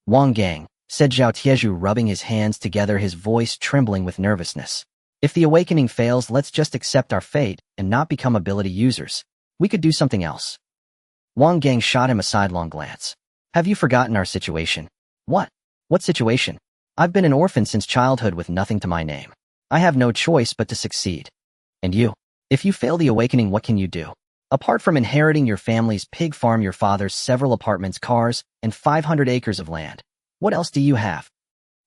Wang Gang, said Zhao Tieju, rubbing his hands together, his voice trembling with nervousness. If the awakening fails, let's just accept our fate and not become ability users. We could do something else. Wang Gang shot him a sidelong glance. Have you forgotten our situation? What? What situation? I've been an orphan since childhood with nothing to my name. I have no choice but to succeed. And you? If you fail the awakening, what can you do? Apart from inheriting your family's pig farm, your father's several apartments, cars, and 500 acres of land, what else do you have?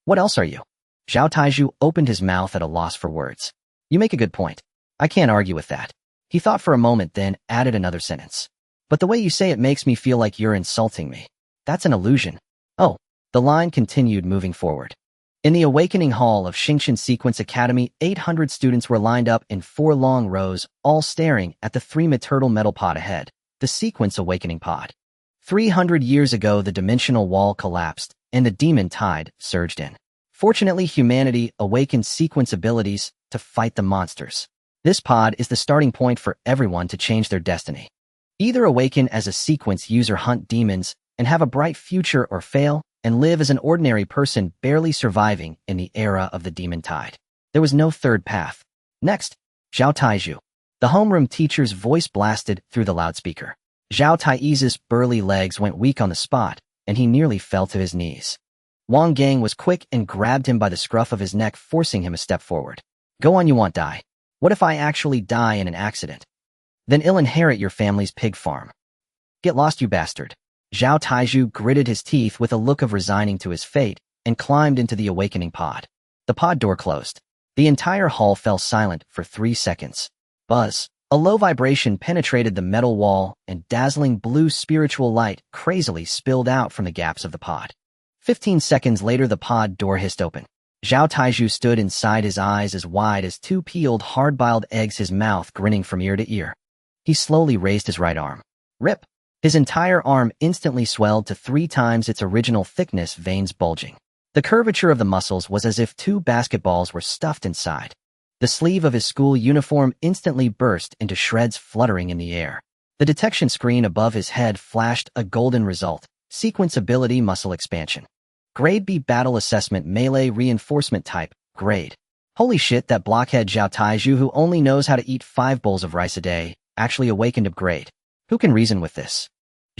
What else are you? Zhao Taiju opened his mouth at a loss for words. You make a good point. I can't argue with that. He thought for a moment, then added another sentence. But the way you say it makes me feel like you're insulting me. That's an illusion. Oh, the line continued, moving forward. In the Awakening Hall of Xingqian Sequence Academy, 800 students were lined up in 4 long rows, all staring at the 3-turtle metal pod ahead, the Sequence Awakening Pod. 300 years ago, the dimensional wall collapsed, and the demon tide surged in. Fortunately, humanity awakened sequence abilities to fight the monsters. This pod is the starting point for everyone to change their destiny. Either awaken as a sequence user, hunt demons, and have a bright future, or fail and live as an ordinary person barely surviving in the era of the demon tide. There was no third path. Next, Zhao Taiju. The homeroom teacher's voice blasted through the loudspeaker. Zhao Taiju's burly legs went weak on the spot, and he nearly fell to his knees. Wang Gang was quick and grabbed him by the scruff of his neck, forcing him a step forward. Go on, you won't die. What if I actually die in an accident? Then I'll inherit your family's pig farm. Get lost, you bastard. Zhao Taiju gritted his teeth with a look of resigning to his fate and climbed into the awakening pod. The pod door closed. The entire hall fell silent for 3 seconds. Buzz. A low vibration penetrated the metal wall, and dazzling blue spiritual light crazily spilled out from the gaps of the pod. 15 seconds later, the pod door hissed open. Zhao Taiju stood inside, his eyes as wide as 2 peeled hard-boiled eggs, his mouth grinning from ear to ear. He slowly raised his right arm. Rip! His entire arm instantly swelled to 3 times its original thickness, veins bulging. The curvature of the muscles was as if 2 basketballs were stuffed inside. The sleeve of his school uniform instantly burst into shreds, fluttering in the air. The detection screen above his head flashed a golden result. Sequence ability, muscle expansion. Grade B, battle assessment, melee reinforcement type, grade. Holy shit, that blockhead Zhao Taiju, who only knows how to eat 5 bowls of rice a day, actually awakened upgrade. Who can reason with this?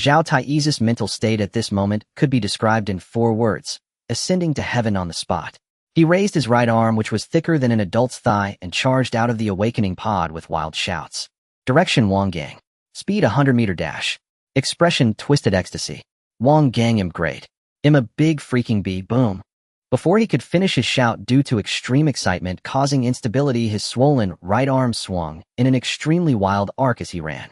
Zhao Taiju's mental state at this moment could be described in 4 words: ascending to heaven on the spot. He raised his right arm, which was thicker than an adult's thigh, and charged out of the awakening pod with wild shouts. Direction: Wang Gang. Speed: 100-meter dash. Expression: twisted ecstasy. Wang Gang, I'm great. I'm a big freaking bee, boom. Before he could finish his shout, due to extreme excitement causing instability, his swollen right arm swung in an extremely wild arc as he ran.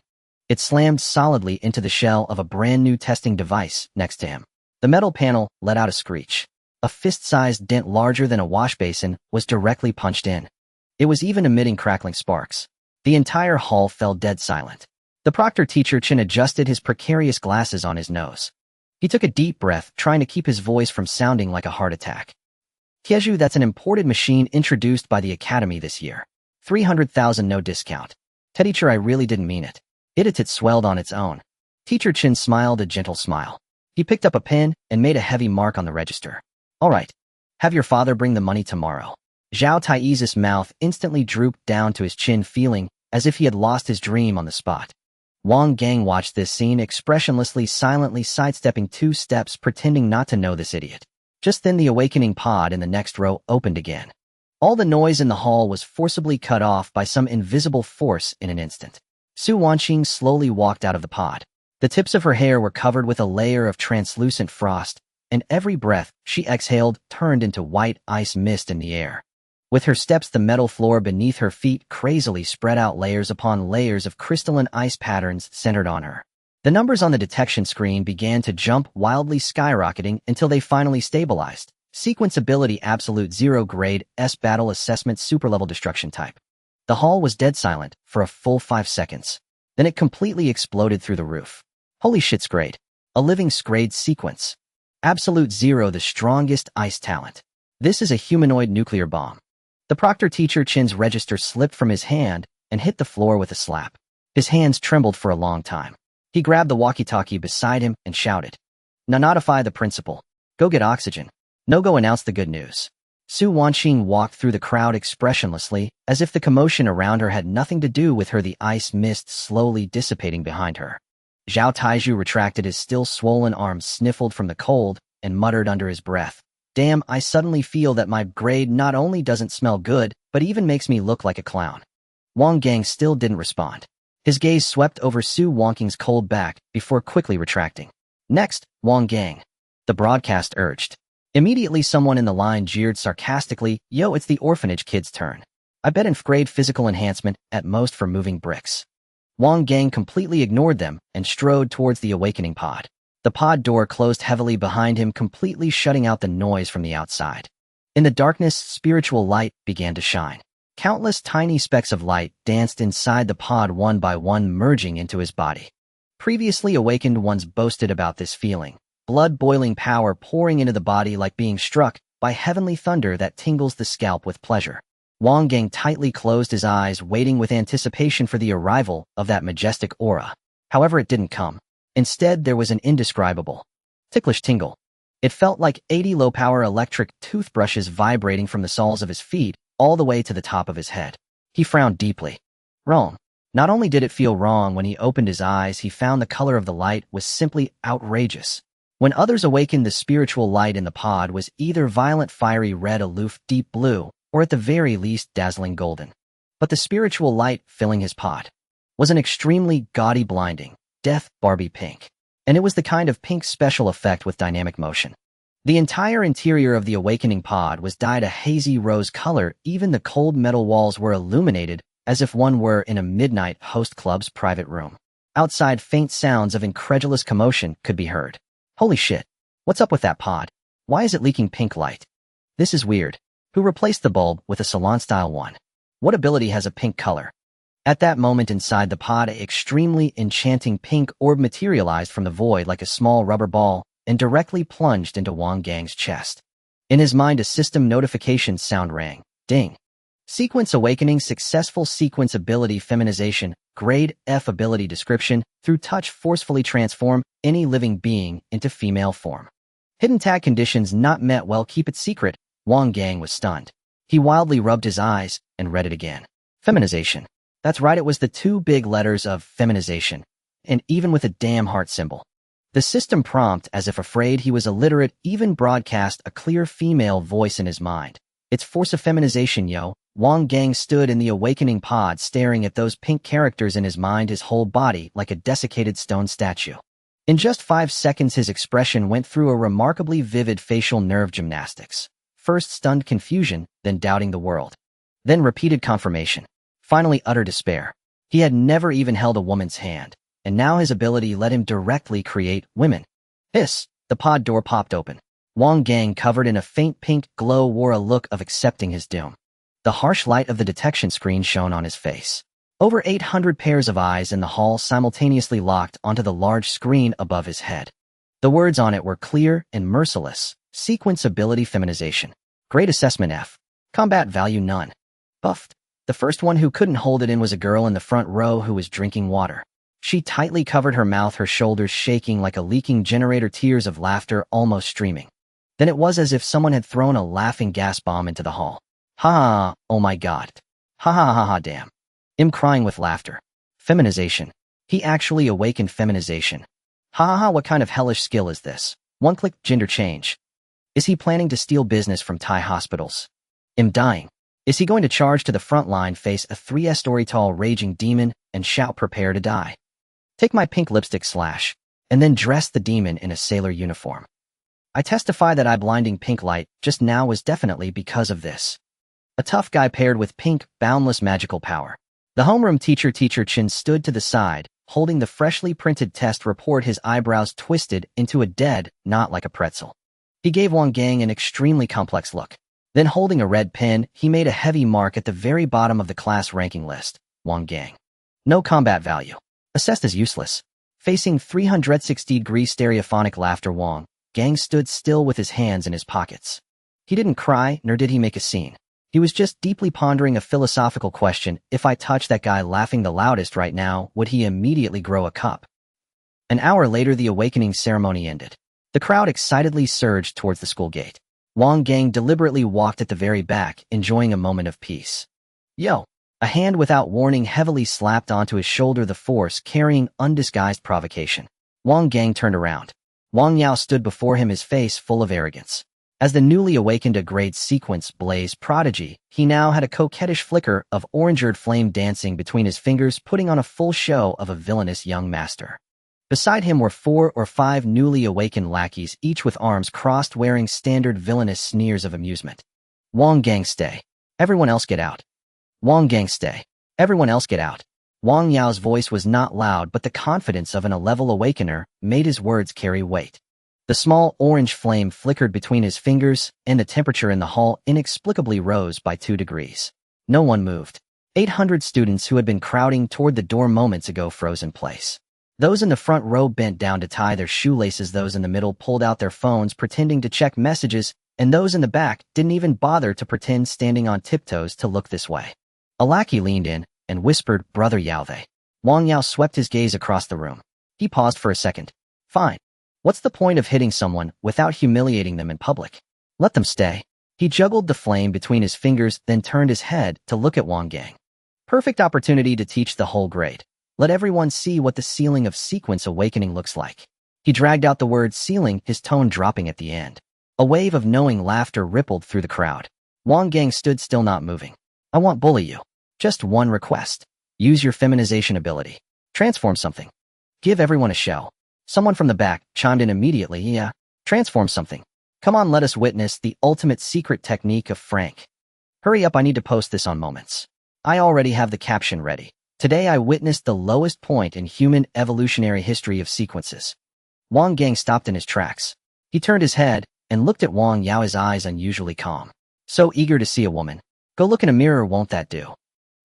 It slammed solidly into the shell of a brand new testing device next to him. The metal panel let out a screech. A fist-sized dent larger than a wash basin was directly punched in. It was even emitting crackling sparks. The entire hall fell dead silent. The proctor teacher Chen adjusted his precarious glasses on his nose. He took a deep breath, trying to keep his voice from sounding like a heart attack. Tieju, that's an imported machine introduced by the academy this year. 300,000, no discount. Teacher, I really didn't mean it. It swelled on its own. Teacher Chen smiled a gentle smile. He picked up a pen and made a heavy mark on the register. All right. Have your father bring the money tomorrow. Zhao Taiju's mouth instantly drooped down to his chin, feeling as if he had lost his dream on the spot. Wang Gang watched this scene expressionlessly, silently sidestepping 2 steps, pretending not to know this idiot. Just then, the awakening pod in the next row opened again. All the noise in the hall was forcibly cut off by some invisible force in an instant. Su Wanqing slowly walked out of the pod. The tips of her hair were covered with a layer of translucent frost, and every breath she exhaled turned into white ice mist in the air. With her steps, the metal floor beneath her feet crazily spread out, layers upon layers of crystalline ice patterns centered on her. The numbers on the detection screen began to jump, wildly skyrocketing until they finally stabilized. Sequence ability: Absolute 0, grade S, battle assessment, superlevel destruction type. The hall was dead silent for a full 5 seconds. Then it completely exploded through the roof. Holy shit's grade. A living grade sequence. Absolute 0, the strongest ice talent. This is a humanoid nuclear bomb. The proctor teacher Chen's register slipped from his hand and hit the floor with a slap. His hands trembled for a long time. He grabbed the walkie-talkie beside him and shouted, "Now notify the principal. Go get oxygen. No, go announce the good news. Su Wanqing walked through the crowd expressionlessly, as if the commotion around her had nothing to do with her, the ice mist slowly dissipating behind her. Zhao Taiju retracted his still swollen arms, sniffled from the cold, and muttered under his breath, "Damn, I suddenly feel that my grade not only doesn't smell good, but even makes me look like a clown." Wang Gang still didn't respond. His gaze swept over Su Wanqing's cold back before quickly retracting. "Next, Wang Gang," the broadcast urged. Immediately someone in the line jeered sarcastically, "Yo, it's the orphanage kid's turn. I bet inf grade physical enhancement, at most for moving bricks." Wang Gang completely ignored them and strode towards the awakening pod. The pod door closed heavily behind him, completely shutting out the noise from the outside. In the darkness, spiritual light began to shine. Countless tiny specks of light danced inside the pod, one by one merging into his body. Previously awakened ones boasted about this feeling. Blood-boiling power pouring into the body, like being struck by heavenly thunder that tingles the scalp with pleasure. Wang Gang tightly closed his eyes, waiting with anticipation for the arrival of that majestic aura. However, it didn't come. Instead, there was an indescribable, ticklish tingle. It felt like 80 low-power electric toothbrushes vibrating from the soles of his feet all the way to the top of his head. He frowned deeply. Wrong. Not only did it feel wrong, when he opened his eyes, he found the color of the light was simply outrageous. When others awakened, the spiritual light in the pod was either violent fiery red, aloof deep blue, or at the very least dazzling golden. But the spiritual light filling his pod was an extremely gaudy, blinding, death Barbie pink. And it was the kind of pink special effect with dynamic motion. The entire interior of the awakening pod was dyed a hazy rose color. Even the cold metal walls were illuminated as if one were in a midnight host club's private room. Outside, faint sounds of incredulous commotion could be heard. "Holy shit. What's up with that pod? Why is it leaking pink light? This is weird. Who replaced the bulb with a salon-style one? What ability has a pink color?" At that moment, inside the pod, an extremely enchanting pink orb materialized from the void like a small rubber ball and directly plunged into Wang Gang's chest. In his mind, a system notification sound rang. Ding. Sequence awakening successful. Sequence ability feminization. Grade F ability description. Through touch, forcefully transform any living being into female form. Hidden tag conditions not met. Well, keep it secret. Wang Gang was stunned. He wildly rubbed his eyes and read it again. Feminization. That's right, it was the two big letters of feminization, and even with a damn heart symbol. The system prompt, as if afraid he was illiterate, even broadcast a clear female voice in his mind. "It's force of feminization, yo." Wang Gang stood in the awakening pod, staring at those pink characters in his mind, his whole body like a desiccated stone statue. In just 5 seconds, his expression went through a remarkably vivid facial nerve gymnastics. First stunned confusion, then doubting the world. Then repeated confirmation. Finally utter despair. He had never even held a woman's hand, and now his ability let him directly create women. Hiss! The pod door popped open. Wang Gang, covered in a faint pink glow, wore a look of accepting his doom. The harsh light of the detection screen shone on his face. Over 800 pairs of eyes in the hall simultaneously locked onto the large screen above his head. The words on it were clear and merciless. Sequence ability feminization. Grade assessment F. Combat value none. Buffed. The first one who couldn't hold it in was a girl in the front row who was drinking water. She tightly covered her mouth, her shoulders shaking like a leaking generator, tears of laughter almost streaming. Then it was as if someone had thrown a laughing gas bomb into the hall. Ha ha, oh my god. Ha ha ha ha, damn. I'm crying with laughter. Feminization. He actually awakened feminization. Ha ha ha, what kind of hellish skill is this? One-click gender change. Is he planning to steal business from Thai hospitals? I'm dying. Is he going to charge to the front line, face a 3-story tall raging demon, and shout, "Prepare to die"? Take my pink lipstick slash, and then dress the demon in a sailor uniform. I testify that blinding pink light just now was definitely because of this. A tough guy paired with pink, boundless magical power. The homeroom teacher Chin stood to the side, holding the freshly printed test report, his eyebrows twisted into a dead knot like a pretzel. He gave Wang Gang an extremely complex look. Then, holding a red pen, he made a heavy mark at the very bottom of the class ranking list. Wang Gang. No combat value. Assessed as useless. Facing 360-degree stereophonic laughter, Wang Gang stood still with his hands in his pockets. He didn't cry, nor did he make a scene. He was just deeply pondering a philosophical question. If I touch that guy laughing the loudest right now, would he immediately grow a cup? An hour later, the awakening ceremony ended. The crowd excitedly surged towards the school gate. Wang Gang deliberately walked at the very back, enjoying a moment of peace. Yo! A hand without warning heavily slapped onto his shoulder, the force carrying undisguised provocation. Wang Gang turned around. Wang Yao stood before him, his face full of arrogance. As the newly awakened A-grade sequence blaze prodigy, he now had a coquettish flicker of orange-eared flame dancing between his fingers, putting on a full show of a villainous young master. Beside him were 4 or 5 newly awakened lackeys, each with arms crossed, wearing standard villainous sneers of amusement. Wang Gang, stay. Everyone else get out. Wang Gang, stay. Everyone else get out. Wang Yao's voice was not loud, but the confidence of an A-level awakener made his words carry weight. The small orange flame flickered between his fingers, and the temperature in the hall inexplicably rose by 2 degrees. No one moved. 800 students who had been crowding toward the door moments ago froze in place. Those in the front row bent down to tie their shoelaces, those in the middle pulled out their phones pretending to check messages, and those in the back didn't even bother to pretend standing on tiptoes to look this way. A lackey leaned in and whispered, "Brother Yao." Wang Yao swept his gaze across the room. He paused for a second. Fine. What's the point of hitting someone without humiliating them in public? Let them stay. He juggled the flame between his fingers, then turned his head to look at Wang Gang. Perfect opportunity to teach the whole grade. Let everyone see what the ceiling of sequence awakening looks like. He dragged out the word ceiling, his tone dropping at the end. A wave of knowing laughter rippled through the crowd. Wang Gang stood still, not moving. I won't bully you. Just one request. Use your feminization ability. Transform something. Give everyone a show. Someone from the back chimed in immediately. Yeah, transform something. Come on, let us witness the ultimate secret technique of Frank. Hurry up, I need to post this on Moments. I already have the caption ready. Today I witnessed the lowest point in human evolutionary history of sequences. Wang Gang stopped in his tracks. He turned his head and looked at Wang Yao, his eyes unusually calm. So eager to see a woman. Go look in a mirror, won't that do?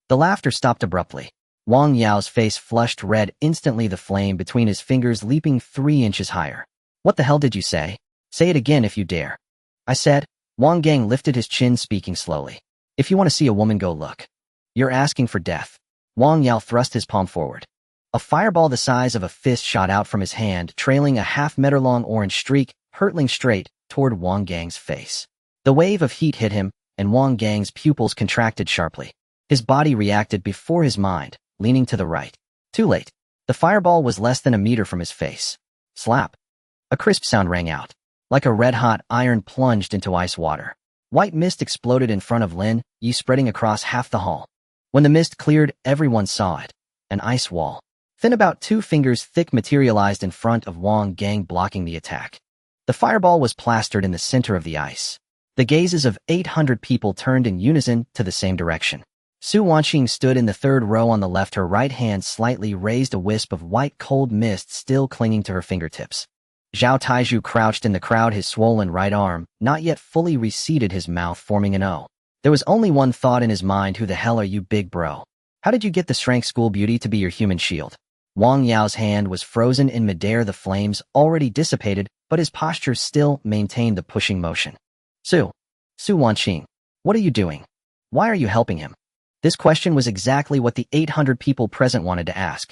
The laughter stopped abruptly. Wang Yao's face flushed red instantly, the flame between his fingers leaping 3 inches higher. What the hell did you say? Say it again if you dare. I said. Wang Gang lifted his chin, speaking slowly. If you want to see a woman, go look. You're asking for death. Wang Yao thrust his palm forward. A fireball the size of a fist shot out from his hand, trailing a half-meter-long orange streak, hurtling straight toward Wang Gang's face. The wave of heat hit him, and Wang Gang's pupils contracted sharply. His body reacted before his mind, leaning to the right. Too late. The fireball was less than a meter from his face. Slap. A crisp sound rang out. Like a red-hot iron plunged into ice water. White mist exploded in front of Lin Yi, spreading across half the hall. When the mist cleared, everyone saw it. An ice wall. Thin, about 2 fingers thick, materialized in front of Wang Gang, blocking the attack. The fireball was plastered in the center of the ice. The gazes of 800 people turned in unison to the same direction. Su Wanqing stood in the 3rd row on the left, her right hand slightly raised, a wisp of white cold mist still clinging to her fingertips. Zhao Taizhu crouched in the crowd, his swollen right arm not yet fully reseated, his mouth forming an O. There was only one thought in his mind: who the hell are you, big bro? How did you get the Shrank School Beauty to be your human shield? Wang Yao's hand was frozen in midair, the flames already dissipated, but his posture still maintained the pushing motion. Su Wanqing, what are you doing? Why are you helping him? This question was exactly what the 800 people present wanted to ask.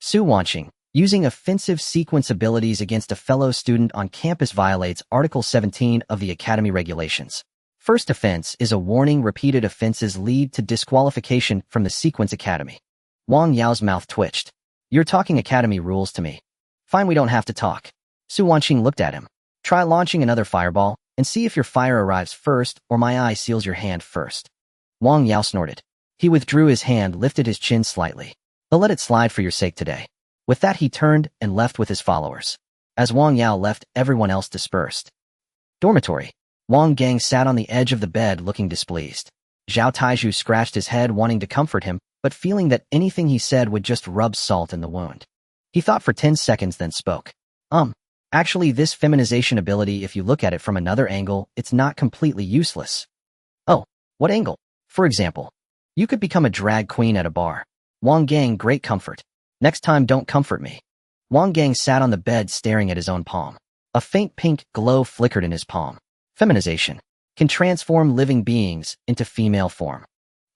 Su Wanqing, using offensive sequence abilities against a fellow student on campus violates Article 17 of the Academy Regulations. First offense is a warning. Repeated offenses lead to disqualification from the Sequence Academy. Wang Yao's mouth twitched. You're talking Academy rules to me. Fine, we don't have to talk. Su Wanqing looked at him. Try launching another fireball and see if your fire arrives first or my eye seals your hand first. Wang Yao snorted. He withdrew his hand, lifted his chin slightly. I'll let it slide for your sake today. With that, he turned and left with his followers. As Wang Yao left, everyone else dispersed. Dormitory. Wang Gang sat on the edge of the bed, looking displeased. Zhao Taizhu scratched his head, wanting to comfort him, but feeling that anything he said would just rub salt in the wound. He thought for 10 seconds, then spoke. Actually, this feminization ability, if you look at it from another angle, it's not completely useless. Oh, what angle? For example, you could become a drag queen at a bar. Wang Gang, great comfort. Next time, don't comfort me. Wang Gang sat on the bed, staring at his own palm. A faint pink glow flickered in his palm. Feminization can transform living beings into female form.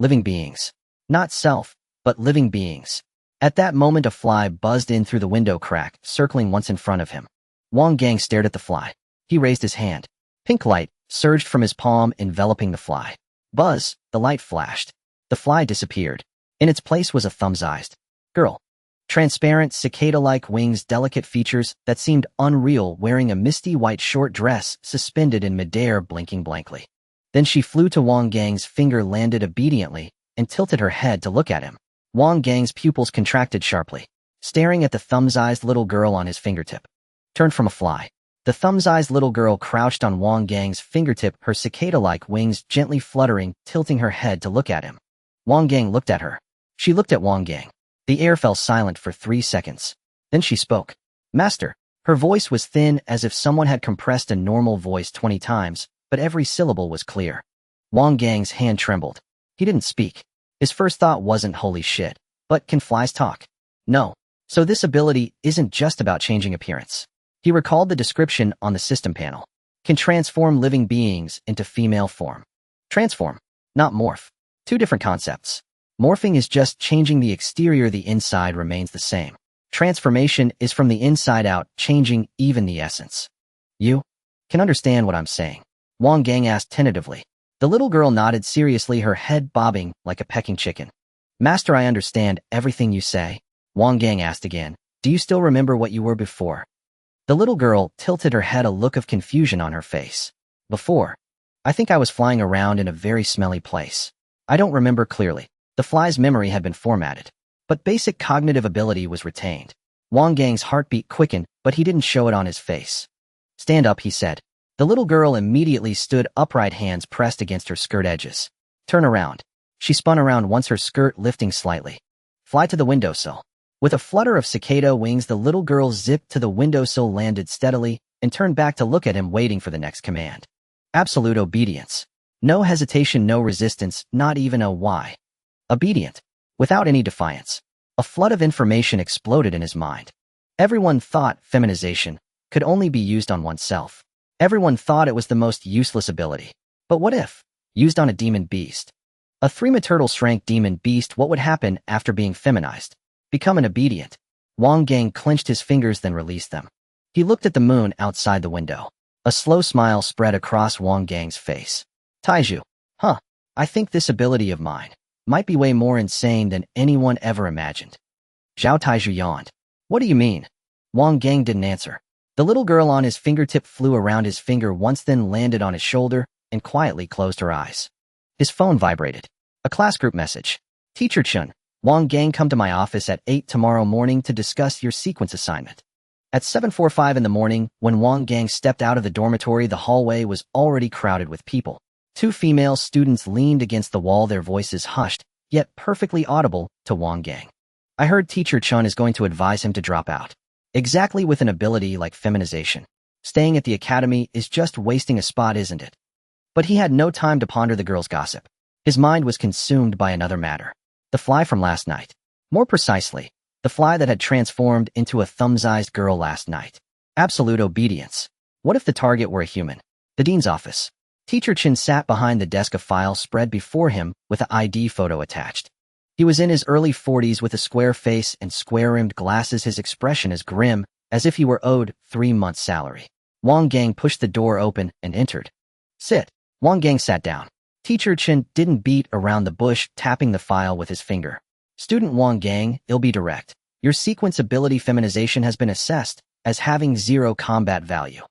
Living beings. Not self, but living beings. At that moment, a fly buzzed in through the window crack, circling once in front of him. Wang Gang stared at the fly. He raised his hand. Pink light surged from his palm, enveloping the fly. Buzz, the light flashed. The fly disappeared. In its place was a thumb-sized girl. Transparent, cicada-like wings, delicate features that seemed unreal, wearing a misty white short dress suspended in midair, blinking blankly. Then she flew to Wang Gang's finger, landed obediently, and tilted her head to look at him. Wang Gang's pupils contracted sharply, staring at the thumb-sized little girl on his fingertip. Turned from a fly. The thumb-sized little girl crouched on Wang Gang's fingertip, her cicada-like wings gently fluttering, tilting her head to look at him. Wang Gang looked at her. She looked at Wang Gang. The air fell silent for 3 seconds. Then she spoke. Master. Her voice was thin, as if someone had compressed a normal voice 20 times, but every syllable was clear. Wang Gang's hand trembled. He didn't speak. His first thought wasn't holy shit, but can flies talk? No. So this ability isn't just about changing appearance. He recalled the description on the system panel. Can transform living beings into female form. Transform, not morph. 2 different concepts. Morphing is just changing the exterior, the inside remains the same. Transformation is from the inside out, changing even the essence. You can understand what I'm saying? Wang Gang asked tentatively. The little girl nodded seriously, her head bobbing like a pecking chicken. Master, I understand everything you say. Wang Gang asked again. Do you still remember what you were before? The little girl tilted her head, a look of confusion on her face. Before? I think I was flying around in a very smelly place. I don't remember clearly. The fly's memory had been formatted, but basic cognitive ability was retained. Wang Gang's heartbeat quickened, but he didn't show it on his face. Stand up, he said. The little girl immediately stood upright, hands pressed against her skirt edges. Turn around. She spun around, once her skirt lifting slightly. Fly to the windowsill. With a flutter of cicada wings, the little girl zipped to the windowsill, landed steadily, and turned back to look at him, waiting for the next command. Absolute obedience. No hesitation, no resistance, not even a why. Obedient. Without any defiance. A flood of information exploded in his mind. Everyone thought feminization could only be used on oneself. Everyone thought it was the most useless ability. But what if used on a demon beast? A 3-turtle strength demon beast, what would happen after being feminized? Become an obedient. Wang Gang clenched his fingers, then released them. He looked at the moon outside the window. A slow smile spread across Wang Gang's face. Taiju. Huh. I think this ability of mine might be way more insane than anyone ever imagined. Zhao Taiju yawned. What do you mean? Wang Gang didn't answer. The little girl on his fingertip flew around his finger once, then landed on his shoulder and quietly closed her eyes. His phone vibrated. A class group message. Teacher Chun, Wang Gang, come to my office at 8 tomorrow morning to discuss your sequence assignment. At 7:45 in the morning, when Wang Gang stepped out of the dormitory, the hallway was already crowded with people. 2 female students leaned against the wall, their voices hushed, yet perfectly audible to Wang Gang. I heard Teacher Chun is going to advise him to drop out. Exactly, with an ability like feminization. Staying at the academy is just wasting a spot, isn't it? But he had no time to ponder the girl's gossip. His mind was consumed by another matter. The fly from last night. More precisely, the fly that had transformed into a thumb-sized girl last night. Absolute obedience. What if the target were a human? The dean's office. Teacher Chin sat behind the desk, a file spread before him with an ID photo attached. He was in his early 40s with a square face and square-rimmed glasses, his expression as grim as if he were owed 3 months' salary. Wang Gang pushed the door open and entered. Sit. Wang Gang sat down. Teacher Chin didn't beat around the bush, tapping the file with his finger. Student Wang Gang, I'll be direct. Your sequence ability feminization has been assessed as having 0 combat value.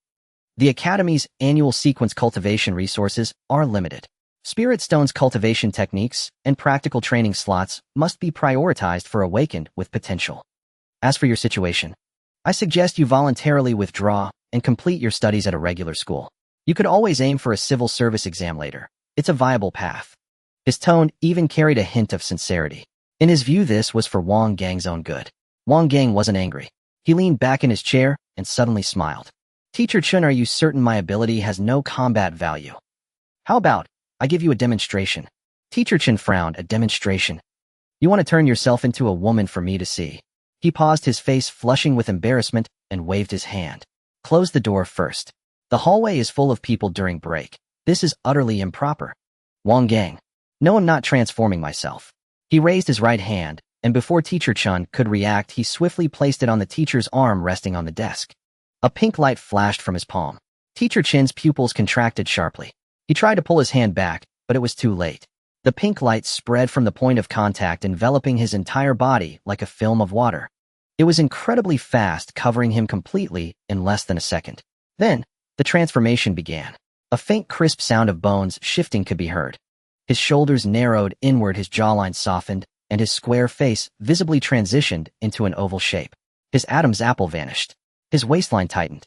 The Academy's annual sequence cultivation resources are limited. Spirit Stone's cultivation techniques and practical training slots must be prioritized for awakened with potential. As for your situation, I suggest you voluntarily withdraw and complete your studies at a regular school. You could always aim for a civil service exam later. It's a viable path. His tone even carried a hint of sincerity. In his view, this was for Wang Gang's own good. Wang Gang wasn't angry. He leaned back in his chair and suddenly smiled. Teacher Chun, are you certain my ability has no combat value? How about I give you a demonstration? Teacher Chun frowned. A demonstration? You want to turn yourself into a woman for me to see? He paused, his face flushing with embarrassment, and waved his hand. Close the door first. The hallway is full of people during break. This is utterly improper. Wang Gang. No, I'm not transforming myself. He raised his right hand, and before Teacher Chun could react, he swiftly placed it on the teacher's arm resting on the desk. A pink light flashed from his palm. Teacher Chin's pupils contracted sharply. He tried to pull his hand back, but it was too late. The pink light spread from the point of contact, enveloping his entire body like a film of water. It was incredibly fast, covering him completely in less than a second. Then, the transformation began. A faint, crisp sound of bones shifting could be heard. His shoulders narrowed inward, his jawline softened, and his square face visibly transitioned into an oval shape. His Adam's apple vanished. His waistline tightened.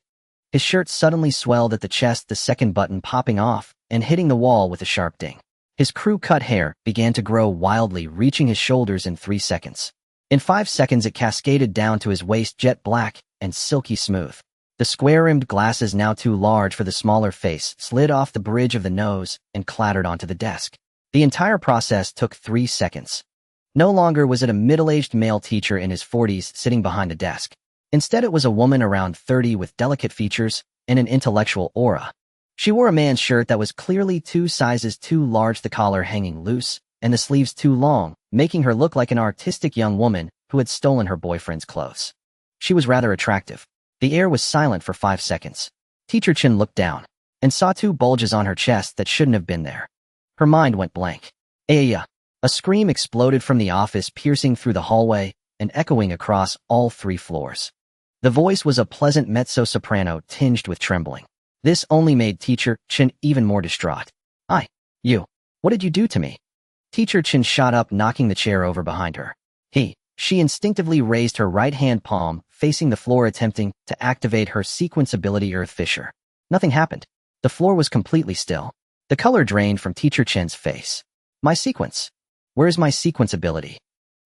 His shirt suddenly swelled at the chest, the second button popping off and hitting the wall with a sharp ding. His crew-cut hair began to grow wildly, reaching his shoulders in 3 seconds. In 5 seconds, it cascaded down to his waist, jet black and silky smooth. The square-rimmed glasses, now too large for the smaller face, slid off the bridge of the nose and clattered onto the desk. The entire process took 3 seconds. No longer was it a middle-aged male teacher in his 40s sitting behind the desk. Instead, it was a woman around 30 with delicate features and an intellectual aura. She wore a man's shirt that was clearly 2 sizes too large, the collar hanging loose, and the sleeves too long, making her look like an artistic young woman who had stolen her boyfriend's clothes. She was rather attractive. The air was silent for 5 seconds. Teacher Chin looked down and saw 2 bulges on her chest that shouldn't have been there. Her mind went blank. Aya! A scream exploded from the office, piercing through the hallway and echoing across all 3 floors. The voice was a pleasant mezzo-soprano tinged with trembling. This only made Teacher Chin even more distraught. You, what did you do to me? Teacher Chin shot up, knocking the chair over behind her. She instinctively raised her right-hand palm, facing the floor, attempting to activate her sequence ability, Earth Fisher. Nothing happened. The floor was completely still. The color drained from Teacher Chin's face. My sequence? Where's my sequence ability?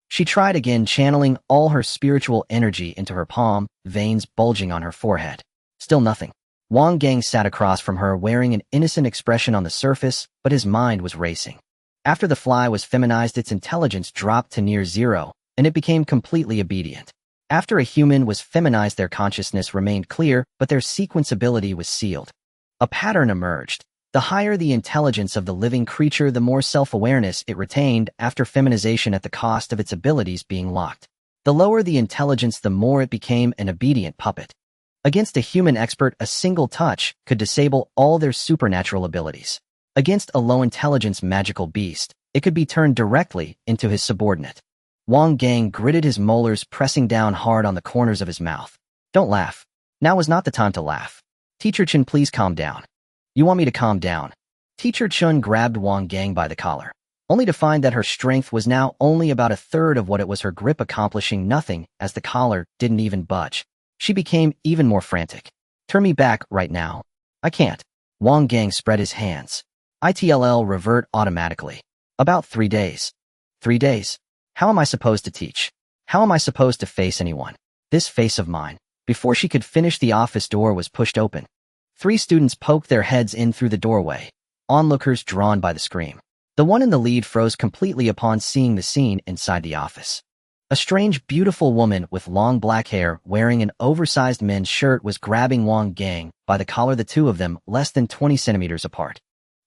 She tried again, channeling all her spiritual energy into her palm, veins bulging on her forehead. Still nothing. Wang Gang sat across from her, wearing an innocent expression on the surface, but his mind was racing. After the fly was feminized, its intelligence dropped to near 0, and it became completely obedient. After a human was feminized, their consciousness remained clear, but their sequence ability was sealed. A pattern emerged. The higher the intelligence of the living creature, the more self-awareness it retained after feminization, at the cost of its abilities being locked. The lower the intelligence, the more it became an obedient puppet. Against a human expert, a single touch could disable all their supernatural abilities. Against a low-intelligence magical beast, it could be turned directly into his subordinate. Wang Gang gritted his molars, pressing down hard on the corners of his mouth. Don't laugh. Now is not the time to laugh. Teacher Chin, please calm down. You want me to calm down? Teacher Chun grabbed Wang Gang by the collar, only to find that her strength was now only about a third of what it was, her grip accomplishing nothing as the collar didn't even budge. She became even more frantic. Turn me back right now. I can't. Wang Gang spread his hands. ITLL revert automatically. About 3 days. 3 days? How am I supposed to teach? How am I supposed to face anyone? This face of mine. Before she could finish, the office door was pushed open. 3 students poked their heads in through the doorway, onlookers drawn by the scream. The one in the lead froze completely upon seeing the scene inside the office. A strange, beautiful woman with long black hair, wearing an oversized men's shirt, was grabbing Wang Gang by the collar, the 2 of them less than 20 centimeters apart.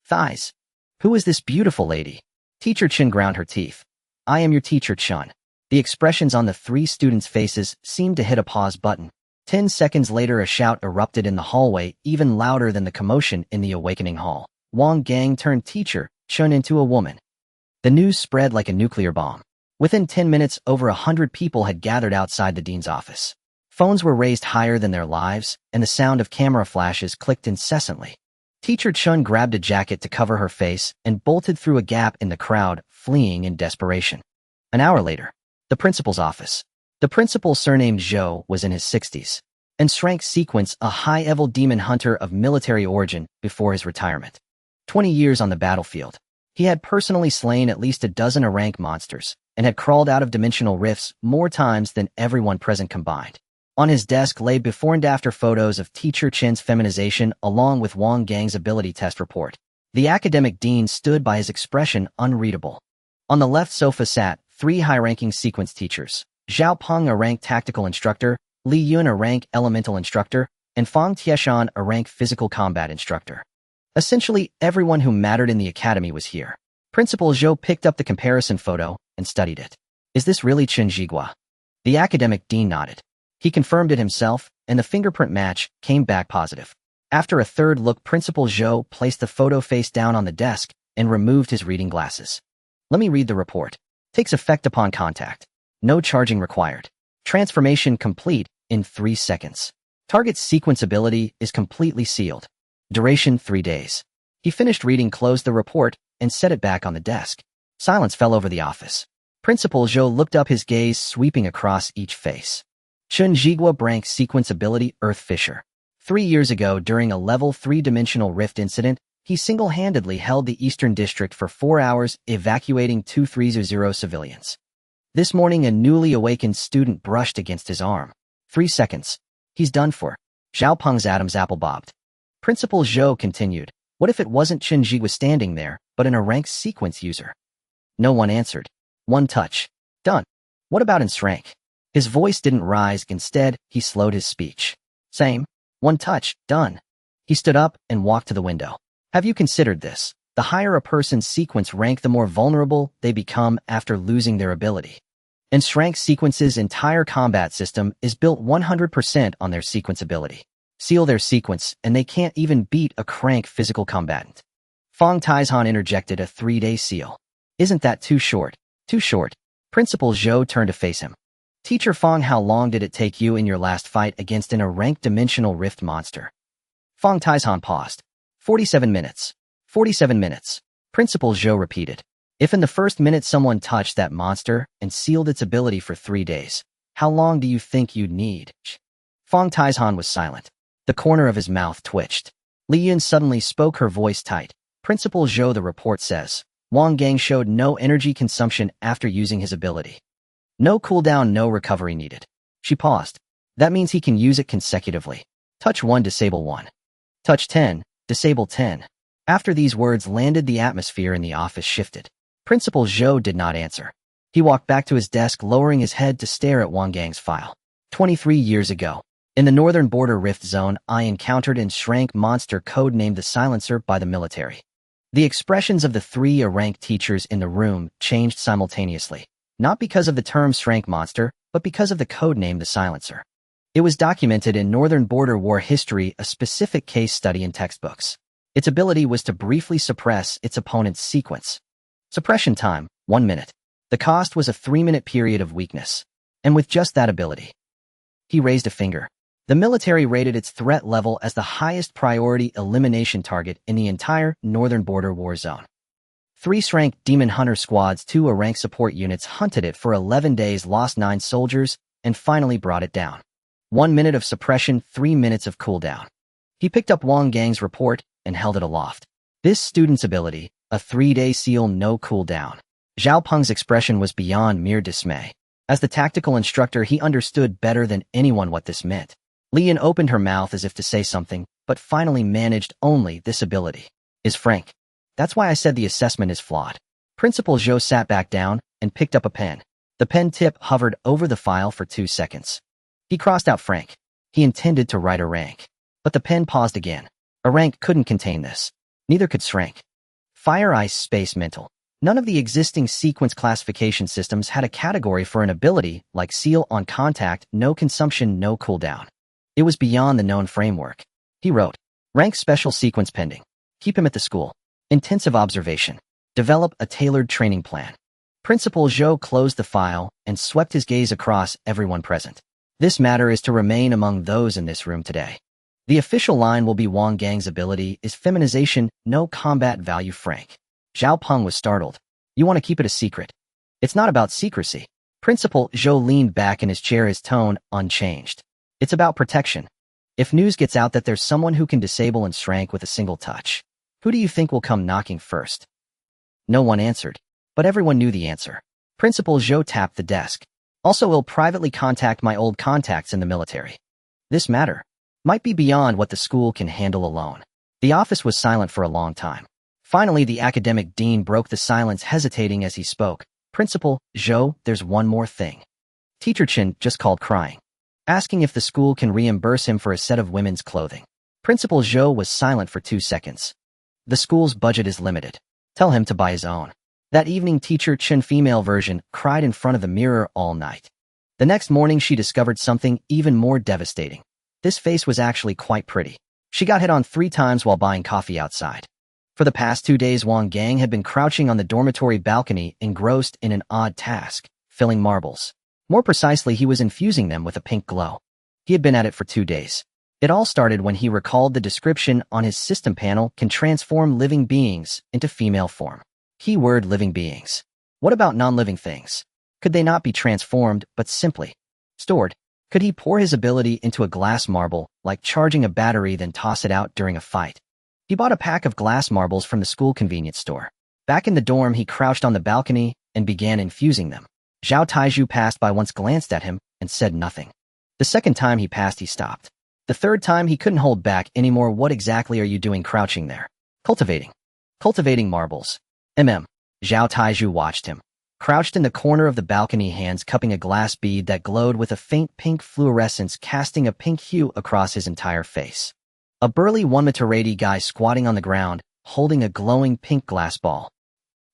Thighs. Who is this beautiful lady? Teacher Chin ground her teeth. I am your Teacher Chun. The expressions on the 3 students' faces seemed to hit a pause button. 10 seconds later, a shout erupted in the hallway, even louder than the commotion in the awakening hall. Wang Gang turned Teacher Chun into a woman. The news spread like a nuclear bomb. Within 10 minutes, over 100 people had gathered outside the dean's office. Phones were raised higher than their lives, and the sound of camera flashes clicked incessantly. Teacher Chun grabbed a jacket to cover her face and bolted through a gap in the crowd, fleeing in desperation. An hour later, the principal's office. The principal, surnamed Zhou, was in his 60s, and shrank sequence, a high-level demon hunter of military origin before his retirement. 20 years on the battlefield. He had personally slain at least a dozen rank monsters, and had crawled out of dimensional rifts more times than everyone present combined. On his desk lay before and after photos of Teacher Chin's feminization, along with Wang Gang's ability test report. The academic dean stood by, his expression unreadable. On the left sofa sat 3 high-ranking sequence teachers: Zhao Peng, a rank tactical instructor, Li Yun, a rank elemental instructor, and Fang Tieshan, a rank physical combat instructor. Essentially, everyone who mattered in the academy was here. Principal Zhou picked up the comparison photo and studied it. Is this really Chen Jigua? The academic dean nodded. He confirmed it himself, and the fingerprint match came back positive. After a third look, Principal Zhou placed the photo face down on the desk and removed his reading glasses. Let me read the report. Takes effect upon contact. No charging required. Transformation complete in 3 seconds. Target sequence ability is completely sealed. Duration 3 days. He finished reading, closed the report, and set it back on the desk. Silence fell over the office. Principal Zhou looked up, his gaze sweeping across each face. Chun Jigua Brank sequence ability Earth Fisher. 3 years ago, during a level 3-dimensional rift incident, he single-handedly held the Eastern District for 4 hours, evacuating 230 civilians. This morning, a newly awakened student brushed against his arm. 3 seconds. He's done for. Zhao Peng's Adam's apple bobbed. Principal Zhou continued. What if it wasn't Chun Jigua standing there, but an ranked sequence user? No one answered. 1 touch. Done. What about in rank? His voice didn't rise. Instead, he slowed his speech. Same. 1 touch. Done. He stood up and walked to the window. Have you considered this? The higher a person's sequence rank, the more vulnerable they become after losing their ability. And Shrank Sequence's entire combat system is built 100% on their sequence ability. Seal their sequence, and they can't even beat a crank physical combatant. Fong Taizhan interjected, a 3-day seal. Isn't that too short? Too short. Principal Zhou turned to face him. Teacher Fong, how long did it take you in your last fight against a ranked dimensional rift monster? Fong Taizhan paused. 47 minutes. 47 minutes. Principal Zhou repeated. If in the first minute someone touched that monster and sealed its ability for 3 days, how long do you think you'd need? Fong Taizhan was silent. The corner of his mouth twitched. Li Yun suddenly spoke, her voice tight. Principal Zhou, the report says, Wang Gang showed no energy consumption after using his ability. No cooldown, no recovery needed. She paused. That means he can use it consecutively. Touch 1, disable 1. Touch 10, disable 10. After these words landed, the atmosphere in the office shifted. Principal Zhou did not answer. He walked back to his desk, lowering his head to stare at Wang Gang's file. 23 years ago, in the northern border rift zone, I encountered an shrank monster codenamed the Silencer by the military. The expressions of the 3 ranked teachers in the room changed simultaneously, not because of the term shrank monster, but because of the codename the Silencer. It was documented in northern border war history, a specific case study in textbooks. Its ability was to briefly suppress its opponent's sequence. Suppression time, 1 minute. The cost was a 3-minute period of weakness. And with just that ability. He raised a finger. The military rated its threat level as the highest priority elimination target in the entire northern border war zone. 3 rank demon hunter squads, 2 rank support units hunted it for 11 days, lost 9 soldiers, and finally brought it down. 1 minute of suppression, 3 minutes of cooldown. He picked up Wang Gang's report and held it aloft. This student's ability, a 3-day seal, no cooldown. Zhao Peng's expression was beyond mere dismay. As the tactical instructor, he understood better than anyone what this meant. Li Yun opened her mouth as if to say something, but finally managed only, this ability is frank. That's why I said the assessment is flawed. Principal Zhou sat back down and picked up a pen. The pen tip hovered over the file for 2 seconds. He crossed out frank. He intended to write a rank. But the pen paused again. A rank couldn't contain this. Neither could shrank. Fire, ice, space, mental. None of the existing sequence classification systems had a category for an ability like seal on contact, no consumption, no cooldown. It was beyond the known framework. He wrote, rank special sequence pending. Keep him at the school. Intensive observation. Develop a tailored training plan. Principal Zhou closed the file and swept his gaze across everyone present. This matter is to remain among those in this room today. The official line will be Wang Gang's ability is feminization, no combat value, frank. Zhao Peng was startled. You want to keep it a secret? It's not about secrecy. Principal Zhou leaned back in his chair, his tone unchanged. It's about protection. If news gets out that there's someone who can disable and shrank with a single touch, who do you think will come knocking first? No one answered, but everyone knew the answer. Principal Zhou tapped the desk. Also, will privately contact my old contacts in the military. This matter might be beyond what the school can handle alone. The office was silent for a long time. Finally, the academic dean broke the silence, hesitating as he spoke. Principal Zhou, there's one more thing. Teacher Chen just called crying, asking if the school can reimburse him for a set of women's clothing. Principal Zhou was silent for 2 seconds. The school's budget is limited. Tell him to buy his own. That evening, Teacher Chen, female version, cried in front of the mirror all night. The next morning, she discovered something even more devastating. This face was actually quite pretty. She got hit on 3 times while buying coffee outside. For the past 2 days, Wang Gang had been crouching on the dormitory balcony, engrossed in an odd task, filling marbles. More precisely, he was infusing them with a pink glow. He had been at it for 2 days. It all started when he recalled the description on his system panel: can transform living beings into female form. Keyword: living beings. What about non-living things? Could they not be transformed, but simply stored? Could he pour his ability into a glass marble, like charging a battery, then toss it out during a fight? He bought a pack of glass marbles from the school convenience store. Back in the dorm, he crouched on the balcony and began infusing them. Zhao Taizhu passed by once, glanced at him, and said nothing. The second time he passed, he stopped. The third time, he couldn't hold back anymore. What exactly are you doing crouching there? Cultivating marbles. Zhao Taizhu watched him. Crouched in the corner of the balcony, hands cupping a glass bead that glowed with a faint pink fluorescence, casting a pink hue across his entire face. A burly 1m guy squatting on the ground, holding a glowing pink glass ball.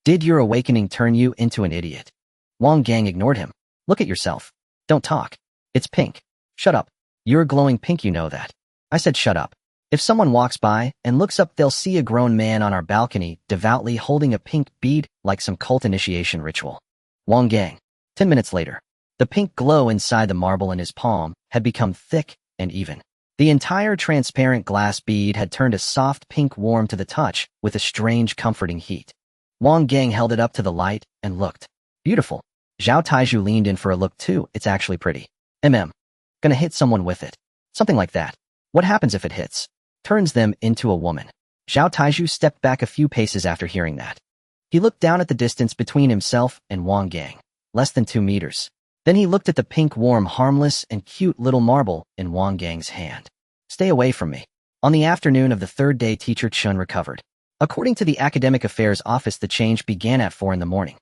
Did your awakening turn you into an idiot? Wang Gang ignored him. Look at yourself. Don't talk. It's pink. Shut up. You're glowing pink, you know that. I said shut up. If someone walks by and looks up, they'll see a grown man on our balcony, devoutly holding a pink bead, like some cult initiation ritual. Wang Gang. 10 minutes later. The pink glow inside the marble in his palm had become thick and even. The entire transparent glass bead had turned a soft pink, warm to the touch, with a strange, comforting heat. Wang Gang held it up to the light and looked. Beautiful. Zhao Taizhu leaned in for a look too. It's actually pretty. Gonna hit someone with it. Something like that. What happens if it hits? Turns them into a woman. Zhao Taizhu stepped back a few paces after hearing that. He looked down at the distance between himself and Wang Gang. Less than 2 meters. Then he looked at the pink, warm, harmless, and cute little marble in Wang Gang's hand. Stay away from me. On the afternoon of the 3rd day, Teacher Chun recovered. According to the Academic Affairs Office, the change began at 4 in the morning.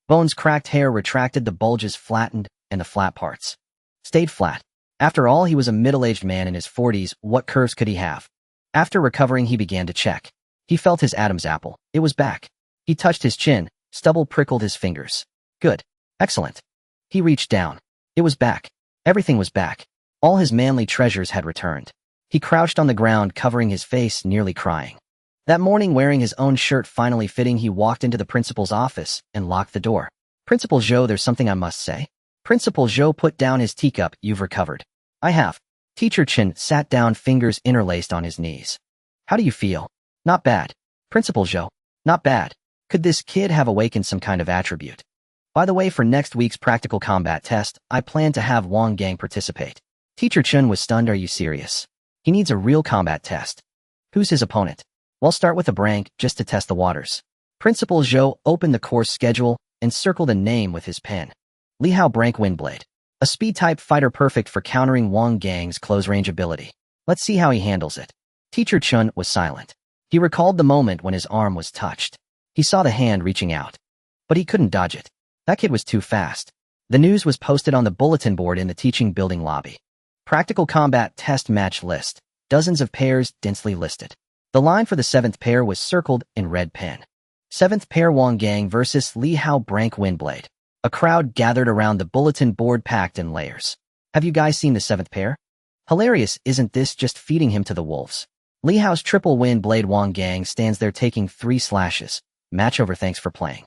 Bones cracked, hair retracted, the bulges flattened, and the flat parts stayed flat. After all, he was a middle-aged man in his 40s. What curves could he have? After recovering, he began to check. He felt his Adam's apple. It was back. He touched his chin. Stubble prickled his fingers. Good. Excellent. He reached down. It was back. Everything was back. All his manly treasures had returned. He crouched on the ground, covering his face, nearly crying. That morning, wearing his own shirt finally fitting, he walked into the principal's office and locked the door. Principal Zhou, there's something I must say. Principal Zhou put down his teacup. You've recovered. I have. Teacher Chen sat down, fingers interlaced on his knees. How do you feel? Not bad. Principal Zhou. Not bad. Could this kid have awakened some kind of attribute? By the way, for next week's practical combat test, I plan to have Wang Gang participate. Teacher Chen was stunned. Are you serious? He needs a real combat test. Who's his opponent? We'll start with a brank, just to test the waters. Principal Zhou opened the course schedule and circled a name with his pen. Li Hao Brank Windblade. A speed-type fighter perfect for countering Wang Gang's close-range ability. Let's see how he handles it. Teacher Chun was silent. He recalled the moment when his arm was touched. He saw the hand reaching out. But he couldn't dodge it. That kid was too fast. The news was posted on the bulletin board in the teaching building lobby. Practical combat test match list. Dozens of pairs densely listed. The line for the 7th pair was circled in red pen. 7th pair, Wang Gang versus Li Hao Brank Windblade. A crowd gathered around the bulletin board, packed in layers. Have you guys seen the 7th pair? Hilarious, isn't this just feeding him to the wolves? Li Hao's triple wind blade. Wang Gang stands there taking 3 slashes. Match over, thanks for playing.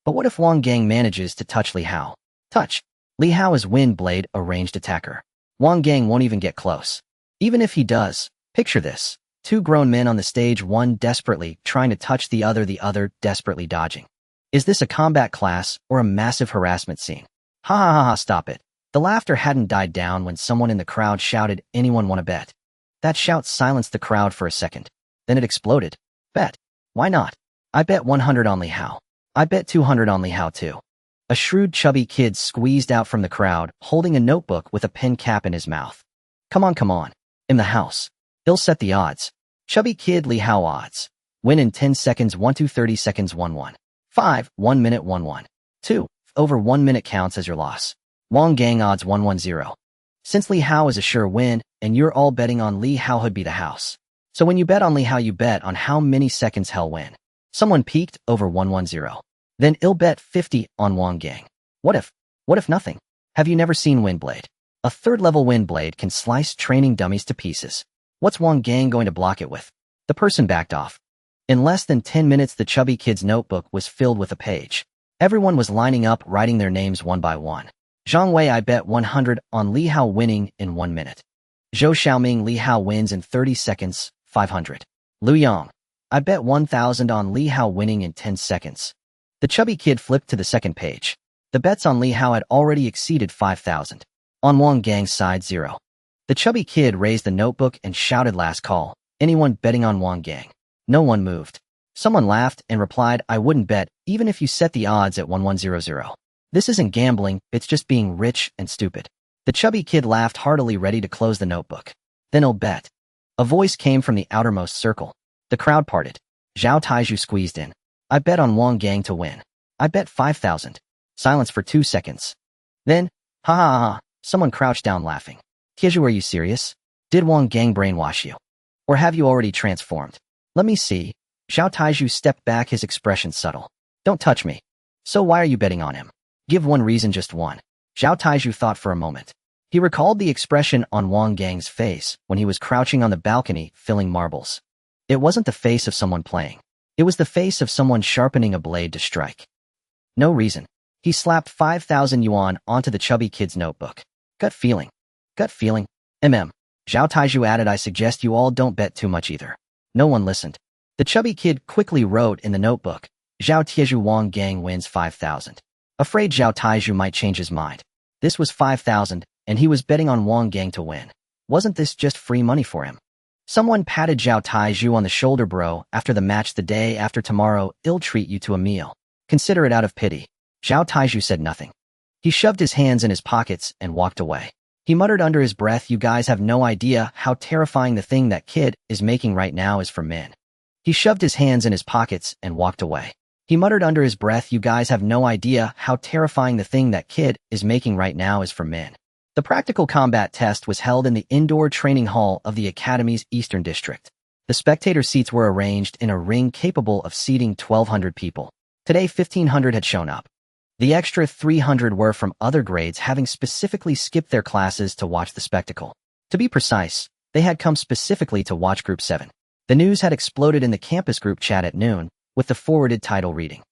But what if Wang Gang manages to touch Li Hao? Touch. Li Hao is wind blade, a ranged attacker. Wang Gang won't even get close. Even if he does, picture this. 2 grown men on the stage, one desperately trying to touch the other desperately dodging. Is this a combat class or a massive harassment scene? Ha ha ha ha, stop it. The laughter hadn't died down when someone in the crowd shouted, anyone want to bet? That shout silenced the crowd for a second. Then it exploded. Bet. Why not? I bet 100 on Li Hao. I bet 200 on Li Hao too. A shrewd, chubby kid squeezed out from the crowd, holding a notebook with a pen cap in his mouth. Come on. In the house. He'll set the odds. Chubby kid. Li Hao odds. Win in 10 seconds, 1-2, 30 seconds, 1-1. 5, 1 minute, 1-1. 2, over 1 minute counts as your loss. Wang Gang odds 1-1-0. Since Li Hao is a sure win, and you're all betting on Li Hao, would be the house. So when you bet on Li Hao, you bet on how many seconds he'll win. Someone peaked over 1-1-0. Then he'll bet 50 on Wang Gang. What if nothing? Have you never seen Windblade? A third-level Windblade can slice training dummies to pieces. What's Wang Gang going to block it with? The person backed off. In less than 10 minutes, the chubby kid's notebook was filled with a page. Everyone was lining up, writing their names one by one. Zhang Wei, I bet 100 on Li Hao winning in 1 minute. Zhou Xiaoming, Li Hao wins in 30 seconds, 500. Lu Yang, I bet 1,000 on Li Hao winning in 10 seconds. The chubby kid flipped to the second page. The bets on Li Hao had already exceeded 5,000. On Wang Gang's side, 0. The chubby kid raised the notebook and shouted, "Last call. Anyone betting on Wang Gang?" No one moved. Someone laughed and replied, "I wouldn't bet, even if you set the odds at 1100. This isn't gambling, it's just being rich and stupid." The chubby kid laughed heartily, ready to close the notebook. "Then I'll bet." A voice came from the outermost circle. The crowd parted. Zhao Taiju squeezed in. "I bet on Wang Gang to win. I bet 5,000. Silence for 2 seconds. Then, ha ha ha, someone crouched down laughing. "Taiju, are you serious? Did Wang Gang brainwash you? Or have you already transformed?" "Let me see." Zhao Taiju stepped back, his expression subtle. "Don't touch me." "So why are you betting on him? Give one reason, just one." Zhao Taiju thought for a moment. He recalled the expression on Wang Gang's face when he was crouching on the balcony filling marbles. It wasn't the face of someone playing. It was the face of someone sharpening a blade to strike. No reason. He slapped 5,000 yuan onto the chubby kid's notebook. Gut feeling. Gut feeling. Zhao Taiju added, "I suggest you all don't bet too much either." No one listened. The chubby kid quickly wrote in the notebook, "Zhao Taiju, Wang Gang wins 5,000. Afraid Zhao Taiju might change his mind. This was 5,000, and he was betting on Wang Gang to win. Wasn't this just free money for him? Someone patted Zhao Taiju on the shoulder. "Bro, after the match the day after tomorrow, I'll treat you to a meal. Consider it out of pity." Zhao Taiju said nothing. He shoved his hands in his pockets and walked away. He muttered under his breath, "You guys have no idea how terrifying the thing that kid is making right now is for men." He shoved his hands in his pockets and walked away. He muttered under his breath, "You guys have no idea how terrifying the thing that kid is making right now is for men." The practical combat test was held in the indoor training hall of the Academy's Eastern District. The spectator seats were arranged in a ring capable of seating 1,200 people. Today, 1,500 had shown up. The extra 300 were from other grades, having specifically skipped their classes to watch the spectacle. To be precise, they had come specifically to watch Group 7. The news had exploded in the campus group chat at noon, with the forwarded title reading,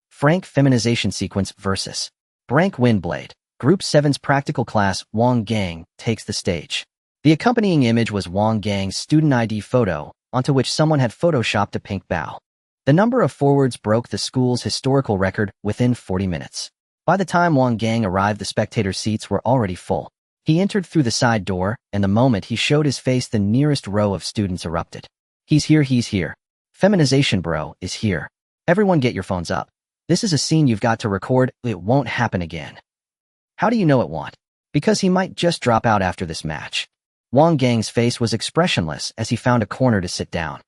"Frank Feminization Sequence versus Brank Windblade. Group 7's practical class, Wang Gang, takes the stage." The accompanying image was Wang Gang's student ID photo, onto which someone had photoshopped a pink bow. The number of forwards broke the school's historical record within 40 minutes. By the time Wang Gang arrived, the spectator seats were already full. He entered through the side door, and the moment he showed his face, the nearest row of students erupted. "He's here, he's here. Feminization bro is here. Everyone get your phones up. This is a scene you've got to record. It won't happen again." "How do you know it won't?" "Because he might just drop out after this match." Wang Gang's face was expressionless as he found a corner to sit down.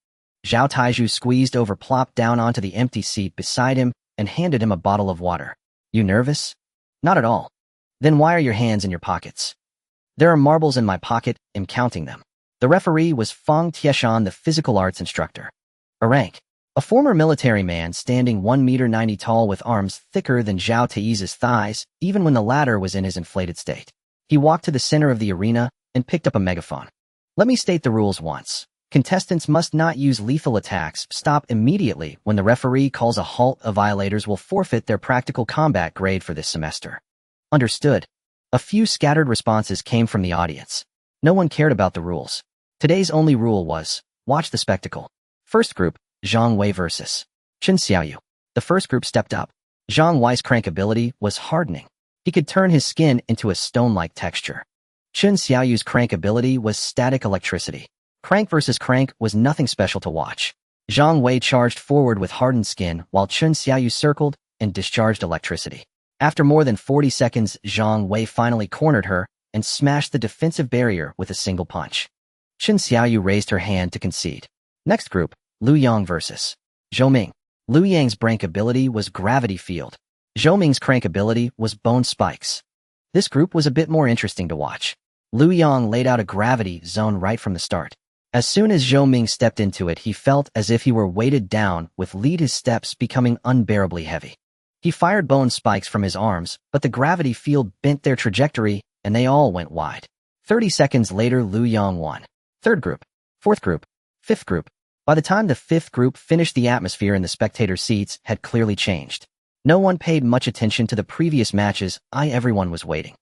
Zhao Taiju squeezed over, plopped down onto the empty seat beside him, and handed him a bottle of water. "You nervous?" "Not at all." "Then why are your hands in your pockets?" "There are marbles in my pocket, I'm counting them." The referee was Feng Tieshan, the physical arts instructor. A rank. A former military man standing 1.90 m tall with arms thicker than Zhao Taizu's thighs, even when the latter was in his inflated state. He walked to the center of the arena and picked up a megaphone. "Let me state the rules once. Contestants must not use lethal attacks. Stop immediately when the referee calls a halt. Violators will forfeit their practical combat grade for this semester." "Understood." A few scattered responses came from the audience. No one cared about the rules. Today's only rule was, watch the spectacle. First group, Zhang Wei versus Chen Xiaoyu. The first group stepped up. Zhang Wei's crank ability was hardening. He could turn his skin into a stone-like texture. Chen Xiaoyu's crank ability was static electricity. Crank versus crank was nothing special to watch. Zhang Wei charged forward with hardened skin while Chen Xiaoyu circled and discharged electricity. After more than 40 seconds, Zhang Wei finally cornered her and smashed the defensive barrier with a single punch. Chen Xiaoyu raised her hand to concede. Next group, Lu Yang versus Zhou Ming. Lu Yang's brank ability was gravity field. Zhou Ming's crank ability was bone spikes. This group was a bit more interesting to watch. Lu Yang laid out a gravity zone right from the start. As soon as Zhou Ming stepped into it, he felt as if he were weighted down with lead, his steps becoming unbearably heavy. He fired bone spikes from his arms, but the gravity field bent their trajectory, and they all went wide. 30 seconds later, Liu Yang won. Third group, fourth group, fifth group. By the time the fifth group finished, the atmosphere in the spectator seats had clearly changed. No one paid much attention to the previous matches. Everyone was waiting.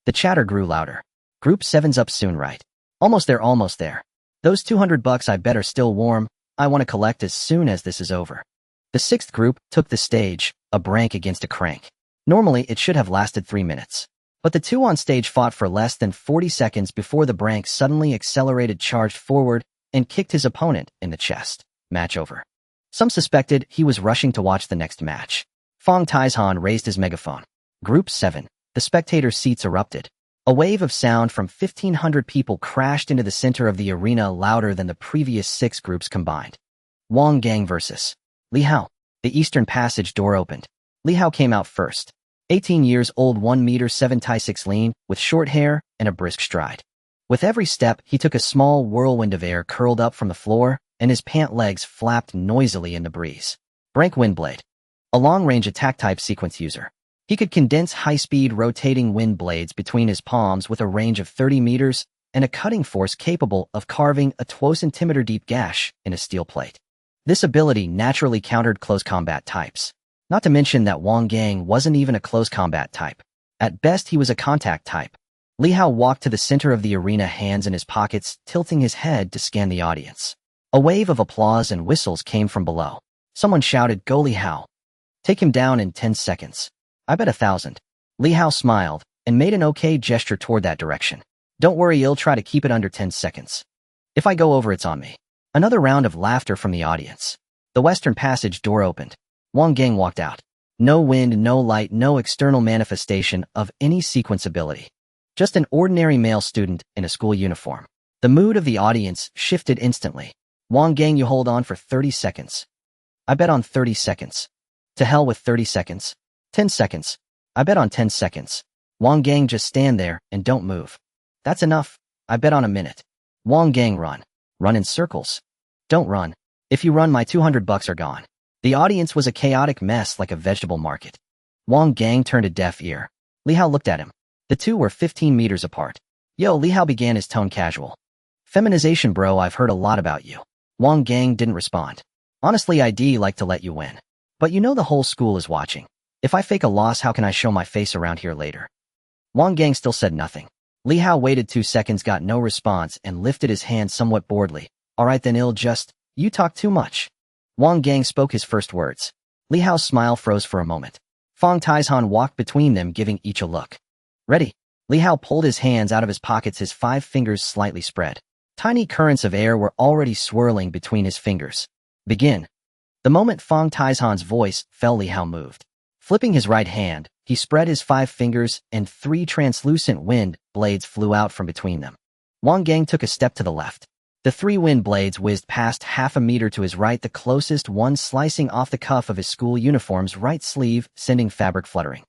The chatter grew louder. Group 7's up soon, right? Almost there, almost there. Those $200 I bet are still warm. I want to collect as soon as this is over. The sixth group took the stage, a brank against a crank. Normally, it should have lasted 3 minutes. But the two on stage fought for less than 40 seconds before the brank suddenly accelerated, charged forward, and kicked his opponent in the chest. Match over. Some suspected he was rushing to watch the next match. Fong Taizhan raised his megaphone. Group 7. The spectator seats erupted. A wave of sound from 1,500 people crashed into the center of the arena, louder than the previous 6 groups combined. Wang Gang versus Li Hao. The Eastern Passage door opened. Li Hao came out first. 18 years old, 1 meter 7'6" lean, with short hair and a brisk stride. With every step, he took a small whirlwind of air curled up from the floor, and his pant legs flapped noisily in the breeze. Brank Windblade. A long-range attack-type sequence user. He could condense high-speed rotating wind blades between his palms with a range of 30 meters and a cutting force capable of carving a 12-centimeter deep gash in a steel plate. This ability naturally countered close combat types. Not to mention that Wang Gang wasn't even a close combat type. At best, he was a contact type. Li Hao walked to the center of the arena, hands in his pockets, tilting his head to scan the audience. A wave of applause and whistles came from below. Someone shouted, "Go Li Hao. Take him down in 10 seconds. I bet 1,000. Li Hao smiled and made an okay gesture toward that direction. Don't worry, he'll try to keep it under 10 seconds. If I go over, it's on me. Another round of laughter from the audience. The Western Passage door opened. Wang Gang walked out. No wind, no light, no external manifestation of any sequence ability. Just an ordinary male student in a school uniform. The mood of the audience shifted instantly. Wang Gang, you hold on for 30 seconds. I bet on 30 seconds. To hell with 30 seconds. 10 seconds. I bet on 10 seconds. Wang Gang, just stand there and don't move. That's enough. I bet on a minute. Wang Gang, run. Run in circles. Don't run. If you run, my $200 are gone. The audience was a chaotic mess like a vegetable market. Wang Gang turned a deaf ear. Li Hao looked at him. The two were 15 meters apart. Yo, Li Hao began, his tone casual. Feminization, bro, I've heard a lot about you. Wang Gang didn't respond. Honestly, I'd like to let you win. But you know the whole school is watching. If I fake a loss, how can I show my face around here later? Wang Gang still said nothing. Li Hao waited 2 seconds, got no response, and lifted his hand somewhat boredly. All right then, you talk too much. Wang Gang spoke his first words. Li Hao's smile froze for a moment. Fong Taizhan walked between them, giving each a look. Ready? Li Hao pulled his hands out of his pockets, his 5 fingers slightly spread. Tiny currents of air were already swirling between his fingers. Begin. The moment Fong Taizhan's voice fell, Li Hao moved. Flipping his right hand, he spread his 5 fingers, and 3 translucent wind blades flew out from between them. Wang Gang took a step to the left. The 3 wind blades whizzed past half a meter to his right, the closest one slicing off the cuff of his school uniform's right sleeve, sending fabric fluttering.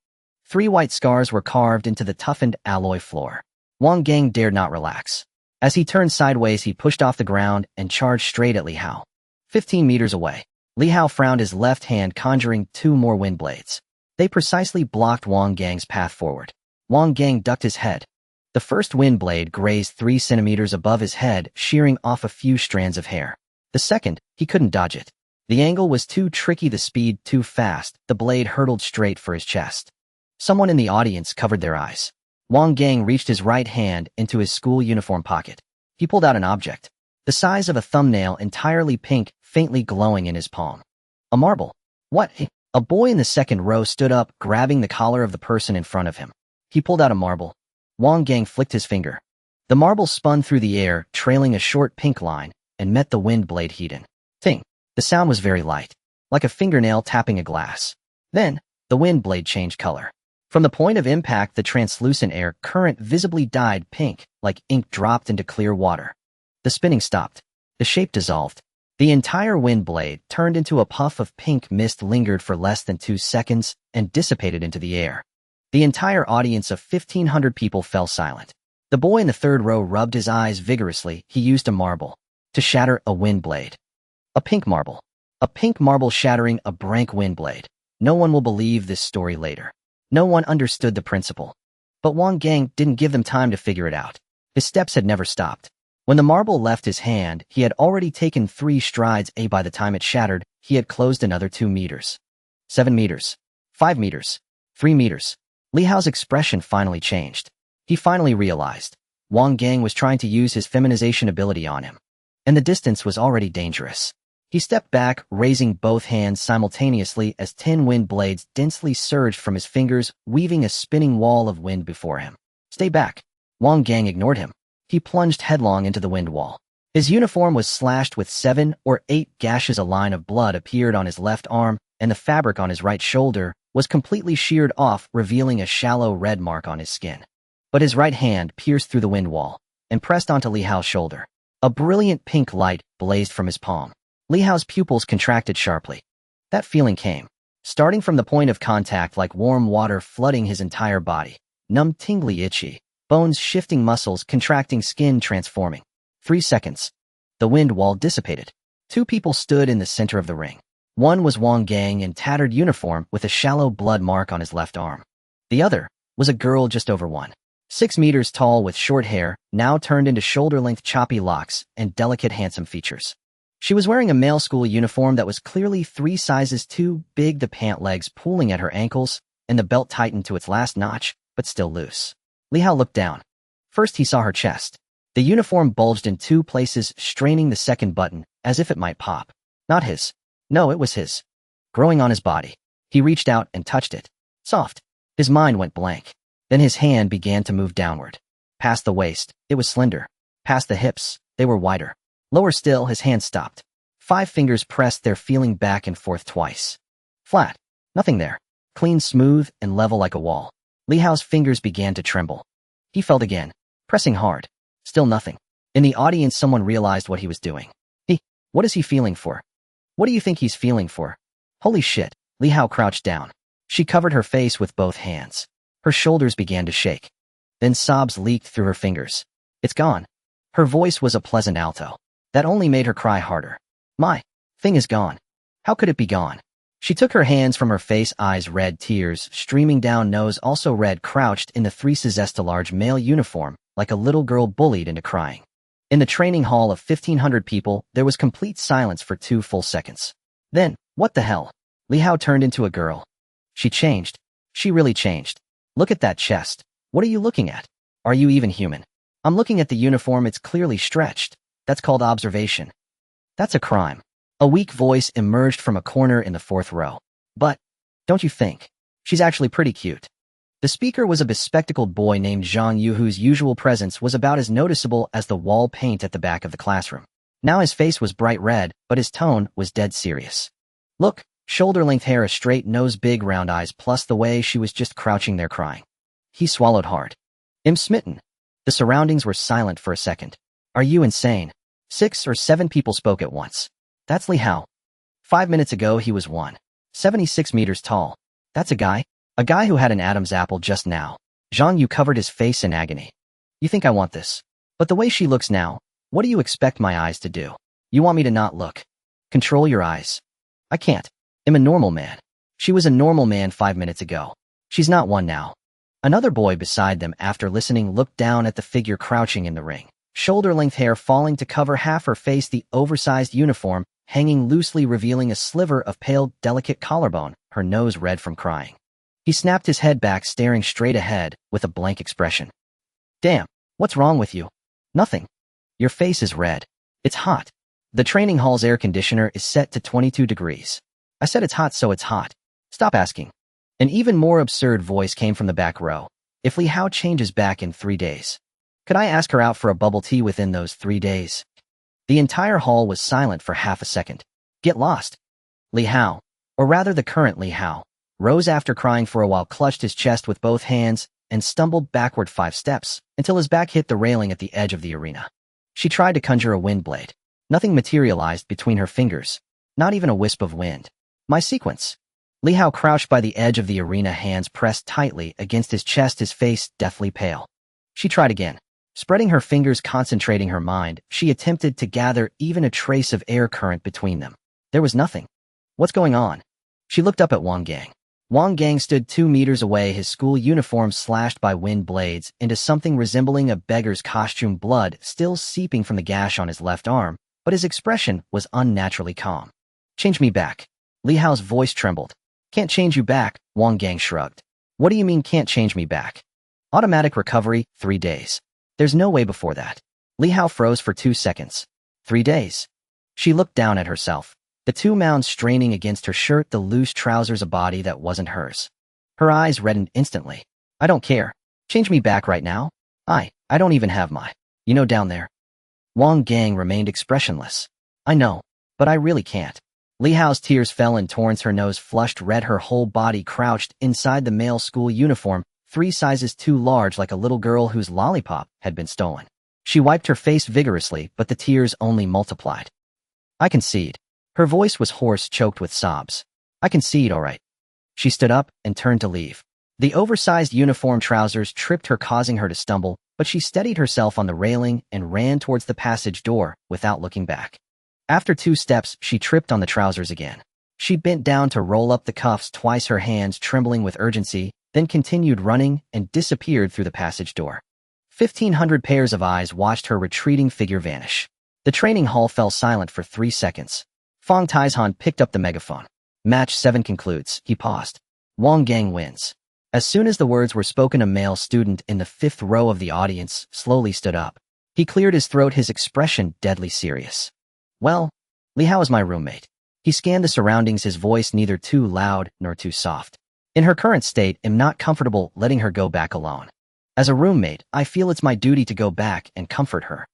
3 white scars were carved into the toughened alloy floor. Wang Gang dared not relax. As he turned sideways, he pushed off the ground and charged straight at Li Hao. 15 meters away, Li Hao frowned, his left hand conjuring 2 more wind blades. They precisely blocked Wang Gang's path forward. Wang Gang ducked his head. The first wind blade grazed 3 centimeters above his head, shearing off a few strands of hair. The second, he couldn't dodge it. The angle was too tricky, the speed too fast. The blade hurtled straight for his chest. Someone in the audience covered their eyes. Wang Gang reached his right hand into his school uniform pocket. He pulled out an object, the size of a thumbnail, entirely pink, faintly glowing in his palm. A marble. What? A boy in the second row stood up, grabbing the collar of the person in front of him. He pulled out a marble. Wang Gang flicked his finger. The marble spun through the air, trailing a short pink line, and met the wind blade heat-in. Ting! The sound was very light, like a fingernail tapping a glass. Then, the wind blade changed color. From the point of impact, the translucent air current visibly dyed pink, like ink dropped into clear water. The spinning stopped. The shape dissolved. The entire wind blade turned into a puff of pink mist, lingered for less than 2 seconds, and dissipated into the air. The entire audience of 1,500 people fell silent. The boy in the third row rubbed his eyes vigorously. He used a marble to shatter a wind blade. A pink marble. A pink marble shattering a brank wind blade. No one will believe this story later. No one understood the principle. But Wang Gang didn't give them time to figure it out. His steps had never stopped. When the marble left his hand, he had already taken 3 strides, and by the time it shattered, he had closed another 2 meters. 7 meters. 5 meters. 3 meters. Li Hao's expression finally changed. He finally realized Wang Gang was trying to use his feminization ability on him. And the distance was already dangerous. He stepped back, raising both hands simultaneously as 10 wind blades densely surged from his fingers, weaving a spinning wall of wind before him. Stay back. Wang Gang ignored him. He plunged headlong into the wind wall. His uniform was slashed with 7 or 8 gashes. A line of blood appeared on his left arm, and the fabric on his right shoulder was completely sheared off, revealing a shallow red mark on his skin. But his right hand pierced through the wind wall and pressed onto Li Hao's shoulder. A brilliant pink light blazed from his palm. Li Hao's pupils contracted sharply. That feeling came, starting from the point of contact like warm water flooding his entire body. Numb, tingly, itchy. Bones shifting, muscles contracting, skin transforming. 3 seconds. The wind wall dissipated. 2 people stood in the center of the ring. One was Wang Gang in tattered uniform with a shallow blood mark on his left arm. The other was a girl just over 1.6 meters tall with short hair, now turned into shoulder-length choppy locks and delicate handsome features. She was wearing a male school uniform that was clearly 3 sizes too big, the pant legs pulling at her ankles, and the belt tightened to its last notch, but still loose. Li Hao looked down. First he saw her chest. The uniform bulged in 2 places, straining the second button, as if it might pop. Not his. No, it was his. Growing on his body. He reached out and touched it. Soft. His mind went blank. Then his hand began to move downward. Past the waist, it was slender. Past the hips, they were wider. Lower still, his hand stopped. 5 fingers pressed there, feeling back and forth twice. Flat. Nothing there. Clean, smooth, and level like a wall. Li Hao's fingers began to tremble. He felt again, pressing hard. Still nothing. In the audience, someone realized what he was doing. What is he feeling for? What do you think he's feeling for? Holy shit. Li Hao crouched down. She covered her face with both hands. Her shoulders began to shake. Then sobs leaked through her fingers. It's gone. Her voice was a pleasant alto. That only made her cry harder. My thing is gone. How could it be gone? She took her hands from her face, eyes red, tears streaming down, nose also red, crouched in the 3 sizes too large male uniform, like a little girl bullied into crying. In the training hall of 1,500 people, there was complete silence for 2 full seconds. Then, what the hell? Li Hao turned into a girl. She changed. She really changed. Look at that chest. What are you looking at? Are you even human? I'm looking at the uniform, it's clearly stretched. That's called observation. That's a crime. A weak voice emerged from a corner in the 4th row. But, don't you think? She's actually pretty cute. The speaker was a bespectacled boy named Zhang Yu, whose usual presence was about as noticeable as the wall paint at the back of the classroom. Now his face was bright red, but his tone was dead serious. Look, shoulder-length hair, a straight nose, big round eyes, plus the way she was just crouching there crying. He swallowed hard. I'm smitten. The surroundings were silent for a second. Are you insane? 6 or 7 people spoke at once. That's Li Hao. 5 minutes ago he was 1.76 meters tall. That's a guy? A guy who had an Adam's apple just now. Zhang Yu covered his face in agony. You think I want this? But the way she looks now, what do you expect my eyes to do? You want me to not look? Control your eyes. I can't. I'm a normal man. She was a normal man 5 minutes ago. She's not one now. Another boy beside them, after listening, looked down at the figure crouching in the ring. Shoulder-length hair falling to cover half her face, the oversized uniform hanging loosely, revealing a sliver of pale, delicate collarbone, her nose red from crying. He snapped his head back, staring straight ahead with a blank expression. Damn, what's wrong with you? Nothing. Your face is red. It's hot. The training hall's air conditioner is set to 22 degrees. I said it's hot, so it's hot. Stop asking. An even more absurd voice came from the back row. If Li Hao changes back in 3 days, could I ask her out for a bubble tea within those 3 days? The entire hall was silent for half a second. Get lost. Li Hao, or rather the current Li Hao, rose after crying for a while, clutched his chest with both hands, and stumbled backward 5 steps until his back hit the railing at the edge of the arena. She tried to conjure a wind blade. Nothing materialized between her fingers, not even a wisp of wind. My sequence. Li Hao crouched by the edge of the arena, hands pressed tightly against his chest, his face deathly pale. She tried again. Spreading her fingers, concentrating her mind, she attempted to gather even a trace of air current between them. There was nothing. What's going on? She looked up at Wang Gang. Wang Gang stood 2 meters away, his school uniform slashed by wind blades into something resembling a beggar's costume, blood still seeping from the gash on his left arm, but his expression was unnaturally calm. Change me back. Li Hao's voice trembled. Can't change you back, Wang Gang shrugged. What do you mean can't change me back? Automatic recovery, 3 days. There's no way before that. Li Hao froze for 2 seconds. 3 days. She looked down at herself. The 2 mounds straining against her shirt, the loose trousers, a body that wasn't hers. Her eyes reddened instantly. I don't care. Change me back right now. I don't even have my, down there. Wang Gang remained expressionless. I know, but I really can't. Li Hao's tears fell in torrents, her nose flushed red, her whole body crouched inside the male school uniform, 3 sizes too large, like a little girl whose lollipop had been stolen. She wiped her face vigorously, but the tears only multiplied. I concede. Her voice was hoarse, choked with sobs. I concede, all right. She stood up and turned to leave. The oversized uniform trousers tripped her, causing her to stumble, but she steadied herself on the railing and ran towards the passage door without looking back. After 2 steps, she tripped on the trousers again. She bent down to roll up the cuffs twice, her hands trembling with urgency, then continued running and disappeared through the passage door. 1,500 pairs of eyes watched her retreating figure vanish. The training hall fell silent for 3 seconds. Fong Taizhan picked up the megaphone. Match 7 concludes, he paused. Wang Gang wins. As soon as the words were spoken, a male student in the 5th row of the audience slowly stood up. He cleared his throat, his expression deadly serious. Well, Li Hao is my roommate. He scanned the surroundings, his voice neither too loud nor too soft. In her current state, I'm not comfortable letting her go back alone. As a roommate, I feel it's my duty to go back and comfort her.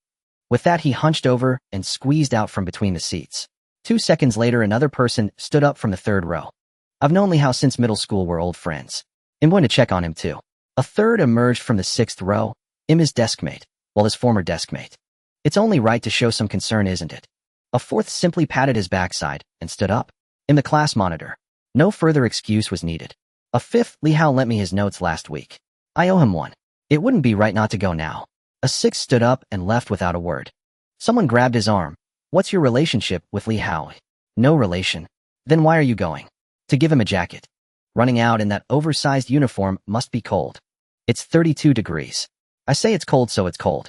With that, he hunched over and squeezed out from between the seats. 2 seconds later, another person stood up from the 3rd row. I've known Li Hao since middle school, we're old friends. I'm going to check on him too. A third emerged from the 6th row. I'm his deskmate, well, his former deskmate. It's only right to show some concern, isn't it? A 4th simply patted his backside and stood up. I'm the class monitor. No further excuse was needed. A 5th, Li Hao lent me his notes last week. I owe him one. It wouldn't be right not to go now. A 6th stood up and left without a word. Someone grabbed his arm. What's your relationship with Li Hao? No relation. Then why are you going? To give him a jacket. Running out in that oversized uniform must be cold. It's 32 degrees. I say it's cold, so it's cold.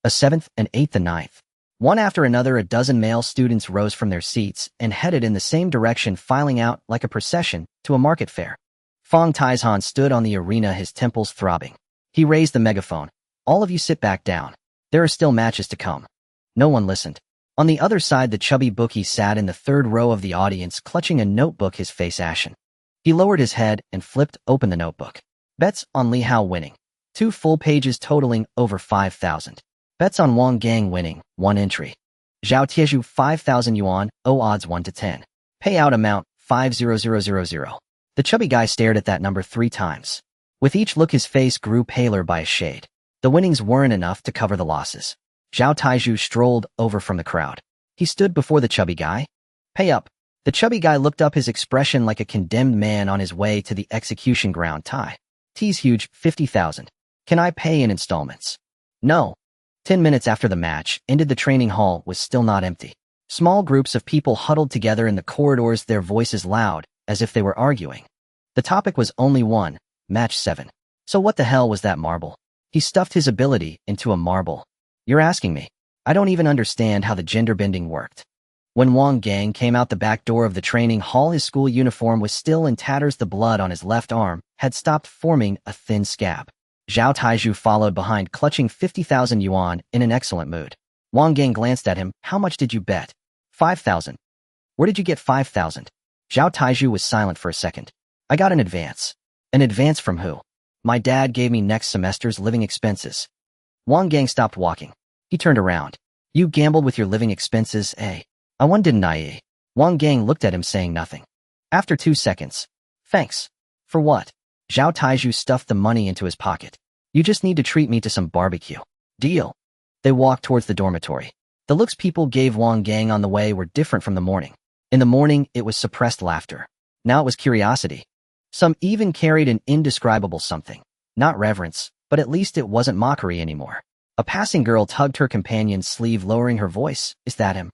A 7th, an 8th, a 9th. One after another, a dozen male students rose from their seats and headed in the same direction, filing out like a procession to a market fair. Fong Taizhan stood on the arena, his temples throbbing. He raised the megaphone. All of you sit back down. There are still matches to come. No one listened. On the other side, the chubby bookie sat in the 3rd row of the audience, clutching a notebook, his face ashen. He lowered his head and flipped open the notebook. Bets on Li Hao winning. 2 full pages totaling over 5,000. Bets on Wang Gang winning, 1 entry. Zhao Tieju 5,000 yuan, odds 1 to 10. Payout amount 5,000. The chubby guy stared at that number 3 times. With each look, his face grew paler by a shade. The winnings weren't enough to cover the losses. Zhao Taizhu strolled over from the crowd. He stood before the chubby guy. Pay up. The chubby guy looked up, his expression like a condemned man on his way to the execution ground. T's huge, 50,000. Can I pay in installments? No. 10 minutes after the match ended, the training hall was still not empty. Small groups of people huddled together in the corridors, their voices loud, as if they were arguing. The topic was only one, match 7. So what the hell was that marble? He stuffed his ability into a marble. You're asking me. I don't even understand how the gender bending worked. When Wang Gang came out the back door of the training hall, his school uniform was still in tatters. The blood on his left arm had stopped forming a thin scab. Zhao Taizhu followed behind, clutching 50,000 yuan in an excellent mood. Wang Gang glanced at him. How much did you bet? 5,000. Where did you get 5,000? Zhao Taizhu was silent for a second. I got an advance. An advance from who? My dad gave me next semester's living expenses. Wang Gang stopped walking. He turned around. You gambled with your living expenses, eh? I won, didn't I? Wang Gang looked at him, saying nothing. After 2 seconds. Thanks. For what? Zhao Taizhu stuffed the money into his pocket. You just need to treat me to some barbecue. Deal. They walked towards the dormitory. The looks people gave Wang Gang on the way were different from the morning. In the morning, it was suppressed laughter. Now it was curiosity. Some even carried an indescribable something. Not reverence, but at least it wasn't mockery anymore. A passing girl tugged her companion's sleeve, lowering her voice. Is that him?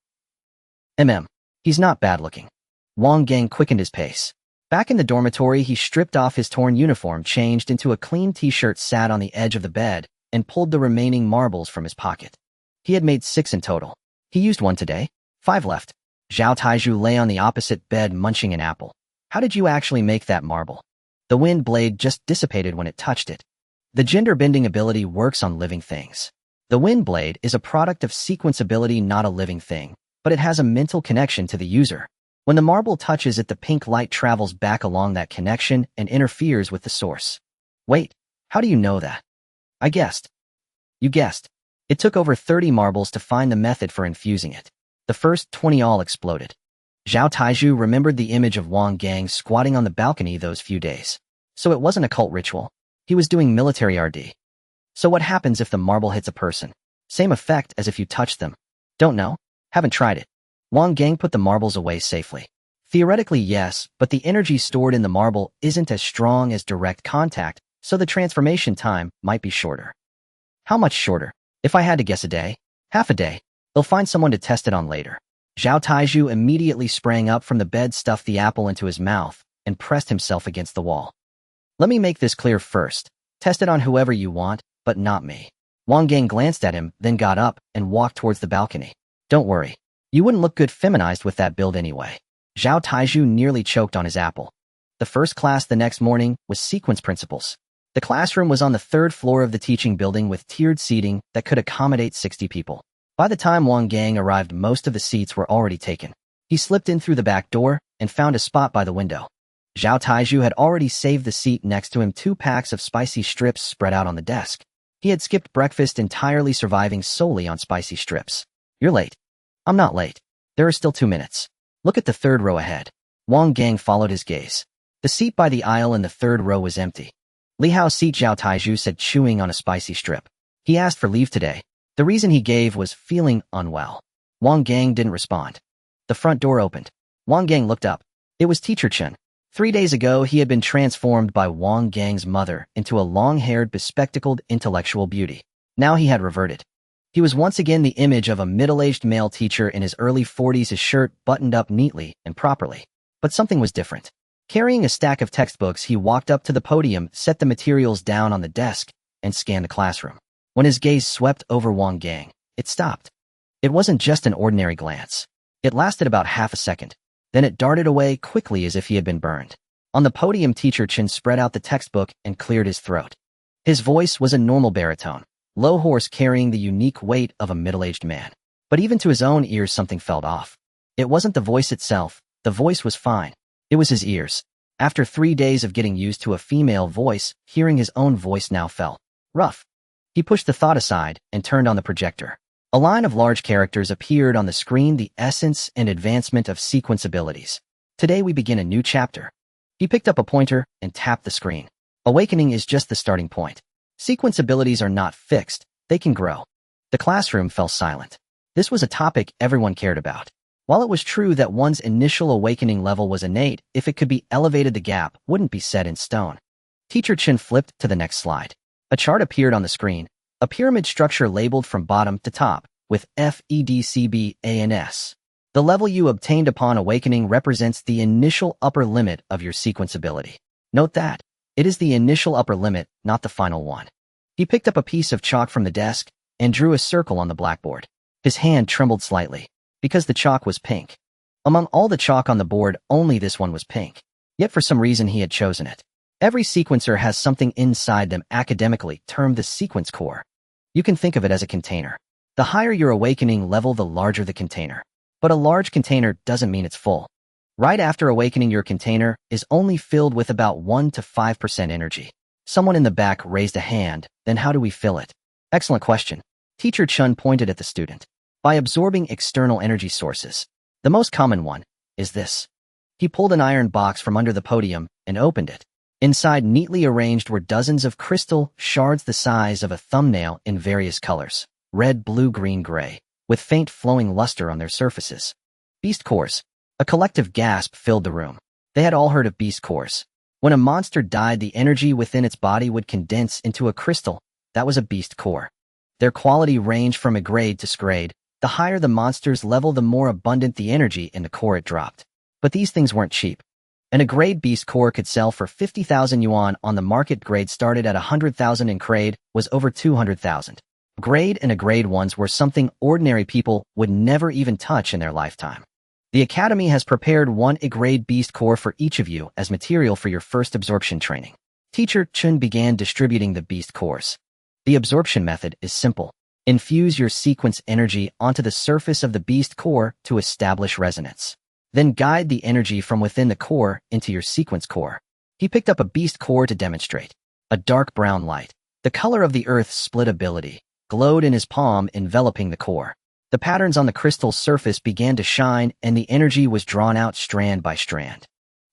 He's not bad looking. Wang Gang quickened his pace. Back in the dormitory, he stripped off his torn uniform, changed into a clean t-shirt, sat on the edge of the bed, and pulled the remaining marbles from his pocket. He had made 6 in total. He used 1 today. 5 left. Zhao Taiju lay on the opposite bed munching an apple. How did you actually make that marble? The wind blade just dissipated when it touched it. The gender-bending ability works on living things. The wind blade is a product of sequence ability, not a living thing, but it has a mental connection to the user. When the marble touches it, the pink light travels back along that connection and interferes with the source. Wait, how do you know that? I guessed. You guessed. It took over 30 marbles to find the method for infusing it. The first 20 all exploded. Zhao Taiju remembered the image of Wang Gang squatting on the balcony those few days. So it wasn't a cult ritual. He was doing military RD. So what happens if the marble hits a person? Same effect as if you touched them. Don't know. Haven't tried it. Wang Gang put the marbles away safely. Theoretically, yes, but the energy stored in the marble isn't as strong as direct contact, so the transformation time might be shorter. How much shorter? If I had to guess, a day. Half a day. They'll find someone to test it on later. Zhao Taiju immediately sprang up from the bed, stuffed the apple into his mouth, and pressed himself against the wall. Let me make this clear first. Test it on whoever you want, but not me. Wang Gang glanced at him, then got up and walked towards the balcony. Don't worry. You wouldn't look good feminized with that build anyway. Zhao Taiju nearly choked on his apple. The first class the next morning was sequence principles. The classroom was on the 3rd floor of the teaching building with tiered seating that could accommodate 60 people. By the time Wang Gang arrived, most of the seats were already taken. He slipped in through the back door and found a spot by the window. Zhao Taiju had already saved the seat next to him, 2 packs of spicy strips spread out on the desk. He had skipped breakfast entirely, surviving solely on spicy strips. You're late. I'm not late. There are still 2 minutes. Look at the 3rd row ahead. Wang Gang followed his gaze. The seat by the aisle in the 3rd row was empty. Li Hao's seat, Zhao Taiju said, chewing on a spicy strip. He asked for leave today. The reason he gave was feeling unwell. Wang Gang didn't respond. The front door opened. Wang Gang looked up. It was Teacher Chen. 3 days ago, he had been transformed by Wang Gang's mother into a long-haired, bespectacled intellectual beauty. Now he had reverted. He was once again the image of a middle-aged male teacher in his early 40s, his shirt buttoned up neatly and properly. But something was different. Carrying a stack of textbooks, he walked up to the podium, set the materials down on the desk, and scanned the classroom. When his gaze swept over Wang Gang, it stopped. It wasn't just an ordinary glance. It lasted about half a second. Then it darted away quickly as if he had been burned. On the podium, Teacher Chen spread out the textbook and cleared his throat. His voice was a normal baritone, low, hoarse, carrying the unique weight of a middle-aged man. But even to his own ears, something felt off. It wasn't the voice itself. The voice was fine. It was his ears. After 3 days of getting used to a female voice, hearing his own voice now felt rough. He pushed the thought aside and turned on the projector. A line of large characters appeared on the screen, the essence and advancement of sequence abilities. Today we begin a new chapter. He picked up a pointer and tapped the screen. Awakening is just the starting point. Sequence abilities are not fixed. They can grow. The classroom fell silent. This was a topic everyone cared about. While it was true that one's initial awakening level was innate, if it could be elevated, the gap wouldn't be set in stone. Teacher Chen flipped to the next slide. A chart appeared on the screen. A pyramid structure labeled from bottom to top, with FEDCBANS. The level you obtained upon awakening represents the initial upper limit of your sequence ability. Note that. It is the initial upper limit, not the final one. He picked up a piece of chalk from the desk and drew a circle on the blackboard. His hand trembled slightly, because the chalk was pink. Among all the chalk on the board, only this one was pink. Yet for some reason he had chosen it. Every sequencer has something inside them, academically termed the sequence core. You can think of it as a container. The higher your awakening level, the larger the container. But a large container doesn't mean it's full. Right after awakening, your container is only filled with about 1 to 5% energy. Someone in the back raised a hand. Then how do we fill it? Excellent question. Teacher Chen pointed at the student. By absorbing external energy sources. The most common one is this. He pulled an iron box from under the podium and opened it. Inside, neatly arranged, were dozens of crystal shards the size of a thumbnail in various colors. Red, blue, green, gray, with faint flowing luster on their surfaces. Beast cores. A collective gasp filled the room. They had all heard of beast cores. When a monster died, the energy within its body would condense into a crystal. That was a beast core. Their quality ranged from a grade to scrade. The higher the monster's level, the more abundant the energy in the core it dropped. But these things weren't cheap. And a grade beast core could sell for 50,000 yuan on the market. Grade started at 100,000 and grade was over 200,000. Grade and a grade ones were something ordinary people would never even touch in their lifetime. The Academy has prepared one A-grade beast core for each of you as material for your first absorption training. Teacher Chun began distributing the beast cores. The absorption method is simple. Infuse your sequence energy onto the surface of the beast core to establish resonance. Then guide the energy from within the core into your sequence core. He picked up a beast core to demonstrate. A dark brown light, the color of the Earth's split ability, glowed in his palm, enveloping the core. The patterns on the crystal's surface began to shine, and the energy was drawn out strand by strand.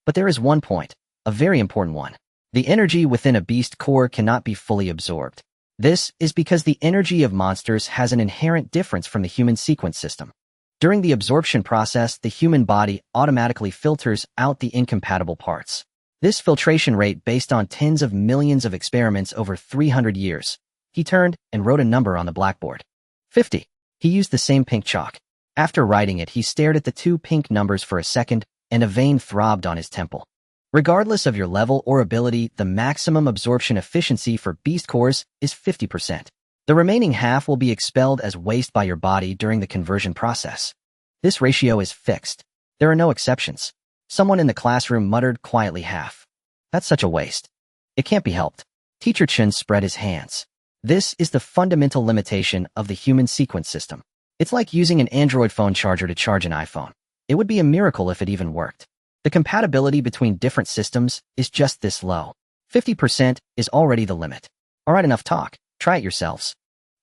But there is one point, a very important one. The energy within a beast core cannot be fully absorbed. This is because the energy of monsters has an inherent difference from the human sequence system. During the absorption process, the human body automatically filters out the incompatible parts. This filtration rate based on tens of millions of experiments over 300 years. He turned and wrote a number on the blackboard. 50. He used the same pink chalk. After writing it, he stared at the two pink numbers for a second, and a vein throbbed on his temple. Regardless of your level or ability, the maximum absorption efficiency for beast cores is 50%. The remaining half will be expelled as waste by your body during the conversion process. This ratio is fixed. There are no exceptions. Someone in the classroom muttered quietly, half. That's such a waste. It can't be helped. Teacher Chun spread his hands. This is the fundamental limitation of the human sequence system. It's like using an Android phone charger to charge an iPhone. It would be a miracle if it even worked. The compatibility between different systems is just this low. 50% is already the limit. Alright, enough talk. Try it yourselves.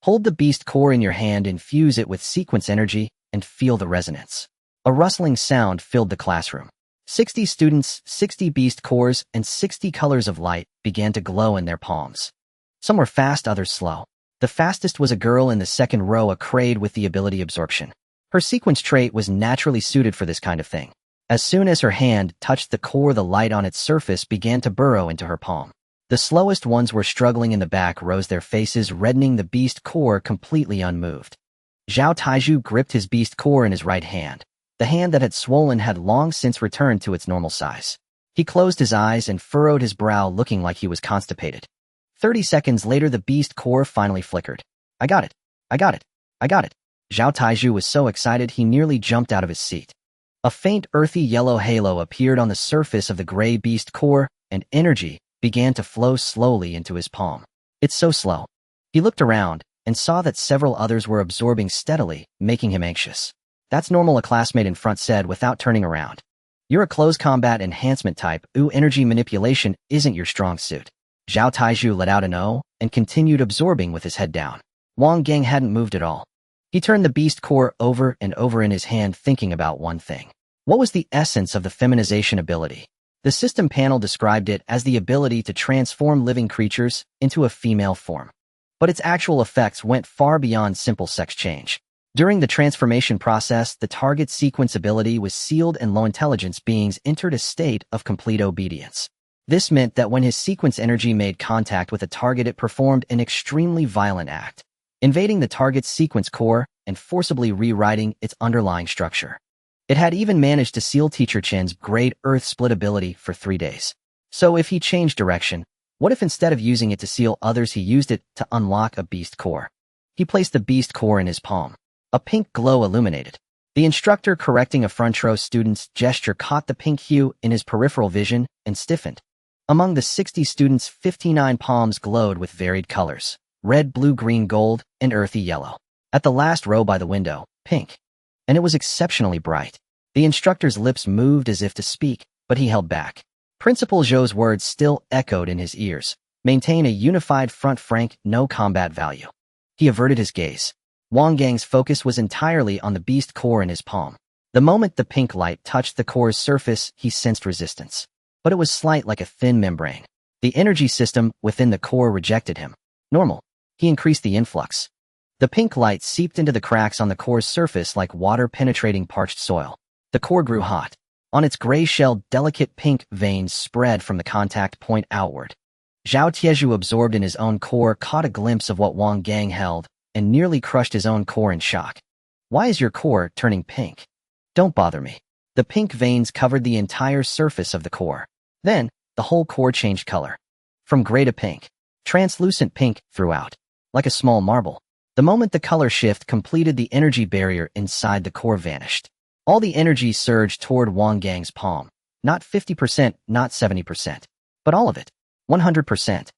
Hold the beast core in your hand, infuse it with sequence energy, and feel the resonance. A rustling sound filled the classroom. 60 students, 60 beast cores, and 60 colors of light began to glow in their palms. Some were fast, others slow. The fastest was a girl in the second row, a grade with the ability absorption. Her sequence trait was naturally suited for this kind of thing. As soon as her hand touched the core, the light on its surface began to burrow into her palm. The slowest ones were struggling in the back rows, their faces reddening, the beast core completely unmoved. Zhao Taiju gripped his beast core in his right hand. The hand that had swollen had long since returned to its normal size. He closed his eyes and furrowed his brow, looking like he was constipated. 30 seconds later, the beast core finally flickered. I got it. I got it. I got it. Zhao Taiju was so excited he nearly jumped out of his seat. A faint earthy yellow halo appeared on the surface of the gray beast core, and energy began to flow slowly into his palm. It's so slow. He looked around and saw that several others were absorbing steadily, making him anxious. That's normal, a classmate in front said without turning around. You're a close combat enhancement type. Energy manipulation isn't your strong suit. Zhao Taiju let out an "oh" and continued absorbing with his head down. Wang Gang hadn't moved at all. He turned the beast core over and over in his hand, thinking about one thing. What was the essence of the feminization ability? The system panel described it as the ability to transform living creatures into a female form. But its actual effects went far beyond simple sex change. During the transformation process, the target sequence ability was sealed and low intelligence beings entered a state of complete obedience. This meant that when his sequence energy made contact with a target, it performed an extremely violent act, invading the target's sequence core and forcibly rewriting its underlying structure. It had even managed to seal Teacher Chen's great Earth split ability for 3 days. So if he changed direction, what if instead of using it to seal others, he used it to unlock a beast core? He placed the beast core in his palm. A pink glow illuminated. The instructor, correcting a front row student's gesture, caught the pink hue in his peripheral vision and stiffened. Among the 60 students, 59 palms glowed with varied colors: red, blue, green, gold, and earthy yellow. At the last row by the window, pink. And it was exceptionally bright. The instructor's lips moved as if to speak, but he held back. Principal Zhou's words still echoed in his ears. Maintain a unified front, frank, no combat value. He averted his gaze. Wang Gang's focus was entirely on the beast core in his palm. The moment the pink light touched the core's surface, he sensed resistance. But it was slight, like a thin membrane. The energy system within the core rejected him. Normal. He increased the influx. The pink light seeped into the cracks on the core's surface like water penetrating parched soil. The core grew hot. On its gray shell, delicate pink veins spread from the contact point outward. Zhao Tieju, absorbed in his own core, caught a glimpse of what Wang Gang held and nearly crushed his own core in shock. Why is your core turning pink? Don't bother me. The pink veins covered the entire surface of the core. Then, the whole core changed color. From gray to pink. Translucent pink throughout. Like a small marble. The moment the color shift completed, the energy barrier inside the core vanished. All the energy surged toward Wang Gang's palm. Not 50%, not 70%. But all of it. 100%.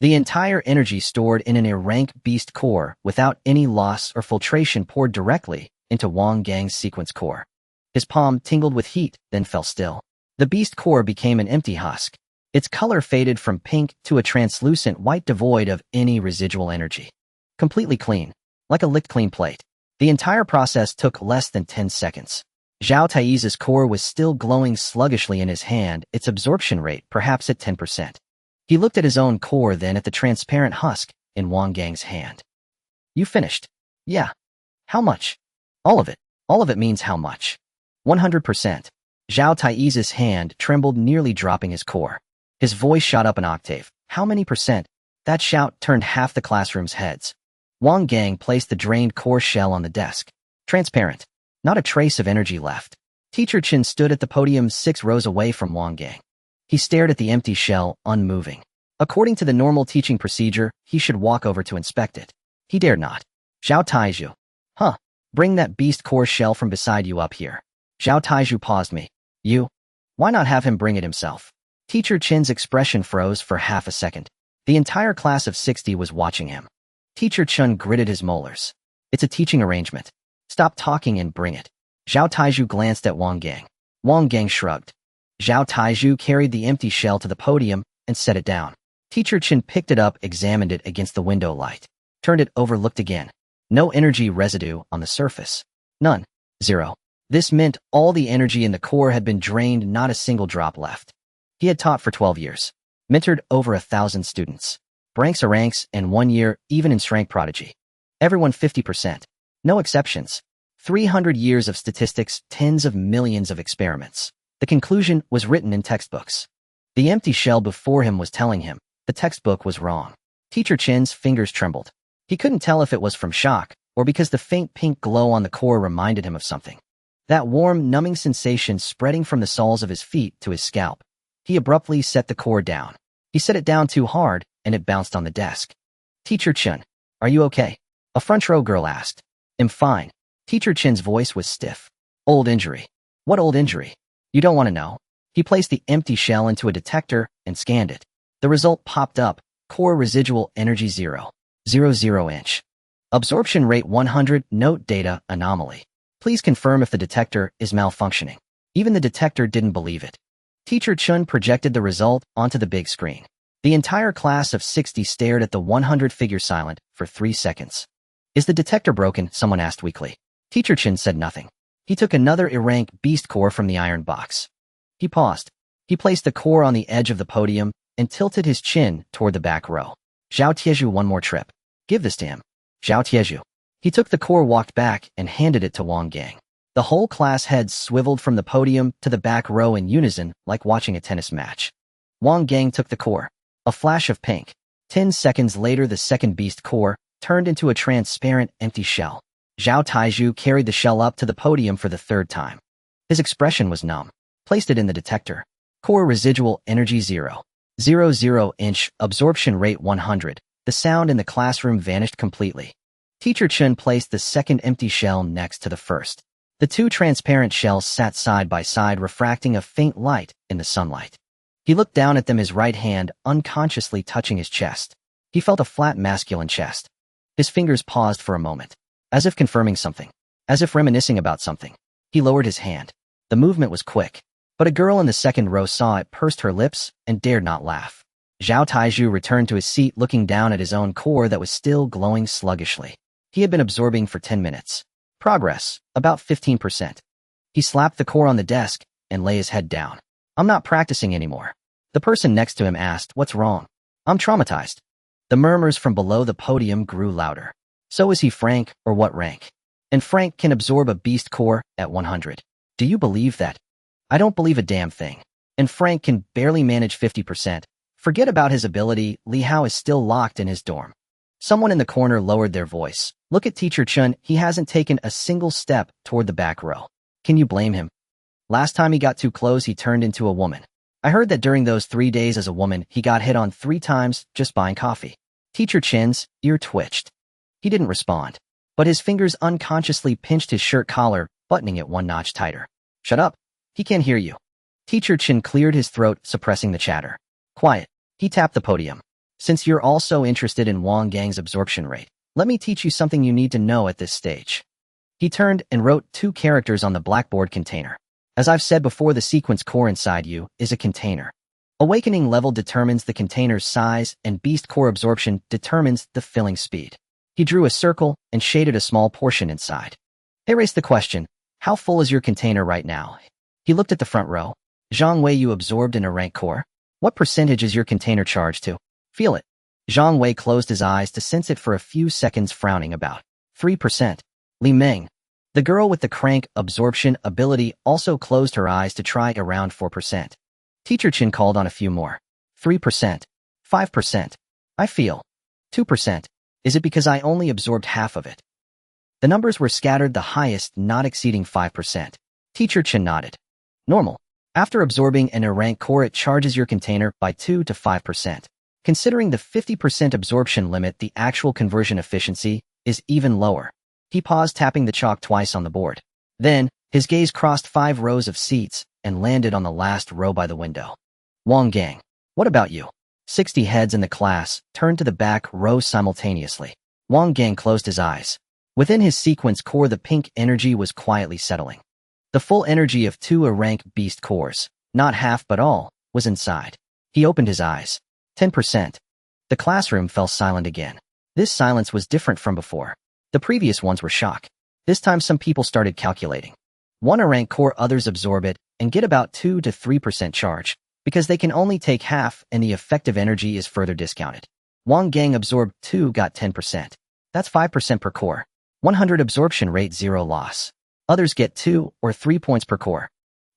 The entire energy stored in an erupt beast core without any loss or filtration poured directly into Wang Gang's sequence core. His palm tingled with heat, then fell still. The beast core became an empty husk. Its color faded from pink to a translucent white devoid of any residual energy. Completely clean. Like a licked clean plate. The entire process took less than 10 seconds. Zhao Tai's core was still glowing sluggishly in his hand, its absorption rate perhaps at 10%. He looked at his own core, then at the transparent husk in Wang Gang's hand. You finished? Yeah. How much? All of it. All of it means how much? 100%. Zhao Tai's hand trembled, nearly dropping his core. His voice shot up an octave. How many percent? That shout turned half the classroom's heads. Wang Gang placed the drained core shell on the desk. Transparent. Not a trace of energy left. Teacher Chen stood at the podium 6 rows away from Wang Gang. He stared at the empty shell, unmoving. According to the normal teaching procedure, he should walk over to inspect it. He dared not. Zhao Taizhu. Huh. Bring that beast core shell from beside you up here. Zhao Taizhu paused me. You? Why not have him bring it himself? Teacher Chen's expression froze for half a second. The entire class of 60 was watching him. Teacher Chen gritted his molars. It's a teaching arrangement. Stop talking and bring it. Zhao Taizhu glanced at Wang Gang. Wang Gang shrugged. Zhao Taizhu carried the empty shell to the podium and set it down. Teacher Chen picked it up, examined it against the window light. Turned it over, looked again. No energy residue on the surface. None. 0. This meant all the energy in the core had been drained, not a single drop left. He had taught for 12 years. Mentored over 1,000 students. Ranks ranks, and 1 year, even in rank prodigy. Everyone 50%. No exceptions. 300 years of statistics, tens of millions of experiments. The conclusion was written in textbooks. The empty shell before him was telling him the textbook was wrong. Teacher Chen's fingers trembled. He couldn't tell if it was from shock or because the faint pink glow on the core reminded him of something. That warm, numbing sensation spreading from the soles of his feet to his scalp. He abruptly set the core down. He set it down too hard, and it bounced on the desk. Teacher Chen, are you okay? A front row girl asked. I'm fine. Teacher Chen's voice was stiff. Old injury. What old injury? You don't want to know. He placed the empty shell into a detector and scanned it. The result popped up. Core residual energy 0. 0 inch. Absorption rate 100. Note data anomaly. Please confirm if the detector is malfunctioning. Even the detector didn't believe it. Teacher Chen projected the result onto the big screen. The entire class of 60 stared at the 100 figure silent for 3 seconds. Is the detector broken? Someone asked weakly. Teacher Chen said nothing. He took another erupt beast core from the iron box. He paused. He placed the core on the edge of the podium and tilted his chin toward the back row. Zhao Tieju, one more trip. Give this to him. Zhao Tieju. He took the core, walked back, and handed it to Wang Gang. The whole class head swiveled from the podium to the back row in unison, like watching a tennis match. Wang Gang took the core. A flash of pink. 10 seconds later, the second beast core turned into a transparent, empty shell. Zhao Taizhu carried the shell up to the podium for the 3rd time. His expression was numb. Placed it in the detector. Core residual energy 0. 0 inch, absorption rate 100. The sound in the classroom vanished completely. Teacher Chen placed the second empty shell next to the first. The 2 transparent shells sat side by side, refracting a faint light in the sunlight. He looked down at them, his right hand unconsciously touching his chest. He felt a flat masculine chest. His fingers paused for a moment, as if confirming something, as if reminiscing about something. He lowered his hand. The movement was quick, but a girl in the second row saw it, pursed her lips, and dared not laugh. Zhao Taizhu returned to his seat, looking down at his own core that was still glowing sluggishly. He had been absorbing for 10 minutes. Progress, about 15%. He slapped the core on the desk and lay his head down. I'm not practicing anymore. The person next to him asked, what's wrong? I'm traumatized. The murmurs from below the podium grew louder. So is he Frank, or what rank? And Frank can absorb a beast core at 100. Do you believe that? I don't believe a damn thing. And Frank can barely manage 50%. Forget about his ability, Li Hao is still locked in his dorm. Someone in the corner lowered their voice. Look at Teacher Chen, he hasn't taken a single step toward the back row. Can you blame him? Last time he got too close, he turned into a woman. I heard that during those 3 days as a woman, he got hit on 3 times just buying coffee. Teacher Chin's ear twitched. He didn't respond, but his fingers unconsciously pinched his shirt collar, buttoning it 1 notch tighter. Shut up. He can't hear you. Teacher Chin cleared his throat, suppressing the chatter. Quiet. He tapped the podium. Since you're all so interested in Wang Gang's absorption rate, let me teach you something you need to know at this stage. He turned and wrote 2 characters on the blackboard container. As I've said before, the sequence core inside you is a container. Awakening level determines the container's size, and beast core absorption determines the filling speed. He drew a circle and shaded a small portion inside. Erase the question, how full is your container right now? He looked at the front row. Zhang Wei, you absorbed in a rank core? What percentage is your container charged to? Feel it. Zhang Wei closed his eyes to sense it for a few seconds, frowning. About 3%. Li Meng, the girl with the crank absorption ability, also closed her eyes to try around 4%. Teacher Chin called on a few more. 3%. 5%. I feel. 2%. Is it because I only absorbed half of it? The numbers were scattered, the highest not exceeding 5%. Teacher Chin nodded. Normal. After absorbing an rank core, it charges your container by 2 to 5%. Considering the 50% absorption limit, the actual conversion efficiency is even lower. He paused, tapping the chalk twice on the board. Then, his gaze crossed 5 rows of seats and landed on the last row by the window. Wang Gang, what about you? 60 heads in the class turned to the back row simultaneously. Wang Gang closed his eyes. Within his sequence core, the pink energy was quietly settling. The full energy of 2 rank beast cores, not half but all, was inside. He opened his eyes. 10%. The classroom fell silent again. This silence was different from before. The previous ones were shock. This time some people started calculating. 1 rank core, others absorb it and get about 2 to 3% charge, because they can only take half and the effective energy is further discounted. Wang Gang absorbed 2, got 10%. That's 5% per core. 100 absorption rate, 0 loss. Others get 2 or 3 points per core.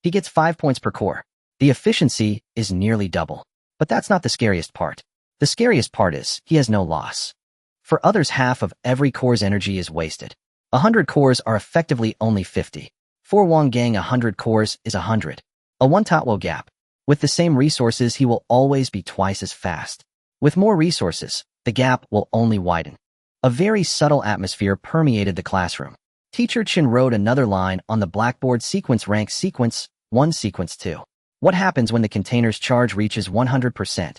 He gets 5 points per core. The efficiency is nearly double. But that's not the scariest part. The scariest part is he has no loss. For others, half of every core's energy is wasted. 100 cores are effectively only 50. For Wang Gang, 100 cores is 100. A 1 Tatwo gap. With the same resources, he will always be twice as fast. With more resources, the gap will only widen. A very subtle atmosphere permeated the classroom. Teacher Chin wrote another line on the blackboard: sequence rank, sequence 1, sequence 2. What happens when the container's charge reaches 100%?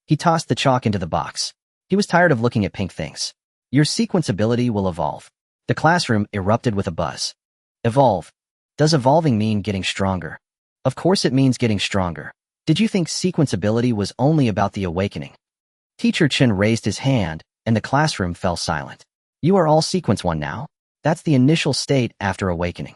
He tossed the chalk into the box. He was tired of looking at pink things. Your sequence ability will evolve. The classroom erupted with a buzz. Evolve. Does evolving mean getting stronger? Of course it means getting stronger. Did you think sequence ability was only about the awakening? Teacher Chin raised his hand, and the classroom fell silent. You are all sequence 1 now. That's the initial state after awakening.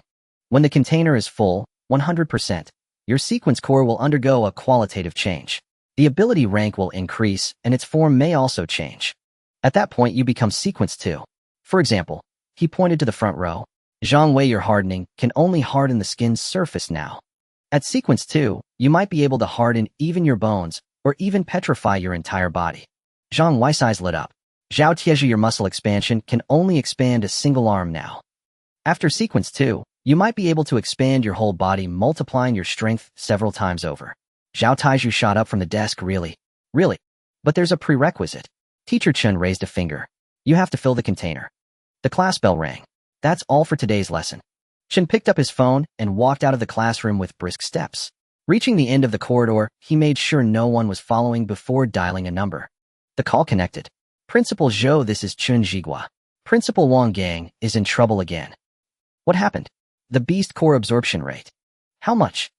When the container is full, 100%, your sequence core will undergo a qualitative change. The ability rank will increase, and its form may also change. At that point, you become sequence 2. For example, he pointed to the front row. Zhang Wei, your hardening can only harden the skin's surface now. At sequence 2, you might be able to harden even your bones, or even petrify your entire body. Zhang Wei's eyes lit up. Zhao Tieji, your muscle expansion can only expand a single arm now. After sequence 2, you might be able to expand your whole body, multiplying your strength several times over. Zhao Taiju shot up from the desk. Really? Really? But there's a prerequisite. Teacher Chen raised a finger. You have to fill the container. The class bell rang. That's all for today's lesson. Chen picked up his phone and walked out of the classroom with brisk steps. Reaching the end of the corridor, he made sure no one was following before dialing a number. The call connected. Principal Zhou, this is Chun Jigua. Principal Wang Gang is in trouble again. What happened? The beast core absorption rate. How much?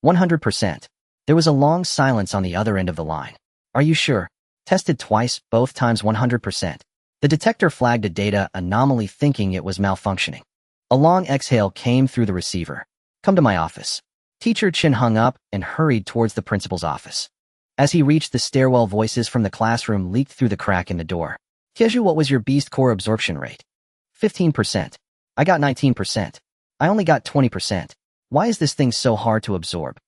100%. There was a long silence on the other end of the line. Are you sure? Tested twice, both times 100%. The detector flagged a data anomaly, thinking it was malfunctioning. A long exhale came through the receiver. Come to my office. Teacher Chin hung up and hurried towards the principal's office. As he reached the stairwell, voices from the classroom leaked through the crack in the door. Tieju, what was your beast core absorption rate? 15%. I got 19%. I only got 20%. Why is this thing so hard to absorb?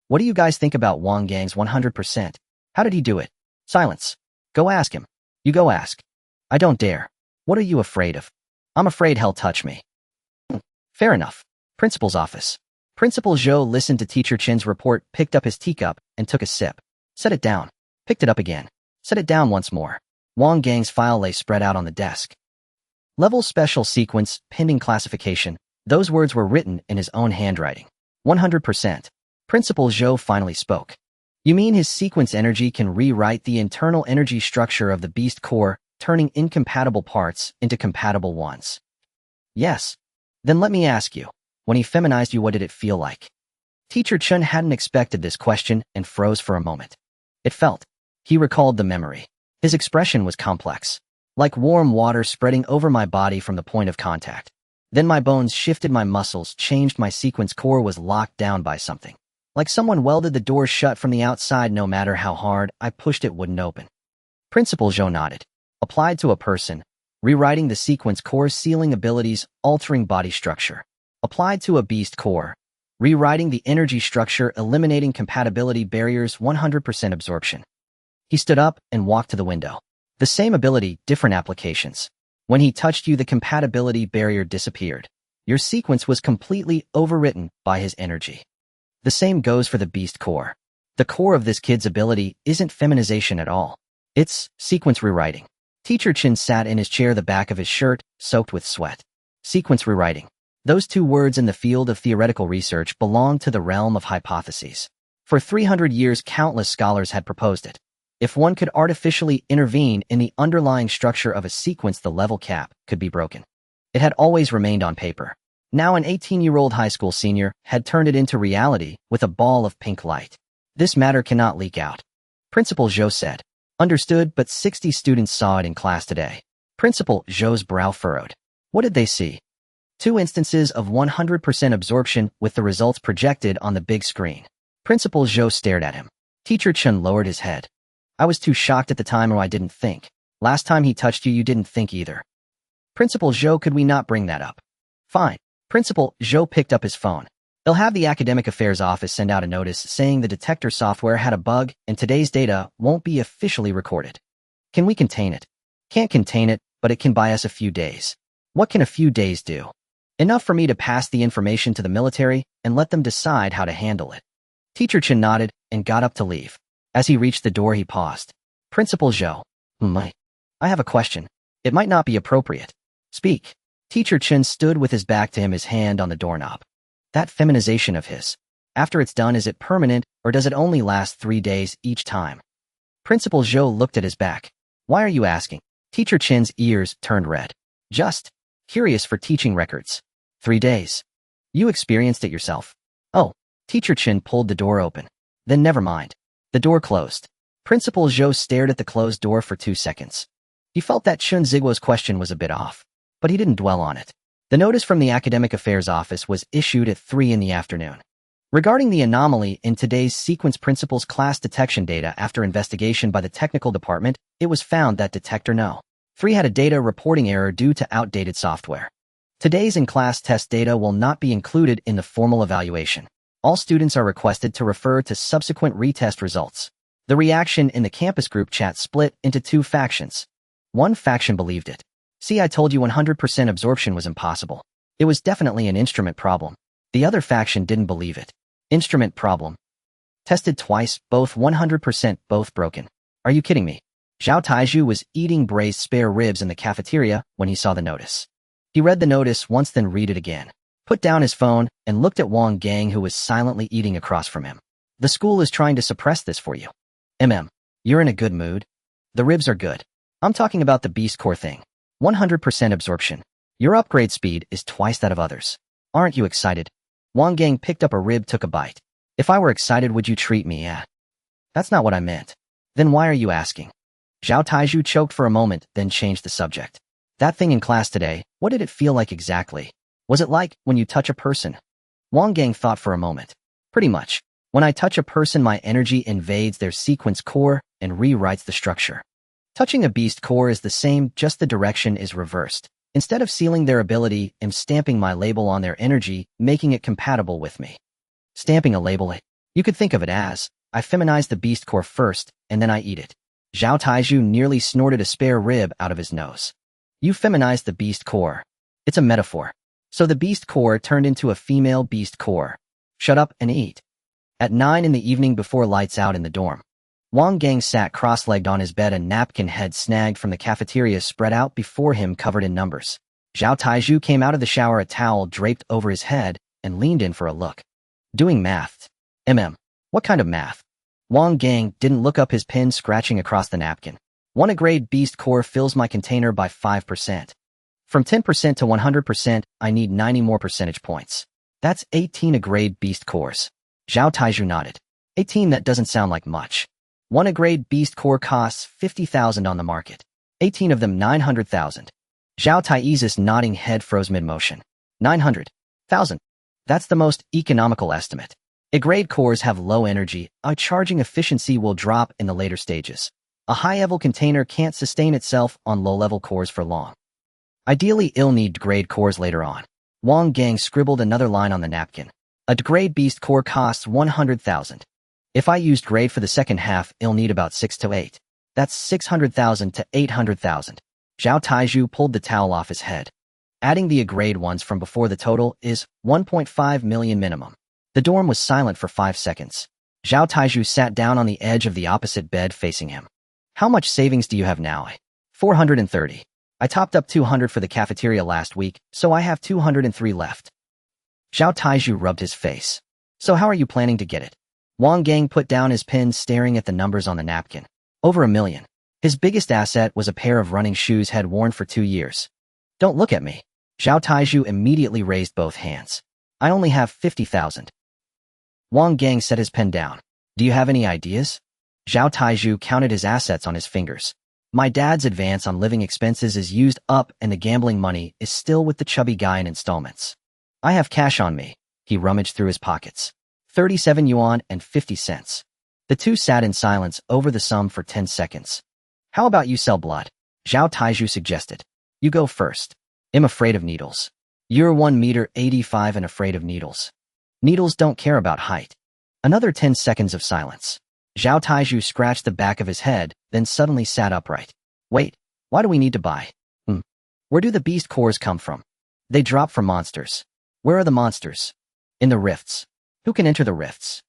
What do you guys think about Wang Gang's 100%? How did he do it? Silence. Go ask him. You go ask. I don't dare. What are you afraid of? I'm afraid he'll touch me. Fair enough. Principal's office. Principal Zhou listened to Teacher Chin's report, picked up his teacup, and took a sip. Set it down. Picked it up again. Set it down once more. Wang Gang's file lay spread out on the desk. Level Special Sequence, Pending Classification. Those words were written in his own handwriting. 100%. Principal Zhou finally spoke. You mean his sequence energy can rewrite the internal energy structure of the beast core, turning incompatible parts into compatible ones? Yes. Then let me ask you, when he feminized you, what did it feel like? Teacher Chun hadn't expected this question and froze for a moment. It felt. He recalled the memory. His expression was complex, like warm water spreading over my body from the point of contact. Then my bones shifted, my muscles changed, my sequence core was locked down by something. Like someone welded the door shut from the outside. No matter how hard I pushed, it wouldn't open. Principal Zhou nodded. Applied to a person, rewriting the sequence core, sealing abilities, altering body structure. Applied to a beast core, rewriting the energy structure, eliminating compatibility barriers, 100% absorption. He stood up and walked to the window. The same ability, different applications. When he touched you, the compatibility barrier disappeared. Your sequence was completely overwritten by his energy. The same goes for the beast core. The core of this kid's ability isn't feminization at all. It's sequence rewriting. Teacher Chin sat in his chair, the back of his shirt soaked with sweat. Sequence rewriting. Those two words in the field of theoretical research belong to the realm of hypotheses. For 300 years, countless scholars had proposed it. If one could artificially intervene in the underlying structure of a sequence, the level cap could be broken. It had always remained on paper. Now an 18-year-old high school senior had turned it into reality with a ball of pink light. This matter cannot leak out. Principal Zhou said. Understood, but 60 students saw it in class today. Principal Zhou's brow furrowed. What did they see? 2 instances of 100% absorption with the results projected on the big screen. Principal Zhou stared at him. Teacher Chun lowered his head. I was too shocked at the time, or I didn't think. Last time he touched you, you didn't think either. Principal Zhou, could we not bring that up? Fine. Principal Zhou picked up his phone. They'll have the Academic Affairs Office send out a notice saying the detector software had a bug and today's data won't be officially recorded. Can we contain it? Can't contain it, but it can buy us a few days. What can a few days do? Enough for me to pass the information to the military and let them decide how to handle it. Teacher Chen nodded and got up to leave. As he reached the door, he paused. Principal Zhou. I have a question. It might not be appropriate. Speak. Teacher Chen stood with his back to him, his hand on the doorknob. That feminization of his. After it's done, is it permanent, or does it only last 3 days each time? Principal Zhou looked at his back. Why are you asking? Teacher Chen's ears turned red. Just curious for teaching records. 3 days. You experienced it yourself. Oh. Teacher Chen pulled the door open. Then never mind. The door closed. Principal Zhou stared at the closed door for 2 seconds. He felt that Chun Ziguo's question was a bit off, but he didn't dwell on it. The notice from the Academic Affairs Office was issued at 3 in the afternoon. Regarding the anomaly in today's sequence principal's class detection data, after investigation by the technical department, it was found that Detector No. 3 had a data reporting error due to outdated software. Today's in-class test data will not be included in the formal evaluation. All students are requested to refer to subsequent retest results. The reaction in the campus group chat split into 2 factions. One faction believed it. See, I told you 100% absorption was impossible. It was definitely an instrument problem. The other faction didn't believe it. Instrument problem. Tested twice, both 100%, both broken. Are you kidding me? Zhao Taiju was eating braised spare ribs in the cafeteria when he saw the notice. He read the notice once, then read it again. Put down his phone and looked at Wang Gang, who was silently eating across from him. The school is trying to suppress this for you. You're in a good mood. The ribs are good. I'm talking about the beast core thing. 100% absorption. Your upgrade speed is twice that of others. Aren't you excited? Wang Gang picked up a rib, took a bite. If I were excited, would you treat me? That's not what I meant. Then why are you asking? Zhao Taiju choked for a moment, then changed the subject. That thing in class today, what did it feel like exactly? Was it like when you touch a person? Wang Gang thought for a moment. Pretty much. When I touch a person, my energy invades their sequence core and rewrites the structure. Touching a beast core is the same, just the direction is reversed. Instead of sealing their ability, I'm stamping my label on their energy, making it compatible with me. Stamping a label, you could think of it as, I feminize the beast core first, and then I eat it. Zhao Taiju nearly snorted a spare rib out of his nose. You feminized the beast core. It's a metaphor. So the beast core turned into a female beast core. Shut up and eat. At 9 in the evening before lights out in the dorm, Wang Gang sat cross-legged on his bed, a napkin head snagged from the cafeteria spread out before him covered in numbers. Zhao Taiju came out of the shower, a towel draped over his head, and leaned in for a look. Doing math. What kind of math? Wang Gang didn't look up, his pen scratching across the napkin. 1 a grade beast core fills my container by 5%. From 10% to 100%, I need 90 more percentage points. That's 18 a grade beast cores. Zhao Taiju nodded. 18, that doesn't sound like much. 1 a grade beast core costs 50,000 on the market. 18 of them 900,000. Zhao Taizu's nodding head froze mid-motion. 900,000. That's the most economical estimate. A-grade cores have low energy, a charging efficiency will drop in the later stages. A high-level container can't sustain itself on low-level cores for long. Ideally, it'll need grade cores later on. Wang Gang scribbled another line on the napkin. A grade beast core costs 100,000. If I used grade for the second half, it'll need about 6 to 8. That's 600,000 to 800,000. Zhao Taiju pulled the towel off his head. Adding the A-grade ones from before, the total is 1.5 million minimum. The dorm was silent for 5 seconds. Zhao Taiju sat down on the edge of the opposite bed facing him. How much savings do you have now? 430. I topped up 200 for the cafeteria last week, so I have 203 left. Zhao Taiju rubbed his face. So how are you planning to get it? Wang Gang put down his pen, staring at the numbers on the napkin. Over 1 million. His biggest asset was a pair of running shoes he'd worn for 2 years. Don't look at me. Zhao Taiju immediately raised both hands. I only have 50,000. Wang Gang set his pen down. Do you have any ideas? Zhao Taiju counted his assets on his fingers. My dad's advance on living expenses is used up and the gambling money is still with the chubby guy in installments. I have cash on me. He rummaged through his pockets. 37 yuan and 50 cents. The two sat in silence over the sum for 10 seconds. How about you sell blood? Zhao Taiju suggested. You go first. I'm afraid of needles. You're 1 meter 85 and afraid of needles. Needles don't care about height. Another 10 seconds of silence. Zhao Taiju scratched the back of his head, then suddenly sat upright. Wait, why do we need to buy? Where do the beast cores come from? They drop from monsters. Where are the monsters? In the rifts. Who can enter the rifts?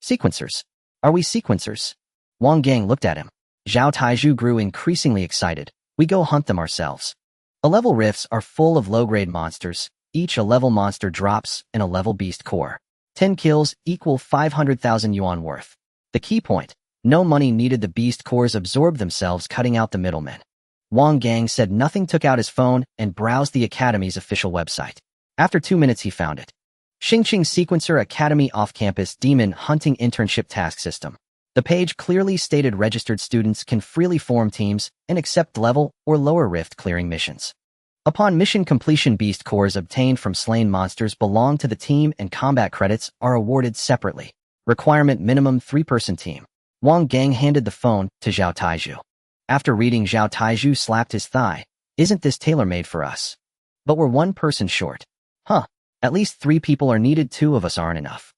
Sequencers. Are we sequencers? Wang Gang looked at him. Zhao Taiju grew increasingly excited. We go hunt them ourselves. A-level rifts are full of low-grade monsters. Each A-level monster drops in a level beast core. 10 kills equal 500,000 yuan worth. The key point, no money needed, the beast cores absorb themselves, cutting out the middlemen. Wang Gang said nothing, took out his phone and browsed the Academy's official website. After 2 minutes he found it. Xingqing Sequencer Academy Off-Campus Demon Hunting Internship Task System. The page clearly stated registered students can freely form teams and accept level or lower rift clearing missions. Upon mission completion, beast cores obtained from slain monsters belong to the team and combat credits are awarded separately. Requirement minimum 3-person team. Wang Gang handed the phone to Zhao Taiju. After reading, Zhao Taiju slapped his thigh. Isn't this tailor-made for us? But we're 1 person short. At least 3 people are needed, 2 of us aren't enough.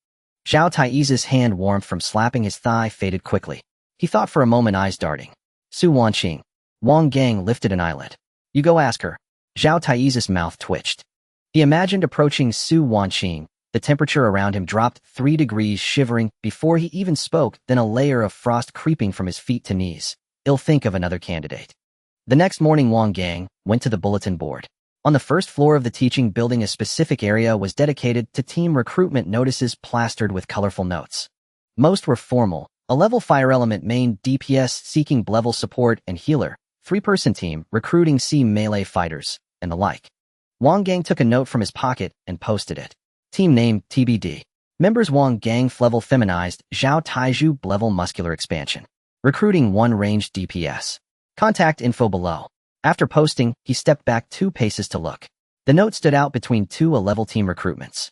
Zhao Taizu's hand warmth from slapping his thigh faded quickly. He thought for a moment, eyes darting. Su Wanqing. Wang Gang lifted an eyelid. You go ask her. Zhao Taizu's mouth twitched. He imagined approaching Su Wanqing. The temperature around him dropped 3 degrees, shivering before he even spoke, then a layer of frost creeping from his feet to knees. He'll think of another candidate. The next morning, Wang Gang went to the bulletin board. On the first floor of the teaching building, a specific area was dedicated to team recruitment, notices plastered with colorful notes. Most were formal. A level fire element main DPS seeking level support and healer, 3-person team recruiting C melee fighters, and the like. Wang Gang took a note from his pocket and posted it. Team name TBD. Members Wang Gang level feminized, Zhao Taiju level muscular expansion. Recruiting 1 ranged DPS. Contact info below. After posting, he stepped back 2 paces to look. The note stood out between 2 A-level team recruitments.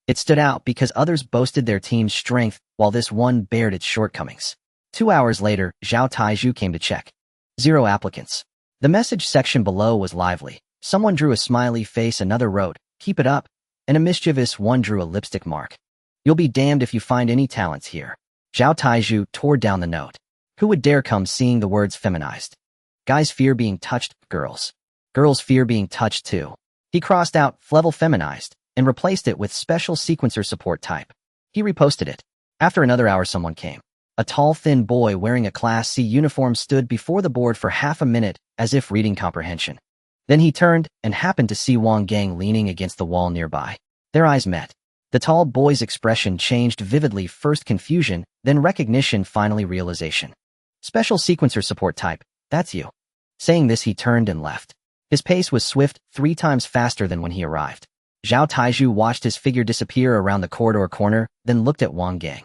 It stood out because others boasted their team's strength, while this one bared its shortcomings. 2 hours later, Zhao Taiju came to check. 0 applicants. The message section below was lively. Someone drew a smiley face, another wrote, "Keep it up," and a mischievous one drew a lipstick mark. You'll be damned if you find any talents here. Zhao Taiju tore down the note. Who would dare come seeing the words feminized? Guys fear being touched, girls. Girls fear being touched too. He crossed out level feminized and replaced it with special sequencer support type. He reposted it. After another hour someone came. A tall, thin boy wearing a Class C uniform stood before the board for half a minute as if reading comprehension. Then he turned and happened to see Wang Gang leaning against the wall nearby. Their eyes met. The tall boy's expression changed vividly, first confusion, then recognition, finally realization. Special sequencer support type, that's you. Saying this, he turned and left. His pace was swift, 3 times faster than when he arrived. Zhao Taizhu watched his figure disappear around the corridor corner, then looked at Wang Gang.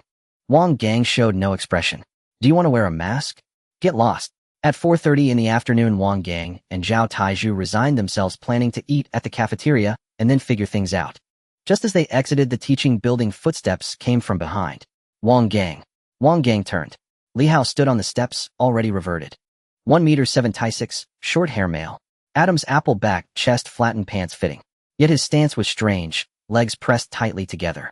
Wang Gang showed no expression. Do you want to wear a mask? Get lost. At 4:30 in the afternoon, Wang Gang and Zhao Taizhu resigned themselves, planning to eat at the cafeteria and then figure things out. Just as they exited the teaching building, footsteps came from behind. Wang Gang. Wang Gang turned. Li Hao stood on the steps, already reverted. 1 m 7'6", short hair male. Adam's apple back, chest flattened, pants fitting. Yet his stance was strange, legs pressed tightly together.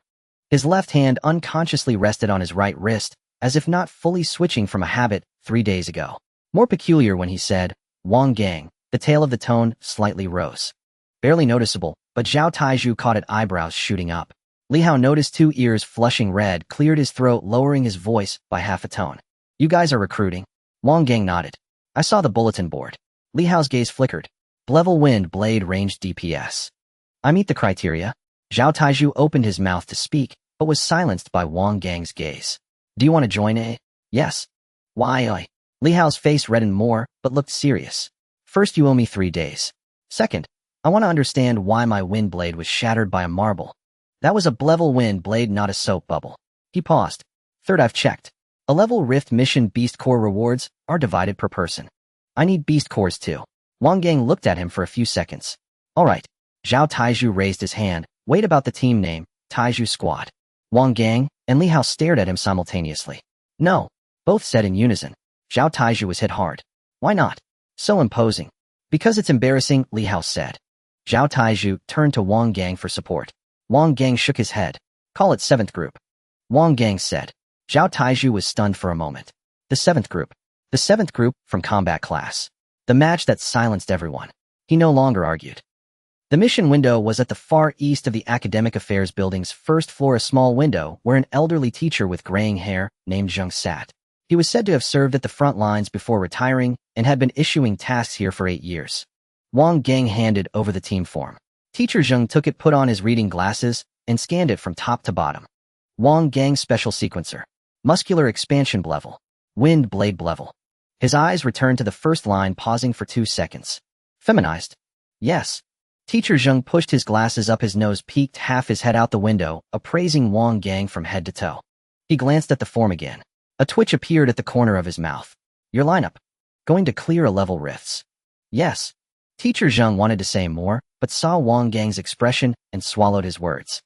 His left hand unconsciously rested on his right wrist, as if not fully switching from a habit 3 days ago. More peculiar when he said, Wang Gang, the tail of the tone slightly rose. Barely noticeable, but Zhao Taizhu caught it, eyebrows shooting up. Li Hao noticed 2 ears flushing red, cleared his throat, lowering his voice by half a tone. You guys are recruiting? Wang Gang nodded. I saw the bulletin board. Li Hao's gaze flickered. Level wind blade range DPS. I meet the criteria. Zhao Taizhu opened his mouth to speak, but was silenced by Wang Gang's gaze. Do you want to join? Yes. Why? Li Hao's face reddened more, but looked serious. First, you owe me 3 days. Second, I want to understand why my wind blade was shattered by a marble. That was a level wind blade, not a soap bubble. He paused. Third, I've checked. A level Rift mission Beast Core rewards are divided per person. I need Beast Cores too. Wang Gang looked at him for a few seconds. All right. Zhao Taizhu raised his hand. Wait, about the team name, Taizhu Squad. Wang Gang and Li Hao stared at him simultaneously. No, both said in unison. Zhao Taizhu was hit hard. Why not? So imposing. Because it's embarrassing, Li Hao said. Zhao Taizhu turned to Wang Gang for support. Wang Gang shook his head. Call it 7th group. Wang Gang said. Zhao Taizhu was stunned for a moment. The 7th group. The 7th group from combat class. The match that silenced everyone. He no longer argued. The mission window was at the far east of the Academic Affairs building's first floor, a small window where an elderly teacher with graying hair named Zheng sat. He was said to have served at the front lines before retiring and had been issuing tasks here for 8 years. Wang Gang handed over the team form. Teacher Zheng took it, put on his reading glasses, and scanned it from top to bottom. Wang Gang special sequencer. Muscular expansion level. Wind blade level. His eyes returned to the first line, pausing for 2 seconds. Feminized? Yes. Teacher Zheng pushed his glasses up his nose, peeked half his head out the window, appraising Wang Gang from head to toe. He glanced at the form again. A twitch appeared at the corner of his mouth. Your lineup. Going to clear a level rifts. Yes. Teacher Zheng wanted to say more, but saw Wang Gang's expression and swallowed his words.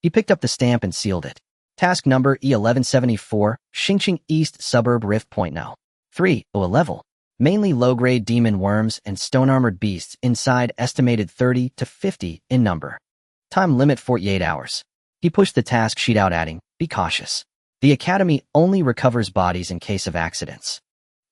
He picked up the stamp and sealed it. Task number E1174, Xingqing East Suburb Rift Point No. 3, a level. Mainly low-grade demon worms and stone-armored beasts, inside estimated 30 to 50 in number. Time limit 48 hours. He pushed the task sheet out, adding, be cautious. The academy only recovers bodies in case of accidents.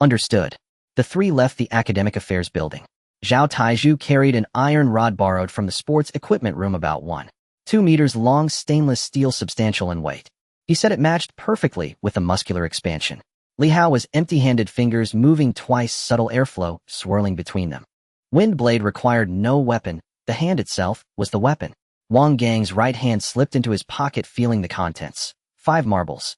Understood. The 3 left the Academic Affairs building. Zhao Taizhu carried an iron rod borrowed from the sports equipment room, about 1.2 meters long, stainless steel, substantial in weight. He said it matched perfectly with the muscular expansion. Li Hao was empty-handed, fingers moving twice, subtle airflow swirling between them. Wind blade required no weapon. The hand itself was the weapon. Wang Gang's right hand slipped into his pocket, feeling the contents. 5 marbles.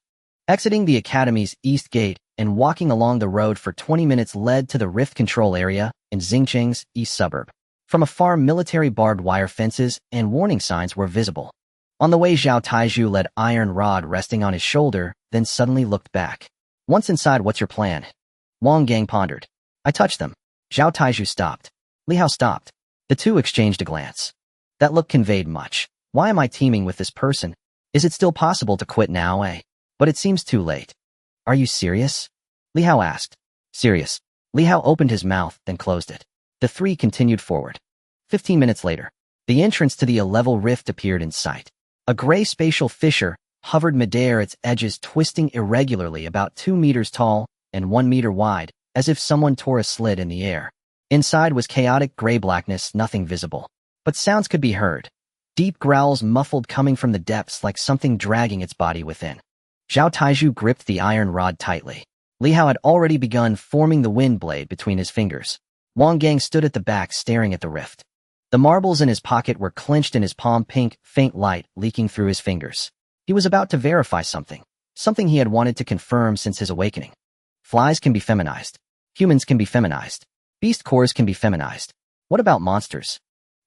Exiting the academy's east gate and walking along the road for 20 minutes led to the rift control area in Xingqing's east suburb. From afar, military barbed wire fences and warning signs were visible. On the way, Zhao Taizhu led iron rod resting on his shoulder, then suddenly looked back. Once inside, what's your plan? Wang Gang pondered. I touched them. Zhao Taizhu stopped. Li Hao stopped. The two exchanged a glance. That look conveyed much. Why am I teaming with this person? Is it still possible to quit now, But it seems too late. Are you serious? Li Hao asked. Serious. Li Hao opened his mouth, then closed it. The 3 continued forward. 15 minutes later, the entrance to the level rift appeared in sight. A gray spatial fissure hovered midair, its edges twisting irregularly, about 2 meters tall and 1 meter wide, as if someone tore a slit in the air. Inside was chaotic gray blackness, nothing visible. But sounds could be heard. Deep growls muffled coming from the depths like something dragging its body within. Zhao Taiju gripped the iron rod tightly. Li Hao had already begun forming the wind blade between his fingers. Wang Gang stood at the back staring at the rift. The marbles in his pocket were clenched in his palm, pink, faint light leaking through his fingers. He was about to verify something he had wanted to confirm since his awakening. Flies can be feminized. Humans can be feminized. Beast cores can be feminized. What about monsters?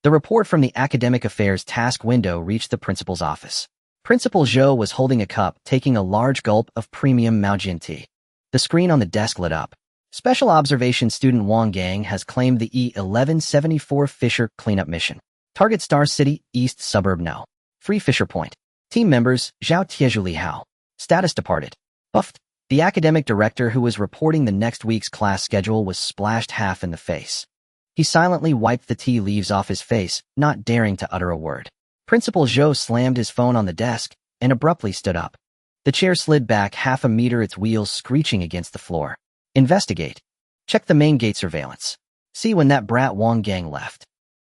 The report from the Academic Affairs task window reached the principal's office. Principal Zhou was holding a cup, taking a large gulp of premium Maojian tea. The screen on the desk lit up. Special observation student Wang Gang has claimed the E-1174 Fisher cleanup mission. Target Star City, East Suburb No. Free Fisher Point. Team members, Zhao Tieju Li Hao. Status departed. Buffed. The academic director who was reporting the next week's class schedule was splashed half in the face. He silently wiped the tea leaves off his face, not daring to utter a word. Principal Zhou slammed his phone on the desk and abruptly stood up. The chair slid back half a meter, its wheels screeching against the floor. Investigate. Check the main gate surveillance. See when that brat Wang Gang left.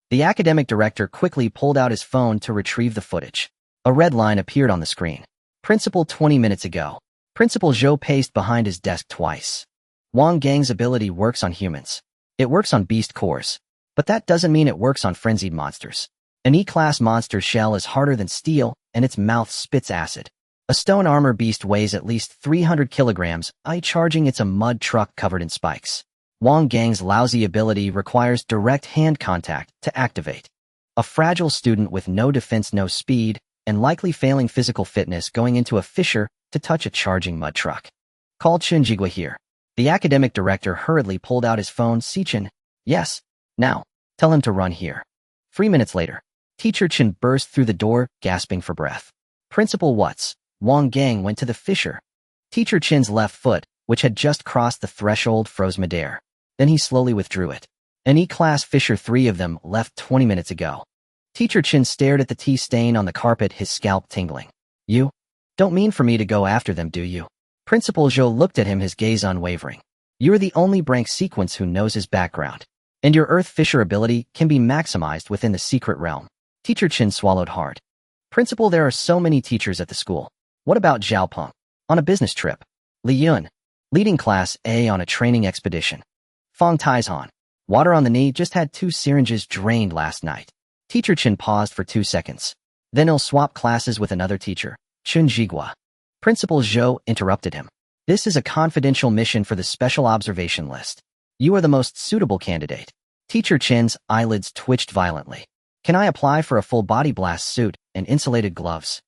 The academic director quickly pulled out his phone to retrieve the footage. A red line appeared on the screen. Principal 20 minutes ago. Principal Zhou paced behind his desk twice. Wang Gang's ability works on humans. It works on beast cores. But that doesn't mean it works on frenzied monsters. An E-class monster's shell is harder than steel, and its mouth spits acid. A stone armor beast weighs at least 300 kilograms, charging it's a mud truck covered in spikes. Wang Gang's lousy ability requires direct hand contact to activate. A fragile student with no defense, no speed, and likely failing physical fitness going into a fissure to touch a charging mud truck. Call Chen Jigua here. The academic director hurriedly pulled out his phone. See Chen? Yes. Now. Tell him to run here. 3 minutes later. Teacher Chen burst through the door, gasping for breath. Principal What's? Wang Gang went to the fissure. Teacher Chen's left foot, which had just crossed the threshold, froze midair. Then he slowly withdrew it. An E-class fissure, 3 of them left 20 minutes ago. Teacher Chen stared at the tea stain on the carpet, his scalp tingling. You don't mean for me to go after them, do you? Principal Zhou looked at him, his gaze unwavering. You're the only Brank sequence who knows his background. And your Earth Fissure ability can be maximized within the secret realm. Teacher Chen swallowed hard. Principal, there are so many teachers at the school. What about Zhao Peng? On a business trip. Li Yun. Leading Class A on a training expedition. Fong Taizhan. Water on the knee, just had 2 syringes drained last night. Teacher Chen paused for 2 seconds. Then he'll swap classes with another teacher, Chen Jigua. Principal Zhou interrupted him. This is a confidential mission for the special observation list. You are the most suitable candidate. Teacher Chen's eyelids twitched violently. Can I apply for a full body blast suit and insulated gloves?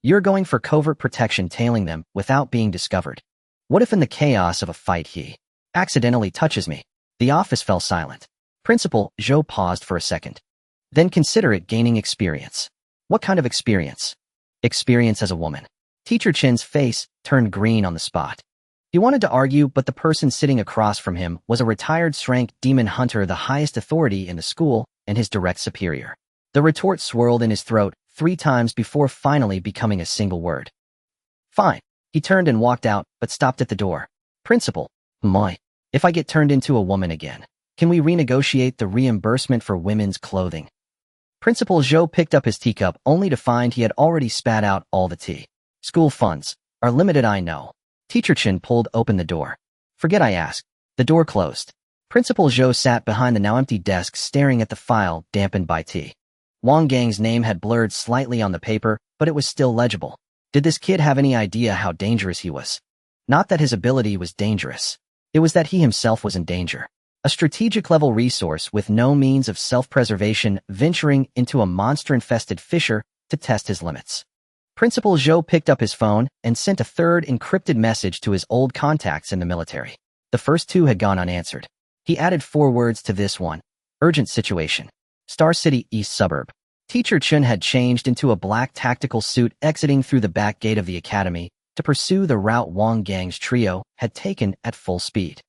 You're going for covert protection, tailing them without being discovered. What if in the chaos of a fight he accidentally touches me? The office fell silent. Principal Zhou paused for a second. Then consider it gaining experience. What kind of experience? Experience as a woman. Teacher Chen's face turned green on the spot. He wanted to argue, but the person sitting across from him was a retired Shrank demon hunter, the highest authority in the school and his direct superior. The retort swirled in his throat 3 times before finally becoming a single word. Fine. He turned and walked out, but stopped at the door. Principal, moi, if I get turned into a woman again, can we renegotiate the reimbursement for women's clothing? Principal Zhou picked up his teacup only to find he had already spat out all the tea. School funds are limited, I know. Teacher Chen pulled open the door. Forget I asked. The door closed. Principal Zhou sat behind the now empty desk staring at the file dampened by tea. Wang Gang's name had blurred slightly on the paper, but it was still legible. Did this kid have any idea how dangerous he was? Not that his ability was dangerous. It was that he himself was in danger. A strategic-level resource with no means of self-preservation venturing into a monster-infested fissure to test his limits. Principal Zhou picked up his phone and sent a 3rd encrypted message to his old contacts in the military. The first 2 had gone unanswered. He added 4 words to this one. Urgent situation. Star City, East Suburb. Teacher Chen had changed into a black tactical suit, exiting through the back gate of the academy to pursue the route Wang Gang's trio had taken at full speed.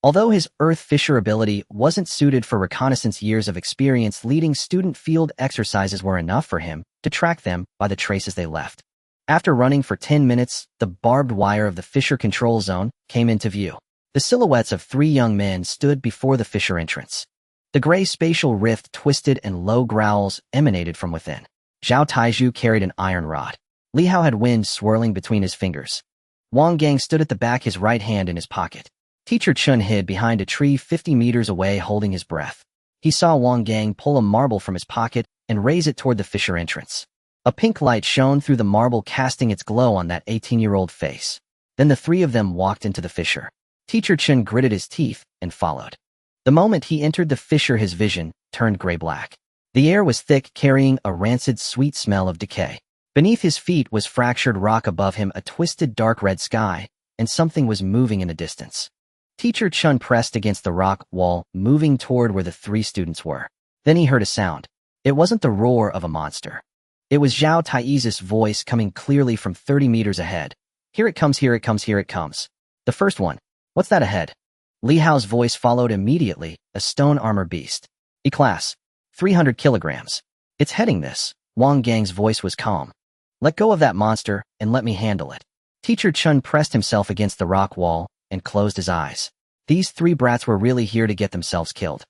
Although his Earth Fissure ability wasn't suited for reconnaissance, years of experience leading student field exercises were enough for him to track them by the traces they left. After running for 10 minutes, the barbed wire of the fissure control zone came into view. The silhouettes of 3 young men stood before the fissure entrance. The gray spatial rift twisted and low growls emanated from within. Zhao Taizhu carried an iron rod. Li Hao had wind swirling between his fingers. Wang Gang stood at the back, his right hand in his pocket. Teacher Chun hid behind a tree 50 meters away, holding his breath. He saw Wang Gang pull a marble from his pocket and raise it toward the fissure entrance. A pink light shone through the marble, casting its glow on that 18-year-old face. Then the three of them walked into the fissure. Teacher Chun gritted his teeth and followed. The moment he entered the fissure, his vision turned gray-black. The air was thick, carrying a rancid, sweet smell of decay. Beneath his feet was fractured rock, above him a twisted dark red sky, and something was moving in the distance. Teacher Chun pressed against the rock wall, moving toward where the three students were. Then he heard a sound. It wasn't the roar of a monster. It was Zhao Taizhu's voice, coming clearly from 30 meters ahead. Here it comes, here it comes, here it comes. The first one. What's that ahead? Li Hao's voice followed immediately, a stone armor beast. E-class. 300 kilograms. It's heading this. Wang Gang's voice was calm. Let go of that monster, and let me handle it. Teacher Chun pressed himself against the rock wall and closed his eyes. These three brats were really here to get themselves killed.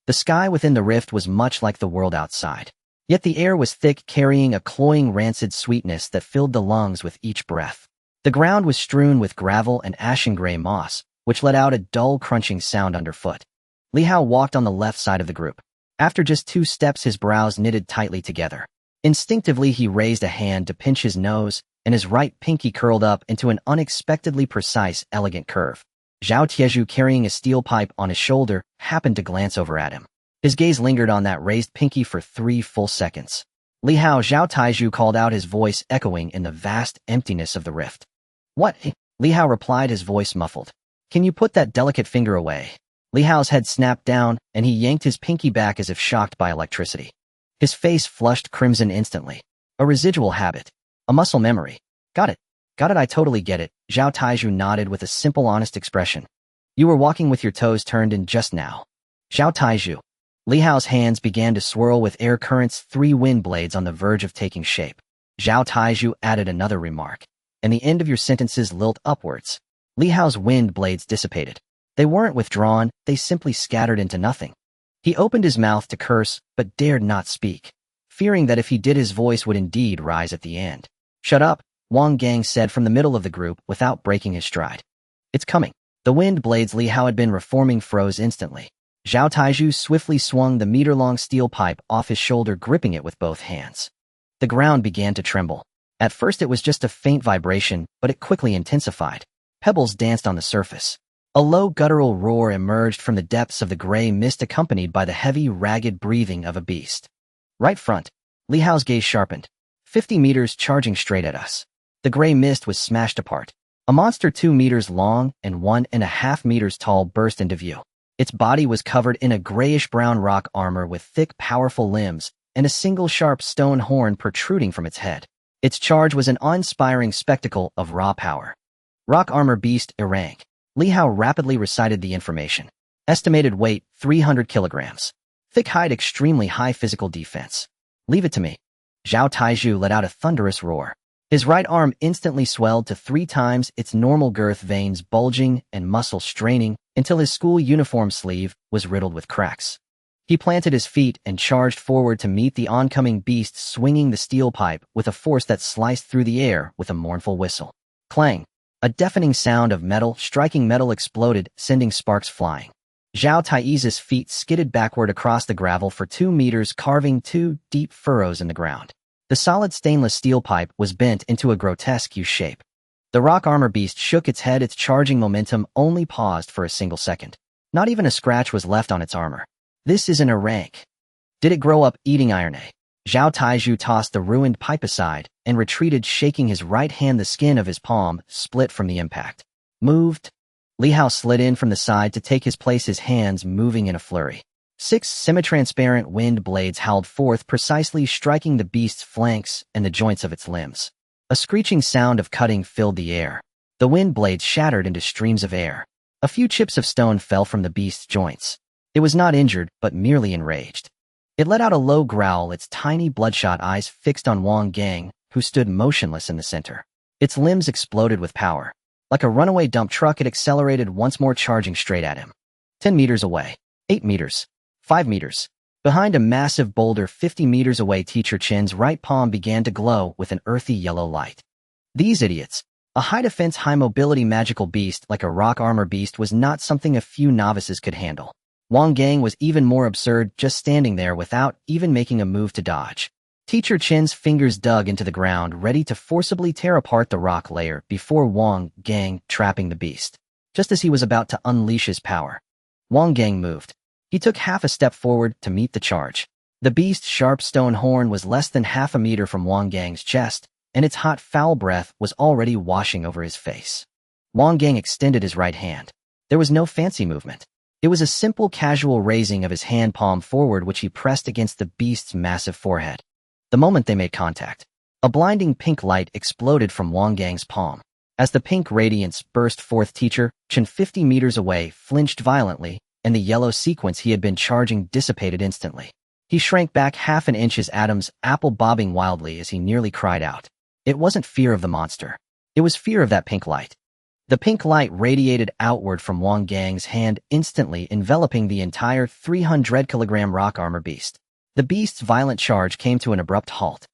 The sky within the rift was much like the world outside. Yet the air was thick, carrying a cloying, rancid sweetness that filled the lungs with each breath. The ground was strewn with gravel and ashen-gray moss, which let out a dull, crunching sound underfoot. Li Hao walked on the left side of the group. After just 2 steps, his brows knitted tightly together. Instinctively, he raised a hand to pinch his nose, and his right pinky curled up into an unexpectedly precise, elegant curve. Zhao Taizhu, carrying a steel pipe on his shoulder, happened to glance over at him. His gaze lingered on that raised pinky for 3 full seconds. Li Hao, Zhao Taizhu called out, his voice echoing in the vast emptiness of the rift. What? Li Hao replied, his voice muffled. Can you put that delicate finger away? Li Hao's head snapped down, and he yanked his pinky back as if shocked by electricity. His face flushed crimson instantly. A residual habit. A muscle memory. Got it. Got it, I totally get it. Zhao Taizhu nodded with a simple, honest expression. You were walking with your toes turned in just now. Zhao Taizhu. Li Hao's hands began to swirl with air currents, 3 wind blades on the verge of taking shape. Zhao Taizhu added another remark. And the end of your sentences lilt upwards. Li Hao's wind blades dissipated. They weren't withdrawn, they simply scattered into nothing. He opened his mouth to curse, but dared not speak, fearing that if he did, his voice would indeed rise at the end. Shut up, Wang Gang said from the middle of the group without breaking his stride. It's coming. The wind blades Li Hao had been reforming froze instantly. Zhao Taizhu swiftly swung the meter-long steel pipe off his shoulder, gripping it with both hands. The ground began to tremble. At first it was just a faint vibration, but it quickly intensified. Pebbles danced on the surface. A low guttural roar emerged from the depths of the gray mist, accompanied by the heavy, ragged breathing of a beast. Right front. Li Hao's gaze sharpened. 50 meters, charging straight at us. The gray mist was smashed apart. A monster 2 meters long and 1.5 meters tall burst into view. Its body was covered in a grayish-brown rock armor with thick, powerful limbs and a single sharp stone horn protruding from its head. Its charge was an awe-inspiring spectacle of raw power. Rock armor beast, rank. Li Hao rapidly recited the information. Estimated weight, 300 kilograms. Thick height, extremely high physical defense. Leave it to me. Zhao Taizhu let out a thunderous roar. His right arm instantly swelled to 3 times its normal girth, veins bulging and muscles straining until his school uniform sleeve was riddled with cracks. He planted his feet and charged forward to meet the oncoming beast, swinging the steel pipe with a force that sliced through the air with a mournful whistle. Clang! A deafening sound of metal striking metal exploded, sending sparks flying. Zhao Taizhu's feet skidded backward across the gravel for 2 meters, carving 2 deep furrows in the ground. The solid stainless steel pipe was bent into a grotesque U-shape. The rock armor beast shook its head, its charging momentum only paused for a single second. Not even a scratch was left on its armor. This isn't a rank. Did it grow up eating iron? Zhao Taizhu tossed the ruined pipe aside and retreated, shaking his right hand. The skin of his palm split from the impact. Moved. Li Hao slid in from the side to take his place, his hands moving in a flurry. 6 semi-transparent wind blades howled forth, precisely striking the beast's flanks and the joints of its limbs. A screeching sound of cutting filled the air. The wind blades shattered into streams of air. A few chips of stone fell from the beast's joints. It was not injured, but merely enraged. It let out a low growl, its tiny bloodshot eyes fixed on Wang Gang, who stood motionless in the center. Its limbs exploded with power. Like a runaway dump truck, it accelerated once more, charging straight at him. 10 meters away. 8 meters. 5 meters. Behind a massive boulder 50 meters away, Teacher Chin's right palm began to glow with an earthy yellow light. These idiots. A high-defense, high-mobility magical beast like a rock armor beast was not something a few novices could handle. Wang Gang was even more absurd, just standing there without even making a move to dodge. Teacher Chin's fingers dug into the ground, ready to forcibly tear apart the rock layer before Wang Gang trapping the beast. Just as he was about to unleash his power, Wang Gang moved. He took half a step forward to meet the charge. The beast's sharp stone horn was less than half a meter from Wang Gang's chest, and its hot, foul breath was already washing over his face. Wang Gang extended his right hand. There was no fancy movement. It was a simple, casual raising of his hand palm forward, which he pressed against the beast's massive forehead. The moment they made contact, a blinding pink light exploded from Wang Gang's palm. As the pink radiance burst forth, Teacher Chin 50 meters away flinched violently, and the yellow sequence he had been charging dissipated instantly. He shrank back half an inch, his atoms apple bobbing wildly as he nearly cried out. It wasn't fear of the monster. It was fear of that pink light. The pink light radiated outward from Wang Gang's hand, instantly enveloping the entire 300-kilogram rock armor beast. The beast's violent charge came to an abrupt halt.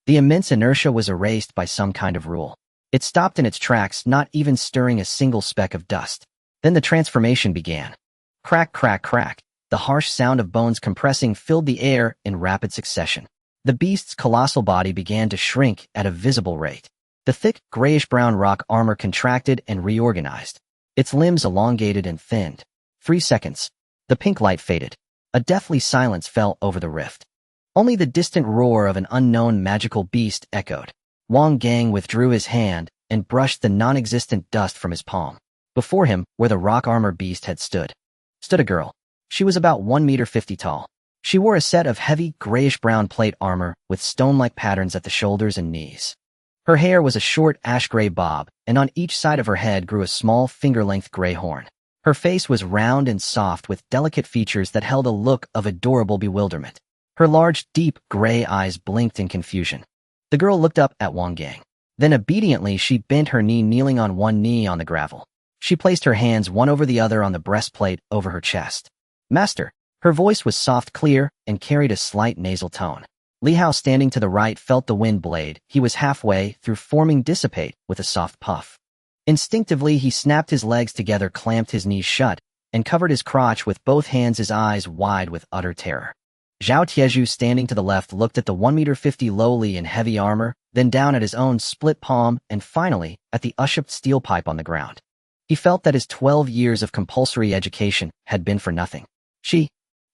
The immense inertia was erased by some kind of rule. It stopped in its tracks, not even stirring a single speck of dust. Then the transformation began. Crack, crack, crack. The harsh sound of bones compressing filled the air in rapid succession. The beast's colossal body began to shrink at a visible rate. The thick, grayish-brown rock armor contracted and reorganized. Its limbs elongated and thinned. 3 seconds. The pink light faded. A deathly silence fell over the rift. Only the distant roar of an unknown magical beast echoed. Wang Gang withdrew his hand and brushed the non-existent dust from his palm. Before him, where the rock armor beast had stood a girl. She was about 1 meter 50 tall. She wore a set of heavy, grayish-brown plate armor with stone-like patterns at the shoulders and knees. Her hair was a short ash-gray bob, and on each side of her head grew a small finger-length gray horn. Her face was round and soft with delicate features that held a look of adorable bewilderment. Her large, deep, gray eyes blinked in confusion. The girl looked up at Wang Gang. Then obediently she bent her knee, kneeling on one knee on the gravel. She placed her hands one over the other on the breastplate over her chest. Master. Her voice was soft, clear, and carried a slight nasal tone. Li Hao, standing to the right, felt the wind blade he was halfway through forming dissipate with a soft puff. Instinctively, he snapped his legs together, clamped his knees shut, and covered his crotch with both hands, his eyes wide with utter terror. Zhao Tieju, standing to the left, looked at the 1 meter 50 lowly in heavy armor, then down at his own split palm, and finally at the unshipped steel pipe on the ground. He felt that his 12 years of compulsory education had been for nothing.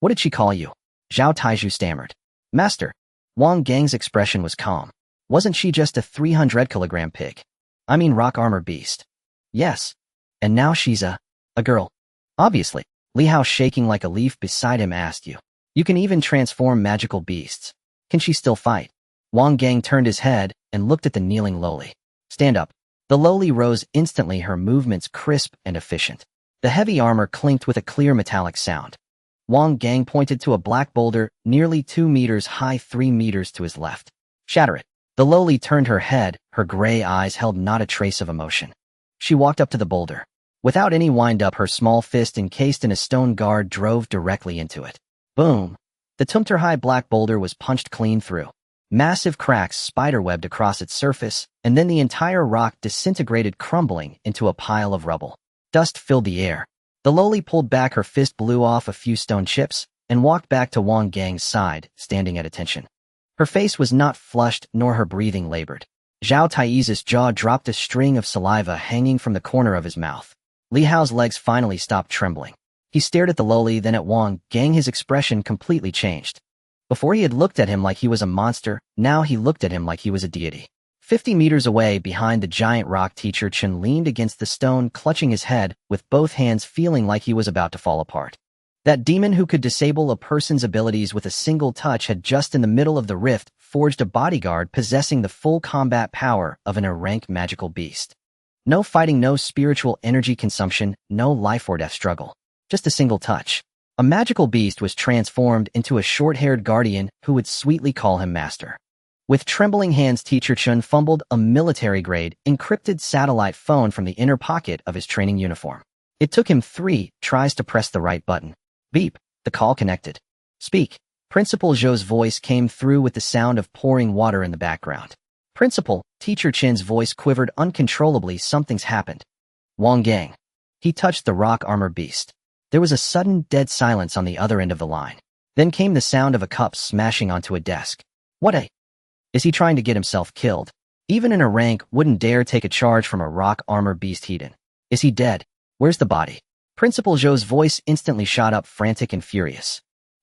What did she call you? Zhao Tieju stammered. Master. Wang Gang's expression was calm. Wasn't she just a 300-kilogram pig? I mean rock armor beast. Yes. And now she's a girl. Obviously. Li Hao, shaking like a leaf beside him, asked you. You can even transform magical beasts. Can she still fight? Wang Gang turned his head and looked at the kneeling lowly. Stand up. The lowly rose instantly, her movements crisp and efficient. The heavy armor clinked with a clear metallic sound. Wang Gang pointed to a black boulder nearly 2 meters high, 3 meters to his left. Shatter it. The lowly turned her head, her gray eyes held not a trace of emotion. She walked up to the boulder. Without any wind-up, her small fist encased in a stone guard drove directly into it. Boom! The 2-meter-high black boulder was punched clean through. Massive cracks spiderwebbed across its surface, and then the entire rock disintegrated, crumbling into a pile of rubble. Dust filled the air. The lowly pulled back her fist, blew off a few stone chips, and walked back to Wang Gang's side, standing at attention. Her face was not flushed, nor her breathing labored. Zhao Tieju's jaw dropped, a string of saliva hanging from the corner of his mouth. Li Hao's legs finally stopped trembling. He stared at the lowly, then at Wang Gang. His expression completely changed. Before he had looked at him like he was a monster, now he looked at him like he was a deity. 50 meters away, behind the giant rock, Teacher Chin leaned against the stone, clutching his head with both hands, feeling like he was about to fall apart. That demon who could disable a person's abilities with a single touch had just in the middle of the rift forged a bodyguard possessing the full combat power of an rank magical beast. No fighting, no spiritual energy consumption, no life or death struggle. Just a single touch. A magical beast was transformed into a short-haired guardian who would sweetly call him master. With trembling hands, Teacher Chun fumbled a military-grade, encrypted satellite phone from the inner pocket of his training uniform. It took him 3 tries to press the right button. Beep. The call connected. Speak. Principal Zhou's voice came through with the sound of pouring water in the background. Principal, Teacher Chin's voice quivered uncontrollably. Something's happened. Wang Gang. He touched the rock armor beast. There was a sudden dead silence on the other end of the line. Then came the sound of a cup smashing onto a desk. What a... Is he trying to get himself killed? Even in a rank wouldn't dare take a charge from a rock armor beast Heaton. Is he dead? Where's the body? Principal Zhou's voice instantly shot up, frantic and furious.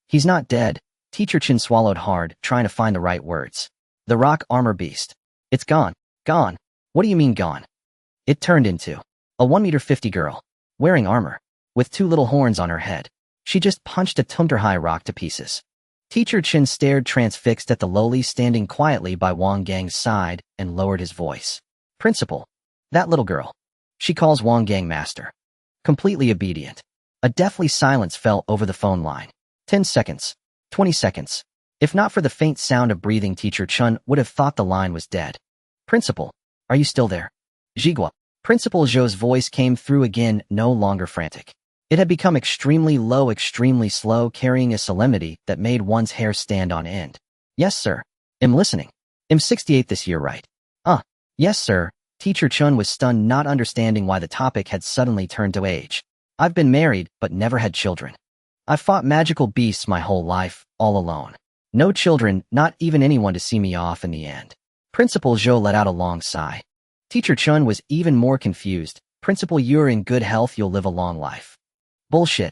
He's not dead. Teacher Chin swallowed hard, trying to find the right words. The rock armor beast. It's gone. Gone. What do you mean gone? It turned into a 1.50 meter girl, wearing armor, with 2 little horns on her head. She just punched a Tunterhai rock to pieces. Teacher Chin stared transfixed at the lowly standing quietly by Wang Gang's side and lowered his voice. Principal. That little girl. She calls Wang Gang master. Completely obedient. A deathly silence fell over the phone line. 10 seconds. 20 seconds. If not for the faint sound of breathing, Teacher Chun would have thought the line was dead. Principal. Are you still there? Jigua. Principal Zhou's voice came through again, no longer frantic. It had become extremely low, extremely slow, carrying a solemnity that made one's hair stand on end. Yes, sir. I'm listening. I'm 68 this year, right? Yes, sir. Teacher Chun was stunned, not understanding why the topic had suddenly turned to age. I've been married, but never had children. I've fought magical beasts my whole life, all alone. No children, not even anyone to see me off in the end. Principal Zhou let out a long sigh. Teacher Chun was even more confused. Principal, you're in good health, you'll live a long life. Bullshit.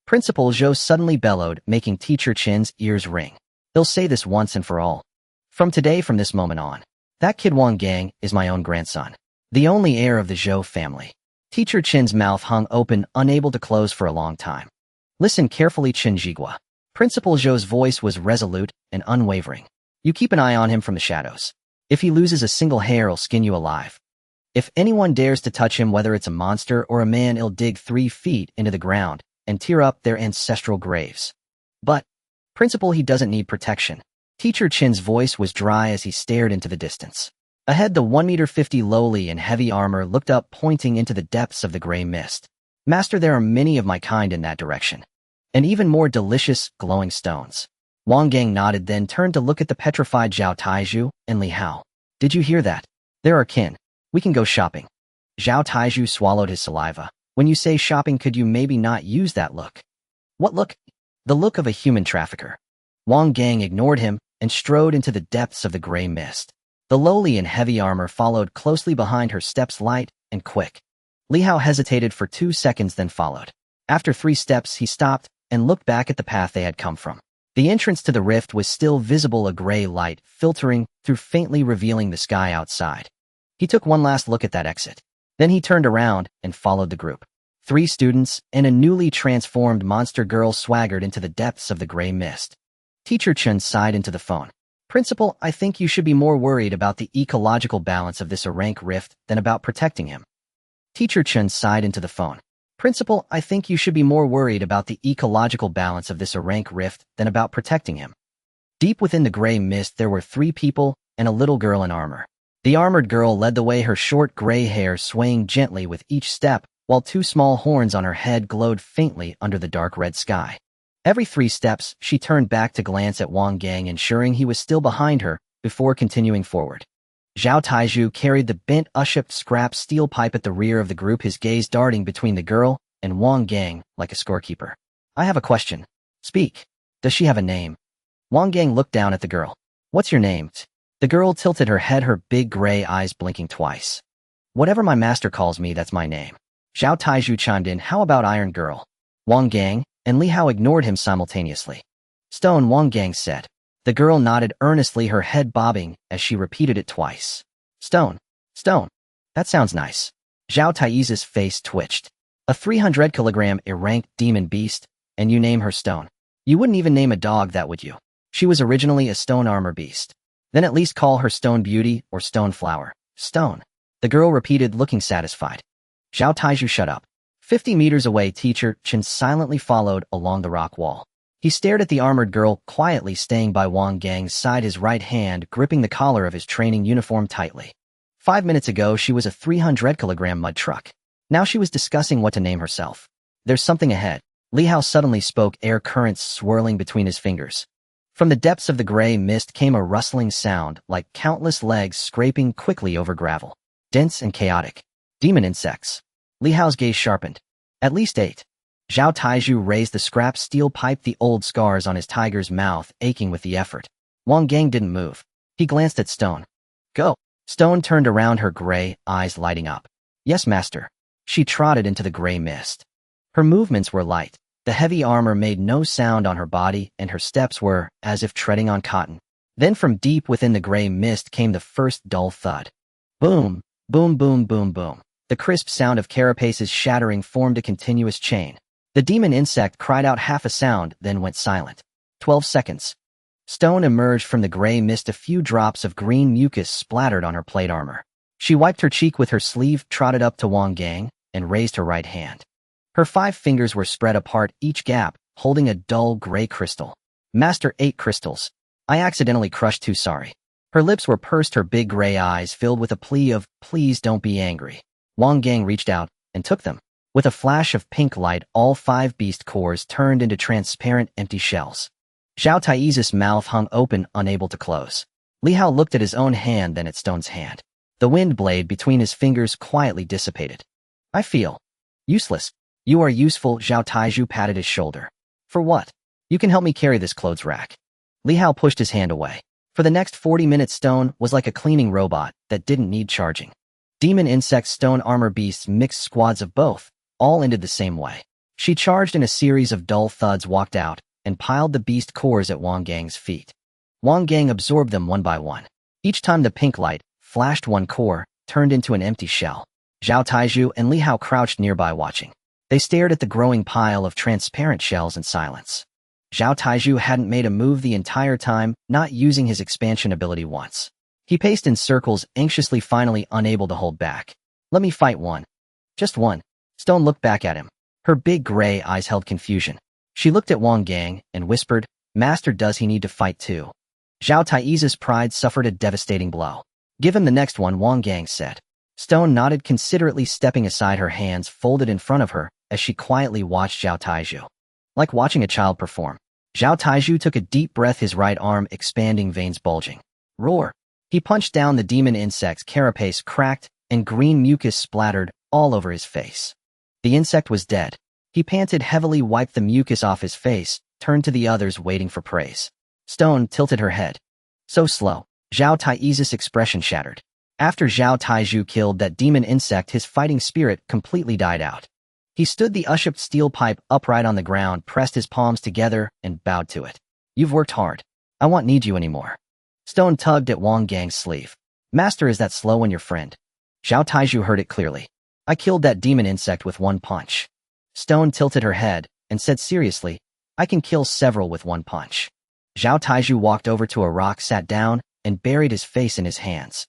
Principal Zhou suddenly bellowed, making Teacher Chin's ears ring. They'll say this once and for all. From today, from this moment on, that kid Wang Gang is my own grandson. The only heir of the Zhou family. Teacher Chin's mouth hung open, unable to close for a long time. Listen carefully, Chin Jigua. Principal Zhou's voice was resolute and unwavering. You keep an eye on him from the shadows. If he loses a single hair, he'll skin you alive. If anyone dares to touch him, whether it's a monster or a man, he'll dig 3 feet into the ground and tear up their ancestral graves. But, Principal, he doesn't need protection. Teacher Chin's voice was dry as he stared into the distance. Ahead, the 1.50 meter lowly in heavy armor looked up, pointing into the depths of the gray mist. Master, there are many of my kind in that direction. And even more delicious, glowing stones. Wang Gang nodded, then turned to look at the petrified Zhao Taizhu and Li Hao. Did you hear that? There are kin. We can go shopping. Zhao Taizhu swallowed his saliva. When you say shopping, could you maybe not use that look? What look? The look of a human trafficker. Wang Gang ignored him and strode into the depths of the gray mist. The lowly in heavy armor followed closely behind her, steps light and quick. Li Hao hesitated for 2 seconds, then followed. After 3 steps, he stopped and looked back at the path they had come from. The entrance to the rift was still visible, a gray light filtering through, faintly revealing the sky outside. He took one last look at that exit. Then he turned around and followed the group. 3 students and a newly transformed monster girl swaggered into the depths of the gray mist. Teacher Chun sighed into the phone. Principal, I think you should be more worried about the ecological balance of this rank rift than about protecting him. Teacher Chun sighed into the phone. Principal, I think you should be more worried about the ecological balance of this rank rift than about protecting him. Deep within the gray mist, there were 3 people and a little girl in armor. The armored girl led the way, her short gray hair swaying gently with each step, while 2 small horns on her head glowed faintly under the dark red sky. Every 3 steps, she turned back to glance at Wang Gang, ensuring he was still behind her, before continuing forward. Zhao Taizhu carried the bent, U-shaped scrap steel pipe at the rear of the group, his gaze darting between the girl and Wang Gang like a scorekeeper. I have a question. Speak. Does she have a name? Wang Gang looked down at the girl. What's your name? The girl tilted her head, her big gray eyes blinking twice. Whatever my master calls me, that's my name. Zhao Taizhu chimed in. How about Iron Girl? Wang Gang and Li Hao ignored him simultaneously. Stone, Wang Gang said. The girl nodded earnestly, her head bobbing as she repeated it twice. Stone. Stone. That sounds nice. Zhao Taizhu's face twitched. A 300-kilogram erranked demon beast, and you name her Stone. You wouldn't even name a dog that, would you? She was originally a stone armor beast. Then at least call her Stone Beauty or Stone Flower. Stone. The girl repeated, looking satisfied. Zhao Taizhu shut up. 50 meters away, Teacher Chin silently followed along the rock wall. He stared at the armored girl, quietly staying by Wang Gang's side, his right hand gripping the collar of his training uniform tightly. 5 minutes ago, she was a 300-kilogram mud truck. Now she was discussing what to name herself. There's something ahead. Li Hao suddenly spoke, air currents swirling between his fingers. From the depths of the gray mist came a rustling sound, like countless legs scraping quickly over gravel. Dense and chaotic. Demon insects. Li Hao's gaze sharpened. At least 8. Zhao Taiju raised the scrap steel pipe, the old scars on his tiger's mouth aching with the effort. Wang Gang didn't move. He glanced at Stone. Go. Stone turned around, her gray eyes lighting up. Yes, master. She trotted into the gray mist. Her movements were light. The heavy armor made no sound on her body, and her steps were as if treading on cotton. Then from deep within the gray mist came the first dull thud. Boom, boom, boom, boom, boom. The crisp sound of carapaces shattering formed a continuous chain. The demon insect cried out half a sound, then went silent. 12 seconds. Stone emerged from the gray mist, a few drops of green mucus splattered on her plate armor. She wiped her cheek with her sleeve, trotted up to Wang Gang, and raised her right hand. Her 5 fingers were spread apart, each gap holding a dull gray crystal. Master, 8 crystals. I accidentally crushed 2, sorry. Her lips were pursed, her big gray eyes filled with a plea of, please don't be angry. Wang Gang reached out and took them. With a flash of pink light, all 5 beast cores turned into transparent, empty shells. Zhao Taizu's mouth hung open, unable to close. Li Hao looked at his own hand, then at Stone's hand. The wind blade between his fingers quietly dissipated. I feel useless. You are useful, Zhao Taiju patted his shoulder. For what? You can help me carry this clothes rack. Li Hao pushed his hand away. For the next 40 minutes, Stone was like a cleaning robot that didn't need charging. Demon insects, stone armor beasts, mixed squads of both, all ended the same way. She charged in a series of dull thuds, walked out, and piled the beast cores at Wang Gang's feet. Wang Gang absorbed them one by one. Each time the pink light flashed, one core turned into an empty shell. Zhao Taiju and Li Hao crouched nearby watching. They stared at the growing pile of transparent shells in silence. Zhao Taiju hadn't made a move the entire time, not using his expansion ability once. He paced in circles, anxiously, finally unable to hold back. Let me fight one. Just one. Stone looked back at him. Her big gray eyes held confusion. She looked at Wang Gang and whispered, Master, does he need to fight too? Zhao Taizu's pride suffered a devastating blow. Give him the next one, Wang Gang said. Stone nodded, considerately stepping aside, her hands folded in front of her as she quietly watched Zhao Taiju. Like watching a child perform. Zhao Taiju took a deep breath, his right arm expanding, veins bulging. Roar! He punched down the demon insect's carapace cracked, and green mucus splattered all over his face. The insect was dead. He panted heavily, wiped the mucus off his face, turned to the others waiting for praise. Stone tilted her head. So slow. Zhao Taizu's expression shattered. After Zhao Taiju killed that demon insect, his fighting spirit completely died out. He stood the unshipped steel pipe upright on the ground, pressed his palms together, and bowed to it. You've worked hard. I won't need you anymore. Stone tugged at Wang Gang's sleeve. Master, is that slow when your friend? Zhao Taiju heard it clearly. I killed that demon insect with one punch. Stone tilted her head and said seriously, I can kill several with one punch. Zhao Taiju walked over to a rock, sat down, and buried his face in his hands.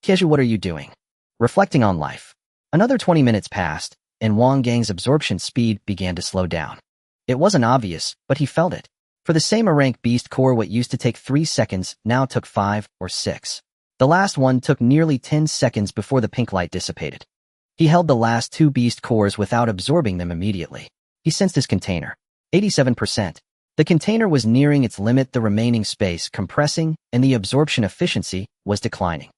Taiju, what are you doing? Reflecting on life. Another 20 minutes passed, and Wang Gang's absorption speed began to slow down. It wasn't obvious, but he felt it. For the same rank beast core, what used to take 3 seconds now took 5 or 6. The last one took nearly 10 seconds before the pink light dissipated. He held the last 2 beast cores without absorbing them immediately. He sensed his container. 87%. The container was nearing its limit, the remaining space compressing, and the absorption efficiency was declining.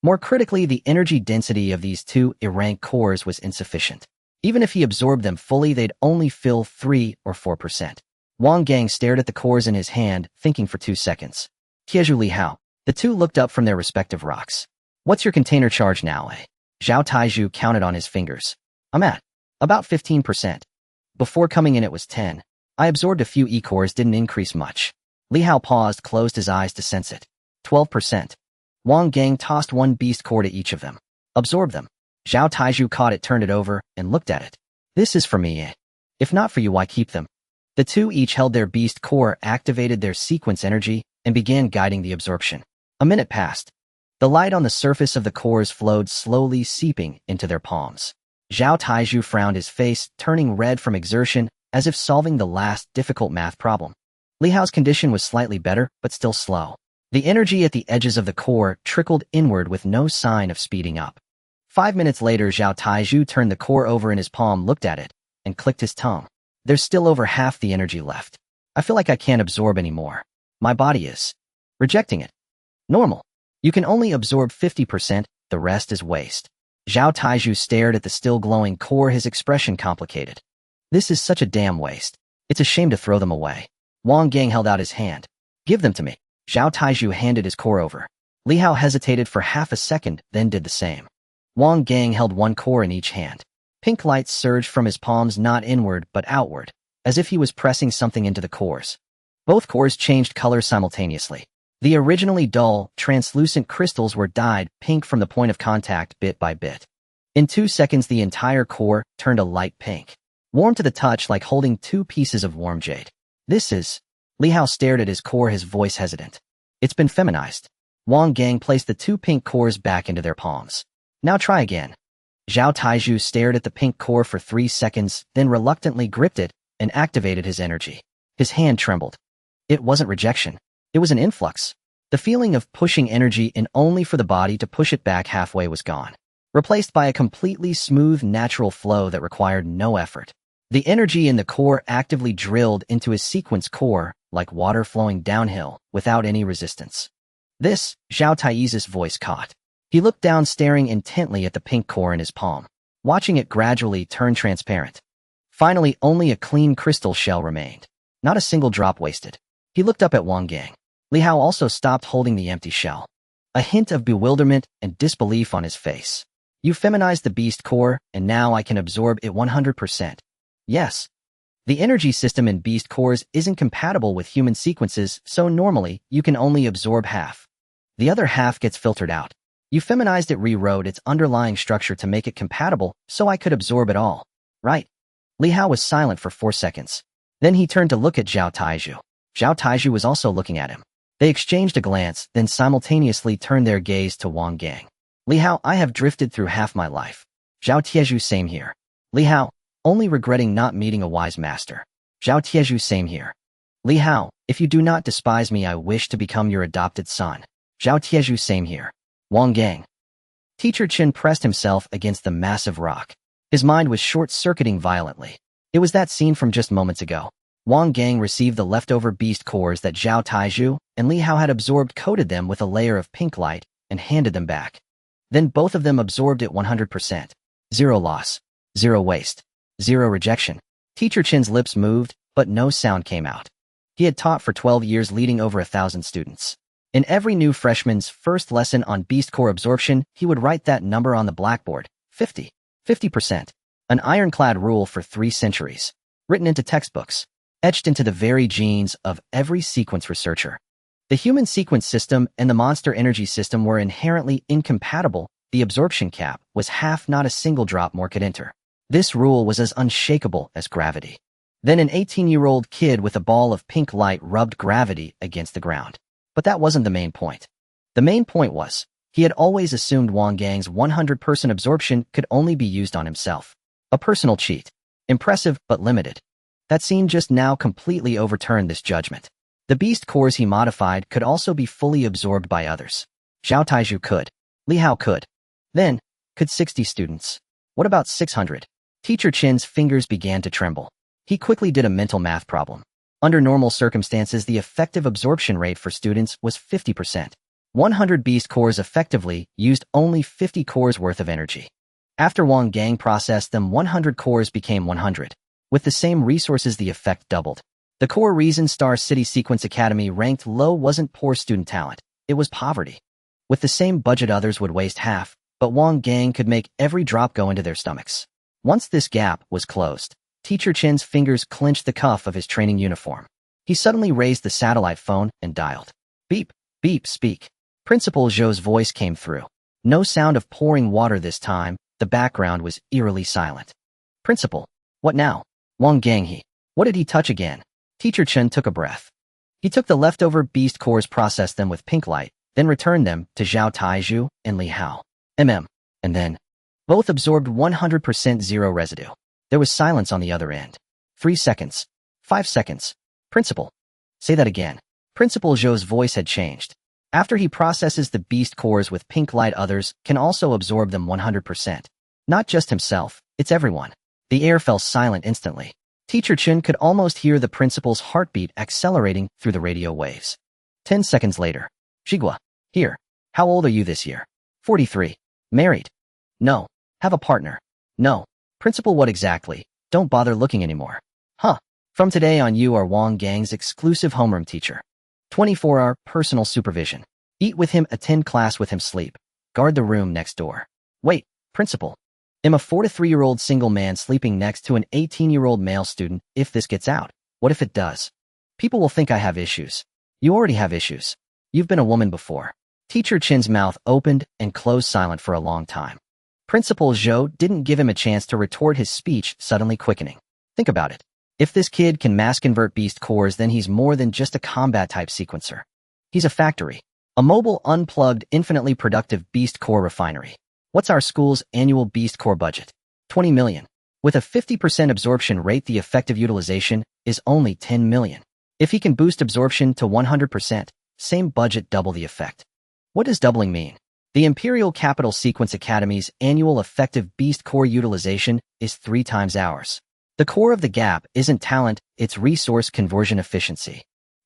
More critically, the energy density of these 2 rank cores was insufficient. Even if he absorbed them fully, they'd only fill 3 or 4%. Wang Gang stared at the cores in his hand, thinking for 2 seconds. Taiju, Li Hao. The 2 looked up from their respective rocks. What's your container charge now, eh? Zhao Taiju counted on his fingers. I'm at about 15%. Before coming in it was 10. I absorbed a few E-cores, didn't increase much. Li Hao paused, closed his eyes to sense it. 12%. Wang Gang tossed 1 beast core to each of them. Absorb them. Zhao Taiju caught it, turned it over, and looked at it. This is for me, eh? If not for you, why keep them? The 2 each held their beast core, activated their sequence energy, and began guiding the absorption. A minute passed. The light on the surface of the cores flowed slowly, seeping into their palms. Zhao Taiju frowned, his face turning red from exertion, as if solving the last difficult math problem. Li Hao's condition was slightly better, but still slow. The energy at the edges of the core trickled inward with no sign of speeding up. 5 minutes later, Zhao Taiju turned the core over in his palm, looked at it, and clicked his tongue. There's still over half the energy left. I feel like I can't absorb anymore. My body is rejecting it. Normal. You can only absorb 50%, the rest is waste. Zhao Taizhu stared at the still glowing core, his expression complicated. This is such a damn waste. It's a shame to throw them away. Wang Gang held out his hand. Give them to me. Zhao Taizhu handed his core over. Li Hao hesitated for half a second, then did the same. Wang Gang held one core in each hand. Pink light surged from his palms, not inward but outward, as if he was pressing something into the cores. Both cores changed color simultaneously. The originally dull, translucent crystals were dyed pink from the point of contact bit by bit. In 2 seconds, the entire core turned a light pink. Warm to the touch, like holding 2 pieces of warm jade. This is... Li Hao stared at his core, his voice hesitant. It's been feminized. Wang Gang placed the 2 pink cores back into their palms. Now try again. Zhao Taizhu stared at the pink core for 3 seconds, then reluctantly gripped it and activated his energy. His hand trembled. It wasn't rejection. It was an influx. The feeling of pushing energy in only for the body to push it back halfway was gone, replaced by a completely smooth, natural flow that required no effort. The energy in the core actively drilled into his sequence core, like water flowing downhill, without any resistance. This, Zhao Taizhu's voice caught. He looked down, staring intently at the pink core in his palm, watching it gradually turn transparent. Finally, only a clean crystal shell remained. Not a single drop wasted. He looked up at Wang Gang. Li Hao also stopped holding the empty shell. A hint of bewilderment and disbelief on his face. You feminized the beast core, and now I can absorb it 100%. Yes. The energy system in beast cores isn't compatible with human sequences, so normally, you can only absorb half. The other half gets filtered out. You feminized it, rewrote its underlying structure to make it compatible, so I could absorb it all. Right. Li Hao was silent for 4 seconds. Then he turned to look at Zhao Taizhu. Zhao Taizhu was also looking at him. They exchanged a glance, then simultaneously turned their gaze to Wang Gang. Li Hao, I have drifted through half my life. Zhao Taizhu, same here. Li Hao, only regretting not meeting a wise master. Zhao Taizhu, same here. Li Hao, if you do not despise me, I wish to become your adopted son. Zhao Taizhu, same here. Wang Gang. Teacher Chen pressed himself against the massive rock. His mind was short-circuiting violently. It was that scene from just moments ago. Wang Gang received the leftover beast cores that Zhao Taizhu and Li Hao had absorbed, coated them with a layer of pink light, and handed them back. Then both of them absorbed it 100%. Zero loss. Zero waste. Zero rejection. Teacher Chen's lips moved, but no sound came out. He had taught for 12 years, leading over 1,000 students. In every new freshman's first lesson on beast core absorption, he would write that number on the blackboard. 50. 50%. An ironclad rule for 3 centuries. Written into textbooks. Etched into the very genes of every sequence researcher. The human sequence system and the monster energy system were inherently incompatible. The absorption cap was half, not a single drop more could enter. This rule was as unshakable as gravity. Then an 18-year-old kid with a ball of pink light rubbed gravity against the ground. But that wasn't the main point. The main point was, he had always assumed Wang Gang's 100% absorption could only be used on himself. A personal cheat. Impressive, but limited. That scene just now completely overturned this judgment. The beast cores he modified could also be fully absorbed by others. Zhao Taizhu could. Li Hao could. Then, could 60 students. What about 600? Teacher Chen's fingers began to tremble. He quickly did a mental math problem. Under normal circumstances, the effective absorption rate for students was 50%. 100 beast cores effectively used only 50 cores worth of energy. After Wang Gang processed them, 100 cores became 100. With the same resources, the effect doubled. The core reason Star City Sequence Academy ranked low wasn't poor student talent, it was poverty. With the same budget, others would waste half, but Wang Gang could make every drop go into their stomachs. Once this gap was closed, Teacher Chen's fingers clenched the cuff of his training uniform. He suddenly raised the satellite phone and dialed. Beep, beep, speak. Principal Zhou's voice came through. No sound of pouring water this time, the background was eerily silent. Principal, what now? Wang Gang, what did he touch again? Teacher Chen took a breath. He took the leftover beast cores, processed them with pink light, then returned them to Zhao Taizhu and Li Hao. And then, both absorbed 100%, zero residue. There was silence on the other end. 3 seconds. 5 seconds. Principal. Say that again. Principal Zhou's voice had changed. After he processes the beast cores with pink light, others can also absorb them 100%. Not just himself, it's everyone. The air fell silent instantly. Teacher Chen could almost hear the principal's heartbeat accelerating through the radio waves. 10 seconds later. Jigwa. Here. How old are you this year? 43. Married? No. Have a partner? No. Principal, what exactly? Don't bother looking anymore. Huh. From today on, you are Wang Gang's exclusive homeroom teacher. 24-hour personal supervision. Eat with him, attend class with him, sleep. Guard the room next door. Wait, principal. I'm a 43-year-old single man sleeping next to an 18-year-old male student. If this gets out, what if it does? People will think I have issues. You already have issues. You've been a woman before. Teacher Chin's mouth opened and closed silent for a long time. Principal Zhou didn't give him a chance to retort, his speech suddenly quickening. Think about it. If this kid can mass convert beast cores, then he's more than just a combat-type sequencer. He's a factory. A mobile, unplugged, infinitely productive beast core refinery. What's our school's annual beast core budget? 20 million. With a 50% absorption rate, the effective utilization is only 10 million. If he can boost absorption to 100%, same budget, double the effect. What does doubling mean? The Imperial Capital Sequence Academy's annual effective beast core utilization is 3 times ours. The core of the gap isn't talent, it's resource conversion efficiency.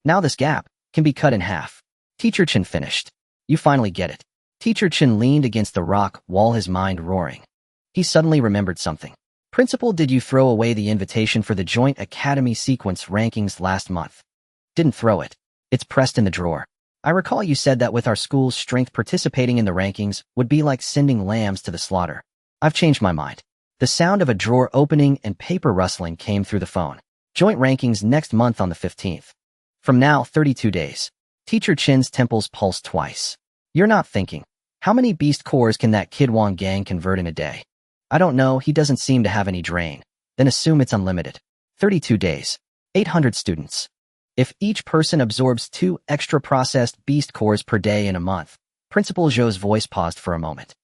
Now this gap can be cut in half. Teacher Chin finished. You finally get it. Teacher Chin leaned against the rock wall, his mind roaring. He suddenly remembered something. Principal, did you throw away the invitation for the joint academy sequence rankings last month? Didn't throw it. It's pressed in the drawer. I recall you said that with our school's strength, participating in the rankings would be like sending lambs to the slaughter. I've changed my mind. The sound of a drawer opening and paper rustling came through the phone. Joint rankings next month on the 15th. From now, 32 days. Teacher Chin's temples pulsed twice. You're not thinking. How many beast cores can that kid Wang Gang convert in a day? I don't know, he doesn't seem to have any drain. Then assume it's unlimited. 32 days. 800 students. If each person absorbs 2 extra processed beast cores per day in a month. Principal Zhou's voice paused for a moment.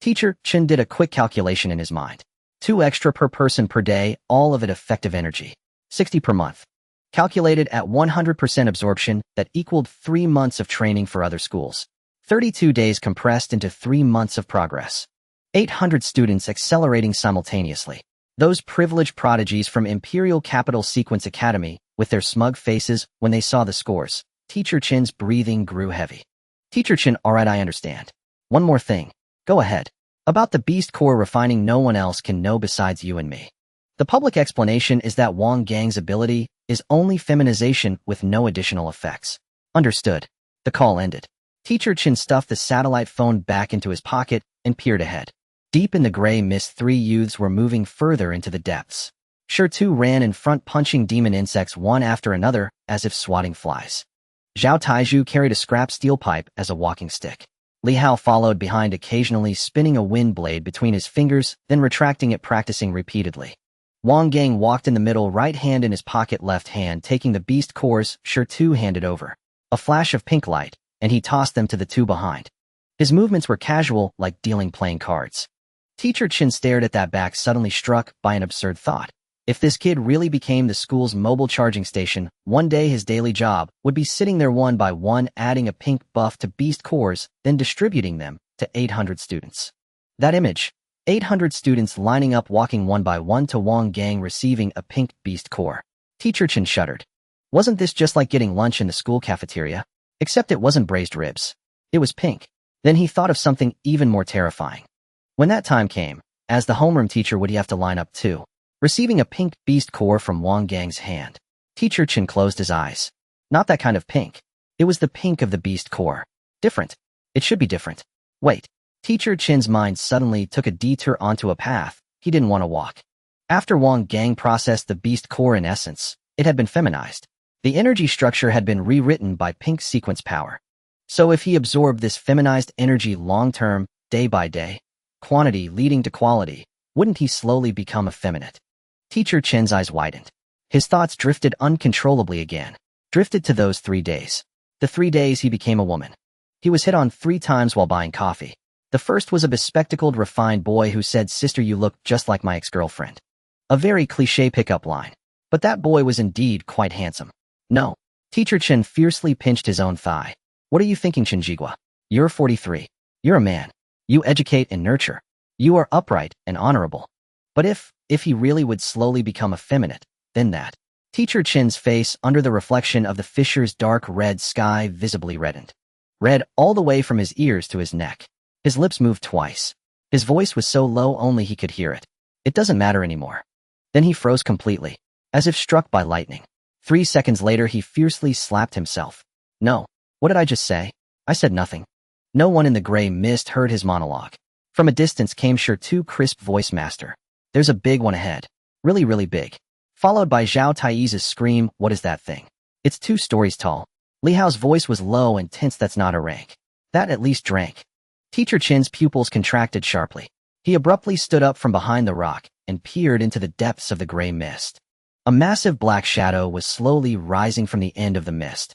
Teacher Chin did a quick calculation in his mind. 2 extra per person per day, all of it effective energy. 60 per month. Calculated at 100% absorption, that equaled 3 months of training for other schools. 32 days compressed into 3 months of progress. 800 students accelerating simultaneously. Those privileged prodigies from Imperial Capital Sequence Academy, with their smug faces when they saw the scores. Teacher Chin's breathing grew heavy. Teacher Chin, alright, I understand. One more thing. Go ahead. About the beast core refining, no one else can know besides you and me. The public explanation is that Wang Gang's ability is only feminization with no additional effects. Understood. The call ended. Teacher Chin stuffed the satellite phone back into his pocket and peered ahead. Deep in the gray mist, 3 youths were moving further into the depths. Sure, 2 ran in front, punching demon insects one after another, as if swatting flies. Zhao Taizhu carried a scrap steel pipe as a walking stick. Li Hao followed behind, occasionally spinning a wind blade between his fingers, then retracting it, practicing repeatedly. Wang Gang walked in the middle, right hand in his pocket, left hand taking the beast cores, sure 2 handed over. A flash of pink light, and he tossed them to the 2 behind. His movements were casual, like playing cards. Teacher Chin stared at that back, suddenly struck by an absurd thought. If this kid really became the school's mobile charging station, one day his daily job would be sitting there one by one, adding a pink buff to beast cores, then distributing them to 800 students. That image, 800 students lining up, walking one by one to Wang Gang receiving a pink beast core. Teacher Chin shuddered. Wasn't this just like getting lunch in the school cafeteria? Except it wasn't braised ribs. It was pink. Then he thought of something even more terrifying. When that time came, as the homeroom teacher, would he have to line up too, receiving a pink beast core from Wang Gang's hand? Teacher Chin closed his eyes. Not that kind of pink. It was the pink of the beast core. Different. It should be different. Wait. Teacher Chin's mind suddenly took a detour onto a path he didn't want to walk. After Wang Gang processed the beast core, in essence, it had been feminized. The energy structure had been rewritten by pink sequence power. So if he absorbed this feminized energy long-term, day by day, quantity leading to quality, wouldn't he slowly become effeminate? Teacher Chin's eyes widened. His thoughts drifted uncontrollably again. Drifted to those 3 days. The 3 days he became a woman. He was hit on 3 times while buying coffee. The first was a bespectacled, refined boy who said, "Sister, you look just like my ex-girlfriend." A very cliché pickup line. But that boy was indeed quite handsome. No. Teacher Chin fiercely pinched his own thigh. What are you thinking, Chinjigua? You're 43. You're a man. You educate and nurture. You are upright and honorable. But if he really would slowly become effeminate, then that. Teacher Chin's face under the reflection of the fisher's dark red sky visibly reddened. Red all the way from his ears to his neck. His lips moved twice. His voice was so low only he could hear it. It doesn't matter anymore. Then he froze completely, as if struck by lightning. 3 seconds later he fiercely slapped himself. No. What did I just say? I said nothing. No one in the gray mist heard his monologue. From a distance came Shirtu's crisp voice master. There's a big one ahead. Really, really big. Followed by Zhao Taiyi's scream, what is that thing? It's 2 stories tall. Li Hao's voice was low and tense. That's not a rank. That at least drank. Teacher Chin's pupils contracted sharply. He abruptly stood up from behind the rock and peered into the depths of the gray mist. A massive black shadow was slowly rising from the end of the mist.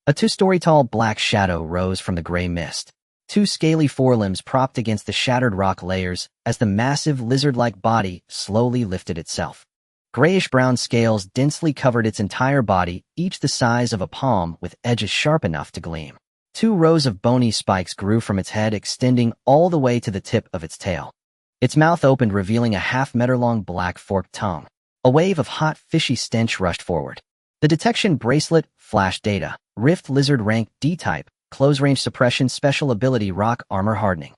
A 2-story tall black shadow rose from the gray mist. 2 scaly forelimbs propped against the shattered rock layers as the massive lizard-like body slowly lifted itself. Grayish-brown scales densely covered its entire body, each the size of a palm with edges sharp enough to gleam. 2 rows of bony spikes grew from its head, extending all the way to the tip of its tail. Its mouth opened, revealing a half-meter-long black forked tongue. A wave of hot, fishy stench rushed forward. The detection bracelet flashed data. Rift Lizard rank D-type, close-range suppression, special ability rock armor hardening.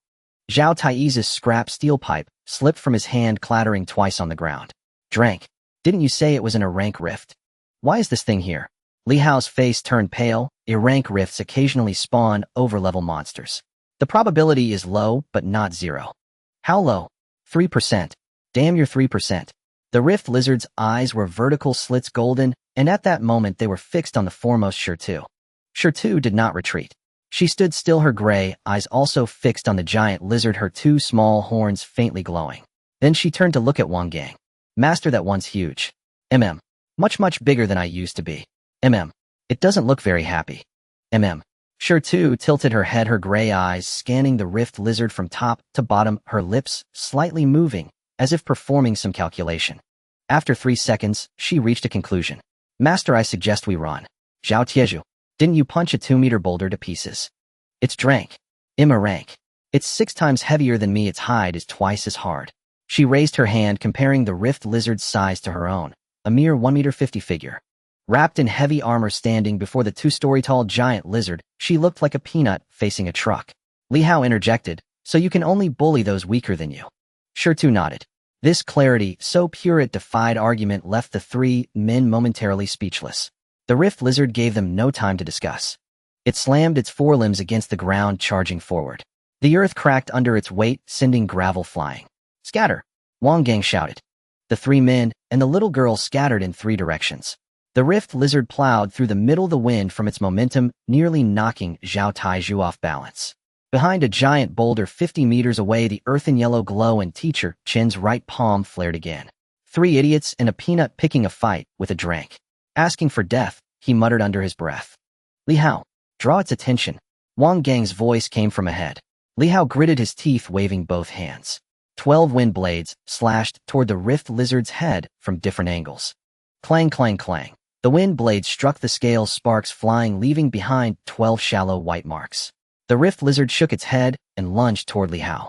Zhao Taiyi's scrap steel pipe slipped from his hand, clattering twice on the ground. Drank. Didn't you say it was in a rank rift? Why is this thing here? Li Hao's face turned pale. Rank rifts occasionally spawn over-level monsters. The probability is low, but not 0. How low? 3%. Damn, you're 3%. The Rift Lizard's eyes were vertical slits, golden, and at that moment they were fixed on the foremost Shirtu. Shirtu did not retreat. She stood still, her gray eyes also fixed on the giant lizard, her 2 small horns faintly glowing. Then she turned to look at Wang Gang. Master, that one's huge. Much, much bigger than I used to be. It doesn't look very happy. Shirtu tilted her head, her gray eyes scanning the Rift Lizard from top to bottom, her lips slightly moving, as if performing some calculation. After 3 seconds, she reached a conclusion. Master, I suggest we run. Zhao Tieju, didn't you punch a 2-meter boulder to pieces? It's drank. A rank. It's 6 times heavier than me. Its hide is twice as hard. She raised her hand, comparing the Rift Lizard's size to her own, a mere 1.50 meter figure. Wrapped in heavy armor, standing before the 2-story tall giant lizard, she looked like a peanut facing a truck. Li Hao interjected, so you can only bully those weaker than you. Shirtu nodded. This clarity, so pure it defied argument, left the 3 men momentarily speechless. The Rift Lizard gave them no time to discuss. It slammed its forelimbs against the ground, charging forward. The earth cracked under its weight, sending gravel flying. Scatter! Wang Gang shouted. The 3 men and the little girl scattered in 3 directions. The Rift Lizard plowed through the middle of the wind from its momentum, nearly knocking Zhao Taiyu off balance. Behind a giant boulder 50 meters away, the earthen yellow glow in Teacher Chin's right palm flared again. 3 idiots and a peanut picking a fight with a drank. Asking for death, he muttered under his breath. Li Hao, draw its attention. Wang Gang's voice came from ahead. Li Hao gritted his teeth, waving both hands. 12 wind blades slashed toward the Rift Lizard's head from different angles. Clang, clang, clang. The wind blades struck the scales, sparks flying, leaving behind 12 shallow white marks. The Rift Lizard shook its head and lunged toward Li Hao.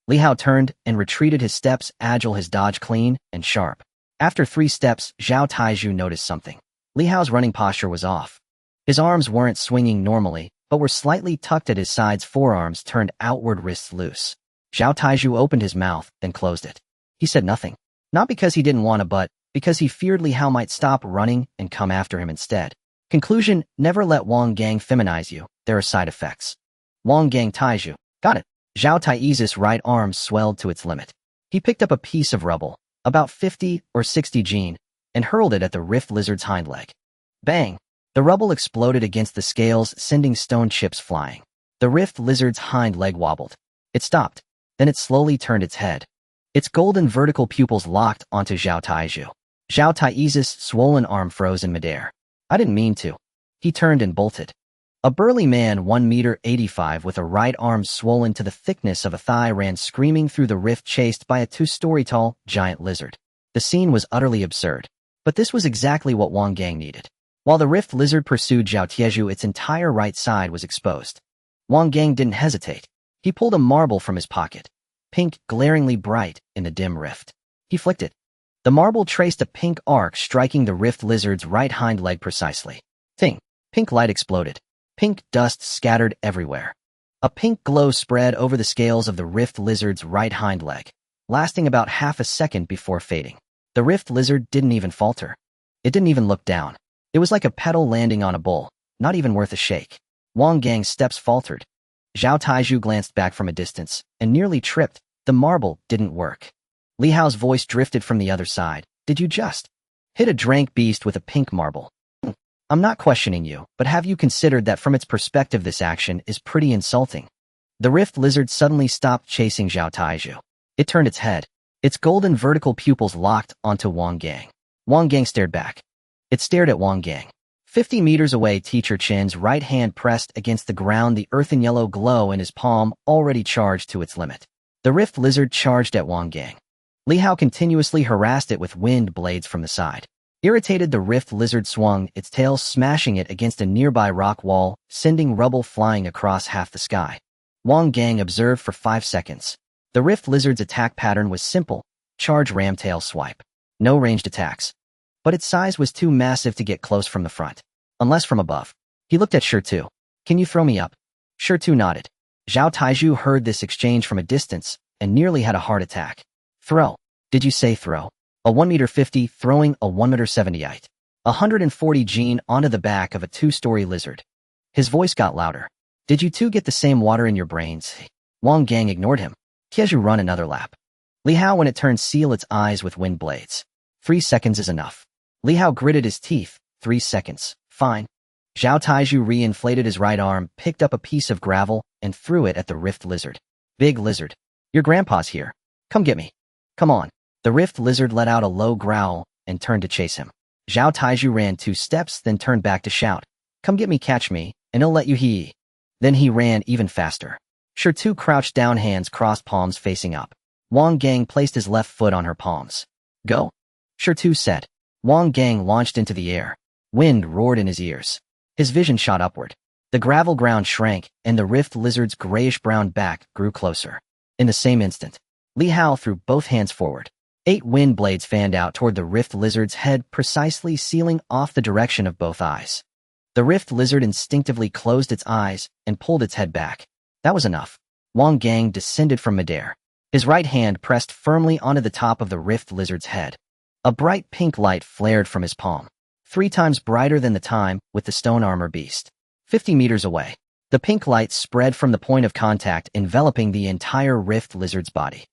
Li Hao turned and retreated, his steps agile, his dodge clean and sharp. After 3 steps, Zhao Taiyu noticed something. Li Hao's running posture was off. His arms weren't swinging normally, but were slightly tucked at his sides, forearms turned outward, wrists loose. Zhao Taiyu opened his mouth, then closed it. He said nothing. Not because he didn't want to, but because he feared Li Hao might stop running and come after him instead. Conclusion: never let Wang Gang feminize you. There are side effects. Wang Gang Taiju. Got it. Zhao Taiyi's right arm swelled to its limit. He picked up a piece of rubble, about 50 or 60 gene, and hurled it at the Rift Lizard's hind leg. Bang! The rubble exploded against the scales, sending stone chips flying. The Rift Lizard's hind leg wobbled. It stopped. Then it slowly turned its head. Its golden vertical pupils locked onto Zhao Taiyu. Zhao Taiyi's swollen arm froze in midair. I didn't mean to. He turned and bolted. A burly man 1.85 meters with a right arm swollen to the thickness of a thigh ran screaming through the rift, chased by a 2-story tall giant lizard. The scene was utterly absurd. But this was exactly what Wang Gang needed. While the Rift Lizard pursued Zhao Tieju, its entire right side was exposed. Wang Gang didn't hesitate. He pulled a marble from his pocket, pink, glaringly bright in the dim rift. He flicked it. The marble traced a pink arc striking the rift lizard's right hind leg precisely. Ting! Pink light exploded. Pink dust scattered everywhere. A pink glow spread over the scales of the rift lizard's right hind leg, lasting about half a second before fading. The rift lizard didn't even falter. It didn't even look down. It was like a petal landing on a bowl, not even worth a shake. Wang Gang's steps faltered. Zhao Taizhu glanced back from a distance and nearly tripped. The marble didn't work. Li Hao's voice drifted from the other side. Did you just hit a drank beast with a pink marble? I'm not questioning you, but have you considered that from its perspective this action is pretty insulting? The rift lizard suddenly stopped chasing Zhao Taizhu. It turned its head. Its golden vertical pupils locked onto Wang Gang. Wang Gang stared back. It stared at Wang Gang. 50 meters away, Teacher Chin's right hand pressed against the ground, the earthen yellow glow in his palm already charged to its limit. The rift lizard charged at Wang Gang. Li Hao continuously harassed it with wind blades from the side. Irritated, the rift lizard swung, its tail smashing it against a nearby rock wall, sending rubble flying across half the sky. Wang Gang observed for 5 seconds. The rift lizard's attack pattern was simple: charge, ram, tail swipe. No ranged attacks. But its size was too massive to get close from the front. Unless from above. He looked at Shirtu. Can you throw me up? Shirtu nodded. Zhao Taizhu heard this exchange from a distance and nearly had a heart attack. Throw. Did you say throw? A 1.50 m throwing a 1.78 m. 140 gene onto the back of a 2-story lizard. His voice got louder. Did you two get the same water in your brains? Wang Gang ignored him. Kieju, run another lap. Li Hao, when it turned, seal its eyes with wind blades. 3 seconds is enough. Li Hao gritted his teeth. 3 seconds. Fine. Zhao Taizhu re-inflated his right arm, picked up a piece of gravel, and threw it at the rift lizard. Big lizard. Your grandpa's here. Come get me. Come on. The rift lizard let out a low growl and turned to chase him. Zhao Taizhu ran 2 steps, then turned back to shout, come get me, catch me, and I'll let you hee. Then he ran even faster. Shirtu crouched down, hands crossed, palms facing up. Wang Gang placed his left foot on her palms. Go. Shirtu said. Wang Gang launched into the air. Wind roared in his ears. His vision shot upward. The gravel ground shrank, and the rift lizard's grayish-brown back grew closer. In the same instant, Li Hao threw both hands forward. 8 wind blades fanned out toward the rift lizard's head, precisely sealing off the direction of both eyes. The rift lizard instinctively closed its eyes and pulled its head back. That was enough. Wang Gang descended from midair. His right hand pressed firmly onto the top of the rift lizard's head. A bright pink light flared from his palm, 3 times brighter than the time with the stone armor beast. 50 meters away, the pink light spread from the point of contact, enveloping the entire rift lizard's body.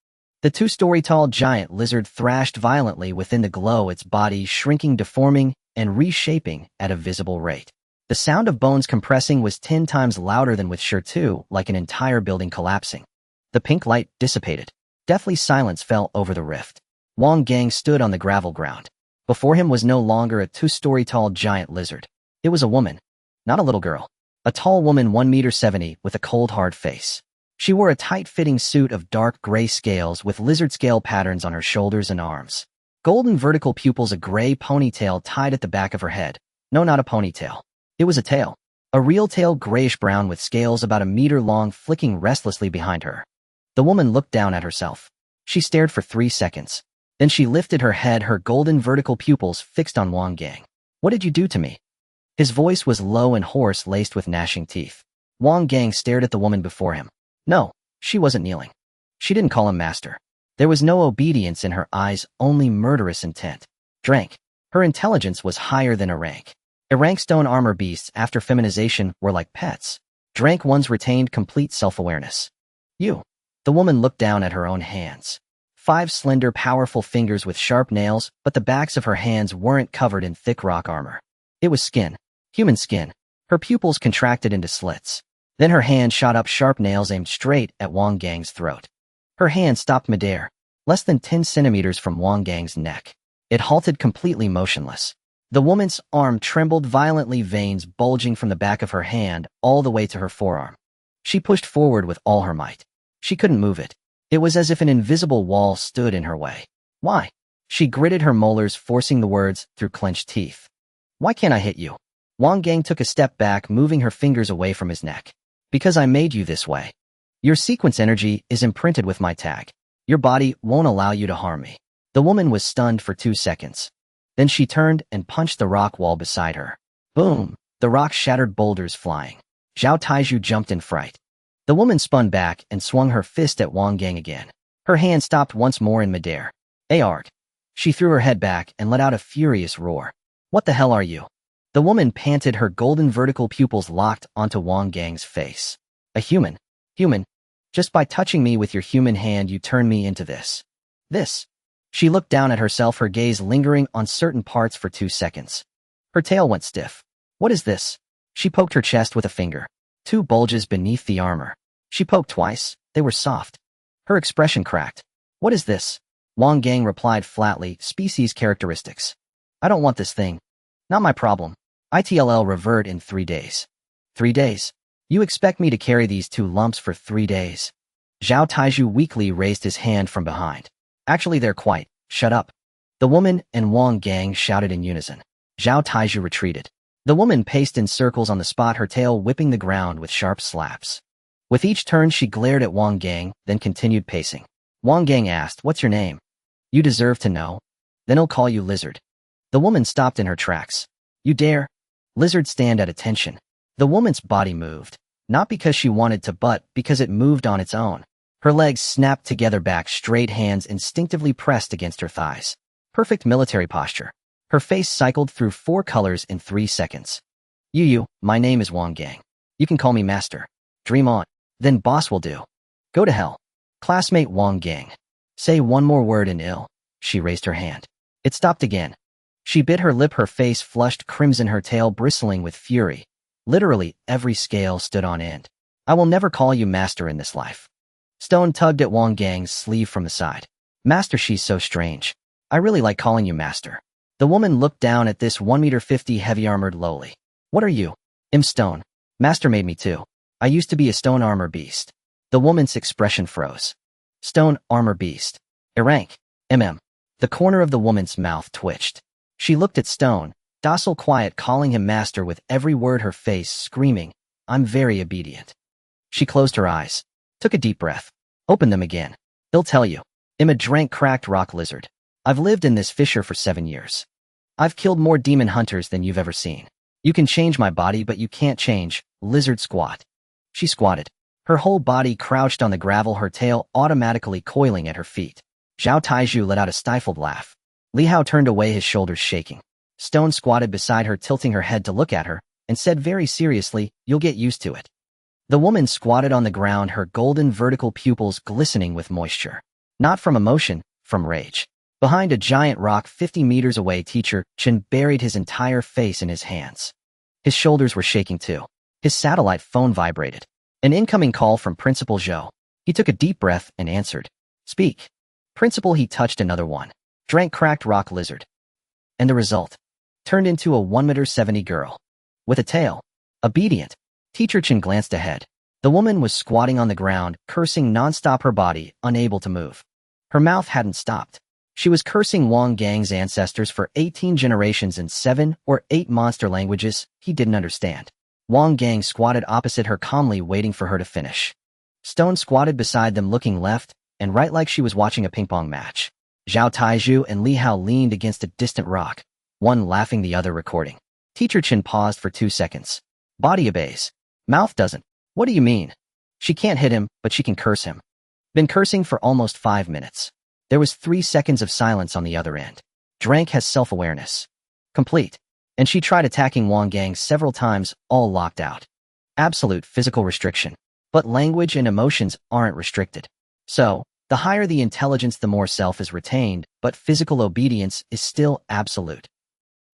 The 2-story-tall giant lizard thrashed violently within the glow, its body shrinking, deforming, and reshaping at a visible rate. The sound of bones compressing was 10 times louder than with Shirtu, like an entire building collapsing. The pink light dissipated. Deathly silence fell over the rift. Wang Gang stood on the gravel ground. Before him was no longer a 2-story-tall giant lizard. It was a woman, not a little girl. A tall woman, 1.70 m, with a cold, hard face. She wore a tight-fitting suit of dark gray scales with lizard scale patterns on her shoulders and arms. Golden vertical pupils, a gray ponytail tied at the back of her head. No, not a ponytail. It was a tail. A real tail, grayish-brown with scales about a meter long, flicking restlessly behind her. The woman looked down at herself. She stared for 3 seconds. Then she lifted her head, her golden vertical pupils fixed on Wang Gang. What did you do to me? His voice was low and hoarse, laced with gnashing teeth. Wang Gang stared at the woman before him. No, she wasn't kneeling. She didn't call him master. There was no obedience in her eyes, only murderous intent. Drank. Her intelligence was higher than a rank. Rank stone armor beasts after feminization were like pets. Drank ones retained complete self-awareness. You. The woman looked down at her own hands. 5 slender, powerful fingers with sharp nails, but the backs of her hands weren't covered in thick rock armor. It was skin. Human skin. Her pupils contracted into slits. Then her hand shot up, sharp nails aimed straight at Wang Gang's throat. Her hand stopped midair, less than 10 centimeters from Wang Gang's neck. It halted, completely motionless. The woman's arm trembled violently, veins bulging from the back of her hand all the way to her forearm. She pushed forward with all her might. She couldn't move it. It was as if an invisible wall stood in her way. Why? She gritted her molars, forcing the words through clenched teeth. Why can't I hit you? Wang Gang took a step back, moving her fingers away from his neck. Because I made you this way. Your sequence energy is imprinted with my tag. Your body won't allow you to harm me. The woman was stunned for 2 seconds. Then she turned and punched the rock wall beside her. Boom! The rock shattered, boulders flying. Zhao Taiju jumped in fright. The woman spun back and swung her fist at Wang Gang again. Her hand stopped once more in midair. Arg! She threw her head back and let out a furious roar. What the hell are you? The woman panted, her golden vertical pupils locked onto Wang Gang's face. A human? Human? Just by touching me with your human hand you turn me into this. This. She looked down at herself, her gaze lingering on certain parts for 2 seconds. Her tail went stiff. What is this? She poked her chest with a finger. 2 bulges beneath the armor. She poked twice. They were soft. Her expression cracked. What is this? Wang Gang replied flatly, species characteristics. I don't want this thing. Not my problem. ITLL revert in 3 days. 3 days? You expect me to carry these 2 lumps for 3 days? Zhao Taiju weakly raised his hand from behind. Actually, they're quite. Shut up. The woman and Wang Gang shouted in unison. Zhao Taiju retreated. The woman paced in circles on the spot, her tail whipping the ground with sharp slaps. With each turn, she glared at Wang Gang, then continued pacing. Wang Gang asked, "What's your name?" "You deserve to know. Then I'll call you Lizard." The woman stopped in her tracks. "You dare?" Lizard stand at attention. The woman's body moved, not because she wanted to but because it moved on its own. Her legs snapped together, back straight, hands instinctively pressed against her thighs. Perfect military posture. Her face cycled through 4 colors in 3 seconds. You, my name is Wang Gang. You can call me Master. Dream on. Then boss will do. Go to hell. Classmate Wang Gang. Say one more word and ill. She raised her hand. It stopped again. She bit her lip, her face flushed crimson, her tail bristling with fury. Literally, every scale stood on end. I will never call you master in this life. Stone tugged at Wang Gang's sleeve from the side. Master, she's so strange. I really like calling you master. The woman looked down at this 1.50 m heavy-armored lowly. What are you? I'm Stone. Master made me too. I used to be a stone armor beast. The woman's expression froze. Stone armor beast. A rank. The corner of the woman's mouth twitched. She looked at Stone, docile, quiet, calling him master with every word, her face screaming, I'm very obedient. She closed her eyes, took a deep breath, opened them again. He'll tell you. I'm a drank cracked rock lizard. I've lived in this fissure for 7 years. I've killed more demon hunters than you've ever seen. You can change my body, but you can't change. Lizard squat. She squatted. Her whole body crouched on the gravel, her tail automatically coiling at her feet. Zhao Taiju let out a stifled laugh. Li Hao turned away, his shoulders shaking. Stone squatted beside her, tilting her head to look at her, and said very seriously, You'll get used to it. The woman squatted on the ground, her golden vertical pupils glistening with moisture. Not from emotion, from rage. Behind a giant rock 50 meters away, Teacher Chen buried his entire face in his hands. His shoulders were shaking too. His satellite phone vibrated. An incoming call from Principal Zhou. He took a deep breath and answered. Speak. Principal, he touched another one. Drank cracked rock lizard. And the result? Turned into a 1.70 m girl. With a tail. Obedient. Teacher Chen glanced ahead. The woman was squatting on the ground, cursing nonstop, her body unable to move. Her mouth hadn't stopped. She was cursing Wang Gang's ancestors for 18 generations in 7 or 8 monster languages he didn't understand. Wang Gang squatted opposite her, calmly waiting for her to finish. Stone squatted beside them, looking left and right like she was watching a ping-pong match. Zhao Taiju and Li Hao leaned against a distant rock, one laughing, the other recording. Teacher Chen paused for 2 seconds. Body obeys. Mouth doesn't. What do you mean? She can't hit him, but she can curse him. Been cursing for almost 5 minutes. There was 3 seconds of silence on the other end. Drank has self-awareness. Complete. And she tried attacking Wang Gang several times, all locked out. Absolute physical restriction. But language and emotions aren't restricted. So, the higher the intelligence, the more self is retained, but physical obedience is still absolute.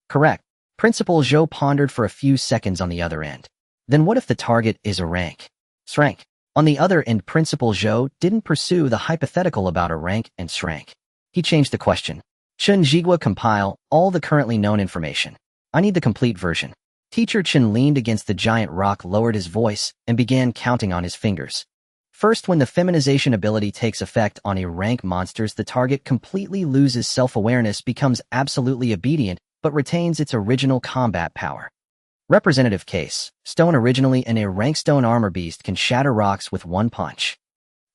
Correct. Principal Zhou pondered for a few seconds on the other end. Then what if the target is a rank? Srank. On the other end, Principal Zhou didn't pursue the hypothetical about a rank and shrank. He changed the question. Chen Jigua, compile all the currently known information. I need the complete version. Teacher Chen leaned against the giant rock, lowered his voice, and began counting on his fingers. First, when the feminization ability takes effect on a rank monsters, the target completely loses self-awareness, becomes absolutely obedient, but retains its original combat power. Representative case, Stone, originally an A rank stone armor beast, can shatter rocks with one punch.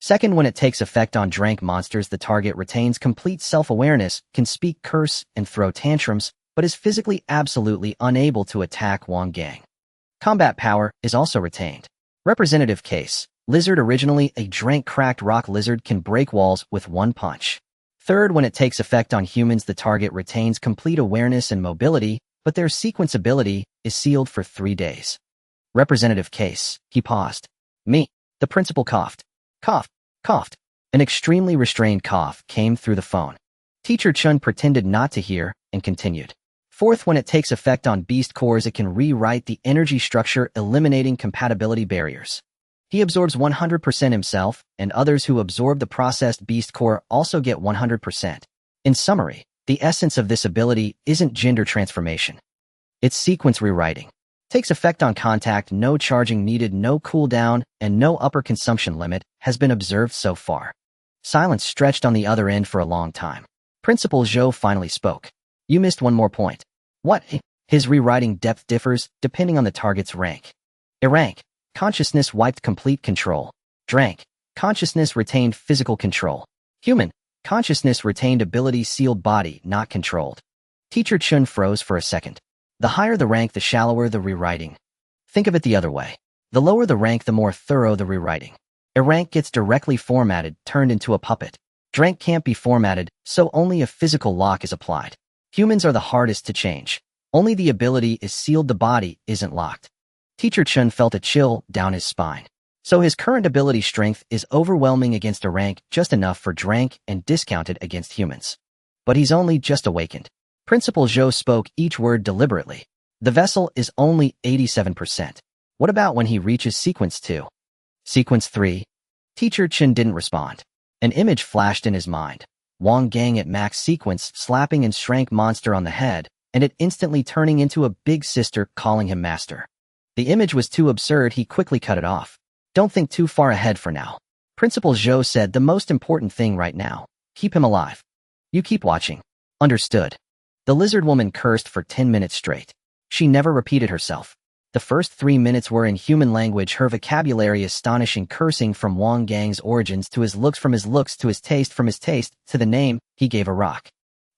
Second, when it takes effect on drank monsters, the target retains complete self-awareness, can speak, curse, and throw tantrums, but is physically absolutely unable to attack Wang Gang. Combat power is also retained. Representative case. Lizard, originally a drank cracked rock lizard, can break walls with one punch. Third, when it takes effect on humans, the target retains complete awareness and mobility, but their sequence ability is sealed for 3 days. Representative case. He paused. Me. The principal coughed. Coughed. An extremely restrained cough came through the phone. Teacher Chun pretended not to hear and continued. Fourth, when it takes effect on beast cores, it can rewrite the energy structure, eliminating compatibility barriers. He absorbs 100% himself, and others who absorb the processed beast core also get 100%. In summary, the essence of this ability isn't gender transformation. It's sequence rewriting. Takes effect on contact, no charging needed, no cooldown, and no upper consumption limit has been observed so far. Silence stretched on the other end for a long time. Principal Zhou finally spoke. You missed one more point. What? His rewriting depth differs depending on the target's rank. A rank. Consciousness wiped complete control. Drank. Consciousness retained physical control. Human. Consciousness retained ability, sealed body, not controlled. Teacher Chun froze for a second. The higher the rank, the shallower the rewriting. Think of it the other way. The lower the rank, the more thorough the rewriting. A rank gets directly formatted, turned into a puppet. Drank can't be formatted, so only a physical lock is applied. Humans are the hardest to change. Only the ability is sealed, the body isn't locked. Teacher Chun felt a chill down his spine. So his current ability strength is overwhelming against a rank, just enough for drank, and discounted against humans. But he's only just awakened. Principal Zhou spoke each word deliberately. The vessel is only 87%. What about when he reaches sequence 2? Sequence 3? Teacher Chun didn't respond. An image flashed in his mind. Wang Gang at max sequence, slapping and shrank monster on the head, and it instantly turning into a big sister calling him master. The image was too absurd, he quickly cut it off. Don't think too far ahead for now. Principal Zhou said the most important thing right now. Keep him alive. You keep watching. Understood. The lizard woman cursed for 10 minutes straight. She never repeated herself. The first 3 minutes were in human language, her vocabulary astonishing, cursing from Wang Gang's origins to his looks, from his looks to his taste, from his taste to the name he gave a rock.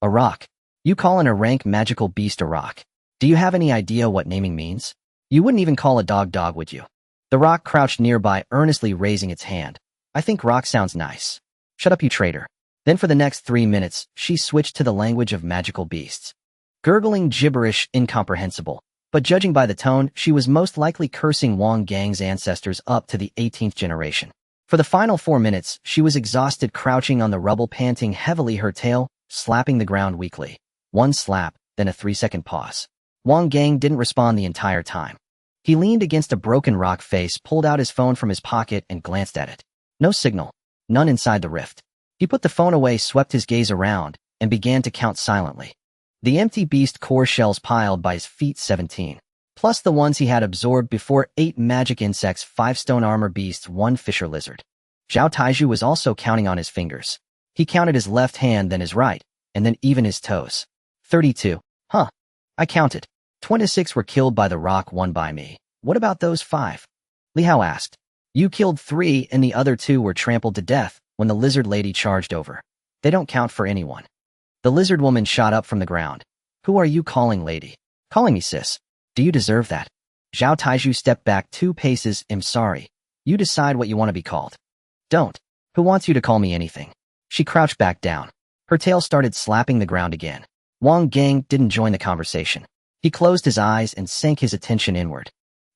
A rock? You call an rank magical beast a rock? Do you have any idea what naming means? You wouldn't even call a dog dog, would you? The rock crouched nearby, earnestly raising its hand. I think rock sounds nice. Shut up, you traitor. Then for the next 3 minutes, she switched to the language of magical beasts. Gurgling gibberish, incomprehensible. But judging by the tone, she was most likely cursing Wang Gang's ancestors up to the 18th generation. For the final 4 minutes, she was exhausted, crouching on the rubble, panting heavily, her tail slapping the ground weakly. One slap, then a 3-second pause. Wang Gang didn't respond the entire time. He leaned against a broken rock face, pulled out his phone from his pocket, and glanced at it. No signal. None inside the rift. He put the phone away, swept his gaze around, and began to count silently. The empty beast core shells piled by his feet, 17. Plus the ones he had absorbed before, 8 magic insects, 5 stone armor beasts, 1 fisher lizard. Zhao Taiju was also counting on his fingers. He counted his left hand, then his right, and then even his toes. 32. Huh. I counted. 26 were killed by the rock, 1 by me. What about those 5? Li Hao asked. You killed 3 and the other 2 were trampled to death when the lizard lady charged over. They don't count for anyone. The lizard woman shot up from the ground. Who are you calling lady? Calling me sis. Do you deserve that? Zhao Taiju stepped back 2 paces. I'm sorry. You decide what you want to be called. Don't. Who wants you to call me anything? She crouched back down. Her tail started slapping the ground again. Wang Gang didn't join the conversation. He closed his eyes and sank his attention inward.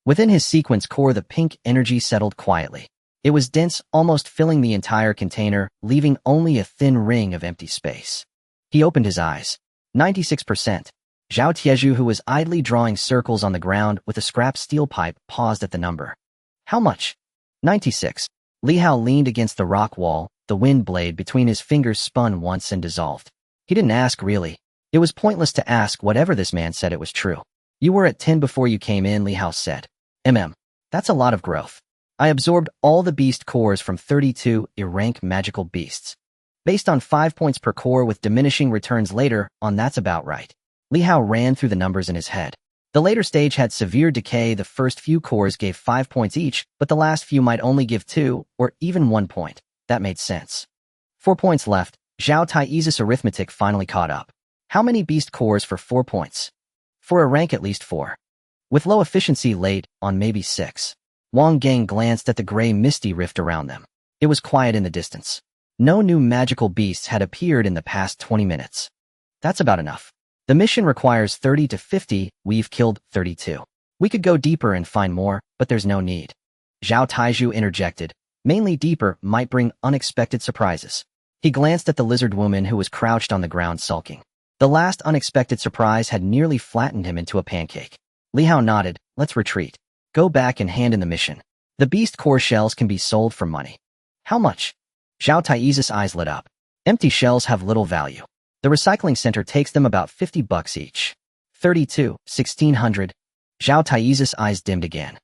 Within his sequence core, the pink energy settled quietly. It was dense, almost filling the entire container, leaving only a thin ring of empty space. He opened his eyes. 96%. Zhao Tieju, who was idly drawing circles on the ground with a scrap steel pipe, paused at the number. How much? 96. Li Hao leaned against the rock wall. The wind blade between his fingers spun once and dissolved. He didn't ask, really. It was pointless to ask. Whatever this man said, it was true. You were at 10 before you came in, Li Hao said. That's a lot of growth. I absorbed all the beast cores from 32 rank magical beasts. Based on 5 points per core with diminishing returns later on, that's about right. Li Hao ran through the numbers in his head. The later stage had severe decay. The first few cores gave 5 points each, but the last few might only give 2 or even 1 point. That made sense. 4 points left. Zhao Tai's arithmetic finally caught up. How many beast cores for 4 points? For a rank at least 4. With low efficiency late on maybe 6. Wang Gang glanced at the gray misty rift around them. It was quiet in the distance. No new magical beasts had appeared in the past 20 minutes. That's about enough. The mission requires 30 to 50, we've killed 32. We could go deeper and find more, but there's no need. Zhao Taiju interjected. Mainly deeper might bring unexpected surprises. He glanced at the lizard woman who was crouched on the ground sulking. The last unexpected surprise had nearly flattened him into a pancake. Li Hao nodded. Let's retreat. Go back and hand in the mission. The beast core shells can be sold for money. How much? Zhao Tai's eyes lit up. Empty shells have little value. The recycling center takes them about $50 each. 32, 1600. Zhao Tai's eyes dimmed again.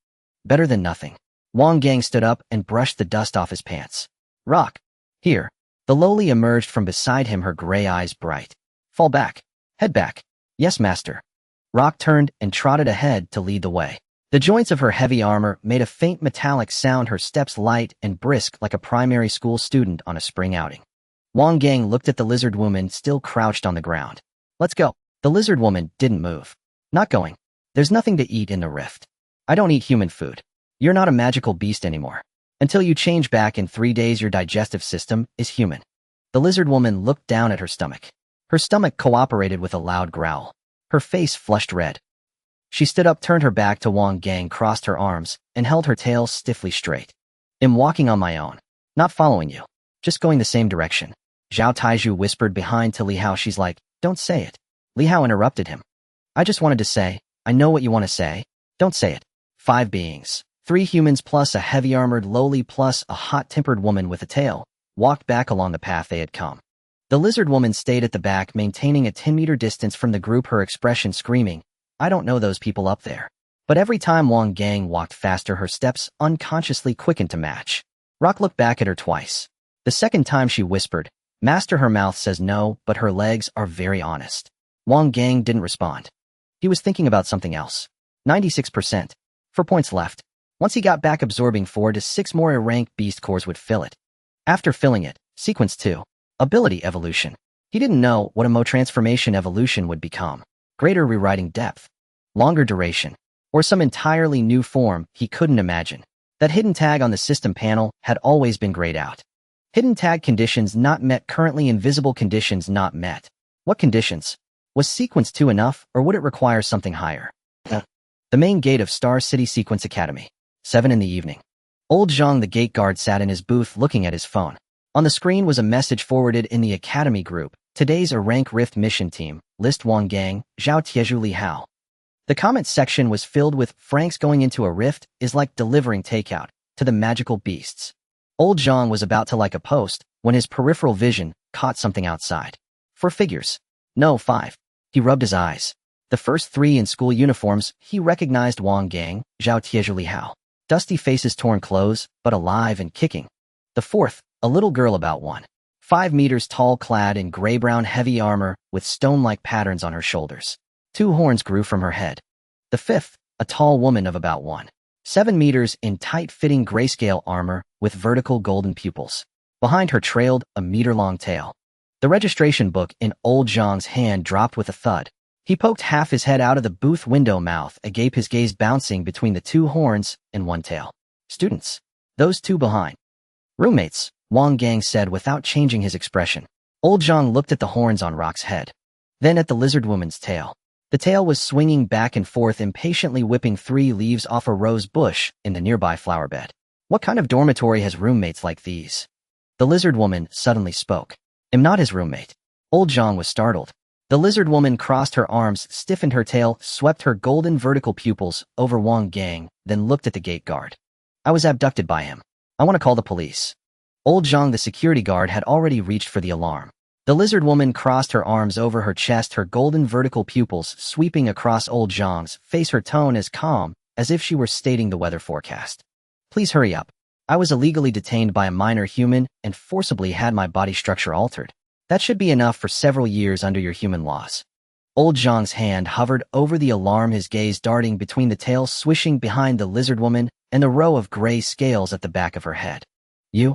Better than nothing. Wang Gang stood up and brushed the dust off his pants. Rock. Here. The lowly emerged from beside him, her gray eyes bright. Fall back. Head back. Yes, master. Rock turned and trotted ahead to lead the way. The joints of her heavy armor made a faint metallic sound, her steps light and brisk like a primary school student on a spring outing. Wang Gang looked at the lizard woman still crouched on the ground. Let's go. The lizard woman didn't move. Not going. There's nothing to eat in the rift. I don't eat human food. You're not a magical beast anymore. Until you change back in 3 days, your digestive system is human. The lizard woman looked down at her stomach. Her stomach cooperated with a loud growl. Her face flushed red. She stood up, turned her back to Wang Gang, crossed her arms, and held her tail stiffly straight. I'm walking on my own. Not following you. Just going the same direction. Zhao Taiju whispered behind to Li Hao. She's like, don't say it. Li Hao interrupted him. I just wanted to say, I know what you want to say. Don't say it. 5 beings. 3 humans plus a heavy-armored lowly plus a hot-tempered woman with a tail, walked back along the path they had come. The lizard woman stayed at the back, maintaining a 10-meter distance from the group, her expression screaming, I don't know those people up there. But every time Wang Gang walked faster, her steps unconsciously quickened to match. Rock looked back at her twice. The second time she whispered, Master, her mouth says no, but her legs are very honest. Wang Gang didn't respond. He was thinking about something else. 96%. 4 points left. Once he got back, absorbing 4 to 6 more rank beast cores would fill it. After filling it, sequence 2. Ability evolution. He didn't know what a Mo transformation evolution would become. Greater rewriting depth. Longer duration. Or some entirely new form he couldn't imagine. That hidden tag on the system panel had always been grayed out. Hidden tag conditions not met, currently invisible conditions not met. What conditions? Was sequence 2 enough, or would it require something higher? The main gate of Star City Sequence Academy. 7 in the evening. Old Zhang, the gate guard, sat in his booth looking at his phone. On the screen was a message forwarded in the Academy group. Today's a rank rift mission team. List Wang Gang, Zhao Tieju, Li Hao. The comment section was filled with Franks going into a rift is like delivering takeout to the magical beasts. Old Zhang was about to like a post when his peripheral vision caught something outside. 4 figures. No, 5. He rubbed his eyes. The first 3 in school uniforms, he recognized Wang Gang, Zhao Tieju, Li Hao. Dusty faces, torn clothes, but alive and kicking. The 4th, a little girl about 1.5 meters tall, clad in gray-brown heavy armor with stone-like patterns on her shoulders. 2 horns grew from her head. The 5th, a tall woman of about 1.7 meters in tight-fitting grayscale armor with vertical golden pupils. Behind her trailed a meter-long tail. The registration book in old Zhang's hand dropped with a thud. He poked half his head out of the booth window, mouth agape, his gaze bouncing between the 2 horns and 1 tail. Students. Those 2 behind. Roommates, Wang Gang said without changing his expression. Old Zhang looked at the horns on Rock's head. Then at the lizard woman's tail. The tail was swinging back and forth, impatiently whipping 3 leaves off a rose bush in the nearby flower bed. What kind of dormitory has roommates like these? The lizard woman suddenly spoke. I'm not his roommate. Old Zhang was startled. The lizard woman crossed her arms, stiffened her tail, swept her golden vertical pupils over Wang Gang, then looked at the gate guard. I was abducted by him. I want to call the police. Old Zhang, the security guard, had already reached for the alarm. The lizard woman crossed her arms over her chest, her golden vertical pupils sweeping across old Zhang's face, her tone as calm as if she were stating the weather forecast. Please hurry up. I was illegally detained by a minor human and forcibly had my body structure altered. That should be enough for several years under your human laws. Old Zhang's hand hovered over the alarm, his gaze darting between the tail swishing behind the lizard woman and the row of gray scales at the back of her head. You?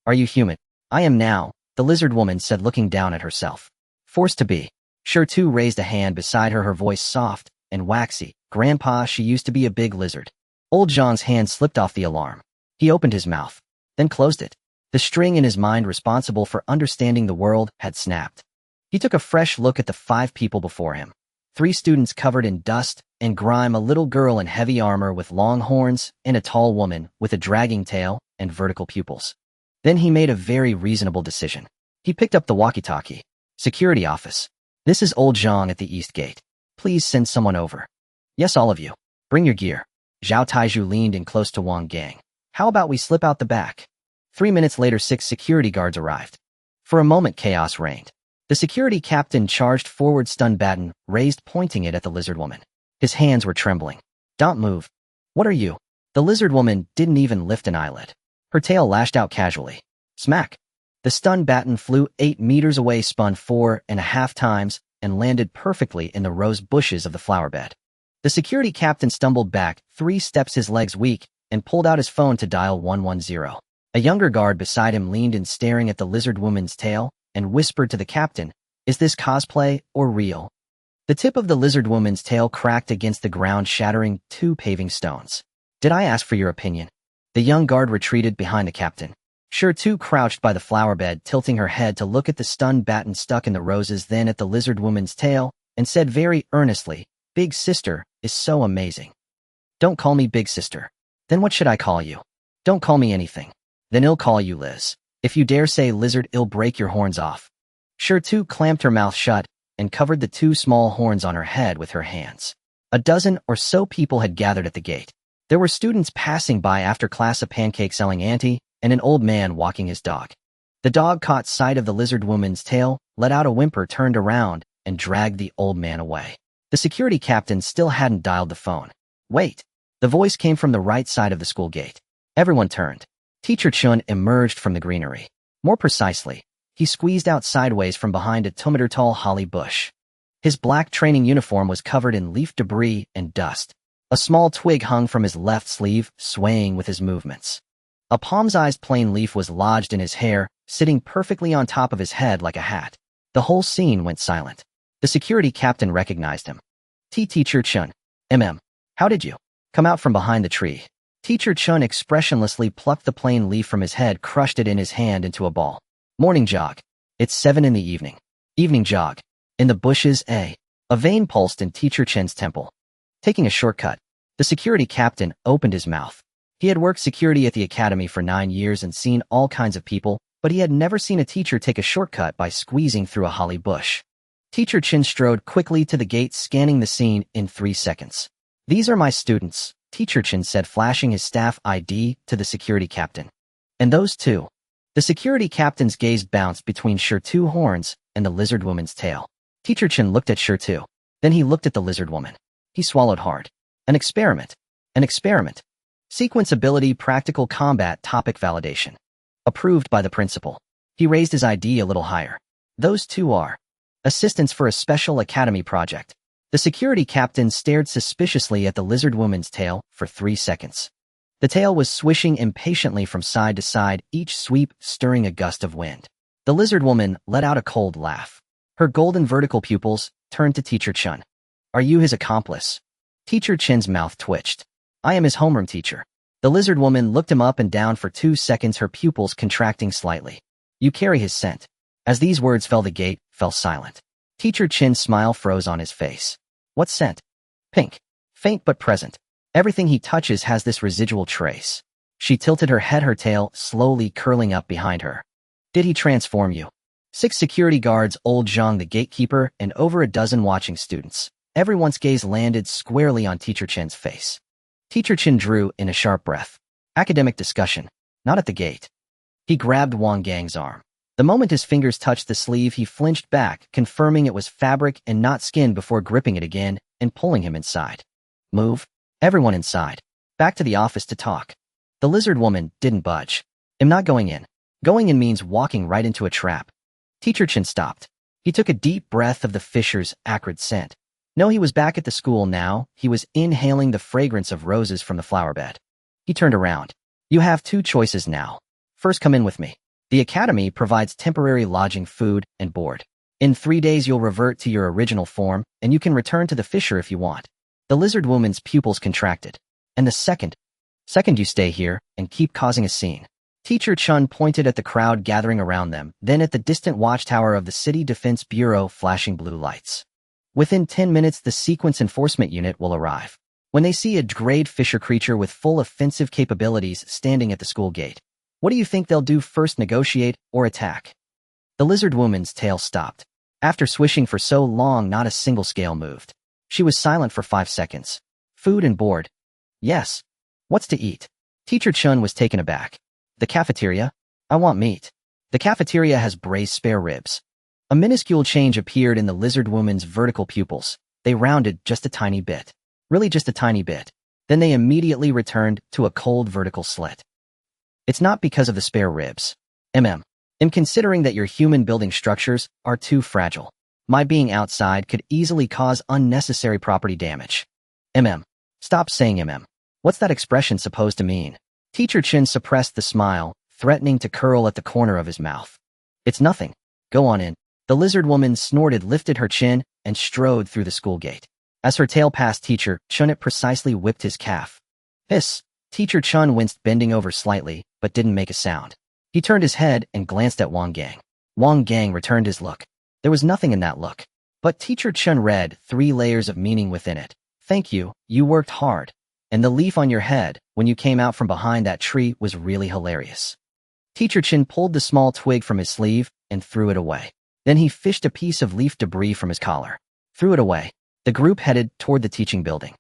Are you human? I am now, the lizard woman said looking down at herself. Forced to be. Sure too raised a hand beside her, her voice soft and waxy. Grandpa, she used to be a big lizard. Old Zhang's hand slipped off the alarm. He opened his mouth, then closed it. The string in his mind responsible for understanding the world had snapped. He took a fresh look at the 5 people before him. 3 students covered in dust and grime, a little girl in heavy armor with long horns, and a tall woman with a dragging tail and vertical pupils. Then he made a very reasonable decision. He picked up the walkie-talkie. Security office. This is old Zhang at the east gate. Please send someone over. Yes, all of you. Bring your gear. Zhao Taiju leaned in close to Wang Gang. How about we slip out the back? 3 minutes later, 6 security guards arrived. For a moment, chaos reigned. The security captain charged forward, stun baton raised, pointing it at the lizard woman. His hands were trembling. Don't move. What are you? The lizard woman didn't even lift an eyelid. Her tail lashed out casually. Smack. The stun baton flew 8 meters away, spun 4.5 times, and landed perfectly in the rose bushes of the flower bed. The security captain stumbled back 3 steps, his legs weak, and pulled out his phone to dial 110. A younger guard beside him leaned in, staring at the lizard woman's tail, and whispered to the captain, "Is this cosplay or real?" The tip of the lizard woman's tail cracked against the ground, shattering 2 paving stones. Did I ask for your opinion? The young guard retreated behind the captain. Sure too crouched by the flower bed, tilting her head to look at the stun baton stuck in the roses, then at the lizard woman's tail, and said very earnestly, "Big sister is so amazing." Don't call me big sister. Then what should I call you? Don't call me anything. Then I'll call you Liz. If you dare say lizard, I'll break your horns off. Sure too clamped her mouth shut and covered the 2 small horns on her head with her hands. A dozen or so people had gathered at the gate. There were students passing by after class, a pancake-selling auntie, and an old man walking his dog. The dog caught sight of the lizard woman's tail, let out a whimper, turned around, and dragged the old man away. The security captain still hadn't dialed the phone. Wait. The voice came from the right side of the school gate. Everyone turned. Teacher Chun emerged from the greenery. More precisely, he squeezed out sideways from behind a 2-meter-tall holly bush. His black training uniform was covered in leaf debris and dust. A small twig hung from his left sleeve, swaying with his movements. A palm-sized plain leaf was lodged in his hair, sitting perfectly on top of his head like a hat. The whole scene went silent. The security captain recognized him. Teacher Chun. How did you come out from behind the tree? Teacher Chun expressionlessly plucked the plain leaf from his head, crushed it in his hand into a ball. Morning jog. It's 7 in the evening. Evening jog. In the bushes, A vein pulsed in Teacher Chen's temple. Taking a shortcut. The security captain opened his mouth. He had worked security at the academy for 9 years and seen all kinds of people, but he had never seen a teacher take a shortcut by squeezing through a holly bush. Teacher Chen strode quickly to the gate, scanning the scene in 3 seconds. These are my students, Teacher Chen said, flashing his staff ID to the security captain. And those 2. The security captain's gaze bounced between Sure 2 horns and the lizard woman's tail. Teacher Chen looked at Sure 2. Then he looked at the lizard woman. He swallowed hard. An experiment. An experiment. Sequence ability, practical combat, topic validation. Approved by the principal. He raised his ID a little higher. Those 2 are assistants for a special academy project. The security captain stared suspiciously at the lizard woman's tail for 3 seconds. The tail was swishing impatiently from side to side, each sweep stirring a gust of wind. The lizard woman let out a cold laugh. Her golden vertical pupils turned to Teacher Chun. Are you his accomplice? Teacher Chen's mouth twitched. I am his homeroom teacher. The lizard woman looked him up and down for 2 seconds, her pupils contracting slightly. You carry his scent. As these words fell, the gate fell silent. Teacher Chen's smile froze on his face. What scent? Pink. Faint but present. Everything he touches has this residual trace. She tilted her head, her tail slowly curling up behind her. Did he transform you? 6 security guards, old Zhang the gatekeeper, and over a dozen watching students. Everyone's gaze landed squarely on Teacher Chen's face. Teacher Chen drew in a sharp breath. Academic discussion. Not at the gate. He grabbed Wang Gang's arm. The moment his fingers touched the sleeve, he flinched back, confirming it was fabric and not skin before gripping it again and pulling him inside. Move. Everyone inside. Back to the office to talk. The lizard woman didn't budge. I'm not going in. Going in means walking right into a trap. Teacher Chen stopped. He took a deep breath of the fisher's acrid scent. No, he was back at the school now. He was inhaling the fragrance of roses from the flower bed. He turned around. You have 2 choices now. First, come in with me. The academy provides temporary lodging, food, and board. In 3 days you'll revert to your original form, and you can return to the fissure if you want. The lizard woman's pupils contracted. And the second you stay here and keep causing a scene. Teacher Chun pointed at the crowd gathering around them, then at the distant watchtower of the City Defense Bureau flashing blue lights. Within 10 minutes the sequence enforcement unit will arrive. When they see a grade fissure creature with full offensive capabilities standing at the school gate, what do you think they'll do first, negotiate or attack? The lizard woman's tail stopped. After swishing for so long not a single scale moved. She was silent for 5 seconds. Food and board. Yes. What's to eat? Teacher Chun was taken aback. The cafeteria? I want meat. The cafeteria has braised spare ribs. A minuscule change appeared in the lizard woman's vertical pupils. They rounded just a tiny bit. Really just a tiny bit. Then they immediately returned to a cold vertical slit. It's not because of the spare ribs. I'm considering that your human building structures are too fragile. My being outside could easily cause unnecessary property damage. Stop saying What's that expression supposed to mean? Teacher Chin suppressed the smile, threatening to curl at the corner of his mouth. It's nothing. Go on in. The lizard woman snorted, lifted her chin, and strode through the school gate. As her tail passed Teacher Chun, it precisely whipped his calf. Hiss! Teacher Chun winced, bending over slightly, but didn't make a sound. He turned his head and glanced at Wang Gang. Wang Gang returned his look. There was nothing in that look. But Teacher Chun read 3 layers of meaning within it. Thank you, you worked hard. And the leaf on your head, when you came out from behind that tree, was really hilarious. Teacher Chin pulled the small twig from his sleeve and threw it away. Then he fished a piece of leaf debris from his collar. Threw it away. The group headed toward the teaching building.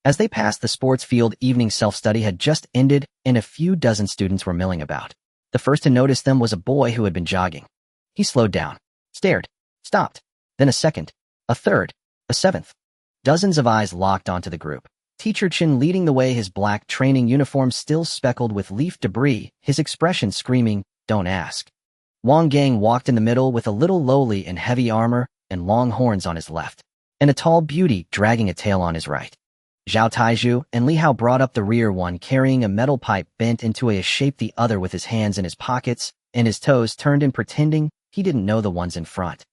As they passed the sports field, evening self-study had just ended and a few dozen students were milling about. The first to notice them was a boy who had been jogging. He slowed down, stared, stopped. Then a second, a third, a seventh. Dozens of eyes locked onto the group. Teacher Chin leading the way, his black training uniform still speckled with leaf debris, his expression screaming, "Don't ask." Wang Gang walked in the middle with a little lowly in heavy armor and long horns on his left, and a tall beauty dragging a tail on his right. Zhao Taizhu and Li Hao brought up the rear, one carrying a metal pipe bent into a shape, the other with his hands in his pockets and his toes turned in, pretending he didn't know the ones in front.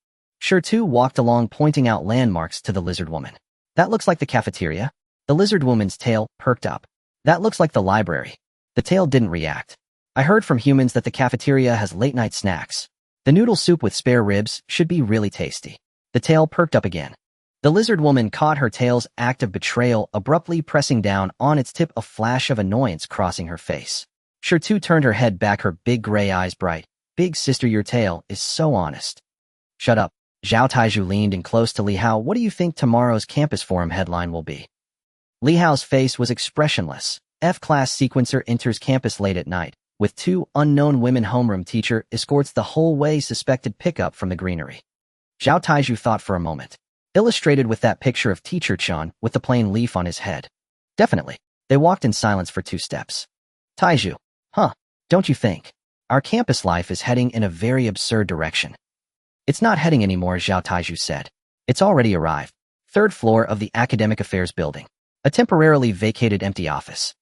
Shirtu walked along, pointing out landmarks to the lizard woman. That looks like the cafeteria. The lizard woman's tail perked up. That looks like the library. The tail didn't react. I heard from humans that the cafeteria has late-night snacks. The noodle soup with spare ribs should be really tasty. The tail perked up again. The lizard woman caught her tail's act of betrayal, abruptly pressing down on its tip, a flash of annoyance crossing her face. Shirtu turned her head back, her big gray eyes bright. Big sister, your tail is so honest. Shut up. Zhao Taizhu leaned in close to Li Hao. What do you think tomorrow's campus forum headline will be? Li Hao's face was expressionless. F-class sequencer enters campus late at night, with 2 unknown women. Homeroom teacher escorts the whole way. Suspected pickup from the greenery. Zhao Taizhu thought for a moment. Illustrated with that picture of Teacher Chun with the plain leaf on his head. Definitely. They walked in silence for 2 steps. Taizhu. Don't you think? Our campus life is heading in a very absurd direction. It's not heading anymore, Zhao Taizhu said. It's already arrived. 3rd floor of the Academic Affairs building. A temporarily vacated empty office.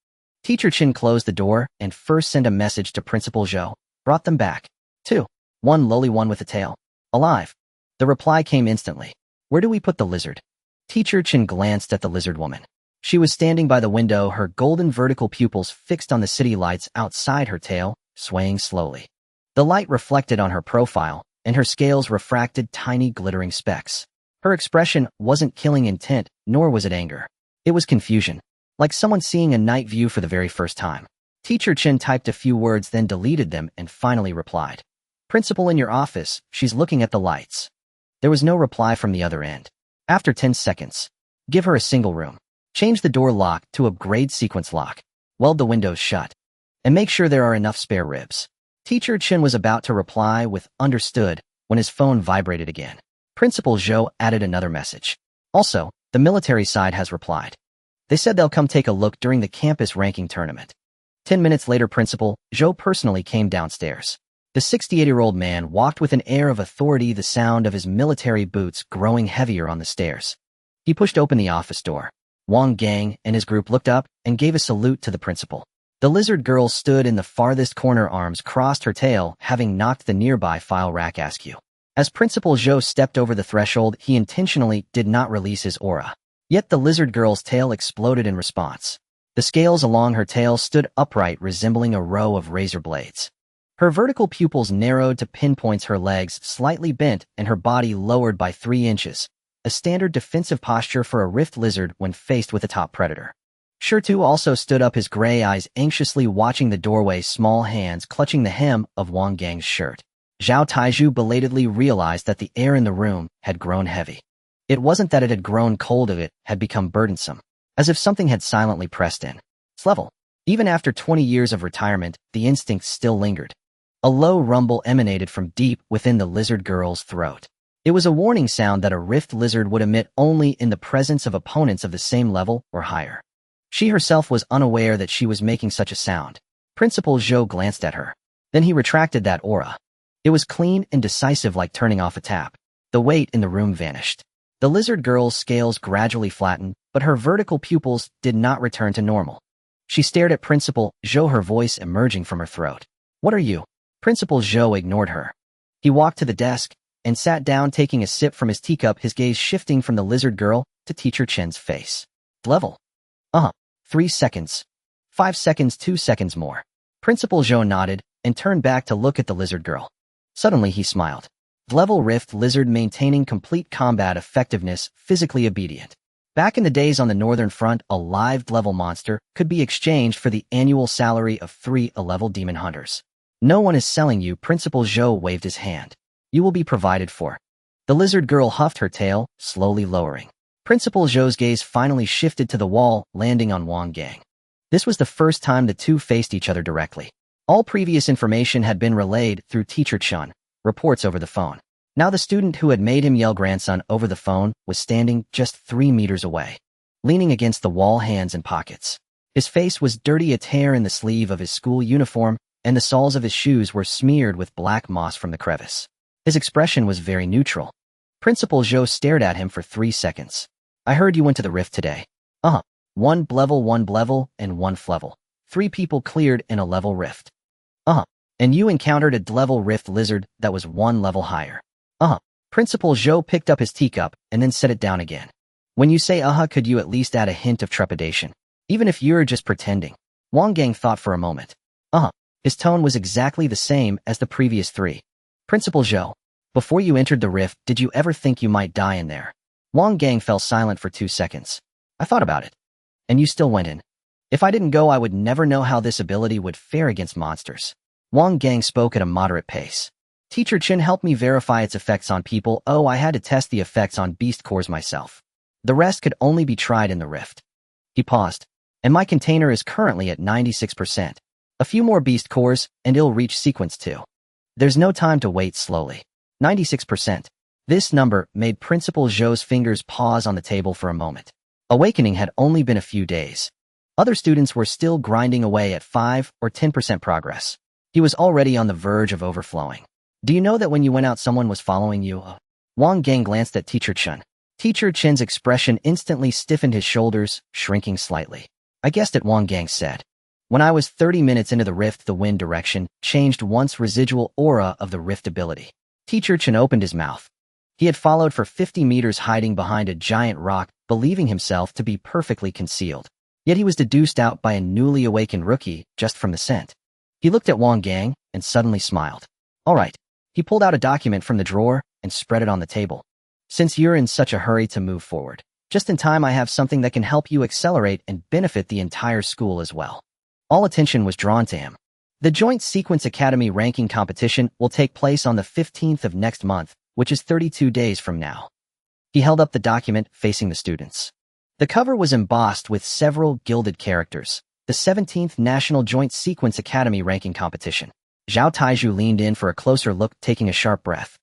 Teacher Chin closed the door and first sent a message to Principal Zhou. Brought them back. 2. 1 lowly, one with a tail. Alive. The reply came instantly. Where do we put the lizard? Teacher Chin glanced at the lizard woman. She was standing by the window, her golden vertical pupils fixed on the city lights outside, her tail swaying slowly. The light reflected on her profile, and her scales refracted tiny glittering specks. Her expression wasn't killing intent, nor was it anger. It was confusion, like someone seeing a night view for the very first time. Teacher Chin typed a few words, then deleted them and finally replied. Principal in your office, she's looking at the lights. There was no reply from the other end. After 10 seconds. Give her a single room. Change the door lock to a grade sequence lock. Weld the windows shut. And make sure there are enough spare ribs. Teacher Chin was about to reply with understood when his phone vibrated again. Principal Zhou added another message. Also, the military side has replied. They said they'll come take a look during the campus ranking tournament. 10 minutes later, Principal Zhou personally came downstairs. The 68-year-old man walked with an air of authority, the sound of his military boots growing heavier on the stairs. He pushed open the office door. Wang Gang and his group looked up and gave a salute to the principal. The lizard girl stood in the farthest corner, arms crossed, her tail having knocked the nearby file rack askew. As Principal Zhou stepped over the threshold, he intentionally did not release his aura. Yet the lizard girl's tail exploded in response. The scales along her tail stood upright, resembling a row of razor blades. Her vertical pupils narrowed to pinpoints, her legs slightly bent, and her body lowered by 3 inches, a standard defensive posture for a rift lizard when faced with a top predator. Shirtu also stood up, his gray eyes anxiously watching the doorway, small hands clutching the hem of Wang Gang's shirt. Zhao Taizhu belatedly realized that the air in the room had grown heavy. It wasn't that it had grown cold, it had become burdensome, as if something had silently pressed in. Its level. Even after 20 years of retirement, the instinct still lingered. A low rumble emanated from deep within the lizard girl's throat. It was a warning sound that a rift lizard would emit only in the presence of opponents of the same level or higher. She herself was unaware that she was making such a sound. Principal Zhou glanced at her. Then he retracted that aura. It was clean and decisive, like turning off a tap. The weight in the room vanished. The lizard girl's scales gradually flattened, but her vertical pupils did not return to normal. She stared at Principal Zhou, her voice emerging from her throat. "What are you?" Principal Zhou ignored her. He walked to the desk and sat down, taking a sip from his teacup, his gaze shifting from the lizard girl to Teacher Chen's face. "Level. 3 seconds. 5 seconds, 2 seconds more." Principal Zhou nodded and turned back to look at the lizard girl. Suddenly he smiled. Level rift lizard, maintaining complete combat effectiveness, physically obedient. Back in the days on the northern front, a live level monster could be exchanged for the annual salary of 3 A-level demon hunters. "No one is selling you," Principal Zhou waved his hand. "You will be provided for." The lizard girl huffed, her tail slowly lowering. Principal Zhou's gaze finally shifted to the wall, landing on Wang Gang. This was the first time the two faced each other directly. All previous information had been relayed through Teacher Chen, reports over the phone. Now the student who had made him yell grandson over the phone was standing just 3 meters away, leaning against the wall, hands in pockets. His face was dirty, a tear in the sleeve of his school uniform, and the soles of his shoes were smeared with black moss from the crevice. His expression was very neutral. Principal Zhou stared at him for 3 seconds. "I heard you went to the rift today." One level, and 1 level. 3 people cleared in a level rift." "And you encountered a level rift lizard that was 1 level higher." Principal Zhou picked up his teacup and then set it down again. "When you say could you at least add a hint of trepidation? Even if you're just pretending." Wang Gang thought for a moment. His tone was exactly the same as the previous 3. "Principal Zhou, before you entered the rift, did you ever think you might die in there?" Wang Gang fell silent for 2 seconds. "I thought about it." "And you still went in?" "If I didn't go, I would never know how this ability would fare against monsters." Wang Gang spoke at a moderate pace. "Teacher Chen helped me verify its effects on people. I had to test the effects on beast cores myself. The rest could only be tried in the rift." He paused. "And my container is currently at 96%. A few more beast cores, and it'll reach sequence 2. There's no time to wait." Slowly. 96%. This number made Principal Zhou's fingers pause on the table for a moment. Awakening had only been a few days. Other students were still grinding away at 5 or 10% progress. He was already on the verge of overflowing. "Do you know that when you went out someone was following you?" Wang Gang glanced at Teacher Chen. Teacher Chen's expression instantly stiffened, his shoulders shrinking slightly. "I guessed it," Wang Gang said. "When I was 30 minutes into the rift, the wind direction changed once, residual aura of the rift ability." Teacher Chen opened his mouth. He had followed for 50 meters, hiding behind a giant rock, believing himself to be perfectly concealed. Yet he was deduced out by a newly awakened rookie just from the scent. He looked at Wang Gang and suddenly smiled. "All right." He pulled out a document from the drawer and spread it on the table. "Since you're in such a hurry to move forward, just in time, I have something that can help you accelerate and benefit the entire school as well." All attention was drawn to him. The Joint Sequence Academy ranking competition will take place on the 15th of next month, which is 32 days from now. He held up the document facing the students. The cover was embossed with several gilded characters. The 17th National Joint Sequence Academy ranking competition. Zhao Taizhu leaned in for a closer look, taking a sharp breath.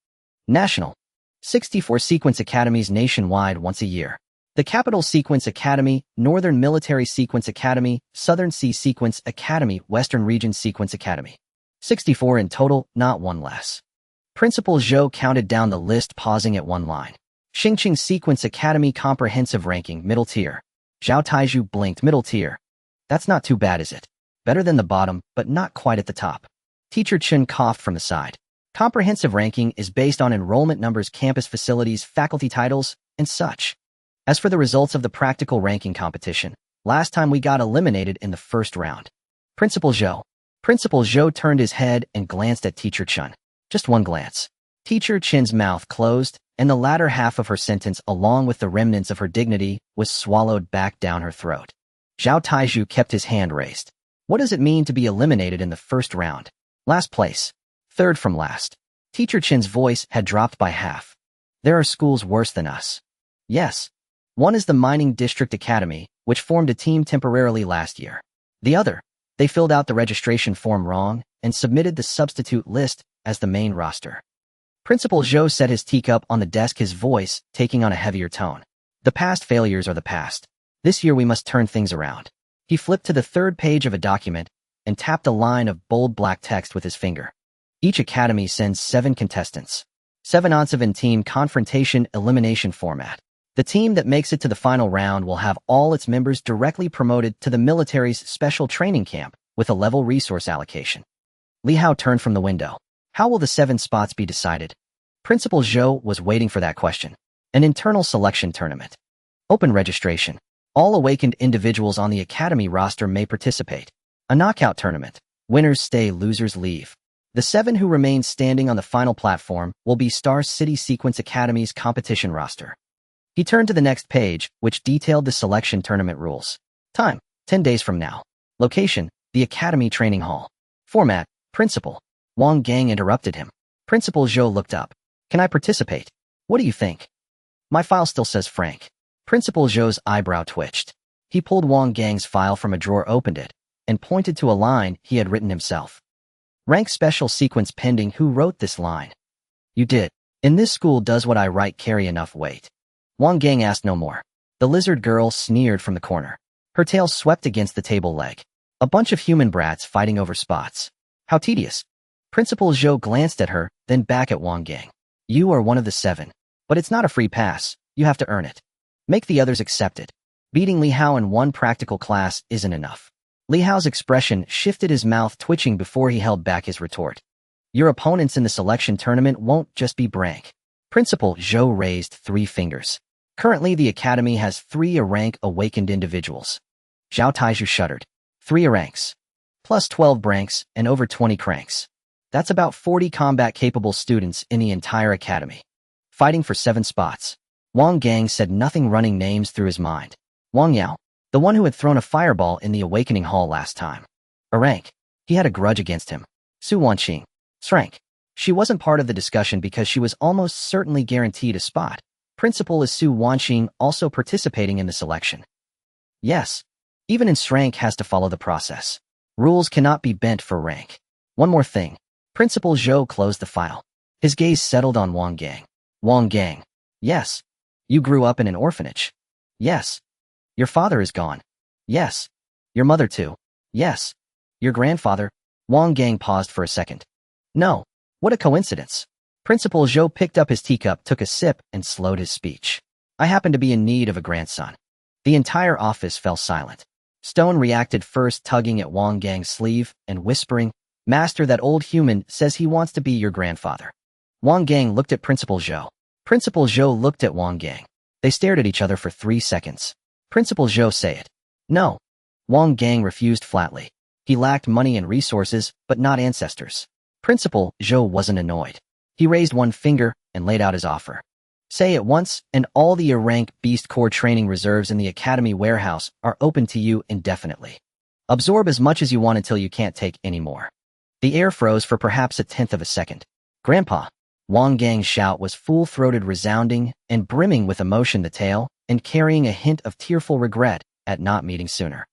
National. 64 sequence academies nationwide once a year. The Capital Sequence Academy, Northern Military Sequence Academy, Southern Sea Sequence Academy, Western Region Sequence Academy. 64 in total, not one less. Principal Zhou counted down the list, pausing at one line. Xingqing Sequence Academy Comprehensive Ranking, Middle Tier. Zhao Taizhu blinked. Middle Tier. That's not too bad, is it? Better than the bottom, but not quite at the top. Teacher Chun coughed from the side. Comprehensive ranking is based on enrollment numbers, campus facilities, faculty titles, and such. As for the results of the practical ranking competition, last time we got eliminated in the first round. Principal Zhou. Principal Zhou turned his head and glanced at Teacher Chun. Just one glance. Teacher Chin's mouth closed, and the latter half of her sentence, along with the remnants of her dignity, was swallowed back down her throat. Zhao Taizhu kept his hand raised. What does it mean to be eliminated in the first round? Last place. Third from last. Teacher Chin's voice had dropped by half. There are schools worse than us. Yes. One is the Mining District Academy, which formed a team temporarily last year. The other, they filled out the registration form wrong and submitted the substitute list as the main roster. Principal Zhou set his teacup on the desk, his voice taking on a heavier tone. The past failures are the past. This year we must turn things around. He flipped to the third page of a document and tapped a line of bold black text with his finger. Each academy sends 7 contestants. 7 on-7 team confrontation elimination format. The team that makes it to the final round will have all its members directly promoted to the military's special training camp with a level resource allocation. Li Hao turned from the window. How will the 7 spots be decided? Principal Zhou was waiting for that question. An internal selection tournament. Open registration. All awakened individuals on the academy roster may participate. A knockout tournament. Winners stay, losers leave. The 7 who remain standing on the final platform will be Star City Sequence Academy's competition roster. He turned to the next page, which detailed the selection tournament rules. Time, 10 days from now. Location, the Academy Training Hall. Format, Principal. Wang Gang interrupted him. Principal Zhou looked up. Can I participate? What do you think? My file still says Frank. Principal Zhou's eyebrow twitched. He pulled Wang Gang's file from a drawer, opened it, and pointed to a line he had written himself. Rank special sequence pending. Who wrote this line? You did. In this school, does what I write carry enough weight? Wang Gang asked no more. The lizard girl sneered from the corner. Her tail swept against the table leg. A bunch of human brats fighting over spots. How tedious. Principal Zhou glanced at her, then back at Wang Gang. You are one of the 7. But it's not a free pass. You have to earn it. Make the others accept it. Beating Li Hao in one practical class isn't enough. Li Hao's expression shifted, his mouth twitching before he held back his retort. Your opponents in the selection tournament won't just be Brank. Principal Zhou raised 3 fingers. Currently, the academy has 3 A-rank awakened individuals. Zhao Taizhu shuddered. 3 A-ranks. Plus 12 Branks and over 20 cranks. That's about 40 combat-capable students in the entire academy. Fighting for 7 spots. Wang Gang said nothing, running names through his mind. Wang Yao, the one who had thrown a fireball in the awakening hall last time. A-rank. He had a grudge against him. Su Wanqing. S-rank. She wasn't part of the discussion because she was almost certainly guaranteed a spot. Principal is Su Wanqing also participating in the selection. Yes. Even in S-rank has to follow the process. Rules cannot be bent for rank. One more thing. Principal Zhou closed the file. His gaze settled on Wang Gang. Wang Gang. Yes. You grew up in an orphanage. Yes. Your father is gone. Yes. Your mother too. Yes. Your grandfather. Wang Gang paused for a second. No. What a coincidence. Principal Zhou picked up his teacup, took a sip, and slowed his speech. I happen to be in need of a grandson. The entire office fell silent. Stone reacted first, tugging at Wang Gang's sleeve and whispering, Master, that old human says he wants to be your grandfather. Wang Gang looked at Principal Zhou. Principal Zhou looked at Wang Gang. They stared at each other for 3 seconds. Principal Zhou, say it. No. Wang Gang refused flatly. He lacked money and resources, but not ancestors. Principal Zhou wasn't annoyed. He raised one finger and laid out his offer. Say it once, and all the A-rank Beast Corps training reserves in the Academy warehouse are open to you indefinitely. Absorb as much as you want until you can't take any more. The air froze for perhaps a tenth of a second. Grandpa! Wang Gang's shout was full-throated, resounding, and brimming with emotion, the tail, and carrying a hint of tearful regret at not meeting sooner.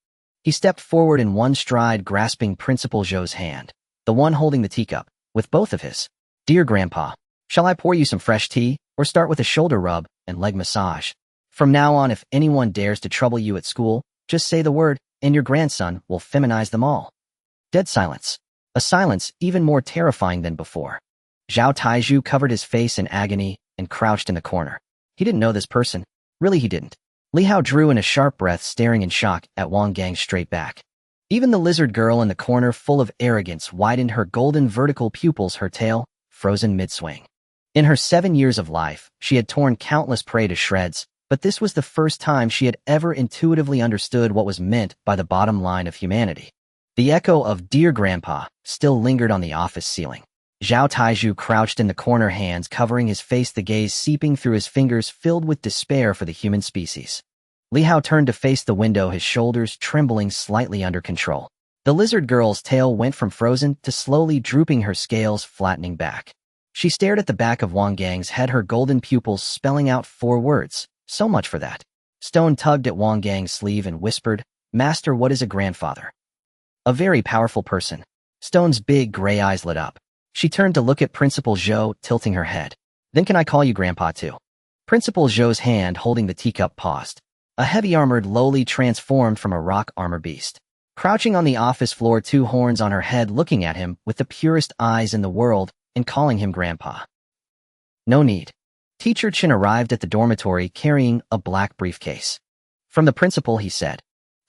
He stepped forward in one stride, grasping Principal Zhou's hand, the one holding the teacup, with both of his. Dear Grandpa, shall I pour you some fresh tea, or start with a shoulder rub and leg massage? From now on, if anyone dares to trouble you at school, just say the word, and your grandson will feminize them all. Dead silence. A silence even more terrifying than before. Zhao Taizhu covered his face in agony and crouched in the corner. He didn't know this person. Really, he didn't. Li Hao drew in a sharp breath, staring in shock at Wang Gang's straight back. Even the lizard girl in the corner, full of arrogance, widened her golden vertical pupils, her tail frozen mid-swing. In her 7 years of life, she had torn countless prey to shreds, but this was the first time she had ever intuitively understood what was meant by the bottom line of humanity. The echo of "Dear Grandpa" still lingered on the office ceiling. Zhao Taizhu crouched in the corner, hands covering his face, the gaze seeping through his fingers, filled with despair for the human species. Li Hao turned to face the window, his shoulders trembling slightly under control. The lizard girl's tail went from frozen to slowly drooping, her scales flattening back. She stared at the back of Wang Gang's head, her golden pupils spelling out 4 words. So much for that. Stone tugged at Wang Gang's sleeve and whispered, "Master, what is a grandfather?" "A very powerful person." Stone's big gray eyes lit up. She turned to look at Principal Zhou, tilting her head. "Then can I call you Grandpa too?" Principal Zhou's hand holding the teacup paused. A heavy-armored lowly transformed from a rock armor beast. Crouching on the office floor, 2 horns on her head, looking at him with the purest eyes in the world and calling him Grandpa. "No need." Teacher Chen arrived at the dormitory carrying a black briefcase. "From the principal," he said.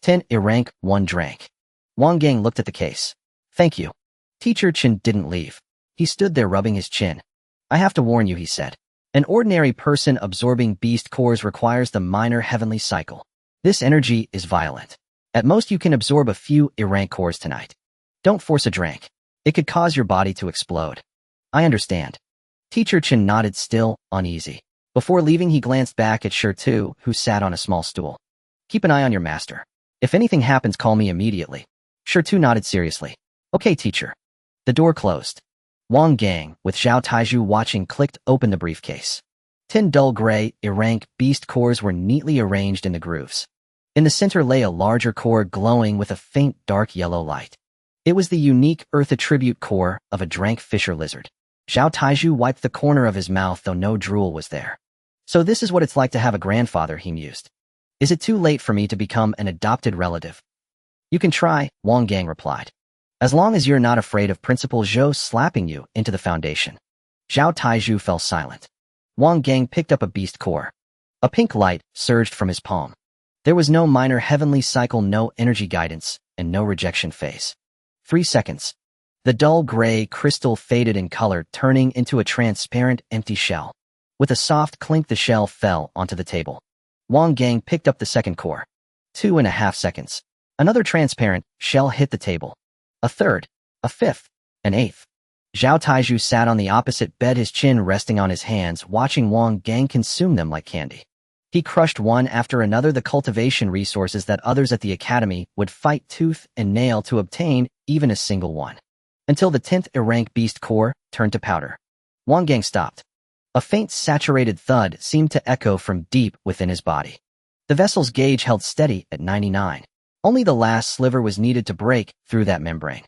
10 rank, 1 drank. Wang Gang looked at the case. "Thank you." Teacher Chen didn't leave. He stood there rubbing his chin. "I have to warn you," he said. "An ordinary person absorbing beast cores requires the minor heavenly cycle. This energy is violent. At most you can absorb a few rank cores tonight. Don't force a drink. It could cause your body to explode." "I understand." Teacher Chen nodded, still uneasy. Before leaving, he glanced back at Shirtu, who sat on a small stool. "Keep an eye on your master. If anything happens, call me immediately." Shirtu nodded seriously. "Okay, teacher." The door closed. Wang Gang, with Zhao Taizhu watching, clicked open the briefcase. 10 dull gray, rank beast cores were neatly arranged in the grooves. In the center lay a larger core glowing with a faint dark yellow light. It was the unique Earth attribute core of a drank fisher lizard. Zhao Taizhu wiped the corner of his mouth, though no drool was there. "So this is what it's like to have a grandfather," he mused. "Is it too late for me to become an adopted relative?" "You can try," Wang Gang replied. "As long as you're not afraid of Principal Zhou slapping you into the foundation." Zhao Taizhu fell silent. Wang Gang picked up a beast core. A pink light surged from his palm. There was no minor heavenly cycle, no energy guidance, and no rejection phase. 3 seconds. The dull gray crystal faded in color, turning into a transparent, empty shell. With a soft clink, the shell fell onto the table. Wang Gang picked up the second core. 2.5 seconds. Another transparent shell hit the table. A third, a fifth, an eighth. Zhao Taizhu sat on the opposite bed, his chin resting on his hands, watching Wang Gang consume them like candy. He crushed one after another, the cultivation resources that others at the academy would fight tooth and nail to obtain, even a single one. Until the 10th rank beast core turned to powder. Wang Gang stopped. A faint saturated thud seemed to echo from deep within his body. The vessel's gauge held steady at 99. Only the last sliver was needed to break through that membrane.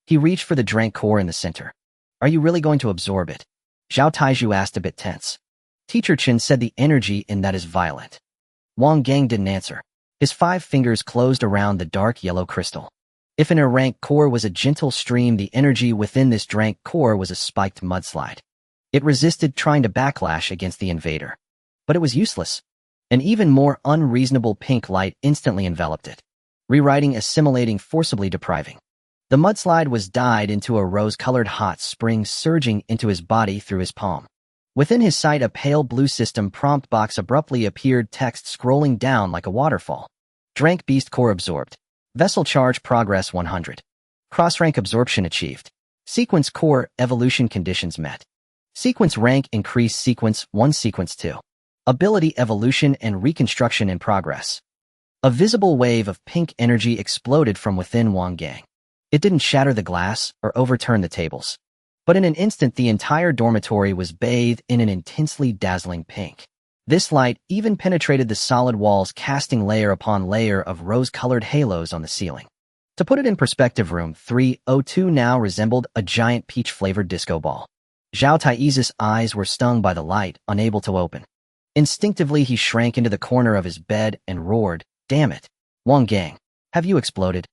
He reached for the drank core in the center. "Are you really going to absorb it?" Zhao Taizhu asked, a bit tense. Teacher Chen said the energy in that is violent. Wang Gang didn't answer. His 5 fingers closed around the dark yellow crystal. If an rank core was a gentle stream, the energy within this drank core was a spiked mudslide. It resisted, trying to backlash against the invader. But it was useless. An even more unreasonable pink light instantly enveloped it. Rewriting, assimilating, forcibly depriving. The mudslide was dyed into a rose-colored hot spring, surging into his body through his palm. Within his sight, a pale blue system prompt box abruptly appeared, text scrolling down like a waterfall. Drank beast core absorbed. Vessel charge progress 100. Cross-rank absorption achieved. Sequence core evolution conditions met. Sequence rank increased, sequence 1, sequence 2. Ability evolution and reconstruction in progress. A visible wave of pink energy exploded from within Wang Gang. It didn't shatter the glass or overturn the tables. But in an instant, the entire dormitory was bathed in an intensely dazzling pink. This light even penetrated the solid walls, casting layer upon layer of rose-colored halos on the ceiling. To put it in perspective, room 302 now resembled a giant peach-flavored disco ball. Zhao Taizhu's eyes were stung by the light, unable to open. Instinctively, he shrank into the corner of his bed and roared, "Damn it! Wang Gang, have you exploded?"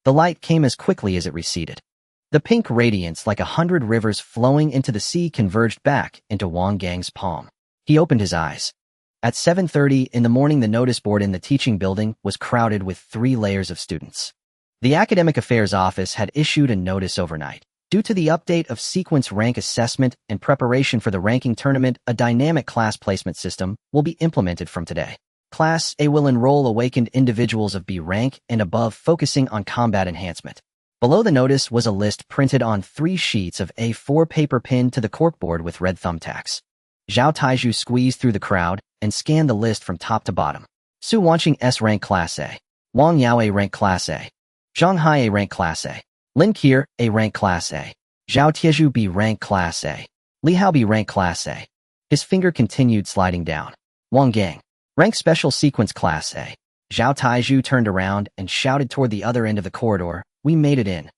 The light came as quickly as it receded. The pink radiance, like 100 rivers flowing into the sea, converged back into Wang Gang's palm. He opened his eyes. At 7:30 in the morning, the notice board in the teaching building was crowded with 3 layers of students. The Academic Affairs Office had issued a notice overnight. Due to the update of sequence rank assessment and preparation for the ranking tournament, a dynamic class placement system will be implemented from today. Class A will enroll awakened individuals of B rank and above, focusing on combat enhancement. Below the notice was a list printed on 3 sheets of A4 paper pinned to the corkboard with red thumbtacks. Zhao Taiju squeezed through the crowd and scanned the list from top to bottom. Su Wanqing S rank Class A. Wang Yao A rank Class A. Zhang Hai A rank Class A. Lin Qier A rank Class A. Zhao Tieju B rank Class A. Li Hao B rank Class A. His finger continued sliding down. Wang Gang. Rank Special Sequence Class A. Zhao Taiju turned around and shouted toward the other end of the corridor, "We made it in."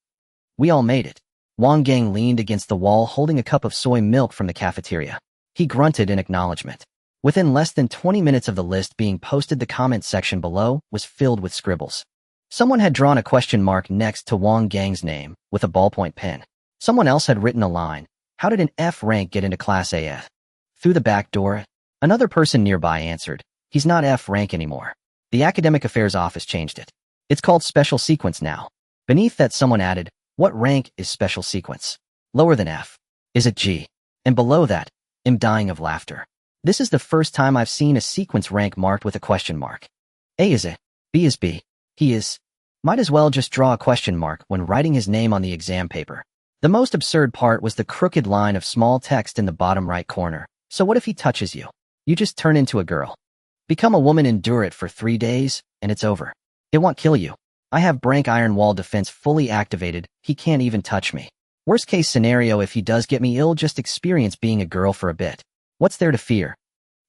"We all made it." Wang Gang leaned against the wall holding a cup of soy milk from the cafeteria. He grunted in acknowledgement. Within less than 20 minutes of the list being posted, the comment section below was filled with scribbles. Someone had drawn a question mark next to Wang Gang's name with a ballpoint pen. Someone else had written a line, "How did an F rank get into Class AF?" "Through the back door." Another person nearby answered, "He's not F rank anymore. The Academic Affairs Office changed it. It's called Special Sequence now." Beneath that, someone added, "What rank is Special Sequence?" "Lower than F." "Is it G?" And below that, "I'm dying of laughter. This is the first time I've seen a sequence rank marked with a question mark. A is A, B is B. He is." Might as well just draw a question mark when writing his name on the exam paper. The most absurd part was the crooked line of small text in the bottom right corner. "So what if he touches you? You just turn into a girl. Become a woman, endure it for 3 days, and it's over. It won't kill you. I have Brank Iron Wall defense fully activated, he can't even touch me. Worst case scenario, if he does get me ill, just experience being a girl for a bit. What's there to fear?"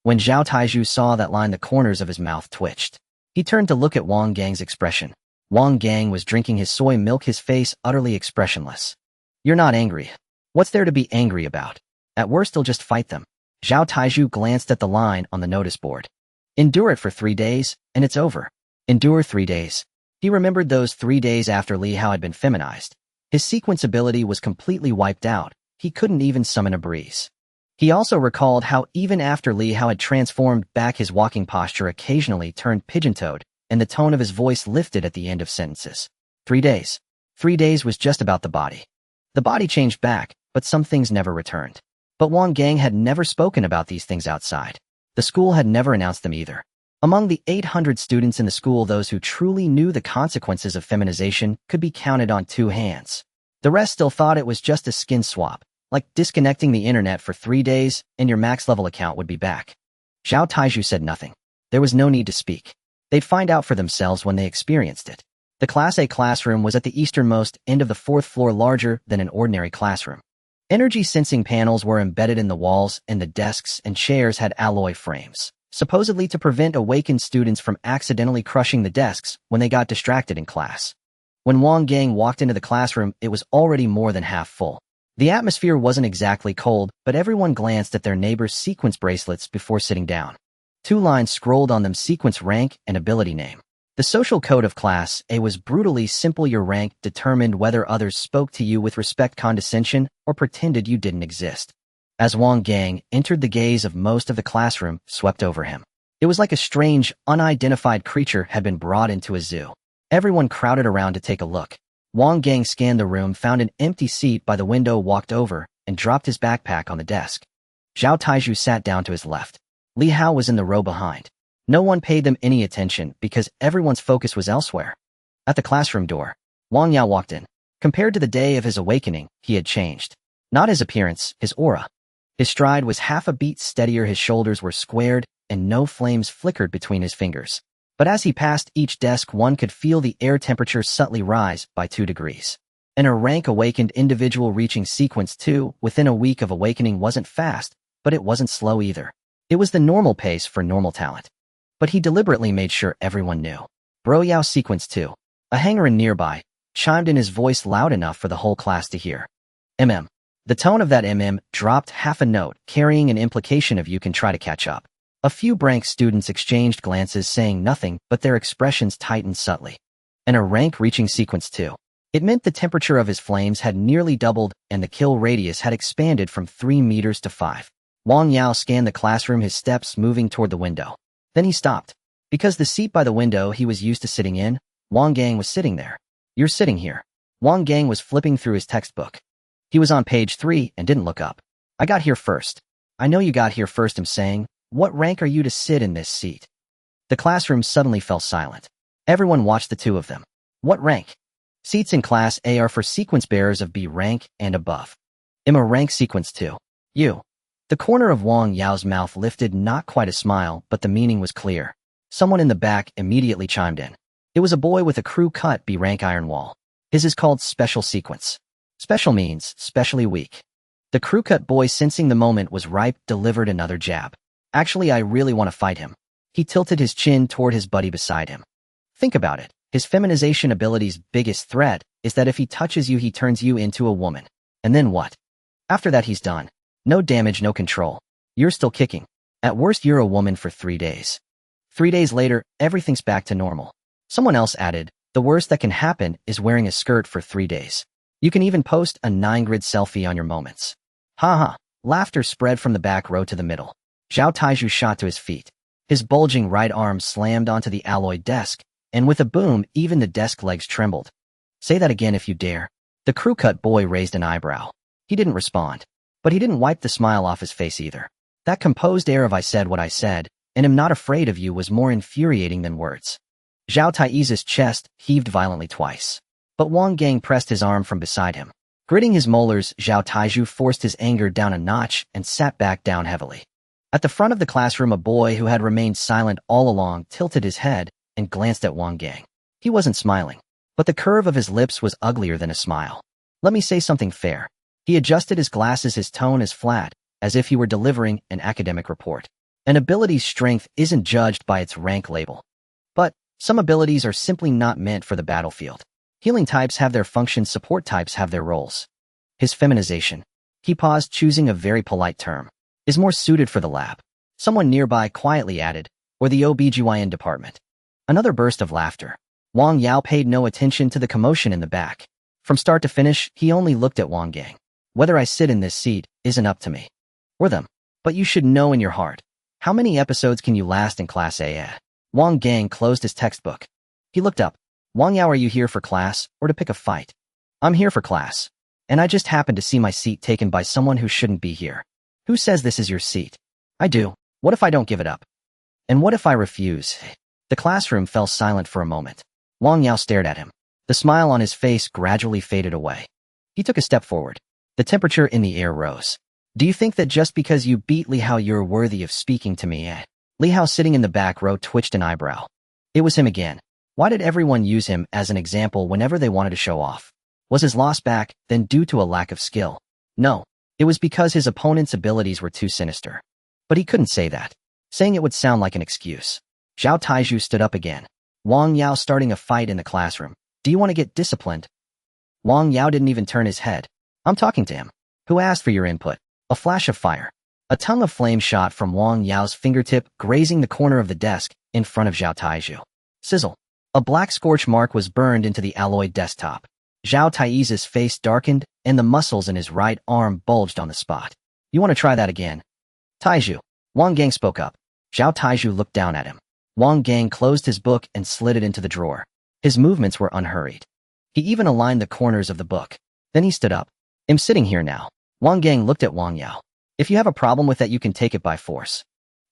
When Zhao Taiju saw that line, the corners of his mouth twitched. He turned to look at Wang Gang's expression. Wang Gang was drinking his soy milk, his face utterly expressionless. "You're not angry. What's there to be angry about? At worst, he'll just fight them." Zhao Taiju glanced at the line on the notice board. "Endure it for 3 days, and it's over." Endure 3 days. He remembered those 3 days after Li Hao had been feminized. His sequence ability was completely wiped out. He couldn't even summon a breeze. He also recalled how even after Li Hao had transformed back, his walking posture occasionally turned pigeon-toed, and the tone of his voice lifted at the end of sentences. 3 days. 3 days was just about the body. The body changed back, but some things never returned. But Wang Gang had never spoken about these things outside. The school had never announced them either. Among the 800 students in the school, those who truly knew the consequences of feminization could be counted on 2 hands. The rest still thought it was just a skin swap, like disconnecting the internet for 3 days and your max level account would be back. Zhao Taiju said nothing. There was no need to speak. They'd find out for themselves when they experienced it. The Class A classroom was at the easternmost end of the 4th floor, larger than an ordinary classroom. Energy sensing panels were embedded in the walls, and the desks and chairs had alloy frames, supposedly to prevent awakened students from accidentally crushing the desks when they got distracted in class. When Wang Gang walked into the classroom, it was already more than half full. The atmosphere wasn't exactly cold, but everyone glanced at their neighbor's sequence bracelets before sitting down. 2 lines scrolled on them: sequence rank and ability name. The social code of Class A was brutally simple. Your rank determined whether others spoke to you with respect, condescension, or pretended you didn't exist. As Wang Gang entered, the gaze of most of the classroom swept over him. It was like a strange, unidentified creature had been brought into a zoo. Everyone crowded around to take a look. Wang Gang scanned the room, found an empty seat by the window, walked over, and dropped his backpack on the desk. Zhao Taiju sat down to his left. Li Hao was in the row behind. No one paid them any attention because everyone's focus was elsewhere. At the classroom door, Wang Yao walked in. Compared to the day of his awakening, he had changed. Not his appearance, his aura. His stride was half a beat steadier, his shoulders were squared, and no flames flickered between his fingers. But as he passed each desk, one could feel the air temperature subtly rise by 2 degrees. And a rank awakened individual reaching sequence 2 within a week of awakening wasn't fast, but it wasn't slow either. It was the normal pace for normal talent. But he deliberately made sure everyone knew. "Bro Yao sequence 2. A hangaron nearby chimed in, his voice loud enough for the whole class to hear. "MM. The tone of that MM dropped half a note, carrying an implication of "you can try to catch up." A few Brank students exchanged glances, saying nothing, but their expressions tightened subtly. And a rank reaching sequence 2. It meant the temperature of his flames had nearly doubled, and the kill radius had expanded from 3 meters to 5. Wang Yao scanned the classroom, his steps moving toward the window. Then he stopped. Because the seat by the window he was used to sitting in, Wang Gang was sitting there. You're sitting here. Wang Gang was flipping through his textbook. He was on page 3 and didn't look up. I got here first. I know you got here first, I'm saying. What rank are you to sit in this seat? The classroom suddenly fell silent. Everyone watched the two of them. What rank? Seats in Class A are for sequence bearers of B rank and above. I'm a rank sequence 2. You. The corner of Wang Yao's mouth lifted, not quite a smile, but the meaning was clear. Someone in the back immediately chimed in. It was a boy with a crew-cut B rank iron wall. His is called special sequence. Special means specially weak. The crew-cut boy, sensing the moment was ripe, delivered another jab. Actually, I really want to fight him. He tilted his chin toward his buddy beside him. Think about it. His feminization ability's biggest threat is that if he touches you, he turns you into a woman. And then what? After that, he's done. No damage, no control. You're still kicking. At worst, you're a woman for 3 days. 3 days later, everything's back to normal. Someone else added, the worst that can happen is wearing a skirt for 3 days. You can even post a 9-grid selfie on your moments. Ha. Laughter spread from the back row to the middle. Zhao Taizhu shot to his feet. His bulging right arm slammed onto the alloy desk, and with a boom, even the desk legs trembled. Say that again if you dare. The crew-cut boy raised an eyebrow. He didn't respond, but he didn't wipe the smile off his face either. That composed air of I said what I said, and am not afraid of you was more infuriating than words. Zhao Taizhu's chest heaved violently twice, but Wang Gang pressed his arm from beside him. Gritting his molars, Zhao Taizhu forced his anger down a notch and sat back down heavily. At the front of the classroom, a boy who had remained silent all along tilted his head and glanced at Wang Gang. He wasn't smiling, but the curve of his lips was uglier than a smile. Let me say something fair. He adjusted his glasses, his tone as flat, as if he were delivering an academic report. An ability's strength isn't judged by its rank label. But some abilities are simply not meant for the battlefield. Healing types have their functions, support types have their roles. His feminization, he paused, choosing a very polite term, is more suited for the lab. Someone nearby quietly added, or the OBGYN department. Another burst of laughter. Wang Yao paid no attention to the commotion in the back. From start to finish, he only looked at Wang Gang. Whether I sit in this seat isn't up to me. Or them. But you should know in your heart. How many episodes can you last in Class A? Wang Gang closed his textbook. He looked up. Wang Yao, are you here for class or to pick a fight? I'm here for class. And I just happened to see my seat taken by someone who shouldn't be here. Who says this is your seat? I do. What if I don't give it up? And what if I refuse? The classroom fell silent for a moment. Wang Yao stared at him. The smile on his face gradually faded away. He took a step forward. The temperature in the air rose. Do you think that just because you beat Li Hao you're worthy of speaking to me? Li Hao, sitting in the back row, twitched an eyebrow. It was him again. Why did everyone use him as an example whenever they wanted to show off? Was his loss back, then, due to a lack of skill? No. It was because his opponent's abilities were too sinister. But he couldn't say that. Saying it would sound like an excuse. Zhao Taizhu stood up again. Wang Yao, starting a fight in the classroom. Do you want to get disciplined? Wang Yao didn't even turn his head. I'm talking to him. Who asked for your input? A flash of fire. A tongue of flame shot from Wang Yao's fingertip, grazing the corner of the desk in front of Zhao Taizhu. Sizzle. A black scorch mark was burned into the alloy desktop. Zhao Taizhu's face darkened, and the muscles in his right arm bulged on the spot. You want to try that again? Taizhu. Wang Gang spoke up. Zhao Taizhu looked down at him. Wang Gang closed his book and slid it into the drawer. His movements were unhurried. He even aligned the corners of the book. Then he stood up. I'm sitting here now. Wang Gang looked at Wang Yao. If you have a problem with that, you can take it by force.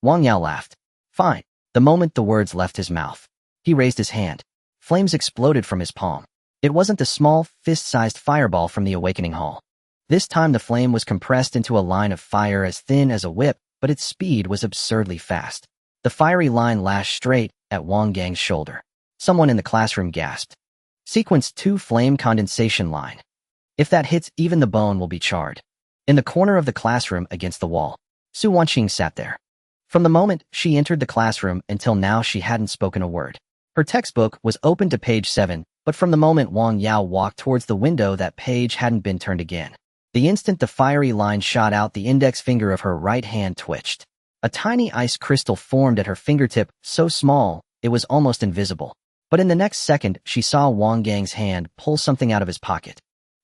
Wang Yao laughed. Fine. The moment the words left his mouth, he raised his hand. Flames exploded from his palm. It wasn't the small, fist-sized fireball from the awakening hall. This time the flame was compressed into a line of fire as thin as a whip, but its speed was absurdly fast. The fiery line lashed straight at Wang Gang's shoulder. Someone in the classroom gasped. Sequence 2 flame condensation line. If that hits, even the bone will be charred. In the corner of the classroom against the wall, Su Wanqing sat there. From the moment she entered the classroom until now, she hadn't spoken a word. Her textbook was open to page 7, but from the moment Wang Yao walked towards the window, that page hadn't been turned again. The instant the fiery line shot out, the index finger of her right hand twitched. A tiny ice crystal formed at her fingertip, so small, it was almost invisible. But in the next second, she saw Wang Gang's hand pull something out of his pocket.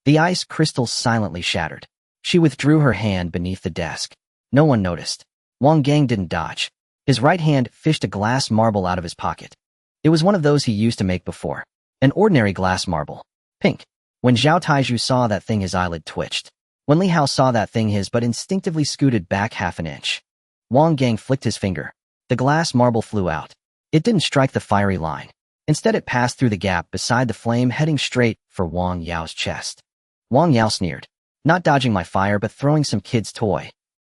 The ice crystal silently shattered. She withdrew her hand beneath the desk. No one noticed. Wang Gang didn't dodge. His right hand fished a glass marble out of his pocket. It was one of those he used to make before. An ordinary glass marble. Pink. When Zhao Taiju saw that thing, his eyelid twitched. When Li Hao saw that thing, his but instinctively scooted back half an inch. Wang Gang flicked his finger. The glass marble flew out. It didn't strike the fiery line. Instead, it passed through the gap beside the flame, heading straight for Wang Yao's chest. Wang Yao sneered. Not dodging my fire, but throwing some kid's toy.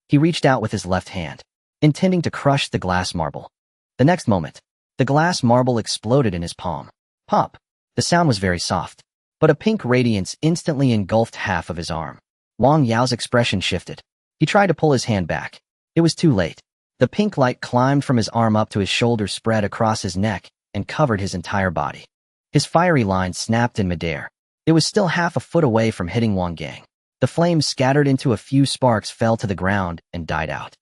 He reached out with his left hand, intending to crush the glass marble. The next moment, the glass marble exploded in his palm. Pop! The sound was very soft, but a pink radiance instantly engulfed half of his arm. Wang Yao's expression shifted. He tried to pull his hand back. It was too late. The pink light climbed from his arm up to his shoulder, spread across his neck, and covered his entire body. His fiery line snapped in midair. It was still half a foot away from hitting Wang Gang. The flames scattered into a few sparks, fell to the ground, and died out.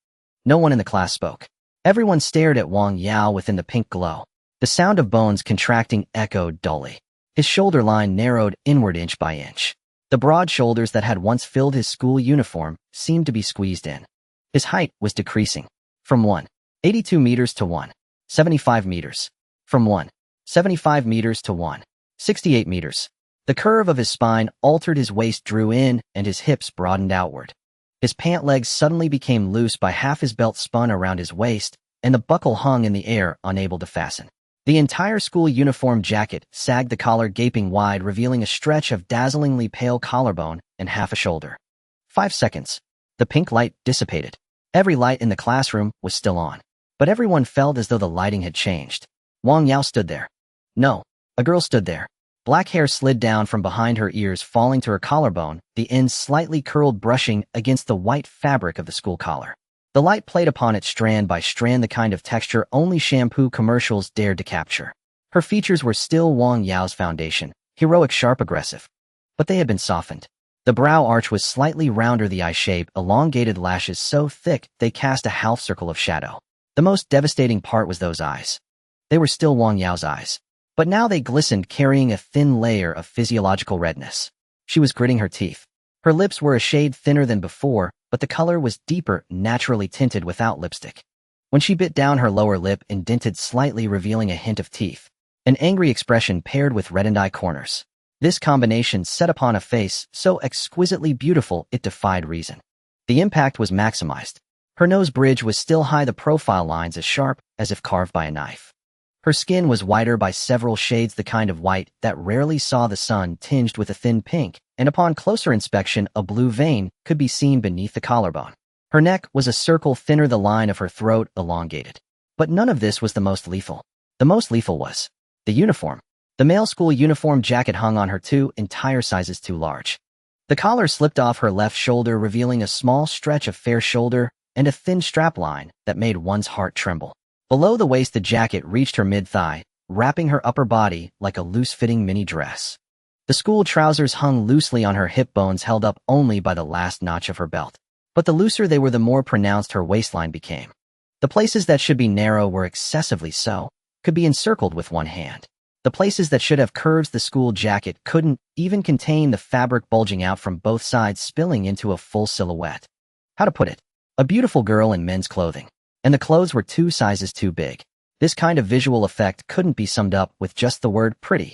No one in the class spoke. Everyone stared at Wang Yao within the pink glow. The sound of bones contracting echoed dully. His shoulder line narrowed inward inch by inch. The broad shoulders that had once filled his school uniform seemed to be squeezed in. His height was decreasing. From 182 meters to 175 meters. From 175 meters to 168 meters. The curve of his spine altered, his waist drew in, and his hips broadened outward. His pant legs suddenly became loose by half, his belt spun around his waist, and the buckle hung in the air, unable to fasten. The entire school uniform jacket sagged, the collar gaping wide, revealing a stretch of dazzlingly pale collarbone and half a shoulder. 5 seconds. The pink light dissipated. Every light in the classroom was still on, but everyone felt as though the lighting had changed. Wang Yao stood there. No, a girl stood there. Black hair slid down from behind her ears, falling to her collarbone, the ends slightly curled, brushing against the white fabric of the school collar. The light played upon it strand by strand, the kind of texture only shampoo commercials dared to capture. Her features were still Wang Yao's foundation, heroic, sharp, aggressive. But they had been softened. The brow arch was slightly rounder, the eye shape, elongated lashes so thick they cast a half circle of shadow. The most devastating part was those eyes. They were still Wang Yao's eyes, but now they glistened, carrying a thin layer of physiological redness. She was gritting her teeth. Her lips were a shade thinner than before, but the color was deeper, naturally tinted without lipstick. When she bit down, her lower lip indented slightly, revealing a hint of teeth. An angry expression paired with reddened eye corners. This combination set upon a face so exquisitely beautiful it defied reason. The impact was maximized. Her nose bridge was still high, the profile lines as sharp as if carved by a knife. Her skin was whiter by several shades, the kind of white that rarely saw the sun, tinged with a thin pink, and upon closer inspection a blue vein could be seen beneath the collarbone. Her neck was a circle thinner, the line of her throat elongated. But none of this was the most lethal. The most lethal was the uniform. The male school uniform jacket hung on her 2 entire sizes too large. The collar slipped off her left shoulder, revealing a small stretch of fair shoulder and a thin strap line that made one's heart tremble. Below the waist, the jacket reached her mid-thigh, wrapping her upper body like a loose-fitting mini dress. The school trousers hung loosely on her hip bones, held up only by the last notch of her belt. But the looser they were, the more pronounced her waistline became. The places that should be narrow were excessively so, could be encircled with one hand. The places that should have curves, the school jacket couldn't even contain, the fabric bulging out from both sides, spilling into a full silhouette. How to put it? A beautiful girl in men's clothing. And the clothes were 2 sizes too big. This kind of visual effect couldn't be summed up with just the word pretty.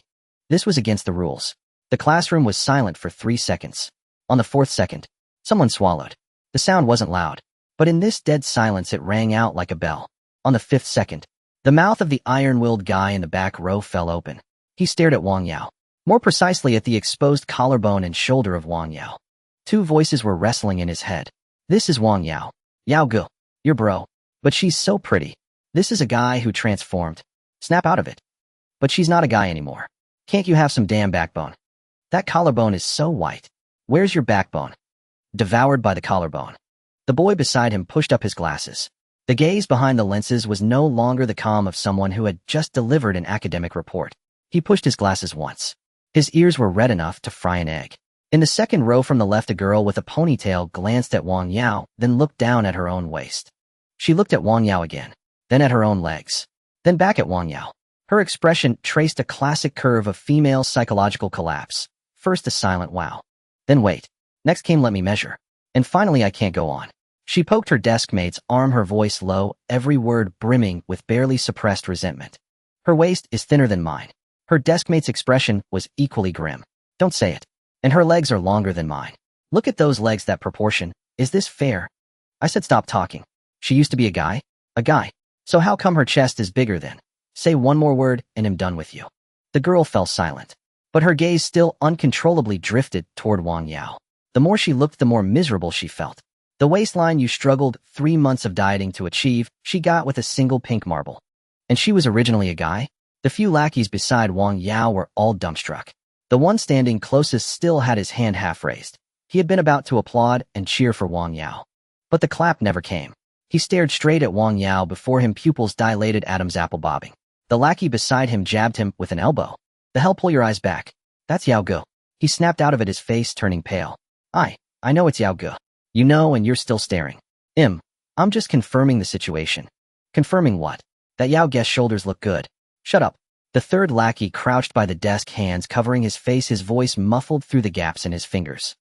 This was against the rules. The classroom was silent for 3 seconds. On the 4th second, someone swallowed. The sound wasn't loud, but in this dead silence it rang out like a bell. On the 5th second, the mouth of the iron-willed guy in the back row fell open. He stared at Wang Yao, more precisely at the exposed collarbone and shoulder of Wang Yao. 2 voices were wrestling in his head. This is Wang Yao. Yao Gu, your bro. But she's so pretty. This is a guy who transformed. Snap out of it. But she's not a guy anymore. Can't you have some damn backbone? That collarbone is so white. Where's your backbone? Devoured by the collarbone. The boy beside him pushed up his glasses. The gaze behind the lenses was no longer the calm of someone who had just delivered an academic report. He pushed his glasses once. His ears were red enough to fry an egg. In the second row from the left, a girl with a ponytail glanced at Wang Yao, then looked down at her own waist. She looked at Wang Yao again, then at her own legs, then back at Wang Yao. Her expression traced a classic curve of female psychological collapse. First a silent wow. Then wait. Next came let me measure. And finally I can't go on. She poked her deskmate's arm, her voice low, every word brimming with barely suppressed resentment. Her waist is thinner than mine. Her deskmate's expression was equally grim. Don't say it. And her legs are longer than mine. Look at those legs, that proportion. Is this fair? I said stop talking. She used to be a guy? A guy. So how come her chest is bigger then? Say one more word and I'm done with you. The girl fell silent. But her gaze still uncontrollably drifted toward Wang Yao. The more she looked, the more miserable she felt. The waistline you struggled 3 months of dieting to achieve, she got with a single pink marble. And she was originally a guy? The few lackeys beside Wang Yao were all dumbstruck. The one standing closest still had his hand half raised. He had been about to applaud and cheer for Wang Yao. But the clap never came. He stared straight at Wang Yao, before him pupils dilated, Adam's apple bobbing. The lackey beside him jabbed him with an elbow. The hell, pull your eyes back. That's Yao Ge. He snapped out of it, his face turning pale. I know it's Yao Ge. You know, and you're still staring. I'm just confirming the situation. Confirming what? That Yao Ge's shoulders look good. Shut up. The third lackey crouched by the desk, hands covering his face, his voice muffled through the gaps in his fingers.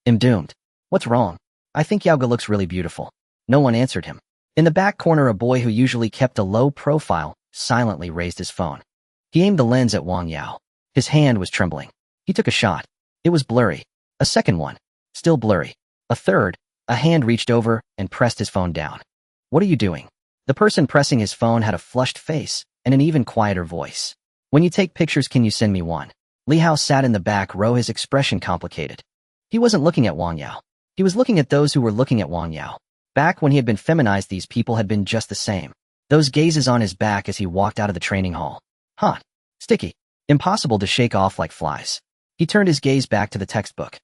I'm doomed. What's wrong? I think Yao Ge looks really beautiful. No one answered him. In the back corner, a boy who usually kept a low profile silently raised his phone. He aimed the lens at Wang Yao. His hand was trembling. He took a shot. It was blurry. A second one. Still blurry. A third. A hand reached over and pressed his phone down. What are you doing? The person pressing his phone had a flushed face and an even quieter voice. When you take pictures, can you send me one? Li Hao sat in the back row, his expression complicated. He wasn't looking at Wang Yao. He was looking at those who were looking at Wang Yao. Back when he had been feminized, these people had been just the same. Those gazes on his back as he walked out of the training hall. Hot. Sticky. Impossible to shake off like flies. He turned his gaze back to the textbook.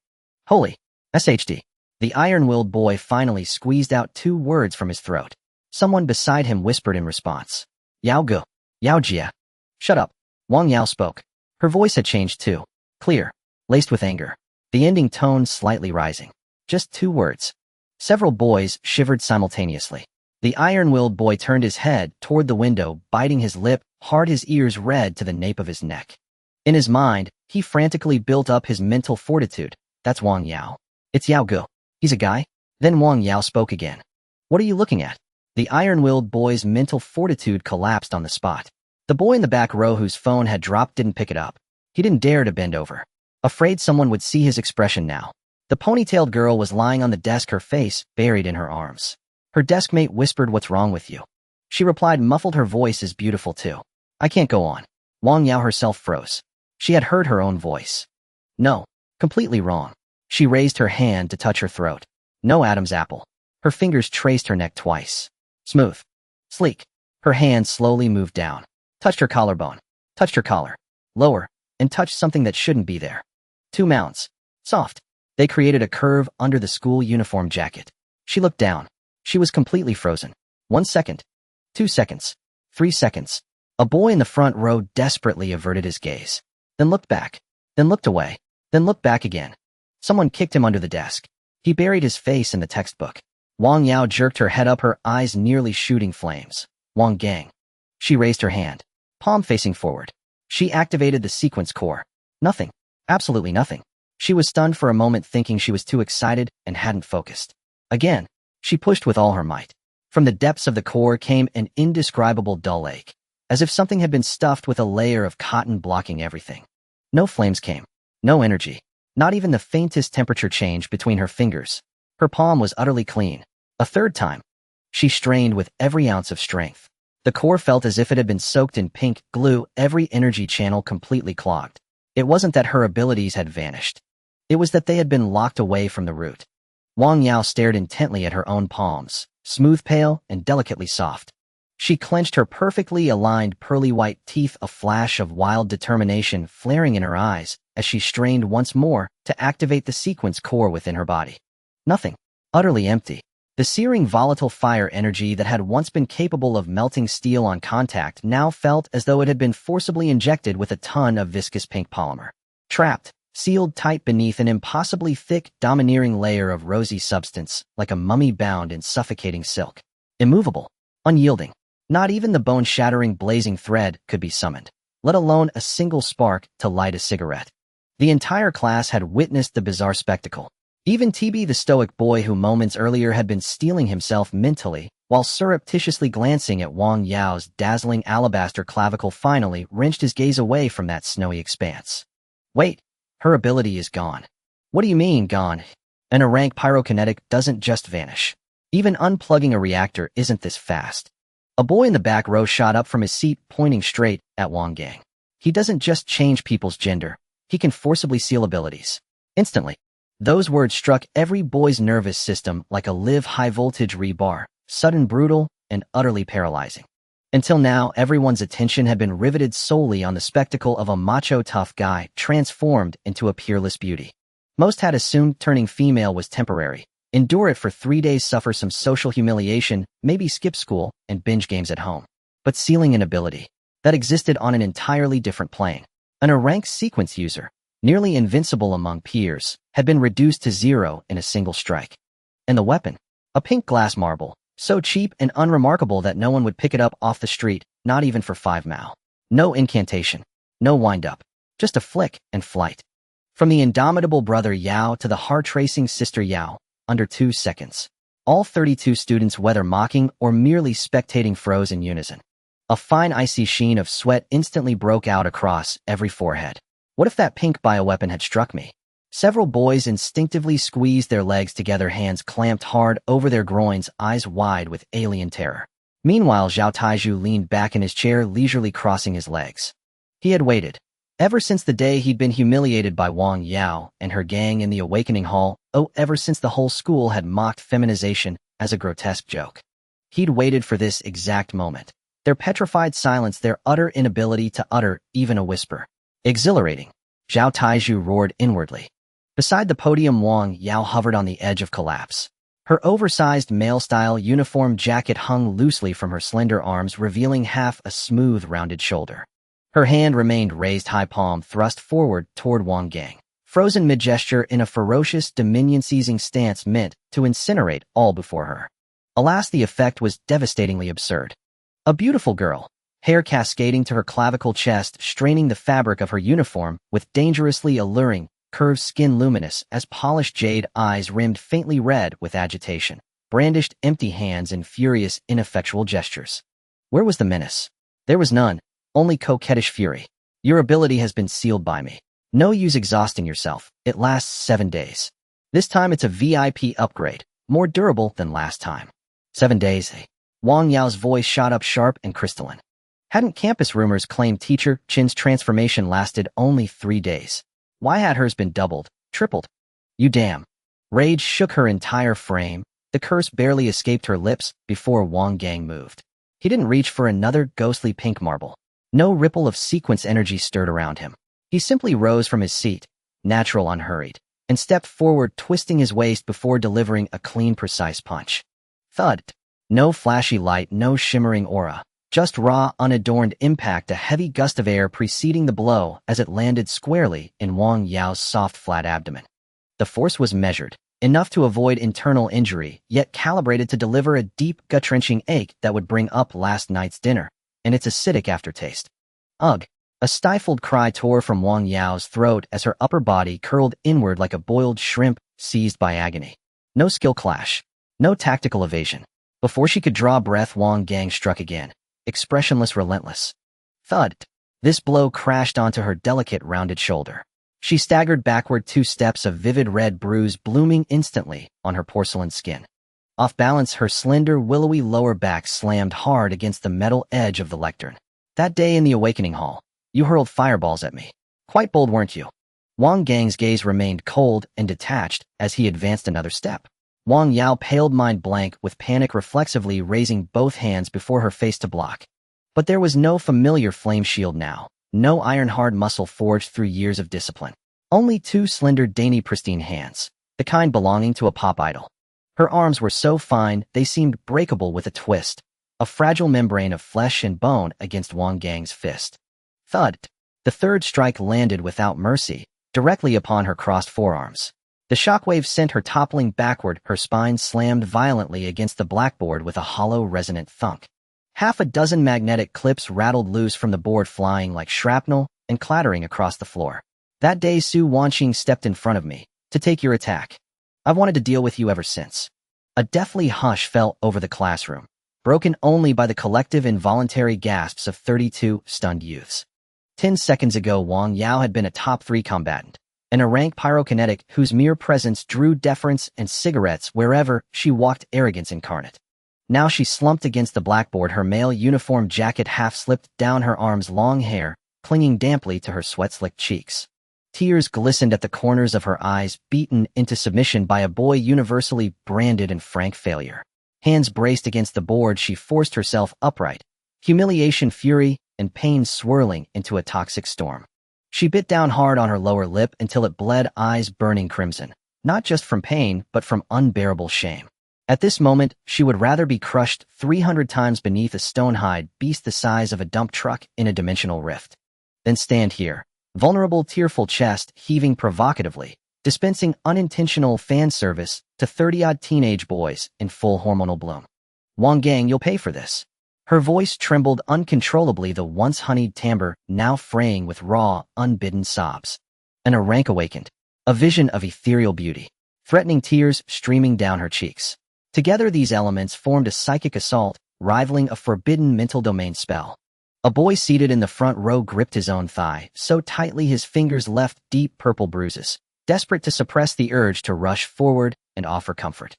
Holy. SHD. The iron-willed boy finally squeezed out 2 words from his throat. Someone beside him whispered in response. Yao Ge. Yao Jia. Shut up. Wang Yao spoke. Her voice had changed too. Clear. Laced with anger. The ending tone slightly rising. Just 2 words. Several boys shivered simultaneously. The iron-willed boy turned his head toward the window, biting his lip hard, his ears red to the nape of his neck. In his mind, he frantically built up his mental fortitude. That's Wang Yao. It's Yao Ge. He's a guy? Then Wang Yao spoke again. What are you looking at? The iron-willed boy's mental fortitude collapsed on the spot. The boy in the back row whose phone had dropped didn't pick it up. He didn't dare to bend over. Afraid someone would see his expression now. The ponytailed girl was lying on the desk, her face buried in her arms. Her deskmate whispered, "What's wrong with you?" She replied, muffled, her voice is beautiful too. I can't go on. Wang Yao herself froze. She had heard her own voice. No. Completely wrong. She raised her hand to touch her throat. No Adam's apple. Her fingers traced her neck twice. Smooth. Sleek. Her hand slowly moved down. Touched her collarbone. Touched her collar. Lower. And touched something that shouldn't be there. 2 mounds. Soft. They created a curve under the school uniform jacket. She looked down. She was completely frozen. 1 second. 2 seconds. 3 seconds. A boy in the front row desperately averted his gaze. Then looked back. Then looked away. Then looked back again. Someone kicked him under the desk. He buried his face in the textbook. Wang Yao jerked her head up, her eyes nearly shooting flames. Wang Gang. She raised her hand. Palm facing forward. She activated the sequence core. Nothing. Absolutely nothing. She was stunned for a moment, thinking she was too excited and hadn't focused. Again, she pushed with all her might. From the depths of the core came an indescribable dull ache, as if something had been stuffed with a layer of cotton blocking everything. No flames came. No energy. Not even the faintest temperature change between her fingers. Her palm was utterly clean. A third time. She strained with every ounce of strength. The core felt as if it had been soaked in pink glue, every energy channel completely clogged. It wasn't that her abilities had vanished. It was that they had been locked away from the root. Wang Yao stared intently at her own palms, smooth, pale, and delicately soft. She clenched her perfectly aligned pearly white teeth, a flash of wild determination flaring in her eyes as she strained once more to activate the sequence core within her body. Nothing. Utterly empty. The searing volatile fire energy that had once been capable of melting steel on contact now felt as though it had been forcibly injected with a ton of viscous pink polymer. Trapped, sealed tight beneath an impossibly thick, domineering layer of rosy substance, like a mummy bound in suffocating silk. Immovable. Unyielding. Not even the bone-shattering blazing thread could be summoned, let alone a single spark to light a cigarette. The entire class had witnessed the bizarre spectacle. Even TB, the stoic boy who moments earlier had been steeling himself mentally, while surreptitiously glancing at Wang Yao's dazzling alabaster clavicle finally wrenched his gaze away from that snowy expanse. Wait, her ability is gone. What do you mean, gone? An rank pyrokinetic doesn't just vanish. Even unplugging a reactor isn't this fast. A boy in the back row shot up from his seat, pointing straight at Wang Gang. He doesn't just change people's gender, he can forcibly seal abilities. Instantly, those words struck every boy's nervous system like a live high-voltage rebar, sudden, brutal, and utterly paralyzing. Until now, everyone's attention had been riveted solely on the spectacle of a macho tough guy transformed into a peerless beauty. Most had assumed turning female was temporary. Endure it for 3 days, suffer some social humiliation, maybe skip school, and binge games at home. But sealing an ability that existed on an entirely different plane. An ranked sequence user, nearly invincible among peers, had been reduced to 0 in a single strike. And the weapon? A pink glass marble, so cheap and unremarkable that no one would pick it up off the street, not even for 5 mao. No incantation, no wind-up, just a flick and flight. From the indomitable brother Yao to the heart-racing sister Yao, under 2 seconds. All 32 students, whether mocking or merely spectating, froze in unison. A fine icy sheen of sweat instantly broke out across every forehead. What if that pink bioweapon had struck me? Several boys instinctively squeezed their legs together, hands clamped hard over their groins, eyes wide with alien terror. Meanwhile, Zhao Taiju leaned back in his chair, leisurely crossing his legs. He had waited. Ever since the day he'd been humiliated by Wang Yao and her gang in the Awakening Hall, ever since the whole school had mocked feminization as a grotesque joke. He'd waited for this exact moment. Their petrified silence, their utter inability to utter even a whisper. Exhilarating, Zhao Taiju roared inwardly. Beside the podium, Wang Yao hovered on the edge of collapse. Her oversized male-style uniform jacket hung loosely from her slender arms, revealing half a smooth, rounded shoulder. Her hand remained raised, high palm thrust forward toward Wang Gang, frozen mid-gesture in a ferocious, dominion-seizing stance meant to incinerate all before her. Alas, the effect was devastatingly absurd. A beautiful girl, hair cascading to her clavicle, chest straining the fabric of her uniform with dangerously alluring, curved skin, luminous as polished jade, eyes rimmed faintly red with agitation, brandished empty hands in furious, ineffectual gestures. Where was the menace? There was none. Only coquettish fury. Your ability has been sealed by me. No use exhausting yourself. It lasts 7 days. This time it's a VIP upgrade, more durable than last time. 7 days, eh? Wang Yao's voice shot up sharp and crystalline. Hadn't campus rumors claimed teacher Qin's transformation lasted only 3 days? Why had hers been doubled, tripled? You damn. Rage shook her entire frame. The curse barely escaped her lips before Wang Gang moved. He didn't reach for another ghostly pink marble. No ripple of sequence energy stirred around him. He simply rose from his seat, natural, unhurried, and stepped forward, twisting his waist before delivering a clean, precise punch. Thud. No flashy light, no shimmering aura, just raw, unadorned impact, a heavy gust of air preceding the blow as it landed squarely in Wang Yao's soft, flat abdomen. The force was measured, enough to avoid internal injury, yet calibrated to deliver a deep, gut-wrenching ache that would bring up last night's dinner and its acidic aftertaste. Ugh! A stifled cry tore from Wang Yao's throat as her upper body curled inward like a boiled shrimp seized by agony. No skill clash. No tactical evasion. Before she could draw breath, Wang Gang struck again, expressionless, relentless. Thud! This blow crashed onto her delicate, rounded shoulder. She staggered backward, 2 steps, a vivid red bruise blooming instantly on her porcelain skin. Off balance, her slender, willowy lower back slammed hard against the metal edge of the lectern. That day in the Awakening Hall, you hurled fireballs at me. Quite bold, weren't you? Wang Gang's gaze remained cold and detached as he advanced another step. Wang Yao paled, mind blank with panic, reflexively raising both hands before her face to block. But there was no familiar flame shield now, no iron-hard muscle forged through years of discipline. Only 2 slender, dainty, pristine hands, the kind belonging to a pop idol. Her arms were so fine they seemed breakable with a twist, a fragile membrane of flesh and bone against Wang Gang's fist. Thud! The third strike landed without mercy, directly upon her crossed forearms. The shockwave sent her toppling backward, her spine slammed violently against the blackboard with a hollow, resonant thunk. Half a dozen magnetic clips rattled loose from the board, flying like shrapnel and clattering across the floor. That day, Su Wanqing stepped in front of me to take your attack. I've wanted to deal with you ever since. A deathly hush fell over the classroom. broken only by the collective involuntary gasps of 32 stunned youths. 10 seconds ago, Wang Yao had been a top 3 combatant, and a rank pyrokinetic whose mere presence drew deference and cigarettes wherever she walked, arrogance incarnate. Now she slumped against the blackboard, her male uniform jacket half slipped down her arms, long hair clinging damply to her sweat-slicked cheeks. Tears glistened at the corners of her eyes, beaten into submission by a boy universally branded in frank failure. Hands braced against the board, she forced herself upright, humiliation, fury, and pain swirling into a toxic storm. She bit down hard on her lower lip until it bled, eyes burning crimson, not just from pain, but from unbearable shame. At this moment, she would rather be crushed 300 times beneath a stone-hide beast the size of a dump truck in a dimensional rift than stand here, vulnerable, tearful chest heaving provocatively, dispensing unintentional fan service to 30-odd teenage boys in full hormonal bloom. Wang Gang, you'll pay for this. Her voice trembled uncontrollably, the once honeyed timbre now fraying with raw, unbidden sobs. And a rank awakened, a vision of ethereal beauty, threatening tears streaming down her cheeks. Together these elements formed a psychic assault, rivaling a forbidden mental domain spell. A boy seated in the front row gripped his own thigh so tightly his fingers left deep purple bruises, desperate to suppress the urge to rush forward and offer comfort.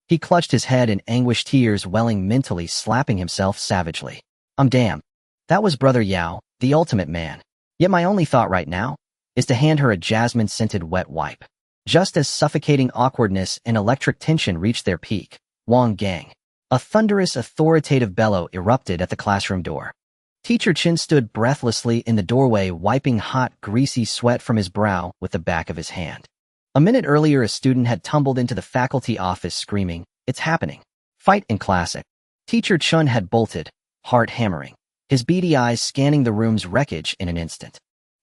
He clutched his head in anguish, tears welling, mentally slapping himself savagely. Damn. That was Brother Yao, the ultimate man. Yet my only thought right now is to hand her a jasmine-scented wet wipe. Just as suffocating awkwardness and electric tension reached their peak, Wang Gang, a thunderous, authoritative bellow erupted at the classroom door. Teacher Chen stood breathlessly in the doorway, wiping hot, greasy sweat from his brow with the back of his hand. A minute earlier, a student had tumbled into the faculty office screaming, "It's happening! Fight in class!" Teacher Chen had bolted, heart hammering, his beady eyes scanning the room's wreckage in an instant.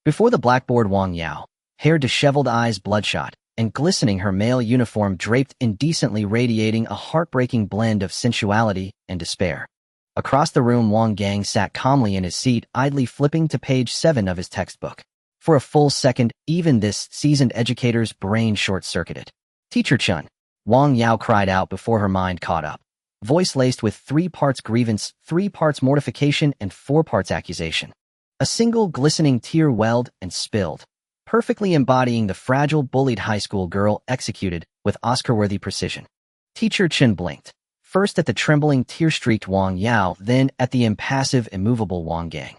Before the blackboard, Wang Yao, hair disheveled, eyes bloodshot, and glistening, her male uniform draped indecently, radiating a heartbreaking blend of sensuality and despair. Across the room, Wang Gang sat calmly in his seat, idly flipping to page 7 of his textbook. For a full second, even this seasoned educator's brain short-circuited. "Teacher Chen," Wang Yao cried out before her mind caught up, voice laced with 3 parts grievance, 3 parts mortification, and 4 parts accusation. A single glistening tear welled and spilled, perfectly embodying the fragile, bullied high school girl executed with Oscar-worthy precision. Teacher Chen blinked, first at the trembling, tear-streaked Wang Yao, then at the impassive, immovable Wang Gang.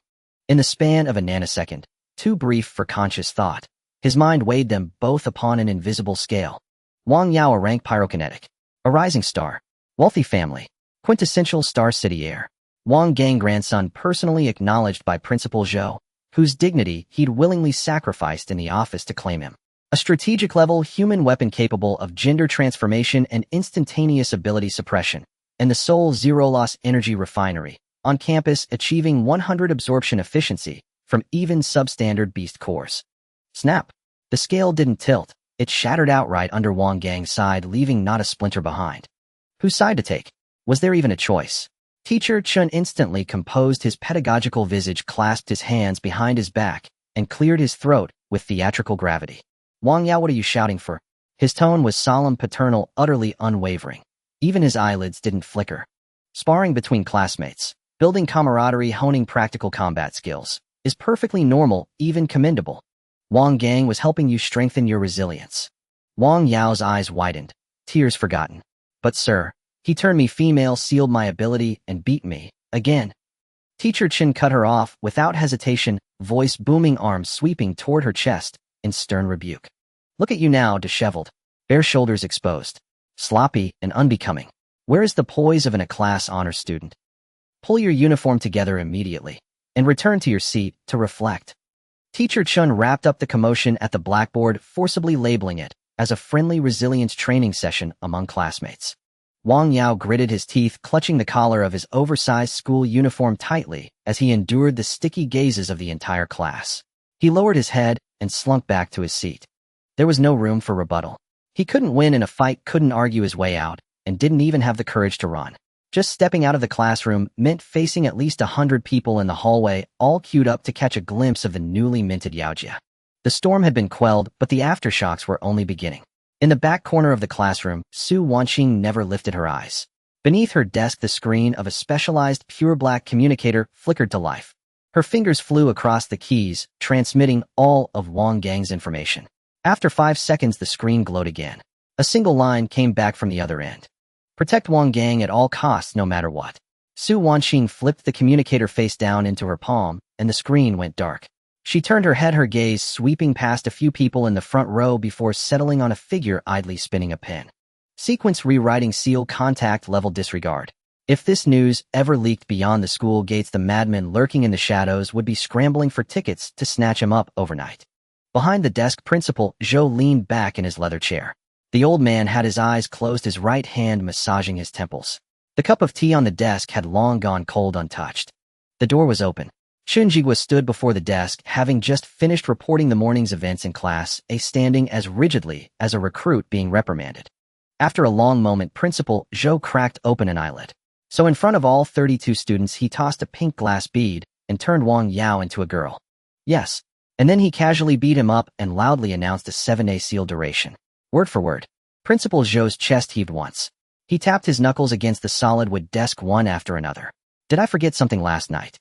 In the span of a nanosecond, too brief for conscious thought, his mind weighed them both upon an invisible scale. Wang Yao, a rank pyrokinetic, a rising star, wealthy family, quintessential Star City heir. Wang Gang, grandson personally acknowledged by Principal Zhou, whose dignity he'd willingly sacrificed in the office to claim him. A strategic-level human weapon capable of gender transformation and instantaneous ability suppression, and the sole zero-loss energy refinery, on campus achieving 100 absorption efficiency from even substandard beast cores. Snap! The scale didn't tilt, it shattered outright under Wang Gang's side, leaving not a splinter behind. Whose side to take? Was there even a choice? Teacher Chen instantly composed his pedagogical visage, clasped his hands behind his back, and cleared his throat with theatrical gravity. "Wang Yao, what are you shouting for?" His tone was solemn, paternal, utterly unwavering. Even his eyelids didn't flicker. "Sparring between classmates, building camaraderie, honing practical combat skills, is perfectly normal, even commendable. Wang Gang was helping you strengthen your resilience." Wang Yao's eyes widened, tears forgotten. "But sir, he turned me female, sealed my ability, and beat me, again." Teacher Chen cut her off without hesitation, voice booming, arms sweeping toward her chest in stern rebuke. "Look at you now, disheveled, bare shoulders exposed, sloppy and unbecoming. Where is the poise of a class honor student? Pull your uniform together immediately and return to your seat to reflect." Teacher Chen wrapped up the commotion at the blackboard, forcibly labeling it as a friendly resilience training session among classmates. Wang Yao gritted his teeth, clutching the collar of his oversized school uniform tightly as he endured the sticky gazes of the entire class. He lowered his head and slunk back to his seat. There was no room for rebuttal. He couldn't win in a fight, couldn't argue his way out, and didn't even have the courage to run. Just stepping out of the classroom meant facing at least 100 people in the hallway, all queued up to catch a glimpse of the newly minted Yaojia. The storm had been quelled, but the aftershocks were only beginning. In the back corner of the classroom, Su Wanqing never lifted her eyes. Beneath her desk, the screen of a specialized pure black communicator flickered to life. Her fingers flew across the keys, transmitting all of Wang Gang's information. After 5 seconds, the screen glowed again. A single line came back from the other end. Protect Wang Gang at all costs, no matter what. Su Wanqing flipped the communicator face down into her palm, and the screen went dark. She turned her head, her gaze sweeping past a few people in the front row before settling on a figure idly spinning a pen. Sequence rewriting, seal, contact level disregard. If this news ever leaked beyond the school gates, the madmen lurking in the shadows would be scrambling for tickets to snatch him up overnight. Behind the desk, Principal Zhou leaned back in his leather chair. The old man had his eyes closed, his right hand massaging his temples. The cup of tea on the desk had long gone cold untouched. The door was open. Chun Jigwa stood before the desk, having just finished reporting the morning's events in class, standing as rigidly as a recruit being reprimanded. After a long moment, Principal Zhou cracked open an eyelid. So in front of all 32 students, he tossed a pink glass bead and turned Wang Yao into a girl. Yes. And then he casually beat him up and loudly announced a 7-day seal duration. Word for word. Principal Zhou's chest heaved once. He tapped his knuckles against the solid wood desk one after another. Did I forget something last night?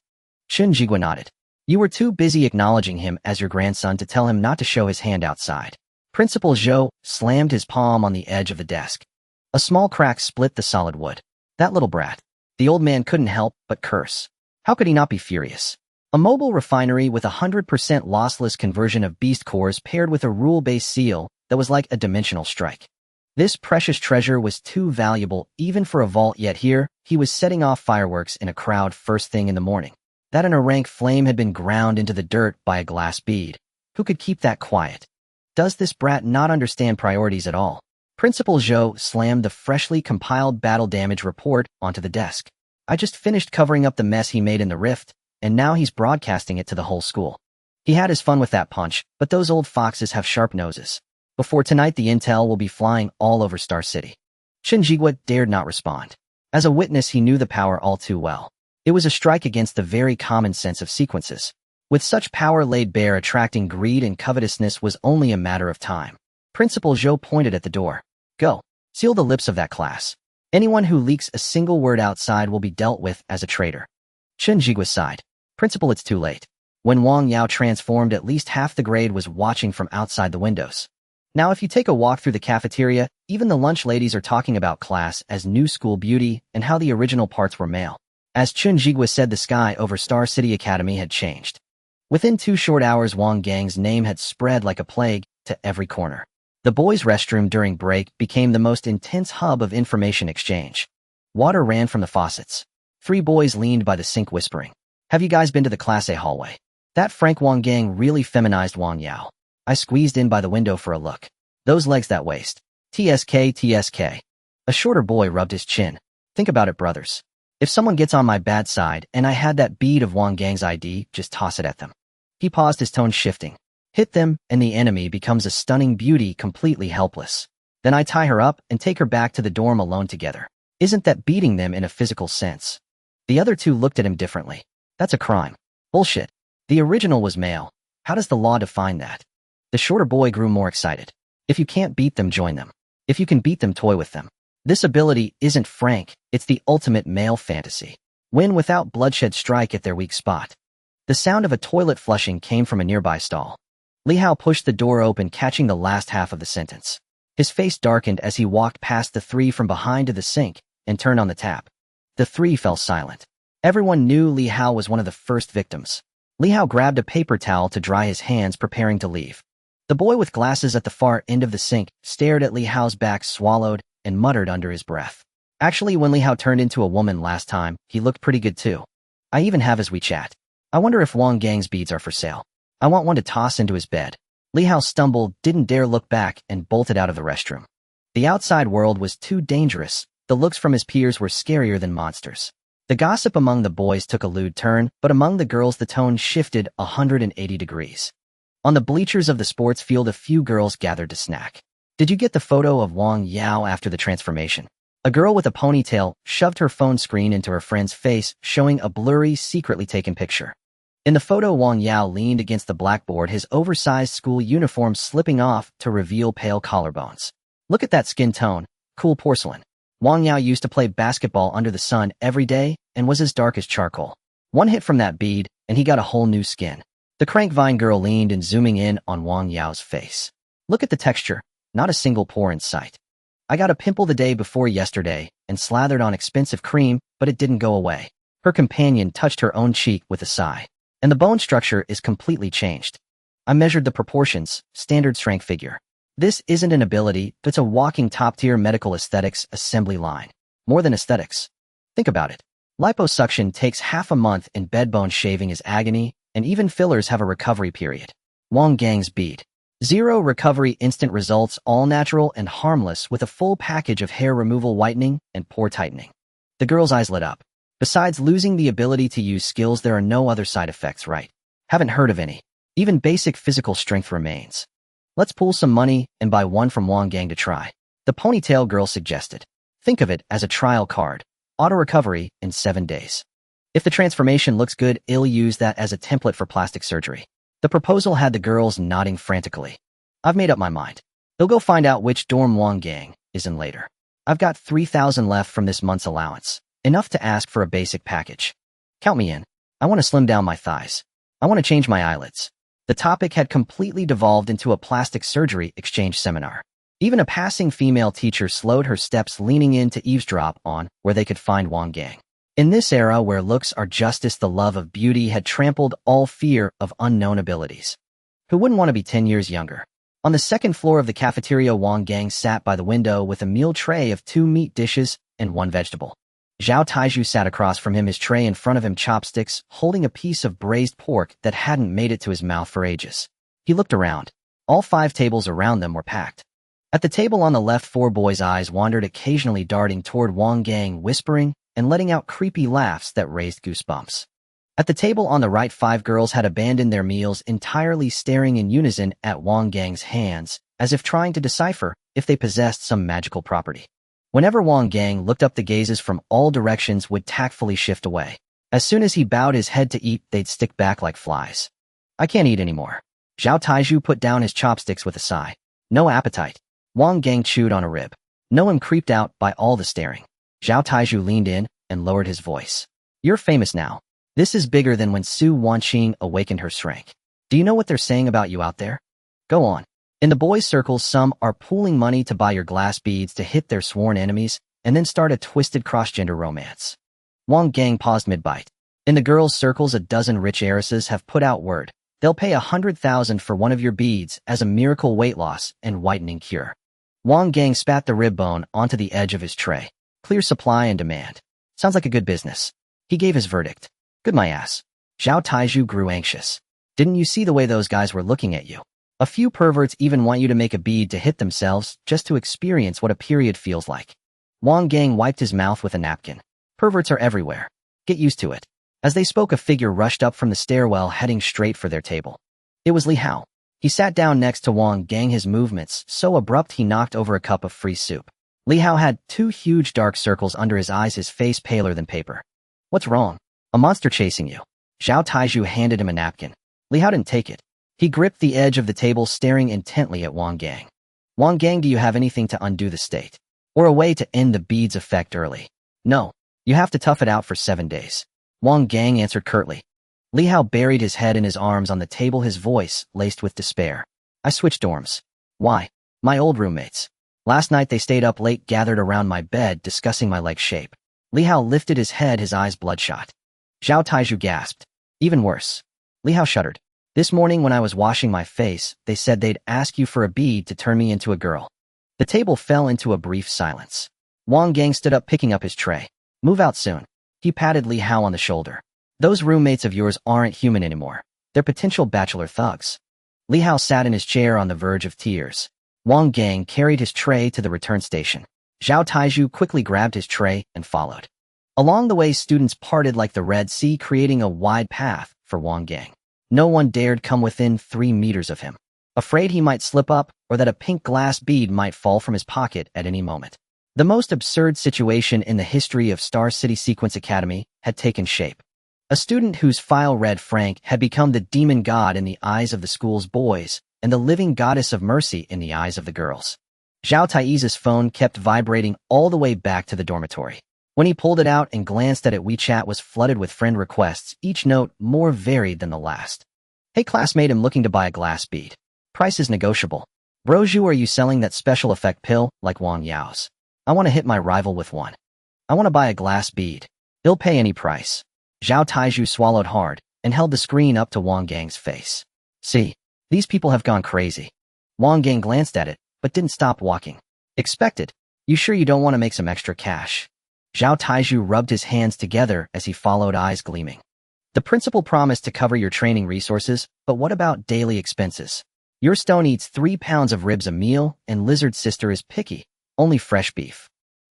Chun Jigwa nodded. You were too busy acknowledging him as your grandson to tell him not to show his hand outside. Principal Zhou slammed his palm on the edge of the desk. A small crack split the solid wood. That little brat. The old man couldn't help but curse. How could he not be furious? A mobile refinery with 100% lossless conversion of beast cores paired with a rule-based seal that was like a dimensional strike. This precious treasure was too valuable even for a vault, yet here he was setting off fireworks in a crowd first thing in the morning. That in a rank flame had been ground into the dirt by a glass bead. Who could keep that quiet? Does this brat not understand priorities at all? Principal Zhou slammed the freshly compiled battle damage report onto the desk. I just finished covering up the mess he made in the rift, and now he's broadcasting it to the whole school. He had his fun with that punch, but those old foxes have sharp noses. Before tonight, the intel will be flying all over Star City. Chun Jigwa dared not respond. As a witness, he knew the power all too well. It was a strike against the very common sense of sequences. With such power laid bare, attracting greed and covetousness was only a matter of time. Principal Zhou pointed at the door. Go. Seal the lips of that class. Anyone who leaks a single word outside will be dealt with as a traitor. Chun Jigwa sighed. Principal, it's too late. When Wang Yao transformed, at least half the grade was watching from outside the windows. Now if you take a walk through the cafeteria, even the lunch ladies are talking about class as new school beauty and how the original parts were male. As Chun Jigwa said, the sky over Star City Academy had changed. Within 2 short hours, Wang Gang's name had spread like a plague to every corner. The boys' restroom during break became the most intense hub of information exchange. Water ran from the faucets. 3 boys leaned by the sink whispering. Have you guys been to the Class A hallway? That Frank Wang Gang really feminized Wang Yao. I squeezed in by the window for a look. Those legs, that waist. TSK, TSK. A shorter boy rubbed his chin. Think about it, brothers. If someone gets on my bad side and I had that bead of Wang Gang's ID, just toss it at them. He paused, his tone shifting. Hit them, and the enemy becomes a stunning beauty, completely helpless. Then I tie her up and take her back to the dorm alone together. Isn't that beating them in a physical sense? The other 2 looked at him differently. That's a crime. Bullshit. The original was male. How does the law define that? The shorter boy grew more excited. If you can't beat them, join them. If you can beat them, toy with them. This ability isn't frank, it's the ultimate male fantasy. Win without bloodshed, strike at their weak spot. The sound of a toilet flushing came from a nearby stall. Li Hao pushed the door open, catching the last half of the sentence. His face darkened as he walked past the 3 from behind to the sink and turned on the tap. The 3 fell silent. Everyone knew Li Hao was one of the first victims. Li Hao grabbed a paper towel to dry his hands, preparing to leave. The boy with glasses at the far end of the sink stared at Li Hao's back, swallowed, and muttered under his breath. Actually, when Li Hao turned into a woman last time, he looked pretty good too. I even have his WeChat. I wonder if Wang Gang's beads are for sale. I want one to toss into his bed. Li Hao stumbled, didn't dare look back, and bolted out of the restroom. The outside world was too dangerous. The looks from his peers were scarier than monsters. The gossip among the boys took a lewd turn, but among the girls the tone shifted 180 degrees. On the bleachers of the sports field, a few girls gathered to snack. Did you get the photo of Wang Yao after the transformation? A girl with a ponytail shoved her phone screen into her friend's face, showing a blurry, secretly taken picture. In the photo, Wang Yao leaned against the blackboard, his oversized school uniform slipping off to reveal pale collarbones. Look at that skin tone, cool porcelain. Wang Yao used to play basketball under the sun every day and was as dark as charcoal. One hit from that bead, and he got a whole new skin. The crank vine girl leaned and zooming in on Wang Yao's face. Look at the texture, not a single pore in sight. I got a pimple the day before yesterday and slathered on expensive cream, but it didn't go away. Her companion touched her own cheek with a sigh. And the bone structure is completely changed. I measured the proportions, standard strength figure. This isn't an ability, it's a walking top-tier medical aesthetics assembly line. More than aesthetics. Think about it. Liposuction takes half a month and bed bone shaving is agony, and even fillers have a recovery period. Wang Gang's bead. Zero recovery, instant results, all natural and harmless with a full package of hair removal, whitening, and pore tightening. The girl's eyes lit up. Besides losing the ability to use skills, there are no other side effects, right? Haven't heard of any. Even basic physical strength remains. Let's pool some money and buy one from Wang Gang to try. The ponytail girl suggested. Think of it as a trial card. Auto recovery in 7 days. If the transformation looks good, I'll use that as a template for plastic surgery. The proposal had the girls nodding frantically. I've made up my mind. They'll go find out which dorm Wang Gang is in later. I've got 3,000 left from this month's allowance. Enough to ask for a basic package. Count me in. I want to slim down my thighs. I want to change my eyelids. The topic had completely devolved into a plastic surgery exchange seminar. Even a passing female teacher slowed her steps, leaning in to eavesdrop on where they could find Wang Gang. In this era where looks are justice, the love of beauty had trampled all fear of unknown abilities. Who wouldn't want to be 10 years younger? On the second floor of the cafeteria, Wang Gang sat by the window with a meal tray of 2 meat dishes and 1 vegetable. Zhao Taiju sat across from him, his tray in front of him, chopsticks, holding a piece of braised pork that hadn't made it to his mouth for ages. He looked around. All 5 tables around them were packed. At the table on the left, 4 boys' eyes wandered, occasionally darting toward Wang Gang, whispering and letting out creepy laughs that raised goosebumps. At the table on the right, 5 girls had abandoned their meals, entirely staring in unison at Wang Gang's hands, as if trying to decipher if they possessed some magical property. Whenever Wang Gang looked up, the gazes from all directions would tactfully shift away. As soon as he bowed his head to eat, they'd stick back like flies. I can't eat anymore. Zhao Taiju put down his chopsticks with a sigh. No appetite. Wang Gang chewed on a rib. Noam creeped out by all the staring. Zhao Taiju leaned in and lowered his voice. You're famous now. This is bigger than when Su Wanqing awakened her strength. Do you know what they're saying about you out there? Go on. In the boys' circles, some are pooling money to buy your glass beads to hit their sworn enemies and then start a twisted cross-gender romance. Wang Gang paused mid-bite. In the girls' circles, a dozen rich heiresses have put out word. They'll pay 100,000 for one of your beads as a miracle weight loss and whitening cure. Wang Gang spat the rib bone onto the edge of his tray. Clear supply and demand. Sounds like a good business. He gave his verdict. Good my ass. Zhao Taiju grew anxious. Didn't you see the way those guys were looking at you? A few perverts even want you to make a bead to hit themselves just to experience what a period feels like. Wang Gang wiped his mouth with a napkin. Perverts are everywhere. Get used to it. As they spoke, a figure rushed up from the stairwell, heading straight for their table. It was Li Hao. He sat down next to Wang Gang, his movements so abrupt he knocked over a cup of free soup. Li Hao had 2 huge dark circles under his eyes, his face paler than paper. What's wrong? A monster chasing you. Zhao Taiju handed him a napkin. Li Hao didn't take it. He gripped the edge of the table, staring intently at Wang Gang. Wang Gang, do you have anything to undo the state? Or a way to end the bead's effect early? No. You have to tough it out for 7 days. Wang Gang answered curtly. Li Hao buried his head in his arms on the table, his voice laced with despair. I switched dorms. Why? My old roommates. Last night they stayed up late, gathered around my bed, discussing my leg shape. Li Hao lifted his head, his eyes bloodshot. Zhao Taiju gasped. Even worse. Li Hao shuddered. This morning when I was washing my face, they said they'd ask you for a bead to turn me into a girl. The table fell into a brief silence. Wang Gang stood up, picking up his tray. Move out soon. He patted Li Hao on the shoulder. Those roommates of yours aren't human anymore. They're potential bachelor thugs. Li Hao sat in his chair on the verge of tears. Wang Gang carried his tray to the return station. Zhao Taiju quickly grabbed his tray and followed. Along the way, students parted like the Red Sea, creating a wide path for Wang Gang. No one dared come within 3 meters of him, afraid he might slip up or that a pink glass bead might fall from his pocket at any moment. The most absurd situation in the history of Star City Sequence Academy had taken shape. A student whose file read Frank had become the demon god in the eyes of the school's boys and the living goddess of mercy in the eyes of the girls. Zhao Taiyi's phone kept vibrating all the way back to the dormitory. When he pulled it out and glanced at it, WeChat was flooded with friend requests, each note more varied than the last. Hey classmate, I'm looking to buy a glass bead. Price is negotiable. Broju, are you selling that special effect pill like Wang Yao's? I want to hit my rival with one. I want to buy a glass bead. He'll pay any price. Zhao Taiju swallowed hard and held the screen up to Wang Gang's face. See, these people have gone crazy. Wang Gang glanced at it, but didn't stop walking. Expected. You sure you don't want to make some extra cash? Zhao Taiju rubbed his hands together as he followed, eyes gleaming. The principal promised to cover your training resources, but what about daily expenses? Your stone eats 3 pounds of ribs a meal, and Lizard's sister is picky, only fresh beef.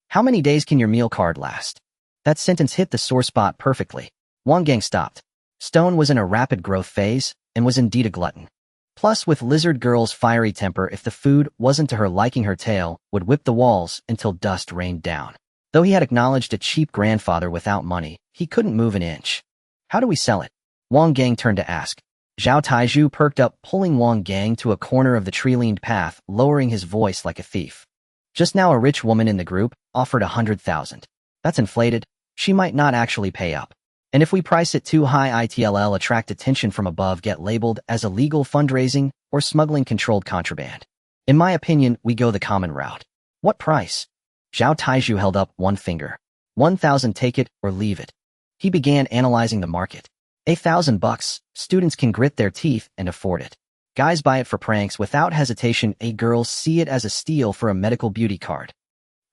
How many days can your meal card last? That sentence hit the sore spot perfectly. Wang Gang stopped. Stone was in a rapid growth phase, and was indeed a glutton. Plus, with Lizard Girl's fiery temper, if the food wasn't to her liking, her tail would whip the walls until dust rained down. Though he had acknowledged a cheap grandfather without money, he couldn't move an inch. How do we sell it? Wang Gang turned to ask. Zhao Taiju perked up, pulling Wang Gang to a corner of the tree-leaned path, lowering his voice like a thief. Just now a rich woman in the group offered 100,000. That's inflated. She might not actually pay up. And if we price it too high, it'll attract attention from above, get labeled as illegal fundraising or smuggling controlled contraband. In my opinion, we go the common route. What price? Zhao Taiju held up one finger. 1,000, take it or leave it. He began analyzing the market. $1,000, students can grit their teeth and afford it. Guys buy it for pranks without hesitation. Girls see it as a steal for a medical beauty card.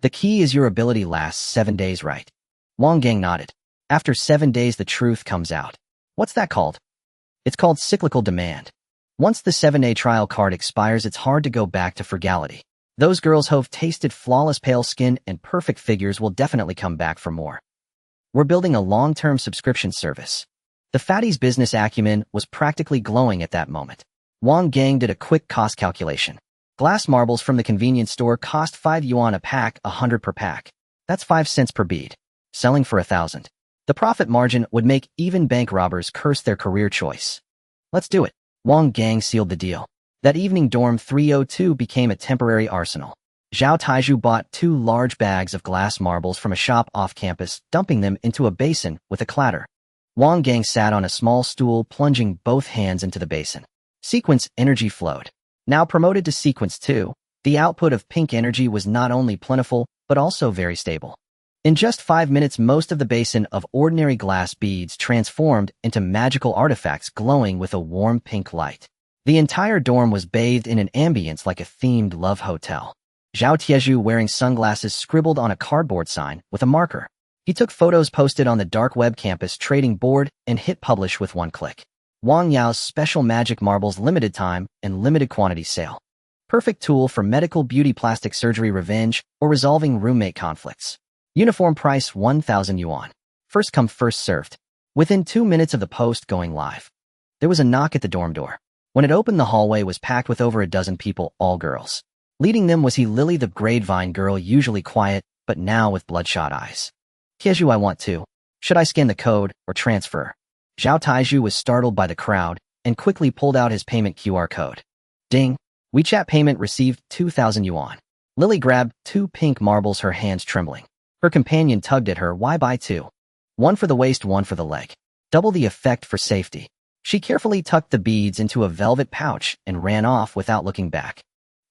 The key is your ability lasts 7 days, right? Wang Gang nodded. After 7 days, the truth comes out. What's that called? It's called cyclical demand. Once the 7-day trial card expires, it's hard to go back to frugality. Those girls who've tasted flawless pale skin and perfect figures will definitely come back for more. We're building a long-term subscription service. The fatty's business acumen was practically glowing at that moment. Wang Gang did a quick cost calculation. Glass marbles from the convenience store cost 5 yuan a pack, 100 per pack. That's 5 cents per bead. Selling for 1,000. The profit margin would make even bank robbers curse their career choice. Let's do it. Wang Gang sealed the deal. That evening, Dorm 302 became a temporary arsenal. Zhao Taiju bought 2 large bags of glass marbles from a shop off campus, dumping them into a basin with a clatter. Wang Gang sat on a small stool, plunging both hands into the basin. Sequence energy flowed. Now promoted to Sequence 2, the output of pink energy was not only plentiful, but also very stable. In just 5 minutes, most of the basin of ordinary glass beads transformed into magical artifacts glowing with a warm pink light. The entire dorm was bathed in an ambience like a themed love hotel. Zhao Tieju, wearing sunglasses, scribbled on a cardboard sign with a marker. He took photos, posted on the dark web campus trading board, and hit publish with one click. Wang Yao's special magic marbles, limited time and limited quantity sale. Perfect tool for medical beauty, plastic surgery, revenge, or resolving roommate conflicts. Uniform price 1,000 yuan. First come, first served. Within 2 minutes of the post going live, there was a knock at the dorm door. When it opened, the hallway was packed with over a dozen people, all girls. Leading them was Lily, the grapevine girl, usually quiet, but now with bloodshot eyes. Tieju, I want to. Should I scan the code or transfer? Zhao Taiju was startled by the crowd and quickly pulled out his payment QR code. Ding. WeChat payment received, 2,000 yuan. Lily grabbed 2 pink marbles, her hands trembling. Her companion tugged at her. Why buy 2? 1 for the waist, 1 for the leg. Double the effect for safety. She carefully tucked the beads into a velvet pouch and ran off without looking back.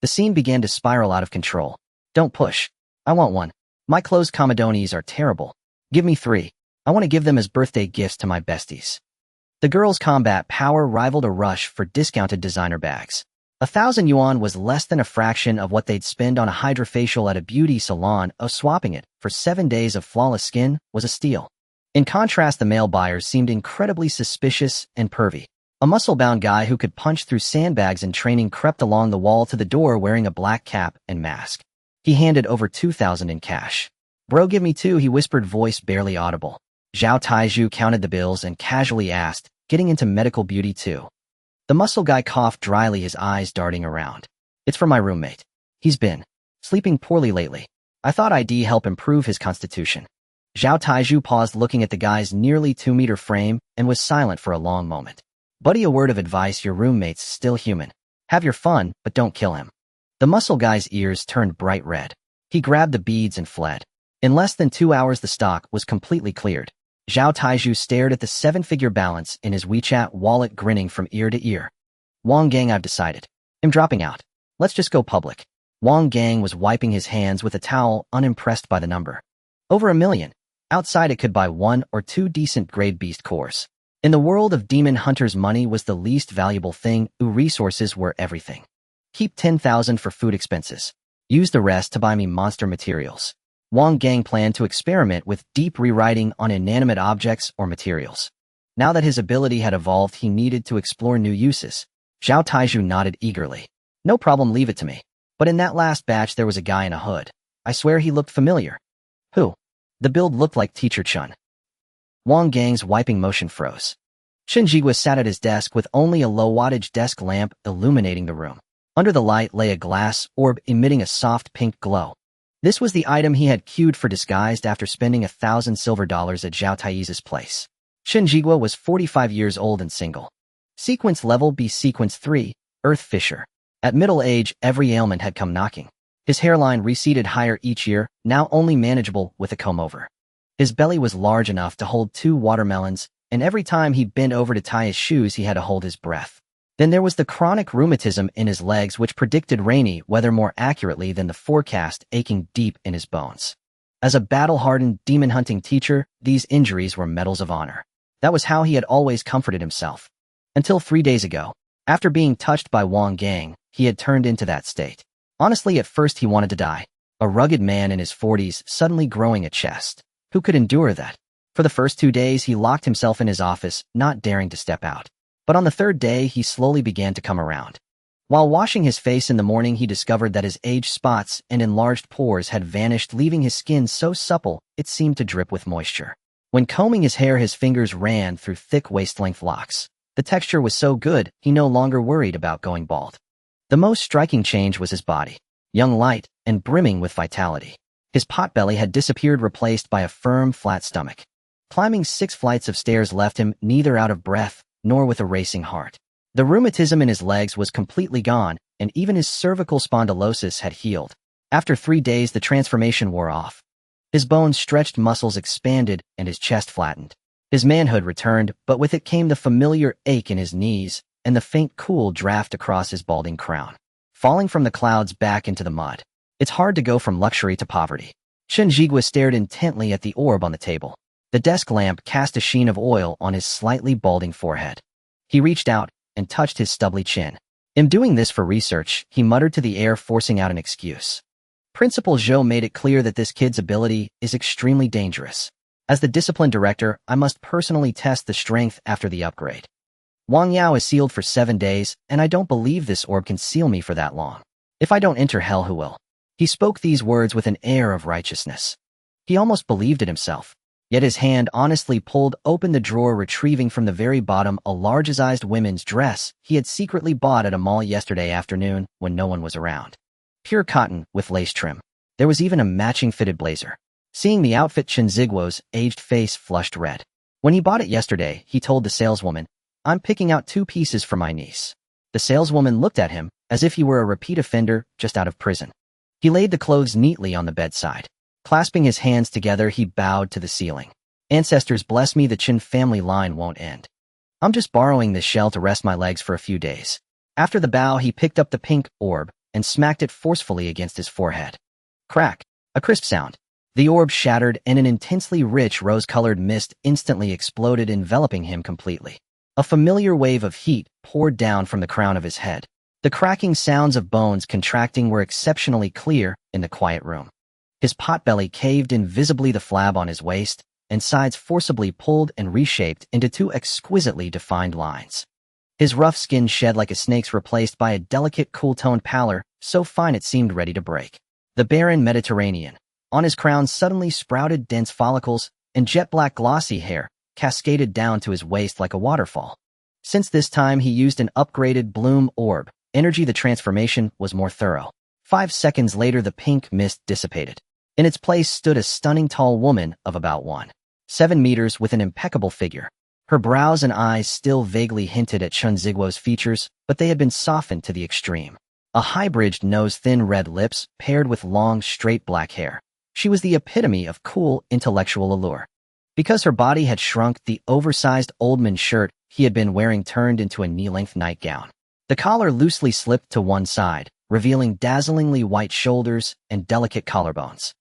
The scene began to spiral out of control. Don't push. I want 1. My closed comedones are terrible. Give me 3. I want to give them as birthday gifts to my besties. The girls' combat power rivaled a rush for discounted designer bags. 1,000 yuan was less than a fraction of what they'd spend on a hydrofacial at a beauty salon. Swapping it for 7 days of flawless skin was a steal. In contrast, the male buyers seemed incredibly suspicious and pervy. A muscle-bound guy who could punch through sandbags in training crept along the wall to the door wearing a black cap and mask. He handed over 2,000 in cash. Bro, give me 2, he whispered, voice barely audible. Zhao Taiju counted the bills and casually asked, getting into medical beauty too? The muscle guy coughed dryly, his eyes darting around. It's for my roommate. He's been sleeping poorly lately. I thought I'd help improve his constitution. Zhao Taiju paused, looking at the guy's nearly 2-meter frame, and was silent for a long moment. Buddy, a word of advice, your roommate's still human. Have your fun, but don't kill him. The muscle guy's ears turned bright red. He grabbed the beads and fled. In less than 2 hours the stock was completely cleared. Zhao Taiju stared at the 7-figure balance in his WeChat wallet, grinning from ear to ear. Wang Gang, I've decided. I'm dropping out. Let's just go public. Wang Gang was wiping his hands with a towel, unimpressed by the number. Over 1 million. Outside it could buy 1 or 2 decent grade beast cores. In the world of demon hunters, money was the least valuable thing. Resources were everything. Keep 10,000 for food expenses. Use the rest to buy me monster materials. Wang Gang planned to experiment with deep rewriting on inanimate objects or materials. Now that his ability had evolved, he needed to explore new uses. Zhao Taiju nodded eagerly. No problem, leave it to me. But in that last batch there was a guy in a hood. I swear he looked familiar. Who? The build looked like Teacher Chun. Wang Gang's wiping motion froze. Chen Jigua sat at his desk with only a low-wattage desk lamp illuminating the room. Under the light lay a glass orb emitting a soft pink glow. This was the item he had queued for disguised after spending 1,000 silver dollars at Zhao Taiyi's place. Chen Jigua was 45 years old and single. Sequence level B, Sequence 3, Earth Fisher. At middle age, every ailment had come knocking. His hairline receded higher each year, now only manageable with a comb-over. His belly was large enough to hold 2 watermelons, and every time he bent over to tie his shoes he had to hold his breath. Then there was the chronic rheumatism in his legs, which predicted rainy weather more accurately than the forecast, aching deep in his bones. As a battle-hardened demon-hunting teacher, these injuries were medals of honor. That was how he had always comforted himself. Until 3 days ago, after being touched by Wang Gang, he had turned into that state. Honestly, at first he wanted to die. A rugged man in his 40s suddenly growing a chest. Who could endure that? For the first 2 days he locked himself in his office, not daring to step out. But on the 3rd day he slowly began to come around. While washing his face in the morning he discovered that his age spots and enlarged pores had vanished, leaving his skin so supple it seemed to drip with moisture. When combing his hair his fingers ran through thick waist-length locks. The texture was so good he no longer worried about going bald. The most striking change was his body. Young, light, and brimming with vitality. His potbelly had disappeared, replaced by a firm, flat stomach. Climbing 6 flights of stairs left him neither out of breath nor with a racing heart. The rheumatism in his legs was completely gone, and even his cervical spondylosis had healed. After 3 days the transformation wore off. His bones stretched, muscles expanded, and his chest flattened. His manhood returned, but with it came the familiar ache in his knees and the faint cool draft across his balding crown. Falling from the clouds back into the mud. It's hard to go from luxury to poverty. Chen Jigua stared intently at the orb on the table. The desk lamp cast a sheen of oil on his slightly balding forehead. He reached out and touched his stubbly chin. "I'm doing this for research," he muttered to the air, forcing out an excuse. Principal Zhou made it clear that this kid's ability is extremely dangerous. As the discipline director, I must personally test the strength after the upgrade. Wang Yao is sealed for 7 days, and I don't believe this orb can seal me for that long. If I don't enter hell, who will? He spoke these words with an air of righteousness. He almost believed it himself. Yet his hand honestly pulled open the drawer, retrieving from the very bottom a large-sized women's dress he had secretly bought at a mall yesterday afternoon when no one was around. Pure cotton with lace trim. There was even a matching fitted blazer. Seeing the outfit, Chen Jiguo's aged face flushed red. When he bought it yesterday, he told the saleswoman, "I'm picking out 2 pieces for my niece." The saleswoman looked at him as if he were a repeat offender just out of prison. He laid the clothes neatly on the bedside. Clasping his hands together, he bowed to the ceiling. "Ancestors bless me, the Chen family line won't end. I'm just borrowing this shell to rest my legs for a few days." After the bow, he picked up the pink orb and smacked it forcefully against his forehead. Crack! A crisp sound. The orb shattered and an intensely rich rose-colored mist instantly exploded, enveloping him completely. A familiar wave of heat poured down from the crown of his head. The cracking sounds of bones contracting were exceptionally clear in the quiet room. His potbelly caved in visibly, the flab on his waist and sides forcibly pulled and reshaped into 2 exquisitely defined lines. His rough skin shed like a snake's, replaced by a delicate cool-toned pallor, so fine it seemed ready to break. The barren Mediterranean. On his crown suddenly sprouted dense follicles, and jet-black glossy hair cascaded down to his waist like a waterfall. Since this time he used an upgraded bloom orb, energy, the transformation was more thorough. 5 seconds later the pink mist dissipated. In its place stood a stunning tall woman of about 1.7 meters with an impeccable figure. Her brows and eyes still vaguely hinted at Chen Jiguo's features, but they had been softened to the extreme. A high-bridged nose, thin red lips, paired with long, straight black hair. She was the epitome of cool, intellectual allure. Because her body had shrunk, the oversized oldman shirt he had been wearing turned into a knee-length nightgown. The collar loosely slipped to one side, revealing dazzlingly white shoulders and delicate collarbones.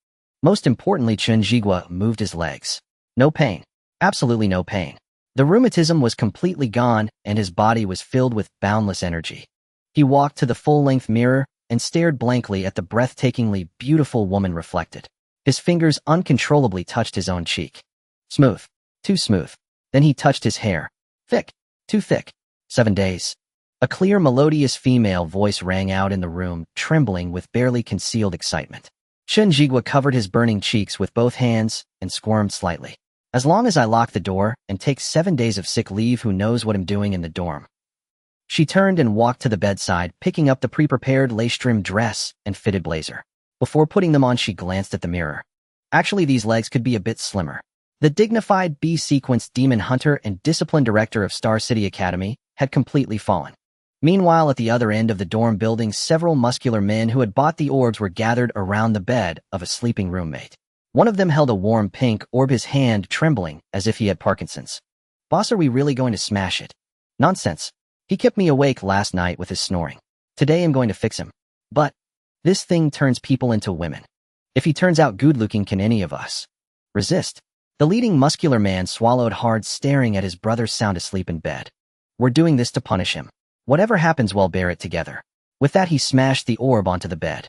Most importantly, Chen Jigua moved his legs. No pain. Absolutely no pain. The rheumatism was completely gone, and his body was filled with boundless energy. He walked to the full-length mirror and stared blankly at the breathtakingly beautiful woman reflected. His fingers uncontrollably touched his own cheek. Smooth. Too smooth. Then he touched his hair. Thick. Too thick. 7 days. A clear, melodious female voice rang out in the room, trembling with barely concealed excitement. Chen Jigua covered his burning cheeks with both hands and squirmed slightly. As long as I lock the door and take 7 days of sick leave, who knows what I'm doing in the dorm. She turned and walked to the bedside, picking up the pre-prepared lace-trimmed dress and fitted blazer. Before putting them on, she glanced at the mirror. Actually, these legs could be a bit slimmer. The dignified B-sequence demon hunter and discipline director of Star City Academy had completely fallen. Meanwhile, at the other end of the dorm building, several muscular men who had bought the orbs were gathered around the bed of a sleeping roommate. One of them held a warm pink orb, his hand trembling as if he had Parkinson's. Boss, are we really going to smash it? Nonsense. He kept me awake last night with his snoring. Today I'm going to fix him. But this thing turns people into women. If he turns out good-looking, can any of us resist? The leading muscular man swallowed hard, staring at his brother sound asleep in bed. We're doing this to punish him. Whatever happens, we'll bear it together. With that, he smashed the orb onto the bed.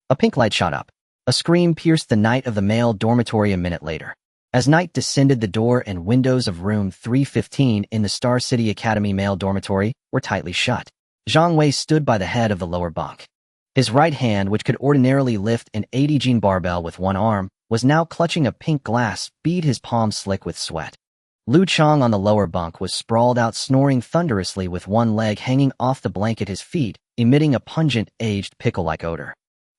A pink light shot up. A scream pierced the night of the male dormitory a minute later. As night descended, the door and windows of room 315 in the Star City Academy male dormitory were tightly shut. Zhang Wei stood by the head of the lower bunk. His right hand, which could ordinarily lift an 80-gene barbell with one arm, was now clutching a pink glass bead, his palm slick with sweat. Lu Chang on the lower bunk was sprawled out, snoring thunderously with one leg hanging off the blanket at his feet, emitting a pungent, aged pickle-like odor.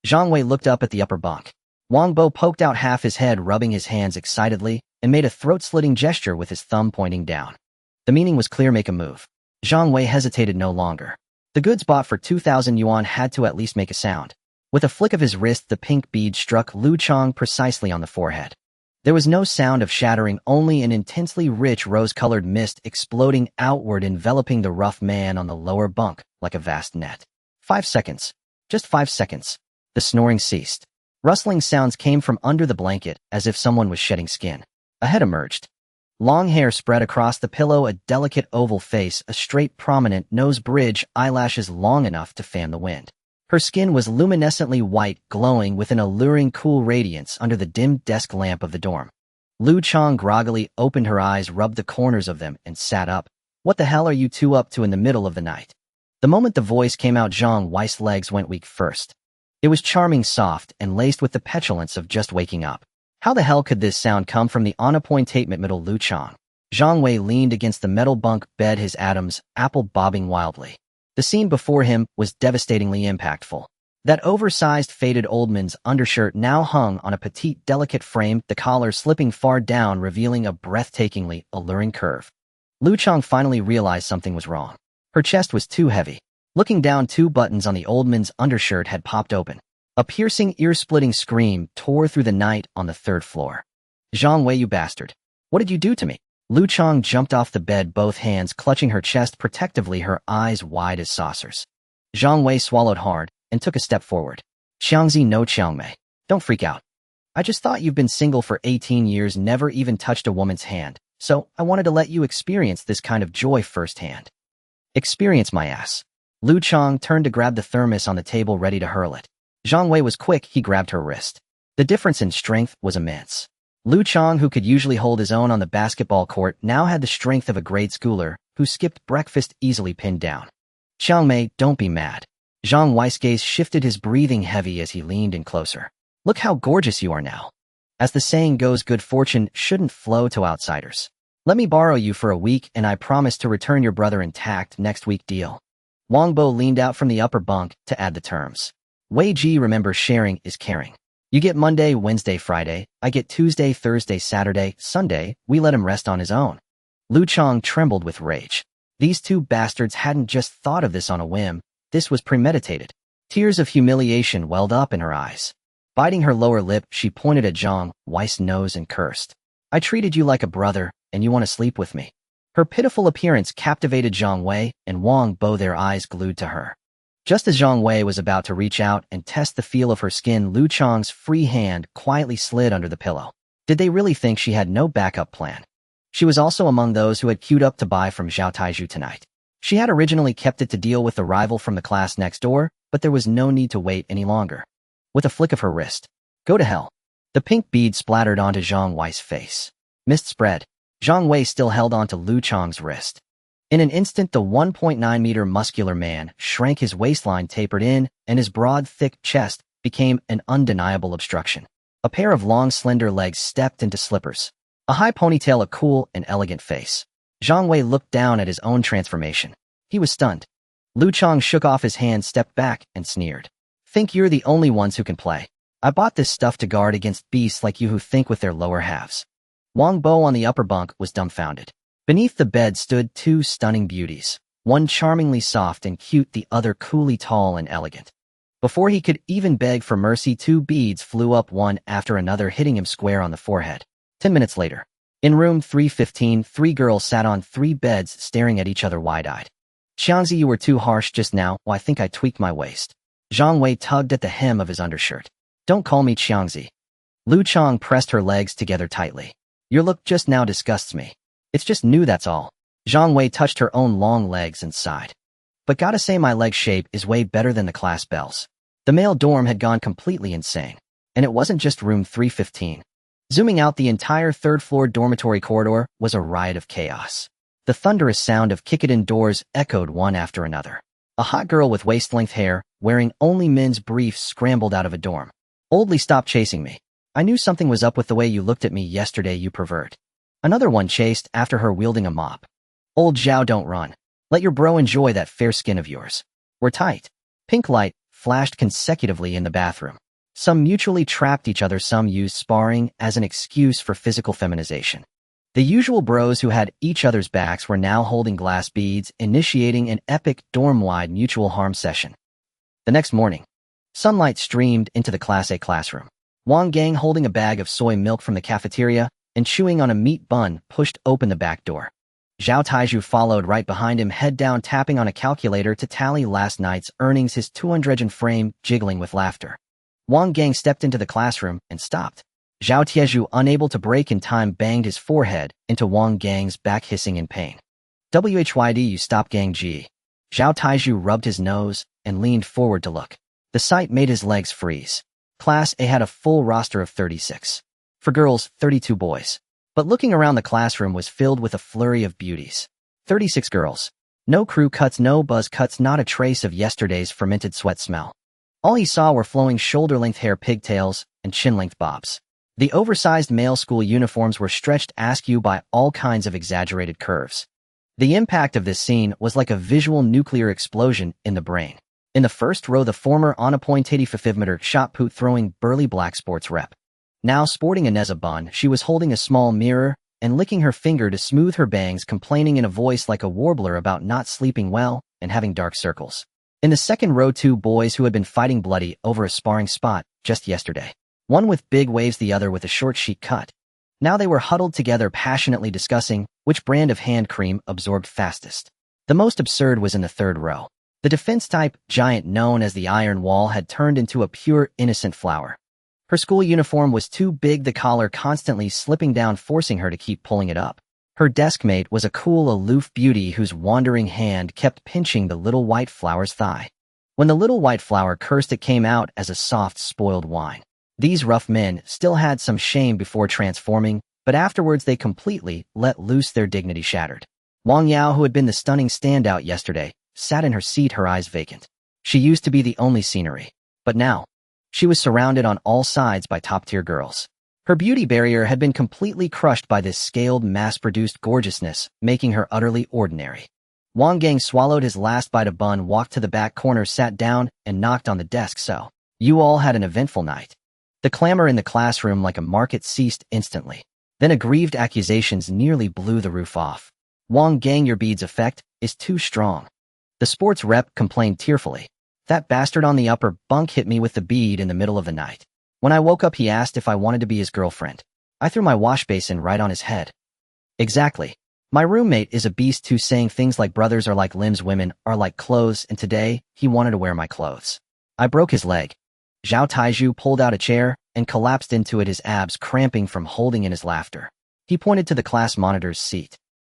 Zhang Wei looked up at the upper bunk. Wang Bo poked out half his head, rubbing his hands excitedly, and made a throat-slitting gesture with his thumb pointing down. The meaning was clear: make a move. Zhang Wei hesitated no longer. The goods bought for 2,000 yuan had to at least make a sound. With a flick of his wrist, the pink bead struck Lu Chang precisely on the forehead. There was no sound of shattering, only an intensely rich rose-colored mist exploding outward, enveloping the rough man on the lower bunk like a vast net. 5 seconds. Just 5 seconds. The snoring ceased. Rustling sounds came from under the blanket, as if someone was shedding skin. A head emerged. Long hair spread across the pillow, a delicate oval face, a straight prominent nose bridge, eyelashes long enough to fan the wind. Her skin was luminescently white, glowing with an alluring cool radiance under the dim desk lamp of the dorm. Lu Chang groggily opened her eyes, rubbed the corners of them, and sat up. What the hell are you two up to in the middle of the night? The moment the voice came out, Zhang Wei's legs went weak first. It was charming, soft, and laced with the petulance of just waking up. How the hell could this sound come from the unappointed middle Lu Chang? Zhang Wei leaned against the metal bunk bed, his atoms, apple bobbing wildly. The scene before him was devastatingly impactful. That oversized, faded oldman's undershirt now hung on a petite, delicate frame, the collar slipping far down, revealing a breathtakingly alluring curve. Lu Chang finally realized something was wrong. Her chest was too heavy. Looking down, 2 buttons on the oldman's undershirt had popped open. A piercing, ear-splitting scream tore through the night on the 3rd floor. Zhang Wei, you bastard. What did you do to me? Lu Chang jumped off the bed, both hands clutching her chest protectively, her eyes wide as saucers. Zhang Wei swallowed hard and took a step forward. Xiangzi no Qiangmei. Don't freak out. I just thought you've been single for 18 years, never even touched a woman's hand, so I wanted to let you experience this kind of joy firsthand. Experience my ass. Lu Chang turned to grab the thermos on the table, ready to hurl it. Zhang Wei was quick, he grabbed her wrist. The difference in strength was immense. Lu Chang, who could usually hold his own on the basketball court, now had the strength of a grade schooler who skipped breakfast, easily pinned down. Qiangmei, don't be mad. Zhang Wei's gaze shifted, his breathing heavy as he leaned in closer. Look how gorgeous you are now. As the saying goes, good fortune shouldn't flow to outsiders. Let me borrow you for a week and I promise to return your brother intact next week, deal? Wang Bo leaned out from the upper bunk to add the terms. Wei Ji, remember, sharing is caring. You get Monday, Wednesday, Friday. I get Tuesday, Thursday, Saturday, Sunday. We let him rest on his own. Lu Chang trembled with rage. These 2 bastards hadn't just thought of this on a whim. This was premeditated. Tears of humiliation welled up in her eyes. Biting her lower lip, she pointed at Zhang Wei's nose and cursed. I treated you like a brother, and you want to sleep with me. Her pitiful appearance captivated Zhang Wei and Wang Bo, their eyes glued to her. Just as Zhang Wei was about to reach out and test the feel of her skin, Lu Chang's free hand quietly slid under the pillow. Did they really think she had no backup plan? She was also among those who had queued up to buy from Zhao Taiju tonight. She had originally kept it to deal with the rival from the class next door, but there was no need to wait any longer. With a flick of her wrist, go to hell. The pink bead splattered onto Zhang Wei's face. Mist spread. Zhang Wei still held onto Lu Chang's wrist. In an instant, the 1.9-meter muscular man shrank, his waistline tapered in, and his broad, thick chest became an undeniable obstruction. A pair of long, slender legs stepped into slippers. A high ponytail, a cool and elegant face. Zhang Wei looked down at his own transformation. He was stunned. Lu Chang shook off his hand, stepped back, and sneered. Think you're the only ones who can play. I bought this stuff to guard against beasts like you who think with their lower halves. Wang Bo on the upper bunk was dumbfounded. Beneath the bed stood two stunning beauties, one charmingly soft and cute, the other coolly tall and elegant. Before he could even beg for mercy, two beads flew up one after another, hitting him square on the forehead. 10 minutes later, in room 315, three girls sat on three beds staring at each other wide-eyed. Xiangzi, you were too harsh just now. Well, I think I tweaked my waist. Zhang Wei tugged at the hem of his undershirt. Don't call me Xiangzi. Lu Chang pressed her legs together tightly. Your look just now disgusts me. It's just new, that's all. Zhang Wei touched her own long legs and sighed. But gotta say, my leg shape is way better than the class bells. The male dorm had gone completely insane. And it wasn't just room 315. Zooming out, the entire third-floor dormitory corridor was a riot of chaos. The thunderous sound of kick-it-in doors echoed one after another. A hot girl with waist-length hair, wearing only men's briefs, scrambled out of a dorm. Oldly, stop chasing me. I knew something was up with the way you looked at me yesterday, you pervert. Another one chased after her, wielding a mop. Old Zhao, don't run. Let your bro enjoy that fair skin of yours. We're tight. Pink light flashed consecutively in the bathroom. Some mutually trapped each other, some used sparring as an excuse for physical feminization. The usual bros who had each other's backs were now holding glass beads, initiating an epic dorm-wide mutual harm session. The next morning, sunlight streamed into the Class A classroom. Wang Gang, holding a bag of soy milk from the cafeteria and chewing on a meat bun, pushed open the back door. Zhao Taiju followed right behind him, head down, tapping on a calculator to tally last night's earnings, his 200 frame jiggling with laughter. Wang Gang stepped into the classroom and stopped. Zhao Taiju, unable to break in time, banged his forehead into Wang Gang's back, hissing in pain. WHYD, you stop, Gang G. Zhao Taiju rubbed his nose and leaned forward to look. The sight made his legs freeze. Class A had a full roster of 36. For girls, 32 boys. But looking around, the classroom was filled with a flurry of beauties. 36 girls. No crew cuts, no buzz cuts, not a trace of yesterday's fermented sweat smell. All he saw were flowing shoulder-length hair, pigtails, and chin-length bobs. The oversized male school uniforms were stretched askew by all kinds of exaggerated curves. The impact of this scene was like a visual nuclear explosion in the brain. In the first row, the former unappointed 5-meter shot put throwing burly black sports rep. Now sporting a Neza bun, she was holding a small mirror and licking her finger to smooth her bangs, complaining in a voice like a warbler about not sleeping well and having dark circles. In the second row, two boys who had been fighting bloody over a sparring spot just yesterday. One with big waves, the other with a short sheet cut. Now they were huddled together, passionately discussing which brand of hand cream absorbed fastest. The most absurd was in the third row. The defense-type giant known as the Iron Wall had turned into a pure, innocent flower. Her school uniform was too big, the collar constantly slipping down, forcing her to keep pulling it up. Her deskmate was a cool, aloof beauty whose wandering hand kept pinching the little white flower's thigh. When the little white flower cursed, it came out as a soft, spoiled whine. These rough men still had some shame before transforming, but afterwards they completely let loose, their dignity shattered. Wang Yao, who had been the stunning standout yesterday, sat in her seat, her eyes vacant. She used to be the only scenery, but now she was surrounded on all sides by top-tier girls. Her beauty barrier had been completely crushed by this scaled, mass-produced gorgeousness, making her utterly ordinary. Wang Gang swallowed his last bite of bun, walked to the back corner, sat down, and knocked on the desk. So, you all had an eventful night. The clamor in the classroom like a market ceased instantly. Then aggrieved accusations nearly blew the roof off. Wang Gang, your beads effect is too strong. The sports rep complained tearfully. That bastard on the upper bunk hit me with the bead in the middle of the night. When I woke up, he asked if I wanted to be his girlfriend. I threw my wash basin right on his head. Exactly. My roommate is a beast too, saying things like brothers are like limbs, women are like clothes, and today, he wanted to wear my clothes. I broke his leg. Zhao Taiju pulled out a chair and collapsed into it, his abs cramping from holding in his laughter. He pointed to the class monitor's seat.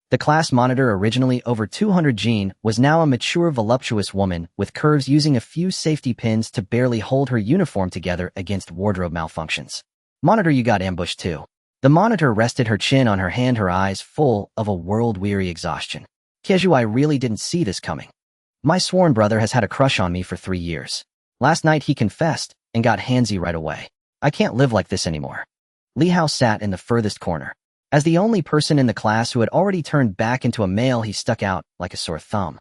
The class monitor, originally over 200 Jean, was now a mature, voluptuous woman with curves, using a few safety pins to barely hold her uniform together against wardrobe malfunctions. Monitor, you got ambushed too. The monitor rested her chin on her hand, her eyes full of a world-weary exhaustion. Keju, I really didn't see this coming. My sworn brother has had a crush on me for 3 years. Last night he confessed and got handsy right away. I can't live like this anymore. Li Hao sat in the furthest corner. As the only person in the class who had already turned back into a male, he stuck out like a sore thumb.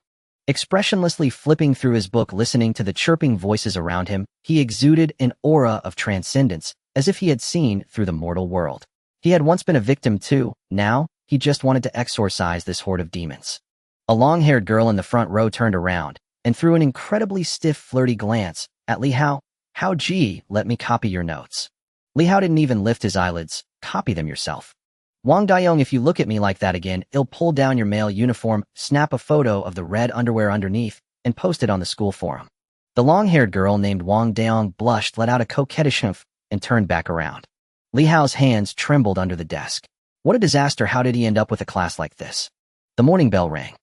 Expressionlessly flipping through his book, listening to the chirping voices around him, he exuded an aura of transcendence, as if he had seen through the mortal world. He had once been a victim too. Now, he just wanted to exorcise this horde of demons. A long-haired girl in the front row turned around and threw an incredibly stiff, flirty glance at Li Hao. How, gee, let me copy your notes. Li Hao didn't even lift his eyelids. Copy them yourself. Wang Dayong, if you look at me like that again, I'll pull down your male uniform, snap a photo of the red underwear underneath, and post it on the school forum. The long-haired girl named Wang Dayong blushed, let out a coquettish humph, and turned back around. Li Hao's hands trembled under the desk. What a disaster! How did he end up with a class like this? The morning bell rang.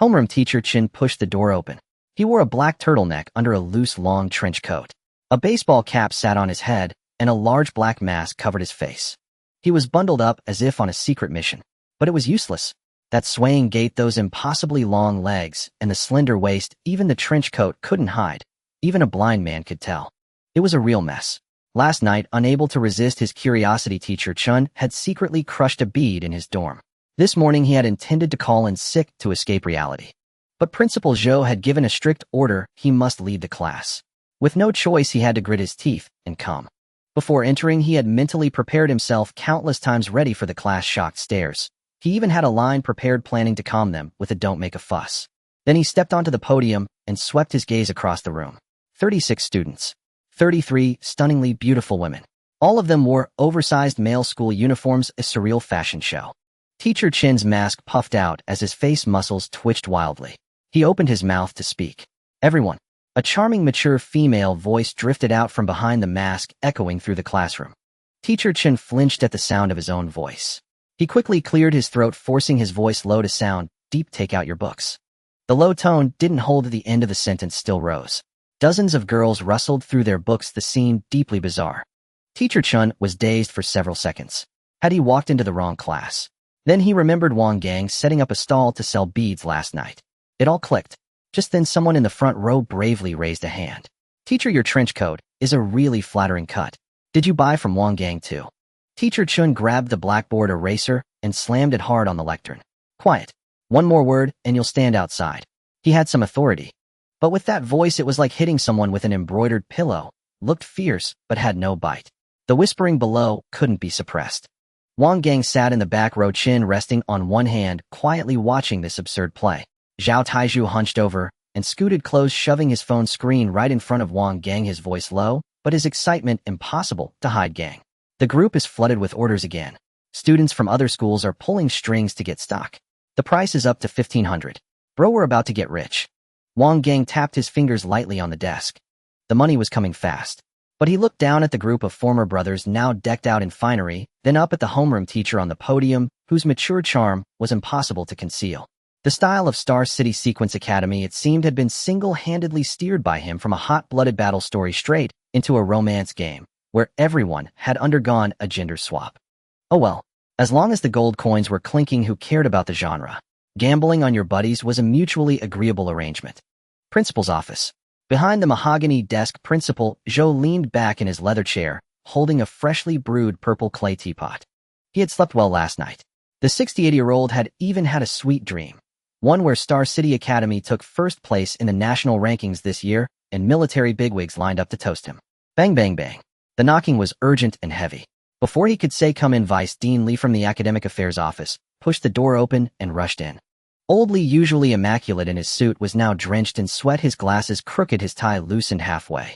Homeroom teacher Chin pushed the door open. He wore a black turtleneck under a loose, long trench coat. A baseball cap sat on his head, and a large black mask covered his face. He was bundled up as if on a secret mission. But it was useless. That swaying gait, those impossibly long legs, and the slender waist, even the trench coat couldn't hide. Even a blind man could tell. It was a real mess. Last night, unable to resist his curiosity, teacher Chun had secretly crushed a bead in his dorm. This morning he had intended to call in sick to escape reality. But Principal Zhou had given a strict order: he must leave the class. With no choice, he had to grit his teeth and come. Before entering, he had mentally prepared himself countless times, ready for the class-shocked stares. He even had a line prepared, planning to calm them with a "don't make a fuss." Then he stepped onto the podium and swept his gaze across the room. 36 students. 33 stunningly beautiful women. All of them wore oversized male school uniforms, a surreal fashion show. Teacher Chin's mask puffed out as his face muscles twitched wildly. He opened his mouth to speak. Everyone. A charming, mature female voice drifted out from behind the mask, echoing through the classroom. Teacher Chin flinched at the sound of his own voice. He quickly cleared his throat, forcing his voice low to sound deep. Take out your books. The low tone didn't hold. The end of the sentence still rose. Dozens of girls rustled through their books, the scene deeply bizarre. Teacher Chun was dazed for several seconds. Had he walked into the wrong class? Then he remembered Wang Gang setting up a stall to sell beads last night. It all clicked. Just then someone in the front row bravely raised a hand. Teacher, your trench coat is a really flattering cut. Did you buy from Wang Gang too? Teacher Chun grabbed the blackboard eraser and slammed it hard on the lectern. Quiet. One more word and you'll stand outside. He had some authority. But with that voice, it was like hitting someone with an embroidered pillow. Looked fierce, but had no bite. The whispering below couldn't be suppressed. Wang Gang sat in the back row, chin resting on one hand, quietly watching this absurd play. Zhao Taiju hunched over and scooted close, shoving his phone screen right in front of Wang Gang, his voice low, but his excitement impossible to hide. Gang. The group is flooded with orders again. Students from other schools are pulling strings to get stock. The price is up to 1,500. Bro, we're about to get rich. Wang Gang tapped his fingers lightly on the desk. The money was coming fast. But he looked down at the group of former brothers now decked out in finery, then up at the homeroom teacher on the podium, whose mature charm was impossible to conceal. The style of Star City Sequence Academy, it seemed, had been single-handedly steered by him from a hot-blooded battle story straight into a romance game, where everyone had undergone a gender swap. Oh well, as long as the gold coins were clinking, who cared about the genre? Gambling on your buddies was a mutually agreeable arrangement. Principal's office. Behind the mahogany desk, Principal Zhou leaned back in his leather chair, holding a freshly brewed purple clay teapot. He had slept well last night. The 68-year-old had even had a sweet dream. One where Star City Academy took first place in the national rankings this year, and military bigwigs lined up to toast him. Bang, bang, bang. The knocking was urgent and heavy. Before he could say come in, Vice Dean Li from the Academic Affairs office pushed the door open and rushed in. Old Lee, usually immaculate in his suit, was now drenched in sweat, his glasses crooked, his tie loosened halfway.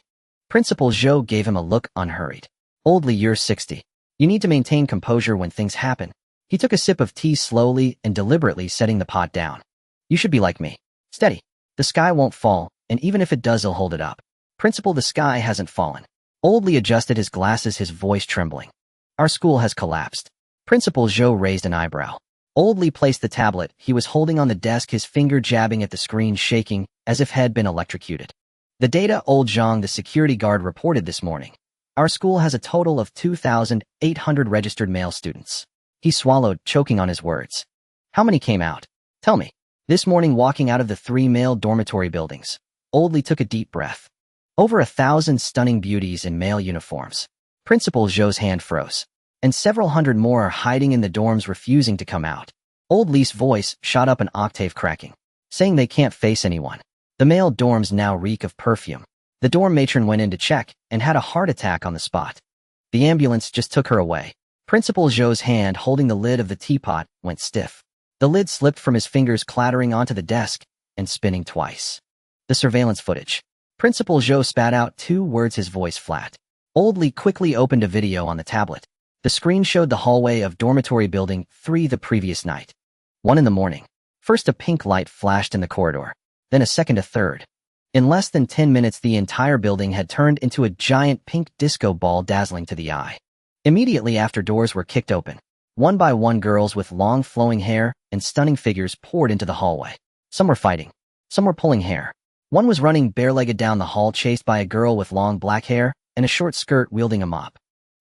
Principal Zhou gave him a look, unhurried. Old Lee, you're 60. You need to maintain composure when things happen. He took a sip of tea slowly and deliberately, setting the pot down. You should be like me. Steady. The sky won't fall, and even if it does, I'll hold it up. Principal, the sky hasn't fallen. Old Lee adjusted his glasses, his voice trembling. Our school has collapsed. Principal Zhou raised an eyebrow. Old Lee placed the tablet he was holding on the desk, his finger jabbing at the screen, shaking as if had been electrocuted. The data Old Zhang, the security guard, reported this morning. Our school has a total of 2,800 registered male students. He swallowed, choking on his words. How many came out? Tell me. This morning, walking out of the 3 male dormitory buildings. Old Lee took a deep breath. Over 1,000 stunning beauties in male uniforms. Principal Zhou's hand froze. And several hundred more are hiding in the dorms, refusing to come out. Old Lee's voice shot up an octave, cracking, saying they can't face anyone. The male dorms now reek of perfume. The dorm matron went in to check and had a heart attack on the spot. The ambulance just took her away. Principal Zhou's hand holding the lid of the teapot went stiff. The lid slipped from his fingers, clattering onto the desk and spinning twice. The surveillance footage. Principal Zhou spat out 2 words, his voice flat. Old Lee quickly opened a video on the tablet. The screen showed the hallway of dormitory building 3 the previous night. 1 in the morning. First a pink light flashed in the corridor, then a second, a third. In less than 10 minutes, the entire building had turned into a giant pink disco ball, dazzling to the eye. Immediately after, doors were kicked open. One by one, girls with long flowing hair and stunning figures poured into the hallway. Some were fighting. Some were pulling hair. One was running barelegged down the hall, chased by a girl with long black hair and a short skirt wielding a mop.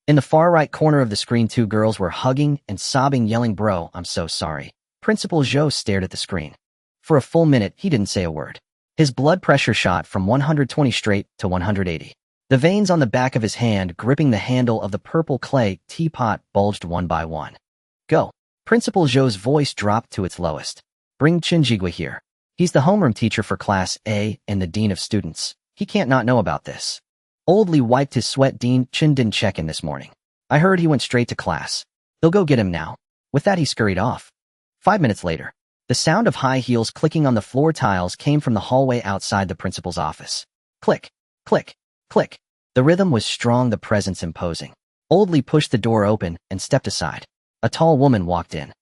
In the far right corner of the screen, 2 girls were hugging and sobbing, yelling, "Bro, I'm so sorry." Principal Zhou stared at the screen. For a full minute, he didn't say a word. His blood pressure shot from 120 straight to 180. The veins on the back of his hand, gripping the handle of the purple clay teapot, bulged one by one. Go. Principal Zhou's voice dropped to its lowest. Bring Chen Jigua here. He's the homeroom teacher for Class A and the dean of students. He can't not know about this. Old Lee wiped his sweat. Dean Chen didn't check in this morning. I heard he went straight to class. They'll go get him now. With that, he scurried off. 5 minutes later, the sound of high heels clicking on the floor tiles came from the hallway outside the principal's office. Click, click, click. The rhythm was strong, the presence imposing. Old Lee pushed the door open and stepped aside. A tall woman walked in.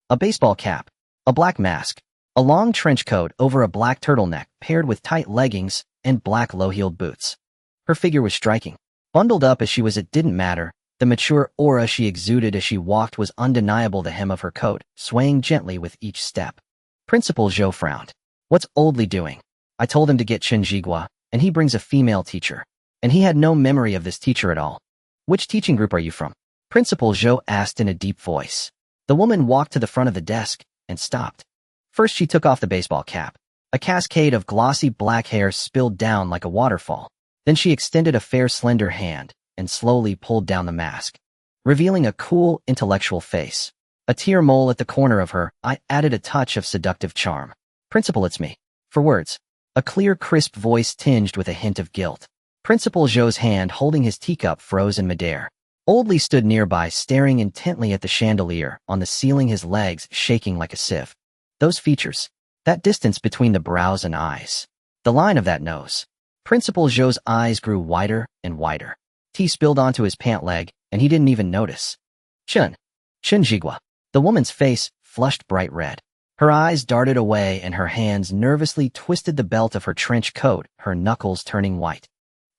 A baseball cap, a black mask, a long trench coat over a black turtleneck paired with tight leggings and black low-heeled boots. Her figure was striking. Bundled up as she was, it didn't matter. The mature aura she exuded as she walked was undeniable. The hem of her coat, swaying gently with each step. Principal Zhou frowned. What's Old Lee doing? I told him to get Chen Jigua, and he brings a female teacher. And he had no memory of this teacher at all. Which teaching group are you from? Principal Zhou asked in a deep voice. The woman walked to the front of the desk and stopped. First, she took off the baseball cap. A cascade of glossy black hair spilled down like a waterfall. Then she extended a fair, slender hand and slowly pulled down the mask, revealing a cool, intellectual face. A tear mole at the corner of her eye added a touch of seductive charm. Principal, it's me. For words. A clear, crisp voice tinged with a hint of guilt. Principal Zhou's hand holding his teacup froze in midair. Old Lee stood nearby, staring intently at the chandelier on the ceiling, his legs shaking like a sieve. Those features. That distance between the brows and eyes. The line of that nose. Principal Zhou's eyes grew wider and wider. Tea spilled onto his pant leg, and he didn't even notice. Chen Jigua. The woman's face flushed bright red. Her eyes darted away and her hands nervously twisted the belt of her trench coat, her knuckles turning white.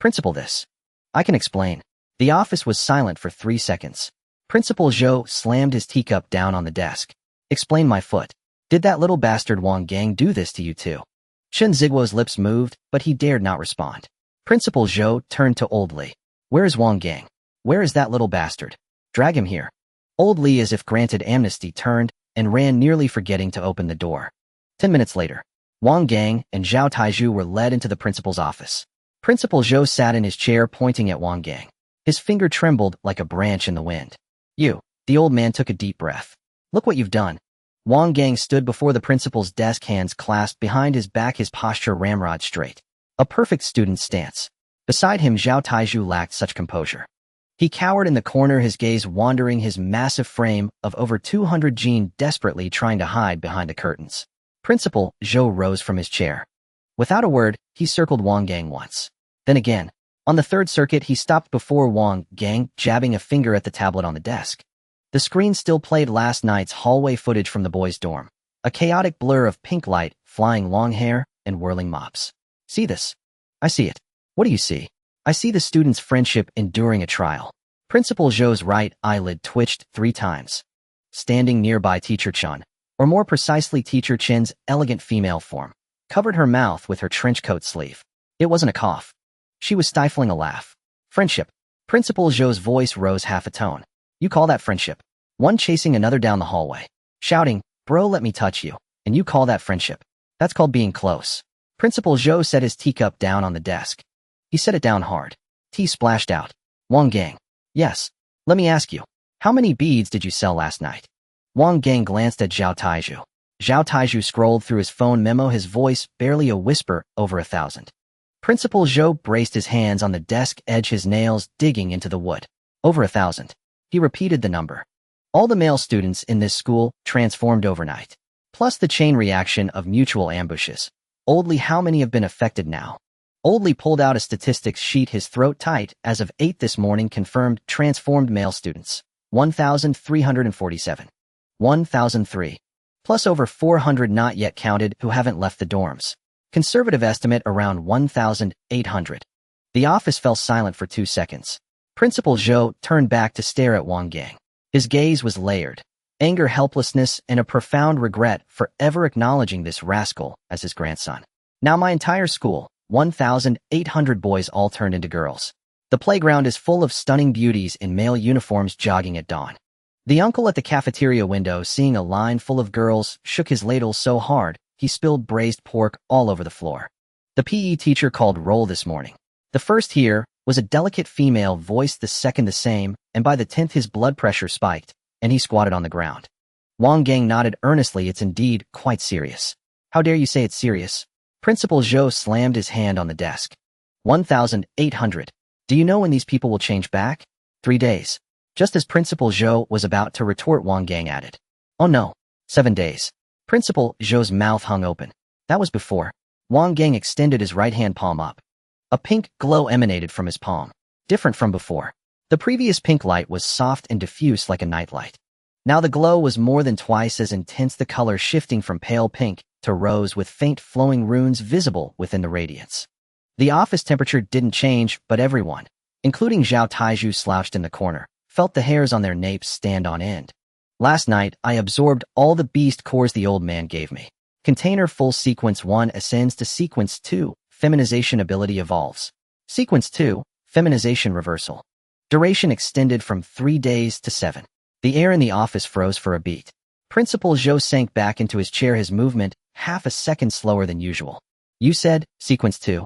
Principal, this. I can explain. The office was silent for 3 seconds. Principal Zhou slammed his teacup down on the desk. Explain, my foot. Did that little bastard Wang Gang do this to you too? Chen Jigua's lips moved, but he dared not respond. Principal Zhou turned to Old Lee. Where is Wang Gang? Where is that little bastard? Drag him here. Old Lee, as if granted amnesty, turned and ran, nearly forgetting to open the door. 10 minutes later, Wang Gang and Zhao Taizhu were led into the principal's office. Principal Zhou sat in his chair, pointing at Wang Gang. His finger trembled like a branch in the wind. You. The old man took a deep breath. Look what you've done. Wang Gang stood before the principal's desk, hands clasped behind his back, his posture ramrod straight. A perfect student's stance. Beside him, Zhao Taizhu lacked such composure. He cowered in the corner, his gaze wandering his massive frame of over 200 gene, desperately trying to hide behind the curtains. Principal Zhou rose from his chair. Without a word, he circled Wang Gang once. Then again. On the third circuit, he stopped before Wang Gang, jabbing a finger at the tablet on the desk. The screen still played last night's hallway footage from the boys' dorm. A chaotic blur of pink light, flying long hair, and whirling mops. See this? I see it. What do you see? I see the students' friendship enduring a trial. Principal Zhou's right eyelid twitched 3 times. Standing nearby, Teacher Chun, or more precisely Teacher Chin's elegant female form, covered her mouth with her trench coat sleeve. It wasn't a cough. She was stifling a laugh. Friendship. Principal Zhou's voice rose half a tone. You call that friendship? One chasing another down the hallway, shouting, "Bro, let me touch you." And you call that friendship? That's called being close. Principal Zhou set his teacup down on the desk. He set it down hard. Tea splashed out. Wang Gang. Yes. Let me ask you, how many beads did you sell last night? Wang Gang glanced at Zhao Taizhu. Zhao Taizhu scrolled through his phone memo, his voice barely a whisper, over 1,000. Principal Zhou braced his hands on the desk edge, his nails digging into the wood. Over 1,000. He repeated the number. All the male students in this school transformed overnight. Plus the chain reaction of mutual ambushes. Oldly, how many have been affected now? Oldly pulled out a statistics sheet, his throat tight. As of 8 this morning, confirmed transformed male students. 1,347. 1,003. Plus over 400 not yet counted who haven't left the dorms. Conservative estimate around 1,800. The office fell silent for 2 seconds. Principal Zhou turned back to stare at Wang Gang. His gaze was layered. Anger, helplessness, and a profound regret for ever acknowledging this rascal as his grandson. Now my entire school, 1,800 boys, all turned into girls. The playground is full of stunning beauties in male uniforms jogging at dawn. The uncle at the cafeteria window, seeing a line full of girls, shook his ladle so hard, he spilled braised pork all over the floor. The PE teacher called roll this morning. The first here was a delicate female voice, the second the same, and by the 10th his blood pressure spiked, and he squatted on the ground. Wang Gang nodded earnestly. It's indeed quite serious. How dare you say it's serious? Principal Zhou slammed his hand on the desk. 1,800. Do you know when these people will change back? 3 days. Just as Principal Zhou was about to retort, Wang Gang added. Oh no. 7 days. Principal Zhou's mouth hung open. That was before. Wang Gang extended his right hand palm up. A pink glow emanated from his palm. Different from before. The previous pink light was soft and diffuse like a nightlight. Now the glow was more than twice as intense, the color shifting from pale pink to rose with faint flowing runes visible within the radiance. The office temperature didn't change, but everyone, including Zhao Taizhu slouched in the corner, felt the hairs on their napes stand on end. Last night, I absorbed all the beast cores the old man gave me. Container full. Sequence 1 ascends to Sequence 2, feminization ability evolves. Sequence 2, feminization reversal. Duration extended from 3 days to 7. The air in the office froze for a beat. Principal Zhou sank back into his chair, his movement half a second slower than usual. You said, Sequence 2.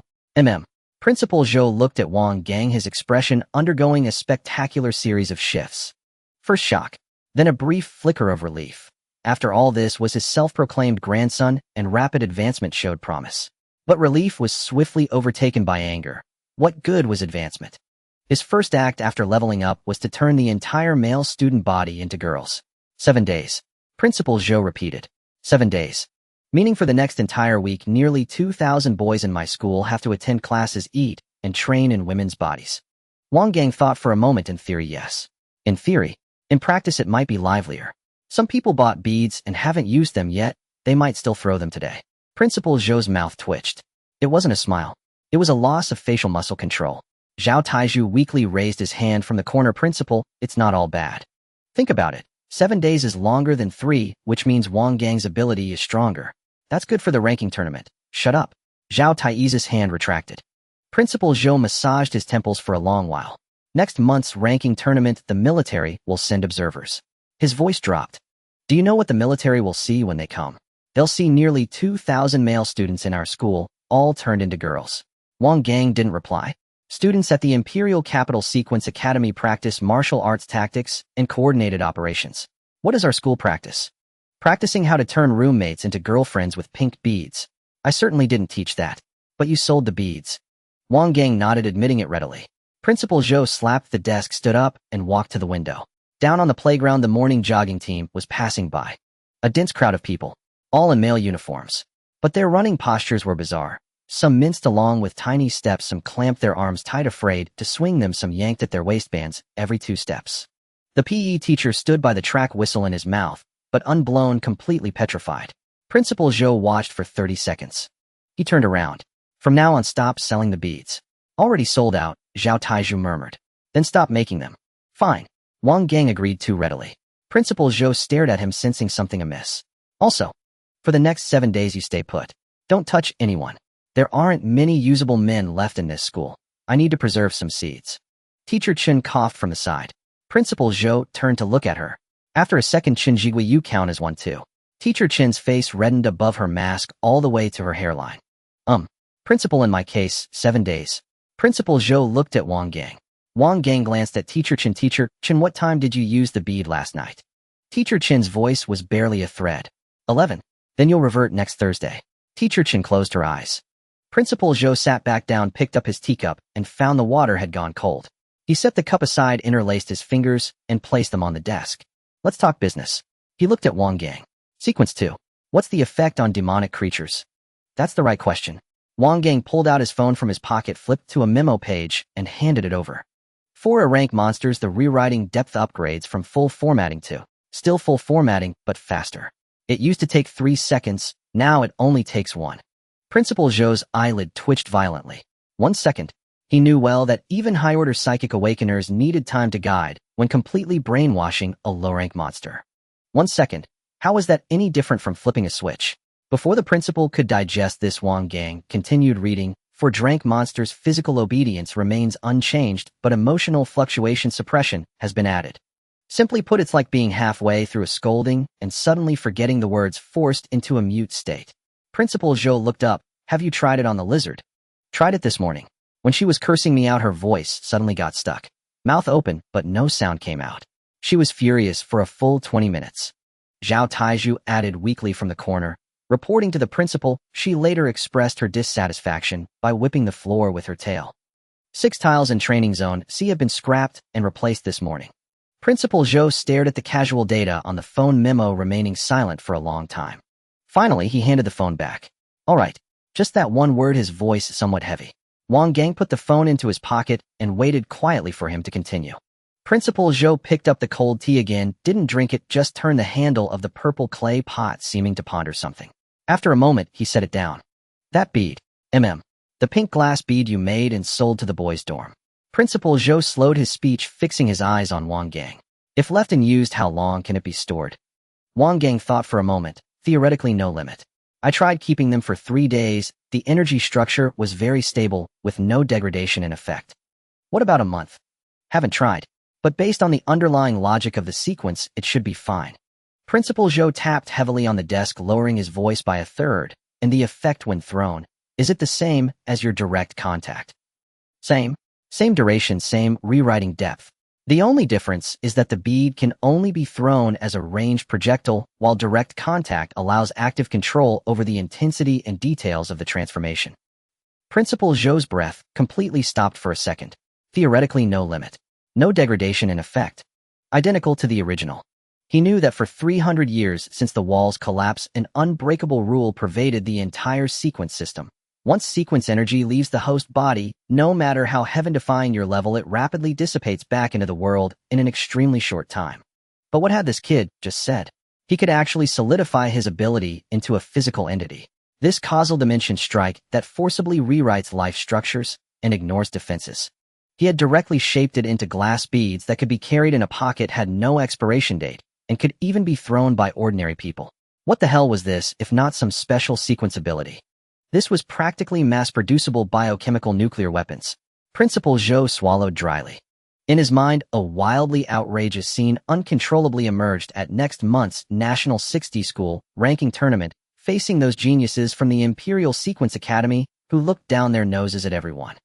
Principal Zhou looked at Wang Gang, his expression undergoing a spectacular series of shifts. First shock. Then a brief flicker of relief. After all, this was his self-proclaimed grandson, and rapid advancement showed promise. But relief was swiftly overtaken by anger. What good was advancement? His first act after leveling up was to turn the entire male student body into girls. 7 days. Principal Zhou repeated. 7 days. Meaning for the next entire week, nearly 2,000 boys in my school have to attend classes, eat, and train in women's bodies. Wang Gang thought for a moment. In theory, yes. In theory. In practice, it might be livelier. Some people bought beads and haven't used them yet. They might still throw them today. Principal Zhou's mouth twitched. It wasn't a smile. It was a loss of facial muscle control. Zhao Taizhu weakly raised his hand from the corner. Principal, it's not all bad. Think about it. 7 days is longer than 3, which means Wang Gang's ability is stronger. That's good for the ranking tournament. Shut up. Zhao Taizhu's hand retracted. Principal Zhou massaged his temples for a long while. Next month's ranking tournament, the military will send observers. His voice dropped. Do you know what the military will see when they come? They'll see nearly 2,000 male students in our school, all turned into girls. Wang Gang didn't reply. Students at the Imperial Capital Sequence Academy practice martial arts tactics and coordinated operations. What does our school practice? Practicing how to turn roommates into girlfriends with pink beads. I certainly didn't teach that. But you sold the beads. Wang Gang nodded, admitting it readily. Principal Zhou slapped the desk, stood up, and walked to the window. Down on the playground, the morning jogging team was passing by. A dense crowd of people. all in male uniforms. But their running postures were bizarre. Some minced along with tiny steps, some clamped their arms tight afraid to swing them, some yanked at their waistbands every 2 steps. The PE teacher stood by the track, whistle in his mouth, but unblown, completely petrified. Principal Zhou watched for 30 seconds. He turned around. From now on, stop selling the beads. Already sold out, Zhao Taizhu murmured. Then stop making them. Fine. Wang Gang agreed too readily. Principal Zhou stared at him, sensing something amiss. Also, for the next 7 days you stay put. Don't touch anyone. There aren't many usable men left in this school. I need to preserve some seeds. Teacher Chen coughed from the side. Principal Zhou turned to look at her. After a second, Chen Jigui, you count as one too. Teacher Chen's face reddened above her mask all the way to her hairline. Principal, in my case, 7 days. Principal Zhou looked at Wang Gang. Wang Gang glanced at Teacher Chen. Teacher Chen, what time did you use the bead last night? Teacher Chen's voice was barely a thread. 11. Then you'll revert next Thursday. Teacher Chen closed her eyes. Principal Zhou sat back down, picked up his teacup, and found the water had gone cold. He set the cup aside, interlaced his fingers, and placed them on the desk. Let's talk business. He looked at Wang Gang. Sequence 2. What's the effect on demonic creatures? That's the right question. Wang Gang pulled out his phone from his pocket, flipped to a memo page, and handed it over. For rank monsters, the rewriting depth upgrades from full formatting to still full formatting, but faster. It used to take 3 seconds, now it only takes 1. Principal Zhou's eyelid twitched violently. 1 second. He knew well that even high-order psychic awakeners needed time to guide when completely brainwashing a low-rank monster. 1 second. How was that any different from flipping a switch? Before the principal could digest this, Wang Gang continued reading. For rank monsters, physical obedience remains unchanged, but emotional fluctuation suppression has been added. Simply put, it's like being halfway through a scolding and suddenly forgetting the words, forced into a mute state. Principal Zhou looked up. Have you tried it on the lizard? Tried it this morning. When she was cursing me out, her voice suddenly got stuck. Mouth open, but no sound came out. She was furious for a full 20 minutes. Zhao Taizhu added weakly from the corner. Reporting to the principal, she later expressed her dissatisfaction by whipping the floor with her tail. 6 tiles in training zone C have been scrapped and replaced this morning. Principal Zhou stared at the casual data on the phone memo, remaining silent for a long time. Finally, he handed the phone back. All right, just that one word, his voice somewhat heavy. Wang Gang put the phone into his pocket and waited quietly for him to continue. Principal Zhou picked up the cold tea again, didn't drink it, just turned the handle of the purple clay pot, seeming to ponder something. After a moment, he set it down. That bead. The pink glass bead you made and sold to the boys' dorm. Principal Zhou slowed his speech, fixing his eyes on Wang Gang. If left unused, how long can it be stored? Wang Gang thought for a moment. Theoretically, no limit. I tried keeping them for 3 days. The energy structure was very stable, with no degradation in effect. What about a month? Haven't tried. But based on the underlying logic of the sequence, it should be fine. Principal Zhou tapped heavily on the desk, lowering his voice by a third. And the effect when thrown, is it the same as your direct contact? Same. Same duration, same rewriting depth. The only difference is that the bead can only be thrown as a ranged projectile, while direct contact allows active control over the intensity and details of the transformation. Principal Zhou's breath completely stopped for a second. Theoretically, no limit. No degradation in effect. Identical to the original. He knew that for 300 years since the wall's collapse, an unbreakable rule pervaded the entire sequence system. Once sequence energy leaves the host body, no matter how heaven-defying your level, it rapidly dissipates back into the world in an extremely short time. But what had this kid just said? He could actually solidify his ability into a physical entity. This causal dimension strike that forcibly rewrites life structures and ignores defenses. He had directly shaped it into glass beads that could be carried in a pocket, had no expiration date, and could even be thrown by ordinary people. What the hell was this if not some special sequence ability? This was practically mass-producible biochemical nuclear weapons. Principal Zhou swallowed dryly. In his mind, a wildly outrageous scene uncontrollably emerged at next month's National 60 School ranking tournament, facing those geniuses from the Imperial Sequence Academy who looked down their noses at everyone.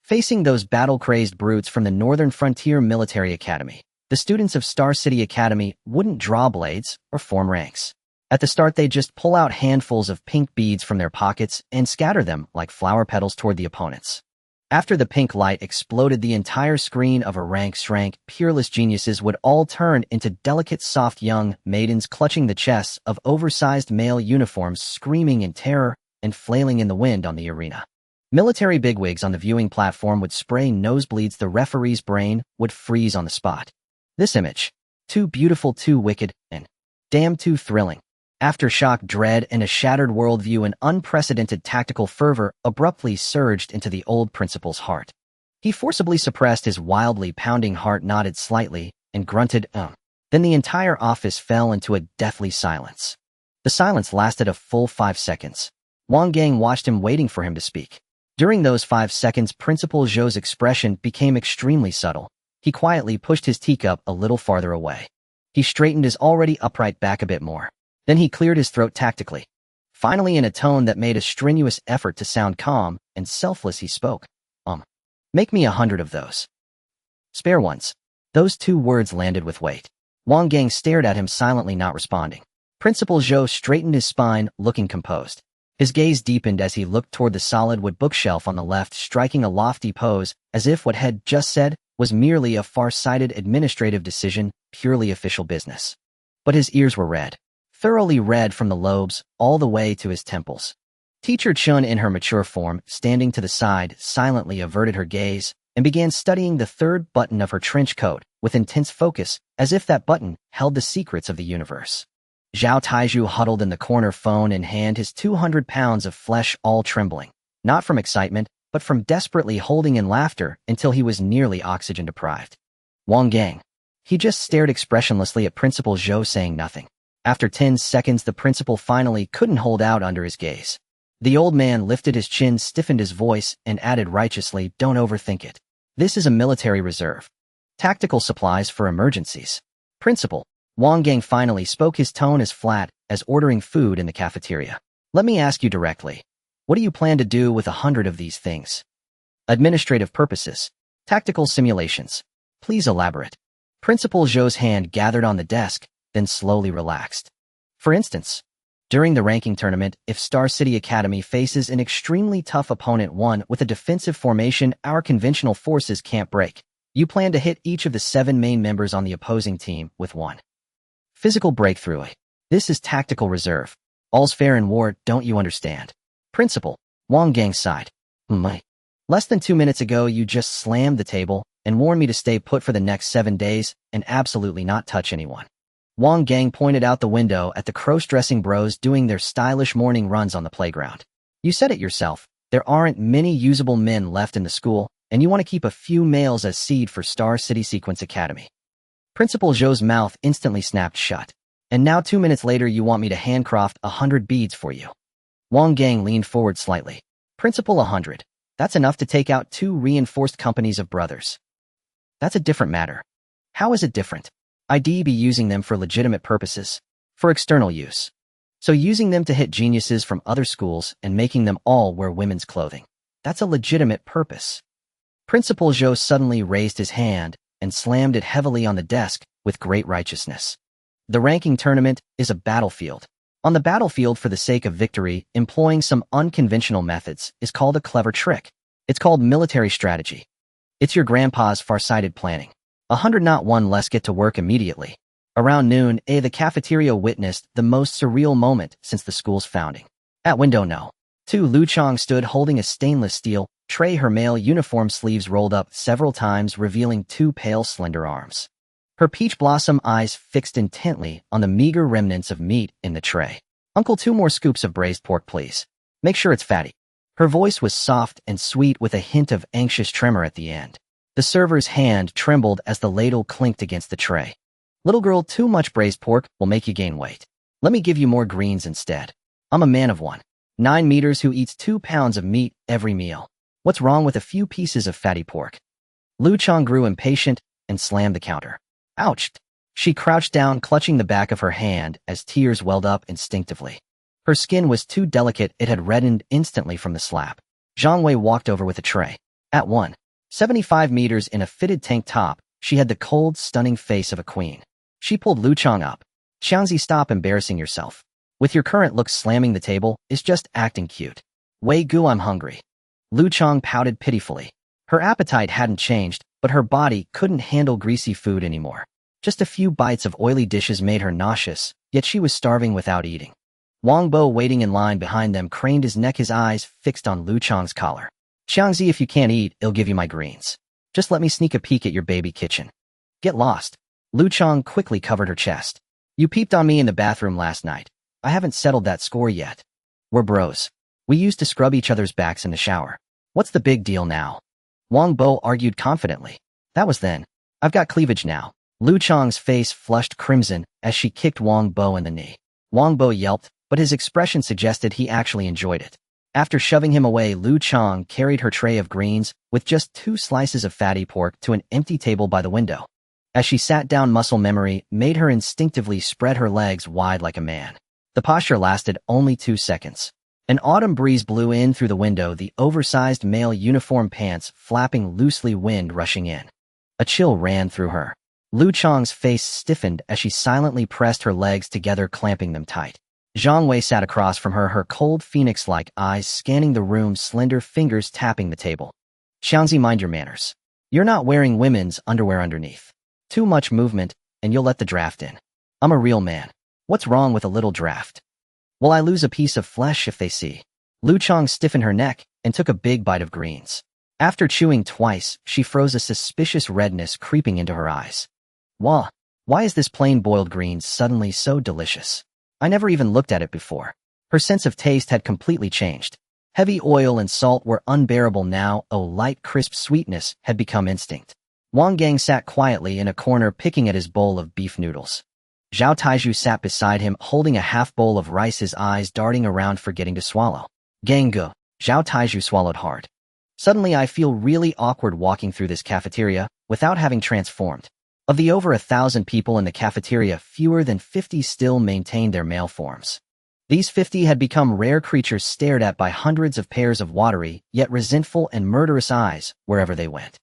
Facing those battle-crazed brutes from the Northern Frontier Military Academy, the students of Star City Academy wouldn't draw blades or form ranks. At the start, they'd just pull out handfuls of pink beads from their pockets and scatter them like flower petals toward the opponents. After the pink light exploded, the entire screen of a rank-shrank, peerless geniuses would all turn into delicate, soft young maidens clutching the chests of oversized male uniforms, screaming in terror and flailing in the wind on the arena. Military bigwigs on the viewing platform would spray nosebleeds. The referee's brain would freeze on the spot. This image. Too beautiful, too wicked, and damn too thrilling. Aftershock, dread, and a shattered worldview and unprecedented tactical fervor abruptly surged into the old principal's heart. He forcibly suppressed his wildly pounding heart, nodded slightly, and grunted, Then the entire office fell into a deathly silence. The silence lasted a full 5 seconds. Wang Gang watched him, waiting for him to speak. During those 5 seconds, Principal Zhou's expression became extremely subtle. He quietly pushed his teacup a little farther away. He straightened his already upright back a bit more. Then he cleared his throat tactically. Finally, in a tone that made a strenuous effort to sound calm and selfless, he spoke. Make me 100 of those. Spare ones. Those 2 words landed with weight. Wang Gang stared at him silently, not responding. Principal Zhou straightened his spine, looking composed. His gaze deepened as he looked toward the solid wood bookshelf on the left, striking a lofty pose, as if what had just said was merely a far-sighted administrative decision, purely official business. But his ears were red. Thoroughly red from the lobes all the way to his temples. Teacher Chun, in her mature form, standing to the side, silently averted her gaze and began studying the 3rd button of her trench coat with intense focus, as if that button held the secrets of the universe. Zhao Taizhu huddled in the corner, phone in hand, his 200 pounds of flesh all trembling, not from excitement, but from desperately holding in laughter until he was nearly oxygen deprived. Wang Gang. He just stared expressionlessly at Principal Zhou, saying nothing. After 10 seconds, the principal finally couldn't hold out under his gaze. The old man lifted his chin, stiffened his voice, and added righteously, "Don't overthink it. This is a military reserve. Tactical supplies for emergencies." Principal. Wang Gang finally spoke, his tone as flat as ordering food in the cafeteria. "Let me ask you directly. What do you plan to do with 100 of these things?" "Administrative purposes. Tactical simulations. Please elaborate." Principal Zhou's hand gathered on the desk, then slowly relaxed. "For instance, during the ranking tournament, if Star City Academy faces an extremely tough opponent, one with a defensive formation our conventional forces can't break, you plan to hit each of the 7 main members on the opposing team with one physical breakthrough. This is tactical reserve. All's fair in war, don't you understand?" Principal. Wang Gang sighed. Less than 2 minutes ago, you just slammed the table and warned me to stay put for the next 7 days and absolutely not touch anyone." Wang Gang pointed out the window at the cross-dressing bros doing their stylish morning runs on the playground. "You said it yourself. There aren't many usable men left in the school, and you want to keep a few males as seed for Star City Sequence Academy." Principal Zhou's mouth instantly snapped shut. "And now 2 minutes later, you want me to handcraft 100 beads for you." Wang Gang leaned forward slightly. "Principal, 100. That's enough to take out 2 reinforced companies of brothers." "That's a different matter." "How is it different?" "I'd be using them for legitimate purposes, for external use. So using them to hit geniuses from other schools and making them all wear women's clothing. That's a legitimate purpose." Principal Zhou suddenly raised his hand and slammed it heavily on the desk with great righteousness. "The ranking tournament is a battlefield. On the battlefield, for the sake of victory, employing some unconventional methods is called a clever trick. It's called military strategy. It's your grandpa's far-sighted planning. 100 not one less get to work immediately." Around noon, the cafeteria witnessed the most surreal moment since the school's founding. At window No. 2, Lu Chong stood holding a stainless steel tray, her male uniform sleeves rolled up several times, revealing 2 pale, slender arms. Her peach blossom eyes fixed intently on the meager remnants of meat in the tray. "Uncle, 2 more scoops of braised pork, please. Make sure it's fatty." Her voice was soft and sweet with a hint of anxious tremor at the end. The server's hand trembled as the ladle clinked against the tray. "Little girl, too much braised pork will make you gain weight. Let me give you more greens instead. I'm a man of 9 meters who eats 2 pounds of meat every meal. What's wrong with a few pieces of fatty pork?" Lu Chong grew impatient and slammed the counter. "Ouch!" She crouched down, clutching the back of her hand as tears welled up instinctively. Her skin was too delicate, it had reddened instantly from the slap. Zhang Wei walked over with a tray. At 175 meters in a fitted tank top, she had the cold, stunning face of a queen. She pulled Lu Chong up. "Xiangzi, stop embarrassing yourself. With your current looks, slamming the table is just acting cute." "Wei Gu, I'm hungry." Lu Chong pouted pitifully. Her appetite hadn't changed, but her body couldn't handle greasy food anymore. Just a few bites of oily dishes made her nauseous, yet she was starving without eating. Wang Bo, waiting in line behind them, craned his neck, his eyes fixed on Lu Chang's collar. "Xiangzi, if you can't eat, I'll give you my greens. Just let me sneak a peek at your baby kitchen." "Get lost." Lu Chang quickly covered her chest. "You peeped on me in the bathroom last night. I haven't settled that score yet. We're bros. We used to scrub each other's backs in the shower. What's the big deal now?" Wang Bo argued confidently. "That was then. I've got cleavage now." Lu Chang's face flushed crimson as she kicked Wang Bo in the knee. Wang Bo yelped, but his expression suggested he actually enjoyed it. After shoving him away, Lu Chang carried her tray of greens with just 2 slices of fatty pork to an empty table by the window. As she sat down, muscle memory made her instinctively spread her legs wide like a man. The posture lasted only 2 seconds. An autumn breeze blew in through the window, the oversized male uniform pants flapping loosely, wind rushing in. A chill ran through her. Lu Chang's face stiffened as she silently pressed her legs together, clamping them tight. Zhang Wei sat across from her, her cold phoenix-like eyes scanning the room, slender fingers tapping the table. "Xiangzi, mind your manners. You're not wearing women's underwear underneath. Too much movement, and you'll let the draft in. I'm a real man. What's wrong with a little draft? Will I lose a piece of flesh if they see?" Lu Chang stiffened her neck and took a big bite of greens. After chewing twice, she froze, a suspicious redness creeping into her eyes. Why is this plain boiled greens suddenly so delicious? I never even looked at it before." Her sense of taste had completely changed. Heavy oil and salt were unbearable now. A light, crisp sweetness had become instinct. Wang Gang sat quietly in a corner, picking at his bowl of beef noodles. Zhao Taiju sat beside him, holding a half bowl of rice, his eyes darting around, forgetting to swallow. "Gangu." Zhao Taiju swallowed hard. "Suddenly I feel really awkward walking through this cafeteria without having transformed." Of the over 1,000 people in the cafeteria, fewer than 50 still maintained their male forms. These 50 had become rare creatures stared at by hundreds of pairs of watery, yet resentful and murderous eyes wherever they went.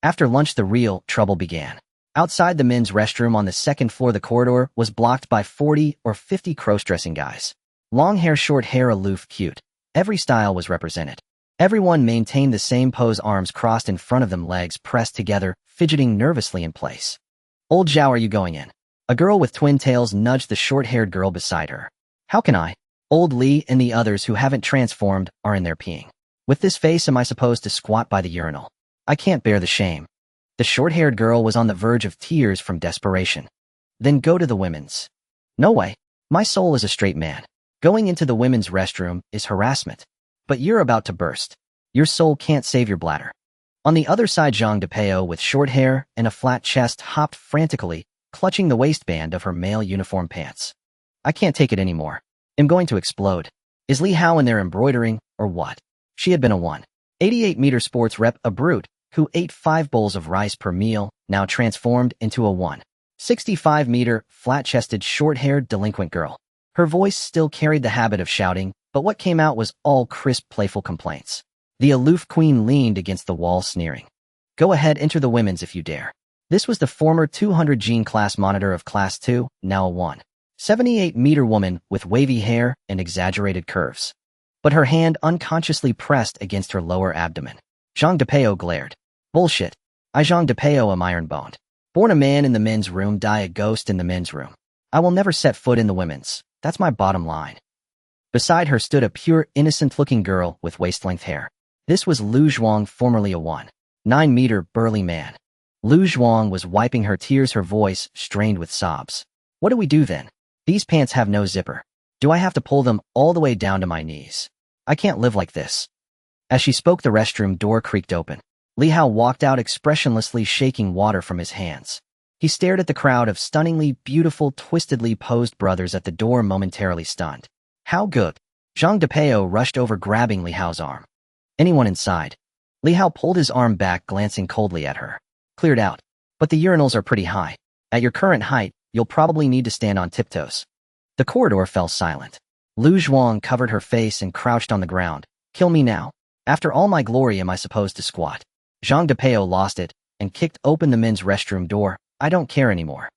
After lunch, the real trouble began. Outside the men's restroom on the 2nd floor, the corridor was blocked by 40 or 50 cross-dressing guys. Long hair, short hair, aloof, cute. Every style was represented. Everyone maintained the same pose, arms crossed in front of them, legs pressed together, fidgeting nervously in place. "Old Zhao, are you going in?" A girl with twin tails nudged the short-haired girl beside her. "How can I? Old Li and the others who haven't transformed are in there peeing. With this face, am I supposed to squat by the urinal? I can't bear the shame." The short-haired girl was on the verge of tears from desperation. "Then go to the women's." "No way. My soul is a straight man. Going into the women's restroom is harassment. But you're about to burst. Your soul can't save your bladder." On the other side, Zhang Depeo, with short hair and a flat chest, hopped frantically, clutching the waistband of her male uniform pants. "I can't take it anymore. I'm going to explode. Is Li Hao in there embroidering, or what?" She had been a 188-meter sports rep, a brute who ate 5 bowls of rice per meal, now transformed into a 165-meter, flat-chested, short-haired delinquent girl. Her voice still carried the habit of shouting, but what came out was all crisp, playful complaints. The aloof queen leaned against the wall, sneering. "Go ahead, enter the women's if you dare." This was the former 200-gene class monitor of Class 2, now a 178-meter woman with wavy hair and exaggerated curves. But her hand unconsciously pressed against her lower abdomen. Zhang Depeo glared. "Bullshit. I Zhang Depeo am iron-boned. Born a man in the men's room, die a ghost in the men's room. I will never set foot in the women's. That's my bottom line." Beside her stood a pure, innocent-looking girl with waist-length hair. This was Lu Zhuang, formerly a 1.9-meter burly man. Lu Zhuang was wiping her tears, her voice strained with sobs. "What do we do then? These pants have no zipper. Do I have to pull them all the way down to my knees? I can't live like this." As she spoke, the restroom door creaked open. Li Hao walked out, expressionlessly shaking water from his hands. He stared at the crowd of stunningly beautiful, twistedly posed brothers at the door, momentarily stunned. "How good?" Zhang Depeo rushed over, grabbing Li Hao's arm. "Anyone inside?" Li Hao pulled his arm back, glancing coldly at her. "Cleared out. But the urinals are pretty high. At your current height, you'll probably need to stand on tiptoes." The corridor fell silent. Lu Zhuang covered her face and crouched on the ground. "Kill me now. After all my glory, am I supposed to squat?" Zhang Depeo lost it and kicked open the men's restroom door. "I don't care anymore.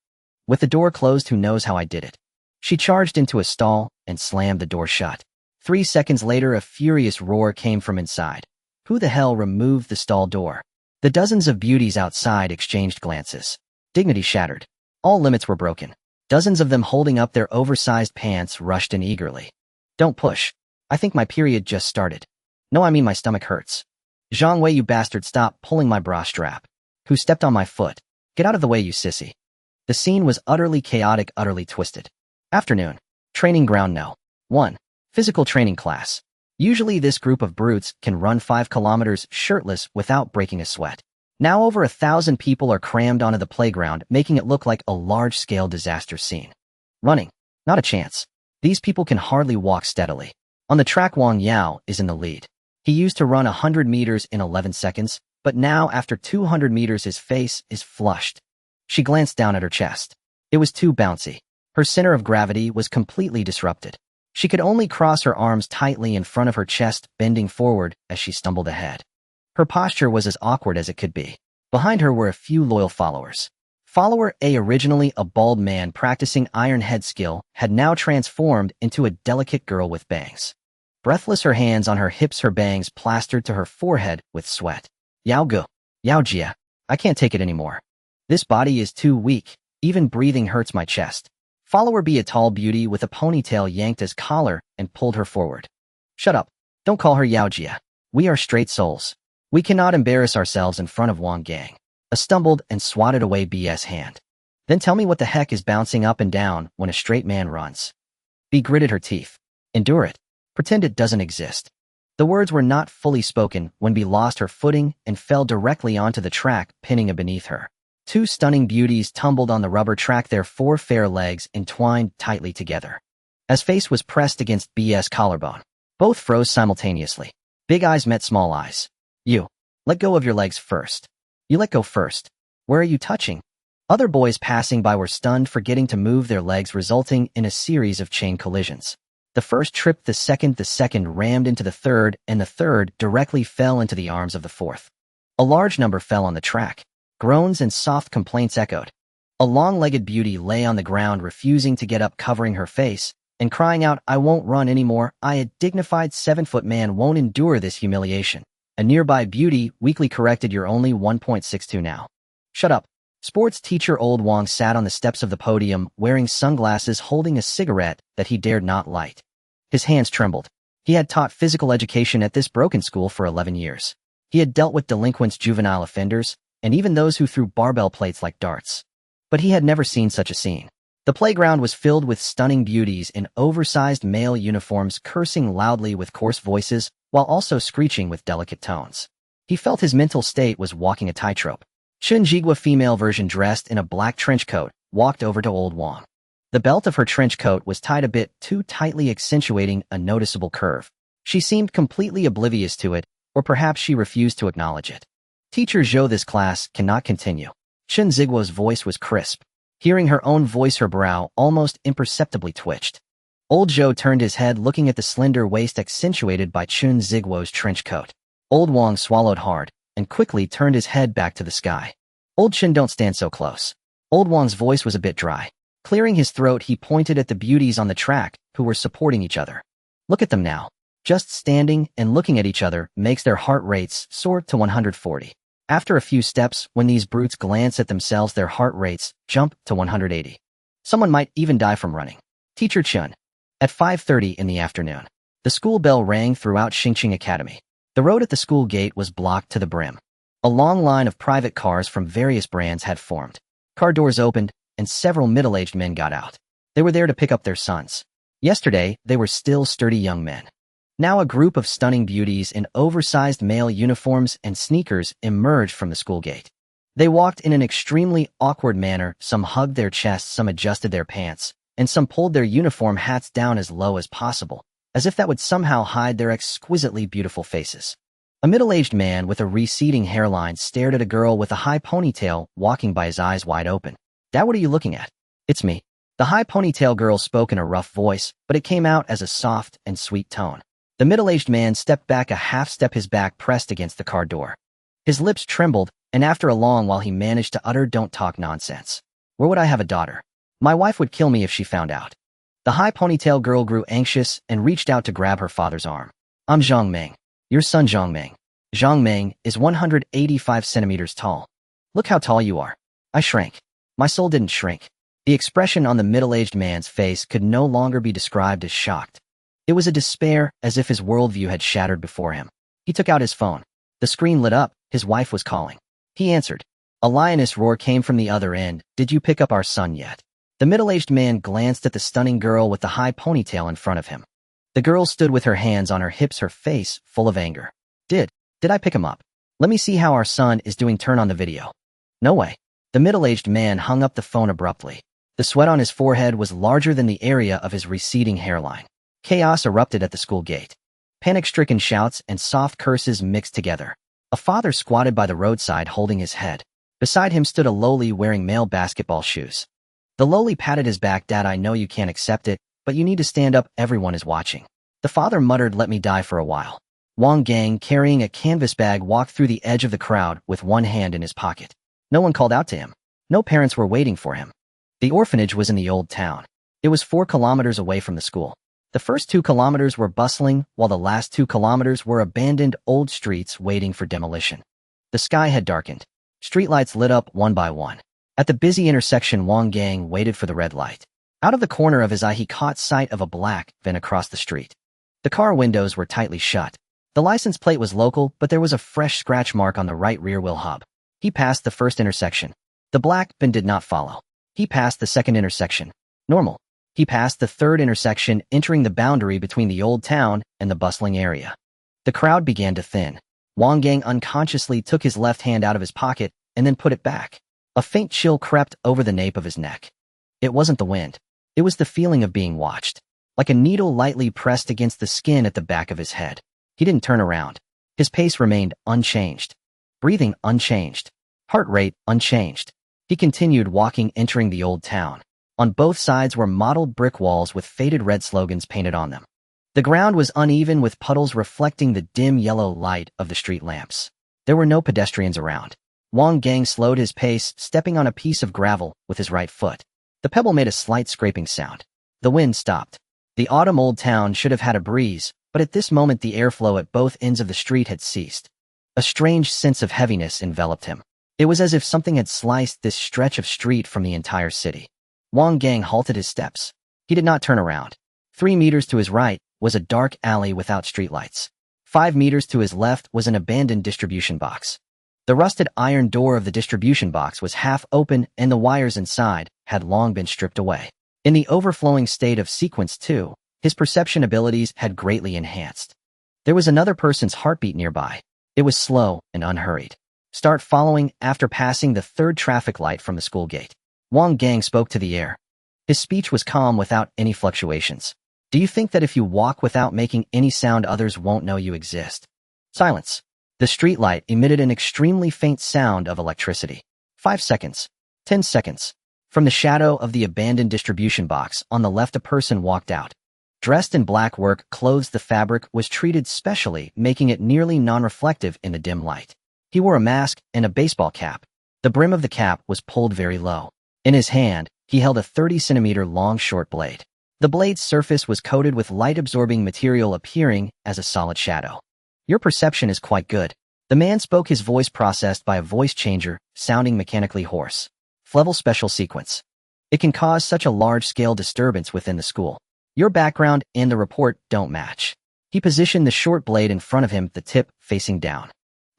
With the door closed, who knows how I did it." She charged into a stall and slammed the door shut. 3 seconds later, a furious roar came from inside. Who the hell removed the stall door? The dozens of beauties outside exchanged glances. Dignity shattered. All limits were broken. Dozens of them holding up their oversized pants rushed in eagerly. Don't push. I think my period just started. No, I mean my stomach hurts. Zhang Wei, you bastard, stop pulling my bra strap. Who stepped on my foot? Get out of the way, you sissy. The scene was utterly chaotic, utterly twisted. Afternoon. Training ground no. 1. Physical training class. Usually this group of brutes can run 5 kilometers shirtless without breaking a sweat. Now over 1,000 people are crammed onto the playground, making it look like a large-scale disaster scene. Running. Not a chance. These people can hardly walk steadily. On the track, Wang Yao is in the lead. He used to run 100 meters in 11 seconds, but now after 200 meters his face is flushed. She glanced down at her chest. It was too bouncy. Her center of gravity was completely disrupted. She could only cross her arms tightly in front of her chest, bending forward as she stumbled ahead. Her posture was as awkward as it could be. Behind her were a few loyal followers. Follower A, originally a bald man practicing iron head skill, had now transformed into a delicate girl with bangs. Breathless, her hands on her hips, her bangs plastered to her forehead with sweat. Yao Gu. Yao Jia. I can't take it anymore. This body is too weak. Even breathing hurts my chest. Follower B, a tall beauty with a ponytail, yanked his collar and pulled her forward. Shut up. Don't call her Yao Jia. We are straight souls. We cannot embarrass ourselves in front of Wang Gang. A stumbled and swatted away B's hand. Then tell me what the heck is bouncing up and down when a straight man runs. B gritted her teeth. Endure it. Pretend it doesn't exist. The words were not fully spoken when B lost her footing and fell directly onto the track, pinning a beneath her. 2 stunning beauties tumbled on the rubber track, their 4 fair legs entwined tightly together. As face was pressed against B's collarbone, both froze simultaneously. Big eyes met small eyes. You. Let go of your legs first. You let go first. Where are you touching? Other boys passing by were stunned, forgetting to move their legs, resulting in a series of chain collisions. The first tripped the second rammed into the third, and the third directly fell into the arms of the fourth. A large number fell on the track. Groans and soft complaints echoed. A long-legged beauty lay on the ground, refusing to get up, covering her face, and crying out, I won't run anymore. A dignified 7-foot man won't endure this humiliation. A nearby beauty weakly corrected, you're only 1.62 now. Shut up. Sports teacher Old Wang sat on the steps of the podium, wearing sunglasses, holding a cigarette that he dared not light. His hands trembled. He had taught physical education at this broken school for 11 years. He had dealt with delinquents, juvenile offenders, and even those who threw barbell plates like darts. But he had never seen such a scene. The playground was filled with stunning beauties in oversized male uniforms, cursing loudly with coarse voices, while also screeching with delicate tones. He felt his mental state was walking a tightrope. Chun Jigua, female version, dressed in a black trench coat, walked over to Old Wang. The belt of her trench coat was tied a bit too tightly, accentuating a noticeable curve. She seemed completely oblivious to it, or perhaps she refused to acknowledge it. Teacher Zhou, this class cannot continue. Chun Jigua's voice was crisp. Hearing her own voice, her brow almost imperceptibly twitched. Old Zhou turned his head, looking at the slender waist accentuated by Chun Jigua's trench coat. Old Wang swallowed hard and quickly turned his head back to the sky. Old Chun, don't stand so close. Old Wang's voice was a bit dry. Clearing his throat, he pointed at the beauties on the track who were supporting each other. Look at them now. Just standing and looking at each other makes their heart rates soar to 140. After a few steps, when these brutes glance at themselves, their heart rates jump to 180. Someone might even die from running. Teacher Chun. At 5:30 in the afternoon, the school bell rang throughout Xingqing Academy. The road at the school gate was blocked to the brim. A long line of private cars from various brands had formed. Car doors opened, and several middle-aged men got out. They were there to pick up their sons. Yesterday, they were still sturdy young men. Now a group of stunning beauties in oversized male uniforms and sneakers emerged from the school gate. They walked in an extremely awkward manner. Some hugged their chests, some adjusted their pants, and some pulled their uniform hats down as low as possible, as if that would somehow hide their exquisitely beautiful faces. A middle-aged man with a receding hairline stared at a girl with a high ponytail walking by, his eyes wide open. Dad, what are you looking at? It's me. The high ponytail girl spoke in a rough voice, but it came out as a soft and sweet tone. The middle-aged man stepped back a half step, his back pressed against the car door. His lips trembled, and after a long while he managed to utter, don't talk nonsense. Where would I have a daughter? My wife would kill me if she found out. The high ponytail girl grew anxious and reached out to grab her father's arm. I'm Zhang Meng. Your son Zhang Meng. Zhang Meng is 185 centimeters tall. Look how tall you are. I shrank. My soul didn't shrink. The expression on the middle-aged man's face could no longer be described as shocked. It was a despair, as if his worldview had shattered before him. He took out his phone. The screen lit up. His wife was calling. He answered. A lioness roar came from the other end. Did you pick up our son yet? The middle-aged man glanced at the stunning girl with the high ponytail in front of him. The girl stood with her hands on her hips, her face full of anger. Did I pick him up? Let me see how our son is doing. Turn on the video. No way. The middle-aged man hung up the phone abruptly. The sweat on his forehead was larger than the area of his receding hairline. Chaos erupted at the school gate. Panic-stricken shouts and soft curses mixed together. A father squatted by the roadside holding his head. Beside him stood a lowly wearing male basketball shoes. The lowly patted his back. Dad, I know you can't accept it, but you need to stand up. Everyone is watching. The father muttered, let me die for a while. Wang Gang, carrying a canvas bag, walked through the edge of the crowd with one hand in his pocket. No one called out to him. No parents were waiting for him. The orphanage was in the old town. It was 4 kilometers away from the school. The first 2 kilometers were bustling, while the last 2 kilometers were abandoned old streets waiting for demolition. The sky had darkened. Streetlights lit up one by one. At the busy intersection, Wang Gang waited for the red light. Out of the corner of his eye, he caught sight of a black van across the street. The car windows were tightly shut. The license plate was local, but there was a fresh scratch mark on the right rear wheel hub. He passed the first intersection. The black van did not follow. He passed the second intersection. Normal. He passed the third intersection, entering the boundary between the old town and the bustling area. The crowd began to thin. Wang Gang unconsciously took his left hand out of his pocket and then put it back. A faint chill crept over the nape of his neck. It wasn't the wind. It was the feeling of being watched. Like a needle lightly pressed against the skin at the back of his head. He didn't turn around. His pace remained unchanged. Breathing unchanged. Heart rate unchanged. He continued walking, entering the old town. On both sides were mottled brick walls with faded red slogans painted on them. The ground was uneven with puddles reflecting the dim yellow light of the street lamps. There were no pedestrians around. Wang Gang slowed his pace, stepping on a piece of gravel with his right foot. The pebble made a slight scraping sound. The wind stopped. The autumn old town should have had a breeze, but at this moment the airflow at both ends of the street had ceased. A strange sense of heaviness enveloped him. It was as if something had sliced this stretch of street from the entire city. Wang Gang halted his steps. He did not turn around. 3 meters to his right was a dark alley without streetlights. 5 meters to his left was an abandoned distribution box. The rusted iron door of the distribution box was half open and the wires inside had long been stripped away. In the overflowing state of sequence 2, his perception abilities had greatly enhanced. There was another person's heartbeat nearby. It was slow and unhurried. Start following after passing the third traffic light from the school gate. Wang Gang spoke to the air. His speech was calm without any fluctuations. Do you think that if you walk without making any sound, others won't know you exist? Silence. The streetlight emitted an extremely faint sound of electricity. 5 seconds. 10 seconds. From the shadow of the abandoned distribution box on the left, a person walked out. Dressed in black work clothes, the fabric was treated specially, making it nearly non-reflective in the dim light. He wore a mask and a baseball cap. The brim of the cap was pulled very low. In his hand, he held a 30-centimeter long short blade. The blade's surface was coated with light-absorbing material, appearing as a solid shadow. Your perception is quite good. The man spoke, his voice processed by a voice changer, sounding mechanically hoarse. Level special sequence. It can cause such a large-scale disturbance within the school. Your background and the report don't match. He positioned the short blade in front of him, the tip facing down.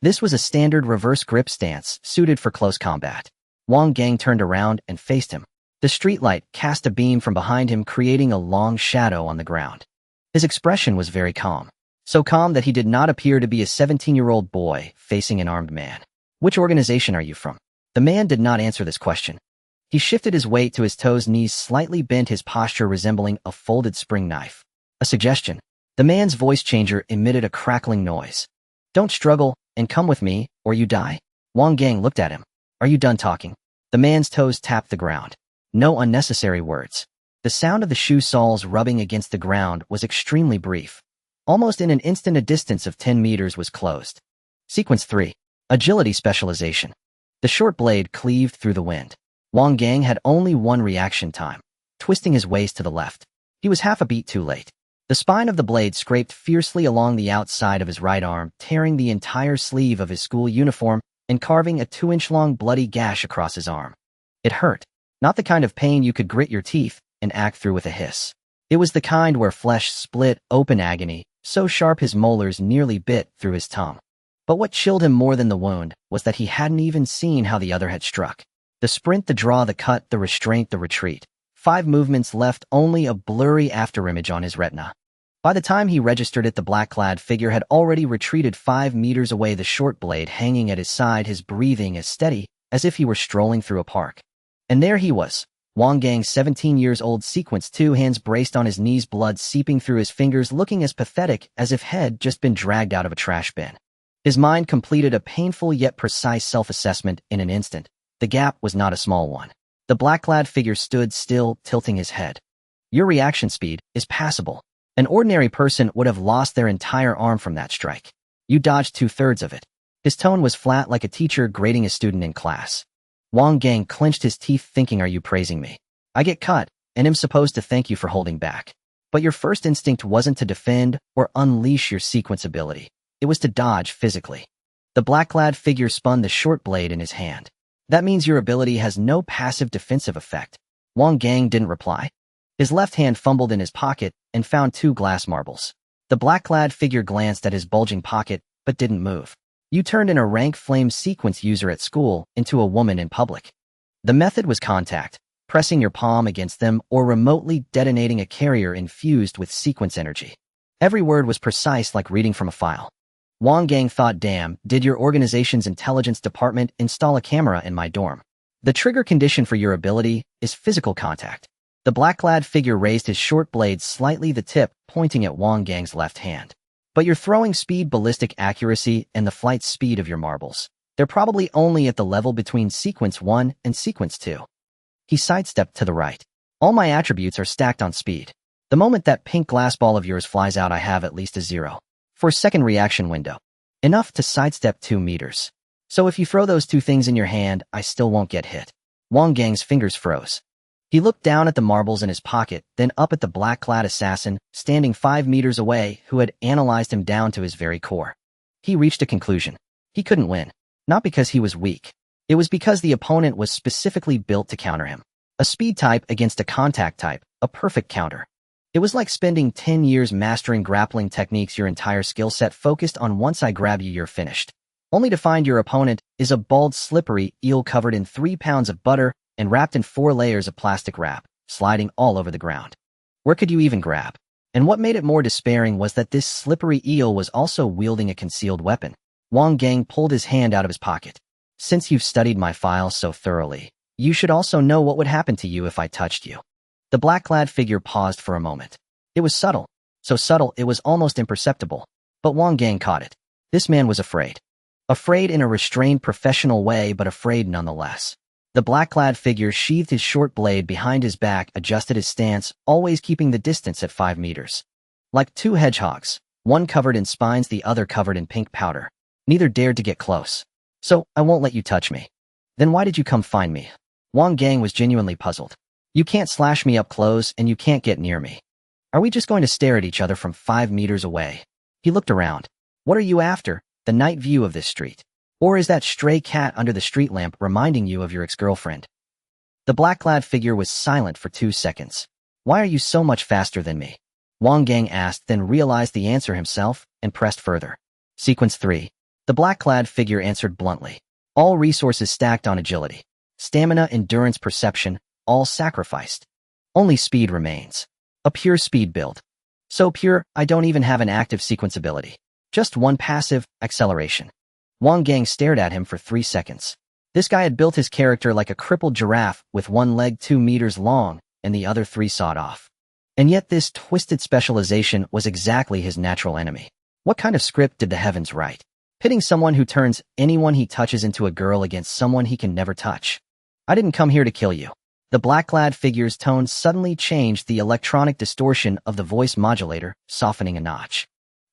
This was a standard reverse grip stance suited for close combat. Wang Gang turned around and faced him. The streetlight cast a beam from behind him, creating a long shadow on the ground. His expression was very calm. So calm that he did not appear to be a 17-year-old boy facing an armed man. Which organization are you from? The man did not answer this question. He shifted his weight to his toes, knees slightly bent, his posture resembling a folded spring knife. A suggestion. The man's voice changer emitted a crackling noise. Don't struggle and come with me, or you die. Wang Gang looked at him. Are you done talking? The man's toes tapped the ground. No unnecessary words. The sound of the shoe soles rubbing against the ground was extremely brief. Almost in an instant, a distance of 10 meters was closed. Sequence 3. Agility specialization. The short blade cleaved through the wind. Wang Gang had only one reaction time, twisting his waist to the left. He was half a beat too late. The spine of the blade scraped fiercely along the outside of his right arm, tearing the entire sleeve of his school uniform and carving a 2-inch-long bloody gash across his arm. It hurt. Not the kind of pain you could grit your teeth and act through with a hiss. It was the kind where flesh split open agony, so sharp his molars nearly bit through his tongue. But what chilled him more than the wound was that he hadn't even seen how the other had struck. The sprint, the draw, the cut, the restraint, the retreat. 5 movements left only a blurry afterimage on his retina. By the time he registered it, the black-clad figure had already retreated 5 meters away, the short blade hanging at his side, his breathing as steady as if he were strolling through a park. And there he was, Wang Gang, 17 years old, sequence 2, hands braced on his knees, blood seeping through his fingers, looking as pathetic as if he'd just been dragged out of a trash bin. His mind completed a painful yet precise self-assessment in an instant. The gap was not a small one. The black-clad figure stood still, tilting his head. Your reaction speed is passable. An ordinary person would have lost their entire arm from that strike. You dodged 2/3 of it. His tone was flat, like a teacher grading a student in class. Wang Gang clenched his teeth, thinking, are you praising me? I get cut, and am supposed to thank you for holding back. But your first instinct wasn't to defend or unleash your sequence ability. It was to dodge physically. The black-clad figure spun the short blade in his hand. That means your ability has no passive defensive effect. Wang Gang didn't reply. His left hand fumbled in his pocket and found 2 glass marbles. The black-clad figure glanced at his bulging pocket, but didn't move. You turned in a rank flame sequence user at school into a woman in public. The method was contact, pressing your palm against them or remotely detonating a carrier infused with sequence energy. Every word was precise, like reading from a file. Wang Gang thought, damn, did your organization's intelligence department install a camera in my dorm? The trigger condition for your ability is physical contact. The black-clad figure raised his short blade slightly, the tip pointing at Wang Gang's left hand. But your throwing speed, ballistic accuracy, and the flight speed of your marbles, they're probably only at the level between sequence 1 and sequence 2. He sidestepped to the right. All my attributes are stacked on speed. The moment that pink glass ball of yours flies out, I have at least a 0. For a second reaction window. Enough to sidestep 2 meters. So if you throw those 2 things in your hand, I still won't get hit. Wang Gang's fingers froze. He looked down at the marbles in his pocket, then up at the black-clad assassin, standing 5 meters away, who had analyzed him down to his very core. He reached a conclusion. He couldn't win. Not because he was weak. It was because the opponent was specifically built to counter him. A speed type against a contact type, a perfect counter. It was like spending 10 years mastering grappling techniques, your entire skill set focused on once I grab you, you're finished. Only to find your opponent is a bald, slippery eel covered in 3 pounds of butter and wrapped in 4 layers of plastic wrap, sliding all over the ground. Where could you even grab? And what made it more despairing was that this slippery eel was also wielding a concealed weapon. Wang Gang pulled his hand out of his pocket. Since you've studied my file so thoroughly, you should also know what would happen to you if I touched you. The black-clad figure paused for a moment. It was subtle. So subtle it was almost imperceptible. But Wang Gang caught it. This man was afraid. Afraid in a restrained professional way, but afraid nonetheless. The black-clad figure sheathed his short blade behind his back, adjusted his stance, always keeping the distance at 5 meters. Like 2 hedgehogs, one covered in spines, the other covered in pink powder. Neither dared to get close. So, I won't let you touch me. Then why did you come find me? Wang Gang was genuinely puzzled. You can't slash me up close and you can't get near me. Are we just going to stare at each other from 5 meters away? He looked around. What are you after? The night view of this street? Or is that stray cat under the street lamp reminding you of your ex-girlfriend? The black-clad figure was silent for 2 seconds. Why are you so much faster than me? Wang Gang asked, then realized the answer himself and pressed further. Sequence 3. The black-clad figure answered bluntly. All resources stacked on agility. Stamina, endurance, perception, all sacrificed. Only speed remains. A pure speed build. So pure, I don't even have an active sequence ability. Just one passive, acceleration. Wang Gang stared at him for 3 seconds. This guy had built his character like a crippled giraffe with one leg 2 meters long and the other 3 sawed off. And yet this twisted specialization was exactly his natural enemy. What kind of script did the heavens write? Pitting someone who turns anyone he touches into a girl against someone he can never touch. I didn't come here to kill you. The black-clad figure's tone suddenly changed, the electronic distortion of the voice modulator softening a notch.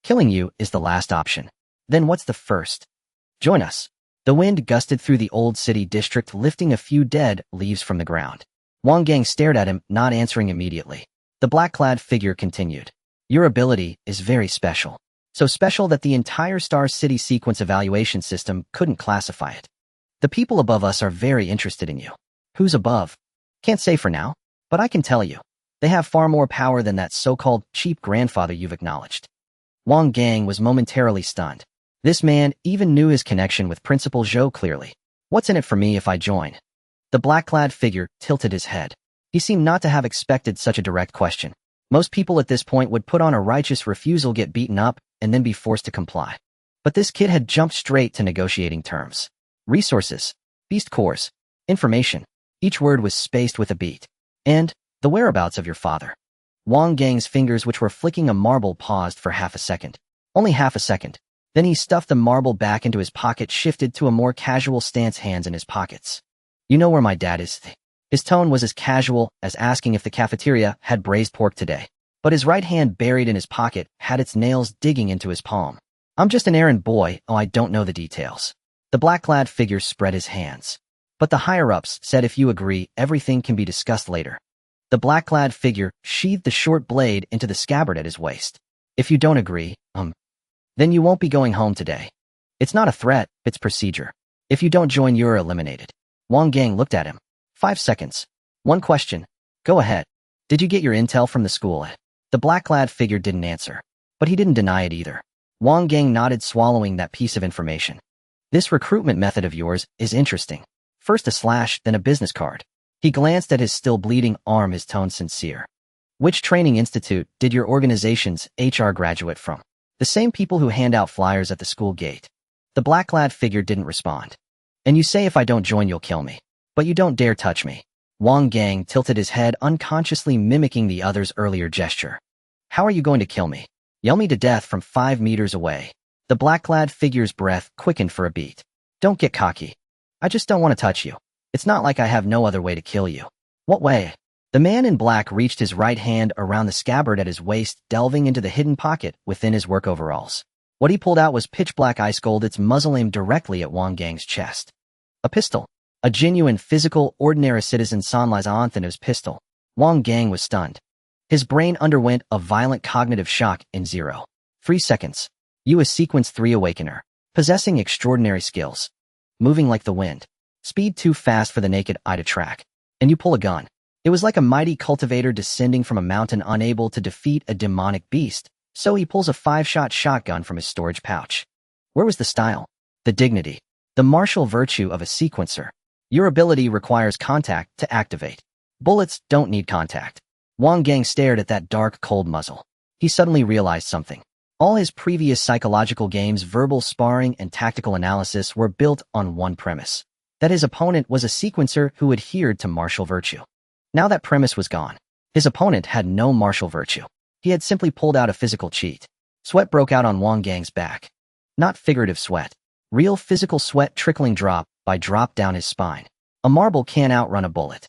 Killing you is the last option. Then what's the first? Join us. The wind gusted through the old city district, lifting a few dead leaves from the ground. Wang Gang stared at him, not answering immediately. The black-clad figure continued. Your ability is very special. So special that the entire Star City sequence evaluation system couldn't classify it. The people above us are very interested in you. Who's above? Can't say for now, but I can tell you. They have far more power than that so-called cheap grandfather you've acknowledged. Wang Gang was momentarily stunned. This man even knew his connection with Principal Zhou clearly. What's in it for me if I join? The black-clad figure tilted his head. He seemed not to have expected such a direct question. Most people at this point would put on a righteous refusal, get beaten up, and then be forced to comply. But this kid had jumped straight to negotiating terms. Resources, beast cores, information. Each word was spaced with a beat. And the whereabouts of your father. Wang Gang's fingers, which were flicking a marble, paused for half a second. Only half a second. Then he stuffed the marble back into his pocket, shifted to a more casual stance, hands in his pockets. You know where my dad is? His tone was as casual as asking if the cafeteria had braised pork today. But his right hand, buried in his pocket, had its nails digging into his palm. I'm just an errand boy. Oh, I don't know the details. The black-clad figure spread his hands. But the higher-ups said if you agree, everything can be discussed later. The black-clad figure sheathed the short blade into the scabbard at his waist. If you don't agree, then you won't be going home today. It's not a threat, it's procedure. If you don't join, you're eliminated. Wang Gang looked at him. 5 seconds. One question. Go ahead. Did you get your intel from the school? The black-clad figure didn't answer. But he didn't deny it either. Wang Gang nodded, swallowing that piece of information. This recruitment method of yours is interesting. First a slash, then a business card. He glanced at his still bleeding arm, his tone sincere. Which training institute did your organization's HR graduate from? The same people who hand out flyers at the school gate. The black-clad figure didn't respond. And you say if I don't join, you'll kill me. But you don't dare touch me. Wang Gang tilted his head, unconsciously mimicking the other's earlier gesture. How are you going to kill me? Yell me to death from 5 meters away. The black-clad figure's breath quickened for a beat. Don't get cocky. I just don't want to touch you. It's not like I have no other way to kill you. What way? The man in black reached his right hand around the scabbard at his waist, delving into the hidden pocket within his work overalls. What he pulled out was pitch-black ice gold, its muzzle aimed directly at Wang Gang's chest. A pistol. A genuine, physical, ordinary citizen Sanlai's Anthony's pistol. Wang Gang was stunned. His brain underwent a violent cognitive shock in 0.3 seconds. You a Sequence 3 Awakener. Possessing extraordinary skills. Moving like the wind. Speed too fast for the naked eye to track. And you pull a gun. It was like a mighty cultivator descending from a mountain, unable to defeat a demonic beast, so he pulls a 5-shot shotgun from his storage pouch. Where was the style? The dignity? The martial virtue of a sequencer? Your ability requires contact to activate. Bullets don't need contact. Wang Gang stared at that dark, cold muzzle. He suddenly realized something. All his previous psychological games, verbal sparring, and tactical analysis were built on one premise. That his opponent was a sequencer who adhered to martial virtue. Now that premise was gone. His opponent had no martial virtue. He had simply pulled out a physical cheat. Sweat broke out on Wang Gang's back. Not figurative sweat. Real physical sweat trickling drop by drop down his spine. A marble can't outrun a bullet.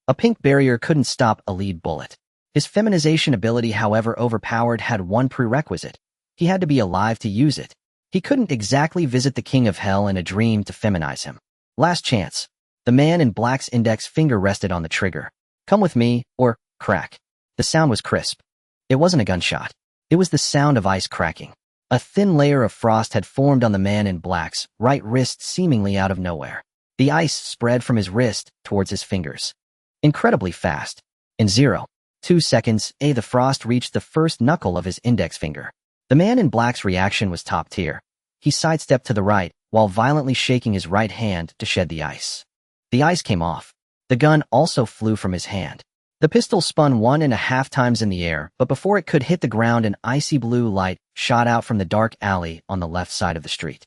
A pink barrier couldn't stop a lead bullet. His feminization ability, however overpowered, had one prerequisite. He had to be alive to use it. He couldn't exactly visit the king of hell in a dream to feminize him. Last chance. The man in black's index finger rested on the trigger. Come with me, or crack. The sound was crisp. It wasn't a gunshot. It was the sound of ice cracking. A thin layer of frost had formed on the man in black's right wrist, seemingly out of nowhere. The ice spread from his wrist towards his fingers. Incredibly fast. In 0.2 seconds, the frost reached the first knuckle of his index finger. The man in black's reaction was top tier. He sidestepped to the right, while violently shaking his right hand to shed the ice. The ice came off. The gun also flew from his hand. The pistol spun 1.5 times in the air, but before it could hit the ground, an icy blue light shot out from the dark alley on the left side of the street.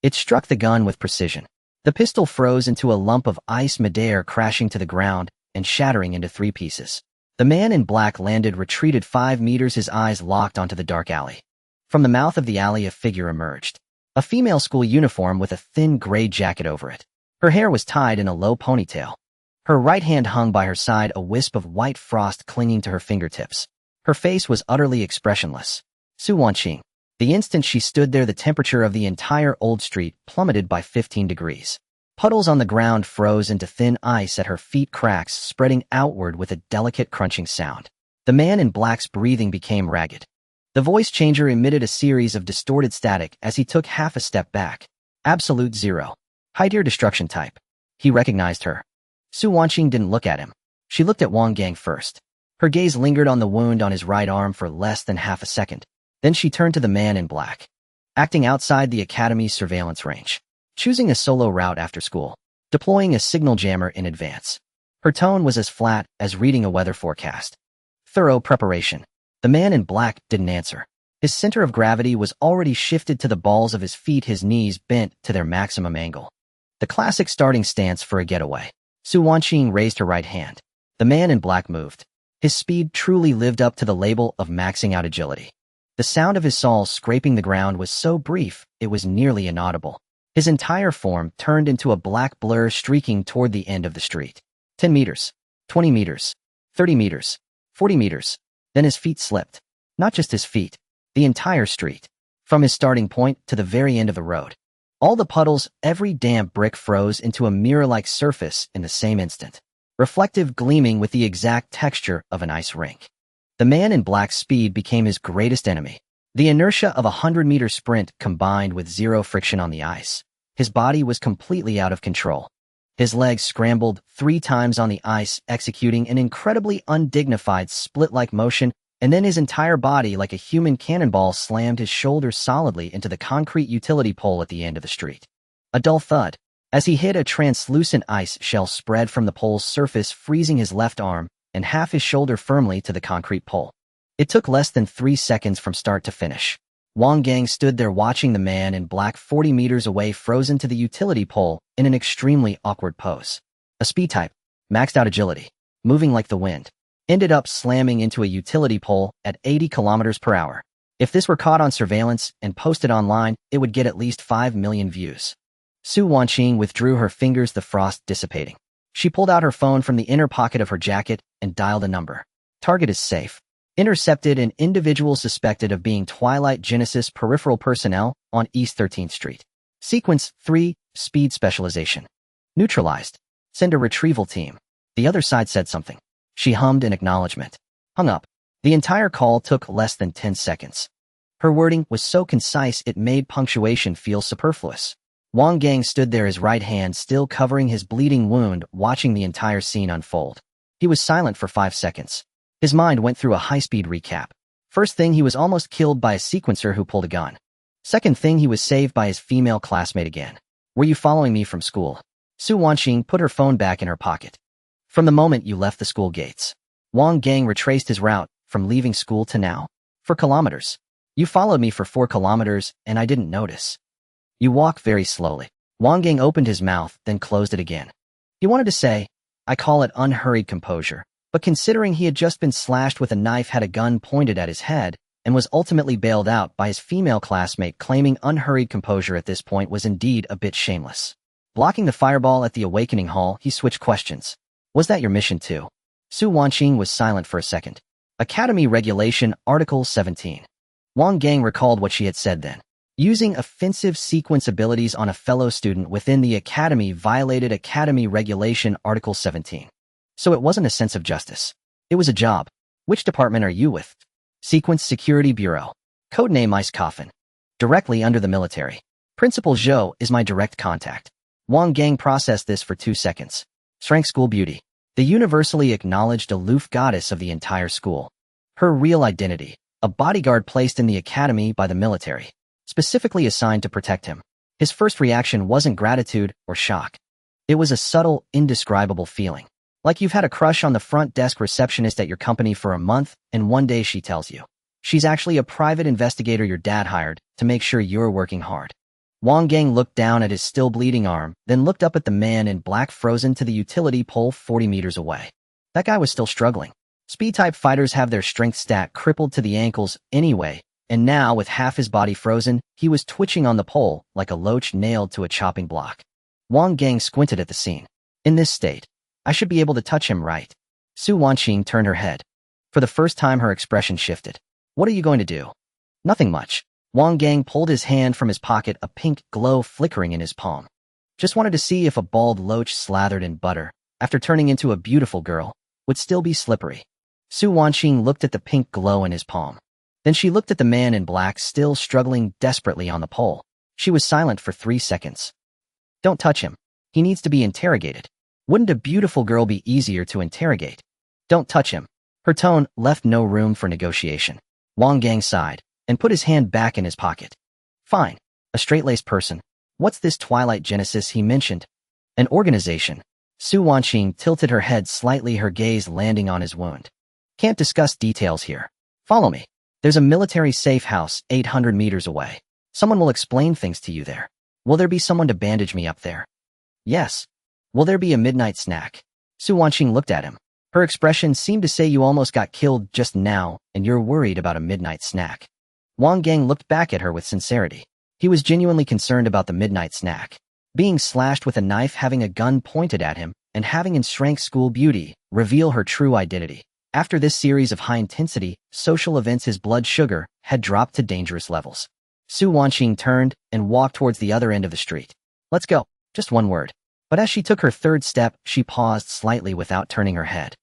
It struck the gun with precision. The pistol froze into a lump of ice midair, crashing to the ground and shattering into 3 pieces. The man in black landed, retreated 5 meters, his eyes locked onto the dark alley. From the mouth of the alley, a figure emerged. A female school uniform with a thin gray jacket over it. Her hair was tied in a low ponytail. Her right hand hung by her side, a wisp of white frost clinging to her fingertips. Her face was utterly expressionless. Su Wanqing. The instant she stood there, the temperature of the entire old street plummeted by 15 degrees. Puddles on the ground froze into thin ice at her feet, cracks spreading outward with a delicate crunching sound. The man in black's breathing became ragged. The voice changer emitted a series of distorted static as he took half a step back. Absolute zero. High-tier destruction type. He recognized her. Su Wanqing didn't look at him. She looked at Wang Gang first. Her gaze lingered on the wound on his right arm for less than half a second. Then she turned to the man in black. Acting outside the academy's surveillance range. Choosing a solo route after school. Deploying a signal jammer in advance. Her tone was as flat as reading a weather forecast. Thorough preparation. The man in black didn't answer. His center of gravity was already shifted to the balls of his feet, his knees bent to their maximum angle. The classic starting stance for a getaway. Su Wanqing raised her right hand. The man in black moved. His speed truly lived up to the label of maxing out agility. The sound of his soles scraping the ground was so brief, it was nearly inaudible. His entire form turned into a black blur streaking toward the end of the street. 10 meters, 20 meters, 30 meters, 40 meters. Then his feet slipped. Not just his feet, the entire street. From his starting point to the very end of the road. All the puddles, every damp brick froze into a mirror-like surface in the same instant. Reflective, gleaming with the exact texture of an ice rink. The man in black's speed became his greatest enemy. The inertia of a 100-meter sprint combined with zero friction on the ice. His body was completely out of control. His legs scrambled 3 times on the ice, executing an incredibly undignified split-like motion, and then his entire body, like a human cannonball, slammed his shoulders solidly into the concrete utility pole at the end of the street. A dull thud. As he hit, a translucent ice shell spread from the pole's surface, freezing his left arm and half his shoulder firmly to the concrete pole. It took less than 3 seconds from start to finish. Wang Gang stood there watching the man in black 40 meters away, frozen to the utility pole in an extremely awkward pose. A speed type, maxed out agility, moving like the wind, ended up slamming into a utility pole at 80 kilometers per hour. If this were caught on surveillance and posted online, it would get at least 5 million views. Su Wanqing withdrew her fingers, the frost dissipating. She pulled out her phone from the inner pocket of her jacket and dialed a number. Target is safe. Intercepted an individual suspected of being Twilight Genesis peripheral personnel on East 13th Street. Sequence 3, Speed Specialization. Neutralized. Send a retrieval team. The other side said something. She hummed in acknowledgement. Hung up. The entire call took less than 10 seconds. Her wording was so concise it made punctuation feel superfluous. Wang Gang stood there, his right hand still covering his bleeding wound, watching the entire scene unfold. He was silent for 5 seconds. His mind went through a high-speed recap. First thing, he was almost killed by a sequencer who pulled a gun. Second thing, he was saved by his female classmate again. Were you following me from school? Su Wanqing put her phone back in her pocket. From the moment you left the school gates. Wang Gang retraced his route from leaving school to now. 4 kilometers. You followed me for 4 kilometers, and I didn't notice. You walk very slowly. Wang Gang opened his mouth, then closed it again. He wanted to say, I call it unhurried composure. But considering he had just been slashed with a knife, had a gun pointed at his head, and was ultimately bailed out by his female classmate, claiming unhurried composure at this point was indeed a bit shameless. Blocking the fireball at the Awakening Hall, he switched questions. Was that your mission too? Su Wanqing was silent for a second. Academy Regulation, Article 17. Wang Gang recalled what she had said then. Using offensive sequence abilities on a fellow student within the Academy violated Academy Regulation, Article 17. So it wasn't a sense of justice. It was a job. Which department are you with? Sequence Security Bureau. Codename Ice Coffin. Directly under the military. Principal Zhou is my direct contact. Wang Gang processed this for 2 seconds. Rank School Beauty. The universally acknowledged aloof goddess of the entire school. Her real identity. A bodyguard placed in the academy by the military. Specifically assigned to protect him. His first reaction wasn't gratitude or shock. It was a subtle, indescribable feeling. Like you've had a crush on the front desk receptionist at your company for a month, and one day she tells you. She's actually a private investigator your dad hired to make sure you're working hard. Wang Gang looked down at his still bleeding arm, then looked up at the man in black frozen to the utility pole 40 meters away. That guy was still struggling. Speed-type fighters have their strength stat crippled to the ankles anyway, and now with half his body frozen, he was twitching on the pole like a loach nailed to a chopping block. Wang Gang squinted at the scene. In this state, I should be able to touch him, right? Su Wanqing turned her head. For the first time, her expression shifted. What are you going to do? Nothing much. Wang Gang pulled his hand from his pocket, a pink glow flickering in his palm. Just wanted to see if a bald loach slathered in butter, after turning into a beautiful girl, would still be slippery. Su Wanqing looked at the pink glow in his palm. Then she looked at the man in black still struggling desperately on the pole. She was silent for 3 seconds. Don't touch him. He needs to be interrogated. Wouldn't a beautiful girl be easier to interrogate? Don't touch him. Her tone left no room for negotiation. Wang Gang sighed and put his hand back in his pocket. Fine. A straight-laced person. What's this Twilight Genesis he mentioned? An organization. Su Wanqing tilted her head slightly, her gaze landing on his wound. Can't discuss details here. Follow me. There's a military safe house 800 meters away. Someone will explain things to you there. Will there be someone to bandage me up there? Yes. Will there be a midnight snack? Su Wanqing looked at him. Her expression seemed to say you almost got killed just now, and you're worried about a midnight snack. Wang Gang looked back at her with sincerity. He was genuinely concerned about the midnight snack. Being slashed with a knife, having a gun pointed at him, and having enshrank school beauty reveal her true identity. After this series of high-intensity social events, his blood sugar had dropped to dangerous levels. Su Wanqing turned and walked towards the other end of the street. Let's go. Just one word. But as she took her third step, she paused slightly without turning her head.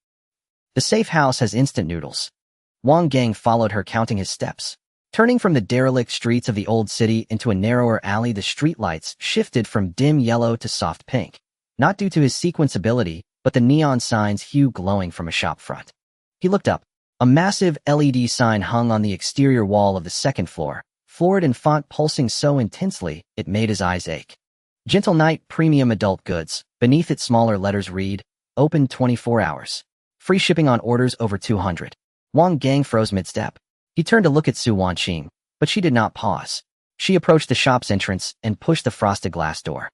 The safe house has instant noodles. Wang Gang followed her, counting his steps. Turning from the derelict streets of the old city into a narrower alley, the streetlights shifted from dim yellow to soft pink. Not due to his sequence ability, but the neon sign's hue glowing from a shop front. He looked up. A massive LED sign hung on the exterior wall of the second floor, florid in font pulsing so intensely it made his eyes ache. Gentle Night Premium Adult Goods. Beneath it, smaller letters read, Open 24 hours. Free shipping on orders over 200. Wang Gang froze mid-step. He turned to look at Su Wanqing, but she did not pause. She approached the shop's entrance and pushed the frosted glass door.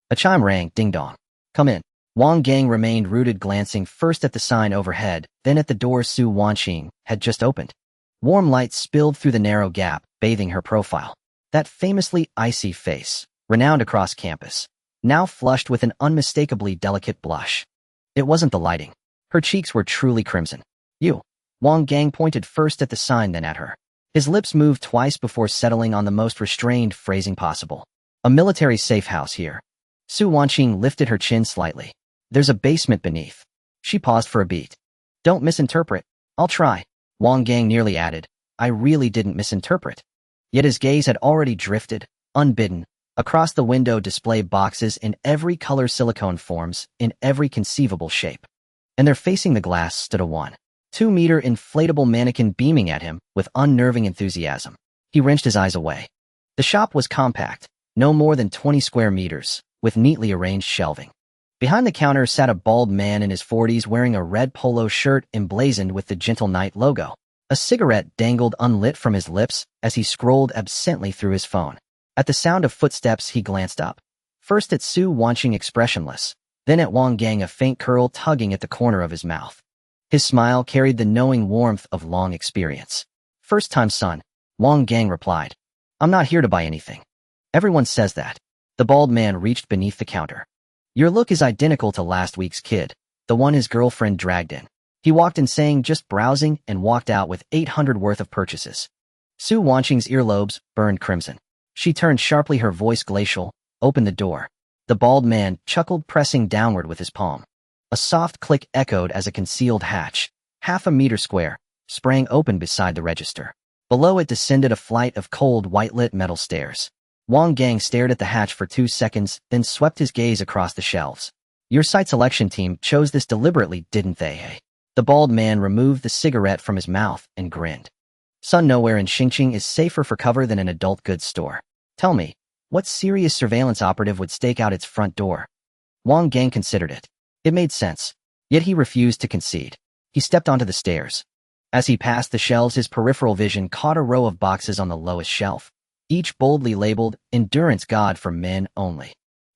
A chime rang, ding-dong. Come in. Wang Gang remained rooted, glancing first at the sign overhead, then at the door Su Wanqing had just opened. Warm light spilled through the narrow gap, bathing her profile. That famously icy face, renowned across campus, now flushed with an unmistakably delicate blush. It wasn't the lighting. Her cheeks were truly crimson. You. Wang Gang pointed first at the sign, then at her. His lips moved twice before settling on the most restrained phrasing possible. A military safe house here. Su Wanqing lifted her chin slightly. There's a basement beneath. She paused for a beat. Don't misinterpret. I'll try. Wang Gang nearly added. I really didn't misinterpret. Yet his gaze had already drifted, unbidden, across the window display boxes in every color, silicone forms, in every conceivable shape. And there, facing the glass, stood a 1.2-meter inflatable mannequin beaming at him with unnerving enthusiasm. He wrenched his eyes away. The shop was compact, no more than 20 square meters, with neatly arranged shelving. Behind the counter sat a bald man in his 40s wearing a red polo shirt emblazoned with the Gentle Night logo. A cigarette dangled unlit from his lips as he scrolled absently through his phone. At the sound of footsteps, he glanced up. First at Su Wanqing, expressionless, then at Wang Gang, a faint curl tugging at the corner of his mouth. His smile carried the knowing warmth of long experience. First time, son, Wang Gang replied. I'm not here to buy anything. Everyone says that. The bald man reached beneath the counter. Your look is identical to last week's kid, the one his girlfriend dragged in. He walked in saying just browsing and walked out with 800 worth of purchases. Su Wanqing's earlobes burned crimson. She turned sharply, her voice glacial, opened the door. The bald man chuckled, pressing downward with his palm. A soft click echoed as a concealed hatch, half a meter square, sprang open beside the register. Below it descended a flight of cold, white-lit metal stairs. Wang Gang stared at the hatch for 2 seconds, then swept his gaze across the shelves. Your site selection team chose this deliberately, didn't they? The bald man removed the cigarette from his mouth and grinned. Son, nowhere in Xingqing is safer for cover than an adult goods store. Tell me, what serious surveillance operative would stake out its front door? Wang Gang considered it. It made sense. Yet he refused to concede. He stepped onto the stairs. As he passed the shelves, his peripheral vision caught a row of boxes on the lowest shelf, each boldly labeled, Endurance God for Men Only.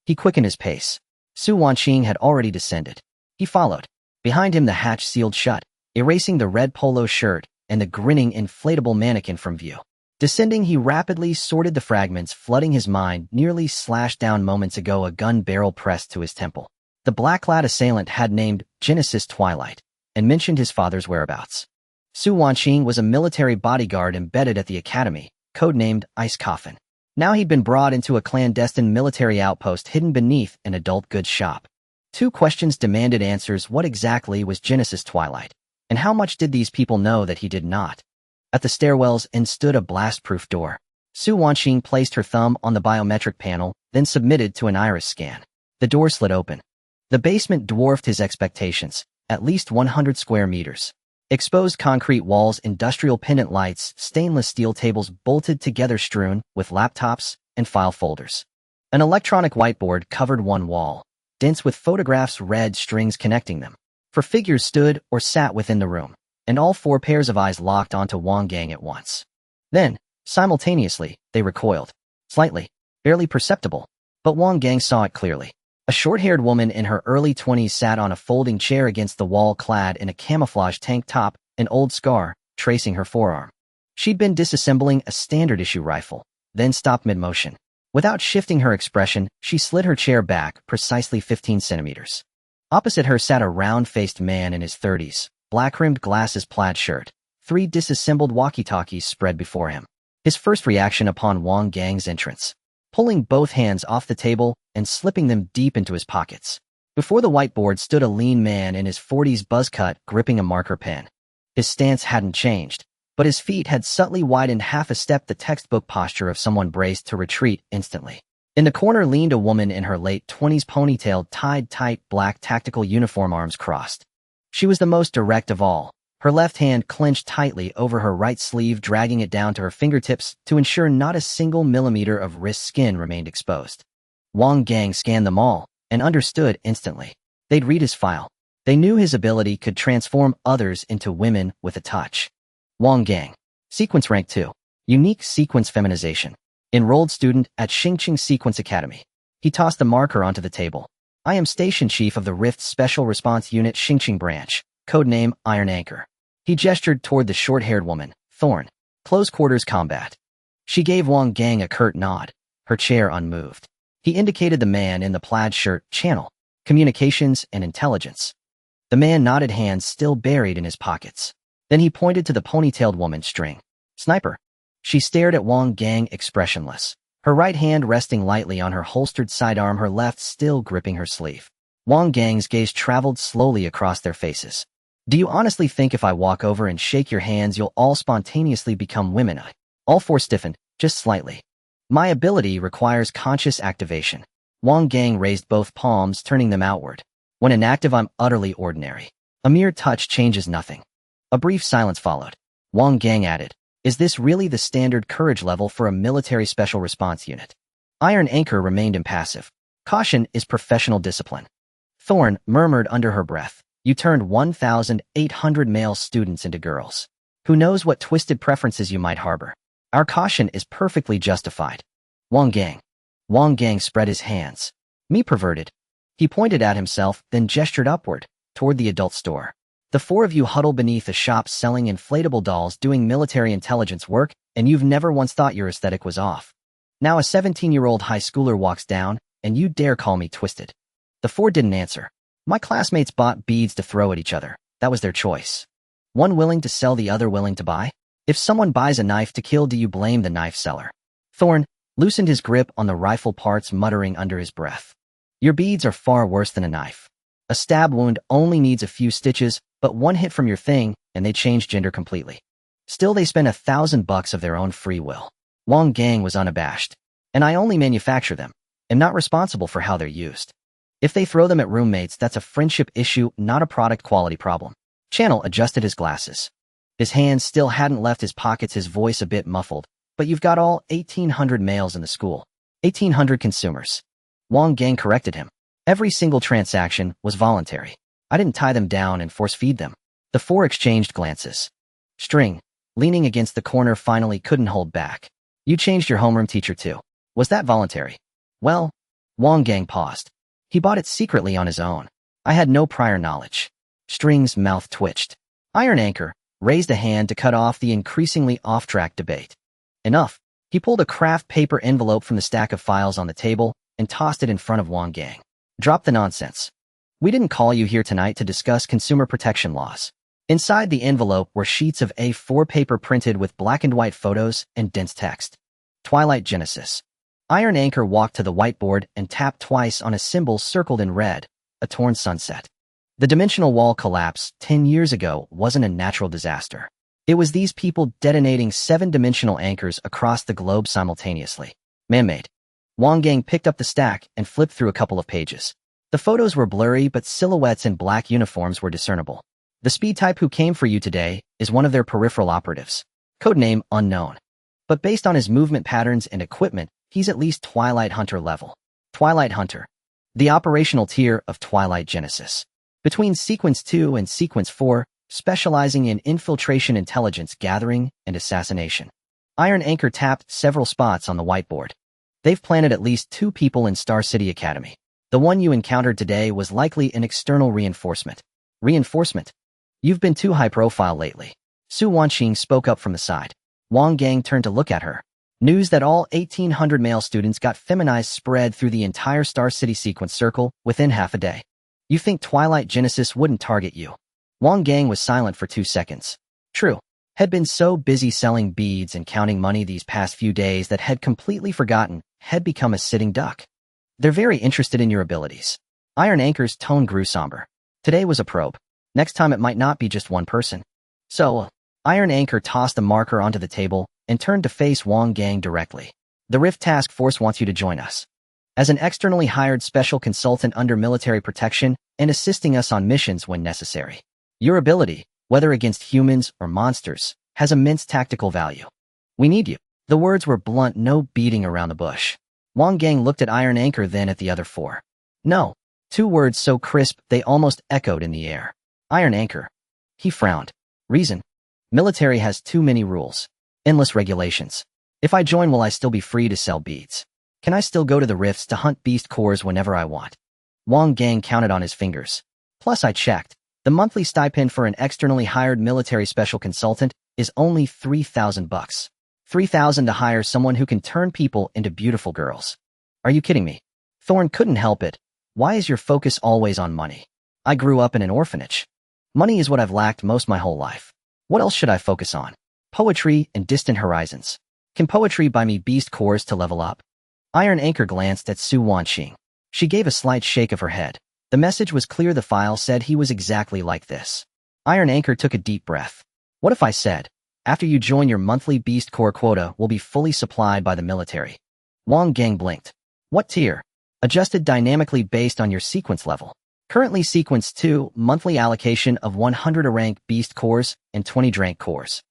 He quickened his pace. Su Wanqing had already descended. He followed. Behind him, the hatch sealed shut, erasing the red polo shirt and the grinning inflatable mannequin from view. Descending, he rapidly sorted the fragments, flooding his mind, nearly slashed down moments ago, a gun barrel pressed to his temple. The black-clad assailant had named Genesis Twilight and mentioned his father's whereabouts. Su Wanqing was a military bodyguard embedded at the academy, codenamed Ice Coffin. Now he'd been brought into a clandestine military outpost hidden beneath an adult goods shop. 2 questions demanded answers. What exactly was Genesis Twilight? And how much did these people know that he did not? At the stairwells and stood a blast-proof door. Su Wanqing placed her thumb on the biometric panel, then submitted to an iris scan. The door slid open. The basement dwarfed his expectations, at least 100 square meters. Exposed concrete walls, industrial pendant lights, stainless steel tables bolted together strewn with laptops and file folders. An electronic whiteboard covered one wall, dense with photographs, red strings connecting them. Four figures stood or sat within the room, and all four pairs of eyes locked onto Wang Gang at once. Then, simultaneously, they recoiled. Slightly, barely perceptible, but Wang Gang saw it clearly. A short-haired woman in her early 20s sat on a folding chair against the wall, clad in a camouflage tank top, an old scar tracing her forearm. She'd been disassembling a standard-issue rifle, then stopped mid-motion. Without shifting her expression, she slid her chair back precisely 15 centimeters. Opposite her sat a round-faced man in his 30s, black-rimmed glasses, plaid shirt, 3 disassembled walkie-talkies spread before him. His first reaction upon Wang Gang's entrance, pulling both hands off the table and slipping them deep into his pockets. Before the whiteboard stood a lean man in his 40s, buzzcut, gripping a marker pen. His stance hadn't changed, but his feet had subtly widened half a step, the textbook posture of someone braced to retreat instantly. In the corner leaned a woman in her late 20s, ponytail tied tight, black tactical uniform, arms crossed. She was the most direct of all, her left hand clenched tightly over her right sleeve, dragging it down to her fingertips to ensure not a single millimeter of wrist skin remained exposed. Wang Gang scanned them all and understood instantly. They'd read his file. They knew his ability could transform others into women with a touch. Wang Gang. Sequence rank 2. Unique sequence feminization. Enrolled student at Xingqing Sequence Academy. He tossed the marker onto the table. I am Station Chief of the Rift Special Response Unit, Xingqing Branch. Codename Iron Anchor. He gestured toward the short-haired woman, Thorn. Close quarters combat. She gave Wang Gang a curt nod, her chair unmoved. He indicated the man in the plaid shirt, Channel, Communications and Intelligence. The man nodded, hands still buried in his pockets. Then he pointed to the ponytailed woman, String. Sniper. She stared at Wang Gang, expressionless, her right hand resting lightly on her holstered sidearm, her left still gripping her sleeve. Wang Gang's gaze traveled slowly across their faces. Do you honestly think if I walk over and shake your hands you'll all spontaneously become women? All four stiffened, just slightly. My ability requires conscious activation. Wang Gang raised both palms, turning them outward. When inactive, I'm utterly ordinary. A mere touch changes nothing. A brief silence followed. Wang Gang added, is this really the standard courage level for a military special response unit? Iron Anchor remained impassive. Caution is professional discipline. Thorn murmured under her breath, you turned 1,800 male students into girls. Who knows what twisted preferences you might harbor? Our caution is perfectly justified. Wang Gang. Wang Gang spread his hands. Me perverted. He pointed at himself, then gestured upward, toward the adult store. The four of you huddle beneath a shop selling inflatable dolls, doing military intelligence work, and you've never once thought your aesthetic was off. Now a 17-year-old high schooler walks down, and you dare call me twisted. The four didn't answer. My classmates bought beads to throw at each other. That was their choice. One willing to sell, the other willing to buy? If someone buys a knife to kill, do you blame the knife seller? Thorn loosened his grip on the rifle parts, muttering under his breath. Your beads are far worse than a knife. A stab wound only needs a few stitches, but one hit from your thing, and they change gender completely. Still, they spend $1,000 of their own free will. Wang Gang was unabashed. And I only manufacture them. Am not responsible for how they're used. If they throw them at roommates, that's a friendship issue, not a product quality problem. Channel adjusted his glasses. His hands still hadn't left his pockets, his voice a bit muffled. But you've got all 1,800 males in the school. 1,800 consumers. Wang Gang corrected him. Every single transaction was voluntary. I didn't tie them down and force-feed them. The four exchanged glances. String, leaning against the corner, finally couldn't hold back. You changed your homeroom teacher too. Was that voluntary? Well, Wang Gang paused. He bought it secretly on his own. I had no prior knowledge. String's mouth twitched. Iron Anchor raised a hand to cut off the increasingly off-track debate. Enough. He pulled a craft paper envelope from the stack of files on the table and tossed it in front of Wang Gang. Drop the nonsense. We didn't call you here tonight to discuss consumer protection laws. Inside the envelope were sheets of A4 paper printed with black and white photos and dense text. Twilight Genesis. Iron Anchor walked to the whiteboard and tapped twice on a symbol circled in red, a torn sunset. The dimensional wall collapse 10 years ago wasn't a natural disaster. It was these people detonating 7-dimensional anchors across the globe simultaneously. Man-made. Wang Gang picked up the stack and flipped through a couple of pages. The photos were blurry, but silhouettes in black uniforms were discernible. The speed type who came for you today is one of their peripheral operatives. Codename unknown. But based on his movement patterns and equipment, he's at least Twilight Hunter level. Twilight Hunter. The operational tier of Twilight Genesis. Between Sequence 2 and Sequence 4, specializing in infiltration, intelligence gathering, and assassination. Iron Anchor tapped several spots on the whiteboard. They've planted at least 2 people in Star City Academy. The one you encountered today was likely an external reinforcement. Reinforcement? You've been too high profile lately. Su Wanqing spoke up from the side. Wang Gang turned to look at her. News that all 1,800 male students got feminized spread through the entire Star City sequence circle within half a day. You think Twilight Genesis wouldn't target you? Wang Gang was silent for 2 seconds. True. Had been so busy selling beads and counting money these past few days that had completely forgotten, had become a sitting duck. They're very interested in your abilities. Iron Anchor's tone grew somber. Today was a probe. Next time it might not be just one person. So, Iron Anchor tossed a marker onto the table and turned to face Wang Gang directly. The Rift Task Force wants you to join us. As an externally hired special consultant under military protection and assisting us on missions when necessary. Your ability, whether against humans or monsters, has immense tactical value. We need you. The words were blunt, no beating around the bush. Wang Gang looked at Iron Anchor, then at the other 4. No. 2 words so crisp they almost echoed in the air. Iron Anchor. He frowned. Reason? Military has too many rules. Endless regulations. If I join, will I still be free to sell beads? Can I still go to the rifts to hunt beast cores whenever I want? Wang Gang counted on his fingers. Plus I checked. The monthly stipend for an externally hired military special consultant is only $3,000. 3,000 to hire someone who can turn people into beautiful girls. Are you kidding me? Thorn couldn't help it. Why is your focus always on money? I grew up in an orphanage. Money is what I've lacked most my whole life. What else should I focus on? Poetry and distant horizons. Can poetry buy me beast cores to level up? Iron Anchor glanced at Su Wanqing. She gave a slight shake of her head. The message was clear. The file said he was exactly like this. Iron Anchor took a deep breath. What if I said, after you join, your monthly beast core quota will be fully supplied by the military? Wang Gang blinked. What tier? Adjusted dynamically based on your sequence level. Currently Sequence 2, monthly allocation of 100 rank beast cores and 20 drank cores.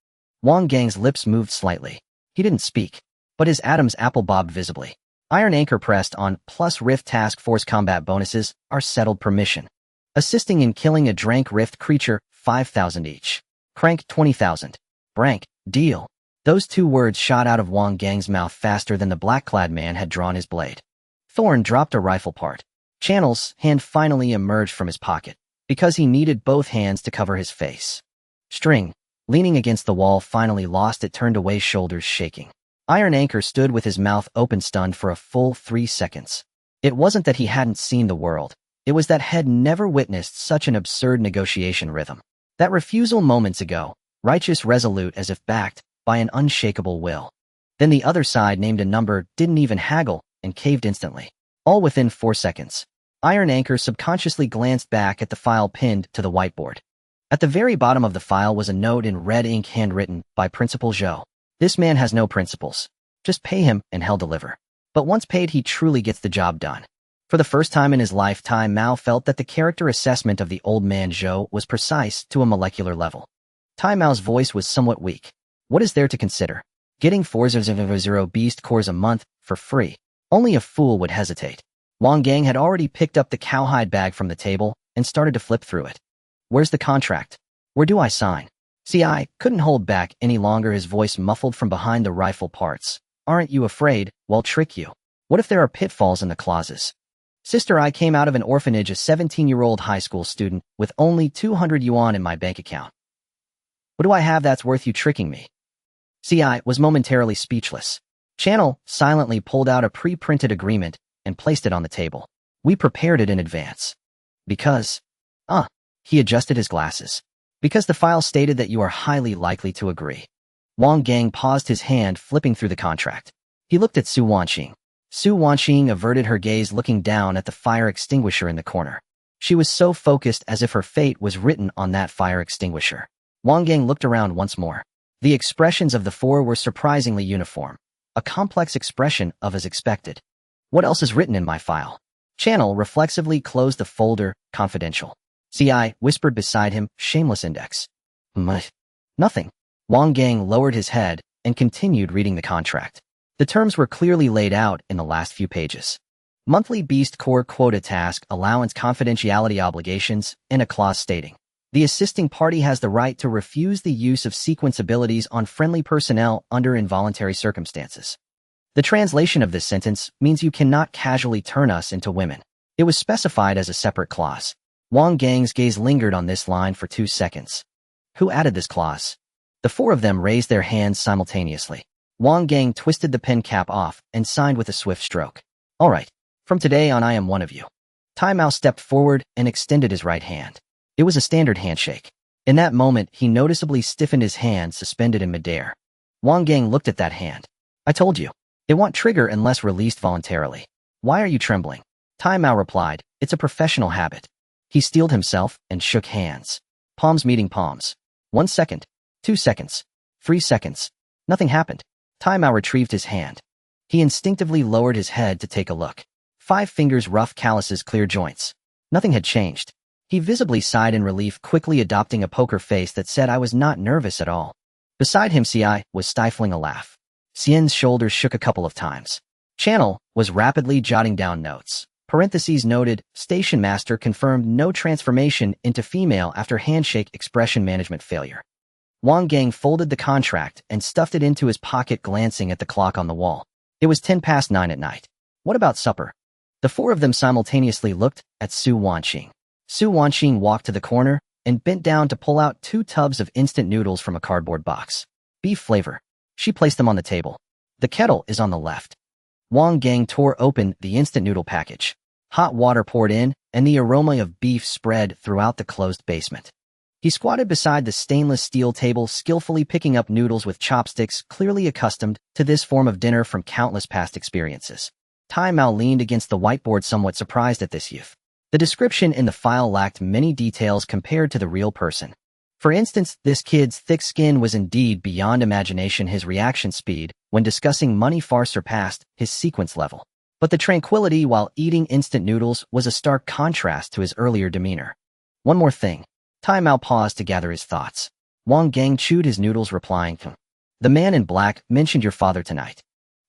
Wang Gang's lips moved slightly. He didn't speak, but his Adam's apple bobbed visibly. Iron Anchor pressed on, plus Rift Task Force combat bonuses are settled per mission. Assisting in killing a drank Rift creature, 5,000 each. Crank 20,000. Brank, deal. Those 2 words shot out of Wang Gang's mouth faster than the black-clad man had drawn his blade. Thorn dropped a rifle part. Channel's hand finally emerged from his pocket, because he needed both hands to cover his face. String, leaning against the wall, finally lost it, turned away, shoulders shaking. Iron Anchor stood with his mouth open, stunned for a full 3 seconds. It wasn't that he hadn't seen the world. It was that had never witnessed such an absurd negotiation rhythm. That refusal moments ago, righteous, resolute, as if backed by an unshakable will. Then the other side named a number, didn't even haggle, and caved instantly. All within 4 seconds. Iron Anchor subconsciously glanced back at the file pinned to the whiteboard. At the very bottom of the file was a note in red ink handwritten by Principal Zhou. This man has no principles. Just pay him and he'll deliver. But once paid, he truly gets the job done. For the first time in his lifetime, Mao felt that the character assessment of the old man Zhou was precise to a molecular level. Tai Mao's voice was somewhat weak. What is there to consider? Getting 400 beast cores a month for free. Only a fool would hesitate. Wang Gang had already picked up the cowhide bag from the table and started to flip through it. Where's the contract? Where do I sign? See, I couldn't hold back any longer, his voice muffled from behind the rifle parts. Aren't you afraid? Well, trick you. What if there are pitfalls in the clauses? Sister, I came out of an orphanage, a 17-year-old high school student with only 200 yuan in my bank account. What do I have that's worth you tricking me? See, I was momentarily speechless. Channel silently pulled out a pre-printed agreement and placed it on the table. We prepared it in advance. Because, he adjusted his glasses. Because the file stated that you are highly likely to agree. Wang Gang paused, his hand flipping through the contract. He looked at Su Wanqing. Su Wanqing averted her gaze, looking down at the fire extinguisher in the corner. She was so focused as if her fate was written on that fire extinguisher. Wang Gang looked around once more. The expressions of the four were surprisingly uniform. A complex expression of as expected. What else is written in my file? Channel reflexively closed the folder, confidential. CI whispered beside him, shameless index. Nothing. Wang Gang lowered his head and continued reading the contract. The terms were clearly laid out in the last few pages. Monthly Beast Core Quota Task Allowance Confidentiality Obligations, and a clause stating, the assisting party has the right to refuse the use of sequence abilities on friendly personnel under involuntary circumstances. The translation of this sentence means you cannot casually turn us into women. It was specified as a separate clause. Wang Gang's gaze lingered on this line for 2 seconds. Who added this clause? The four of them raised their hands simultaneously. Wang Gang twisted the pen cap off and signed with a swift stroke. All right. From today on I am one of you. Tai Mao stepped forward and extended his right hand. It was a standard handshake. In that moment, he noticeably stiffened his hand suspended in midair. Wang Gang looked at that hand. I told you. It won't trigger unless released voluntarily. Why are you trembling? Tai Mao replied, it's a professional habit. He steeled himself and shook hands. Palms meeting palms. 1 second. 2 seconds. 3 seconds. Nothing happened. Tai Mao retrieved his hand. He instinctively lowered his head to take a look. 5 fingers rough calluses clear joints. Nothing had changed. He visibly sighed in relief, quickly adopting a poker face that said I was not nervous at all. Beside him CI was stifling a laugh. Xian's shoulders shook a couple of times. Channel was rapidly jotting down notes. Parentheses noted, Station Master confirmed no transformation into female after handshake expression management failure. Wang Gang folded the contract and stuffed it into his pocket, glancing at the clock on the wall. It was 9:10 at night. What about supper? The four of them simultaneously looked at Su Wanqing. Su Wanqing walked to the corner and bent down to pull out 2 tubs of instant noodles from a cardboard box. Beef flavor. She placed them on the table. The kettle is on the left. Wang Gang tore open the instant noodle package. Hot water poured in, and the aroma of beef spread throughout the closed basement. He squatted beside the stainless steel table, skillfully picking up noodles with chopsticks, clearly accustomed to this form of dinner from countless past experiences. Tai Mao leaned against the whiteboard, somewhat surprised at this youth. The description in the file lacked many details compared to the real person. For instance, this kid's thick skin was indeed beyond imagination. His reaction speed when discussing money far surpassed his sequence level. But the tranquility while eating instant noodles was a stark contrast to his earlier demeanor. One more thing. Tai Mao paused to gather his thoughts. Wang Gang chewed his noodles, replying, the man in black mentioned your father tonight.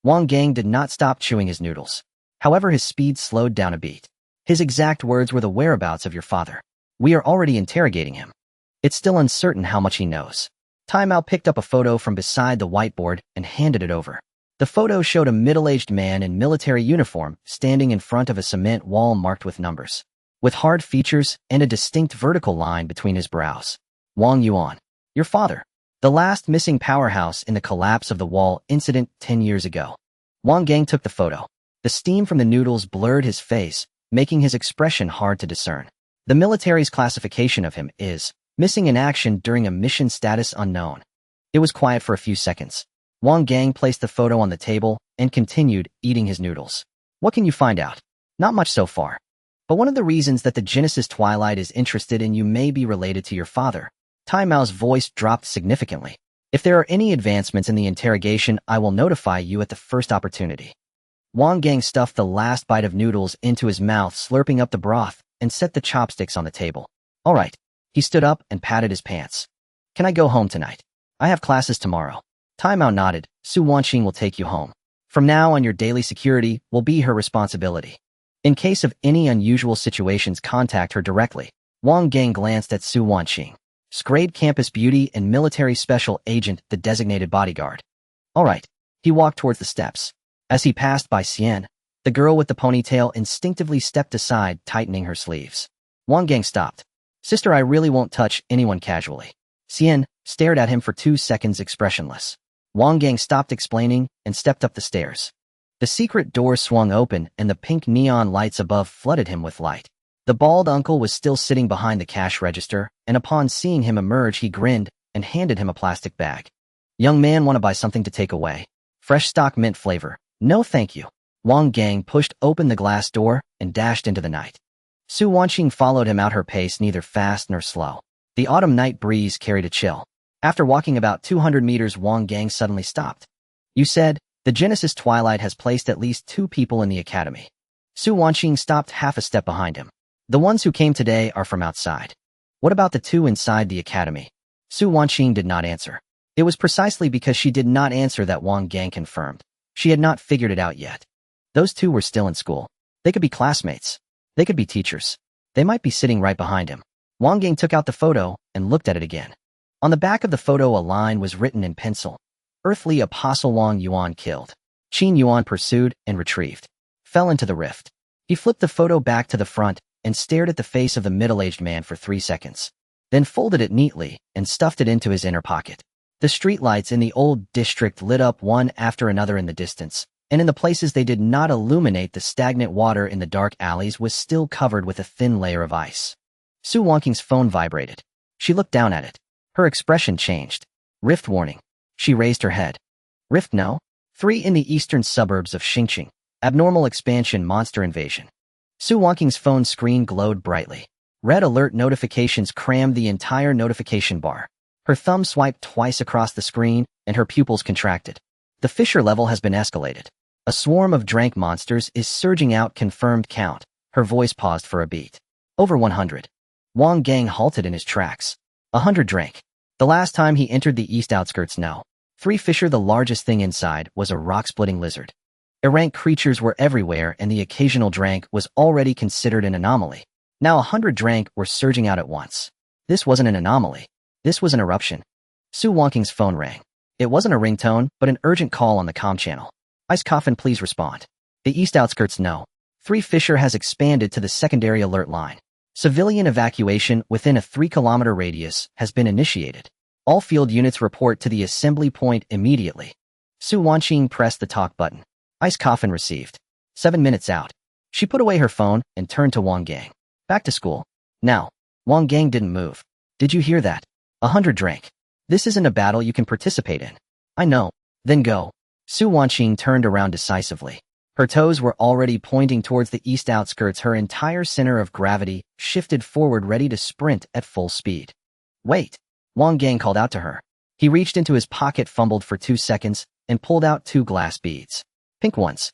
Wang Gang did not stop chewing his noodles. However, his speed slowed down a beat. His exact words were the whereabouts of your father. We are already interrogating him. It's still uncertain how much he knows. Tai Mao picked up a photo from beside the whiteboard and handed it over. The photo showed a middle-aged man in military uniform standing in front of a cement wall marked with numbers, with hard features and a distinct vertical line between his brows. Wang Yuan, your father, the last missing powerhouse in the collapse of the wall incident 10 years ago. Wang Gang took the photo. The steam from the noodles blurred his face, making his expression hard to discern. The military's classification of him is missing in action during a mission status unknown. It was quiet for a few seconds. Wang Gang placed the photo on the table and continued eating his noodles. What can you find out? Not much so far. But one of the reasons that the Genesis Twilight is interested in you may be related to your father. Tai Mao's voice dropped significantly. If there are any advancements in the interrogation, I will notify you at the first opportunity. Wang Gang stuffed the last bite of noodles into his mouth, slurping up the broth, and set the chopsticks on the table. All right. He stood up and patted his pants. Can I go home tonight? I have classes tomorrow. Tai Mao nodded. Su Wanqing will take you home. From now on, your daily security will be her responsibility. In case of any unusual situations, contact her directly. Wang Gang glanced at Su Wanqing. Grade campus beauty and military special agent, the designated bodyguard. All right. He walked towards the steps. As he passed by Xian, the girl with the ponytail instinctively stepped aside, tightening her sleeves. Wang Gang stopped. Sister, I really won't touch anyone casually. Xian stared at him for 2 seconds, expressionless. Wang Gang stopped explaining and stepped up the stairs. The secret door swung open and the pink neon lights above flooded him with light. The bald uncle was still sitting behind the cash register, and upon seeing him emerge, he grinned and handed him a plastic bag. Young man, want to buy something to take away? Fresh stock mint flavor. No thank you. Wang Gang pushed open the glass door and dashed into the night. Su Wanqing followed him out, her pace neither fast nor slow. The autumn night breeze carried a chill. After walking about 200 meters, Wang Gang suddenly stopped. You said, the Genesis Twilight has placed at least 2 people in the academy. Su Wanqing stopped half a step behind him. The ones who came today are from outside. What about the 2 inside the academy? Su Wanqing did not answer. It was precisely because she did not answer that Wang Gang confirmed. She had not figured it out yet. Those 2 were still in school. They could be classmates. They could be teachers. They might be sitting right behind him. Wang Gang took out the photo and looked at it again. On the back of the photo, a line was written in pencil. Earthly Apostle Wang Yuan killed. Qin Yuan pursued and retrieved. Fell into the rift. He flipped the photo back to the front and stared at the face of the middle-aged man for 3 seconds. Then folded it neatly and stuffed it into his inner pocket. The streetlights in the old district lit up one after another in the distance, and in the places they did not illuminate, the stagnant water in the dark alleys was still covered with a thin layer of ice. Su Wanqing's phone vibrated. She looked down at it. Her expression changed. Rift warning. She raised her head. Rift no? 3 in the eastern suburbs of Xingqing. Abnormal expansion, monster invasion. Su Wanqing's phone screen glowed brightly. Red alert notifications crammed the entire notification bar. Her thumb swiped twice across the screen, and her pupils contracted. The fissure level has been escalated. A swarm of drank monsters is surging out. Confirmed count. Her voice paused for a beat. Over 100. Wang Gang halted in his tracks. 100 drank. The last time he entered the east outskirts, no. 3 fissure. The largest thing inside was a rock-splitting lizard. Errant creatures were everywhere, and the occasional drank was already considered an anomaly. Now 100 drank were surging out at once. This wasn't an anomaly. This was an eruption. Su Wanqing's phone rang. It wasn't a ringtone, but an urgent call on the comm channel. Ice Coffin, please respond. The east outskirts, no. 3 fissure has expanded to the secondary alert line. Civilian evacuation within a 3-kilometer radius has been initiated. All field units report to the assembly point immediately. Su Wanqing pressed the talk button. Ice Coffin received. 7 minutes out. She put away her phone and turned to Wang Gang. Back to school. Now. Wang Gang didn't move. Did you hear that? 100 drank. This isn't a battle you can participate in. I know. Then go. Su Wanqing turned around decisively. Her toes were already pointing towards the east outskirts. Her entire center of gravity shifted forward, ready to sprint at full speed. Wait. Wang Gang called out to her. He reached into his pocket, fumbled for 2 seconds, and pulled out 2 glass beads. Pink ones.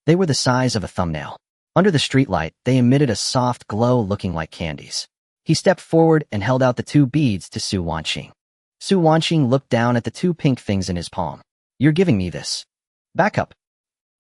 They were the size of a thumbnail. Under the streetlight, they emitted a soft glow looking like candies. He stepped forward and held out the 2 beads to Su Wanqing. Su Wanqing looked down at the 2 pink things in his palm. You're giving me this. Back up.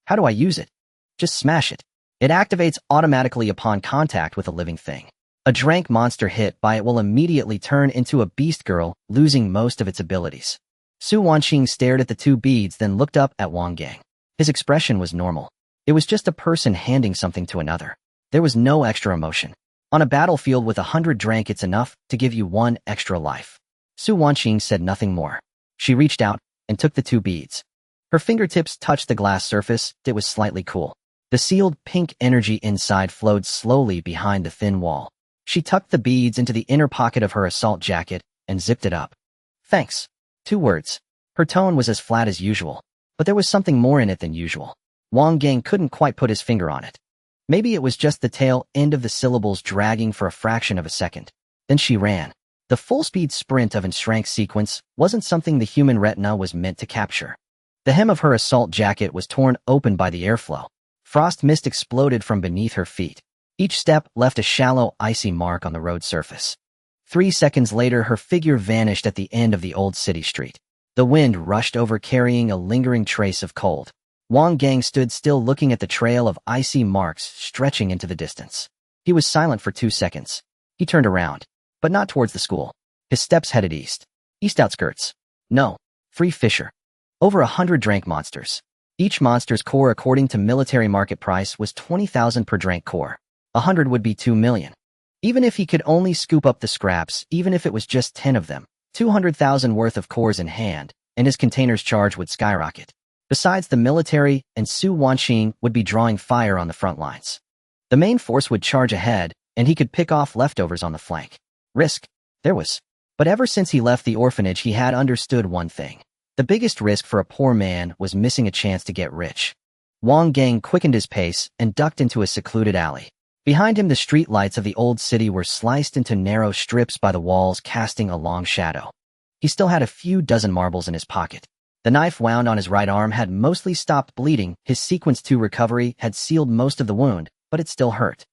How do I use it? Just smash it. It activates automatically upon contact with a living thing. A drank monster hit by it will immediately turn into a beast girl, losing most of its abilities. Su Wanqing stared at the 2 beads, then looked up at Wang Gang. His expression was normal. It was just a person handing something to another. There was no extra emotion. On a battlefield with 100 drank, it's enough to give you 1 extra life. Su Wanqing said nothing more. She reached out and took the 2 beads. Her fingertips touched the glass surface. It was slightly cool. The sealed pink energy inside flowed slowly behind the thin wall. She tucked the beads into the inner pocket of her assault jacket and zipped it up. Thanks. 2 words. Her tone was as flat as usual, but there was something more in it than usual. Wang Gang couldn't quite put his finger on it. Maybe it was just the tail end of the syllables dragging for a fraction of a second. Then she ran. The full-speed sprint of an strength sequence wasn't something the human retina was meant to capture. The hem of her assault jacket was torn open by the airflow. Frost mist exploded from beneath her feet. Each step left a shallow, icy mark on the road surface. 3 seconds later, her figure vanished at the end of the old city street. The wind rushed over, carrying a lingering trace of cold. Wang Gang stood still, looking at the trail of icy marks stretching into the distance. He was silent for 2 seconds. He turned around, but not towards the school. His steps headed east. East outskirts. No. 3 fissure. Over 100 drank monsters. Each monster's core, according to military market price, was 20,000 per drank core. 100 would be 2 million. Even if he could only scoop up the scraps, even if it was just 10 of them, 200,000 worth of cores in hand, and his container's charge would skyrocket. Besides, the military and Su Wanqing would be drawing fire on the front lines. The main force would charge ahead, and he could pick off leftovers on the flank. Risk. There was. But ever since he left the orphanage, he had understood one thing. The biggest risk for a poor man was missing a chance to get rich. Wang Gang quickened his pace and ducked into a secluded alley. Behind him, the street lights of the old city were sliced into narrow strips by the walls, casting a long shadow. He still had a few dozen marbles in his pocket. The knife wound on his right arm had mostly stopped bleeding. His Sequence 2 recovery had sealed most of the wound, but it still hurt.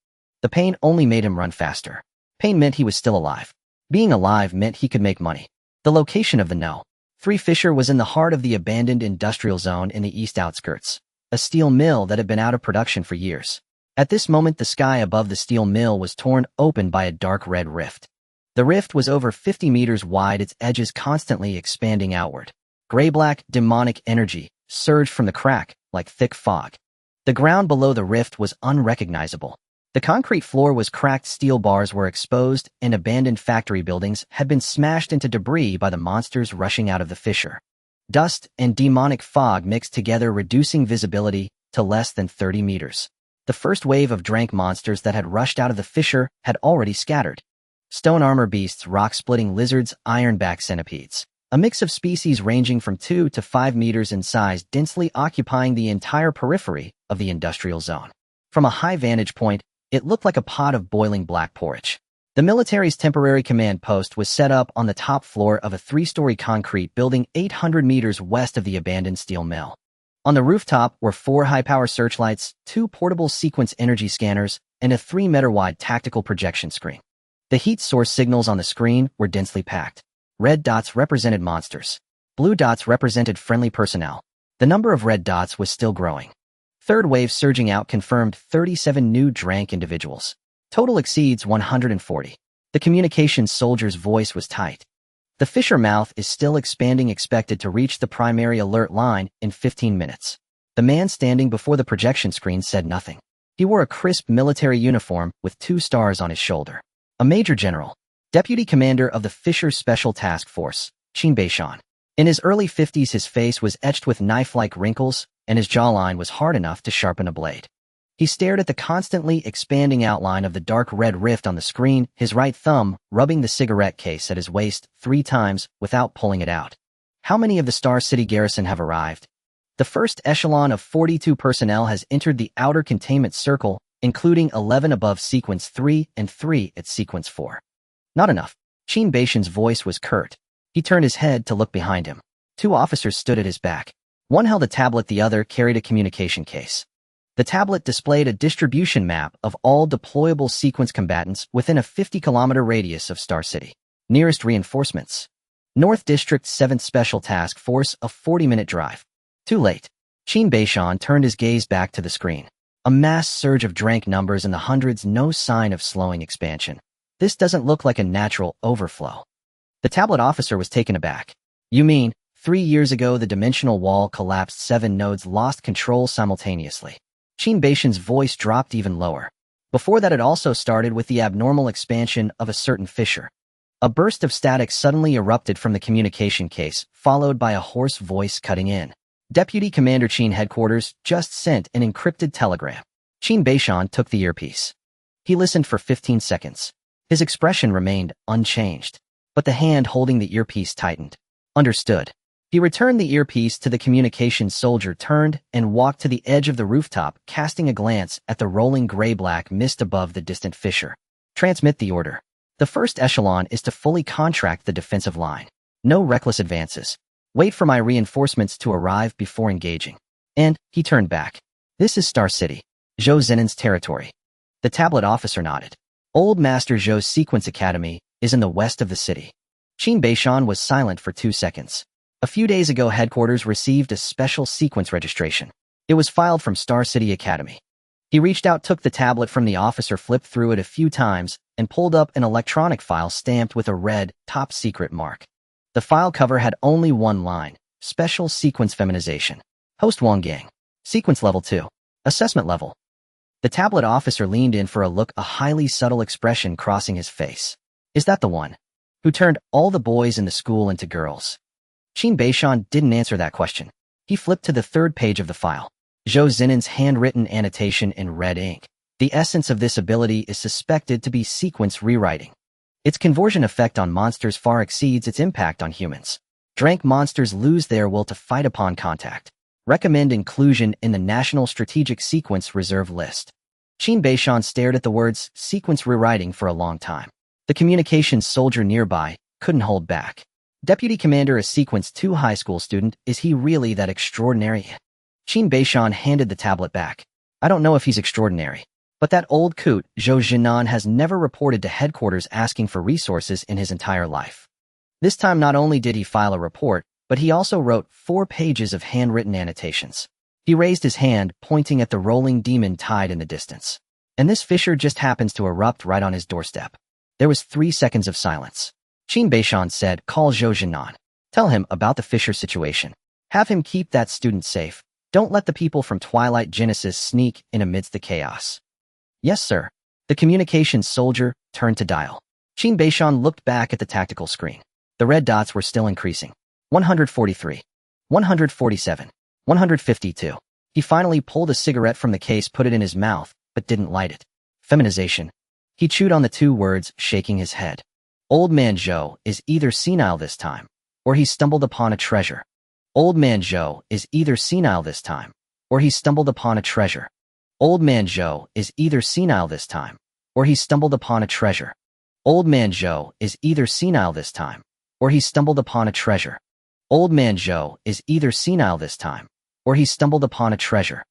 The pain only made him run faster. Pain meant he was still alive. Being alive meant he could make money. The location of the No. 3 Fisher was in the heart of the abandoned industrial zone in the east outskirts, a steel mill that had been out of production for years. At this moment, the sky above the steel mill was torn open by a dark red rift. The rift was over 50 meters wide, its edges constantly expanding outward. Gray-black, demonic energy surged from the crack like thick fog. The ground below the rift was unrecognizable. The concrete floor was cracked, steel bars were exposed, and abandoned factory buildings had been smashed into debris by the monsters rushing out of the fissure. Dust and demonic fog mixed together, reducing visibility to less than 30 meters. The first wave of Drank monsters that had rushed out of the fissure had already scattered. Stone armor beasts, rock-splitting lizards, ironback centipedes. A mix of species ranging from 2 to 5 meters in size, densely occupying the entire periphery of the industrial zone. From a high vantage point, it looked like a pot of boiling black porridge. The military's temporary command post was set up on the top floor of a 3-story concrete building 800 meters west of the abandoned steel mill. On the rooftop were 4 high-power searchlights, 2 portable sequence energy scanners, and a 3-meter-wide tactical projection screen. The heat source signals on the screen were densely packed. Red dots represented monsters. Blue dots represented friendly personnel. The number of red dots was still growing. Third wave surging out confirmed 37 new Drank individuals. Total exceeds 140. The communications soldier's voice was tight. The fissure mouth is still expanding, expected to reach the primary alert line in 15 minutes. The man standing before the projection screen said nothing. He wore a crisp military uniform with 2 stars on his shoulder. A major general, deputy commander of the Fissure Special Task Force, Qin Beishan. In his early 50s, his face was etched with knife-like wrinkles, and his jawline was hard enough to sharpen a blade. He stared at the constantly expanding outline of the dark red rift on the screen, his right thumb rubbing the cigarette case at his waist 3 times without pulling it out. How many of the Star City garrison have arrived? The first echelon of 42 personnel has entered the outer containment circle, including 11 above Sequence 3 and 3 at Sequence 4. Not enough. Qin Beishan's voice was curt. He turned his head to look behind him. 2 officers stood at his back. One held a tablet, the other carried a communication case. The tablet displayed a distribution map of all deployable sequence combatants within a 50-kilometer radius of Star City. Nearest reinforcements. North District 7th Special Task Force, a 40-minute drive. Too late. Qin Beishan turned his gaze back to the screen. A mass surge of Drank numbers in the hundreds, no sign of slowing expansion. This doesn't look like a natural overflow. The tablet officer was taken aback. You mean, 3 years ago the dimensional wall collapsed, 7 nodes lost control simultaneously. Qin Beishan's voice dropped even lower. Before that, it also started with the abnormal expansion of a certain fissure. A burst of static suddenly erupted from the communication case, followed by a hoarse voice cutting in. Deputy Commander Qin Headquarters just sent an encrypted telegram. Qin Beishan took the earpiece. He listened for 15 seconds. His expression remained unchanged, but the hand holding the earpiece tightened. Understood. He returned the earpiece to the communications soldier, turned, and walked to the edge of the rooftop, casting a glance at the rolling gray-black mist above the distant fissure. Transmit the order. The first echelon is to fully contract the defensive line. No reckless advances. Wait for my reinforcements to arrive before engaging. And he turned back. This is Star City, Zhou Zenen's territory. The tablet officer nodded. Old Master Zhou's Sequence Academy is in the west of the city. Qin Beishan was silent for 2 seconds. A few days ago, headquarters received a special sequence registration. It was filed from Star City Academy. He reached out, took the tablet from the officer, flipped through it a few times, and pulled up an electronic file stamped with a red, top secret mark. The file cover had only one line: Special Sequence Feminization. Host Wang Gang. Sequence Level 2. Assessment Level. The tablet officer leaned in for a look, a highly subtle expression crossing his face. Is that the one who turned all the boys in the school into girls? Qin Beishan didn't answer that question. He flipped to the 3rd page of the file. Zhou Zenen's handwritten annotation in red ink. The essence of this ability is suspected to be sequence rewriting. Its conversion effect on monsters far exceeds its impact on humans. Drank monsters lose their will to fight upon contact. Recommend inclusion in the National Strategic Sequence Reserve list. Qin Beishan stared at the words sequence rewriting for a long time. The communications soldier nearby couldn't hold back. Deputy Commander, a Sequence 2 high school student, is he really that extraordinary? Qin Beishan handed the tablet back. I don't know if he's extraordinary, but that old coot, Zhou Jinan, has never reported to headquarters asking for resources in his entire life. This time not only did he file a report, but he also wrote 4 pages of handwritten annotations. He raised his hand, pointing at the rolling demon tide in the distance. And this fissure just happens to erupt right on his doorstep. There was 3 seconds of silence. Qin Beishan said, call Zhou Jinan. Tell him about the fissure situation. Have him keep that student safe. Don't let the people from Twilight Genesis sneak in amidst the chaos. Yes, sir. The communications soldier turned to dial. Qin Beishan looked back at the tactical screen. The red dots were still increasing. 143. 147. 152. He finally pulled a cigarette from the case, put it in his mouth, but didn't light it. Feminization. He chewed on the 2 words, shaking his head. Old man Zhou is either senile this time, or he stumbled upon a treasure. Old man Zhou is either senile this time, or he stumbled upon a treasure. Old man Zhou is either senile this time, or he stumbled upon a treasure. Old man Zhou is either senile this time, or he stumbled upon a treasure. Old man Zhou is either senile this time, or he stumbled upon a treasure.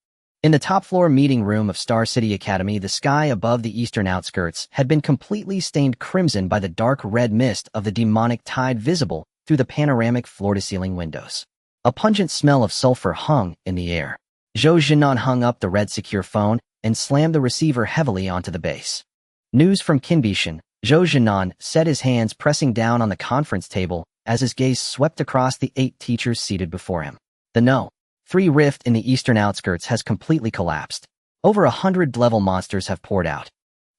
In the top-floor meeting room of Star City Academy, the sky above the eastern outskirts had been completely stained crimson by the dark red mist of the demonic tide visible through the panoramic floor-to-ceiling windows. A pungent smell of sulfur hung in the air. Zhou Jinan hung up the red secure phone and slammed the receiver heavily onto the base. News from Kinbishan. Zhou Jinan set his hands pressing down on the conference table as his gaze swept across the 8 teachers seated before him. The No. 3 rift in the eastern outskirts has completely collapsed. Over 100 level monsters have poured out.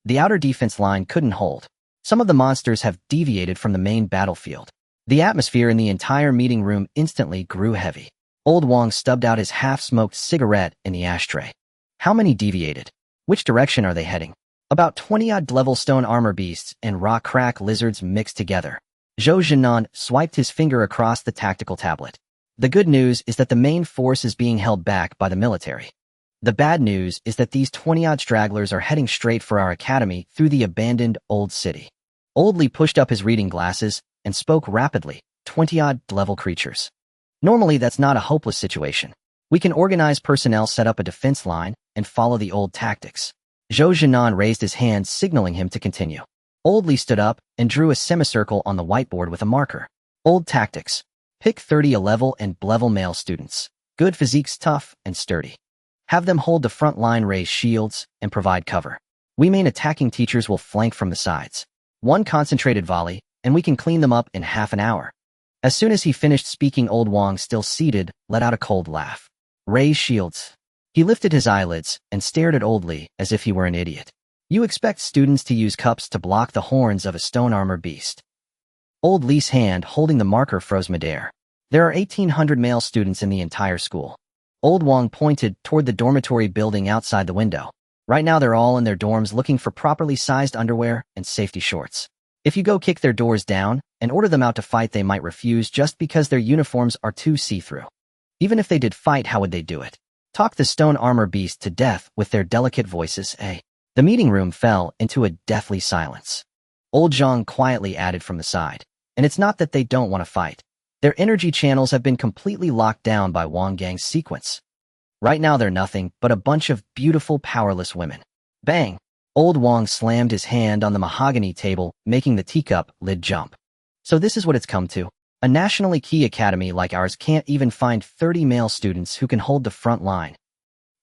The outer defense line couldn't hold. Some of the monsters have deviated from the main battlefield. The atmosphere in the entire meeting room instantly grew heavy. Old Wang stubbed out his half-smoked cigarette in the ashtray. How many deviated? Which direction are they heading? About 20-odd level stone armor beasts and rock crack lizards mixed together. Zhou Jinan swiped his finger across the tactical tablet. The good news is that the main force is being held back by the military. The bad news is that these 20-odd stragglers are heading straight for our academy through the abandoned old city. Old Li pushed up his reading glasses and spoke rapidly. 20-odd level creatures. Normally that's not a hopeless situation. We can organize personnel, set up a defense line, and follow the old tactics. Zhou Jinan raised his hand, signaling him to continue. Old Li stood up and drew a semicircle on the whiteboard with a marker. Old tactics. Pick 30 A-level and B-level male students. Good physiques, tough and sturdy. Have them hold the front line, raise shields, and provide cover. We main attacking teachers will flank from the sides. 1 concentrated volley, and we can clean them up in half an hour. As soon as he finished speaking, Old Wang, still seated, let out a cold laugh. Raise shields. He lifted his eyelids and stared at Old Li as if he were an idiot. You expect students to use cups to block the horns of a stone armor beast. Old Li's hand holding the marker froze midair. There are 1,800 male students in the entire school. Old Wang pointed toward the dormitory building outside the window. Right now they're all in their dorms looking for properly sized underwear and safety shorts. If you go kick their doors down and order them out to fight, they might refuse just because their uniforms are too see-through. Even if they did fight, how would they do it? Talk the stone armor beast to death with their delicate voices, eh? The meeting room fell into a deathly silence. Old Zhang quietly added from the side. And it's not that they don't want to fight. Their energy channels have been completely locked down by Wang Gang's sequence. Right now they're nothing but a bunch of beautiful, powerless women. Bang! Old Wang slammed his hand on the mahogany table, making the teacup lid jump. So this is what it's come to. A nationally key academy like ours can't even find 30 male students who can hold the front line.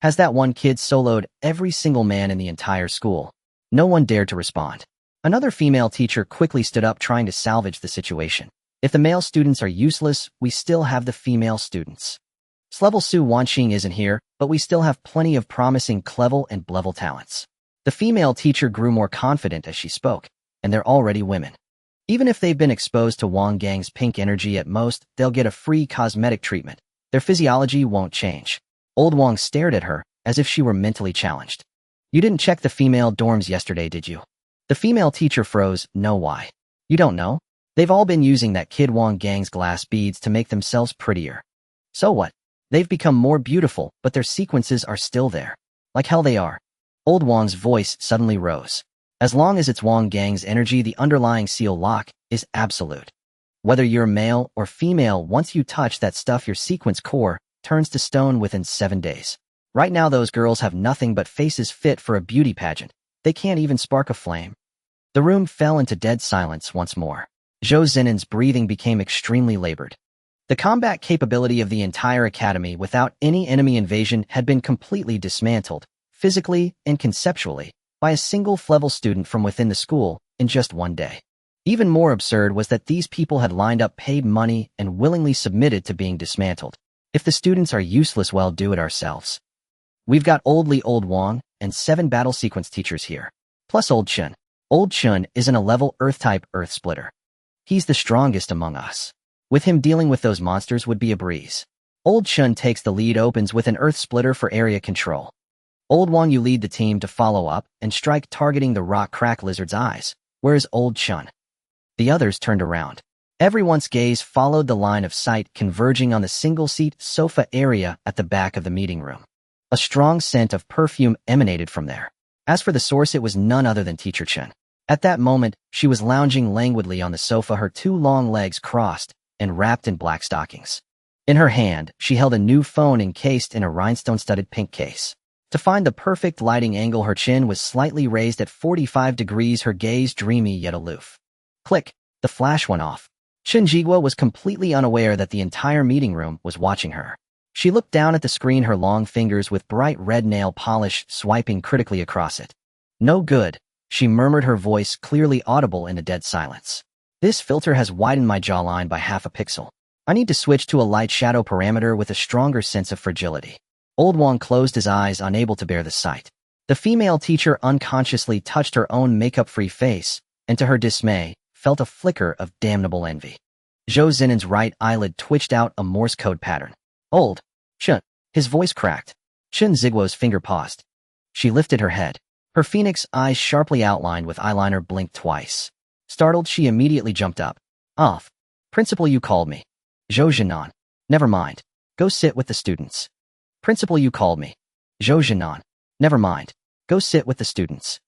Has that one kid soloed every single man in the entire school? No one dared to respond. Another female teacher quickly stood up, trying to salvage the situation. If the male students are useless, we still have the female students. Level Su Wanxing isn't here, but we still have plenty of promising Clevel and Blevel talents. The female teacher grew more confident as she spoke, and they're already women. Even if they've been exposed to Wang Gang's pink energy, at most, they'll get a free cosmetic treatment. Their physiology won't change. Old Wang stared at her as if she were mentally challenged. You didn't check the female dorms yesterday, did you? The female teacher froze. No, why? You don't know? They've all been using that kid Wang Gang's glass beads to make themselves prettier. So what? They've become more beautiful, but their sequences are still there. Like hell they are. Old Wang's voice suddenly rose. As long as it's Wang Gang's energy, the underlying seal lock is absolute. Whether you're male or female, once you touch that stuff, your sequence core turns to stone within 7 days. Right now, those girls have nothing but faces fit for a beauty pageant. They can't even spark a flame. The room fell into dead silence once more. Zhou Zinan's breathing became extremely labored. The combat capability of the entire academy without any enemy invasion had been completely dismantled, physically and conceptually, by a single level student from within the school in just 1 day. Even more absurd was that these people had lined up paid money and willingly submitted to being dismantled. If the students are useless, well, do it ourselves. We've got Old Wang and 7 battle sequence teachers here, plus Old Chun. Old Chun isn't a level Earth-type Earth Splitter. He's the strongest among us. With him, dealing with those monsters would be a breeze. Old Chun takes the lead, opens with an Earth Splitter for area control. Old Wang, you lead the team to follow up and strike, targeting the rock crack lizard's eyes. Where's Old Chun? The others turned around. Everyone's gaze followed the line of sight converging on the single-seat sofa area at the back of the meeting room. A strong scent of perfume emanated from there. As for the source, it was none other than Teacher Chen. At that moment, she was lounging languidly on the sofa, her 2 long legs crossed and wrapped in black stockings. In her hand, she held a new phone encased in a rhinestone-studded pink case. To find the perfect lighting angle, her chin was slightly raised at 45 degrees, her gaze dreamy yet aloof. Click, the flash went off. Chen Jigua was completely unaware that the entire meeting room was watching her. She looked down at the screen, her long fingers with bright red nail polish swiping critically across it. No good, she murmured, her voice clearly audible in the dead silence. This filter has widened my jawline by half a pixel. I need to switch to a light shadow parameter with a stronger sense of fragility. Old Wang closed his eyes, unable to bear the sight. The female teacher unconsciously touched her own makeup-free face, and to her dismay, felt a flicker of damnable envy. Zhou Zinan's right eyelid twitched out a Morse code pattern. Old Chun. His voice cracked. Chen Ziguo's finger paused. She lifted her head. Her phoenix eyes, sharply outlined with eyeliner, blinked twice. Startled, she immediately jumped up. Off. Principal, you called me. Zhou Zinan. Never mind. Go sit with the students. Principal, you called me. Zhou Zinan. Never mind. Go sit with the students.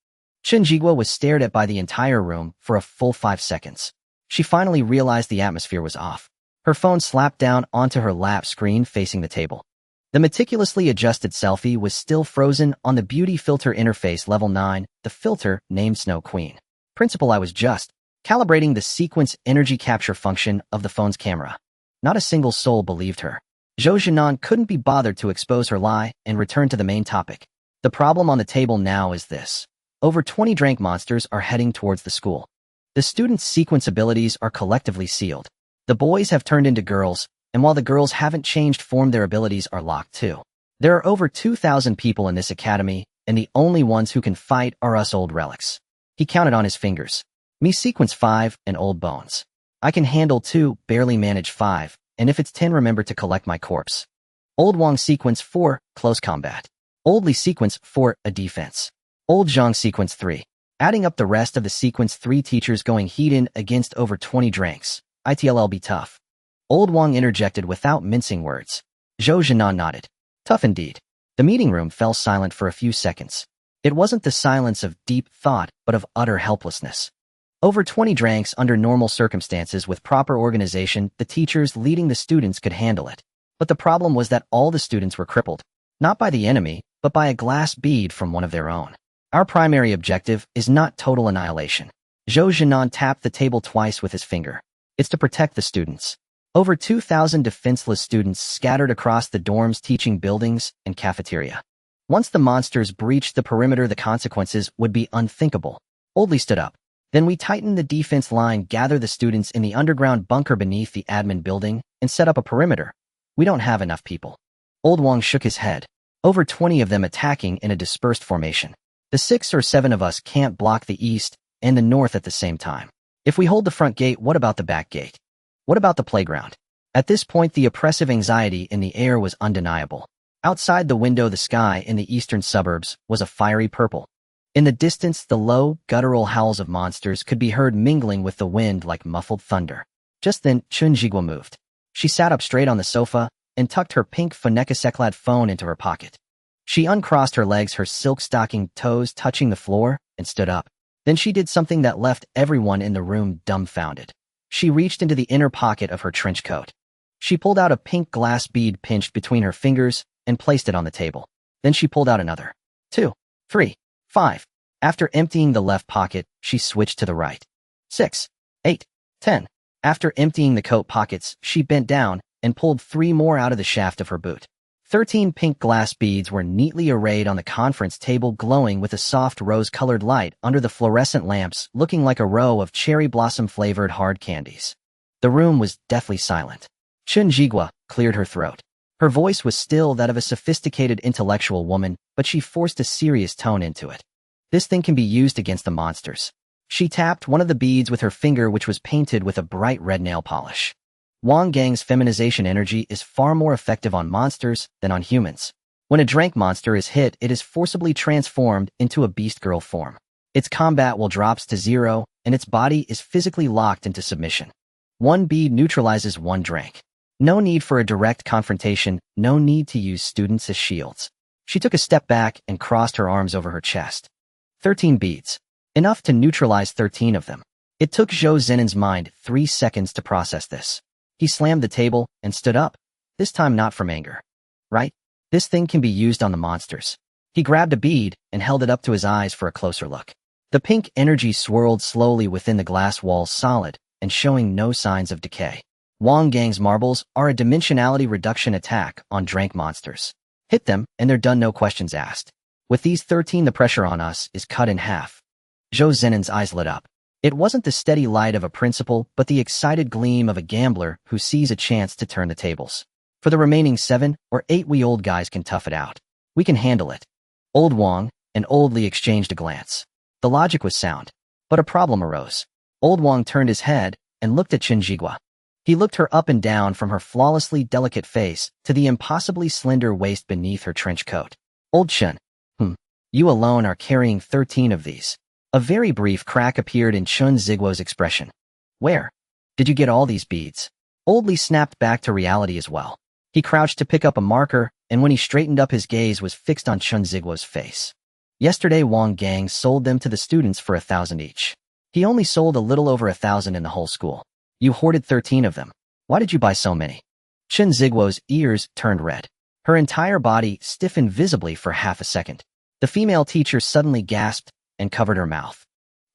Chen Jigua was stared at by the entire room for a full 5 seconds. She finally realized the atmosphere was off. Her phone slapped down onto her lap, screen facing the table. The meticulously adjusted selfie was still frozen on the beauty filter interface level 9, the filter named Snow Queen. Principal, I was just calibrating the sequence energy capture function of the phone's camera. Not a single soul believed her. Zhou Zinan couldn't be bothered to expose her lie and return to the main topic. The problem on the table now is this. Over 20 drank monsters are heading towards the school. The students' sequence abilities are collectively sealed. The boys have turned into girls, and while the girls haven't changed form, their abilities are locked too. There are over 2,000 people in this academy, and the only ones who can fight are us old relics. He counted on his fingers. Me sequence 5 and old bones. I can handle 2, barely manage 5, and if it's 10, remember to collect my corpse. Old Wang sequence 4, close combat. Old Li sequence 4, a defense. Old Zhang sequence 3. Adding up the rest of the sequence 3 teachers going heat-in against over 20 dranks. ITLL be tough. Old Wang interjected without mincing words. Zhou Zinan nodded. Tough indeed. The meeting room fell silent for a few seconds. It wasn't the silence of deep thought, but of utter helplessness. Over 20 dranks under normal circumstances with proper organization, the teachers leading the students could handle it. But the problem was that all the students were crippled. Not by the enemy, but by a glass bead from one of their own. Our primary objective is not total annihilation. Zhou Zinan tapped the table twice with his finger. It's to protect the students. Over 2,000 defenseless students scattered across the dorms, teaching buildings, and cafeteria. Once the monsters breached the perimeter, the consequences would be unthinkable. Old Li stood up. Then we tighten the defense line, gather the students in the underground bunker beneath the admin building, and set up a perimeter. We don't have enough people. Old Wang shook his head. Over 20 of them attacking in a dispersed formation. The 6 or 7 of us can't block the east and the north at the same time. If we hold the front gate, what about the back gate? What about the playground? At this point, the oppressive anxiety in the air was undeniable. Outside the window, the sky in the eastern suburbs was a fiery purple. In the distance, the low, guttural howls of monsters could be heard mingling with the wind like muffled thunder. Just then, Chen Jigua moved. She sat up straight on the sofa and tucked her pink Funekaseclad phone into her pocket. She uncrossed her legs, her silk-stocking toes touching the floor, and stood up. Then she did something that left everyone in the room dumbfounded. She reached into the inner pocket of her trench coat. She pulled out a pink glass bead pinched between her fingers and placed it on the table. Then she pulled out another. 2, 3, 5. After emptying the left pocket, she switched to the right. 6, 8, 10. After emptying the coat pockets, she bent down and pulled 3 more out of the shaft of her boot. 13 pink glass beads were neatly arrayed on the conference table, glowing with a soft rose-colored light under the fluorescent lamps, looking like a row of cherry blossom-flavored hard candies. The room was deathly silent. Chun Jigua cleared her throat. Her voice was still that of a sophisticated intellectual woman, but she forced a serious tone into it. This thing can be used against the monsters. She tapped one of the beads with her finger, which was painted with a bright red nail polish. Wang Gang's feminization energy is far more effective on monsters than on humans. When a drank monster is hit, it is forcibly transformed into a beast girl form. Its combat will drops to 0, and its body is physically locked into submission. 1 bead neutralizes 1 drink. No need for a direct confrontation, no need to use students as shields. She took a step back and crossed her arms over her chest. 13 beads. Enough to neutralize 13 of them. It took Zhou Zenon's mind 3 seconds to process this. He slammed the table and stood up, this time not from anger. Right? This thing can be used on the monsters. He grabbed a bead and held it up to his eyes for a closer look. The pink energy swirled slowly within the glass walls, solid and showing no signs of decay. Wang Gang's marbles are a dimensionality reduction attack on drank monsters. Hit them and they're done, no questions asked. With these 13, the pressure on us is cut in half. Zhou Zenon's eyes lit up. It wasn't the steady light of a principal, but the excited gleam of a gambler who sees a chance to turn the tables. For the remaining 7 or 8, we old guys can tough it out. We can handle it. Old Wang and Old Li exchanged a glance. The logic was sound, but a problem arose. Old Wang turned his head and looked at Chun Jigua. He looked her up and down, from her flawlessly delicate face to the impossibly slender waist beneath her trench coat. Old Chun, you alone are carrying 13 of these. A very brief crack appeared in Chun Jigua's expression. Where did you get all these beads? Old Li snapped back to reality as well. He crouched to pick up a marker, and when he straightened up, his gaze was fixed on Chun Jigua's face. Yesterday, Wang Gang sold them to the students for 1,000 each. He only sold a little over 1,000 in the whole school. You hoarded 13 of them. Why did you buy so many? Chun Jigua's ears turned red. Her entire body stiffened visibly for half a second. The female teacher suddenly gasped and covered her mouth.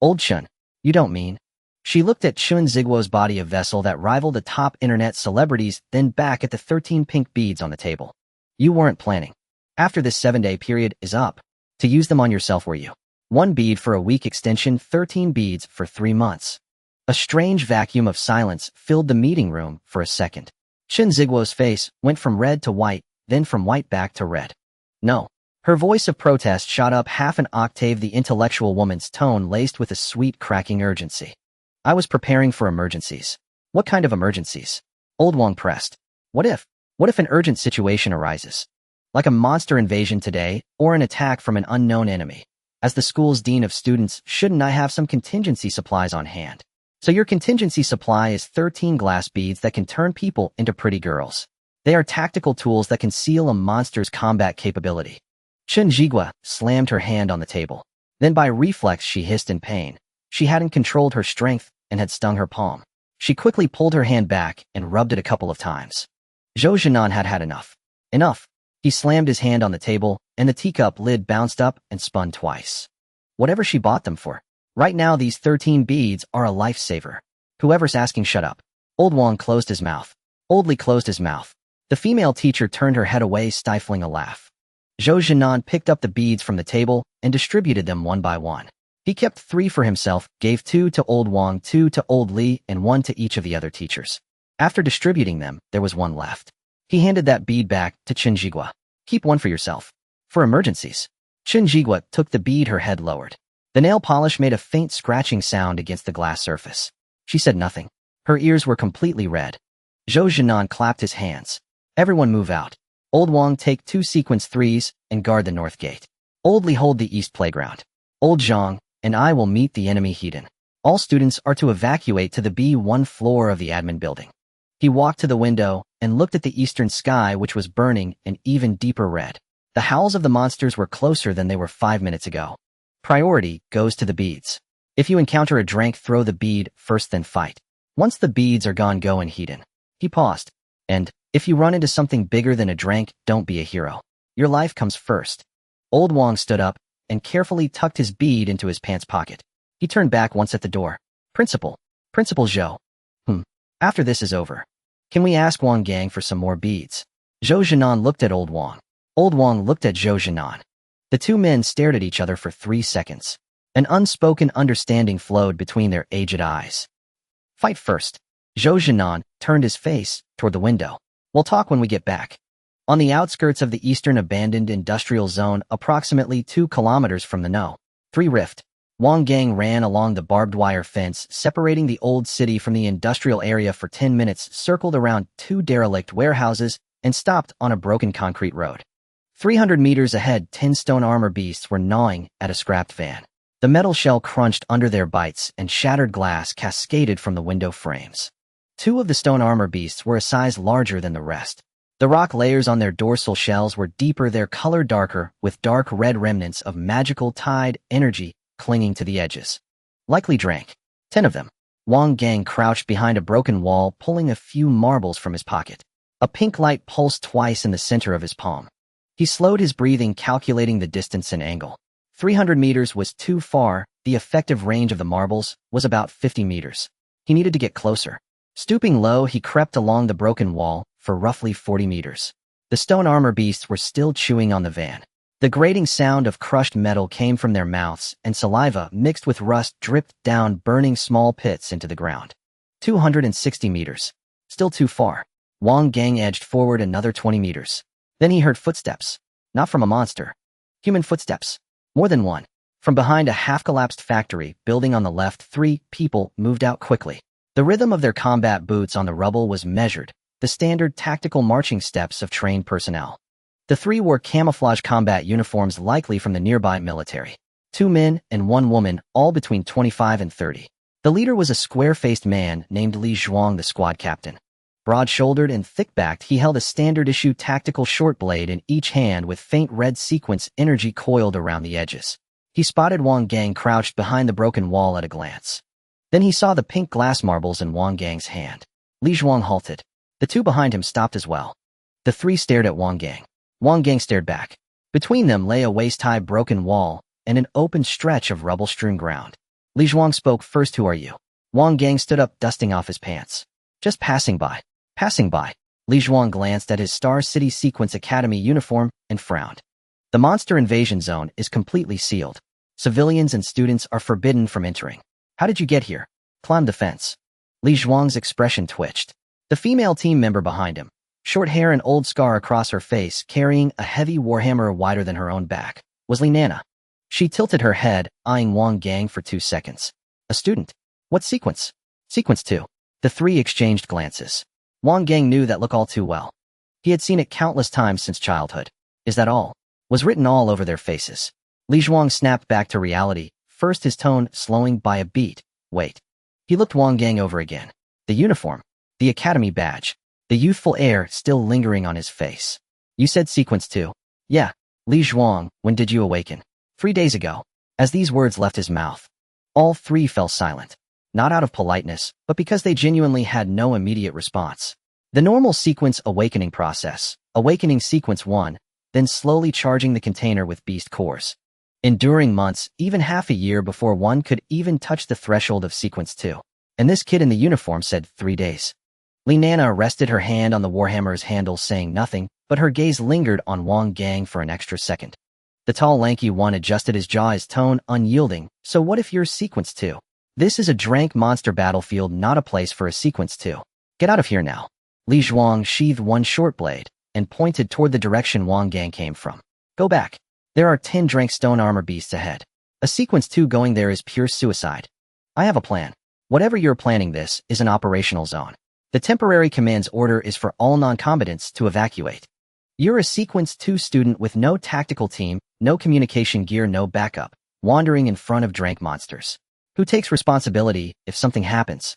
Old Chun, you don't mean? She looked at Chun Jigua's body, a vessel that rivaled the top internet celebrities, then back at the 13 pink beads on the table. You weren't planning, after this 7-day period is up, to use them on yourself, were you? 1 bead for a week extension, 13 beads for 3 months. A strange vacuum of silence filled the meeting room for a second. Chun Jigua's face went from red to white, then from white back to red. No. Her voice of protest shot up half an octave, the intellectual woman's tone laced with a sweet, cracking urgency. I was preparing for emergencies. What kind of emergencies? Old Wang pressed. What if an urgent situation arises? Like a monster invasion today, or an attack from an unknown enemy. As the school's dean of students, shouldn't I have some contingency supplies on hand? So your contingency supply is 13 glass beads that can turn people into pretty girls. They are tactical tools that conceal a monster's combat capability. Chun Jigua slammed her hand on the table. Then by reflex she hissed in pain. She hadn't controlled her strength and had stung her palm. She quickly pulled her hand back and rubbed it a couple of times. Zhou Zenon had had enough. Enough. He slammed his hand on the table, and the teacup lid bounced up and spun twice. Whatever she bought them for. Right now these 13 beads are a lifesaver. Whoever's asking, shut up. Old Wang closed his mouth. Old Li closed his mouth. The female teacher turned her head away, stifling a laugh. Zhou Zenon picked up the beads from the table and distributed them one by one. He kept 3 for himself, gave 2 to Old Wang, 2 to Old Li, and 1 to each of the other teachers. After distributing them, there was 1 left. He handed that bead back to Chun Jigua. Keep 1 for yourself. For emergencies. Chun Jigua took the bead, her head lowered. The nail polish made a faint scratching sound against the glass surface. She said nothing. Her ears were completely red. Zhou Zenon clapped his hands. Everyone move out. Old Wang, take 2 sequence 3s and guard the north gate. Old Li, hold the east playground. Old Zhang and I will meet the enemy hidden. All students are to evacuate to the B1 floor of the admin building. He walked to the window and looked at the eastern sky, which was burning an even deeper red. The howls of the monsters were closer than they were 5 minutes ago. Priority goes to the beads. If you encounter a drank, throw the bead first, then fight. Once the beads are gone, go and heat in. He paused. And, if you run into something bigger than a drank, don't be a hero. Your life comes first. Old Wang stood up and carefully tucked his bead into his pants pocket. He turned back once at the door. Principal Zhou. After this is over, can we ask Wang Gang for some more beads? Zhou Jinan looked at Old Wang. Old Wang looked at Zhou Jinan. The two men stared at each other for 3 seconds. An unspoken understanding flowed between their aged eyes. Fight first. Zhou Jinan turned his face toward the window. We'll talk when we get back. On the outskirts of the eastern abandoned industrial zone, approximately 2 kilometers from the No. 3 rift, Wang Gang ran along the barbed wire fence separating the old city from the industrial area for 10 minutes, circled around 2 derelict warehouses, and stopped on a broken concrete road. 300 meters ahead, 10 stone armor beasts were gnawing at a scrapped van. The metal shell crunched under their bites and shattered glass cascaded from the window frames. 2 of the stone armor beasts were a size larger than the rest. The rock layers on their dorsal shells were deeper, their color darker, with dark red remnants of magical tide energy clinging to the edges. Likely drank. 10 of them. Wang Gang crouched behind a broken wall, pulling a few marbles from his pocket. A pink light pulsed twice in the center of his palm. He slowed his breathing, calculating the distance and angle. 300 meters was too far. The effective range of the marbles was about 50 meters. He needed to get closer. Stooping low, he crept along the broken wall for roughly 40 meters. The stone armor beasts were still chewing on the van. The grating sound of crushed metal came from their mouths, and saliva mixed with rust dripped down, burning small pits into the ground. 260 meters. Still too far. Wang Gang edged forward another 20 meters. Then he heard footsteps. Not from a monster. Human footsteps. More than one. From behind a half-collapsed factory building on the left, 3 people moved out quickly. The rhythm of their combat boots on the rubble was measured, the standard tactical marching steps of trained personnel. The 3 wore camouflage combat uniforms, likely from the nearby military. 2 men and 1 woman, all between 25 and 30. The leader was a square-faced man named Li Zhuang, the squad captain. Broad-shouldered and thick-backed, he held a standard-issue tactical short blade in each hand with faint red sequence energy coiled around the edges. He spotted Wang Gang crouched behind the broken wall at a glance. Then he saw the pink glass marbles in Wang Gang's hand. Li Zhuang halted. The 2 behind him stopped as well. The 3 stared at Wang Gang. Wang Gang stared back. Between them lay a waist-high broken wall and an open stretch of rubble-strewn ground. Li Zhuang spoke first. Who are you? Wang Gang stood up, dusting off his pants. Just passing by. Passing by. Li Zhuang glanced at his Star City Sequence Academy uniform and frowned. The monster invasion zone is completely sealed. Civilians and students are forbidden from entering. How did you get here? Climb the fence. Li Zhuang's expression twitched. The female team member behind him, short hair and old scar across her face, carrying a heavy warhammer wider than her own back, was Li Nana. She tilted her head, eyeing Wang Gang for 2 seconds. A student? What sequence? Sequence 2. The 3 exchanged glances. Wang Gang knew that look all too well. He had seen it countless times since childhood. Is that all? Was written all over their faces. Li Zhuang snapped back to reality, first his tone slowing by a beat. Wait. He looked Wang Gang over again. The uniform. The academy badge. The youthful air still lingering on his face. You said sequence 2. Yeah. Li Zhuang, when did you awaken? 3 days ago. As these words left his mouth, all 3 fell silent. Not out of politeness, but because they genuinely had no immediate response. The normal sequence awakening process, awakening sequence 1, then slowly charging the container with beast cores. Enduring months, even half a year before one could even touch the threshold of sequence 2. And this kid in the uniform said 3 days. Li Nana rested her hand on the warhammer's handle, saying nothing, but her gaze lingered on Wang Gang for an extra second. The tall, lanky one adjusted his jaw, his tone unyielding. So what if you're sequence 2? This is a drank monster battlefield, not a place for a sequence 2. Get out of here now. Li Zhuang sheathed one short blade and pointed toward the direction Wang Gang came from. Go back. There are 10 drank stone armor beasts ahead. A sequence 2 going there is pure suicide. I have a plan. Whatever you're planning, this is an operational zone. The temporary command's order is for all non-combatants to evacuate. You're a sequence 2 student with no tactical team, no communication gear, no backup, wandering in front of drank monsters. Who takes responsibility if something happens?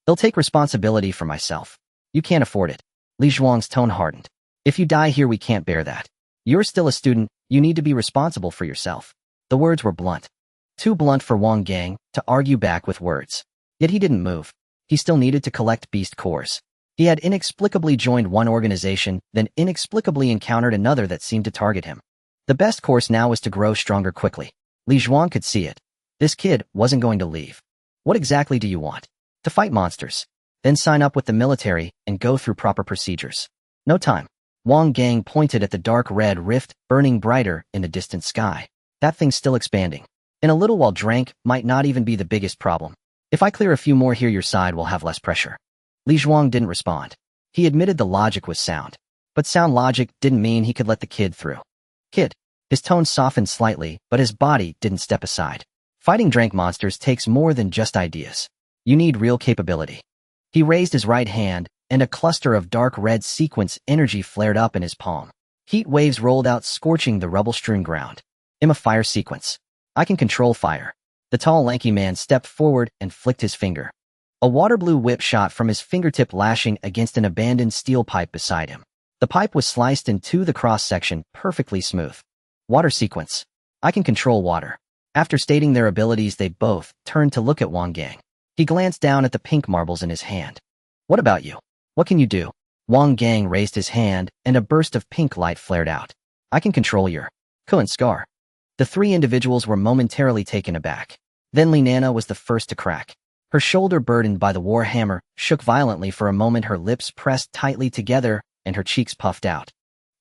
They'll take responsibility for myself. You can't afford it. Li Zhuang's tone hardened. If you die here, we can't bear that. You're still a student, you need to be responsible for yourself. The words were blunt. Too blunt for Wang Gang to argue back with words. Yet he didn't move. He still needed to collect beast cores. He had inexplicably joined one organization, then inexplicably encountered another that seemed to target him. The best course now was to grow stronger quickly. Li Zhuang could see it. This kid wasn't going to leave. What exactly do you want? To fight monsters. Then sign up with the military and go through proper procedures. No time. Wang Gang pointed at the dark red rift burning brighter in the distant sky. That thing's still expanding. In a little while drank might not even be the biggest problem. If I clear a few more here, your side will have less pressure. Li Zhuang didn't respond. He admitted the logic was sound. But sound logic didn't mean he could let the kid through. Kid. His tone softened slightly, but his body didn't step aside. Fighting drank monsters takes more than just ideas. You need real capability. He raised his right hand, and a cluster of dark red sequence energy flared up in his palm. Heat waves rolled out, scorching the rubble-strewn ground. I'm a fire sequence. I can control fire. The tall, lanky man stepped forward and flicked his finger. A water-blue whip shot from his fingertip, lashing against an abandoned steel pipe beside him. The pipe was sliced into the cross-section, perfectly smooth. Water sequence. I can control water. After stating their abilities, they both turned to look at Wang Gang. He glanced down at the pink marbles in his hand. What about you? What can you do? Wang Gang raised his hand, and a burst of pink light flared out. I can control your current scar. The three individuals were momentarily taken aback. Then Li Nana was the first to crack. Her shoulder, burdened by the war hammer, shook violently for a moment. Her lips pressed tightly together, and her cheeks puffed out.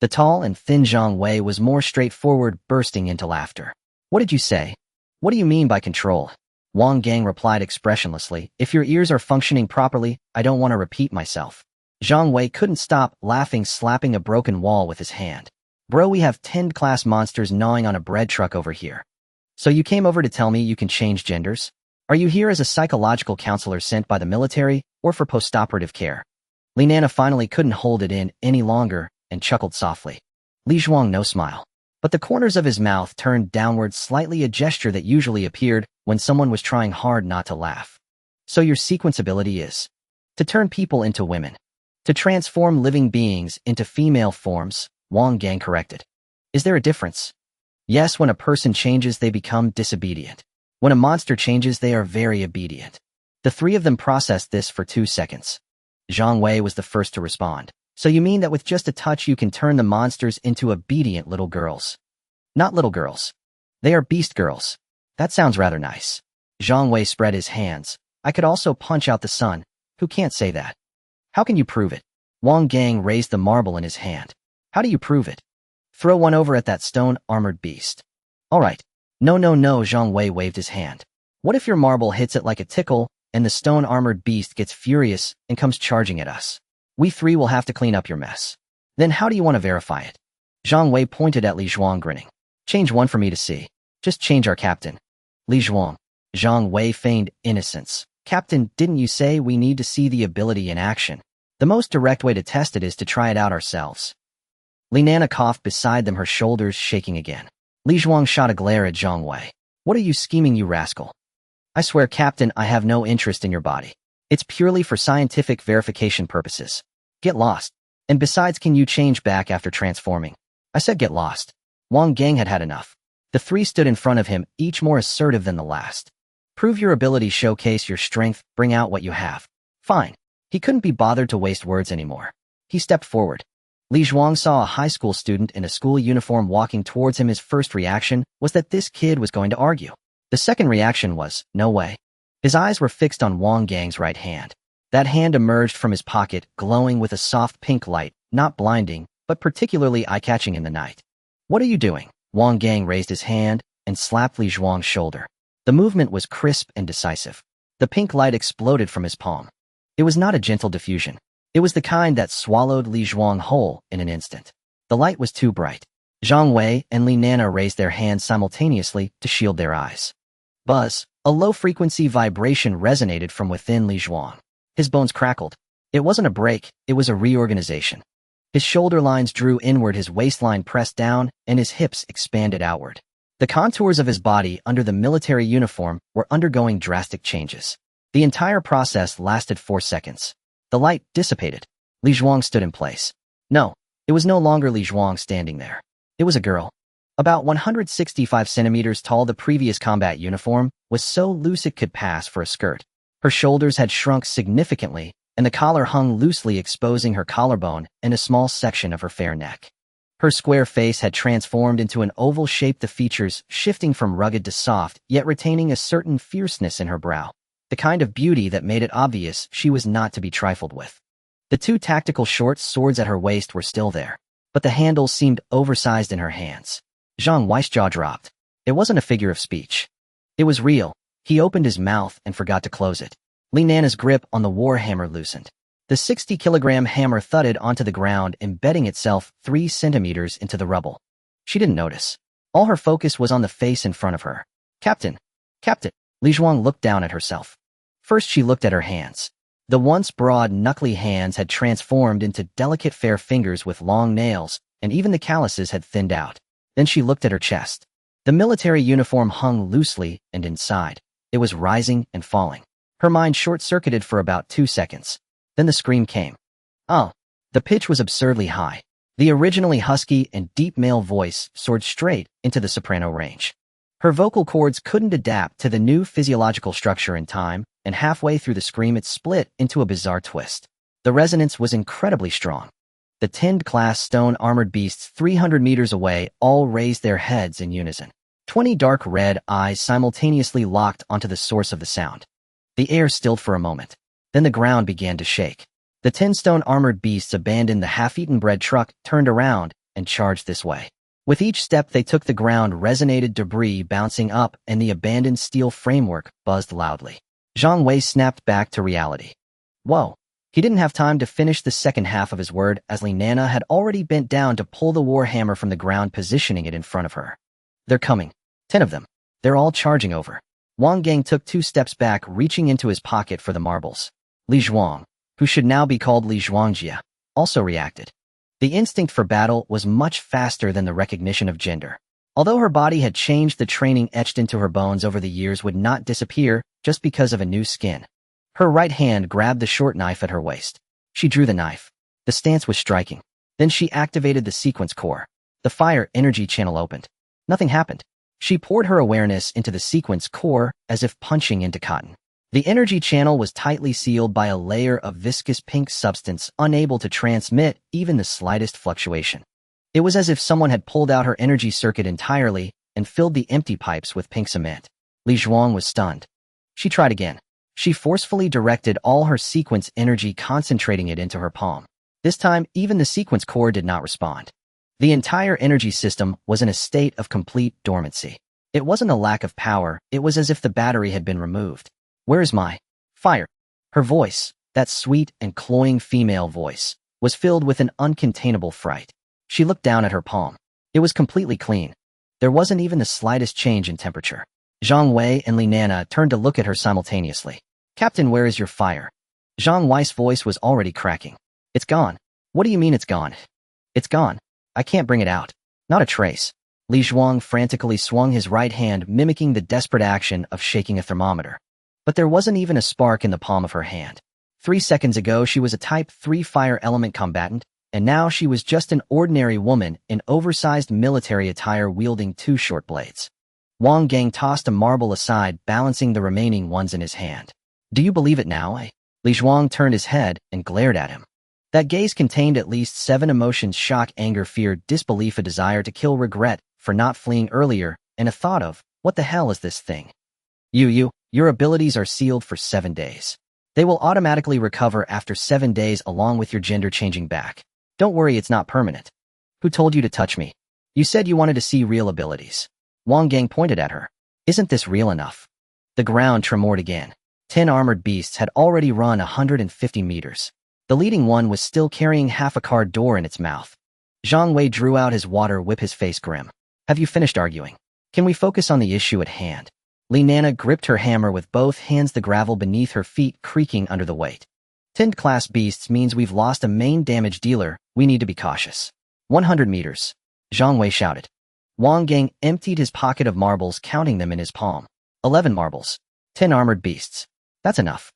The tall and thin Zhang Wei was more straightforward, bursting into laughter. What did you say? What do you mean by control? Wang Gang replied expressionlessly. If your ears are functioning properly, I don't want to repeat myself. Zhang Wei couldn't stop laughing, slapping a broken wall with his hand. Bro, we have 10 class monsters gnawing on a bread truck over here. So you came over to tell me you can change genders? Are you here as a psychological counselor sent by the military, or for postoperative care? Li Nana finally couldn't hold it in any longer and chuckled softly. Li Zhuang no smile. But the corners of his mouth turned downward slightly, a gesture that usually appeared when someone was trying hard not to laugh. So your sequence ability is to turn people into women. To transform living beings into female forms, Wang Gang corrected. Is there a difference? Yes, when a person changes, they become disobedient. When a monster changes, they are very obedient. The three of them processed this for 2 seconds. Zhang Wei was the first to respond. So you mean that with just a touch you can turn the monsters into obedient little girls? Not little girls. They are beast girls. That sounds rather nice. Zhang Wei spread his hands. I could also punch out the sun. Who can't say that? How can you prove it? Wang Gang raised the marble in his hand. How do you prove it? Throw one over at that stone-armored beast. All right. No, Zhang Wei waved his hand. What if your marble hits it like a tickle, and the stone-armored beast gets furious and comes charging at us? We three will have to clean up your mess. Then how do you want to verify it? Zhang Wei pointed at Li Zhuang, grinning. Change one for me to see. Just change our captain. Li Zhuang. Zhang Wei feigned innocence. Captain, didn't you say we need to see the ability in action? The most direct way to test it is to try it out ourselves. Li Nana coughed beside them, her shoulders shaking again. Li Zhuang shot a glare at Zhang Wei. What are you scheming, you rascal? I swear, Captain, I have no interest in your body. It's purely for scientific verification purposes. Get lost. And besides, can you change back after transforming? I said get lost. Wang Gang had had enough. The three stood in front of him, each more assertive than the last. Prove your ability, showcase your strength, bring out what you have. Fine. He couldn't be bothered to waste words anymore. He stepped forward. Li Zhuang saw a high school student in a school uniform walking towards him. His first reaction was that this kid was going to argue. The second reaction was, no way. His eyes were fixed on Wang Gang's right hand. That hand emerged from his pocket, glowing with a soft pink light, not blinding, but particularly eye-catching in the night. What are you doing? Wang Gang raised his hand and slapped Li Zhuang's shoulder. The movement was crisp and decisive. The pink light exploded from his palm. It was not a gentle diffusion. It was the kind that swallowed Li Zhuang whole in an instant. The light was too bright. Zhang Wei and Li Nana raised their hands simultaneously to shield their eyes. Buzz. A low-frequency vibration resonated from within Li Zhuang. His bones crackled. It wasn't a break, it was a reorganization. His shoulder lines drew inward, his waistline pressed down, and his hips expanded outward. The contours of his body under the military uniform were undergoing drastic changes. The entire process lasted 4 seconds. The light dissipated. Li Zhuang stood in place. No, it was no longer Li Zhuang standing there. It was a girl. About 165 centimeters tall, the previous combat uniform was so loose it could pass for a skirt. Her shoulders had shrunk significantly, and the collar hung loosely, exposing her collarbone and a small section of her fair neck. Her square face had transformed into an oval shape, the features shifting from rugged to soft, yet retaining a certain fierceness in her brow, the kind of beauty that made it obvious she was not to be trifled with. The two tactical short swords at her waist were still there, but the handles seemed oversized in her hands. Zhang Wei's jaw dropped. It wasn't a figure of speech. It was real. He opened his mouth and forgot to close it. Li Nana's grip on the war hammer loosened. The 60-kilogram hammer thudded onto the ground, embedding itself 3 centimeters into the rubble. She didn't notice. All her focus was on the face in front of her. Captain! Captain! Li Zhuang looked down at herself. First she looked at her hands. The once broad, knuckly hands had transformed into delicate fair fingers with long nails, and even the calluses had thinned out. Then she looked at her chest. The military uniform hung loosely, and inside, it was rising and falling. Her mind short-circuited for about 2 seconds. Then the scream came. Oh! The pitch was absurdly high. The originally husky and deep male voice soared straight into the soprano range. Her vocal cords couldn't adapt to the new physiological structure in time, and halfway through the scream it split into a bizarre twist. The resonance was incredibly strong. The 10th-class stone-armored beasts 300 meters away all raised their heads in unison. 20 dark red eyes simultaneously locked onto the source of the sound. The air stilled for a moment. Then the ground began to shake. The 10 stone-armored beasts abandoned the half-eaten bread truck, turned around, and charged this way. With each step they took, the ground resonated, debris bouncing up, and the abandoned steel framework buzzed loudly. Zhang Wei snapped back to reality. Whoa! He didn't have time to finish the second half of his word, as Li Nana had already bent down to pull the war hammer from the ground, positioning it in front of her. They're coming. 10 of them. They're all charging over. Wang Gang took 2 steps back, reaching into his pocket for the marbles. Li Zhuang, who should now be called Li Zhuangjia, also reacted. The instinct for battle was much faster than the recognition of gender. Although her body had changed, the training etched into her bones over the years would not disappear just because of a new skin. Her right hand grabbed the short knife at her waist. She drew the knife. The stance was striking. Then she activated the sequence core. The fire energy channel opened. Nothing happened. She poured her awareness into the sequence core as if punching into cotton. The energy channel was tightly sealed by a layer of viscous pink substance, unable to transmit even the slightest fluctuation. It was as if someone had pulled out her energy circuit entirely and filled the empty pipes with pink cement. Li Zhuang was stunned. She tried again. She forcefully directed all her sequence energy, concentrating it into her palm. This time, even the sequence core did not respond. The entire energy system was in a state of complete dormancy. It wasn't a lack of power, it was as if the battery had been removed. Where is my fire? Her voice, that sweet and cloying female voice, was filled with an uncontainable fright. She looked down at her palm. It was completely clean. There wasn't even the slightest change in temperature. Zhang Wei and Li Nana turned to look at her simultaneously. Captain, where is your fire? Zhang Wei's voice was already cracking. It's gone. What do you mean it's gone? It's gone. I can't bring it out. Not a trace. Li Zhuang frantically swung his right hand, mimicking the desperate action of shaking a thermometer. But there wasn't even a spark in the palm of her hand. 3 seconds ago she was a Type 3 fire element combatant, and now she was just an ordinary woman in oversized military attire wielding 2 short blades. Wang Gang tossed a marble aside, balancing the remaining ones in his hand. Do you believe it now, eh? Li Zhuang turned his head and glared at him. That gaze contained at least 7 emotions: shock, anger, fear, disbelief, a desire to kill, regret for not fleeing earlier, and a thought of, what the hell is this thing? Your abilities are sealed for 7 days. They will automatically recover after 7 days along with your gender changing back. Don't worry, it's not permanent. Who told you to touch me? You said you wanted to see real abilities. Wang Gang pointed at her. Isn't this real enough? The ground tremored again. 10 armored beasts had already run 150 meters. The leading one was still carrying half a car door in its mouth. Zhang Wei drew out his water whip, his face grim. Have you finished arguing? Can we focus on the issue at hand? Li Nana gripped her hammer with both hands, the gravel beneath her feet creaking under the weight. 10th class beasts means we've lost a main damage dealer. We need to be cautious. 100 meters. Zhang Wei shouted. Wang Gang emptied his pocket of marbles, counting them in his palm. 11 marbles. 10 armored beasts. That's enough.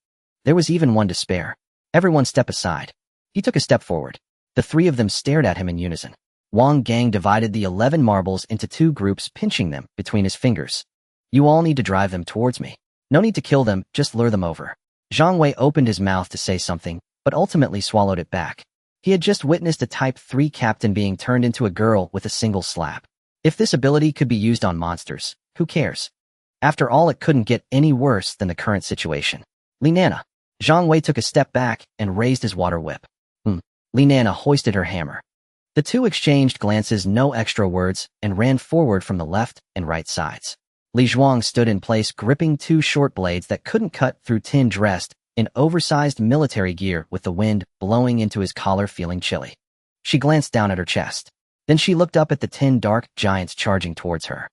There was even one to spare. Everyone step aside. He took a step forward. The 3 of them stared at him in unison. Wang Gang divided the 11 marbles into 2 groups, pinching them between his fingers. You all need to drive them towards me. No need to kill them, just lure them over. Zhang Wei opened his mouth to say something, but ultimately swallowed it back. He had just witnessed a Type 3 captain being turned into a girl with a single slap. If this ability could be used on monsters, who cares? After all, it couldn't get any worse than the current situation. Li Nana. Zhang Wei took a step back and raised his water whip. Li Nana hoisted her hammer. The two exchanged glances, no extra words, and ran forward from the left and right sides. Li Zhuang stood in place, gripping 2 short blades that couldn't cut through tin, dressed in oversized military gear with the wind blowing into his collar, feeling chilly. She glanced down at her chest. Then she looked up at the 10 dark giants charging towards her.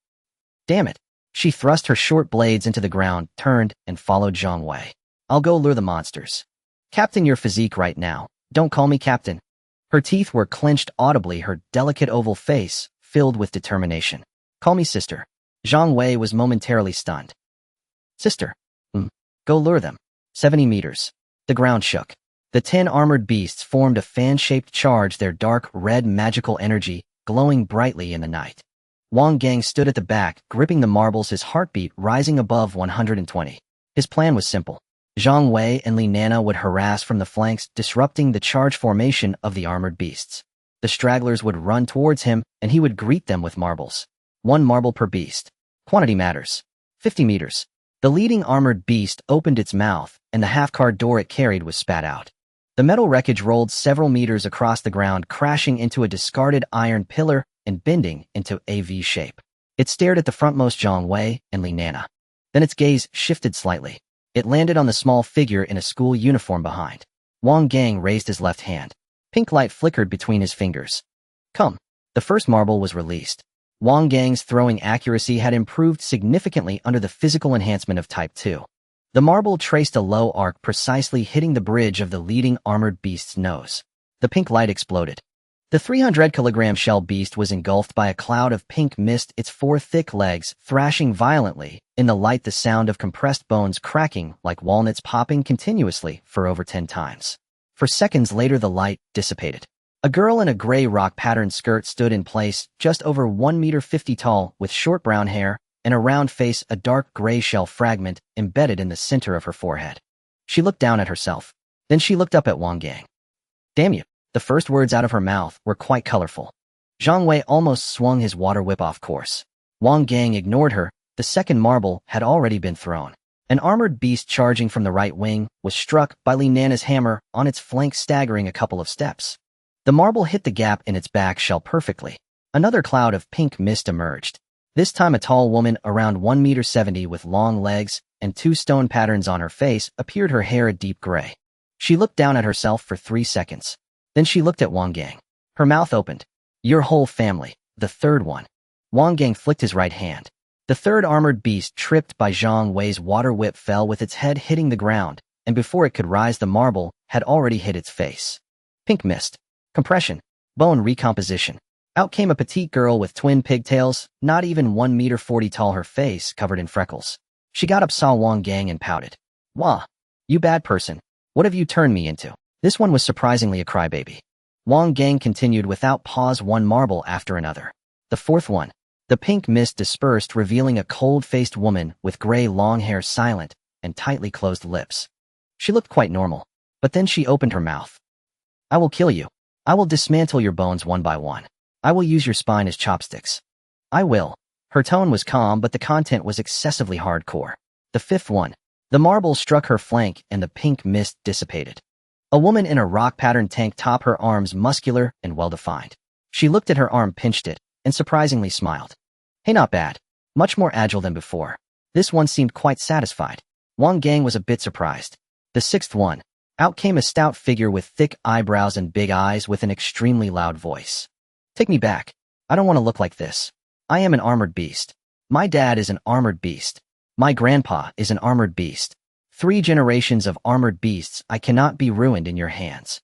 Damn it! She thrust her short blades into the ground, turned, and followed Zhang Wei. I'll go lure the monsters. Captain, your physique right now. Don't call me captain. Her teeth were clenched audibly, her delicate oval face filled with determination. Call me sister. Zhang Wei was momentarily stunned. Sister. Go lure them. 70 meters. The ground shook. The 10 armored beasts formed a fan-shaped charge, their dark red magical energy glowing brightly in the night. Wang Gang stood at the back, gripping the marbles, his heartbeat rising above 120. His plan was simple. Zhang Wei and Li Nana would harass from the flanks, disrupting the charge formation of the armored beasts. The stragglers would run towards him, and he would greet them with marbles. 1 marble per beast. Quantity matters. 50 meters. The leading armored beast opened its mouth, and the half-car door it carried was spat out. The metal wreckage rolled several meters across the ground, crashing into a discarded iron pillar and bending into a V shape. It stared at the frontmost Zhang Wei and Li Nana. Then its gaze shifted slightly. It landed on the small figure in a school uniform behind. Wang Gang raised his left hand. Pink light flickered between his fingers. Come. The first marble was released. Wang Gang's throwing accuracy had improved significantly under the physical enhancement of Type 2. The marble traced a low arc, precisely hitting the bridge of the leading armored beast's nose. The pink light exploded. The 300-kilogram shell beast was engulfed by a cloud of pink mist, its 4 thick legs thrashing violently. In the light, the sound of compressed bones cracking like walnuts popping continuously for over 10 times. For seconds later, the light dissipated. A girl in a gray rock-patterned skirt stood in place, just over 1.50 meters tall, with short brown hair and a round face, a dark gray shell fragment embedded in the center of her forehead. She looked down at herself. Then she looked up at Wang Gang. Damn you. The first words out of her mouth were quite colorful. Zhang Wei almost swung his water whip off course. Wang Gang ignored her. The second marble had already been thrown. An armored beast charging from the right wing was struck by Li Nana's hammer on its flank, staggering a couple of steps. The marble hit the gap in its back shell perfectly. Another cloud of pink mist emerged. This time a tall woman around 1.70 meters with long legs and 2 stone patterns on her face appeared, her hair a deep gray. She looked down at herself for 3 seconds. Then she looked at Wang Gang. Her mouth opened. Your whole family. The third one. Wang Gang flicked his right hand. The third armored beast, tripped by Zhang Wei's water whip, fell with its head hitting the ground, and before it could rise, the marble had already hit its face. Pink mist. Compression. Bone recomposition. Out came a petite girl with twin pigtails, not even 1.40 meters tall, her face covered in freckles. She got up, saw Wang Gang, and pouted. Wah! You bad person. What have you turned me into? This one was surprisingly a crybaby. Wang Gang continued without pause, 1 marble after another. The fourth one. The pink mist dispersed, revealing a cold-faced woman with gray long hair, silent and tightly closed lips. She looked quite normal, but then she opened her mouth. I will kill you. I will dismantle your bones one by one. I will use your spine as chopsticks. I will. Her tone was calm, but the content was excessively hardcore. The fifth one. The marble struck her flank and the pink mist dissipated. A woman in a rock-patterned tank top, her arms muscular and well-defined. She looked at her arm, pinched it, and surprisingly smiled. Hey, not bad. Much more agile than before. This one seemed quite satisfied. Wang Gang was a bit surprised. The sixth one. Out came a stout figure with thick eyebrows and big eyes with an extremely loud voice. Take me back. I don't want to look like this. I am an armored beast. My dad is an armored beast. My grandpa is an armored beast. 3 generations of armored beasts. I cannot be ruined in your hands.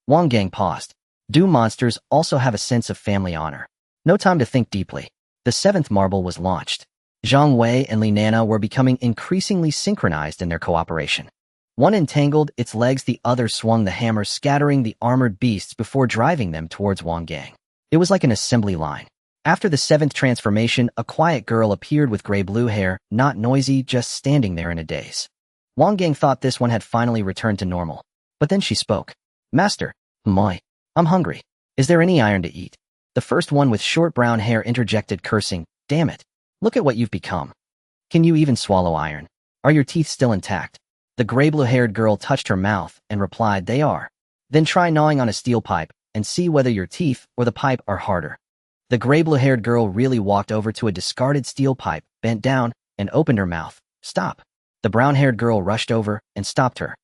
Wang Gang paused. Do monsters also have a sense of family honor? No time to think deeply. The 7th marble was launched. Zhang Wei and Li Nana were becoming increasingly synchronized in their cooperation. One entangled its legs, the other swung the hammer, scattering the armored beasts before driving them towards Wang Gang. It was like an assembly line. After the 7th transformation, a quiet girl appeared with gray-blue hair, not noisy, just standing there in a daze. Wang Gang thought this one had finally returned to normal. But then she spoke. Master, moi, I'm hungry. Is there any iron to eat? The first one with short brown hair interjected, cursing, damn it. Look at what you've become. Can you even swallow iron? Are your teeth still intact? The gray-blue-haired girl touched her mouth and replied, they are. Then try gnawing on a steel pipe and see whether your teeth or the pipe are harder. The gray-blue-haired girl really walked over to a discarded steel pipe, bent down, and opened her mouth. Stop. The brown-haired girl rushed over and stopped her.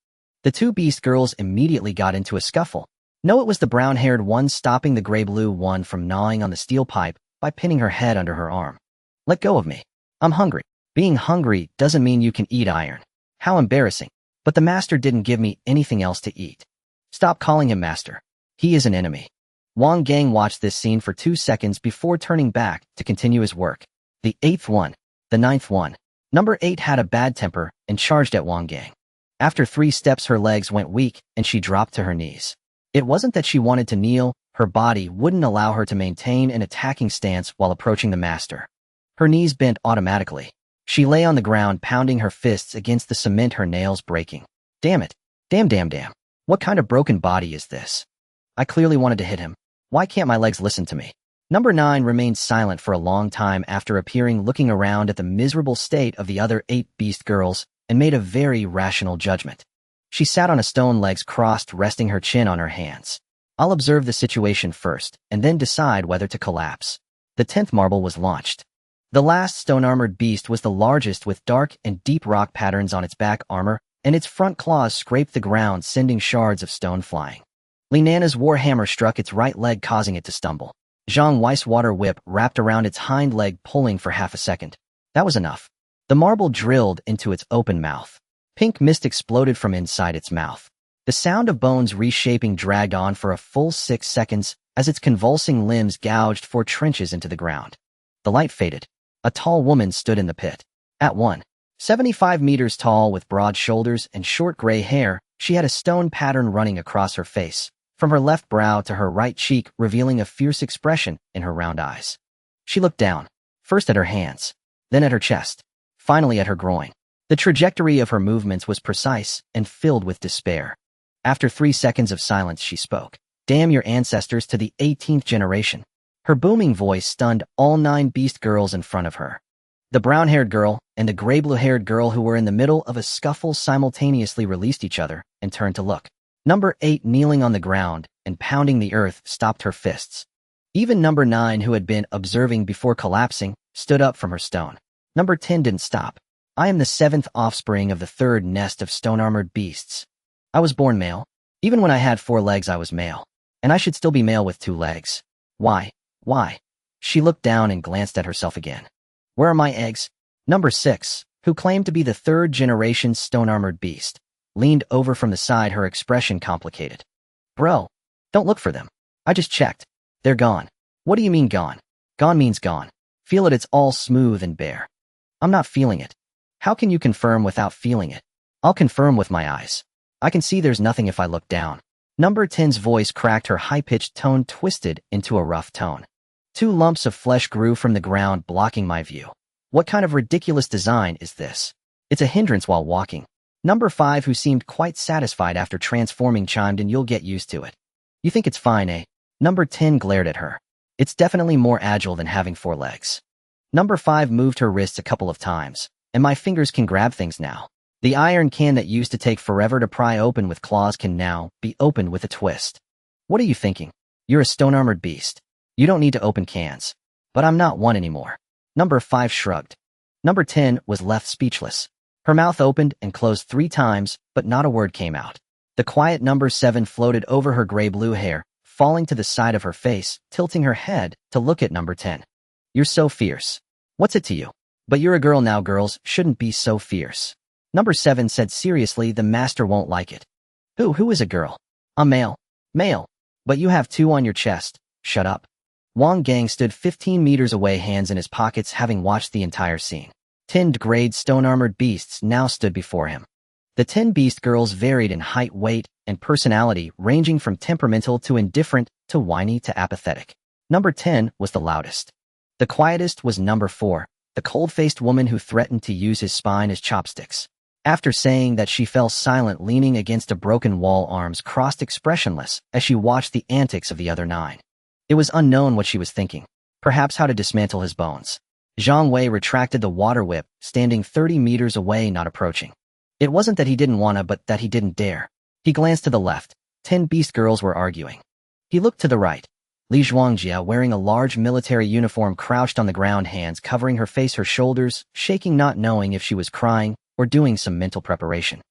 The two beast girls immediately got into a scuffle. No, it was the brown-haired one stopping the gray-blue one from gnawing on the steel pipe by pinning her head under her arm. Let go of me. I'm hungry. Being hungry doesn't mean you can eat iron. How embarrassing. But the master didn't give me anything else to eat. Stop calling him master. He is an enemy. Wang Gang watched this scene for 2 seconds before turning back to continue his work. The 8th one. The 9th one. Number 8 had a bad temper and charged at Wang Gang. After 3 steps her legs went weak and she dropped to her knees. It wasn't that she wanted to kneel, her body wouldn't allow her to maintain an attacking stance while approaching the master. Her knees bent automatically. She lay on the ground pounding her fists against the cement, her nails breaking. Damn it. Damn. What kind of broken body is this? I clearly wanted to hit him. Why can't my legs listen to me? Number 9 remained silent for a long time after appearing, looking around at the miserable state of the other 8 beast girls, and made a very rational judgment. She sat on a stone, legs crossed, resting her chin on her hands. I'll observe the situation first, and then decide whether to collapse. The 10th marble was launched. The last stone-armored beast was the largest, with dark and deep rock patterns on its back armor, and its front claws scraped the ground, sending shards of stone flying. Li Nana's warhammer struck its right leg, causing it to stumble. Zhang Wei's water whip wrapped around its hind leg, pulling for half a second. That was enough. The marble drilled into its open mouth. Pink mist exploded from inside its mouth. The sound of bones reshaping dragged on for a full 6 seconds as its convulsing limbs gouged 4 trenches into the ground. The light faded. A tall woman stood in the pit. At 1.75 meters tall, with broad shoulders and short gray hair, she had a stone pattern running across her face, from her left brow to her right cheek, revealing a fierce expression in her round eyes. She looked down, first at her hands, then at her chest, finally at her groin. The trajectory of her movements was precise and filled with despair. After 3 seconds of silence, she spoke. Damn your ancestors to the 18th generation. Her booming voice stunned all 9 beast girls in front of her. The brown-haired girl and the gray-blue-haired girl, who were in the middle of a scuffle, simultaneously released each other and turned to look. Number 8, kneeling on the ground and pounding the earth, stopped her fists. Even number 9, who had been observing before collapsing, stood up from her stone. Number 10 didn't stop. I am the 7th offspring of the 3rd nest of stone-armored beasts. I was born male. Even when I had 4 legs, I was male. And I should still be male with 2 legs. Why? She looked down and glanced at herself again. Where are my eggs? Number 6, who claimed to be the 3rd generation stone-armored beast, leaned over from the side, her expression complicated. Bro, don't look for them. I just checked. They're gone. What do you mean gone? Gone means gone. Feel it, it's all smooth and bare. I'm not feeling it. How can you confirm without feeling it? I'll confirm with my eyes. I can see there's nothing if I look down. Number 10's voice cracked, her high-pitched tone twisted into a rough tone. 2 lumps of flesh grew from the ground, blocking my view. What kind of ridiculous design is this? It's a hindrance while walking. Number 5, who seemed quite satisfied after transforming, chimed in. You'll get used to it. You think it's fine, eh? Number 10 glared at her. It's definitely more agile than having 4 legs. Number 5 moved her wrists a couple of times, and my fingers can grab things now. The iron can that used to take forever to pry open with claws can now be opened with a twist. What are you thinking? You're a stone-armored beast. You don't need to open cans. But I'm not one anymore. Number 5 shrugged. Number 10 was left speechless. Her mouth opened and closed 3 times, but not a word came out. The quiet number 7 floated over her gray-blue hair, falling to the side of her face, tilting her head to look at number 10. You're so fierce. What's it to you? But you're a girl now. Girls shouldn't be so fierce. Number 7 said seriously. The master won't like it. Who is a girl? I'm male. Male. But you have 2 on your chest. Shut up. Wang Gang stood 15 meters away, hands in his pockets, having watched the entire scene. 10 grade stone-armored beasts now stood before him. The 10 beast girls varied in height, weight, and personality, ranging from temperamental to indifferent to whiny to apathetic. Number 10 was the loudest. The quietest was number 4, the cold-faced woman who threatened to use his spine as chopsticks. After saying that, she fell silent, leaning against a broken wall, arms crossed, expressionless, as she watched the antics of the other 9. It was unknown what she was thinking. Perhaps how to dismantle his bones. Zhang Wei retracted the water whip, standing 30 meters away, not approaching. It wasn't that he didn't wanna, but that he didn't dare. He glanced to the left. 10 beast girls were arguing. He looked to the right. Li Zhuangjia, wearing a large military uniform, crouched on the ground, hands covering her face, her shoulders, shaking, not knowing if she was crying or doing some mental preparation.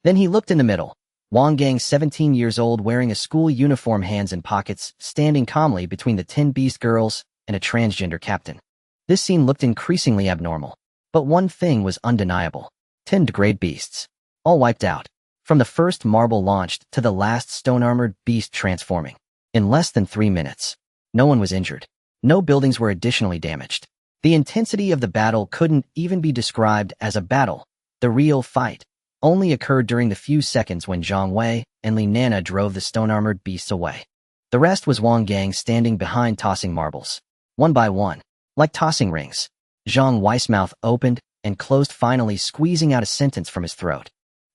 Then he looked in the middle. Wang Gang, 17 years old, wearing a school uniform, hands in pockets, standing calmly between the 10 beast girls and a transgender captain. This scene looked increasingly abnormal. But one thing was undeniable. 10 degrade beasts. All wiped out. From the first marble launched to the last stone-armored beast transforming. In less than 3 minutes. No one was injured. No buildings were additionally damaged. The intensity of the battle couldn't even be described as a battle. The real fight only occurred during the few seconds when Zhang Wei and Li Nana drove the stone-armored beasts away. The rest was Wang Gang standing behind, tossing marbles. One by one, like tossing rings. Zhang Wei's mouth opened and closed, finally squeezing out a sentence from his throat.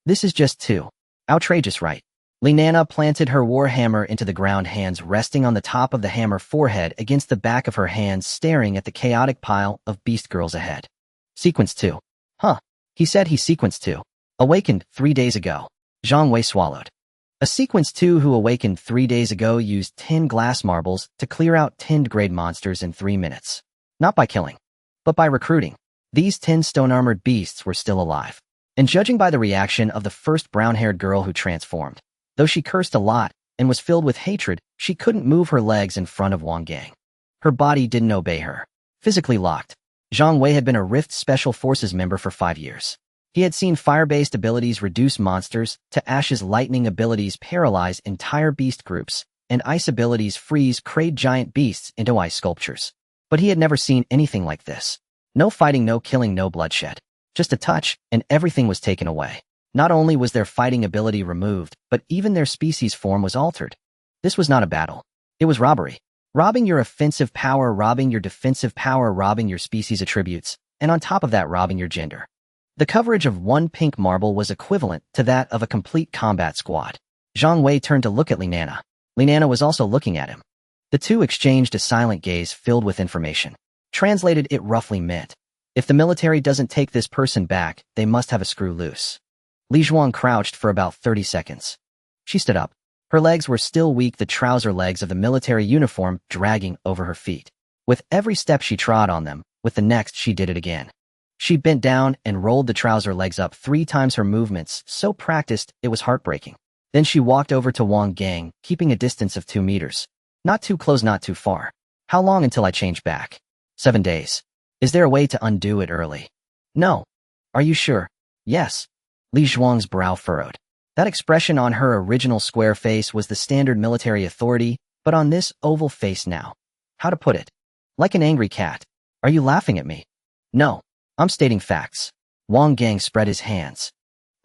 This is just too outrageous, right? Li Nana planted her war hammer into the ground, hands resting on the top of the hammer, forehead against the back of her hands, staring at the chaotic pile of beast girls ahead. Sequence 2. Huh. He said he sequence 2. Awakened 3 days ago. Zhang Wei swallowed. A sequence 2 who awakened 3 days ago used 10 glass marbles to clear out 10 degrade monsters in 3 minutes. Not by killing, but by recruiting. These 10 stone-armored beasts were still alive. And judging by the reaction of the first brown-haired girl who transformed, though she cursed a lot and was filled with hatred, she couldn't move her legs in front of Wang Gang. Her body didn't obey her. Physically locked. Zhang Wei had been a Rift Special Forces member for 5 years. He had seen fire-based abilities reduce monsters to ashes, lightning abilities paralyze entire beast groups, and ice abilities freeze crate giant beasts into ice sculptures. But he had never seen anything like this. No fighting, no killing, no bloodshed. Just a touch, and everything was taken away. Not only was their fighting ability removed, but even their species form was altered. This was not a battle. It was robbery. Robbing your offensive power, robbing your defensive power, robbing your species attributes, and on top of that, robbing your gender. The coverage of one pink marble was equivalent to that of a complete combat squad. Zhang Wei turned to look at Li Nana. Li Nana was also looking at him. The two exchanged a silent gaze filled with information. Translated, it roughly meant, if the military doesn't take this person back, they must have a screw loose. Li Zhuang crouched for about 30 seconds. She stood up. Her legs were still weak, the trouser legs of the military uniform dragging over her feet. With every step she trod on them, with the next she did it again. She bent down and rolled the trouser legs up 3 times, her movements so practiced it was heartbreaking. Then she walked over to Wang Gang, keeping a distance of 2 meters. Not too close, not too far. How long until I change back? 7 days. Is there a way to undo it early? No. Are you sure? Yes. Li Zhuang's brow furrowed. That expression on her original square face was the standard military authority, but on this oval face now. How to put it? Like an angry cat. Are you laughing at me? No. I'm stating facts. Wang Gang spread his hands.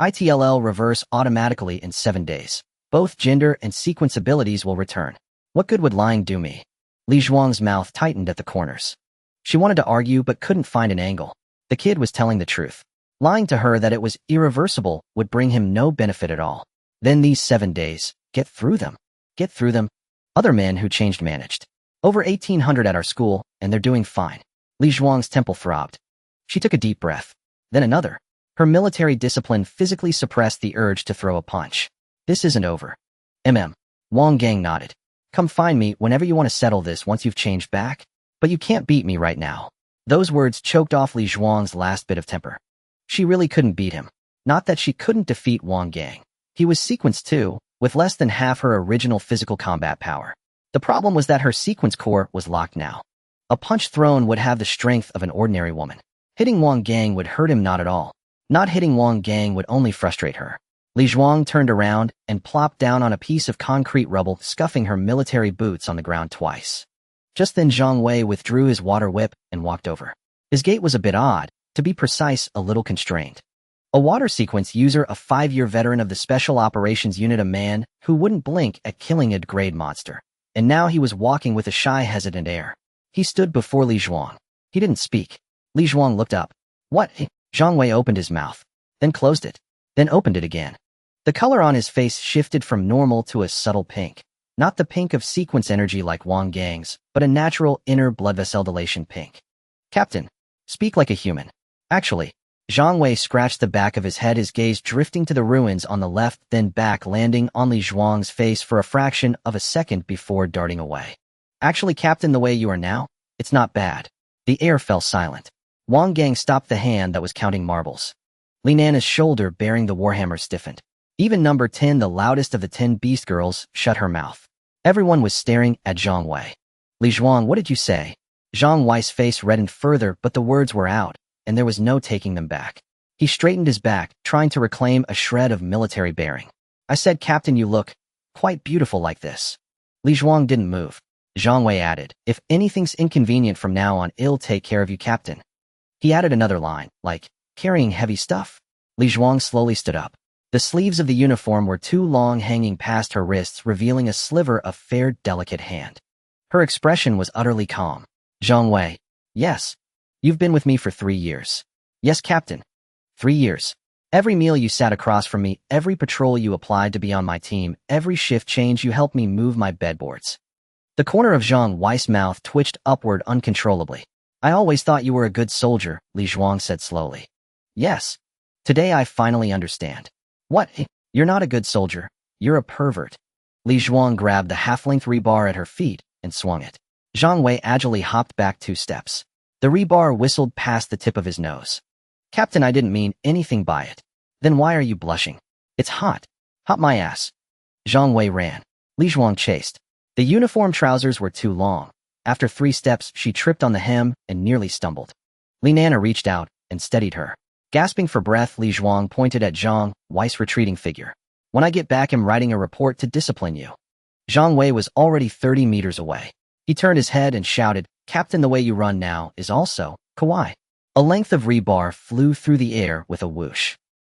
ITLL reverse automatically in 7 days. Both gender and sequence abilities will return. What good would lying do me? Li Zhuang's mouth tightened at the corners. She wanted to argue but couldn't find an angle. The kid was telling the truth. Lying to her that it was irreversible would bring him no benefit at all. Then these 7 days, get through them. Get through them. Other men who changed managed. Over 1,800 at our school, and they're doing fine. Li Zhuang's temple throbbed. She took a deep breath. Then another. Her military discipline physically suppressed the urge to throw a punch. This isn't over. Wang Gang nodded. Come find me whenever you want to settle this once you've changed back. But you can't beat me right now. Those words choked off Li Zhuang's last bit of temper. She really couldn't beat him. Not that she couldn't defeat Wang Gang. He was sequence 2, with less than half her original physical combat power. The problem was that her sequence core was locked now. A punch thrown would have the strength of an ordinary woman. Hitting Wang Gang would hurt him not at all. Not hitting Wang Gang would only frustrate her. Li Zhuang turned around and plopped down on a piece of concrete rubble, scuffing her military boots on the ground twice. Just then Zhang Wei withdrew his water whip and walked over. His gait was a bit odd, to be precise, a little constrained. A water sequence user, a 5-year veteran of the Special Operations Unit, a man who wouldn't blink at killing a degrade monster. and now he was walking with a shy, hesitant air. He stood before Li Zhuang. He didn't speak. Li Zhuang looked up. What? Zhang Wei opened his mouth, then closed it, then opened it again. The color on his face shifted from normal to a subtle pink. Not the pink of sequence energy like Wang Gang's, but a natural inner blood vessel dilation pink. Captain, speak like a human. Actually, Zhang Wei scratched the back of his head, his gaze drifting to the ruins on the left, then back, landing on Li Zhuang's face for a fraction of a second before darting away. Actually, Captain, the way you are now, it's not bad. The air fell silent. Wang Gang stopped the hand that was counting marbles. Li Nana's shoulder bearing the warhammer stiffened. Even number 10, the loudest of the 10 beast girls, shut her mouth. Everyone was staring at Zhang Wei. Li Zhuang, what did you say? Zhang Wei's face reddened further, but the words were out, and there was no taking them back. He straightened his back, trying to reclaim a shred of military bearing. I said, Captain, you look quite beautiful like this. Li Zhuang didn't move. Zhang Wei added, if anything's inconvenient from now on, I'll take care of you, Captain. He added another line, like, carrying heavy stuff. Li Zhuang slowly stood up. The sleeves of the uniform were too long, hanging past her wrists, revealing a sliver of fair, delicate hand. Her expression was utterly calm. Zhang Wei, yes. You've been with me for 3 years. Yes, Captain. 3 years. Every meal you sat across from me, every patrol you applied to be on my team, every shift change you helped me move my bedboards. The corner of Zhang Wei's mouth twitched upward uncontrollably. I always thought you were a good soldier, Li Zhuang said slowly. Yes. Today I finally understand. What? You're not a good soldier. You're a pervert. Li Zhuang grabbed the half-length rebar at her feet and swung it. Zhang Wei agilely hopped back 2 steps. The rebar whistled past the tip of his nose. Captain, I didn't mean anything by it. Then why are you blushing? It's hot. Hot my ass. Zhang Wei ran. Li Zhuang chased. The uniform trousers were too long. After 3 steps, she tripped on the hem and nearly stumbled. Li Nana reached out and steadied her. Gasping for breath, Li Zhuang pointed at Zhang Wei's retreating figure. When I get back, I'm writing a report to discipline you. Zhang Wei was already 30 meters away. He turned his head and shouted, Captain, the way you run now is also kawaii. A length of rebar flew through the air with a whoosh.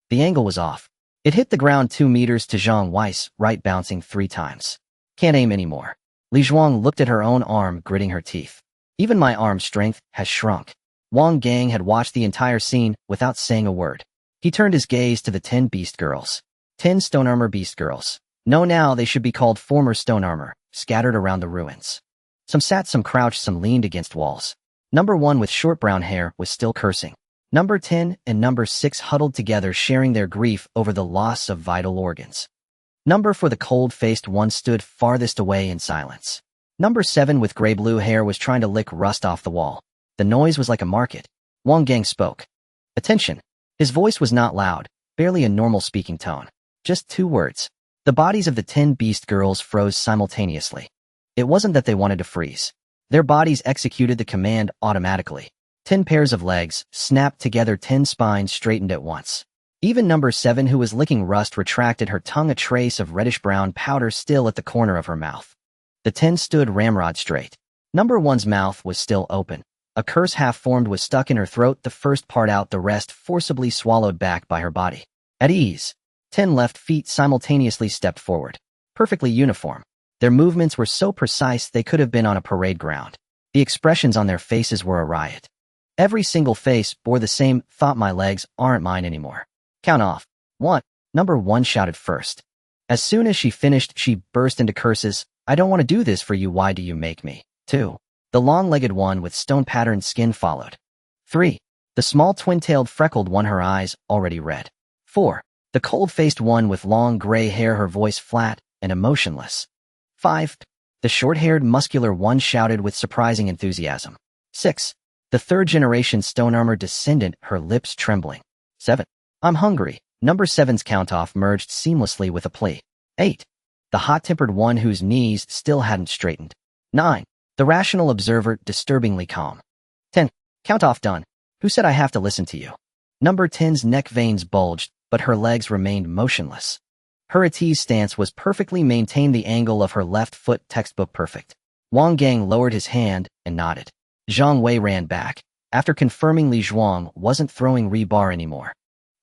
The angle was off. It hit the ground 2 meters to Zhang Wei's right, bouncing 3 times. Can't aim anymore. Li Zhuang looked at her own arm, gritting her teeth. Even my arm strength has shrunk. Wang Gang had watched the entire scene without saying a word. He turned his gaze to the 10 beast girls. 10 stone armor beast girls. No, now they should be called former stone armor, scattered around the ruins. Some sat, some crouched, some leaned against walls. Number 1 with short brown hair was still cursing. Number 10 and number 6 huddled together, sharing their grief over the loss of vital organs. Number 4, the cold-faced one, stood farthest away in silence. Number 7 with gray-blue hair was trying to lick rust off the wall. The noise was like a market. Wang Gang spoke. Attention. His voice was not loud, barely a normal speaking tone. Just 2 words. The bodies of the 10 beast girls froze simultaneously. It wasn't that they wanted to freeze. Their bodies executed the command automatically. 10 pairs of legs snapped together, 10 spines straightened at once. Even number 7, who was licking rust, retracted her tongue, a trace of reddish-brown powder still at the corner of her mouth. The 10 stood ramrod straight. Number 1's mouth was still open. A curse half-formed was stuck in her throat, the first part out, the rest forcibly swallowed back by her body. At ease, 10 left feet simultaneously stepped forward. Perfectly uniform. Their movements were so precise they could have been on a parade ground. The expressions on their faces were a riot. Every single face bore the same thought: my legs aren't mine anymore. Count off. 1. Number 1 shouted first. As soon as she finished, she burst into curses. I don't want to do this for you. Why do you make me? 2. The long-legged one with stone-patterned skin followed. 3. The small twin-tailed freckled one, her eyes already red. 4. The cold-faced one with long gray hair, her voice flat and emotionless. 5. The short-haired muscular one shouted with surprising enthusiasm. 6. The third-generation stone armor descendant, her lips trembling. 7. I'm hungry. Number 7's count-off merged seamlessly with a plea. 8. The hot-tempered one whose knees still hadn't straightened. 9. The rational observer, disturbingly calm. 10. Count-off done. Who said I have to listen to you? Number 10's neck veins bulged, but her legs remained motionless. Her at ease stance was perfectly maintained, the angle of her left foot textbook perfect. Wang Gang lowered his hand and nodded. Zhang Wei ran back, after confirming Li Zhuang wasn't throwing rebar anymore.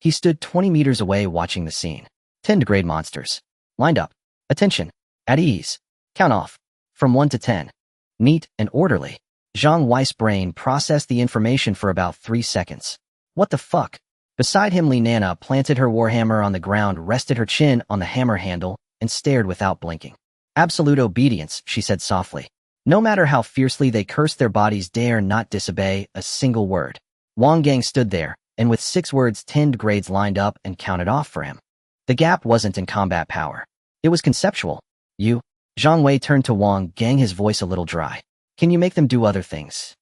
He stood 20 meters away watching the scene. 10 degrade monsters. Lined up. Attention. At ease. Count off. From 1 to 10. Neat and orderly. Zhang Wei's brain processed the information for about 3 seconds. What the fuck? Beside him, Li Nana planted her warhammer on the ground, rested her chin on the hammer handle, and stared without blinking. Absolute obedience, she said softly. No matter how fiercely they cursed, their bodies dare not disobey a single word. Wang Gang stood there, and with 6 words 10 grades lined up and counted off for him. The gap wasn't in combat power. It was conceptual. You? Zhang Wei turned to Wang Gang, his voice a little dry. Can you make them do other things?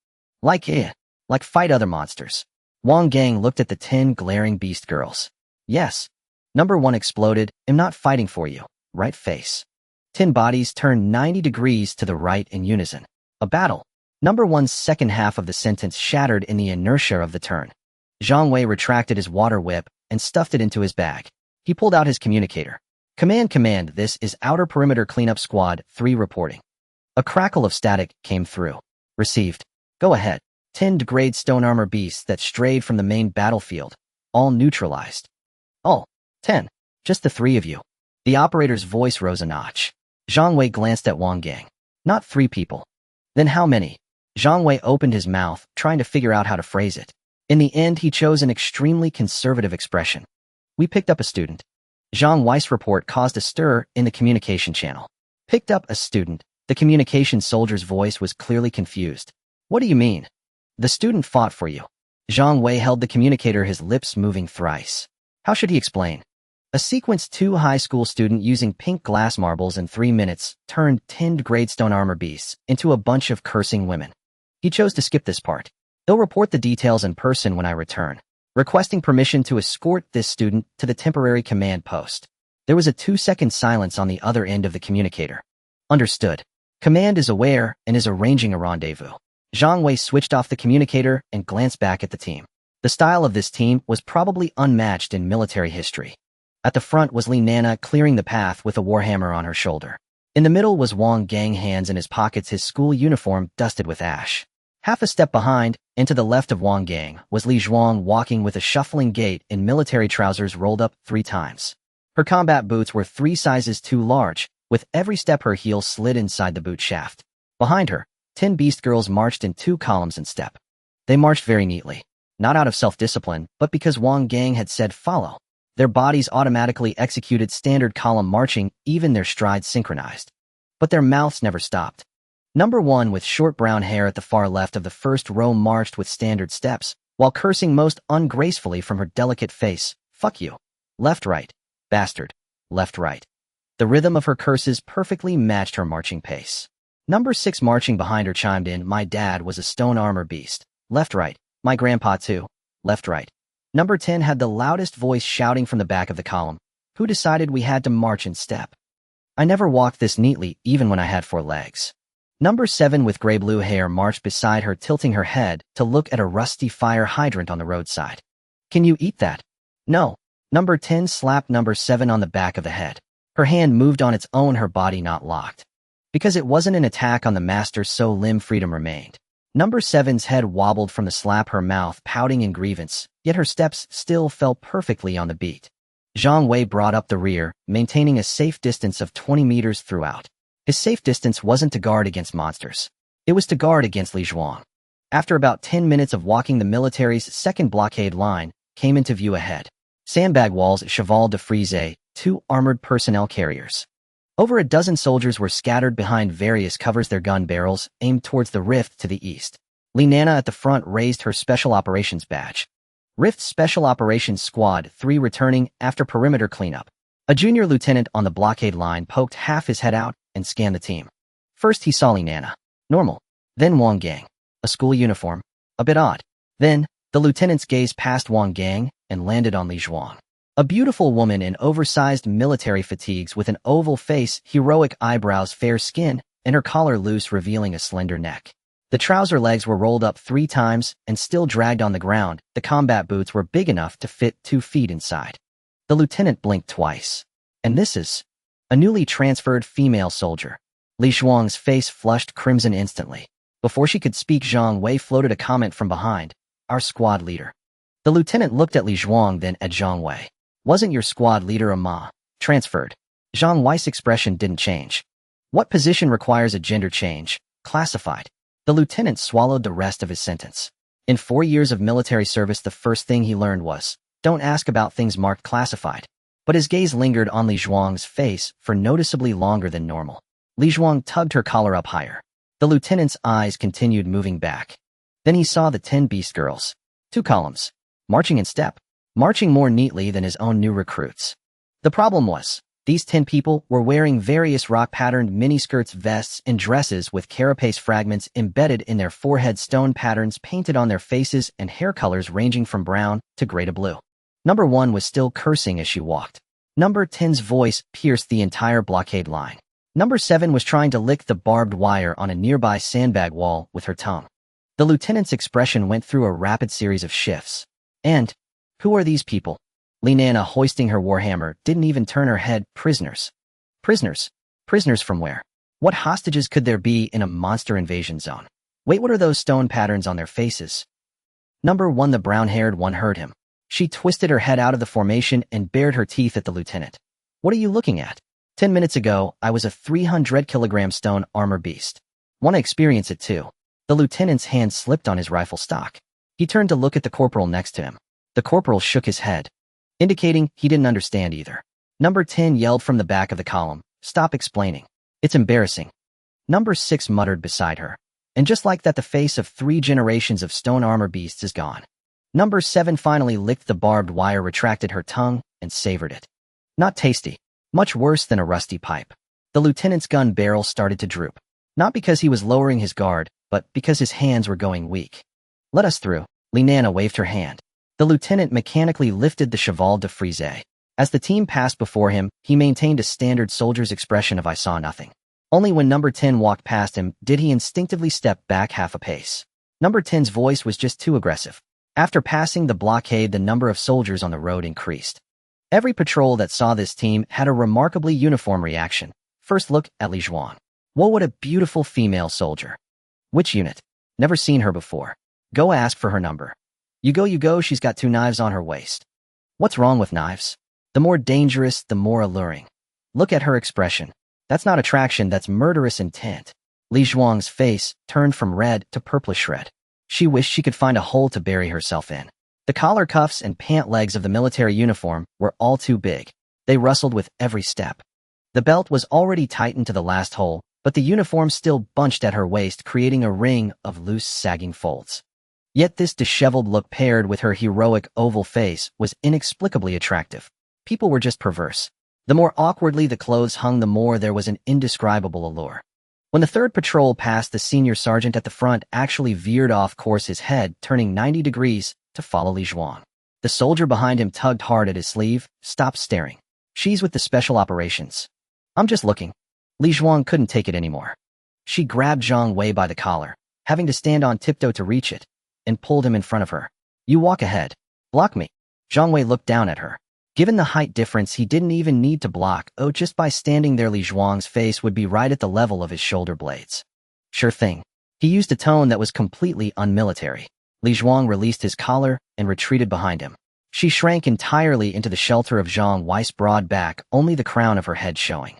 Like fight other monsters. Wang Gang looked at the 10 glaring beast girls. Yes. Number 1 exploded. I'm not fighting for you. Right face. 10 bodies turned 90 degrees to the right in unison. A battle. Number 1's second half of the sentence shattered in the inertia of the turn. Zhang Wei retracted his water whip and stuffed it into his bag. He pulled out his communicator. Command, this is Outer Perimeter Cleanup Squad 3 reporting. A crackle of static came through. Received. Go ahead. 10 grade stone armor beasts that strayed from the main battlefield. All neutralized. Oh, 10. Just the 3 of you. The operator's voice rose a notch. Zhang Wei glanced at Wang Gang. Not 3 people. Then how many? Zhang Wei opened his mouth, trying to figure out how to phrase it. In the end, he chose an extremely conservative expression. We picked up a student. Zhang Wei's report caused a stir in the communication channel. Picked up a student. The communication soldier's voice was clearly confused. What do you mean? The student fought for you. Zhang Wei held the communicator, his lips moving thrice. How should he explain? A sequence 2 high school student using pink glass marbles in 3 minutes turned 10 grade stone armor beasts into a bunch of cursing women. He chose to skip this part. He'll report the details in person when I return. Requesting permission to escort this student to the temporary command post. There was a 2-second silence on the other end of the communicator. Understood. Command is aware and is arranging a rendezvous. Zhang Wei switched off the communicator and glanced back at the team. The style of this team was probably unmatched in military history. At the front was Li Nana clearing the path with a warhammer on her shoulder. In the middle was Wang Gang, hands in his pockets, his school uniform dusted with ash. Half a step behind, and to the left of Wang Gang, was Li Zhuang walking with a shuffling gait in military trousers rolled up 3 times. Her combat boots were 3 sizes too large. With every step her heel slid inside the boot shaft. Behind her, 10 beast girls marched in 2 columns in step. They marched very neatly, not out of self-discipline, but because Wang Gang had said follow. Their bodies automatically executed standard column marching, even their strides synchronized. But their mouths never stopped. Number 1 with short brown hair at the far left of the first row marched with standard steps, while cursing most ungracefully from her delicate face. Fuck you. Left, right. Bastard. Left, right. The rhythm of her curses perfectly matched her marching pace. Number 6 marching behind her chimed in, my dad was a stone armor beast. Left, right. My grandpa too. Left, right. Number 10 had the loudest voice shouting from the back of the column. Who decided we had to march in step? I never walked this neatly, even when I had 4 legs. Number 7 with gray-blue hair marched beside her, tilting her head to look at a rusty fire hydrant on the roadside. Can you eat that? No. Number 10 slapped number 7 on the back of the head. Her hand moved on its own, her body not locked. Because it wasn't an attack on the master, so limb freedom remained. Number 7's head wobbled from the slap, her mouth pouting in grievance, yet her steps still fell perfectly on the beat. Zhang Wei brought up the rear, maintaining a safe distance of 20 meters throughout. His safe distance wasn't to guard against monsters. It was to guard against Li Zhuang. After about 10 minutes of walking, the military's second blockade line came into view ahead. Sandbag walls, cheval de frise, 2 armored personnel carriers. Over a dozen soldiers were scattered behind various covers, their gun barrels aimed towards the rift to the east. Li Nana at the front raised her Special Operations badge. Rift Special Operations Squad 3 returning after perimeter cleanup. A junior lieutenant on the blockade line poked half his head out and scanned the team. First he saw Li Nana. Normal. Then Wang Gang. A school uniform. A bit odd. Then, the lieutenant's gaze passed Wang Gang and landed on Li Zhuang. A beautiful woman in oversized military fatigues with an oval face, heroic eyebrows, fair skin, and her collar loose, revealing a slender neck. The trouser legs were rolled up 3 times and still dragged on the ground. The combat boots were big enough to fit 2 feet inside. The lieutenant blinked twice. And this is a newly transferred female soldier. Li Zhuang's face flushed crimson instantly. Before she could speak, Zhang Wei floated a comment from behind. Our squad leader. The lieutenant looked at Li Zhuang, then at Zhang Wei. Wasn't your squad leader a ma? Transferred. Zhang Wei's expression didn't change. What position requires a gender change? Classified. The lieutenant swallowed the rest of his sentence. In 4 years of military service, the first thing he learned was, don't ask about things marked classified. But his gaze lingered on Li Zhuang's face for noticeably longer than normal. Li Zhuang tugged her collar up higher. The lieutenant's eyes continued moving back. Then he saw the 10 beast girls. 2 columns. Marching in step. Marching more neatly than his own new recruits. The problem was, these 10 people were wearing various rock-patterned miniskirts, vests, and dresses with carapace fragments embedded in their forehead, stone patterns painted on their faces, and hair colors ranging from brown to gray to blue. Number 1 was still cursing as she walked. Number 10's voice pierced the entire blockade line. Number 7 was trying to lick the barbed wire on a nearby sandbag wall with her tongue. The lieutenant's expression went through a rapid series of shifts. And, who are these people? Li Nana, hoisting her warhammer, didn't even turn her head. Prisoners. Prisoners? Prisoners from where? What hostages could there be in a monster invasion zone? Wait, what are those stone patterns on their faces? Number 1, the brown-haired one, heard him. She twisted her head out of the formation and bared her teeth at the lieutenant. What are you looking at? 10 minutes ago, I was a 300-kilogram stone armor beast. Want to experience it too? The lieutenant's hand slipped on his rifle stock. He turned to look at the corporal next to him. The corporal shook his head, indicating he didn't understand either. Number 10 yelled from the back of the column, stop explaining. It's embarrassing. Number 6 muttered beside her. And just like that, the face of 3 generations of stone armor beasts is gone. Number 7 finally licked the barbed wire, retracted her tongue, and savored it. Not tasty. Much worse than a rusty pipe. The lieutenant's gun barrel started to droop. Not because he was lowering his guard, but because his hands were going weak. Let us through. Li Nana waved her hand. The lieutenant mechanically lifted the cheval de frise. As the team passed before him, he maintained a standard soldier's expression of I saw nothing. Only when number 10 walked past him did he instinctively step back half a pace. Number 10's voice was just too aggressive. After passing the blockade, the number of soldiers on the road increased. Every patrol that saw this team had a remarkably uniform reaction. First look at Li Zhuang. Whoa, what a beautiful female soldier. Which unit? Never seen her before. Go ask for her number. You go, she's got 2 knives on her waist. What's wrong with knives? The more dangerous, the more alluring. Look at her expression. That's not attraction, that's murderous intent. Li Zhuang's face turned from red to purplish red. She wished she could find a hole to bury herself in. The collar, cuffs, and pant legs of the military uniform were all too big. They rustled with every step. The belt was already tightened to the last hole, but the uniform still bunched at her waist, creating a ring of loose, sagging folds. Yet this disheveled look paired with her heroic oval face was inexplicably attractive. People were just perverse. The more awkwardly the clothes hung, the more there was an indescribable allure. When the 3rd patrol passed, the senior sergeant at the front actually veered off course, his head turning 90 degrees to follow Li Zhuang. The soldier behind him tugged hard at his sleeve. Stop staring. She's with the special operations. I'm just looking. Li Zhuang couldn't take it anymore. She grabbed Zhang Wei by the collar, having to stand on tiptoe to reach it, and pulled him in front of her. You walk ahead. Block me. Zhang Wei looked down at her. Given the height difference, he didn't even need to block. Oh, just by standing there, Li Zhuang's face would be right at the level of his shoulder blades. Sure thing. He used a tone that was completely unmilitary. Li Zhuang released his collar and retreated behind him. She shrank entirely into the shelter of Zhang Wei's broad back, only the crown of her head showing.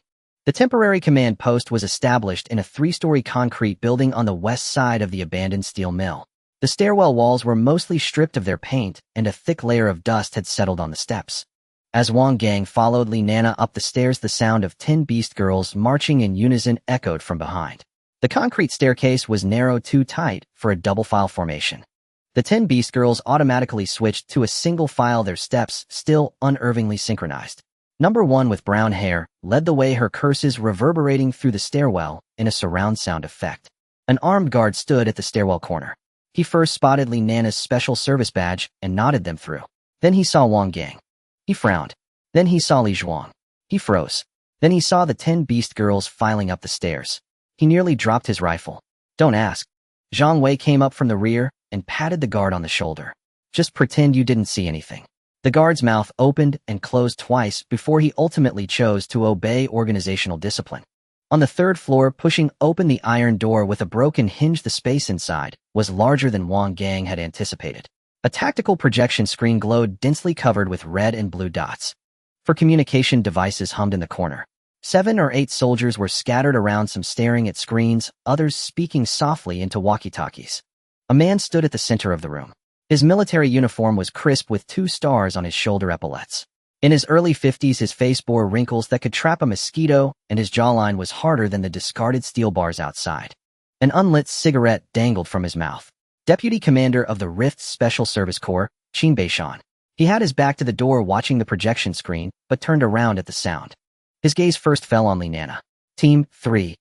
The temporary command post was established in a 3-story concrete building on the west side of the abandoned steel mill. The stairwell walls were mostly stripped of their paint, and a thick layer of dust had settled on the steps. As Wang Gang followed Li Nana up the stairs, the sound of 10 beast girls marching in unison echoed from behind. The concrete staircase was narrow, too tight for a double-file formation. The 10 beast girls automatically switched to a single file, their steps still unervingly synchronized. Number 1 with brown hair led the way, her curses reverberating through the stairwell in a surround sound effect. An armed guard stood at the stairwell corner. He first spotted Li Nana's special service badge and nodded them through. Then he saw Wang Gang. He frowned. Then he saw Li Zhuang. He froze. Then he saw the 10 beast girls filing up the stairs. He nearly dropped his rifle. Don't ask. Zhang Wei came up from the rear and patted the guard on the shoulder. Just pretend you didn't see anything. The guard's mouth opened and closed twice before he ultimately chose to obey organizational discipline. On the 3rd floor, pushing open the iron door with a broken hinge, the space inside was larger than Wang Gang had anticipated. A tactical projection screen glowed, densely covered with red and blue dots. For communication devices hummed in the corner. 7 or 8 soldiers were scattered around, some staring at screens, others speaking softly into walkie-talkies. A man stood at the center of the room. His military uniform was crisp with 2 stars on his shoulder epaulets. In his early 50s, his face bore wrinkles that could trap a mosquito, and his jawline was harder than the discarded steel bars outside. An unlit cigarette dangled from his mouth. Deputy Commander of the Rift's Special Service Corps, Qin Beishan. He had his back to the door watching the projection screen, but turned around at the sound. His gaze first fell on Linnana. Team 3.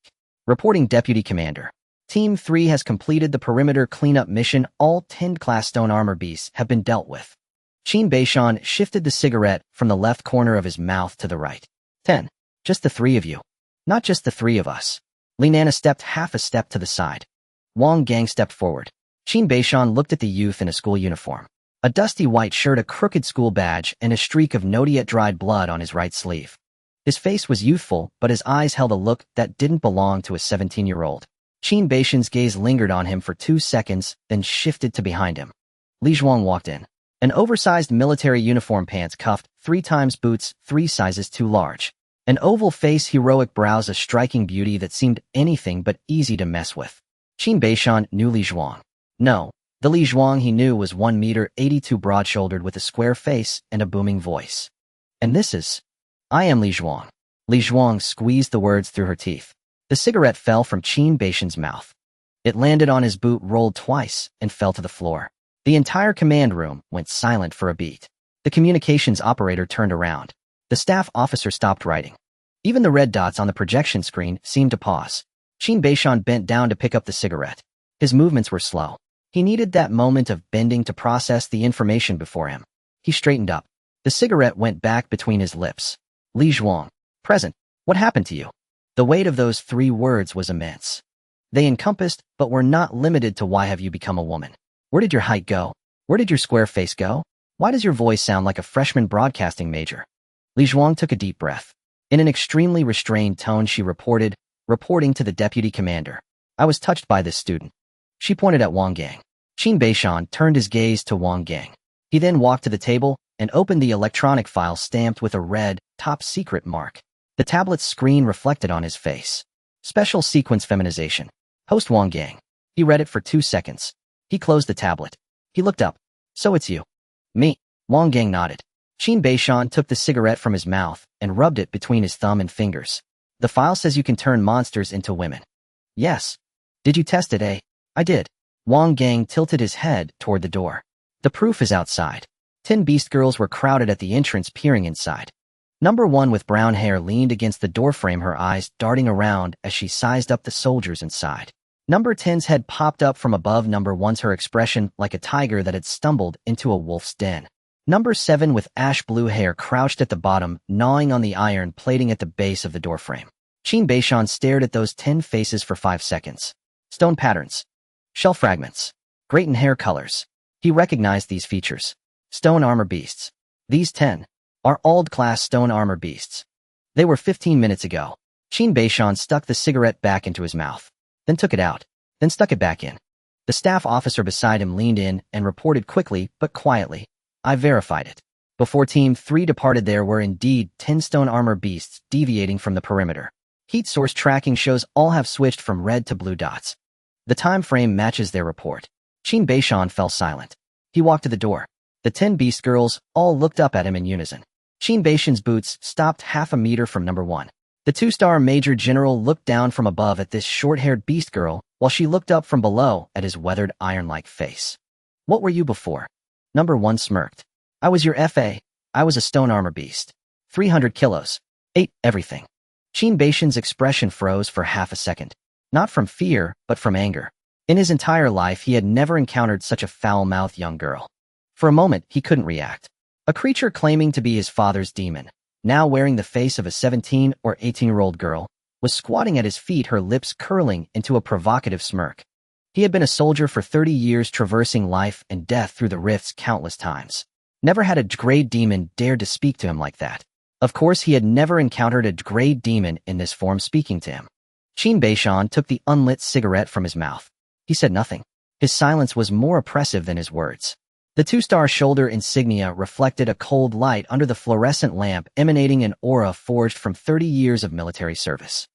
Reporting Deputy Commander. Team 3 has completed the perimeter cleanup mission. All 10 class stone armor beasts have been dealt with. Qin Beishan shifted the cigarette from the left corner of his mouth to the right. 10. Just the 3 of you. Not just the 3 of us. Linnana stepped half a step to the side. Wang Gang stepped forward. Qin Beishan looked at the youth in a school uniform. A dusty white shirt, a crooked school badge, and a streak of not-yet-dried blood on his right sleeve. His face was youthful, but his eyes held a look that didn't belong to a 17-year-old. Qin Beishan's gaze lingered on him for 2 seconds, then shifted to behind him. Li Zhuang walked in. An oversized military uniform, pants cuffed, 3 times boots, 3 sizes too large. An oval face, heroic brows, a striking beauty that seemed anything but easy to mess with. Qin Beishan knew Li Zhuang. No, the Li Zhuang he knew was 1 meter 82, broad-shouldered with a square face and a booming voice. And this is... I am Li Zhuang. Li Zhuang squeezed the words through her teeth. The cigarette fell from Qin Beishan's mouth. It landed on his boot, rolled twice, and fell to the floor. The entire command room went silent for a beat. The communications operator turned around. The staff officer stopped writing. Even the red dots on the projection screen seemed to pause. Qin Beishan bent down to pick up the cigarette. His movements were slow. He needed that moment of bending to process the information before him. He straightened up. The cigarette went back between his lips. Li Zhuang. Present. What happened to you? The weight of those 3 words was immense. They encompassed, but were not limited to why have you become a woman. Where did your height go? Where did your square face go? Why does your voice sound like a freshman broadcasting major? Li Zhuang took a deep breath. In an extremely restrained tone, she reporting to the deputy commander. I was touched by this student. She pointed at Wang Gang. Qin Beishan turned his gaze to Wang Gang. He then walked to the table and opened the electronic file stamped with a red, top secret mark. The tablet's screen reflected on his face. Special sequence feminization. Host Wang Gang. He read it for 2 seconds. He closed the tablet. He looked up. So it's you. Me. Wang Gang nodded. Qin Beishan took the cigarette from his mouth and rubbed it between his thumb and fingers. The file says you can turn monsters into women. Yes. Did you test it, eh? I did. Wang Gang tilted his head toward the door. The proof is outside. 10 beast girls were crowded at the entrance, peering inside. Number 1 with brown hair leaned against the doorframe, her eyes darting around as she sized up the soldiers inside. Number 10's head popped up from above Number 1's, her expression like a tiger that had stumbled into a wolf's den. Number 7 with ash blue hair crouched at the bottom, gnawing on the iron plating at the base of the doorframe. Qin Beishan stared at those 10 faces for 5 seconds. Stone patterns. Shell fragments. Great in hair colors. He recognized these features. Stone armor beasts. These 10 are old-class stone armor beasts. They were 15 minutes ago. Qin Beishan stuck the cigarette back into his mouth, then took it out, then stuck it back in. The staff officer beside him leaned in and reported quickly but quietly. I verified it. Before Team 3 departed, there were indeed 10 stone armor beasts deviating from the perimeter. Heat source tracking shows all have switched from red to blue dots. The time frame matches their report. Qin Beishan fell silent. He walked to the door. The 10 beast girls all looked up at him in unison. Qin Beishan's boots stopped half a meter from Number 1. The 2-star Major General looked down from above at this short-haired beast girl, while she looked up from below at his weathered iron-like face. What were you before? Number 1 smirked. I was your FA. I was a stone armor beast. 300 kilos. Ate everything. Qin Beishan's expression froze for half a second. Not from fear, but from anger. In his entire life, he had never encountered such a foul-mouthed young girl. For a moment, he couldn't react. A creature claiming to be his father's demon, now wearing the face of a 17 or 18-year-old girl, was squatting at his feet, her lips curling into a provocative smirk. He had been a soldier for 30 years, traversing life and death through the rifts countless times. Never had a grade demon dared to speak to him like that. Of course, he had never encountered a grade demon in this form speaking to him. Qin Beishan took the unlit cigarette from his mouth. He said nothing. His silence was more oppressive than his words. The two-star shoulder insignia reflected a cold light under the fluorescent lamp, emanating an aura forged from 30 years of military service.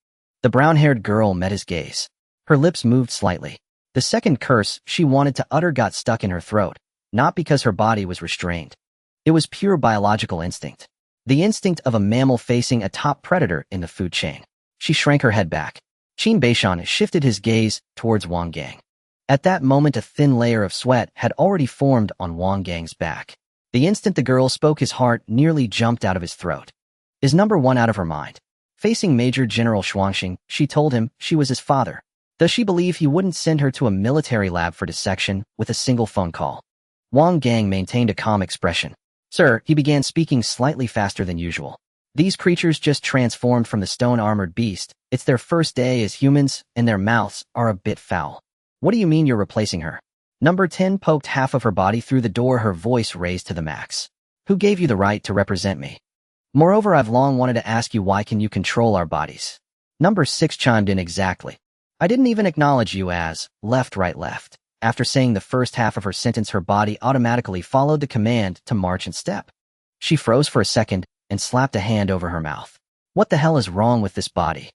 The brown-haired girl met his gaze. Her lips moved slightly. The second curse she wanted to utter got stuck in her throat, not because her body was restrained. It was pure biological instinct. The instinct of a mammal facing a top predator in the food chain. She shrank her head back. Qin Beishan shifted his gaze towards Wang Gang. At that moment, a thin layer of sweat had already formed on Wang Gang's back. The instant the girl spoke, his heart nearly jumped out of his throat. Is number one out of her mind? Facing Major General Shuangxing, she told him she was his father. Does she believe he wouldn't send her to a military lab for dissection with a single phone call? Wang Gang maintained a calm expression. Sir, he began, speaking slightly faster than usual. These creatures just transformed from the stone-armored beast. It's their first day as humans, and their mouths are a bit foul. What do you mean you're replacing her? Number 10 poked half of her body through the door, her voice raised to the max. Who gave you the right to represent me? Moreover, I've long wanted to ask you, why can you control our bodies? Number 6 chimed in. Exactly. I didn't even acknowledge you as left, right, left. After saying the first half of her sentence, her body automatically followed the command to march and step. She froze for a second and slapped a hand over her mouth. What the hell is wrong with this body?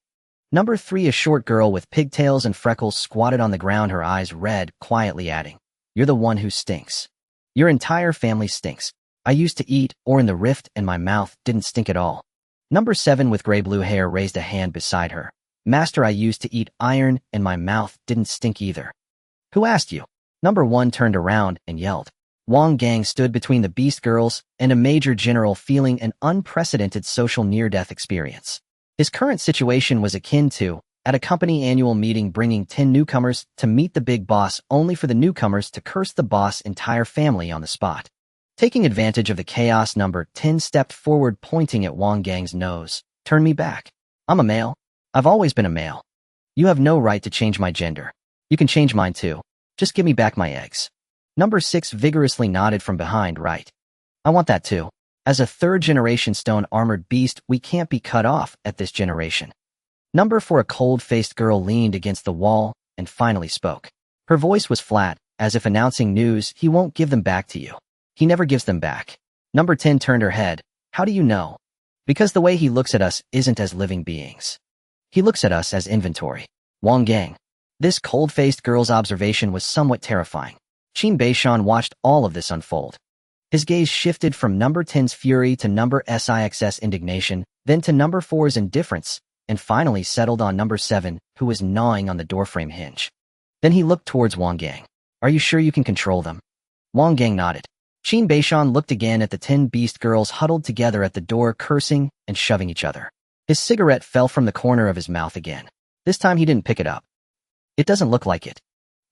Number 3, a short girl with pigtails and freckles, squatted on the ground, her eyes red, quietly adding, "You're the one who stinks. Your entire family stinks. I used to eat, or in the rift, and my mouth didn't stink at all." Number 7 with gray-blue hair raised a hand beside her. "Master, I used to eat iron, and my mouth didn't stink either." Who asked you? Number 1 turned around and yelled. Wang Gang stood between the beast girls and a major general, feeling an unprecedented social near-death experience. His current situation was akin to, at a company annual meeting, bringing 10 newcomers to meet the big boss, only for the newcomers to curse the boss' entire family on the spot. Taking advantage of the chaos, number 10 stepped forward, pointing at Wang Gang's nose. "Turn me back. I'm a male. I've always been a male. You have no right to change my gender. You can change mine too. Just give me back my eggs." Number 6 vigorously nodded from behind. "Right. I want that too. As a third-generation stone-armored beast, we can't be cut off at this generation." Number 4, a cold-faced girl, leaned against the wall and finally spoke. Her voice was flat, as if announcing news. "He won't give them back to you. He never gives them back." Number 10 turned her head. "How do you know?" "Because the way he looks at us isn't as living beings. He looks at us as inventory." Wang Gang. This cold-faced girl's observation was somewhat terrifying. Qin Beishan watched all of this unfold. His gaze shifted from number 10's fury to number 6's indignation, then to number 4's indifference, and finally settled on number 7, who was gnawing on the doorframe hinge. Then he looked towards Wang Gang. "Are you sure you can control them?" Wang Gang nodded. Qin Beishan looked again at the 10 beast girls huddled together at the door, cursing and shoving each other. His cigarette fell from the corner of his mouth again. This time he didn't pick it up. "It doesn't look like it.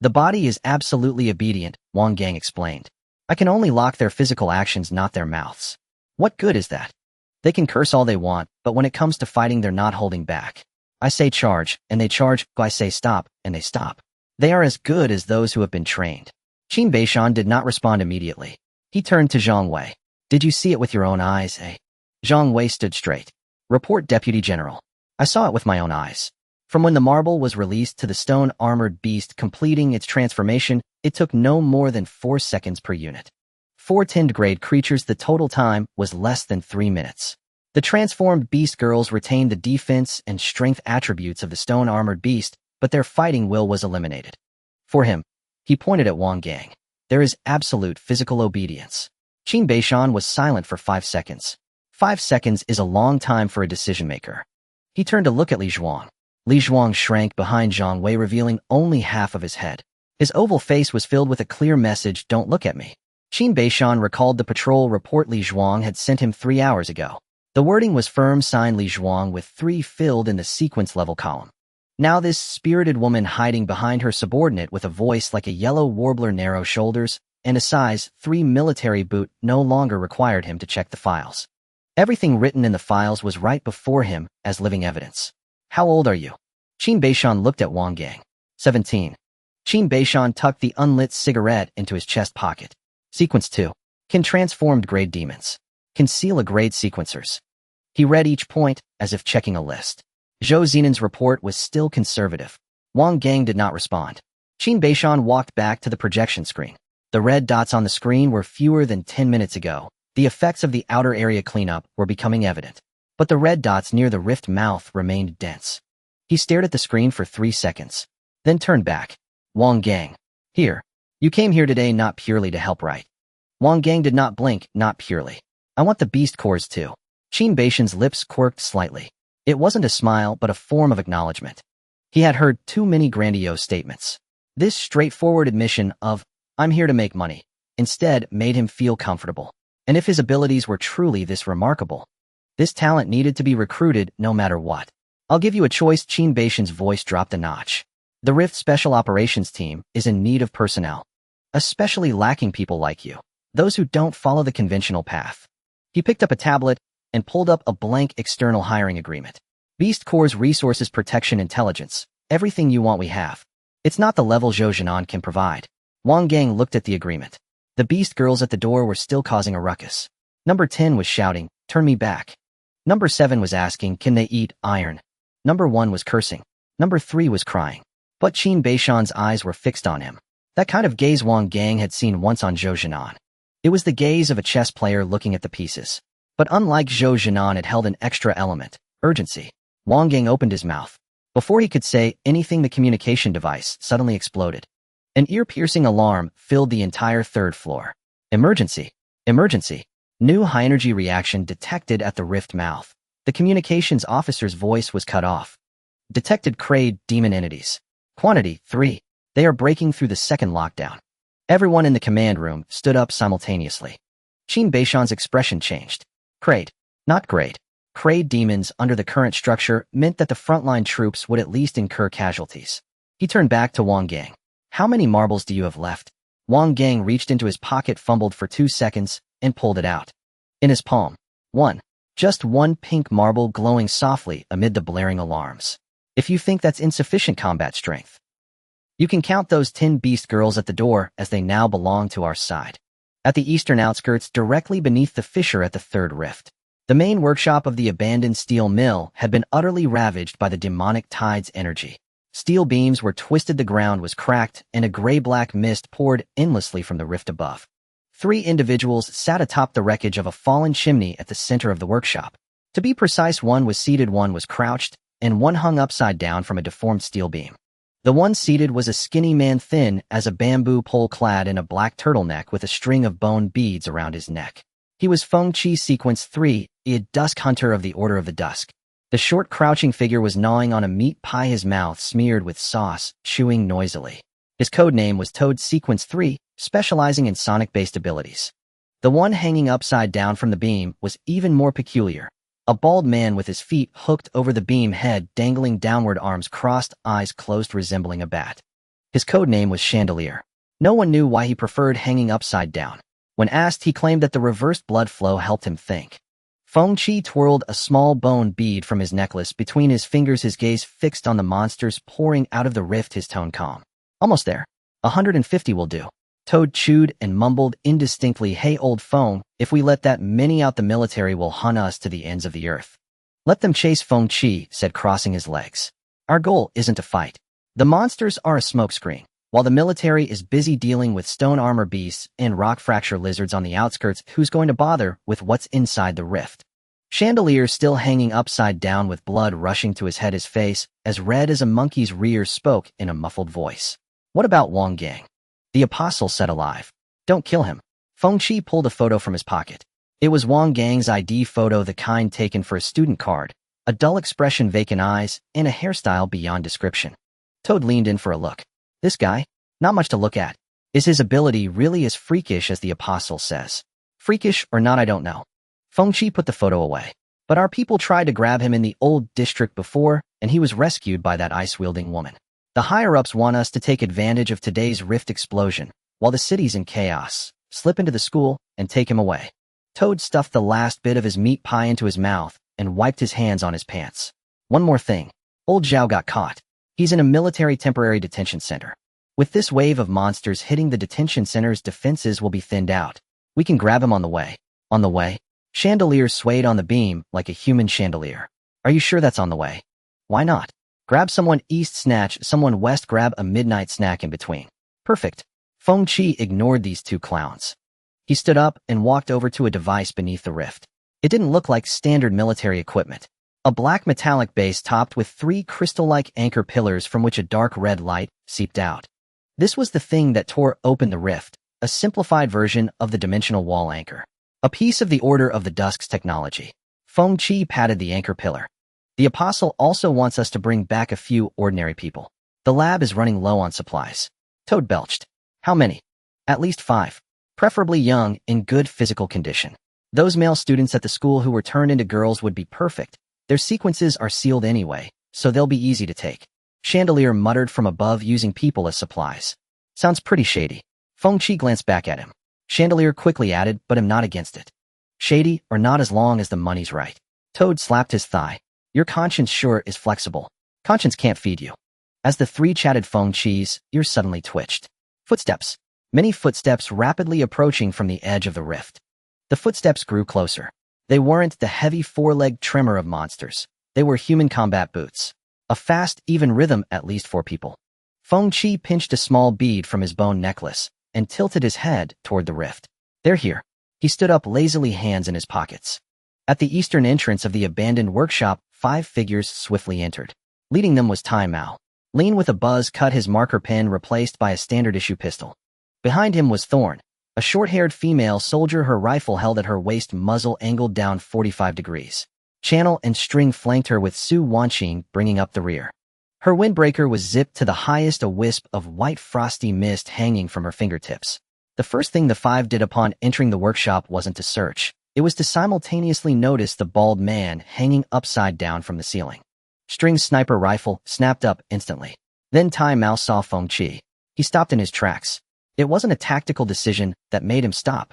The body is absolutely obedient," Wang Gang explained. "I can only lock their physical actions, not their mouths." "What good is that? They can curse all they want, but when it comes to fighting, they're not holding back. I say charge, and they charge. I say stop, and they stop. They are as good as those who have been trained." Qin Beishan did not respond immediately. He turned to Zhang Wei. "Did you see it with your own eyes, eh?" Zhang Wei stood straight. "Report, Deputy General. I saw it with my own eyes. From when the marble was released to the stone-armored beast completing its transformation, it took no more than 4 seconds per unit. 4 10th-grade creatures, the total time was less than 3 minutes. The transformed beast girls retained the defense and strength attributes of the stone-armored beast, but their fighting will was eliminated. For him, he pointed at Wang Gang, there is absolute physical obedience." Qin Beishan was silent for 5 seconds. 5 seconds is a long time for a decision-maker. He turned to look at Li Zhuang. Li Zhuang shrank behind Zhang Wei, revealing only half of his head. His oval face was filled with a clear message, "Don't look at me." Qin Beishan recalled the patrol report Li Zhuang had sent him 3 hours ago. The wording was firm, signed Li Zhuang with 3 filled in the sequence level column. Now this spirited woman, hiding behind her subordinate with a voice like a yellow warbler, narrow shoulders, and a size 3 military boot, no longer required him to check the files. Everything written in the files was right before him as living evidence. "How old are you?" Qin Beishan looked at Wang Gang. 17. Qin Beishan tucked the unlit cigarette into his chest pocket. Sequence 2. Can transformed grade demons. Conceal a grade sequencers. He read each point as if checking a list. Zhou Zinan's report was still conservative. Wang Gang did not respond. Qin Beishan walked back to the projection screen. The red dots on the screen were fewer than 10 minutes ago. The effects of the outer area cleanup were becoming evident. But the red dots near the rift mouth remained dense. He stared at the screen for 3 seconds, then turned back. Wang Gang. Here. You came here today not purely to help, right? Wang Gang did not blink, not purely. I want the beast cores too. Qin Beishan's lips quirked slightly. It wasn't a smile, but a form of acknowledgement. He had heard too many grandiose statements. This straightforward admission of, I'm here to make money, instead made him feel comfortable. And if his abilities were truly this remarkable, this talent needed to be recruited no matter what. I'll give you a choice. Qin Beishan's voice dropped a notch. The Rift Special Operations Team is in need of personnel, especially lacking people like you, those who don't follow the conventional path. He picked up a tablet and pulled up a blank external hiring agreement. Beast Corps Resources Protection Intelligence. Everything you want we have. It's not the level Zhou Jinan can provide. Wang Gang looked at the agreement. The beast girls at the door were still causing a ruckus. Number 10 was shouting, turn me back. Number 7 was asking, can they eat iron? Number 1 was cursing. Number 3 was crying. But Qin Beishan's eyes were fixed on him. That kind of gaze Wang Gang had seen once on Zhou Jinan. It was the gaze of a chess player looking at the pieces. But unlike Zhou Jinan, it held an extra element, urgency. Wang Gang opened his mouth. Before he could say anything, the communication device suddenly exploded. An ear-piercing alarm filled the entire 3rd floor. Emergency! Emergency! New high-energy reaction detected at the rift mouth. The communications officer's voice was cut off. Detected Kraid demon entities. Quantity 3. They are breaking through the 2nd lockdown. Everyone in the command room stood up simultaneously. Qin Beishan's expression changed. Kraid. Not great. Kraid demons under the current structure meant that the frontline troops would at least incur casualties. He turned back to Wang Gang. How many marbles do you have left? Wang Gang reached into his pocket, fumbled for 2 seconds, and pulled it out. In his palm. 1. Just 1 pink marble glowing softly amid the blaring alarms. If you think that's insufficient combat strength, you can count those 10 beast girls at the door, as they now belong to our side. At the eastern outskirts, directly beneath the fissure at the 3rd rift, the main workshop of the abandoned steel mill had been utterly ravaged by the demonic tide's energy. Steel beams were twisted, the ground was cracked, and a gray-black mist poured endlessly from the rift above. 3 individuals sat atop the wreckage of a fallen chimney at the center of the workshop. To be precise, 1 was seated, 1 was crouched, and 1 hung upside down from a deformed steel beam. The one seated was a skinny man, thin as a bamboo pole, clad in a black turtleneck with a string of bone beads around his neck. He was Feng Chi Sequence 3, a dusk hunter of the Order of the Dusk. The short, crouching figure was gnawing on a meat pie, his mouth smeared with sauce, chewing noisily. His code name was Toad Sequence 3, specializing in sonic-based abilities. The one hanging upside down from the beam was even more peculiar. A bald man with his feet hooked over the beam, head dangling downward, arms crossed, eyes closed, resembling a bat. His code name was Chandelier. No one knew why he preferred hanging upside down. When asked, he claimed that the reversed blood flow helped him think. Feng Chi twirled a small bone bead from his necklace between his fingers, his gaze fixed on the monsters pouring out of the rift, his tone calm. Almost there. 150 will do. Toad chewed and mumbled indistinctly, hey old Feng, if we let that many out, the military will hunt us to the ends of the earth. Let them chase, Feng Chi said, crossing his legs. Our goal isn't to fight. The monsters are a smokescreen, while the military is busy dealing with stone armor beasts and rock fracture lizards on the outskirts. Who's going to bother with what's inside the rift? Chandelier, still hanging upside down with blood rushing to his head, his face as red as a monkey's rear, spoke in a muffled voice. What about Wang Gang? The apostle said, alive. Don't kill him. Feng Chi pulled a photo from his pocket. It was Wang Gang's ID photo, the kind taken for a student card, a dull expression, vacant eyes, and a hairstyle beyond description. Toad leaned in for a look. This guy? Not much to look at. Is his ability really as freakish as the apostle says? Freakish or not, I don't know. Feng Chi put the photo away. But our people tried to grab him in the old district before, and he was rescued by that ice-wielding woman. The higher-ups want us to take advantage of today's rift explosion, while the city's in chaos, slip into the school, and take him away. Toad stuffed the last bit of his meat pie into his mouth and wiped his hands on his pants. One more thing. Old Zhao got caught. He's in a military temporary detention center. With this wave of monsters hitting, the detention center's defenses will be thinned out. We can grab him on the way. On the way? Chandelier swayed on the beam like a human chandelier. Are you sure that's on the way? Why not? Grab someone east, snatch someone west, grab a midnight snack in between. Perfect. Feng Qi ignored these two clowns. He stood up and walked over to a device beneath the rift. It didn't look like standard military equipment. A black metallic base topped with 3 crystal-like anchor pillars from which a dark red light seeped out. This was the thing that tore open the rift, a simplified version of the dimensional wall anchor. A piece of the Order of the Dusk's technology. Feng Qi patted the anchor pillar. The apostle also wants us to bring back a few ordinary people. The lab is running low on supplies. Toad belched. How many? At least 5. Preferably young, in good physical condition. Those male students at the school who were turned into girls would be perfect. Their sequences are sealed anyway, so they'll be easy to take. Chandelier muttered from above using people as supplies. Sounds pretty shady. Feng Qi glanced back at him. Chandelier quickly added, but I'm not against it. Shady, or not as long as the money's right. Toad slapped his thigh. Your conscience sure is flexible. Conscience can't feed you. As the 3 chatted, Feng Qi's ears suddenly twitched. Footsteps. Many footsteps rapidly approaching from the edge of the rift. The footsteps grew closer. They weren't the heavy 4-legged tremor of monsters. They were human combat boots. A fast, even rhythm, at least 4 people. Feng Qi pinched a small bead from his bone necklace and tilted his head toward the rift. They're here. He stood up lazily, hands in his pockets. At the eastern entrance of the abandoned workshop, 5 figures swiftly entered. Leading them was Tai Mao. Lean with a buzz cut, his marker pen replaced by a standard-issue pistol. Behind him was Thorn, a short-haired female soldier, her rifle held at her waist, muzzle angled down 45 degrees. Channel and String flanked her, with Su Wanqing bringing up the rear. Her windbreaker was zipped to the highest, a wisp of white frosty mist hanging from her fingertips. The first thing the 5 did upon entering the workshop wasn't to search. It was to simultaneously notice the bald man hanging upside down from the ceiling. String's sniper rifle snapped up instantly. Then Tai Mao saw Feng Qi. He stopped in his tracks. It wasn't a tactical decision that made him stop.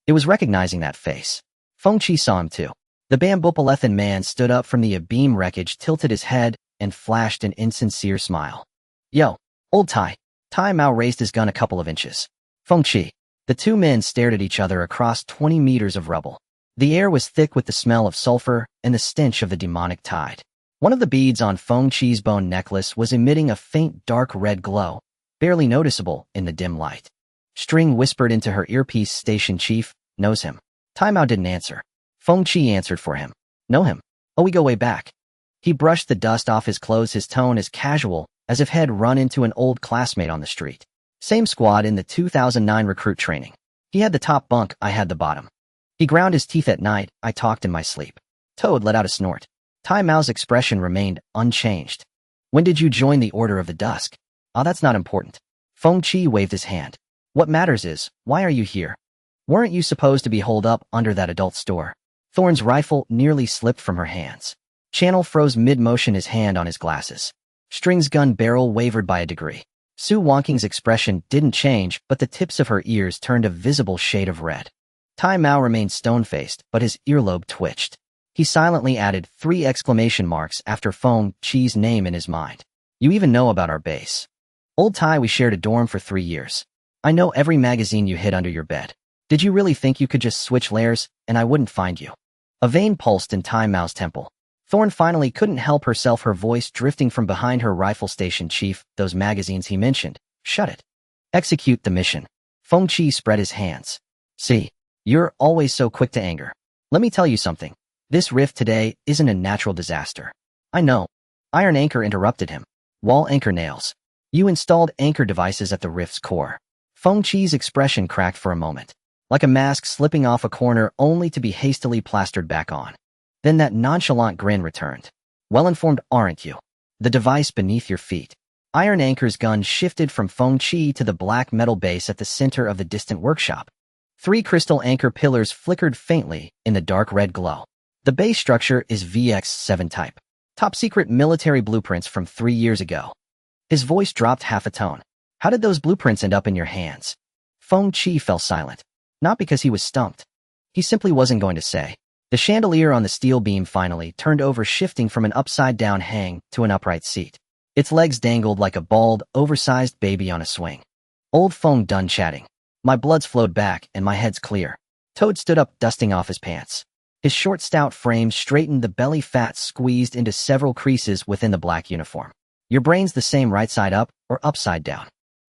It was recognizing that face. Feng Qi saw him too. The bamboopalethon man stood up from the abeam wreckage, tilted his head, and flashed an insincere smile. Yo, old Tai. Tai Mao raised his gun a couple of inches. Feng Qi. The 2 men stared at each other across 20 meters of rubble. The air was thick with the smell of sulfur and the stench of the demonic tide. One of the beads on Feng Qi's bone necklace was emitting a faint dark red glow, barely noticeable in the dim light. String whispered into her earpiece, "Station Chief, knows him." Tai Mao didn't answer. Feng Qi answered for him. Know him? Oh, we go way back. He brushed the dust off his clothes, his tone as casual as if he'd run into an old classmate on the street. Same squad in the 2009 recruit training. He had the top bunk, I had the bottom. He ground his teeth at night, I talked in my sleep. Toad let out a snort. Tai Mao's expression remained unchanged. When did you join the Order of the Dusk? Ah, that's not important. Feng Qi waved his hand. What matters is, why are you here? Weren't you supposed to be holed up under that adult store? Thorn's rifle nearly slipped from her hands. Channel froze mid-motion, his hand on his glasses. String's gun barrel wavered by a degree. Su Wanqing's expression didn't change, but the tips of her ears turned a visible shade of red. Tai Mao remained stone-faced, but his earlobe twitched. He silently added 3 exclamation marks after Feng Qi's name in his mind. You even know about our base. Old Tai, we shared a dorm for 3 years. I know every magazine you hid under your bed. Did you really think you could just switch layers, and I wouldn't find you? A vein pulsed in Tai Mao's temple. Thorn finally couldn't help herself, her voice drifting from behind her rifle. Station Chief, those magazines he mentioned. Shut it. Execute the mission. Feng Qi spread his hands. See, you're always so quick to anger. Let me tell you something. This rift today isn't a natural disaster. I know. Iron anchor interrupted him. Wall anchor nails. You installed anchor devices at the rift's core. Feng Qi's expression cracked for a moment, like a mask slipping off a corner only to be hastily plastered back on. Then that nonchalant grin returned. Well-informed, aren't you? The device beneath your feet. Iron Anchor's gun shifted from Feng Qi to the black metal base at the center of the distant workshop. 3 crystal anchor pillars flickered faintly in the dark red glow. The base structure is VX-7 type. Top secret military blueprints from 3 years ago. His voice dropped half a tone. How did those blueprints end up in your hands? Feng Qi fell silent. Not because he was stumped. He simply wasn't going to say. The chandelier on the steel beam finally turned over, shifting from an upside-down hang to an upright seat. Its legs dangled like a bald, oversized baby on a swing. Old Feng done chatting. My blood's flowed back and my head's clear. Toad stood up, dusting off his pants. His short, stout frame straightened, the belly fat squeezed into several creases within the black uniform. Your brain's the same right side up or upside down?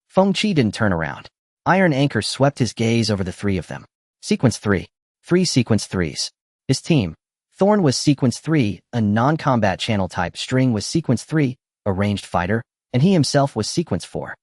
Feng Qi didn't turn around. Iron Anchor swept his gaze over the three of them. Sequence 3. 3 Sequence 3s. His team. Thorn was Sequence 3, a non-combat channel type. String was Sequence 3, a ranged fighter, and he himself was Sequence 4.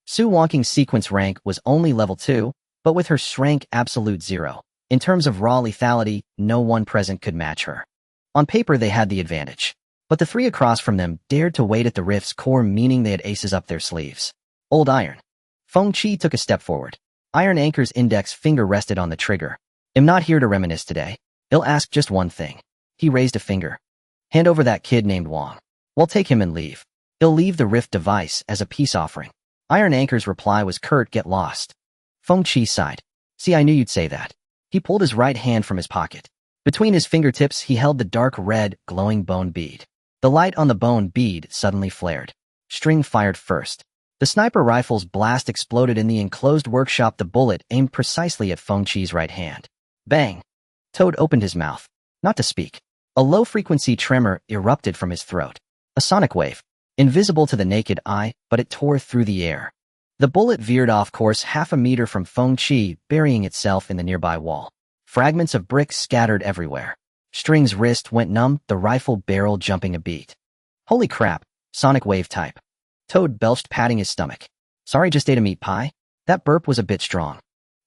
Su Wang's sequence rank was only level 2, but with her rank absolute 0. In terms of raw lethality, no one present could match her. On paper they had the advantage, but the three across from them dared to wait at the rift's core, meaning they had aces up their sleeves. Old Iron. Feng Qi took a step forward. Iron Anchor's index finger rested on the trigger. I'm not here to reminisce today. I'll ask just one thing. He raised a finger. Hand over that kid named Wang. We'll take him and leave. He'll leave the rift device as a peace offering. Iron Anchor's reply was curt, get lost. Feng Qi sighed. See, I knew you'd say that. He pulled his right hand from his pocket. Between his fingertips, he held the dark red, glowing bone bead. The light on the bone bead suddenly flared. String fired first. The sniper rifle's blast exploded in the enclosed workshop. The bullet aimed precisely at Feng Qi's right hand. Bang! Toad opened his mouth. Not to speak. A low-frequency tremor erupted from his throat. A sonic wave. Invisible to the naked eye, but it tore through the air. The bullet veered off course half a meter from Feng Qi, burying itself in the nearby wall. Fragments of bricks scattered everywhere. String's wrist went numb, the rifle barrel jumping a beat. Holy crap, sonic wave type. Toad belched, patting his stomach. Sorry, just ate a meat pie? That burp was a bit strong.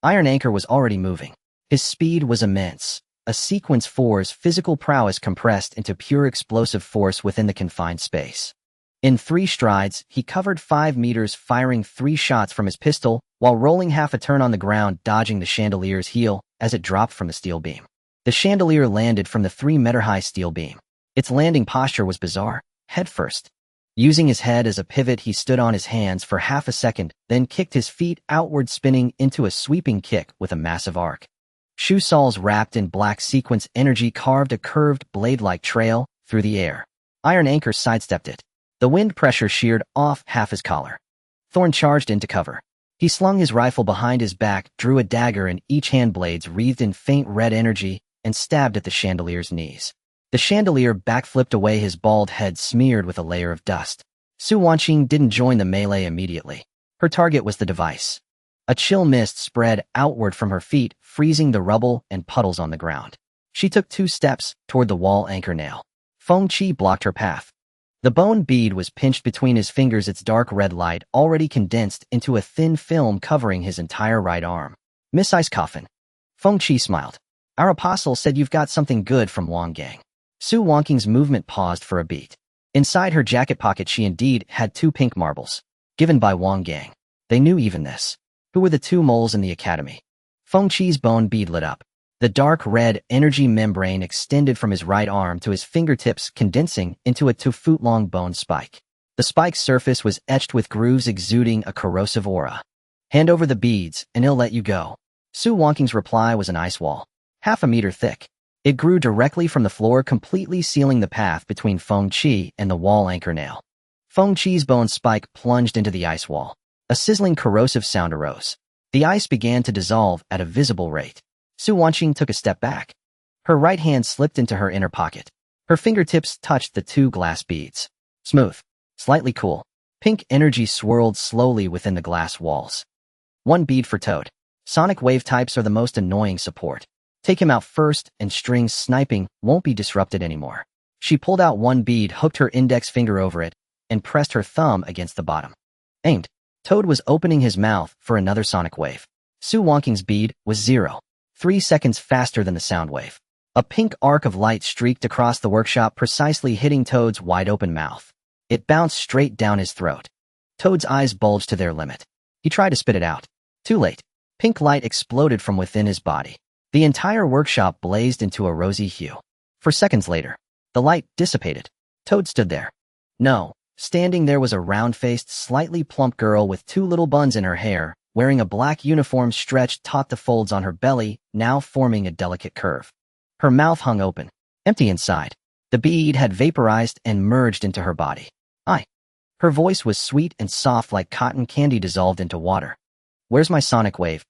Iron Anchor was already moving. His speed was immense. A Sequence 4's physical prowess compressed into pure explosive force within the confined space. In 3 strides, he covered 5 meters, firing 3 shots from his pistol, while rolling half a turn on the ground, dodging the chandelier's heel as it dropped from the steel beam. The chandelier landed from the 3-meter-high steel beam. Its landing posture was bizarre, head first. Using his head as a pivot, he stood on his hands for half a second, then kicked his feet outward, spinning into a sweeping kick with a massive arc. Shoe soles wrapped in black sequence energy carved a curved, blade-like trail through the air. Iron Anchor sidestepped it. The wind pressure sheared off half his collar. Thorn charged into cover. He slung his rifle behind his back, drew a dagger in each hand, blades wreathed in faint red energy, and stabbed at the chandelier's knees. The chandelier backflipped away, his bald head smeared with a layer of dust. Su Wanqing didn't join the melee immediately. Her target was the device. A chill mist spread outward from her feet, freezing the rubble and puddles on the ground. She took 2 steps toward the wall anchor nail. Feng Qi blocked her path. The bone bead was pinched between his fingers, its dark red light already condensed into a thin film covering his entire right arm. Miss Ice Coffin. Feng Qi smiled. Our apostle said you've got something good from Wang Gang. Su Wanqing's movement paused for a beat. Inside her jacket pocket she indeed had 2 pink marbles. Given by Wang Gang. They knew even this. Who were the 2 moles in the academy? Feng Qi's bone bead lit up. The dark red energy membrane extended from his right arm to his fingertips, condensing into a 2-foot-long bone spike. The spike's surface was etched with grooves exuding a corrosive aura. Hand over the beads, and he'll let you go. Su Wanqing's reply was an ice wall. Half a meter thick. It grew directly from the floor, completely sealing the path between Feng Qi and the wall anchor nail. Feng Qi's bone spike plunged into the ice wall. A sizzling corrosive sound arose. The ice began to dissolve at a visible rate. Su Wanqing took a step back. Her right hand slipped into her inner pocket. Her fingertips touched the 2 glass beads. Smooth. Slightly cool. Pink energy swirled slowly within the glass walls. 1 bead for Toad. Sonic wave types are the most annoying support. Take him out first, and String's sniping won't be disrupted anymore. She pulled out 1 bead, hooked her index finger over it, and pressed her thumb against the bottom. Aimed. Toad was opening his mouth for another sonic wave. Su Wanqing's bead was 0. 3 seconds faster than the sound wave. A pink arc of light streaked across the workshop, precisely hitting Toad's wide-open mouth. It bounced straight down his throat. Toad's eyes bulged to their limit. He tried to spit it out. Too late. Pink light exploded from within his body. The entire workshop blazed into a rosy hue. For seconds later, the light dissipated. Toad stood there. No, standing there was a round-faced, slightly plump girl with 2 little buns in her hair, wearing a black uniform stretched taut, the folds on her belly now forming a delicate curve. Her mouth hung open, empty inside. The bead had vaporized and merged into her body. Her voice was sweet and soft like cotton candy dissolved into water. Where's my sonic wave?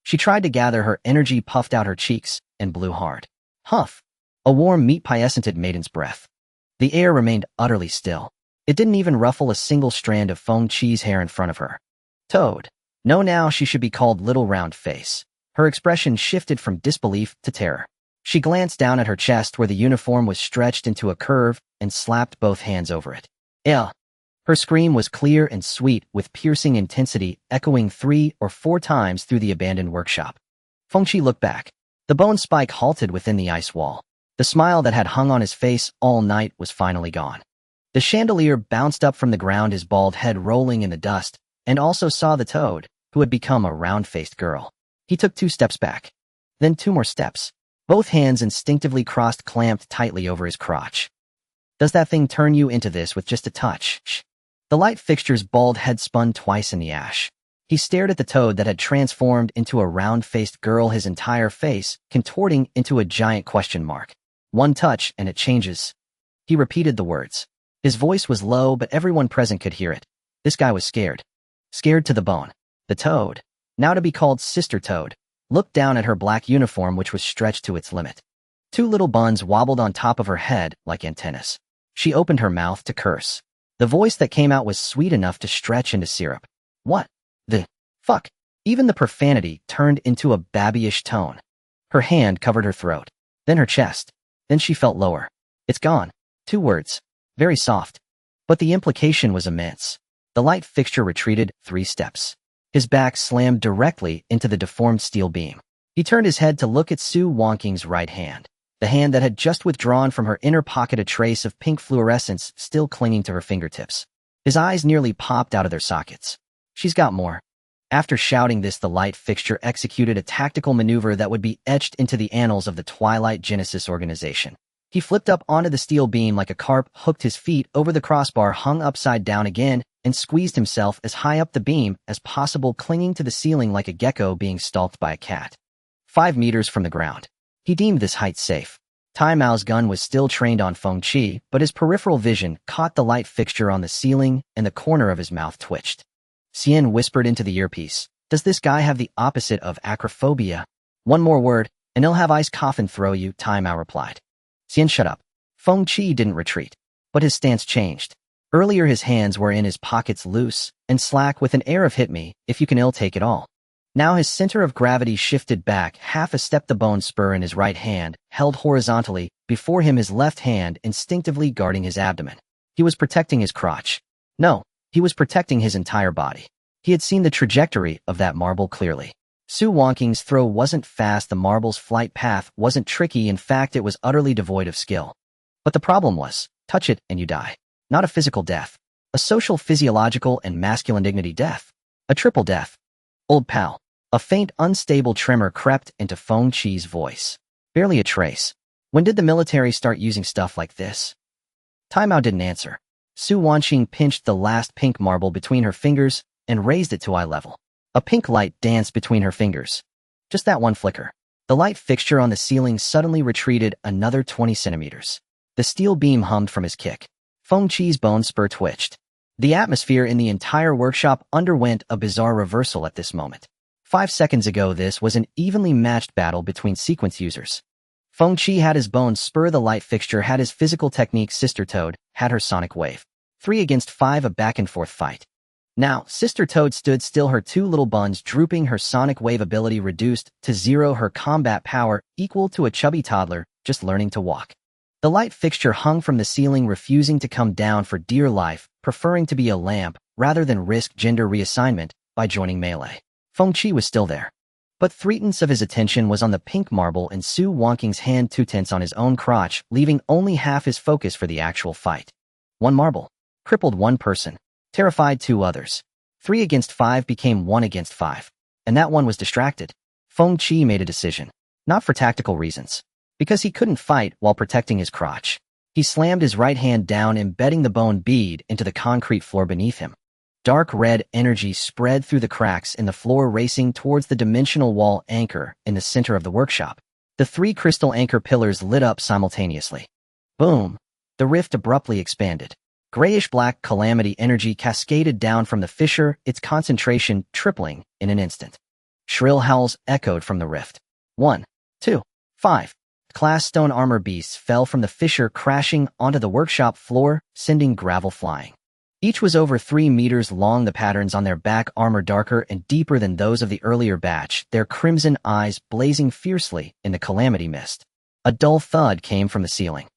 She tried to gather her energy, puffed out her cheeks, and blew hard. Huff. A warm meat pie scented maiden's breath. The air remained utterly still. It didn't even ruffle a single strand of Feng Qi's hair in front of her. Toad. No, now she should be called Little Round Face. Her expression shifted from disbelief to terror. She glanced down at her chest where the uniform was stretched into a curve and slapped both hands over it. Ew. Her scream was clear and sweet, with piercing intensity echoing 3 or 4 times through the abandoned workshop. Fengqi looked back. The bone spike halted within the ice wall. The smile that had hung on his face all night was finally gone. The chandelier bounced up from the ground, his bald head rolling in the dust, and also saw the toad, who had become a round-faced girl. He took 2 steps back. Then 2 more steps. Both hands instinctively crossed, clamped tightly over his crotch. Does that thing turn you into this with just a touch? The light fixture's bald head spun twice in the ash. He stared at the toad that had transformed into a round-faced girl, his entire face contorting into a giant question mark. One touch and it changes. He repeated the words. His voice was low, but everyone present could hear it. This guy was scared. Scared to the bone. The toad, now to be called Sister Toad, looked down at her black uniform, which was stretched to its limit. 2 little buns wobbled on top of her head like antennas. She opened her mouth to curse. The voice that came out was sweet enough to stretch into syrup. What the fuck? Even the profanity turned into a babyish tone. Her hand covered her throat, then her chest. Then she felt lower. It's gone. 2 words. Very soft. But the implication was immense. The light fixture retreated 3 steps. His back slammed directly into the deformed steel beam. He turned his head to look at Su Wangqing's right hand, the hand that had just withdrawn from her inner pocket, a trace of pink fluorescence still clinging to her fingertips. His eyes nearly popped out of their sockets. She's got more. After shouting this, the light fixture executed a tactical maneuver that would be etched into the annals of the Twilight Genesis organization. He flipped up onto the steel beam like a carp, hooked his feet over the crossbar, hung upside down again, and squeezed himself as high up the beam as possible, clinging to the ceiling like a gecko being stalked by a cat. 5 meters from the ground. He deemed this height safe. Tai Mao's gun was still trained on Fengqi, but his peripheral vision caught the light fixture on the ceiling, and the corner of his mouth twitched. Xian whispered into the earpiece, "Does this guy have the opposite of acrophobia?" "One more word, and he'll have ice coffin throw you," Tai Mao replied. Xian shut up. Fengqi didn't retreat, but his stance changed. Earlier his hands were in his pockets, loose and slack, with an air of "hit me if you can ill take it all." Now his center of gravity shifted back half a step, the bone spur in his right hand held horizontally before him, his left hand instinctively guarding his abdomen. He was protecting his crotch. No, he was protecting his entire body. He had seen the trajectory of that marble clearly. Su Wangqing's throw wasn't fast, the marble's flight path wasn't tricky, in fact it was utterly devoid of skill. But the problem was, touch it and you die. Not a physical death. A social, physiological, and masculine dignity death. A triple death. Old pal. A faint, unstable tremor crept into Fengqi's voice. Barely a trace. When did the military start using stuff like this? Tai Mao didn't answer. Su Wangqing pinched the last pink marble between her fingers and raised it to eye level. A pink light danced between her fingers. Just that one flicker. The light fixture on the ceiling suddenly retreated another 20 centimeters. The steel beam hummed from his kick. Fengqi's bone spur twitched. The atmosphere in the entire workshop underwent a bizarre reversal at this moment. 5 seconds ago, this was an evenly matched battle between sequence users. Fengqi had his bone spur, the light fixture had his physical technique, Sister Toad had her sonic wave. 3 against 5, a back-and-forth fight. Now, Sister Toad stood still, her 2 little buns drooping, her sonic wave ability reduced to 0, her combat power equal to a chubby toddler just learning to walk. The light fixture hung from the ceiling, refusing to come down for dear life, preferring to be a lamp rather than risk gender reassignment by joining melee. Fengqi was still there, but 3/10 of his attention was on the pink marble and Su Wangqing's hand, 2/10 on his own crotch, leaving only half his focus for the actual fight. 1 marble. Crippled 1 person. Terrified 2 others. 3 against 5 became 1 against 5. And that one was distracted. Fengqi made a decision. Not for tactical reasons. Because he couldn't fight while protecting his crotch. He slammed his right hand down, embedding the bone bead into the concrete floor beneath him. Dark red energy spread through the cracks in the floor, racing towards the dimensional wall anchor in the center of the workshop. The 3 crystal anchor pillars lit up simultaneously. Boom! The rift abruptly expanded. Grayish-black calamity energy cascaded down from the fissure, its concentration tripling in an instant. Shrill howls echoed from the rift. 1, 2, 5. Class stone armor beasts fell from the fissure, crashing onto the workshop floor, sending gravel flying. Each was over 3 meters long, the patterns on their back armor darker and deeper than those of the earlier batch, their crimson eyes blazing fiercely in the calamity mist. A dull thud came from the ceiling.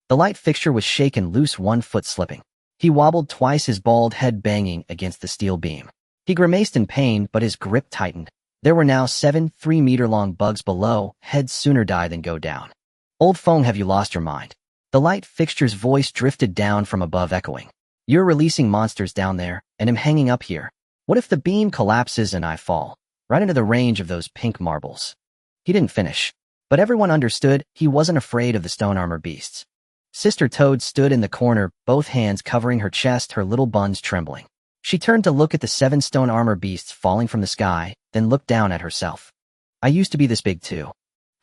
The light fixture was shaken loose, one foot slipping. He wobbled twice, his bald head banging against the steel beam. He grimaced in pain, but his grip tightened. There were now 7 3-meter-long bugs below, heads sooner die than go down. Old Feng, have you lost your mind? The light fixture's voice drifted down from above, echoing. You're releasing monsters down there, and I'm hanging up here. What if the beam collapses and I fall? Right into the range of those pink marbles. He didn't finish. But everyone understood he wasn't afraid of the stone armor beasts. Sister Toad stood in the corner, both hands covering her chest, her little buns trembling. She turned to look at the 7 stone armor beasts falling from the sky, then looked down at herself. I used to be this big too.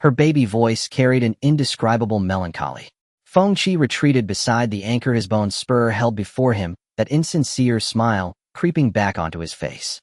Her baby voice carried an indescribable melancholy. Feng Qi retreated beside the anchor, his bone spur held before him, that insincere smile creeping back onto his face.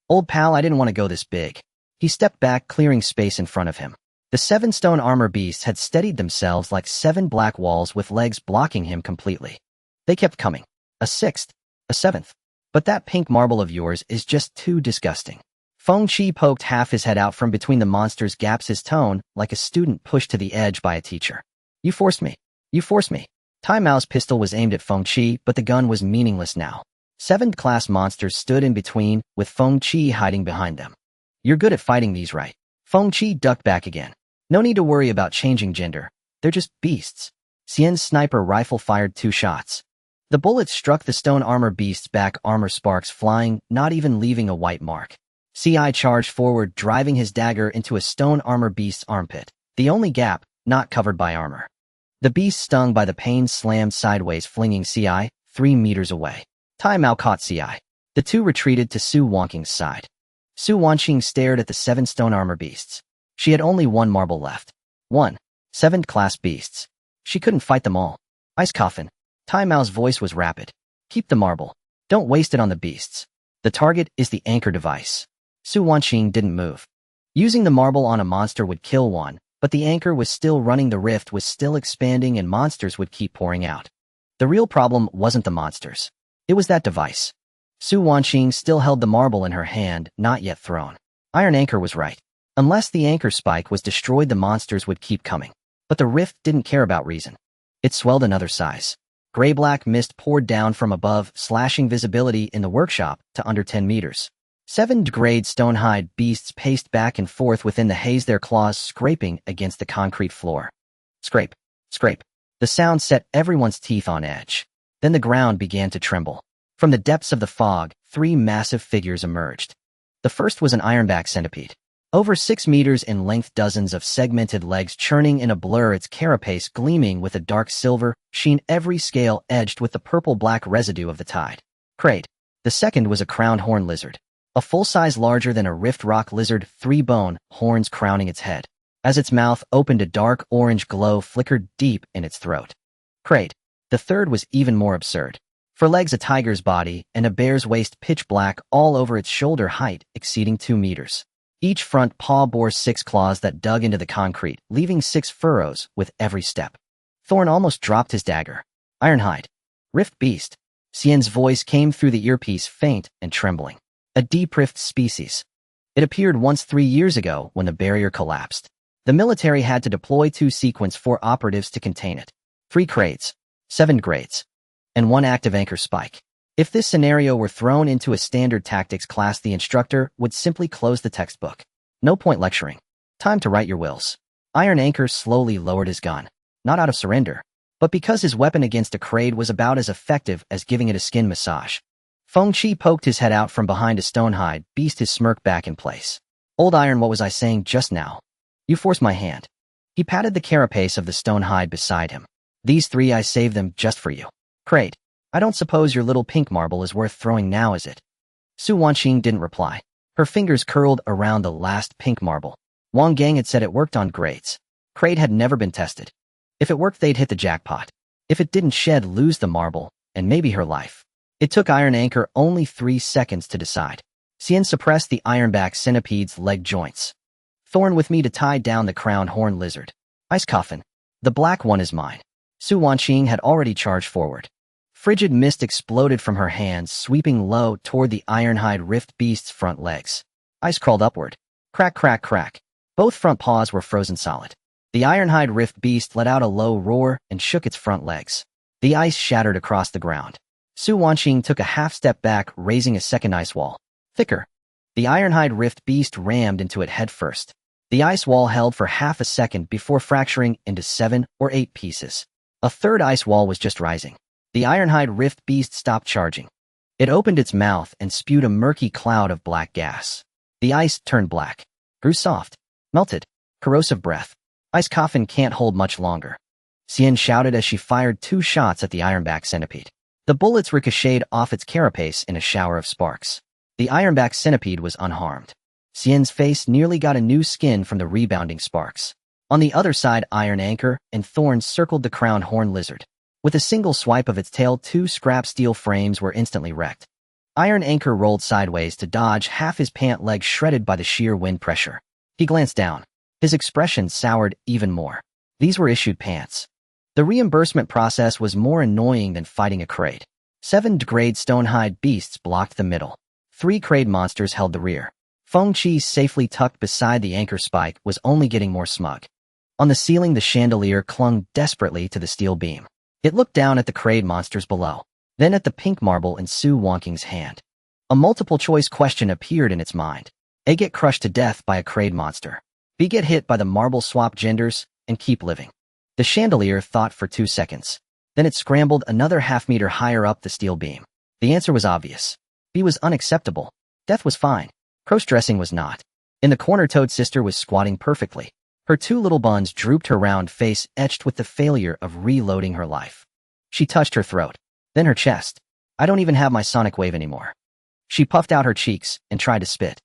Old pal, I didn't want to go this big. He stepped back, clearing space in front of him. The 7 stone armor beasts had steadied themselves like 7 black walls with legs blocking him completely. They kept coming. A 6th. A 7th. But that pink marble of yours is just too disgusting. Feng Qi poked half his head out from between the monster's gaps, his tone like a student pushed to the edge by a teacher. You forced me. You forced me. Tai Mao's pistol was aimed at Feng Qi, but the gun was meaningless now. 7th-class monsters stood in between, with Feng Qi hiding behind them. You're good at fighting these, right? Feng Qi ducked back again. No need to worry about changing gender. They're just beasts. Xian's sniper rifle fired 2 shots. The bullets struck the stone armor beast's back, armor sparks flying, not even leaving a white mark. CI charged forward, driving his dagger into a stone armor beast's armpit, the only gap not covered by armor. The beast, stung by the pain, slammed sideways, flinging CI 3 meters away. Tai Mao caught CI. The two retreated to Su Wanqing's side. Su Wanqing stared at the 7 stone armor beasts. She had only 1 marble left. 1. 7th-class beasts. She couldn't fight them all. Ice coffin. Tai Mao's voice was rapid. Keep the marble. Don't waste it on the beasts. The target is the anchor device. Su Wanqing didn't move. Using the marble on a monster would kill one, but the anchor was still running, the rift was still expanding, and monsters would keep pouring out. The real problem wasn't the monsters. It was that device. Su Wanqing still held the marble in her hand, not yet thrown. Iron Anchor was right. Unless the anchor spike was destroyed, the monsters would keep coming. But the rift didn't care about reason. It swelled another size. Gray-black mist poured down from above, slashing visibility in the workshop to under 10 meters. 7th-grade stonehide beasts paced back and forth within the haze, their claws scraping against the concrete floor. Scrape, scrape. The sound set everyone's teeth on edge. Then the ground began to tremble. From the depths of the fog, 3 massive figures emerged. The first was an ironback centipede. Over 6 meters in length, dozens of segmented legs churning in a blur, its carapace gleaming with a dark silver sheen, every scale edged with the purple-black residue of the tide. Crate. The second was a crowned horn lizard. A full size larger than a rift rock lizard, 3 bone horns crowning its head. As its mouth opened, a dark orange glow flickered deep in its throat. Crate. The third was even more absurd. For legs, a tiger's body, and a bear's waist, pitch black all over its shoulder height, exceeding 2 meters. Each front paw bore 6 claws that dug into the concrete, leaving 6 furrows with every step. Thorn almost dropped his dagger. Ironhide. Rift beast. Xian's voice came through the earpiece, faint and trembling. A deep rift species. It appeared once 3 years ago when the barrier collapsed. The military had to deploy 2 sequence 4 operatives to contain it. 3 crates. 7 grades. And 1 active anchor spike. If this scenario were thrown into a standard tactics class, the instructor would simply close the textbook. No point lecturing. Time to write your wills. Iron Anchor slowly lowered his gun. Not out of surrender, but because his weapon against a crate was about as effective as giving it a skin massage. Feng Qi poked his head out from behind a stonehide beast, his smirk back in place. Old Iron, what was I saying just now? You forced my hand. He patted the carapace of the stonehide beside him. These 3, I saved them just for you. Crate. I don't suppose your little pink marble is worth throwing now, is it? Su Wanqing didn't reply. Her fingers curled around the last pink marble. Wang Gang had said it worked on grades. Crate had never been tested. If it worked, they'd hit the jackpot. If it didn't, she'd lose the marble, and maybe her life. It took Iron Anchor only 3 seconds to decide. Xian suppressed the ironback centipede's leg joints. Thorn with me to tie down the crowned horn lizard. Ice coffin. The black one is mine. Su Wanqing had already charged forward. Frigid mist exploded from her hands, sweeping low toward the ironhide rift beast's front legs. Ice crawled upward. Crack, crack, crack. Both front paws were frozen solid. The ironhide rift beast let out a low roar and shook its front legs. The ice shattered across the ground. Su Wanqing took a half step back, raising a second ice wall. Thicker. The ironhide rift beast rammed into it head first. The ice wall held for half a second before fracturing into 7 or 8 pieces. A third ice wall was just rising. The ironhide rift beast stopped charging. It opened its mouth and spewed a murky cloud of black gas. The ice turned black, grew soft, melted, corrosive breath. Ice coffin can't hold much longer. Xian shouted as she fired 2 shots at the ironback centipede. The bullets ricocheted off its carapace in a shower of sparks. The ironback centipede was unharmed. Xian's face nearly got a new skin from the rebounding sparks. On the other side, Iron Anchor and Thorns circled the crowned horn lizard. With a single swipe of its tail, 2 scrap steel frames were instantly wrecked. Iron Anchor rolled sideways to dodge, half his pant leg shredded by the sheer wind pressure. He glanced down. His expression soured even more. These were issued pants. The reimbursement process was more annoying than fighting a crate. 7 grade stonehide beasts blocked the middle. 3 crate monsters held the rear. Feng Qi, safely tucked beside the anchor spike, was only getting more smug. On the ceiling, the chandelier clung desperately to the steel beam. It looked down at the crate monsters below, then at the pink marble in Su Wanqing's hand. A multiple-choice question appeared in its mind. A. Get crushed to death by a crate monster. B. Get hit by the marble swap genders and keep living. The chandelier thought for 2 seconds. Then it scrambled another half-meter higher up the steel beam. The answer was obvious. B was unacceptable. Death was fine. Cross-dressing was not. In the corner, Toad Sister was squatting perfectly. Her 2 little buns drooped, her round face etched with the failure of reloading her life. She touched her throat, then her chest. I don't even have my sonic wave anymore. She puffed out her cheeks and tried to spit.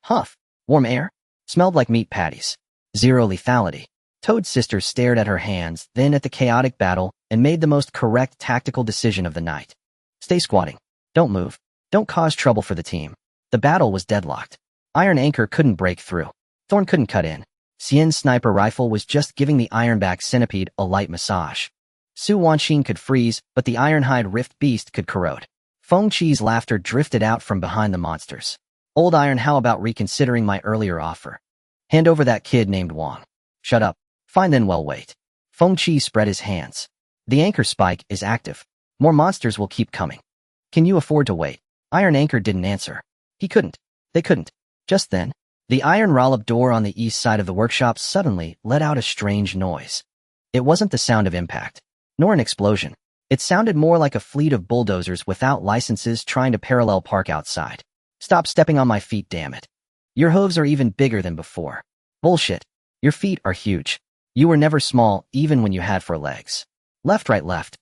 Huff. Warm air. Smelled like meat patties. 0 lethality. Toad Sister stared at her hands, then at the chaotic battle, and made the most correct tactical decision of the night. Stay squatting. Don't move. Don't cause trouble for the team. The battle was deadlocked. Iron Anchor couldn't break through. Thorn couldn't cut in. Xian's sniper rifle was just giving the ironback centipede a light massage. Su Wanqing could freeze, but the ironhide rift beast could corrode. Feng Qi's laughter drifted out from behind the monsters. Old Iron, how about reconsidering my earlier offer? Hand over that kid named Wang. Shut up. Fine then, well wait. Feng Qi spread his hands. The anchor spike is active. More monsters will keep coming. Can you afford to wait? Iron Anchor didn't answer. He couldn't. They couldn't. Just then, the iron rollop door on the east side of the workshop suddenly let out a strange noise. It wasn't the sound of impact, nor an explosion. It sounded more like a fleet of bulldozers without licenses trying to parallel park outside. Stop stepping on my feet, damn it. Your hooves are even bigger than before. Bullshit. Your feet are huge. You were never small, even when you had 4 legs. Left, right, left.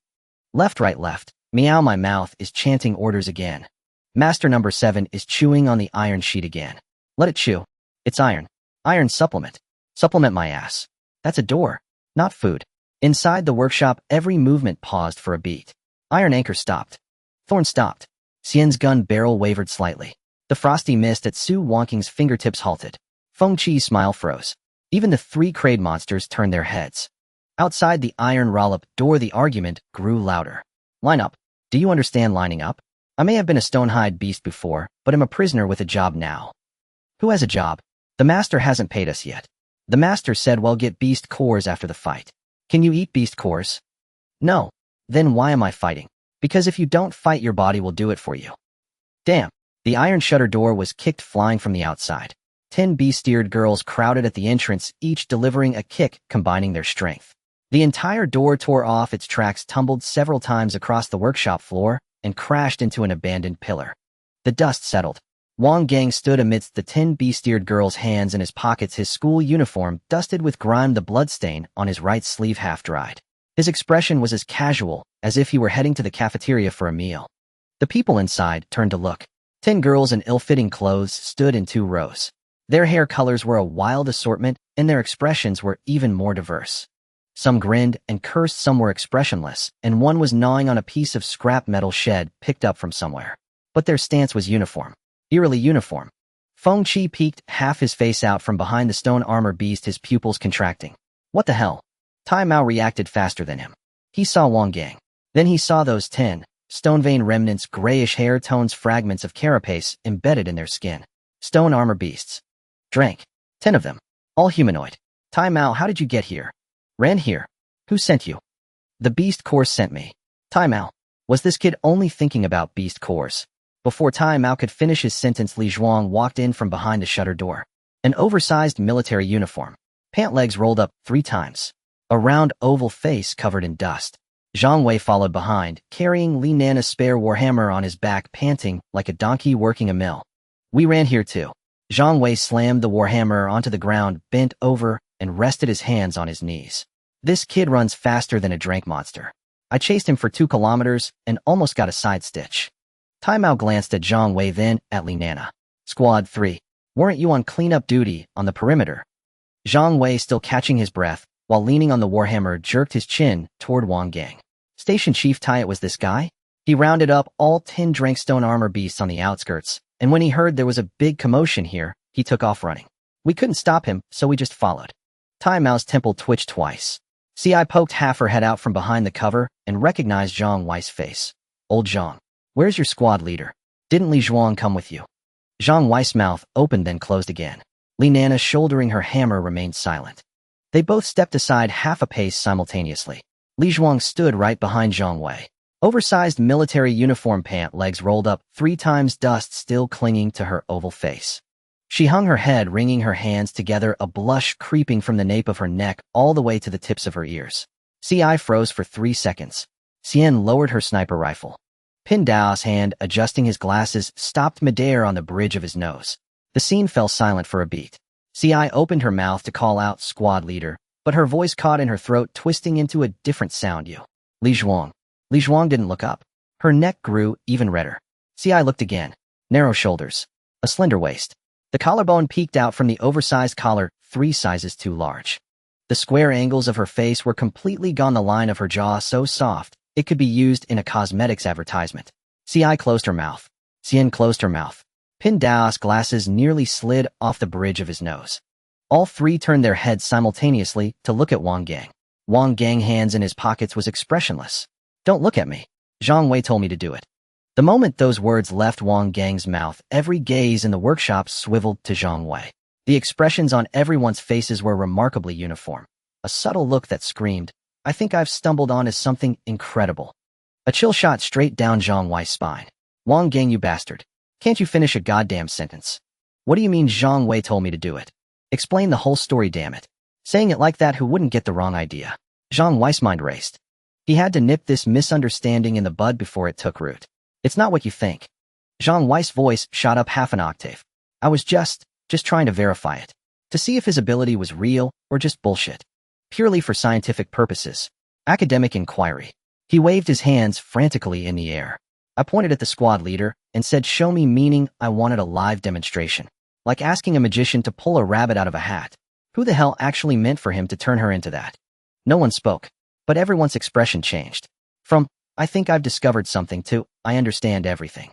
Left, right, left. Meow, my mouth is chanting orders again. Master number 7 is chewing on the iron sheet again. Let it chew. It's iron. Iron supplement. Supplement my ass. That's a door, not food. Inside the workshop, every movement paused for a beat. Iron Anchor stopped. Thorn stopped. Xian's gun barrel wavered slightly. The frosty mist at Su Wanqing's fingertips halted. Feng Qi's smile froze. Even the 3 crate monsters turned their heads. Outside the iron rollop door, the argument grew louder. Line up. Do you understand lining up? I may have been a stonehide beast before, but I'm a prisoner with a job now. Who has a job? The master hasn't paid us yet. The master said we'll get beast cores after the fight. Can you eat beast cores? No. Then why am I fighting? Because if you don't fight, your body will do it for you. Damn. The iron shutter door was kicked flying from the outside. 10 beast-eared girls crowded at the entrance, each delivering a kick, combining their strength. The entire door tore off its tracks, tumbled several times across the workshop floor, and crashed into an abandoned pillar. The dust settled. Wang Gang stood amidst the 10 beast-eared girls' hands in his pockets, his school uniform dusted with grime, the bloodstain on his right sleeve half-dried. His expression was as casual as if he were heading to the cafeteria for a meal. The people inside turned to look. 10 girls in ill-fitting clothes stood in 2 rows. Their hair colors were a wild assortment, and their expressions were even more diverse. Some grinned and cursed, some were expressionless, and one was gnawing on a piece of scrap metal shed picked up from somewhere. But their stance was uniform. Eerily uniform. Feng Qi peeked half his face out from behind the stone armor beast, his pupils contracting. What the hell? Tai Mao reacted faster than him. He saw Wang Gang. Then he saw those 10 Stone vein remnants, grayish hair tones, fragments of carapace embedded in their skin. Stone armor beasts. Drank. 10 of them. All humanoid. Tai Mao, how did you get here? Ran here. Who sent you? The beast course sent me. Tai Mao. Was this kid only thinking about beast cores? Before Tai Mao could finish his sentence, Li Zhuang walked in from behind the shutter door. An oversized military uniform. Pant legs rolled up 3 times. A round oval face covered in dust. Zhang Wei followed behind, carrying Li Nana's spare warhammer on his back, panting like a donkey working a mill. We ran here too. Zhang Wei slammed the warhammer onto the ground, bent over, and rested his hands on his knees. This kid runs faster than a drank monster. I chased him for 2 kilometers and almost got a side stitch. Tai Mao glanced at Zhang Wei, then at Li Nana. Squad 3. Weren't you on cleanup duty on the perimeter? Zhang Wei, still catching his breath, while leaning on the warhammer, jerked his chin toward Wang Gang. Station Chief Tai, it was this guy? He rounded up all 10 drank stone armor beasts on the outskirts, and when he heard there was a big commotion here, he took off running. We couldn't stop him, so we just followed. Tai Mao's temple twitched twice. CI poked half her head out from behind the cover and recognized Zhang Wei's face. Old Zhang. Where's your squad leader? Didn't Li Zhuang come with you? Zhang Wei's mouth opened then closed again. Li Nana, shouldering her hammer, remained silent. They both stepped aside half a pace simultaneously. Li Zhuang stood right behind Zhang Wei. Oversized military uniform, pant legs rolled up 3 times, dust still clinging to her oval face. She hung her head, wringing her hands together, a blush creeping from the nape of her neck all the way to the tips of her ears. CI froze for 3 seconds. Xian lowered her sniper rifle. Pin Dao's hand, adjusting his glasses, stopped midair on the bridge of his nose. The scene fell silent for a beat. CI opened her mouth to call out squad leader, but her voice caught in her throat, twisting into a different sound. You. Li Zhuang. Li Zhuang didn't look up. Her neck grew even redder. CI looked again. Narrow shoulders. A slender waist. The collarbone peeked out from the oversized collar, 3 sizes too large. The square angles of her face were completely gone, the line of her jaw so soft, it could be used in a cosmetics advertisement. CI closed her mouth. Xian closed her mouth. Pin Dao's glasses nearly slid off the bridge of his nose. All 3 turned their heads simultaneously to look at Wang Gang. Wang Gang, hands in his pockets, was expressionless. Don't look at me. Zhang Wei told me to do it. The moment those words left Wang Gang's mouth, every gaze in the workshop swiveled to Zhang Wei. The expressions on everyone's faces were remarkably uniform. A subtle look that screamed, I think I've stumbled onto something incredible. A chill shot straight down Zhang Wei's spine. Wang Gang, you bastard. Can't you finish a goddamn sentence? What do you mean Zhang Wei told me to do it? Explain the whole story, damn it. Saying it like that, who wouldn't get the wrong idea? Zhang Wei's mind raced. He had to nip this misunderstanding in the bud before it took root. It's not what you think. Zhang Wei's voice shot up half an octave. I was just trying to verify it. To see if his ability was real or just bullshit. Purely for scientific purposes. Academic inquiry. He waved his hands frantically in the air. I pointed at the squad leader and said, show me, meaning I wanted a live demonstration. Like asking a magician to pull a rabbit out of a hat. Who the hell actually meant for him to turn her into that? No one spoke, but everyone's expression changed. From, I think I've discovered something, to, I understand everything.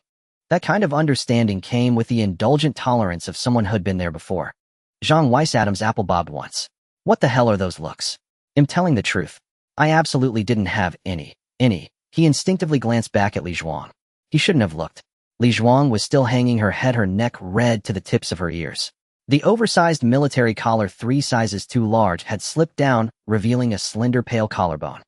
That kind of understanding came with the indulgent tolerance of someone who'd been there before. Zhang Weiss Adams apple bobbed once. What the hell are those looks? I'm telling the truth. I absolutely didn't have any. He instinctively glanced back at Li Zhuang. He shouldn't have looked. Li Zhuang was still hanging her head, her neck red to the tips of her ears. The oversized military collar, 3 sizes too large, had slipped down, revealing a slender, pale collarbone.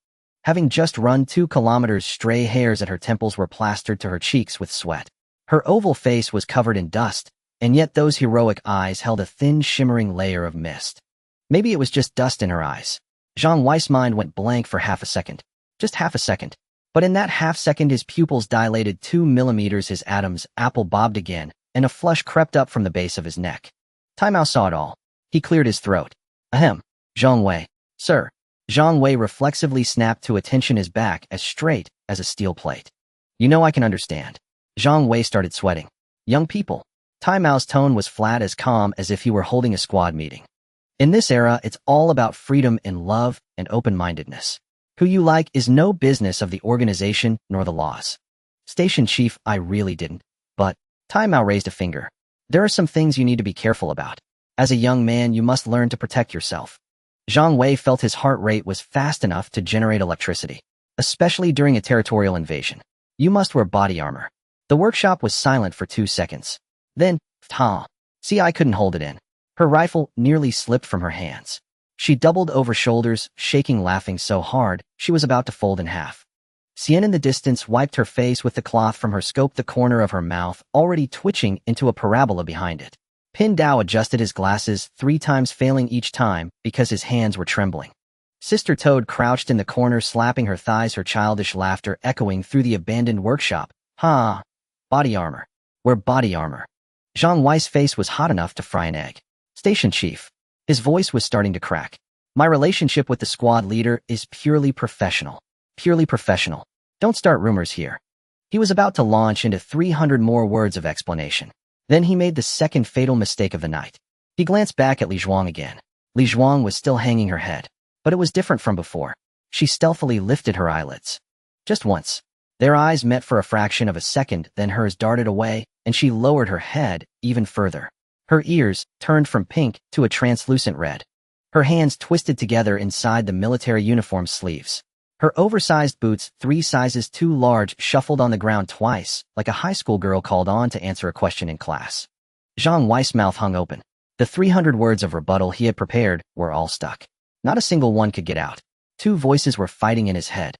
Having just run 2 kilometers, stray hairs at her temples were plastered to her cheeks with sweat. Her oval face was covered in dust, and yet those heroic eyes held a thin, shimmering layer of mist. Maybe it was just dust in her eyes. Zhang Weiss' mind went blank for half a second. Just half a second. But in that half second his pupils dilated 2 millimeters, his Adam's apple bobbed again, and a flush crept up from the base of his neck. Tai Mao saw it all. He cleared his throat. Ahem. Zhang Wei. Sir. Zhang Wei reflexively snapped to attention, his back as straight as a steel plate. You know, I can understand. Zhang Wei started sweating. Young people. Tai Mao's tone was flat, as calm as if he were holding a squad meeting. In this era, it's all about freedom and love and open-mindedness. Who you like is no business of the organization nor the laws. Station Chief, I really didn't. But, Tai Mao raised a finger. There are some things you need to be careful about. As a young man, you must learn to protect yourself. Zhang Wei felt his heart rate was fast enough to generate electricity, especially during a territorial invasion. You must wear body armor. The workshop was silent for 2 seconds. Then, see, I couldn't hold it in. Her rifle nearly slipped from her hands. She doubled over shoulders, shaking, laughing so hard, she was about to fold in half. Xian in the distance wiped her face with the cloth from her scope, the corner of her mouth already twitching into a parabola behind it. Pin Dao adjusted his glasses 3 times, failing each time because his hands were trembling. Sister Toad crouched in the corner, slapping her thighs, her childish laughter echoing through the abandoned workshop. Body armor. Wear body armor. Zhang Wei's face was hot enough to fry an egg. Station chief. His voice was starting to crack. My relationship with the squad leader is purely professional. Purely professional. Don't start rumors here. He was about to launch into 300 more words of explanation. Then he made the second fatal mistake of the night. He glanced back at Li Zhuang again. Li Zhuang was still hanging her head. But it was different from before. She stealthily lifted her eyelids. Just once. Their eyes met for a fraction of a second, then hers darted away, and she lowered her head even further. Her ears turned from pink to a translucent red. Her hands twisted together inside the military uniform sleeves. Her oversized boots, 3 sizes too large, shuffled on the ground twice, like a high school girl called on to answer a question in class. Zhang Wei's mouth hung open. The 300 words of rebuttal he had prepared were all stuck. Not a single one could get out. 2 voices were fighting in his head.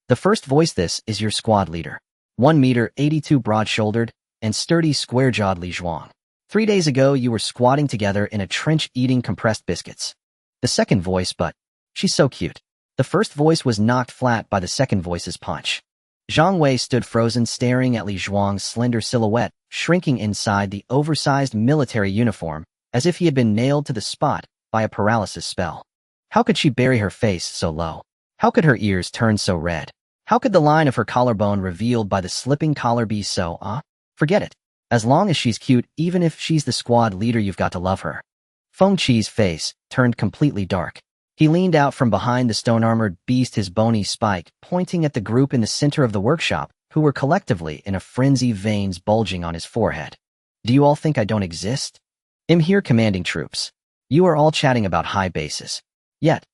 The first voice: this is your squad leader. 1 meter 82, broad-shouldered, and sturdy, square-jawed Li Zhuang. 3 days ago you were squatting together in a trench eating compressed biscuits. The second voice: but she's so cute. The first voice was knocked flat by the second voice's punch. Zhang Wei stood frozen, staring at Li Zhuang's slender silhouette, shrinking inside the oversized military uniform, as if he had been nailed to the spot by a paralysis spell. How could she bury her face so low? How could her ears turn so red? How could the line of her collarbone revealed by the slipping collar be so, Forget it. As long as she's cute, even if she's the squad leader, you've got to love her. Feng Qi's face turned completely dark. He leaned out from behind the stone-armored beast, his bony spike pointing at the group in the center of the workshop, who were collectively in a frenzy, veins bulging on his forehead. Do you all think I don't exist? I'm here commanding troops. You are all chatting about high bases. Yet,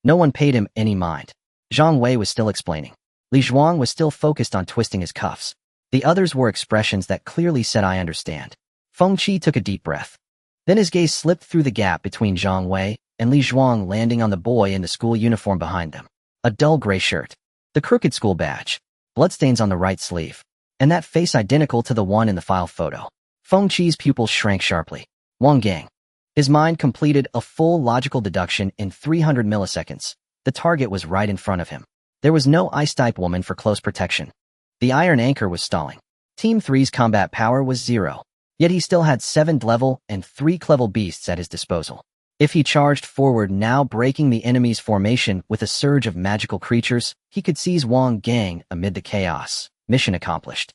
no one paid him any mind. Zhang Wei was still explaining. Li Zhuang was still focused on twisting his cuffs. The others wore expressions that clearly said, I understand. Feng Qi took a deep breath. Then his gaze slipped through the gap between Zhang Wei and Li Zhuang, landing on the boy in the school uniform behind them. A dull gray shirt. The crooked school badge. Bloodstains on the right sleeve. And that face identical to the one in the file photo. Feng Qi's pupils shrank sharply. Wang Gang. His mind completed a full logical deduction in 300 milliseconds. The target was right in front of him. There was no ice-type woman for close protection. The iron anchor was stalling. Team 3's combat power was 0. Yet he still had 7th level and 3 clever beasts at his disposal. If he charged forward now, breaking the enemy's formation with a surge of magical creatures, he could seize Wang Gang amid the chaos. Mission accomplished.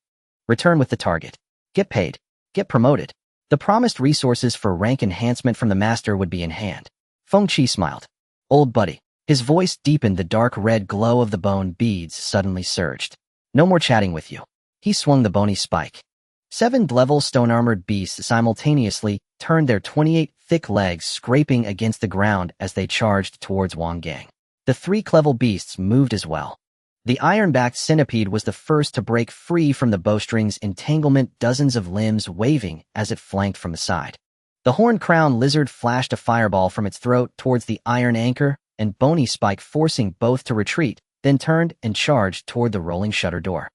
Return with the target. Get paid. Get promoted. The promised resources for rank enhancement from the master would be in hand. Feng Qi smiled. Old buddy. His voice deepened. The dark red glow of the bone beads suddenly surged. No more chatting with you. He swung the bony spike. 7th level stone-armored beasts simultaneously turned their 28 thick legs, scraping against the ground as they charged towards Wang Gang. The 3 clever beasts moved as well. The iron-backed centipede was the first to break free from the bowstring's entanglement, dozens of limbs waving as it flanked from the side. The horn-crowned lizard flashed a fireball from its throat towards the iron anchor and bony spike, forcing both to retreat, then turned and charged toward the rolling shutter door.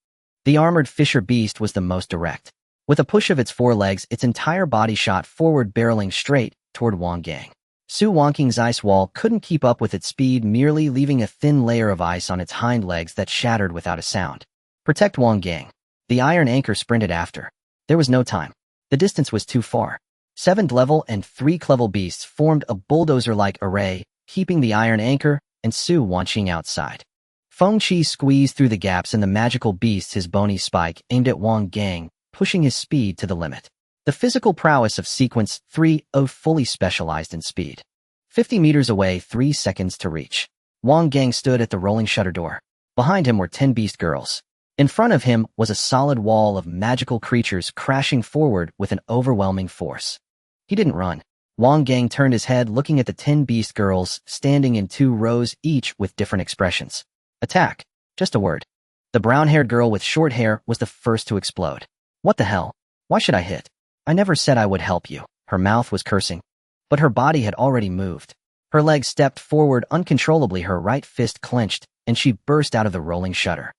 The armored fisher beast was the most direct. With a push of its forelegs, its entire body shot forward, barreling straight toward Wang Gang. Su Wangking's ice wall couldn't keep up with its speed, merely leaving a thin layer of ice on its hind legs that shattered without a sound. Protect Wang Gang. The iron anchor sprinted after. There was no time. The distance was too far. 7th level and 3 clever beasts formed a bulldozer-like array, keeping the iron anchor and Su Wangking outside. Feng Qi squeezed through the gaps in the magical beast, his bony spike aimed at Wang Gang, pushing his speed to the limit. The physical prowess of Sequence 3.0 fully specialized in speed. 50 meters away, 3 seconds to reach. Wang Gang stood at the rolling shutter door. Behind him were 10 beast girls. In front of him was a solid wall of magical creatures crashing forward with an overwhelming force. He didn't run. Wang Gang turned his head, looking at the 10 beast girls standing in 2 rows, each with different expressions. Attack. Just a word. The The brown-haired girl with short hair was the first to explode. What the hell? Why should I hit? I never said I would help you. Her mouth was cursing, but her body had already moved. Her legs stepped forward uncontrollably, her right fist clenched, and she burst out of the rolling shutter.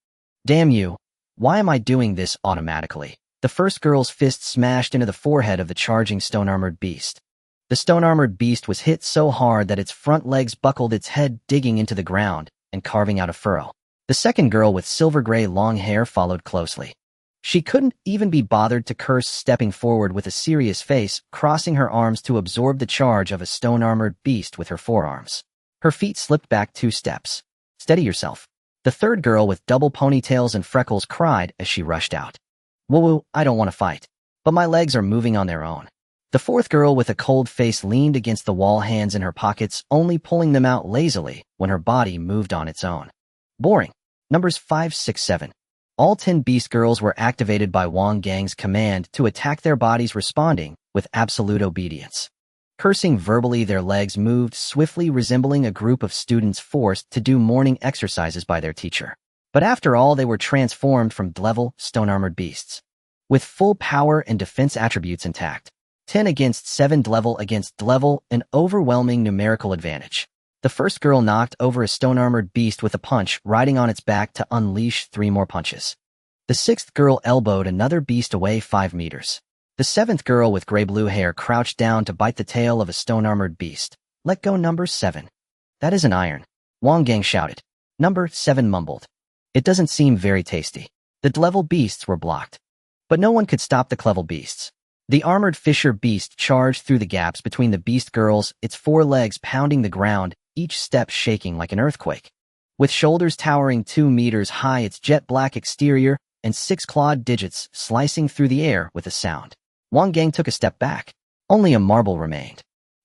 Damn you. Why am I doing this automatically? The first girl's fist smashed into the forehead of the charging stone-armored beast. The stone-armored beast was hit so hard that its front legs buckled, its head digging into the ground and carving out a furrow. The second girl with silver-gray long hair followed closely. She couldn't even be bothered to curse, stepping forward with a serious face, crossing her arms to absorb the charge of a stone-armored beast with her forearms. Her feet slipped back 2 steps. Steady yourself. The third girl with double ponytails and freckles cried as she rushed out. Woo-woo, I don't want to fight, but my legs are moving on their own. The fourth girl with a cold face leaned against the wall, hands in her pockets, only pulling them out lazily when her body moved on its own. Boring. Numbers 5, 6, 7. All 10 beast girls were activated by Wang Gang's command to attack, their bodies responding with absolute obedience. Cursing verbally, their legs moved swiftly, resembling a group of students forced to do morning exercises by their teacher. But after all, they were transformed from level stone-armored beasts. With full power and defense attributes intact. 10 against 7, level against level, an overwhelming numerical advantage. The first girl knocked over a stone-armored beast with a punch, riding on its back to unleash 3 more punches. The sixth girl elbowed another beast away 5 meters. The seventh girl with gray-blue hair crouched down to bite the tail of a stone-armored beast. Let go, number 7. That is an iron. Wang Gang shouted. Number 7 mumbled. It doesn't seem very tasty. The level beasts were blocked. But no one could stop the clevel beasts. The armored fisher beast charged through the gaps between the beast girls, its 4 legs pounding the ground, each step shaking like an earthquake. With shoulders towering 2 meters high, its jet-black exterior and 6 clawed digits slicing through the air with a sound. Wang Gang took a step back. Only a marble remained.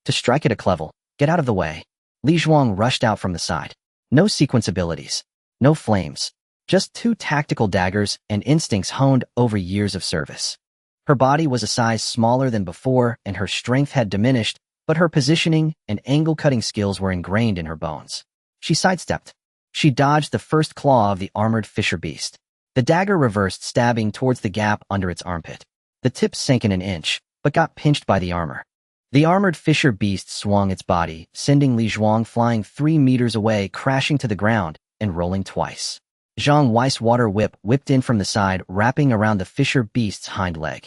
To strike at a clevel, get out of the way. Li Zhuang rushed out from the side. No sequence abilities. No flames. Just 2 tactical daggers and instincts honed over years of service. Her body was a size smaller than before, and her strength had diminished, but her positioning and angle-cutting skills were ingrained in her bones. She sidestepped. She dodged the first claw of the armored fisher beast. The dagger reversed, stabbing towards the gap under its armpit. The tip sank in an inch, but got pinched by the armor. The armored fisher beast swung its body, sending Li Zhuang flying 3 meters away, crashing to the ground and rolling twice. Zhang Wei's water whip whipped in from the side, wrapping around the fisher beast's hind leg.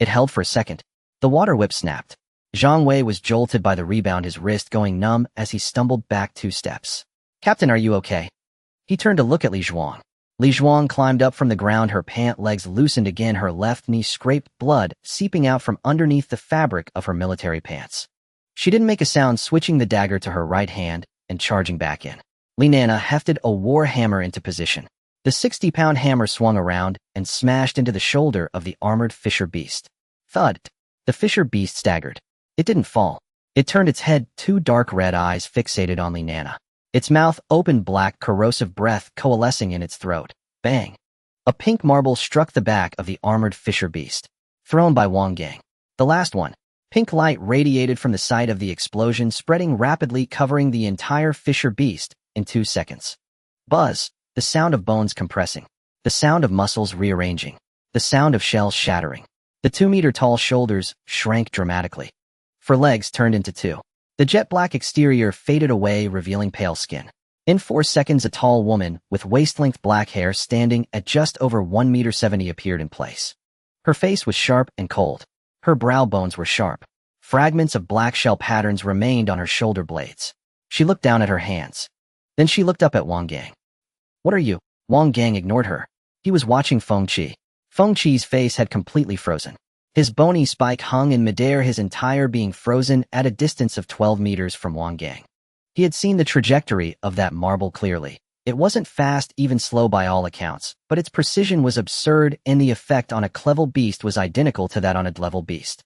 It held for a second. The water whip snapped. Zhang Wei was jolted by the rebound, his wrist going numb as he stumbled back 2 steps. Captain, are you okay? He turned to look at Li Zhuang. Li Zhuang climbed up from the ground, her pant legs loosened again, her left knee scraped, blood seeping out from underneath the fabric of her military pants. She didn't make a sound, switching the dagger to her right hand and charging back in. Li Nana hefted a war hammer into position. The 60-pound hammer swung around and smashed into the shoulder of the armored fisher beast. Thud! The fisher beast staggered. It didn't fall. It turned its head, 2 dark red eyes fixated on Li Nana. Its mouth opened, black, corrosive breath coalescing in its throat. Bang! A pink marble struck the back of the armored fisher beast. Thrown by Wang Gang. The last one. Pink light radiated from the site of the explosion, spreading rapidly, covering the entire fisher beast in 2 seconds. Buzz! The sound of bones compressing. The sound of muscles rearranging. The sound of shells shattering. The 2-meter-tall shoulders shrank dramatically. 4 legs turned into 2. The jet-black exterior faded away, revealing pale skin. In 4 seconds, a tall woman with waist-length black hair standing at just over 1.70 meters appeared in place. Her face was sharp and cold. Her brow bones were sharp. Fragments of black shell patterns remained on her shoulder blades. She looked down at her hands. Then she looked up at Wang Gang. What are you? Wang Gang ignored her. He was watching Feng Qi. Feng Qi's face had completely frozen. His bony spike hung in midair, his entire being frozen at a distance of 12 meters from Wang Gang. He had seen the trajectory of that marble clearly. It wasn't fast, even slow by all accounts, but its precision was absurd, and the effect on a clevel beast was identical to that on a level beast.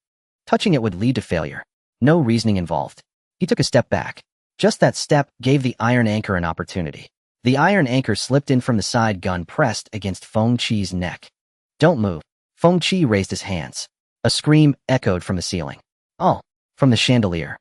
Touching it would lead to failure. No reasoning involved. He took a step back. Just that step gave the iron anchor an opportunity. The iron anchor slipped in from the side, gun pressed against Feng Qi's neck. Don't move. Feng Qi raised his hands. A scream echoed from the ceiling. Oh, from the chandelier.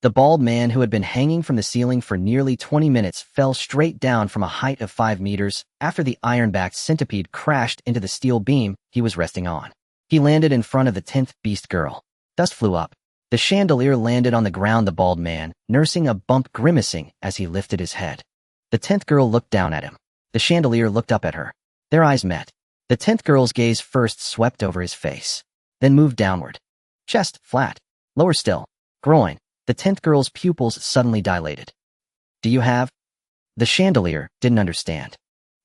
The bald man who had been hanging from the ceiling for nearly 20 minutes fell straight down from a height of 5 meters after the iron-backed centipede crashed into the steel beam he was resting on. He landed in front of the 10th beast girl. Dust flew up. The chandelier landed on the ground, the bald man, nursing a bump, grimacing as he lifted his head. The 10th girl looked down at him. The chandelier looked up at her. Their eyes met. The 10th girl's gaze first swept over his face, then moved downward. Chest, flat. Lower still. Groin. The 10th girl's pupils suddenly dilated. Do you have? The chandelier didn't understand.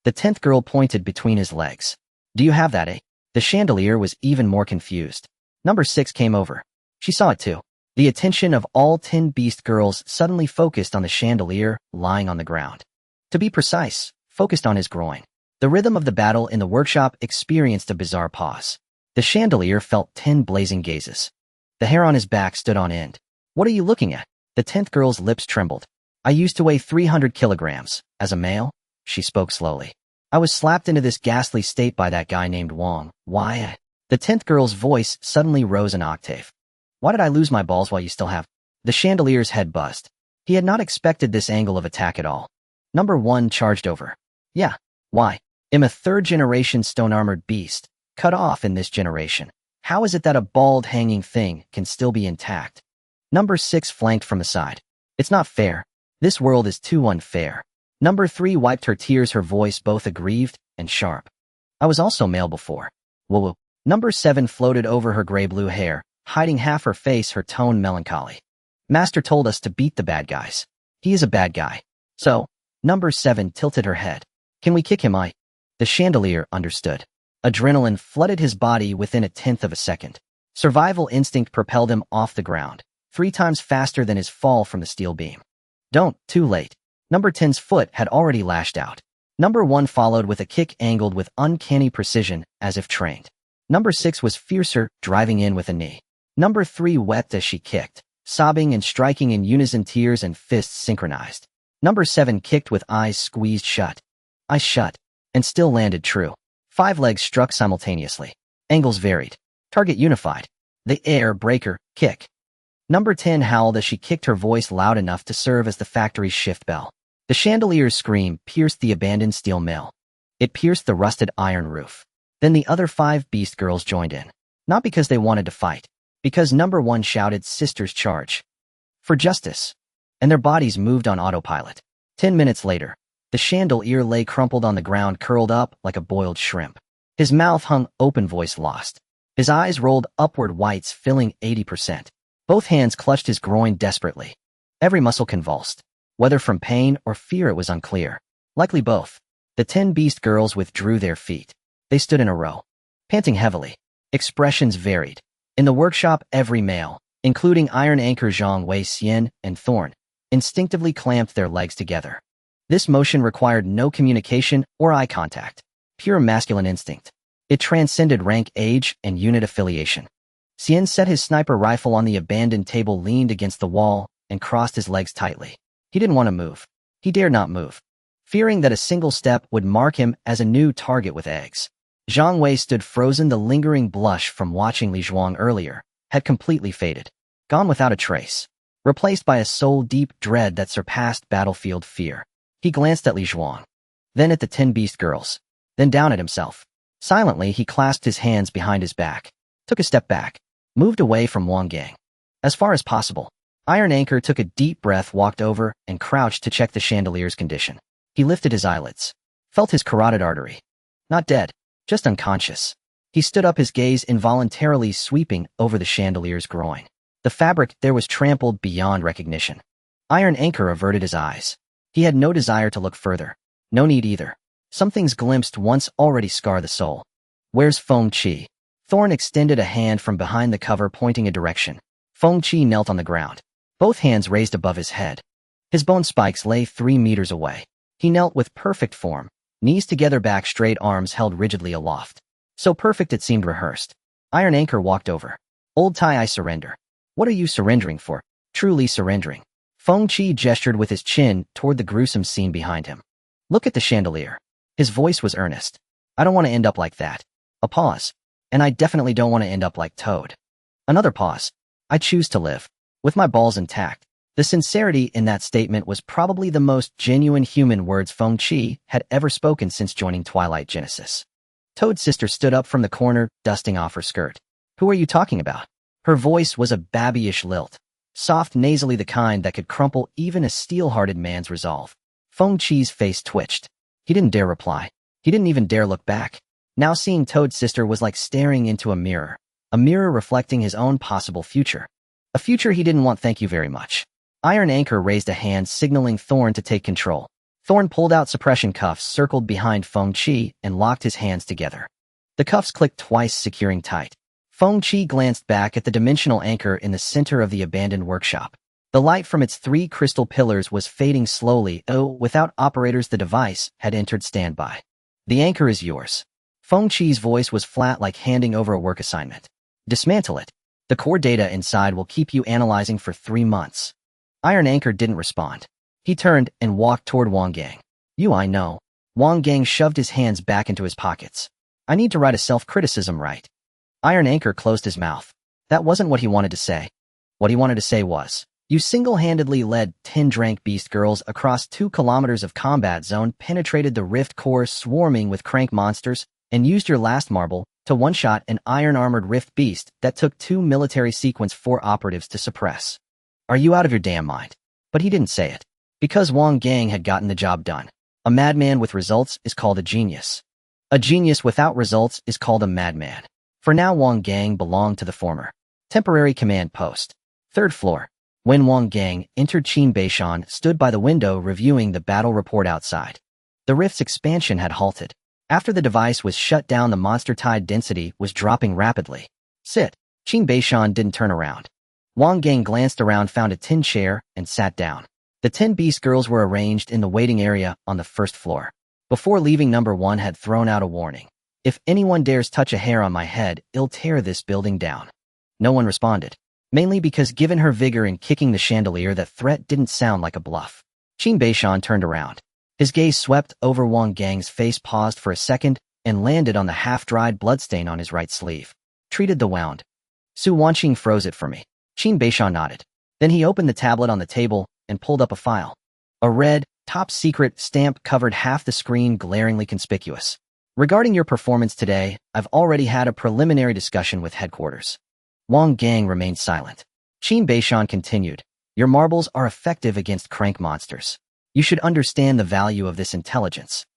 The 10th girl pointed between his legs. Do you have that, eh? The chandelier was even more confused. Number 6 came over. She saw it too. The attention of all 10 beast girls suddenly focused on the chandelier lying on the ground. To be precise, focused on his groin. The rhythm of the battle in the workshop experienced a bizarre pause. The chandelier felt 10 blazing gazes. The hair on his back stood on end. What are you looking at? The 10th girl's lips trembled. I used to weigh 300 kilograms. As a male, she spoke slowly. I was slapped into this ghastly state by that guy named Wang. Why? The 10th girl's voice suddenly rose an octave. Why did I lose my balls while you still have? The chandelier's head buzzed. He had not expected this angle of attack at all. Number 1 charged over. Yeah. Why? I'm a third-generation stone-armored beast, cut off in this generation. How is it that a bald hanging thing can still be intact? Number 6 flanked from the side. It's not fair. This world is too unfair. Number 3 wiped her tears, her voice both aggrieved and sharp. I was also male before. Woo-woo. Number 7 floated over her gray-blue hair, hiding half her face, her tone melancholy. Master told us to beat the bad guys. He is a bad guy. So, Number 7 tilted her head. Can we kick him? The chandelier understood. Adrenaline flooded his body within a tenth of a second. Survival instinct propelled him off the ground, 3 times faster than his fall from the steel beam. Don't, too late. Number 10's foot had already lashed out. Number 1 followed with a kick angled with uncanny precision, as if trained. Number 6 was fiercer, driving in with a knee. Number 3 wept as she kicked, sobbing and striking in unison, tears and fists synchronized. Number 7 kicked with eyes squeezed shut. Eyes shut, and still landed true. 5 legs struck simultaneously. Angles varied. Target unified. The air breaker, kick. Number 10 howled as she kicked, her voice loud enough to serve as the factory's shift bell. The chandelier's scream pierced the abandoned steel mill. It pierced the rusted iron roof. Then the other 5 beast girls joined in. Not because they wanted to fight. Because Number 1 shouted, "Sisters, charge! For justice!" And their bodies moved on autopilot. 10 minutes later, the chandelier lay crumpled on the ground, curled up like a boiled shrimp. His mouth hung open, voice lost. His eyes rolled upward, whites filling 80%. Both hands clutched his groin desperately. Every muscle convulsed. Whether from pain or fear, it was unclear. Likely both. The 10 beast girls withdrew their feet. They stood in a row, panting heavily. Expressions varied. In the workshop, every male, including Iron Anchor Zhang Wei, Xian, and Thorn, instinctively clamped their legs together. This motion required no communication or eye contact. Pure masculine instinct. It transcended rank, age, and unit affiliation. Xian set his sniper rifle on the abandoned table, leaned against the wall, and crossed his legs tightly. He didn't want to move. He dared not move, fearing that a single step would mark him as a new target with eggs. Zhang Wei stood frozen. The lingering blush from watching Li Zhuang earlier had completely faded, gone without a trace, replaced by a soul-deep dread that surpassed battlefield fear. He glanced at Li Zhuang, then at the 10 beast girls, then down at himself. Silently, he clasped his hands behind his back, took a step back, moved away from Wang Gang. As far as possible. Iron Anchor took a deep breath, walked over, and crouched to check the chandelier's condition. He lifted his eyelids, felt his carotid artery. Not dead, just unconscious. He stood up, his gaze involuntarily sweeping over the chandelier's groin. The fabric there was trampled beyond recognition. Iron Anchor averted his eyes. He had no desire to look further. No need either. Some things glimpsed once already scar the soul. Where's Feng Qi? Thorn extended a hand from behind the cover, pointing a direction. Feng Qi knelt on the ground, both hands raised above his head. His bone spikes lay 3 meters away. He knelt with perfect form, knees together, back straight, arms held rigidly aloft. So perfect it seemed rehearsed. Iron Anchor walked over. Old Tai, I surrender. What are you surrendering for? Truly surrendering. Feng Qi gestured with his chin toward the gruesome scene behind him. Look at the chandelier. His voice was earnest. I don't want to end up like that. A pause. And I definitely don't want to end up like Toad. Another pause. I choose to live. With my balls intact. The sincerity in that statement was probably the most genuine human words Feng Qi had ever spoken since joining Twilight Genesis. Toad's sister stood up from the corner, dusting off her skirt. Who are you talking about? Her voice was a babyish lilt, soft nasally, the kind that could crumple even a steel-hearted man's resolve. Feng Qi's face twitched. He didn't dare reply. He didn't even dare look back. Now seeing Toad's sister was like staring into a mirror reflecting his own possible future. A future he didn't want. Thank you very much. Iron Anchor raised a hand, signaling Thorn to take control. Thorn pulled out suppression cuffs, circled behind Feng Qi, and locked his hands together. The cuffs clicked twice, securing tight. Feng Qi glanced back at the dimensional anchor in the center of the abandoned workshop. The light from its 3 crystal pillars was fading slowly. Without operators, the device had entered standby. The anchor is yours. Feng Qi's voice was flat, like handing over a work assignment. Dismantle it. The core data inside will keep you analyzing for 3 months. Iron Anchor didn't respond. He turned and walked toward Wang Gang. I know. Wang Gang shoved his hands back into his pockets. I need to write a self-criticism, right? Iron Anchor closed his mouth. That wasn't what he wanted to say. What he wanted to say was, you single-handedly led 10 Drank Beast girls across 2 kilometers of combat zone, penetrated the rift core swarming with crank monsters, and used your last marble to one-shot an iron-armored rift beast that took 2 military sequence 4 operatives to suppress. Are you out of your damn mind? But he didn't say it. Because Wang Gang had gotten the job done. A madman with results is called a genius. A genius without results is called a madman. For now, Wang Gang belonged to the former. Temporary command post. 3rd floor. When Wang Gang entered, Qin Beishan stood by the window reviewing the battle report outside. The rift's expansion had halted. After the device was shut down, the monster tide density was dropping rapidly. Sit. Qin Beishan didn't turn around. Wang Gang glanced around, found a tin chair, and sat down. The 10 beast girls were arranged in the waiting area on the 1st floor. Before leaving, number 1 had thrown out a warning. If anyone dares touch a hair on my head, I'll tear this building down. No one responded. Mainly because given her vigor in kicking the chandelier, that threat didn't sound like a bluff. Qin Beishan turned around. His gaze swept over Wang Gang's face, paused for a second, and landed on the half-dried bloodstain on his right sleeve. Treated the wound. Su Wanqing froze it for me. Qin Beishan nodded. Then he opened the tablet on the table and pulled up a file. A red, top-secret stamp covered half the screen, glaringly conspicuous. Regarding your performance today, I've already had a preliminary discussion with headquarters. Wang Gang remained silent. Qin Beishan continued. Your marbles are effective against crank monsters. You should understand the value of this intelligence.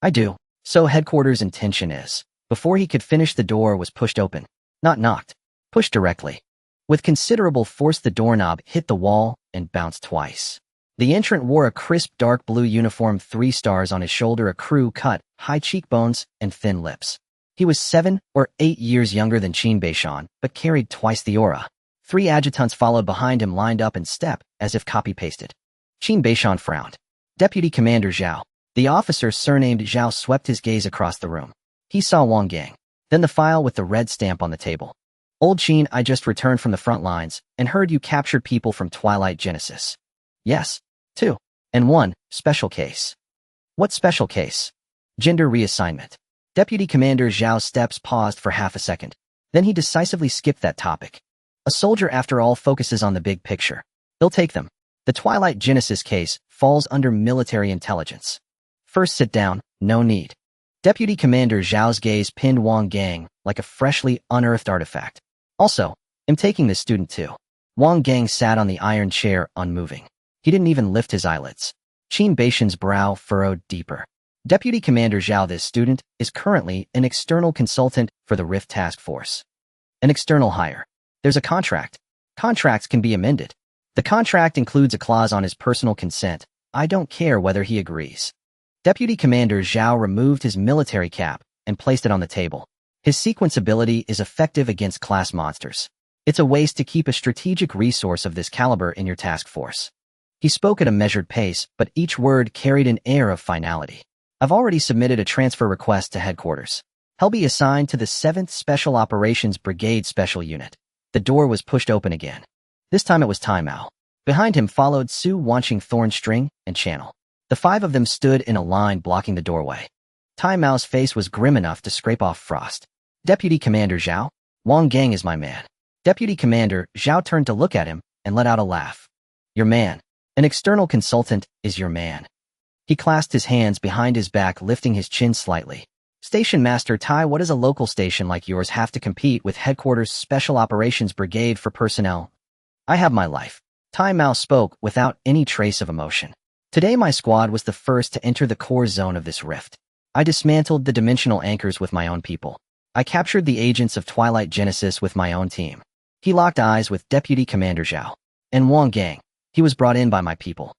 I do. So headquarters' intention is. Before he could finish, the door was pushed open. Not knocked. Pushed directly. With considerable force, the doorknob hit the wall and bounced twice. The entrant wore a crisp dark blue uniform, 3 stars on his shoulder, a crew cut, high cheekbones, and thin lips. He was 7 or 8 years younger than Qin Beishan, but carried twice the aura. 3 adjutants followed behind him, lined up in step, as if copy-pasted. Qin Beishan frowned. Deputy Commander Zhao. The officer surnamed Zhao swept his gaze across the room. He saw Wang Gang. Then the file with the red stamp on the table. Old Qin, I just returned from the front lines and heard you captured people from Twilight Genesis. Yes. 2. And 1, special case. What special case? Gender reassignment. Deputy Commander Zhao's steps paused for half a second. Then he decisively skipped that topic. A soldier, after all, focuses on the big picture. They'll take them. The Twilight Genesis case falls under military intelligence. First, sit down. No need. Deputy Commander Zhao's gaze pinned Wang Gang like a freshly unearthed artifact. Also, I'm taking this student too. Wang Gang sat on the iron chair, unmoving. He didn't even lift his eyelids. Qin Beishan's brow furrowed deeper. Deputy Commander Zhao, this student is currently an external consultant for the Rift Task Force. An external hire. There's a contract. Contracts can be amended. The contract includes a clause on his personal consent. I don't care whether he agrees. Deputy Commander Zhao removed his military cap and placed it on the table. His sequence ability is effective against class monsters. It's a waste to keep a strategic resource of this caliber in your task force. He spoke at a measured pace, but each word carried an air of finality. I've already submitted a transfer request to headquarters. He'll be assigned to the 7th Special Operations Brigade Special Unit. The door was pushed open again. This time it was Tai Mao. Behind him followed Su Wanqing, Thornstring, and Channel. The 5 of them stood in a line blocking the doorway. Tai Mao's face was grim enough to scrape off frost. Deputy Commander Zhao, Wang Gang is my man. Deputy Commander Zhao turned to look at him and let out a laugh. Your man. An external consultant is your man. He clasped his hands behind his back, lifting his chin slightly. Station Master Tai, what does a local station like yours have to compete with Headquarters Special Operations Brigade for personnel? I have my life. Tai Mao spoke without any trace of emotion. Today my squad was the first to enter the core zone of this rift. I dismantled the dimensional anchors with my own people. I captured the agents of Twilight Genesis with my own team. He locked eyes with Deputy Commander Zhao. And Wang Gang. He was brought in by my people.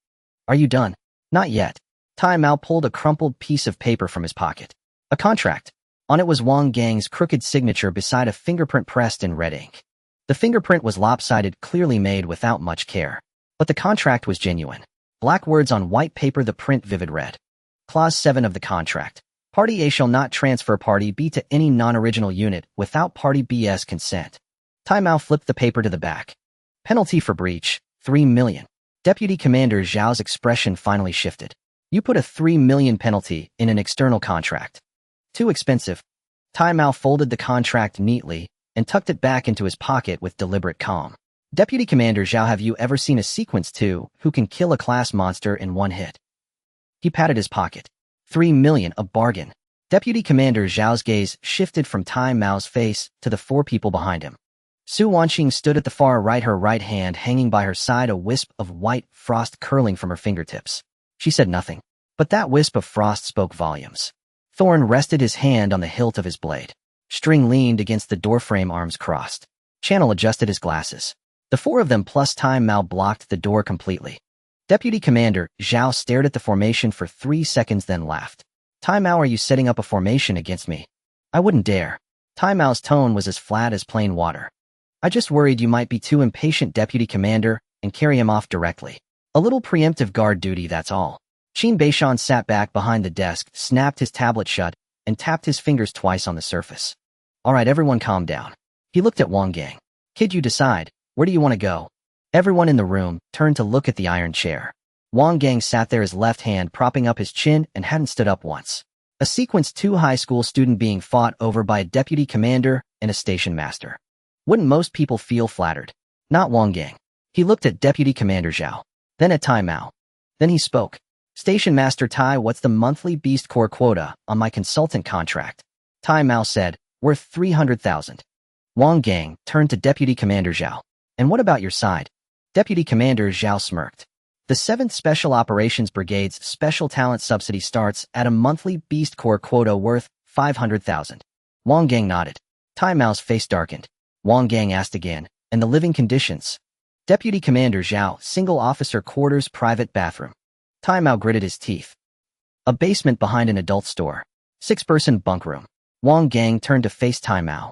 Are you done? Not yet. Tai Mao pulled a crumpled piece of paper from his pocket. A contract. On it was Wang Gang's crooked signature beside a fingerprint pressed in red ink. The fingerprint was lopsided, clearly made without much care. But the contract was genuine. Black words on white paper, the print vivid red. Clause 7 of the contract. Party A shall not transfer Party B to any non-original unit without Party B's consent. Tai Mao flipped the paper to the back. Penalty for breach, 3 million. Deputy Commander Zhao's expression finally shifted. You put a 3 million penalty in an external contract. Too expensive. Tai Mao folded the contract neatly and tucked it back into his pocket with deliberate calm. Deputy Commander Zhao, have you ever seen a sequence 2 who can kill a class monster in one hit? He patted his pocket. 3 million, a bargain. Deputy Commander Zhao's gaze shifted from Tai Mao's face to the 4 people behind him. Su Wanqing stood at the far right, her right hand hanging by her side, a wisp of white frost curling from her fingertips. She said nothing, but that wisp of frost spoke volumes. Thorn rested his hand on the hilt of his blade. String leaned against the doorframe, arms crossed. Channel adjusted his glasses. The 4 of them plus Tai Mao blocked the door completely. Deputy Commander Zhao stared at the formation for 3 seconds, then laughed. Tai Mao, are you setting up a formation against me? I wouldn't dare. Tai Mao's tone was as flat as plain water. I just worried you might be too impatient, Deputy Commander, and carry him off directly. A little preemptive guard duty, that's all. Qin Beishan sat back behind the desk, snapped his tablet shut, and tapped his fingers twice on the surface. All right, everyone calm down. He looked at Wang Gang. Kid, you decide. Where do you want to go? Everyone in the room turned to look at the iron chair. Wang Gang sat there, his left hand propping up his chin, and hadn't stood up once. A Sequence 2 high school student being fought over by a deputy commander and a station master. Wouldn't most people feel flattered? Not Wang Gang. He looked at Deputy Commander Zhao, then at Tai Mao. Then he spoke. Station Master Tai, what's the monthly Beast Corps quota on my consultant contract? Tai Mao said, worth 300,000. Wang Gang turned to Deputy Commander Zhao. And what about your side? Deputy Commander Zhao smirked. The 7th Special Operations Brigade's Special Talent Subsidy starts at a monthly Beast Corps quota worth 500,000. Wang Gang nodded. Tai Mao's face darkened. Wang Gang asked again, and the living conditions? Deputy Commander Zhao, single officer quarters, private bathroom. Tai Mao gritted his teeth. A basement behind an adult store. 6-person bunk room. Wang Gang turned to face Tai Mao.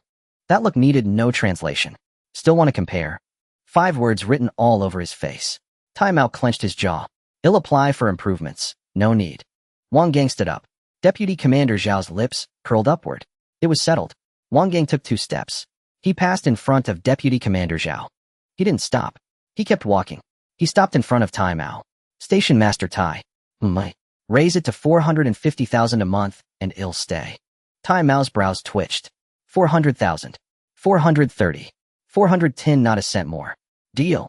That look needed no translation. Still want to compare? 5 words written all over his face. Tai Mao clenched his jaw. I'll apply for improvements. No need. Wang Gang stood up. Deputy Commander Zhao's lips curled upward. It was settled. Wang Gang took 2 steps. He passed in front of Deputy Commander Zhao. He didn't stop. He kept walking. He stopped in front of Tai Mao. Station Master Tai. Raise it to 450,000 a month, and I'll stay. Tai Mao's brows twitched. 400,000. 430. 410, not a cent more. Deal.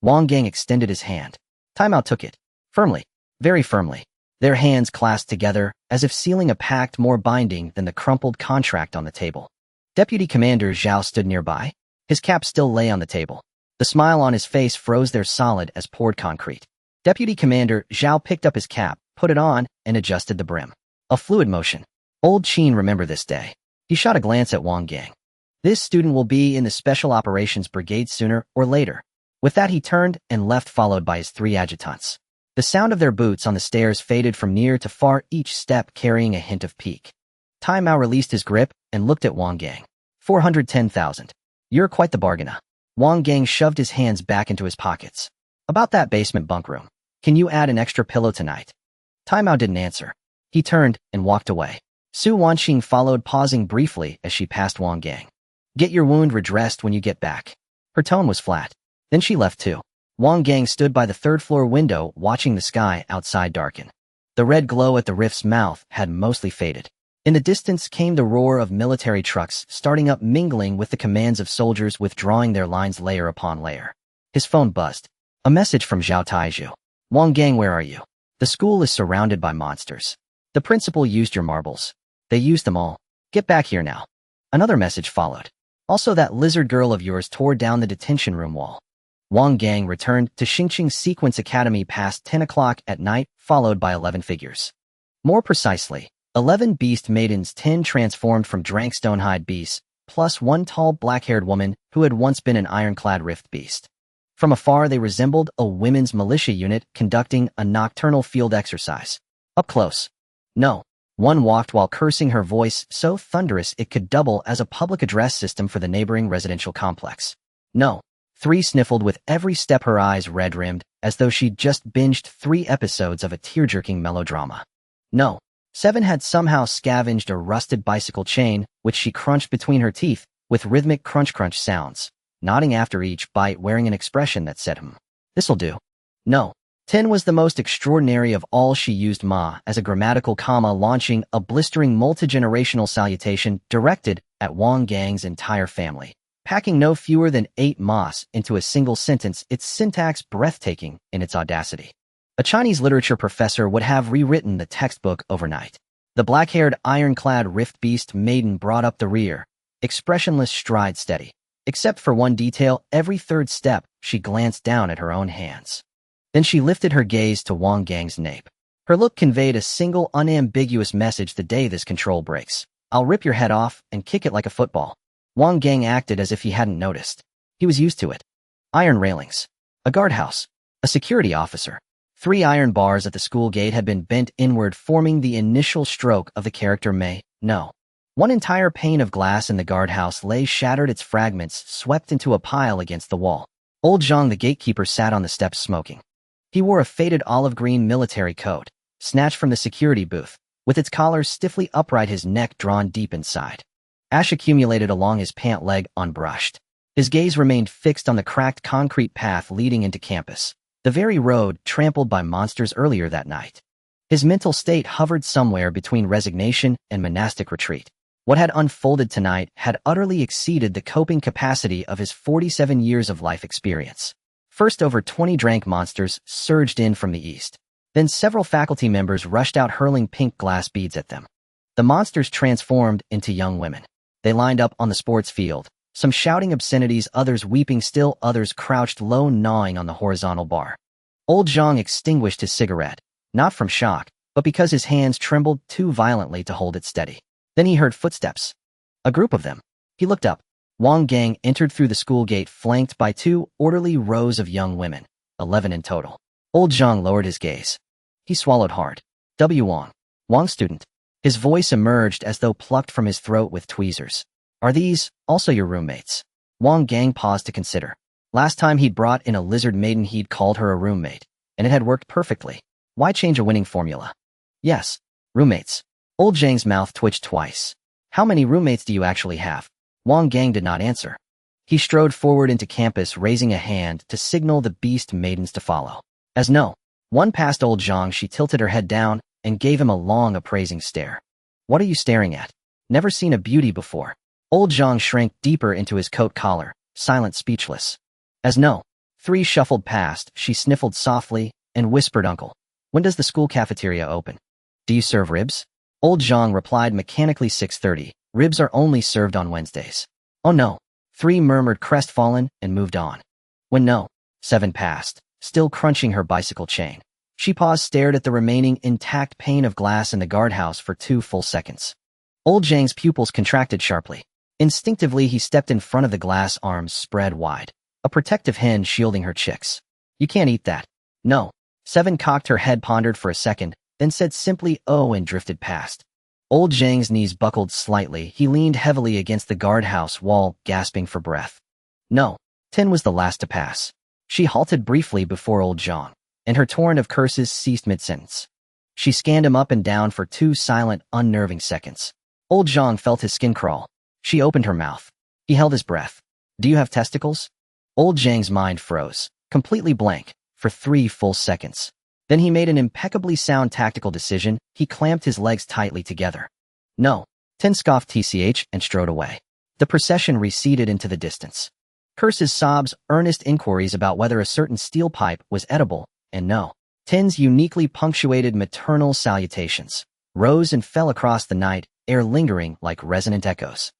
Wang Gang extended his hand. Tai Mao took it. Firmly. Very firmly. Their hands clasped together, as if sealing a pact more binding than the crumpled contract on the table. Deputy Commander Zhao stood nearby. His cap still lay on the table. The smile on his face froze there, solid as poured concrete. Deputy Commander Zhao picked up his cap, put it on, and adjusted the brim. A fluid motion. Old Qin remember this day. He shot a glance at Wang Gang. This student will be in the Special Operations Brigade sooner or later. With that he turned and left, followed by his 3 adjutants. The sound of their boots on the stairs faded from near to far, each step carrying a hint of pique. Tai Mao released his grip and looked at Wang Gang. 410,000. You're quite the bargainer. Wang Gang shoved his hands back into his pockets. About that basement bunk room. Can you add an extra pillow tonight? Tai Mao didn't answer. He turned and walked away. Su Wanqing followed, pausing briefly as she passed Wang Gang. Get your wound redressed when you get back. Her tone was flat. Then she left too. Wang Gang stood by the 3rd-floor window, watching the sky outside darken. The red glow at the rift's mouth had mostly faded. In the distance came the roar of military trucks starting up, mingling with the commands of soldiers withdrawing their lines layer upon layer. His phone buzzed. A message from Zhao Taizhu. Wang Gang, where are you? The school is surrounded by monsters. The principal used your marbles. They used them all. Get back here now. Another message followed. Also, that lizard girl of yours tore down the detention room wall. Wang Gang returned to Xingqing Sequence Academy past 10 o'clock at night, followed by 11 figures. More precisely, 11 beast maidens, 10 transformed from Drankstonehide beasts, plus one tall black-haired woman who had once been an ironclad rift beast. From afar, they resembled a women's militia unit conducting a nocturnal field exercise. Up close. No. One walked while cursing, her voice so thunderous it could double as a public address system for the neighboring residential complex. No. 3 sniffled with every step, her eyes red-rimmed, as though she'd just binged 3 episodes of a tear-jerking melodrama. No. 7 had somehow scavenged a rusted bicycle chain, which she crunched between her teeth, with rhythmic crunch-crunch sounds, nodding after each bite, wearing an expression that said, this'll do. No. 10 was the most extraordinary of all. She used ma as a grammatical comma, launching a blistering multi-generational salutation directed at Wang Gang's entire family, packing no fewer than 8 mas into a single sentence, its syntax breathtaking in its audacity. A Chinese literature professor would have rewritten the textbook overnight. The black-haired, ironclad rift beast maiden brought up the rear, expressionless, stride steady. Except for one detail, every third step, she glanced down at her own hands. Then she lifted her gaze to Wang Gang's nape. Her look conveyed a single unambiguous message: the day this control breaks, I'll rip your head off and kick it like a football. Wang Gang acted as if he hadn't noticed. He was used to it. Iron railings. A guardhouse. A security officer. 3 iron bars at the school gate had been bent inward, forming the initial stroke of the character May. No. One entire pane of glass in the guardhouse lay shattered, its fragments swept into a pile against the wall. Old Zhang, the gatekeeper, sat on the steps smoking. He wore a faded olive-green military coat, snatched from the security booth, with its collar stiffly upright, his neck drawn deep inside. Ash accumulated along his pant leg, unbrushed. His gaze remained fixed on the cracked concrete path leading into campus, the very road trampled by monsters earlier that night. His mental state hovered somewhere between resignation and monastic retreat. What had unfolded tonight had utterly exceeded the coping capacity of his 47 years of life experience. First, over 20 drank monsters surged in from the east. Then several faculty members rushed out, hurling pink glass beads at them. The monsters transformed into young women. They lined up on the sports field, some shouting obscenities, others weeping still, others crouched low, gnawing on the horizontal bar. Old Zhang extinguished his cigarette, not from shock, but because his hands trembled too violently to hold it steady. Then he heard footsteps. A group of them. He looked up. Wang Gang entered through the school gate, flanked by 2 orderly rows of young women, 11 in total. Old Zhang lowered his gaze. He swallowed hard. W. Wang. Wang student. His voice emerged as though plucked from his throat with tweezers. Are these also your roommates? Wang Gang paused to consider. Last time he'd brought in a lizard maiden, he'd called her a roommate, and it had worked perfectly. Why change a winning formula? Yes. Roommates. Old Zhang's mouth twitched twice. How many roommates do you actually have? Wang Gang did not answer. He strode forward into campus, raising a hand to signal the beast maidens to follow. As no one passed old Zhang, she tilted her head down and gave him a long, appraising stare. What are you staring at? Never seen a beauty before. Old Zhang shrank deeper into his coat collar, silent, speechless. As no 3 shuffled past, she sniffled softly and whispered, Uncle, when does the school cafeteria open? Do you serve ribs? Old Zhang replied mechanically, 6:30. Ribs are only served on Wednesdays. Oh no. 3 murmured, crestfallen, and moved on. When no 7 passed, still crunching her bicycle chain, she paused, stared at the remaining intact pane of glass in the guardhouse for 2 full seconds. Old Zhang's pupils contracted sharply. Instinctively, he stepped in front of the glass, arms spread wide, a protective hen shielding her chicks. You can't eat that. No. 7 cocked her head, pondered for a second, then said simply, oh, and drifted past. Old Zhang's knees buckled slightly. He leaned heavily against the guardhouse wall, gasping for breath. No. 10 was the last to pass. She halted briefly before old Zhang, and her torrent of curses ceased mid-sentence. She scanned him up and down for 2 silent, unnerving seconds. Old Zhang felt his skin crawl. She opened her mouth. He held his breath. Do you have testicles? Old Zhang's mind froze, completely blank, for 3 full seconds. Then he made an impeccably sound tactical decision. He clamped his legs tightly together. No. 10 scoffed TCH and strode away. The procession receded into the distance. Curses, sobs, earnest inquiries about whether a certain steel pipe was edible, and no. Tin's uniquely punctuated maternal salutations rose and fell across the night, air lingering like resonant echoes.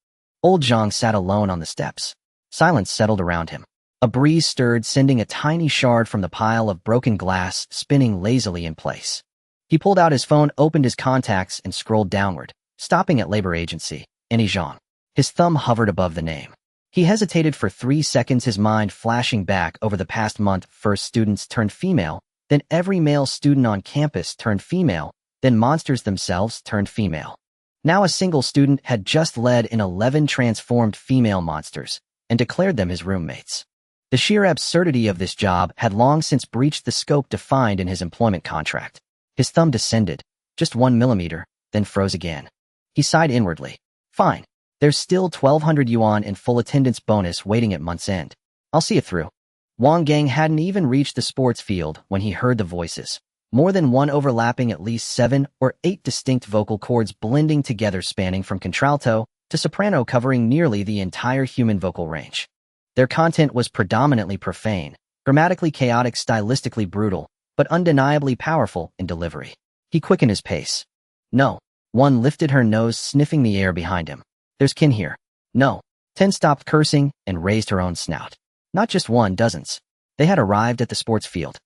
Old Zhang sat alone on the steps. Silence settled around him. A breeze stirred, sending a tiny shard from the pile of broken glass spinning lazily in place. He pulled out his phone, opened his contacts, and scrolled downward, stopping at labor agency, Any Zhang. His thumb hovered above the name. He hesitated for 3 seconds, his mind flashing back over the past month. First students turned female, then every male student on campus turned female, then monsters themselves turned female. Now a single student had just led in 11 transformed female monsters and declared them his roommates. The sheer absurdity of this job had long since breached the scope defined in his employment contract. His thumb descended, just 1 millimeter, then froze again. He sighed inwardly. Fine. There's still 1,200 yuan in full attendance bonus waiting at month's end. I'll see it through. Wang Gang hadn't even reached the sports field when he heard the voices. More than one overlapping, at least 7 or 8 distinct vocal cords blending together, spanning from contralto to soprano, covering nearly the entire human vocal range. Their content was predominantly profane, grammatically chaotic, stylistically brutal, but undeniably powerful in delivery. He quickened his pace. No. One lifted her nose, sniffing the air behind him. There's kin here. No. 10 stopped cursing and raised her own snout. Not just one, dozens. They had arrived at the sports field.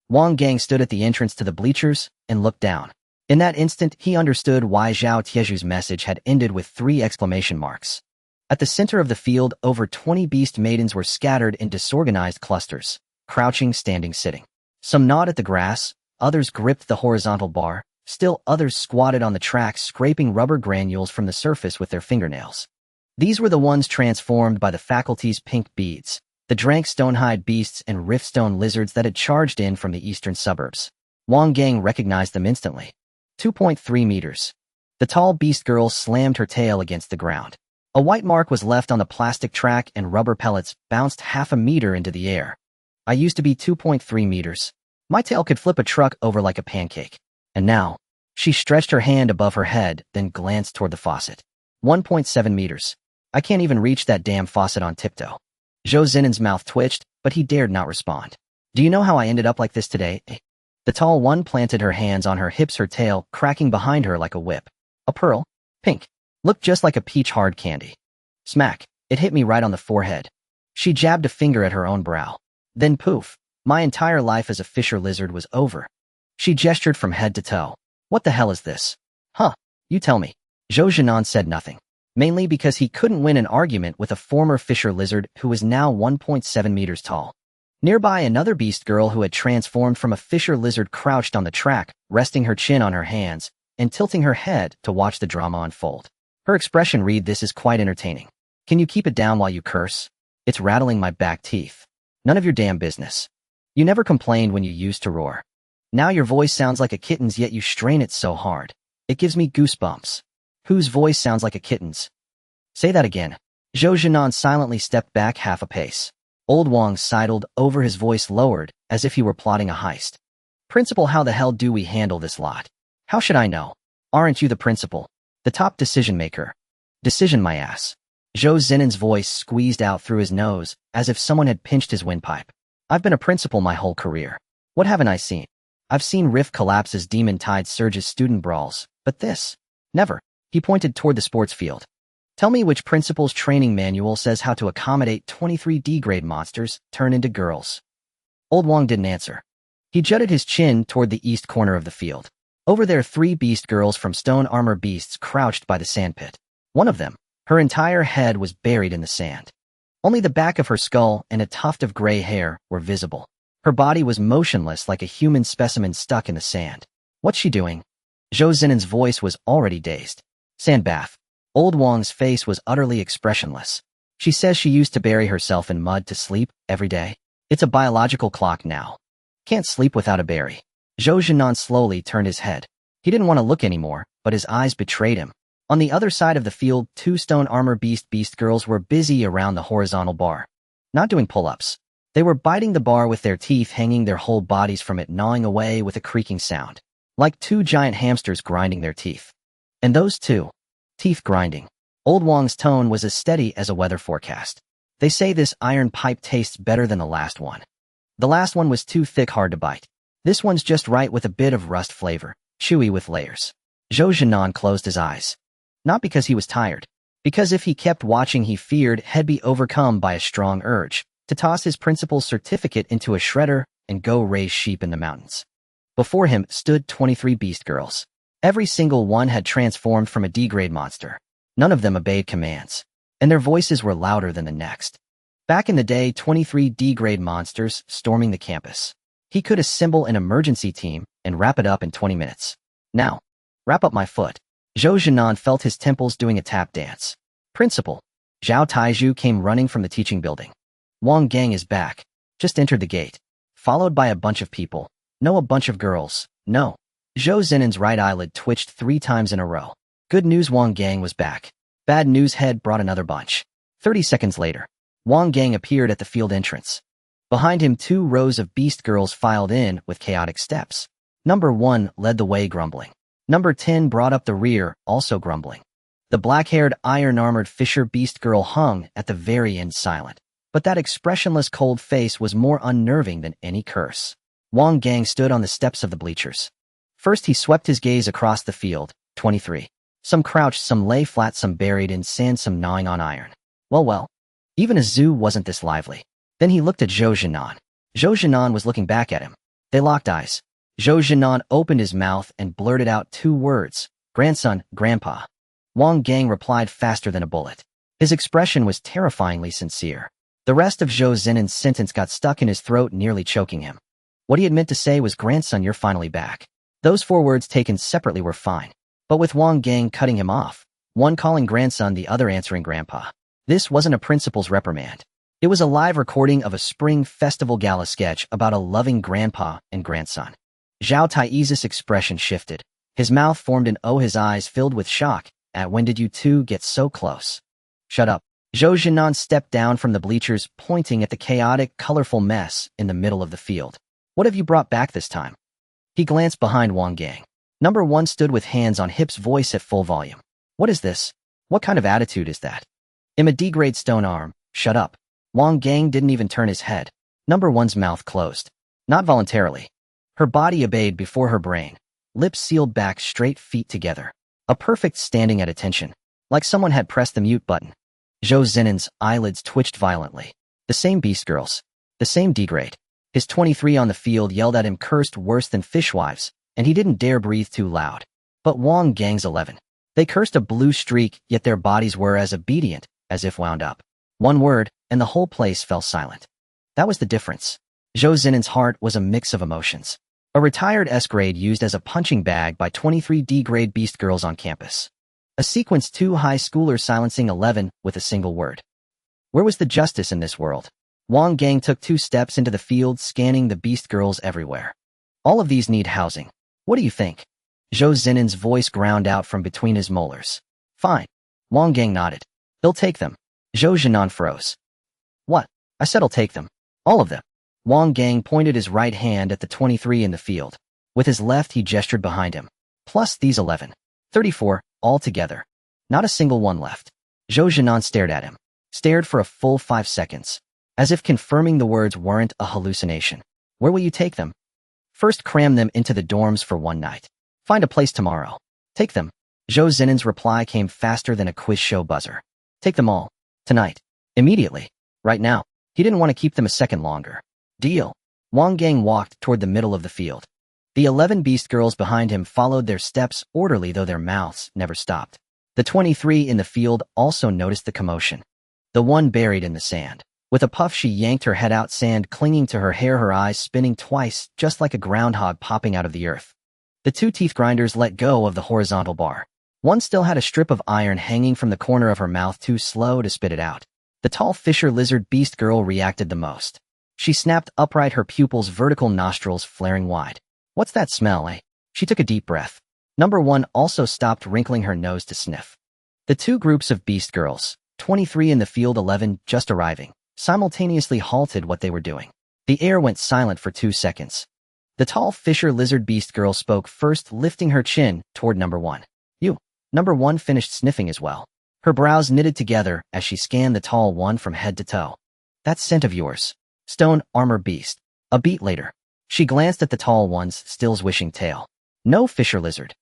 Wang Gang stood at the entrance to the bleachers and looked down. In that instant, he understood why Zhao Tieju's message had ended with 3 exclamation marks. At the center of the field, over 20 beast maidens were scattered in disorganized clusters, crouching, standing, sitting. Some gnawed at the grass, others gripped the horizontal bar, still others squatted on the track, scraping rubber granules from the surface with their fingernails. These were the ones transformed by the faculty's pink beads, the drank stonehide beasts and riftstone lizards that had charged in from the eastern suburbs. Wang Gang recognized them instantly. 2.3 meters. The tall beast girl slammed her tail against the ground. A white mark was left on the plastic track and rubber pellets bounced 0.5 meter into the air. I used to be 2.3 meters. My tail could flip a truck over like a pancake. And now, she stretched her hand above her head, then glanced toward the faucet. 1.7 meters. I can't even reach that damn faucet on tiptoe. Zhou Zinen's mouth twitched, but he dared not respond. Do you know how I ended up like this today? The tall one planted her hands on her hips, her tail cracking behind her like a whip. A pearl? Pink. Looked just like a peach hard candy. Smack. It hit me right on the forehead. She jabbed a finger at her own brow. Then poof. My entire life as a fisher lizard was over. She gestured from head to toe. What the hell is this? Huh. You tell me. Zhou Jinan said nothing. Mainly because he couldn't win an argument with a former fisher lizard who was now 1.7 meters tall. Nearby, another beast girl who had transformed from a fisher lizard crouched on the track, resting her chin on her hands and tilting her head to watch the drama unfold. Her expression read, "This is quite entertaining. Can you keep it down while you curse? It's rattling my back teeth. None of your damn business. You never complained when you used to roar. Now your voice sounds like a kitten's, yet you strain it so hard. It gives me goosebumps. Whose voice sounds like a kitten's? Say that again." Zhou Jinan silently stepped back 1/2 pace. Old Wang sidled over, his voice lowered, as if he were plotting a heist. "Principal, how the hell do we handle this lot?" "How should I know? Aren't you the principal? The top decision maker?" "Decision my ass." Zhou Zinen's voice squeezed out through his nose, as if someone had pinched his windpipe. "I've been a principal my whole career. What haven't I seen? I've seen rift collapses, demon tide surges, student brawls, but this? Never." He pointed toward the sports field. "Tell me which principal's training manual says how to accommodate 23 D-grade monsters turn into girls." Old Wang didn't answer. He jutted his chin toward the east corner of the field. Over there, 3 beast girls from stone armor beasts crouched by the sandpit. One of them, her entire head was buried in the sand. Only the back of her skull and a tuft of gray hair were visible. Her body was motionless like a human specimen stuck in the sand. "What's she doing?" Zhou Zinen's voice was already dazed. "Sand bath." Old Wang's face was utterly expressionless. "She says she used to bury herself in mud to sleep every day. It's a biological clock now. Can't sleep without a berry." Zhou Jinan slowly turned his head. He didn't want to look anymore, but his eyes betrayed him. On the other side of the field, 2 stone armor beast girls were busy around the horizontal bar. Not doing pull-ups. They were biting the bar with their teeth, hanging their whole bodies from it, gnawing away with a creaking sound. Like 2 giant hamsters grinding their teeth. And those 2. Teeth grinding. Old Wang's tone was as steady as a weather forecast. They say this iron pipe tastes better than the last one. The last one was too thick, hard to bite. This one's just right with a bit of rust flavor, chewy with layers. Zhou Jinan closed his eyes. Not because he was tired. Because if he kept watching, he feared he'd be overcome by a strong urge to toss his principal's certificate into a shredder and go raise sheep in the mountains. Before him stood 23 beast girls. Every single one had transformed from a D-grade monster. None of them obeyed commands, and their voices were louder than the next. Back in the day, 23 D-grade monsters storming the campus. He could assemble an emergency team and wrap it up in 20 minutes. Now, wrap up my foot. Zhou Jinan felt his temples doing a tap dance. Principal. Zhao Taizhu came running from the teaching building. Wang Gang is back. Just entered the gate. Followed by a bunch of people. No, a bunch of girls. No. Zhou Zinan's right eyelid twitched 3 times in a row. Good news, Wang Gang was back. Bad news, head brought another bunch. 30 seconds later, Wang Gang appeared at the field entrance. Behind him, 2 rows of beast girls filed in with chaotic steps. Number 1 led the way, grumbling. Number 10 brought up the rear, also grumbling. The black-haired, iron-armored fisher beast girl hung at the very end, silent. But that expressionless, cold face was more unnerving than any curse. Wang Gang stood on the steps of the bleachers. First, he swept his gaze across the field. 23. Some crouched, some lay flat, some buried in sand, some gnawing on iron. Well, even a zoo wasn't this lively. Then he looked at Zhou Jinan. Zhou Jinan was looking back at him. They locked eyes. Zhou Jinan opened his mouth and blurted out 2 words. Grandson, grandpa. Wang Gang replied faster than a bullet. His expression was terrifyingly sincere. The rest of Zhou Zinan's sentence got stuck in his throat, nearly choking him. What he had meant to say was, grandson, you're finally back. Those 4 words taken separately were fine. But with Wang Gang cutting him off, one calling grandson, the other answering grandpa. This wasn't a principal's reprimand. It was a live recording of a spring festival gala sketch about a loving grandpa and grandson. Zhao Taizhu's expression shifted. His mouth formed an O, his eyes filled with shock. At when did you 2 get so close? Shut up. Zhou Jinan stepped down from the bleachers, pointing at the chaotic, colorful mess in the middle of the field. What have you brought back this time? He glanced behind Wang Gang. Number 1 stood with hands on hips, voice at full volume. What is this? What kind of attitude is that? I'm a D-grade stone arm. Shut up. Wang Gang didn't even turn his head. Number 1's mouth closed. Not voluntarily. Her body obeyed before her brain. Lips sealed back, straight, feet together. A perfect standing at attention. Like someone had pressed the mute button. Zhou Zinan's eyelids twitched violently. The same beast girls. The same D-grade. His 23 on the field yelled at him, cursed worse than fishwives, and he didn't dare breathe too loud. But Wang Gang's 11. They cursed a blue streak, yet their bodies were as obedient, as if wound up. 1 word, and the whole place fell silent. That was the difference. Zhou Zinan's heart was a mix of emotions. A retired S-grade used as a punching bag by 23 D-grade beast girls on campus. A sequence 2 high schoolers silencing 11 with a single word. Where was the justice in this world? Wang Gang took 2 steps into the field, scanning the beast girls everywhere. All of these need housing. What do you think? Zhou Zinan's voice ground out from between his molars. Fine. Wang Gang nodded. They'll take them. Zhou Jinan froze. What? I said I'll take them. All of them. Wang Gang pointed his right hand at the 23 in the field. With his left, he gestured behind him. Plus these 11. 34, all together. Not a single one left. Zhou Jinan stared at him. Stared for a full 5 seconds. As if confirming the words weren't a hallucination. Where will you take them? First, cram them into the dorms for 1 night. Find a place tomorrow. Take them. Zhou Zinan's reply came faster than a quiz show buzzer. Take them all. Tonight. Immediately. Right now. He didn't want to keep them a second longer. Deal. Wang Gang walked toward the middle of the field. The 11 beast girls behind him followed their steps, orderly though their mouths never stopped. The 23 in the field also noticed the commotion. The one buried in the sand. With a puff, she yanked her head out, sand clinging to her hair, her eyes spinning twice, just like a groundhog popping out of the earth. The 2 teeth grinders let go of the horizontal bar. One still had a strip of iron hanging from the corner of her mouth, too slow to spit it out. The tall fisher lizard beast girl reacted the most. She snapped upright, her pupils, vertical nostrils flaring wide. What's that smell, eh? She took a deep breath. Number 1 also stopped, wrinkling her nose to sniff. The 2 groups of beast girls, 23 in the field, 11 just arriving, simultaneously halted what they were doing. The air went silent for 2 seconds. The tall fisher lizard beast girl spoke first, lifting her chin toward number 1. You. Number 1 finished sniffing as well. Her brows knitted together as she scanned the tall one from head to toe. That scent of yours. Stone armor beast. A beat later, she glanced at the tall one's still wishing tail. No fisher lizard.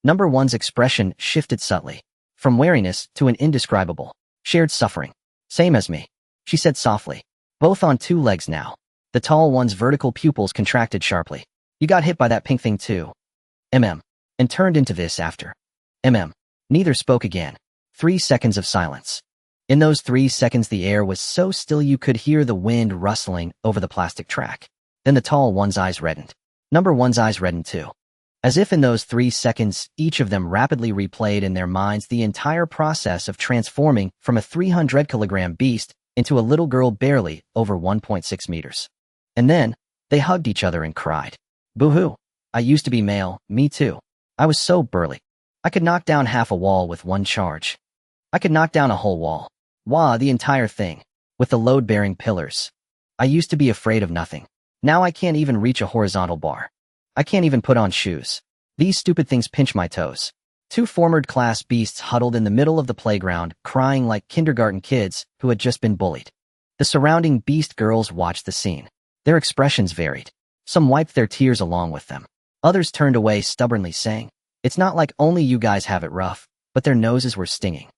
Number one's expression shifted subtly, from wariness to an indescribable, shared suffering. Same as me, she said softly. Both on two legs now. The tall one's vertical pupils contracted sharply. You got hit by that pink thing too. And turned into this after. Neither spoke again. 3 seconds of silence. In those 3 seconds the air was so still you could hear the wind rustling over the plastic track. Then the tall one's eyes reddened. Number one's eyes reddened too. As if in those 3 seconds, each of them rapidly replayed in their minds the entire process of transforming from a 300-kilogram beast into a little girl barely over 1.6 meters. And then, they hugged each other and cried. Boo-hoo. I used to be male, me too. I was so burly. I could knock down half a wall with one charge. I could knock down a whole wall. Wah, the entire thing. With the load-bearing pillars. I used to be afraid of nothing. Now I can't even reach a horizontal bar. I can't even put on shoes. These stupid things pinch my toes. 2 forward-class beasts huddled in the middle of the playground, crying like kindergarten kids who had just been bullied. The surrounding beast girls watched the scene. Their expressions varied. Some wiped their tears along with them. Others turned away stubbornly saying, "It's not like only you guys have it rough," but their noses were stinging.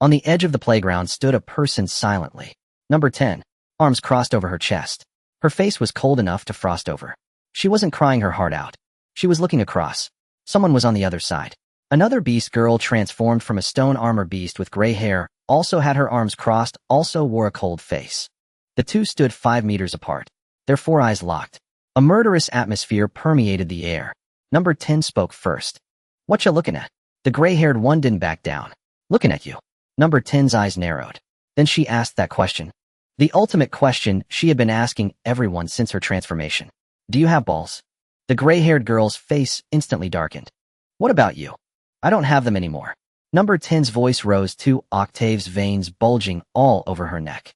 On the edge of the playground stood a person silently. Number 10, arms crossed over her chest. Her face was cold enough to frost over. She wasn't crying her heart out. She was looking across. Someone was on the other side. Another beast girl transformed from a stone armor beast with gray hair, also had her arms crossed, also wore a cold face. The two stood 5 meters apart. Their 4 eyes locked. A murderous atmosphere permeated the air. Number 10 spoke first. "What ya looking at?" The gray-haired one didn't back down. "Looking at you." Number 10's eyes narrowed. Then she asked that question. The ultimate question she had been asking everyone since her transformation. "Do you have balls?" The gray-haired girl's face instantly darkened. "What about you?" "I don't have them anymore." Number 10's voice rose 2 octaves, veins bulging all over her neck.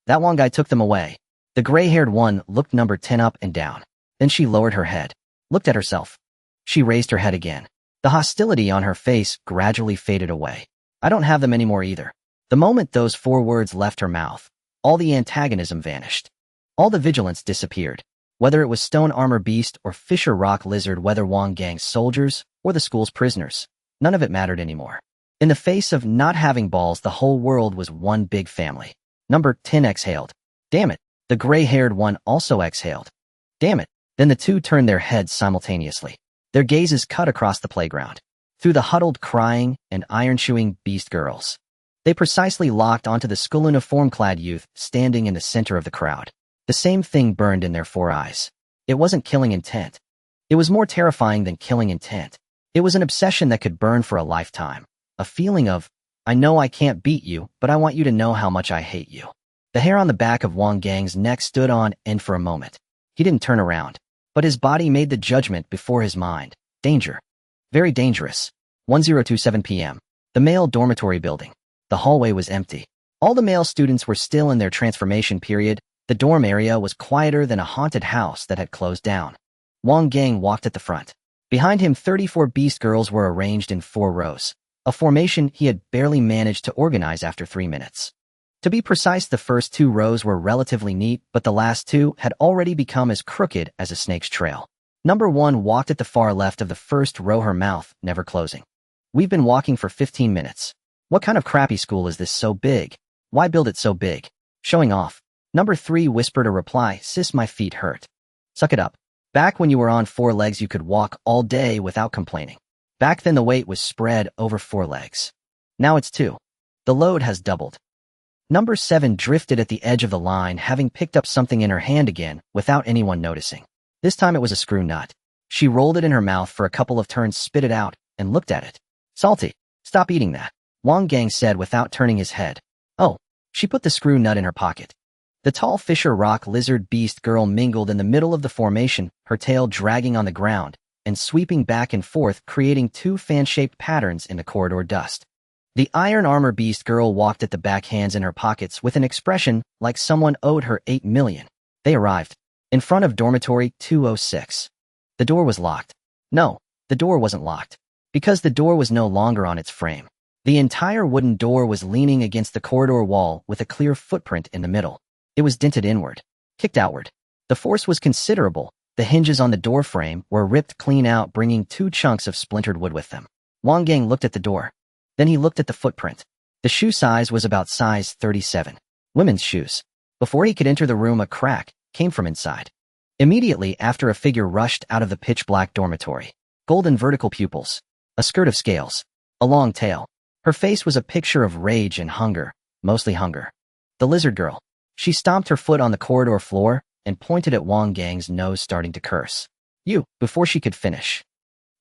"That one guy took them away." The gray-haired one looked number 10 up and down. Then she lowered her head, looked at herself. She raised her head again. The hostility on her face gradually faded away. "I don't have them anymore either." The moment those 4 words left her mouth, all the antagonism vanished. All the vigilance disappeared. Whether it was stone armor beast or fisher rock lizard, whether Wang Gang soldiers or the school's prisoners, none of it mattered anymore. In the face of not having balls, the whole world was one big family. Number 10 exhaled. "Damn it." The gray-haired one also exhaled. "Damn it." Then the two turned their heads simultaneously. Their gazes cut across the playground, through the huddled, crying, and iron-chewing beast girls. They precisely locked onto the school uniform-clad youth standing in the center of the crowd. The same thing burned in their 4 eyes. It wasn't killing intent. It was more terrifying than killing intent. It was an obsession that could burn for a lifetime. A feeling of, "I know I can't beat you, but I want you to know how much I hate you." The hair on the back of Wang Gang's neck stood on end for a moment. He didn't turn around, but his body made the judgment before his mind. Danger. Very dangerous. 10:27 p.m. The male dormitory building. The hallway was empty. All the male students were still in their transformation period. The dorm area was quieter than a haunted house that had closed down. Wang Gang walked at the front. Behind him, 34 beast girls were arranged in 4 rows, a formation he had barely managed to organize after 3 minutes. To be precise, the first 2 rows were relatively neat, but the last 2 had already become as crooked as a snake's trail. Number 1 walked at the far left of the first row, her mouth never closing. "We've been walking for 15 minutes. What kind of crappy school is this so big? Why build it so big? Showing off." Number 3 whispered a reply. "Sis, my feet hurt." "Suck it up. Back when you were on 4 legs, you could walk all day without complaining. Back then the weight was spread over 4 legs. Now it's 2. The load has doubled." Number 7 drifted at the edge of the line, having picked up something in her hand again without anyone noticing. This time it was a screw nut. She rolled it in her mouth for a couple of turns, spit it out, and looked at it. "Salty. Stop eating that," Wang Gang said without turning his head. "Oh." She put the screw nut in her pocket. The tall fisher rock lizard beast girl mingled in the middle of the formation, her tail dragging on the ground and sweeping back and forth, creating 2 fan-shaped patterns in the corridor dust. The iron armor beast girl walked at the back, hands in her pockets, with an expression like someone owed her 8 million. They arrived in front of dormitory 206. The door was locked. No, the door wasn't locked, because the door was no longer on its frame. The entire wooden door was leaning against the corridor wall with a clear footprint in the middle. It was dented inward, kicked outward. The force was considerable. The hinges on the door frame were ripped clean out, bringing 2 chunks of splintered wood with them. Wang Gang looked at the door. Then he looked at the footprint. The shoe size was about size 37. Women's shoes. Before he could enter the room, a crack came from inside. Immediately after, a figure rushed out of the pitch-black dormitory. Golden vertical pupils. A skirt of scales. A long tail. Her face was a picture of rage and hunger, mostly hunger. The lizard girl. She stomped her foot on the corridor floor and pointed at Wang Gang's nose, starting to curse. "You," before she could finish.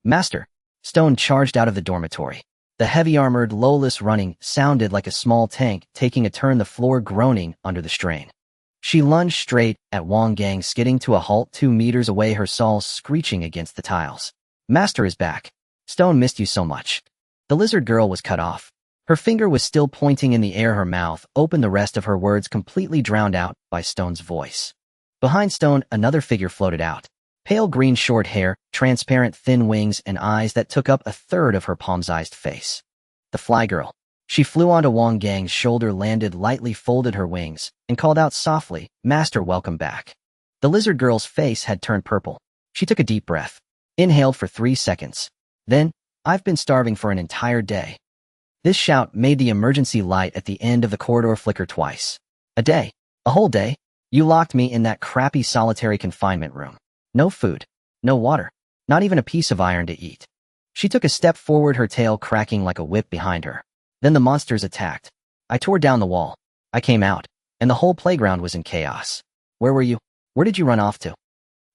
"Master." Stone charged out of the dormitory. The heavy-armored Lolis running sounded like a small tank taking a turn, the floor groaning under the strain. She lunged straight at Wang Gang, skidding to a halt 2 meters away, her saw screeching against the tiles. "Master is back. Stone missed you so much." The lizard girl was cut off. Her finger was still pointing in the air, her mouth open, the rest of her words completely drowned out by Stone's voice. Behind Stone, another figure floated out. Pale green, short hair, transparent thin wings, and eyes that took up a third of her palm-sized face. The fly girl. She flew onto Wang Gang's shoulder, landed lightly, folded her wings, and called out softly, "Master, welcome back." The lizard girl's face had turned purple. She took a deep breath. Inhaled for 3 seconds. Then, "I've been starving for an entire day." This shout made the emergency light at the end of the corridor flicker twice. "A day? A whole day? You locked me in that crappy solitary confinement room. No food. No water. Not even a piece of iron to eat." She took a step forward, her tail cracking like a whip behind her. Then the monsters attacked. "I tore down the wall. I came out, and the whole playground was in chaos." "Where were you? Where did you run off to?"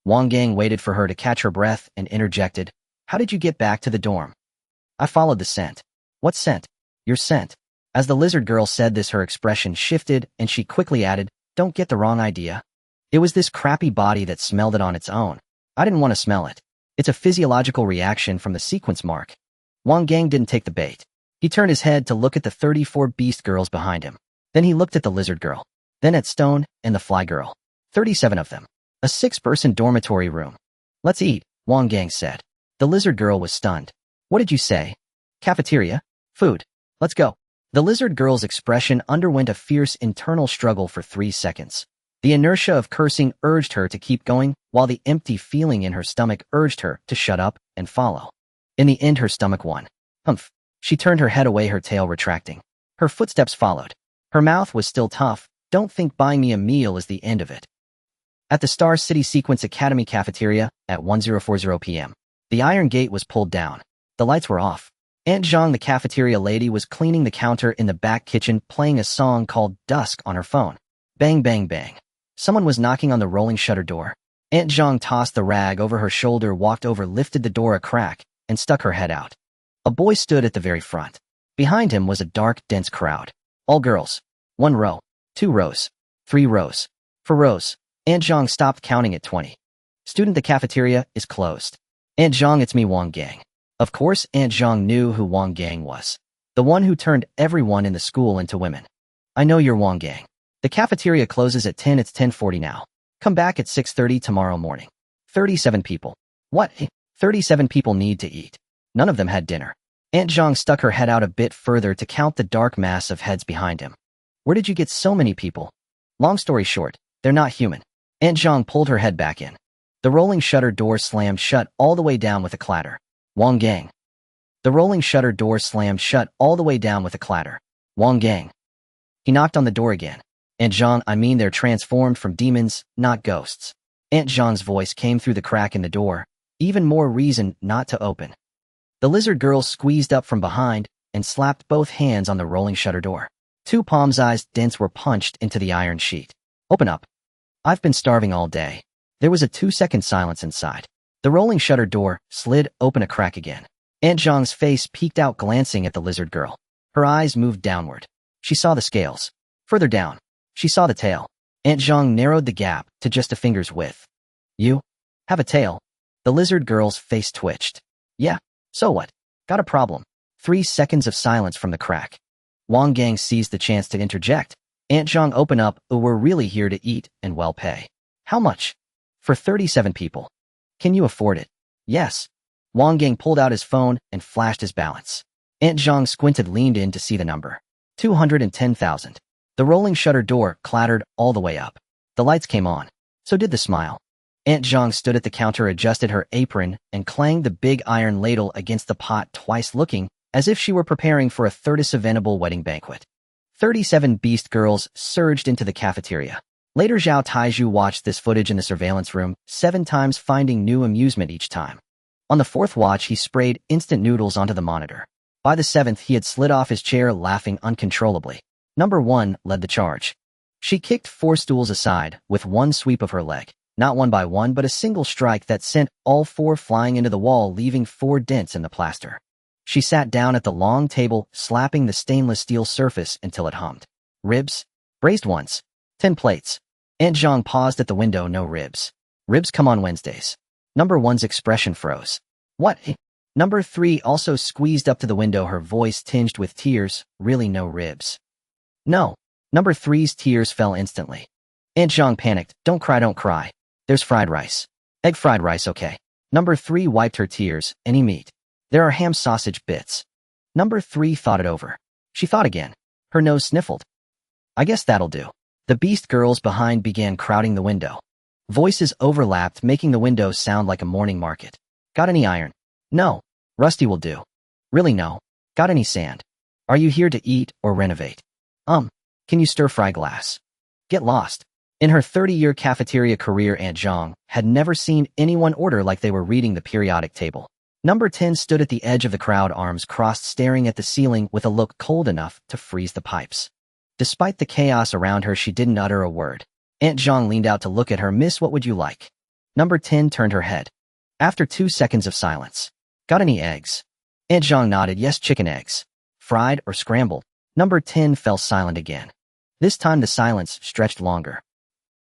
Wang Gang waited for her to catch her breath and interjected, "How did you get back to the dorm?" "I followed the scent." "What scent?" "Your scent." As the lizard girl said this, her expression shifted, and she quickly added, "Don't get the wrong idea. It was this crappy body that smelled it on its own. I didn't want to smell it. It's a physiological reaction from the sequence mark." Wang Gang didn't take the bait. He turned his head to look at the 34 beast girls behind him. Then he looked at the lizard girl. Then at Stone and the fly girl. 37 of them. A 6-person dormitory room. "Let's eat," Wang Gang said. The lizard girl was stunned. "What did you say?" "Cafeteria? Food. Let's go." The lizard girl's expression underwent a fierce internal struggle for 3 seconds. The inertia of cursing urged her to keep going, while the empty feeling in her stomach urged her to shut up and follow. In the end, her stomach won. "Humph." She turned her head away, her tail retracting. Her footsteps followed. Her mouth was still tough. "Don't think buying me a meal is the end of it." At the Star City Sequence Academy cafeteria, at 1040 p.m., the iron gate was pulled down. The lights were off. Aunt Zhang, the cafeteria lady, was cleaning the counter in the back kitchen, playing a song called Dusk on her phone. Bang, bang, bang. Someone was knocking on the rolling shutter door. Aunt Zhang tossed the rag over her shoulder, walked over, lifted the door a crack, and stuck her head out. A boy stood at the very front. Behind him was a dark, dense crowd. All girls. 1 row. 2 rows. 3 rows. 4 rows. Aunt Zhang stopped counting at 20. "Student, the cafeteria is closed." "Aunt Zhang, it's me, Wang Gang." Of course, Aunt Zhang knew who Wang Gang was. The one who turned everyone in the school into women. "I know you're Wang Gang. The cafeteria closes at 10. It's 10:40 now. Come back at 6:30 tomorrow morning." 37 people. "What? 37 people need to eat. None of them had dinner." Aunt Zhang stuck her head out a bit further to count the dark mass of heads behind him. "Where did you get so many people?" "Long story short, they're not human." Aunt Zhang pulled her head back in. The rolling shutter door slammed shut all the way down with a clatter. Wang Gang. The rolling shutter door slammed shut all the way down with a clatter. Wang Gang. He knocked on the door again. "Aunt Zhang, I mean, they're transformed from demons, not ghosts." Aunt Zhang's voice came through the crack in the door. Even more reason not to open. The lizard girl squeezed up from behind and slapped both hands on the rolling shutter door. 2 palm-sized dents were punched into the iron sheet. "Open up." "I've been starving all day." There was a 2-second silence inside. The rolling shutter door slid open a crack again. Aunt Zhang's face peeked out, glancing at the lizard girl. Her eyes moved downward. She saw the scales. Further down, she saw the tail. Aunt Zhang narrowed the gap to just a finger's width. "You have a tail?" The lizard girl's face twitched. "Yeah. So what? Got a problem?" 3 seconds of silence from the crack. Wang Gang seized the chance to interject. "Aunt Zhang, open up, or we're really here to eat and well pay." "How much?" "For 37 people." "Can you afford it?" "Yes." Wang Gang pulled out his phone and flashed his balance. Aunt Zhang squinted, leaned in to see the number. 210,000. The rolling shutter door clattered all the way up. The lights came on. So did the smile. Aunt Zhang stood at the counter, adjusted her apron, and clanged the big iron ladle against the pot twice, looking as if she were preparing for a 30th wedding banquet. 37 beast girls surged into the cafeteria. Later, Zhao Taizhu watched this footage in the surveillance room 7 times, finding new amusement each time. On the 4th watch, he sprayed instant noodles onto the monitor. By the 7th, he had slid off his chair, laughing uncontrollably. Number 1 led the charge. She kicked 4 stools aside with one sweep of her leg. Not one by one, but a single strike that sent all 4 flying into the wall, leaving 4 dents in the plaster. She sat down at the long table, slapping the stainless steel surface until it hummed. Ribs? Braised ones. 10 plates. Aunt Zhang paused at the window. No ribs. Ribs come on Wednesdays. Number 1's expression froze. What? Number 3 also squeezed up to the window, her voice tinged with tears. Really, no ribs? No. Number 3's tears fell instantly. Aunt Zhang panicked. Don't cry, don't cry. There's fried rice. Egg fried rice, okay. Number 3 wiped her tears. Any meat? There are ham sausage bits. Number 3 thought it over. She thought again. Her nose sniffled. I guess that'll do. The beast girls behind began crowding the window. Voices overlapped, making the window sound like a morning market. Got any iron? No. Rusty will do. Really, no. Got any sand? Are you here to eat or renovate? Can you stir-fry glass? Get lost. In her 30-year cafeteria career, Aunt Zhang had never seen anyone order like they were reading the periodic table. Number 10 stood at the edge of the crowd, arms crossed, staring at the ceiling with a look cold enough to freeze the pipes. Despite the chaos around her, she didn't utter a word. Aunt Zhang leaned out to look at her. Miss, what would you like? Number 10 turned her head. After 2 seconds of silence. Got any eggs? Aunt Zhang nodded. Yes, chicken eggs. Fried or scrambled? Number 10 fell silent again. This time the silence stretched longer.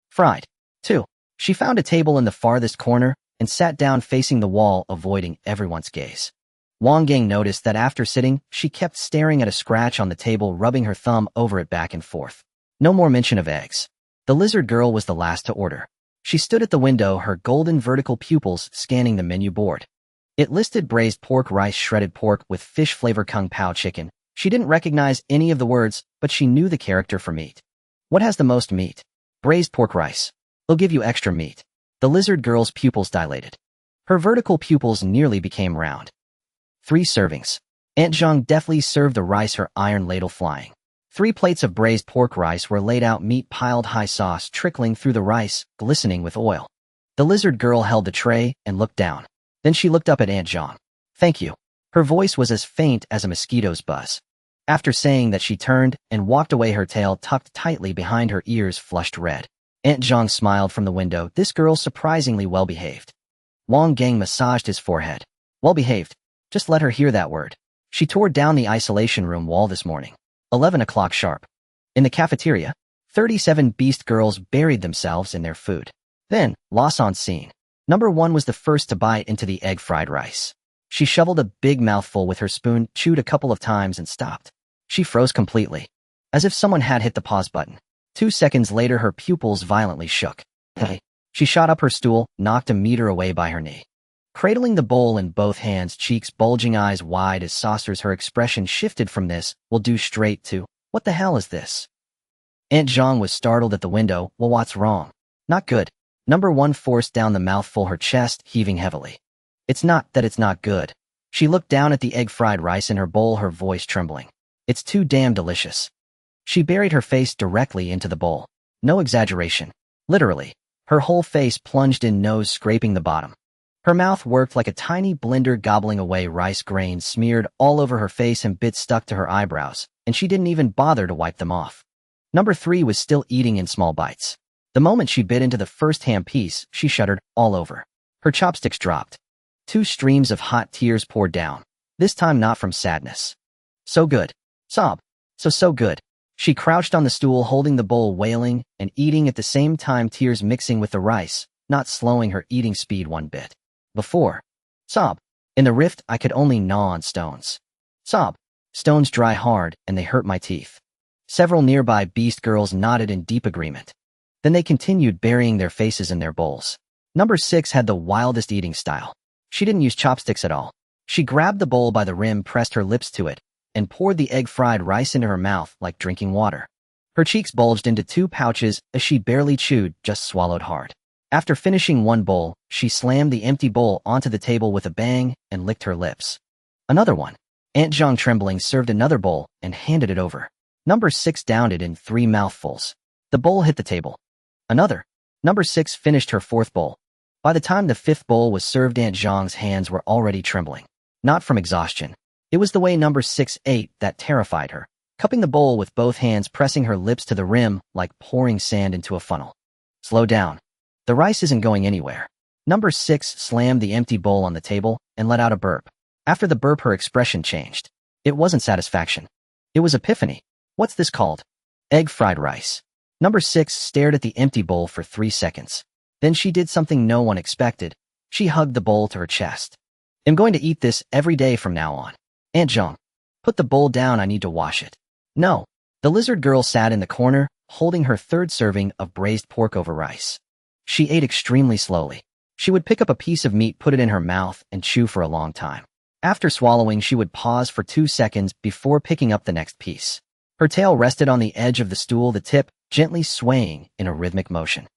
Fried. 2. She found a table in the farthest corner and sat down facing the wall, avoiding everyone's gaze. Wang Gang noticed that after sitting, she kept staring at a scratch on the table, rubbing her thumb over it back and forth. No more mention of eggs. The lizard girl was the last to order. She stood at the window, her golden vertical pupils scanning the menu board. It listed braised pork, rice, shredded pork with fish flavor, kung pao chicken. She didn't recognize any of the words, but she knew the character for meat. What has the most meat? Braised pork rice. They'll give you extra meat. The lizard girl's pupils dilated. Her vertical pupils nearly became round. 3 servings. Aunt Zhang deftly served the rice, her iron ladle flying. 3 plates of braised pork rice were laid out, meat piled high, sauce trickling through the rice, glistening with oil. The lizard girl held the tray and looked down. Then she looked up at Aunt Zhang. Thank you. Her voice was as faint as a mosquito's buzz. After saying that, she turned and walked away, her tail tucked tightly behind her ears, flushed red. Aunt Zhang smiled from the window. This girl's surprisingly well-behaved. Wang Gang massaged his forehead. Well-behaved. Just let her hear that word. She tore down the isolation room wall this morning. 11 o'clock sharp. In the cafeteria, 37 beast girls buried themselves in their food. Then, loss on scene. Number 1 was the first to bite into the egg fried rice. She shoveled a big mouthful with her spoon, chewed a couple of times, and stopped. She froze completely, as if someone had hit the pause button. 2 seconds later, her pupils violently shook. Hey. She shot up her stool, knocked a meter away by her knee. Cradling the bowl in both hands, cheeks bulging, eyes wide as saucers, her expression shifted from "this will do" straight to "what the hell is this?" Aunt Zhang was startled at the window. Well, what's wrong? Not good. Number 1 forced down the mouthful, her chest heaving heavily. It's not that it's not good. She looked down at the egg fried rice in her bowl, her voice trembling. It's too damn delicious. She buried her face directly into the bowl. No exaggeration. Literally. Her whole face plunged in, nose scraping the bottom. Her mouth worked like a tiny blender, gobbling away rice grains smeared all over her face and bits stuck to her eyebrows, and she didn't even bother to wipe them off. Number 3 was still eating in small bites. The moment she bit into the first ham piece, she shuddered all over. Her chopsticks dropped. 2 streams of hot tears poured down, this time not from sadness. So good. Sob. So good. She crouched on the stool, holding the bowl, wailing and eating at the same time, tears mixing with the rice, not slowing her eating speed one bit. Before. Sob. In the rift, I could only gnaw on stones. Sob. Stones dry hard, and they hurt my teeth. Several nearby beast girls nodded in deep agreement. Then they continued burying their faces in their bowls. Number 6 had the wildest eating style. She didn't use chopsticks at all. She grabbed the bowl by the rim, pressed her lips to it, and poured the egg-fried rice into her mouth like drinking water. Her cheeks bulged into 2 pouches as she barely chewed, just swallowed hard. After finishing 1 bowl, she slammed the empty bowl onto the table with a bang and licked her lips. Another one. Aunt Zhang trembling served another bowl and handed it over. Number 6 downed it in 3 mouthfuls. The bowl hit the table. Another. Number 6 finished her 4th bowl. By the time the 5th bowl was served, Aunt Zhang's hands were already trembling. Not from exhaustion. It was the way number 6 ate that terrified her, cupping the bowl with both hands, pressing her lips to the rim like pouring sand into a funnel. Slow down. The rice isn't going anywhere. Number 6 slammed the empty bowl on the table and let out a burp. After the burp, her expression changed. It wasn't satisfaction. It was epiphany. What's this called? Egg fried rice. Number 6 stared at the empty bowl for 3 seconds. Then she did something no one expected. She hugged the bowl to her chest. I'm going to eat this every day from now on. Aunt Zhang, put the bowl down, I need to wash it. No. The lizard girl sat in the corner, holding her 3rd serving of braised pork over rice. She ate extremely slowly. She would pick up a piece of meat, put it in her mouth, and chew for a long time. After swallowing, she would pause for 2 seconds before picking up the next piece. Her tail rested on the edge of the stool, the tip gently swaying in a rhythmic motion.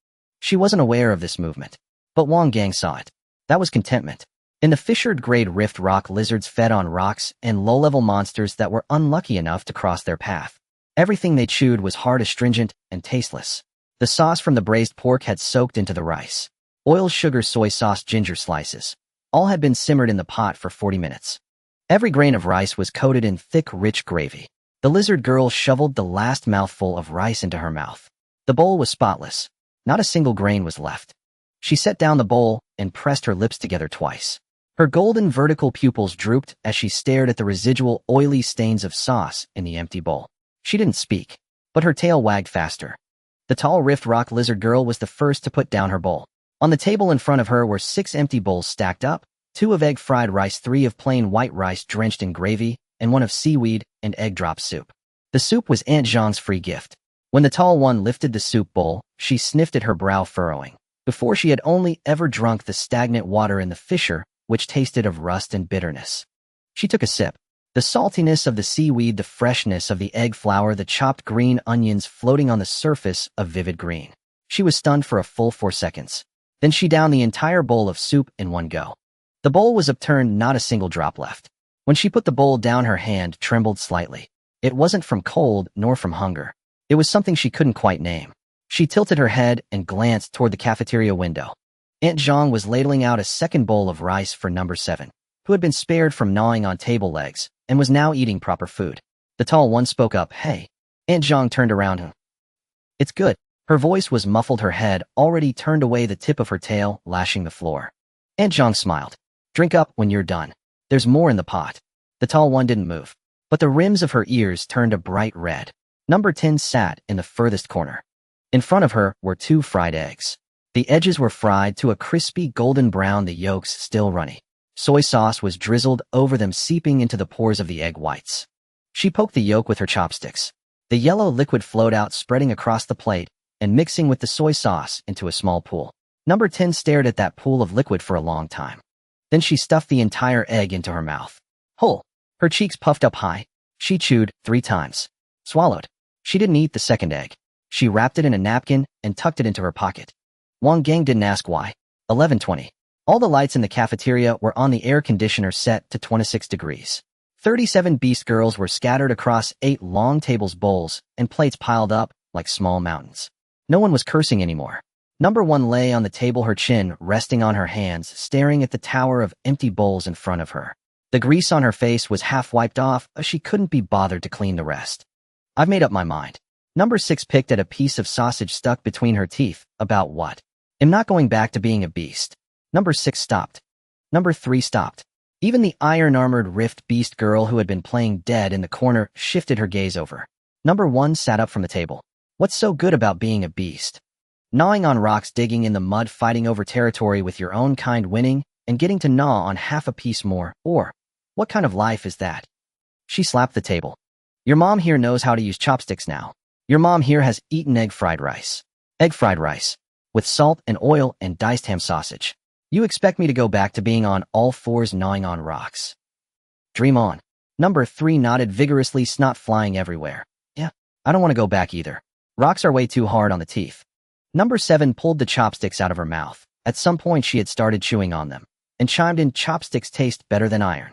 She wasn't aware of this movement, but Wang Gang saw it. That was contentment. In the fissured-grade rift, rock lizards fed on rocks and low-level monsters that were unlucky enough to cross their path. Everything they chewed was hard, astringent, and tasteless. The sauce from the braised pork had soaked into the rice. Oil, sugar, soy sauce, ginger slices. All had been simmered in the pot for 40 minutes. Every grain of rice was coated in thick, rich gravy. The lizard girl shoveled the last mouthful of rice into her mouth. The bowl was spotless. Not a single grain was left. She set down the bowl and pressed her lips together twice. Her golden vertical pupils drooped as she stared at the residual oily stains of sauce in the empty bowl. She didn't speak, but her tail wagged faster. The tall rift rock lizard girl was the first to put down her bowl. On the table in front of her were 6 empty bowls stacked up, 2 of egg-fried rice, 3 of plain white rice drenched in gravy, and 1 of seaweed and egg drop soup. The soup was Aunt Zhang's free gift. When the tall one lifted the soup bowl, she sniffed at her brow furrowing. Before, she had only ever drunk the stagnant water in the fissure, which tasted of rust and bitterness. She took a sip. The saltiness of the seaweed, the freshness of the egg flour, the chopped green onions floating on the surface of vivid green. She was stunned for a full 4 seconds. Then she downed the entire bowl of soup in one go. The bowl was upturned, not a single drop left. When she put the bowl down, her hand trembled slightly. It wasn't from cold nor from hunger. It was something she couldn't quite name. She tilted her head and glanced toward the cafeteria window. Aunt Zhang was ladling out a second bowl of rice for number 7, who had been spared from gnawing on table legs and was now eating proper food. The tall one spoke up, "Hey." Aunt Zhang turned around. "It's good." Her voice was muffled, her head already turned away, the tip of her tail lashing the floor. Aunt Zhang smiled. "Drink up when you're done. There's more in the pot." The tall one didn't move, but the rims of her ears turned a bright red. Number 10 sat in the furthest corner. In front of her were 2 fried eggs. The edges were fried to a crispy golden brown, the yolks still runny. Soy sauce was drizzled over them, seeping into the pores of the egg whites. She poked the yolk with her chopsticks. The yellow liquid flowed out, spreading across the plate and mixing with the soy sauce into a small pool. Number 10 stared at that pool of liquid for a long time. Then she stuffed the entire egg into her mouth. Whole. Her cheeks puffed up high. She chewed 3 times. Swallowed. She didn't eat the second egg. She wrapped it in a napkin and tucked it into her pocket. Wang Gang didn't ask why. 11:20. All the lights in the cafeteria were on, the air conditioner set to 26 degrees. 37 beast girls were scattered across 8 long tables, bowls and plates piled up like small mountains. No one was cursing anymore. Number 1 lay on the table, her chin resting on her hands, staring at the tower of empty bowls in front of her. The grease on her face was half wiped off, as she couldn't be bothered to clean the rest. "I've made up my mind." Number 6 picked at a piece of sausage stuck between her teeth. "About what?" "I'm not going back to being a beast." Number 6 stopped. Number 3 stopped. Even the iron-armored rift beast girl who had been playing dead in the corner shifted her gaze over. Number 1 sat up from the table. "What's so good about being a beast? Gnawing on rocks, digging in the mud, fighting over territory with your own kind, winning, and getting to gnaw on half a piece more, or what kind of life is that?" She slapped the table. "Your mom here knows how to use chopsticks now. Your mom here has eaten egg-fried rice. Egg-fried rice. With salt and oil and diced ham sausage. You expect me to go back to being on all fours gnawing on rocks? Dream on." Number 3 nodded vigorously, snot flying everywhere. Yeah, I don't want to go back either. Rocks are way too hard on the teeth. Number 7 pulled the chopsticks out of her mouth. At some point she had started chewing on them, and chimed in, chopsticks taste better than iron.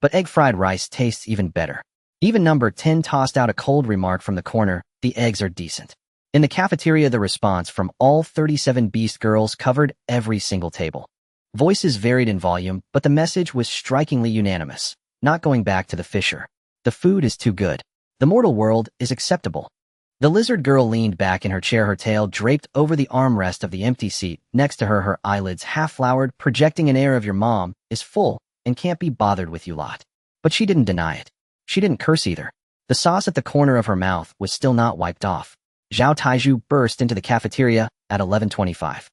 But egg fried rice tastes even better. Even number 10 tossed out a cold remark from the corner, the eggs are decent. In the cafeteria, the response from all 37 Beast girls covered every single table. Voices varied in volume, but the message was strikingly unanimous. Not going back to the Fisher. The food is too good. The mortal world is acceptable. The lizard girl leaned back in her chair, her tail draped over the armrest of the empty seat next to her, her eyelids half-floured, projecting an air of your mom is full and can't be bothered with you lot. But she didn't deny it. She didn't curse either. The sauce at the corner of her mouth was still not wiped off. Zhao Taiju burst into the cafeteria at 11:25.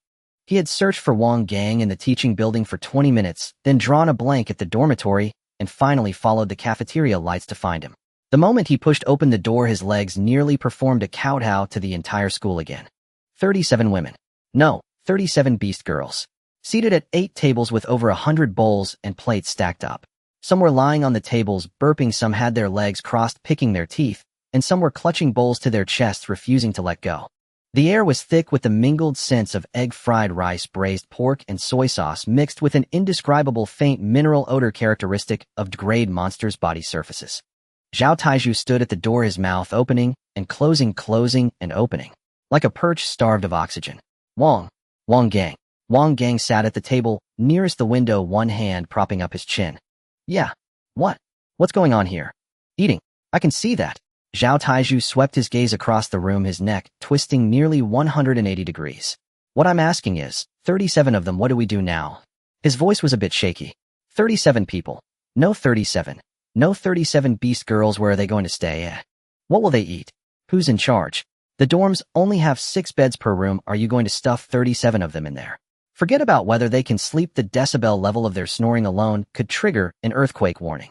He had searched for Wang Gang in the teaching building for 20 minutes, then drawn a blank at the dormitory, and finally followed the cafeteria lights to find him. The moment he pushed open the door, his legs nearly performed a kowtow to the entire school again. 37 women. No, 37 Beast girls. Seated at 8 tables with over 100 bowls and plates stacked up. Some were lying on the tables, burping, some had their legs crossed, picking their teeth, and some were clutching bowls to their chests, refusing to let go. The air was thick with the mingled scents of egg fried rice, braised pork, and soy sauce mixed with an indescribable faint mineral odor characteristic of degraded monsters' body surfaces. Zhao Taiju stood at the door, his mouth opening and closing and opening, like a perch starved of oxygen. Wang Gang. Wang Gang sat at the table nearest the window, one hand propping up his chin. Yeah. What's going on here? Eating. I can see that. Zhao Taiju swept his gaze across the room, his neck twisting nearly 180 degrees. What I'm asking is, 37 of them, what do we do now? His voice was a bit shaky. 37 people. No 37. No 37 Beast girls, where are they going to stay? What will they eat? Who's in charge? The dorms only have 6 beds per room. Are you going to stuff 37 of them in there? Forget about whether they can sleep. The decibel level of their snoring alone could trigger an earthquake warning.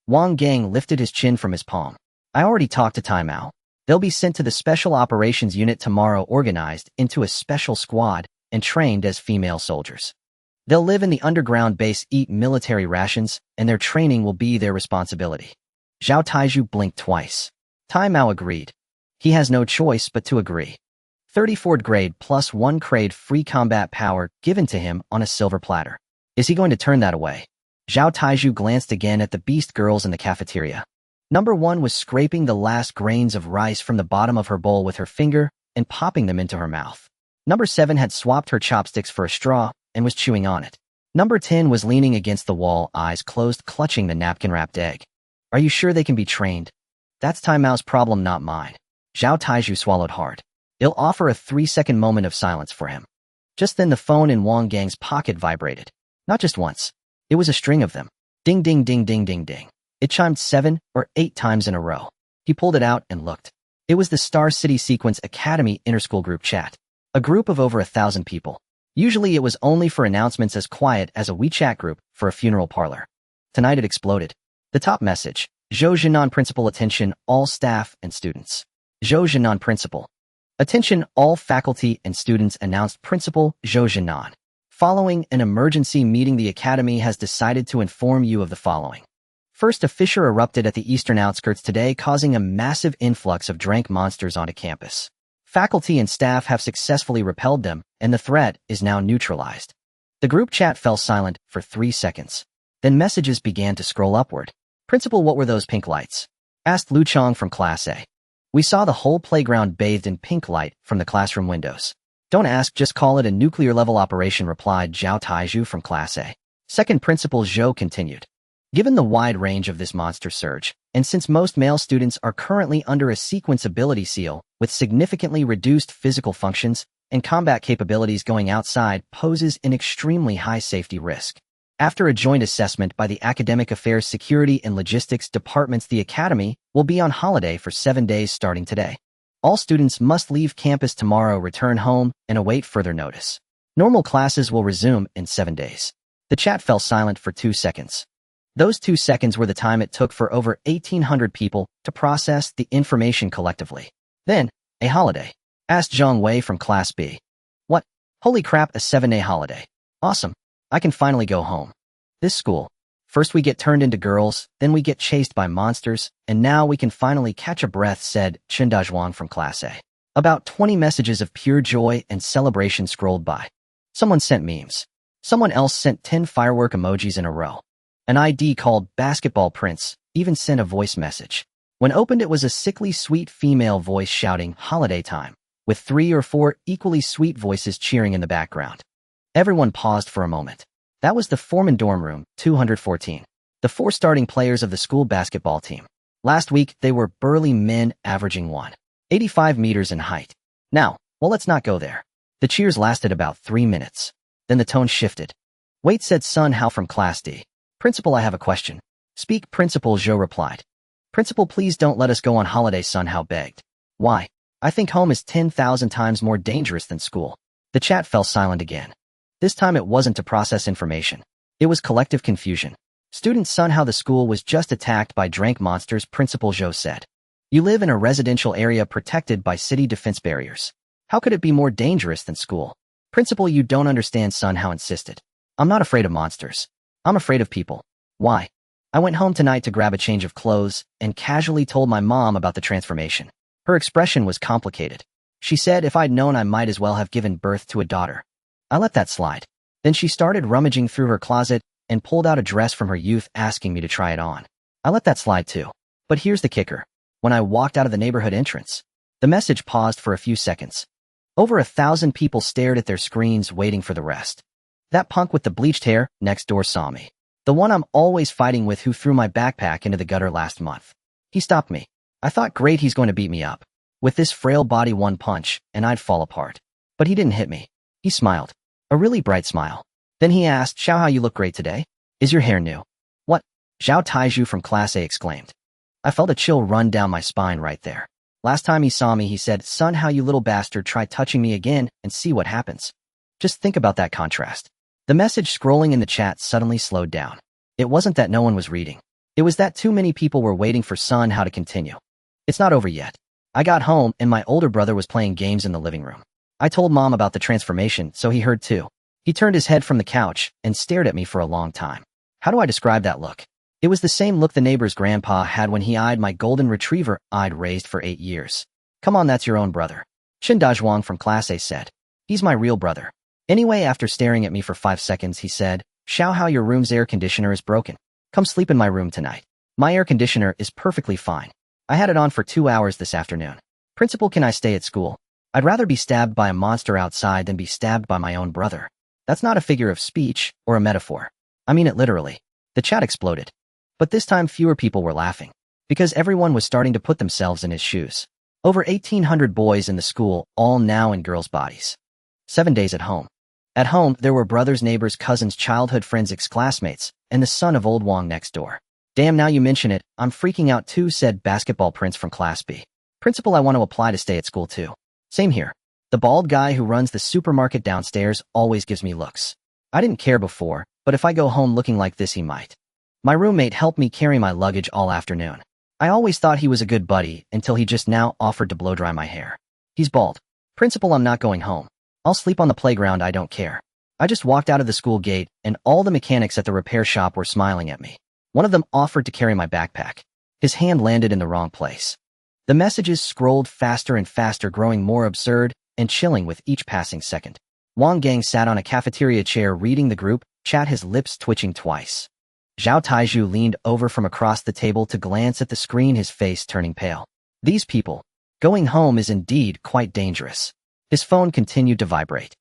Wang Gang lifted his chin from his palm. I already talked to Tai Mao. They'll be sent to the Special Operations Unit tomorrow, organized into a special squad and trained as female soldiers. They'll live in the underground base, eat military rations, and their training will be their responsibility. Zhao Taiju blinked twice. Tai Mao agreed. He has no choice but to agree. 34th grade plus 1 grade free combat power given to him on a silver platter. Is he going to turn that away? Zhao Taiju glanced again at the Beast girls in the cafeteria. Number 1 was scraping the last grains of rice from the bottom of her bowl with her finger and popping them into her mouth. Number 7 had swapped her chopsticks for a straw and was chewing on it. Number 10 was leaning against the wall, eyes closed, clutching the napkin-wrapped egg. Are you sure they can be trained? That's Tai Mao's problem, not mine. Zhao Taiju swallowed hard. I'll offer a 3-second moment of silence for him. Just then the phone in Wang Gang's pocket vibrated. Not just once. It was a string of them. Ding, ding, ding, ding, ding, ding. It chimed 7 or 8 times in a row. He pulled it out and looked. It was the Star City Sequence Academy interschool group chat. A group of over 1,000 people. Usually it was only for announcements, as quiet as a WeChat group for a funeral parlor. Tonight it exploded. The top message: Zhou Jinan Principal, attention all staff and students. Zhou Jinan Principal. Attention all faculty and students, announced Principal Zhou Jinan. Following an emergency meeting, the academy has decided to inform you of the following. First, a fissure erupted at the eastern outskirts today, causing a massive influx of dank monsters onto campus. Faculty and staff have successfully repelled them, and the threat is now neutralized. The group chat fell silent for 3 seconds. Then messages began to scroll upward. Principal, what were those pink lights? Asked Lu Chong from Class A. We saw the whole playground bathed in pink light from the classroom windows. Don't ask, just call it a nuclear-level operation, replied Zhao Taiju from Class A. Second, Principal Zhou continued. Given the wide range of this monster surge, and since most male students are currently under a sequence ability seal with significantly reduced physical functions and combat capabilities, going outside poses an extremely high safety risk. After a joint assessment by the Academic Affairs, Security, and Logistics departments, the academy will be on holiday for 7 days starting today. All students must leave campus tomorrow, return home, and await further notice. Normal classes will resume in 7 days. The chat fell silent for 2 seconds. Those 2 seconds were the time it took for over 1,800 people to process the information collectively. Then, a holiday? Asked Zhang Wei from Class B. What? Holy crap, a 7-day holiday. Awesome. I can finally go home. This school. First we get turned into girls, then we get chased by monsters, and now we can finally catch a breath, said Chen Dazhuang from Class A. About 20 messages of pure joy and celebration scrolled by. Someone sent memes. Someone else sent 10 firework emojis in a row. An ID called Basketball Prince even sent a voice message. When opened, it was a sickly sweet female voice shouting, "Holiday time," with 3 or 4 equally sweet voices cheering in the background. Everyone paused for a moment. That was the foreman dorm room, 214. The 4 starting players of the school basketball team. Last week, they were burly men averaging 185 meters in height. Now, well, let's not go there. The cheers lasted about 3 minutes. Then the tone shifted. Wait, said Sun Hao from Class D. Principal, I have a question. Speak, Principal, Zhou replied. Principal, please don't let us go on holiday, Sun Hao begged. Why? I think home is 10,000 times more dangerous than school. The chat fell silent again. This time it wasn't to process information. It was collective confusion. Student Sun Hao, the school was just attacked by drank monsters, Principal Zhou said. You live in a residential area protected by city defense barriers. How could it be more dangerous than school? Principal, you don't understand, Sun Hao insisted. I'm not afraid of monsters. I'm afraid of people. Why? I went home tonight to grab a change of clothes and casually told my mom about the transformation. Her expression was complicated. She said if I'd known I might as well have given birth to a daughter. I let that slide. Then she started rummaging through her closet and pulled out a dress from her youth, asking me to try it on. I let that slide too. But here's the kicker. When I walked out of the neighborhood entrance, the message paused for a few seconds. Over 1,000 people stared at their screens waiting for the rest. That punk with the bleached hair next door saw me. The one I'm always fighting with, who threw my backpack into the gutter last month. He stopped me. I thought, great, he's going to beat me up. With this frail body, one punch, and I'd fall apart. But he didn't hit me. He smiled. A really bright smile. Then he asked, Xiao Hao, you look great today. Is your hair new? What? Zhao Taizhu from Class A exclaimed. I felt a chill run down my spine right there. Last time he saw me, he said, Sun Hao, you little bastard, try touching me again and see what happens. Just think about that contrast. The message scrolling in the chat suddenly slowed down. It wasn't that no one was reading. It was that too many people were waiting for Sun Hao to continue. It's not over yet. I got home and my older brother was playing games in the living room. I told Mom about the transformation, so he heard too. He turned his head from the couch and stared at me for a long time. How do I describe that look? It was the same look the neighbor's grandpa had when he eyed my golden retriever I'd raised for 8 years. Come on, that's your own brother. Chen Dazhuang from Class A said. He's my real brother. Anyway, after staring at me for 5 seconds, he said, Xiao Hao, your room's air conditioner is broken. Come sleep in my room tonight. My air conditioner is perfectly fine. I had it on for 2 hours this afternoon. Principal, can I stay at school? I'd rather be stabbed by a monster outside than be stabbed by my own brother. That's not a figure of speech or a metaphor. I mean it literally. The chat exploded. But this time fewer people were laughing, because everyone was starting to put themselves in his shoes. Over 1,800 boys in the school, all now in girls' bodies. 7 days at home. At home, there were brothers, neighbors, cousins, childhood friends, ex-classmates, and the son of old Wang next door. Damn, now you mention it, I'm freaking out too, said Basketball Prince from Class B. Principal, I want to apply to stay at school too. Same here. The bald guy who runs the supermarket downstairs always gives me looks. I didn't care before, but if I go home looking like this, he might. My roommate helped me carry my luggage all afternoon. I always thought he was a good buddy until he just now offered to blow dry my hair. He's bald. Principal, I'm not going home. I'll sleep on the playground, I don't care. I just walked out of the school gate and all the mechanics at the repair shop were smiling at me. One of them offered to carry my backpack. His hand landed in the wrong place. The messages scrolled faster and faster, growing more absurd and chilling with each passing second. Wang Gang sat on a cafeteria chair reading the group chat, his lips twitching twice. Zhao Taizhu leaned over from across the table to glance at the screen, his face turning pale. These people. Going home is indeed quite dangerous. His phone continued to vibrate.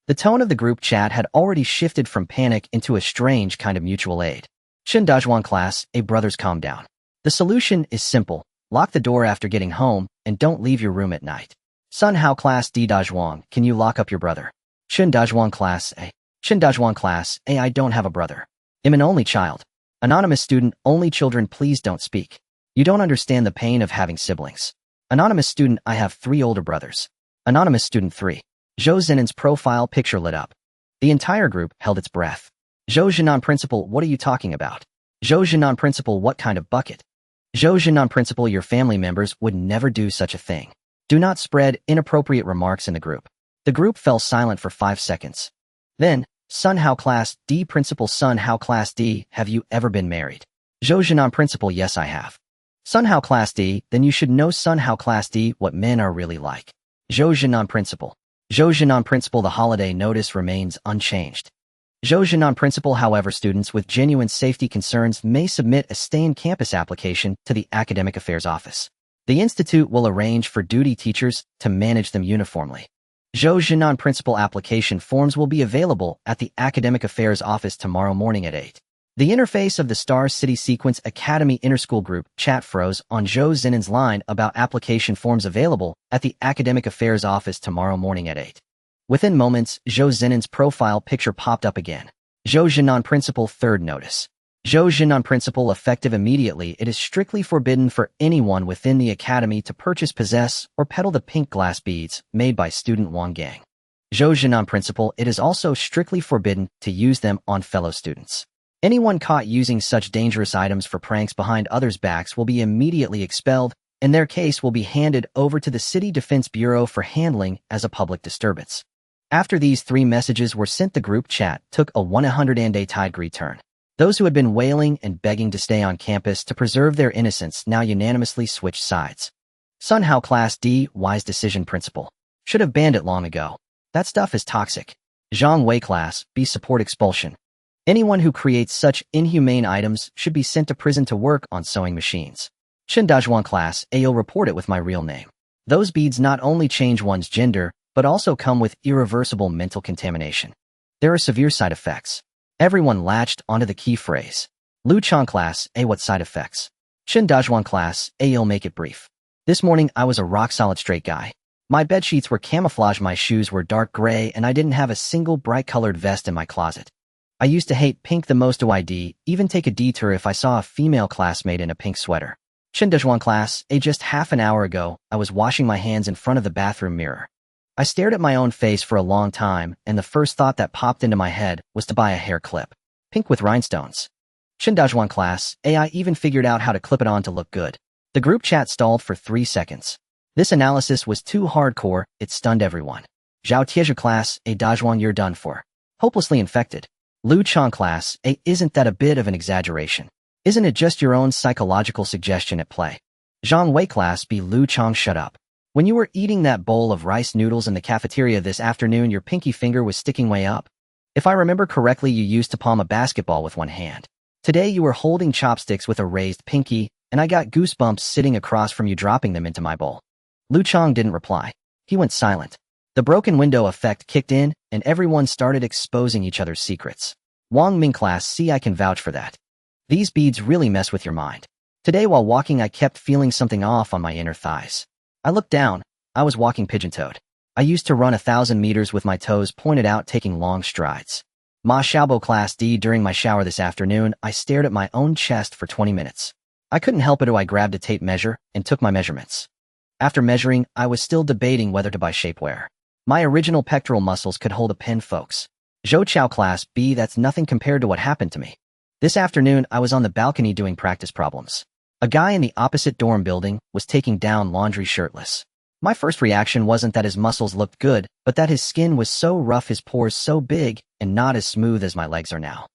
The tone of the group chat had already shifted from panic into a strange kind of mutual aid. Chen Dazhuang, Class A brothers, calm down. The solution is simple. Lock the door after getting home and don't leave your room at night. Sun Hao, Class D. Dazhuang, can you lock up your brother? Chen Dazhuang, Class A. Chen Dazhuang, Class A, I don't have a brother. I'm an only child. Anonymous student, only children please don't speak. You don't understand the pain of having siblings. Anonymous student, I have 3 older brothers. Anonymous student 3. Zhou Zenon's profile picture lit up. The entire group held its breath. Zhou Zenon, Principal, what are you talking about? Zhou Zenon, Principal, what kind of bucket? Zhou Zenon, Principal, your family members would never do such a thing. Do not spread inappropriate remarks in the group. The group fell silent for 5 seconds. Then, Sun Hao Class D Principal Sun Hao Class D, have you ever been married? Zhou Jinan Principal, yes I have. Sun Hao Class D, then you should know Sun Hao Class D, what men are really like. Zhou Jinan Principal. Zhou Jinan Principal, the holiday notice remains unchanged. Zhou Jinan Principal, however, students with genuine safety concerns may submit a stay-in-campus application to the Academic Affairs Office. The institute will arrange for duty teachers to manage them uniformly. Zhou Jinan Principal application forms will be available at the Academic Affairs Office tomorrow morning at 8. The interface of the Star City Sequence Academy Interschool Group chat froze on Zhou Zinan's line about application forms available at the Academic Affairs Office tomorrow morning at 8. Within moments, Zhou Zinan's profile picture popped up again. Zhou Jinan Principal, third notice. Zhou Jinan Principal, effective immediately, it is strictly forbidden for anyone within the academy to purchase, possess, or peddle the pink glass beads made by student Wang Gang. Zhou Jinan Principal, it is also strictly forbidden to use them on fellow students. Anyone caught using such dangerous items for pranks behind others' backs will be immediately expelled, and their case will be handed over to the City Defense Bureau for handling as a public disturbance. After these 3 messages were sent, the group chat took a 180-degree turn. Those who had been wailing and begging to stay on campus to preserve their innocence now unanimously switched sides. Sun Hao Class D, wise decision Principal. Should have banned it long ago. That stuff is toxic. Zhang Wei Class B, support expulsion. Anyone who creates such inhumane items should be sent to prison to work on sewing machines. Chen Dazhuan Class A, you'll report it with my real name. Those beads not only change one's gender, but also come with irreversible mental contamination. There are severe side effects. Everyone latched onto the key phrase. Lu Chang Class A, what side effects? Chen Dazhuan Class A, you'll make it brief. This morning I was a rock-solid straight guy. My bedsheets were camouflage, my shoes were dark gray, and I didn't have a single bright-colored vest in my closet. I used to hate pink the most. I'd even take a detour if I saw a female classmate in a pink sweater. Chen Dazhuan Class A, just half an hour ago, I was washing my hands in front of the bathroom mirror. I stared at my own face for a long time, and the first thought that popped into my head was to buy a hair clip. Pink with rhinestones. Chen Dazhuan Class A, I even figured out how to clip it on to look good. The group chat stalled for 3 seconds. This analysis was too hardcore, it stunned everyone. Zhao Tieja Class A, Dazhuan, you're done for. Hopelessly infected. Lu Chang Class A, isn't that a bit of an exaggeration? Isn't it just your own psychological suggestion at play? Zhang Wei Class B, Lu Chang, shut up. When you were eating that bowl of rice noodles in the cafeteria this afternoon, your pinky finger was sticking way up. If I remember correctly, you used to palm a basketball with one hand. Today you were holding chopsticks with a raised pinky, and I got goosebumps sitting across from you dropping them into my bowl. Lu Chang didn't reply. He went silent. The broken window effect kicked in, and everyone started exposing each other's secrets. Wang Ming Class C, I can vouch for that. These beads really mess with your mind. Today while walking I kept feeling something off on my inner thighs. I looked down. I was walking pigeon-toed. I used to run 1,000 meters with my toes pointed out, taking long strides. Ma Xiaobo Class D, during my shower this afternoon, I stared at my own chest for 20 minutes. I couldn't help it, I grabbed a tape measure and took my measurements. After measuring, I was still debating whether to buy shapewear. My original pectoral muscles could hold a pin, folks. Zhou Chao Class B, that's nothing compared to what happened to me. This afternoon, I was on the balcony doing practice problems. A guy in the opposite dorm building was taking down laundry shirtless. My first reaction wasn't that his muscles looked good, but that his skin was so rough, his pores so big, and not as smooth as my legs are now.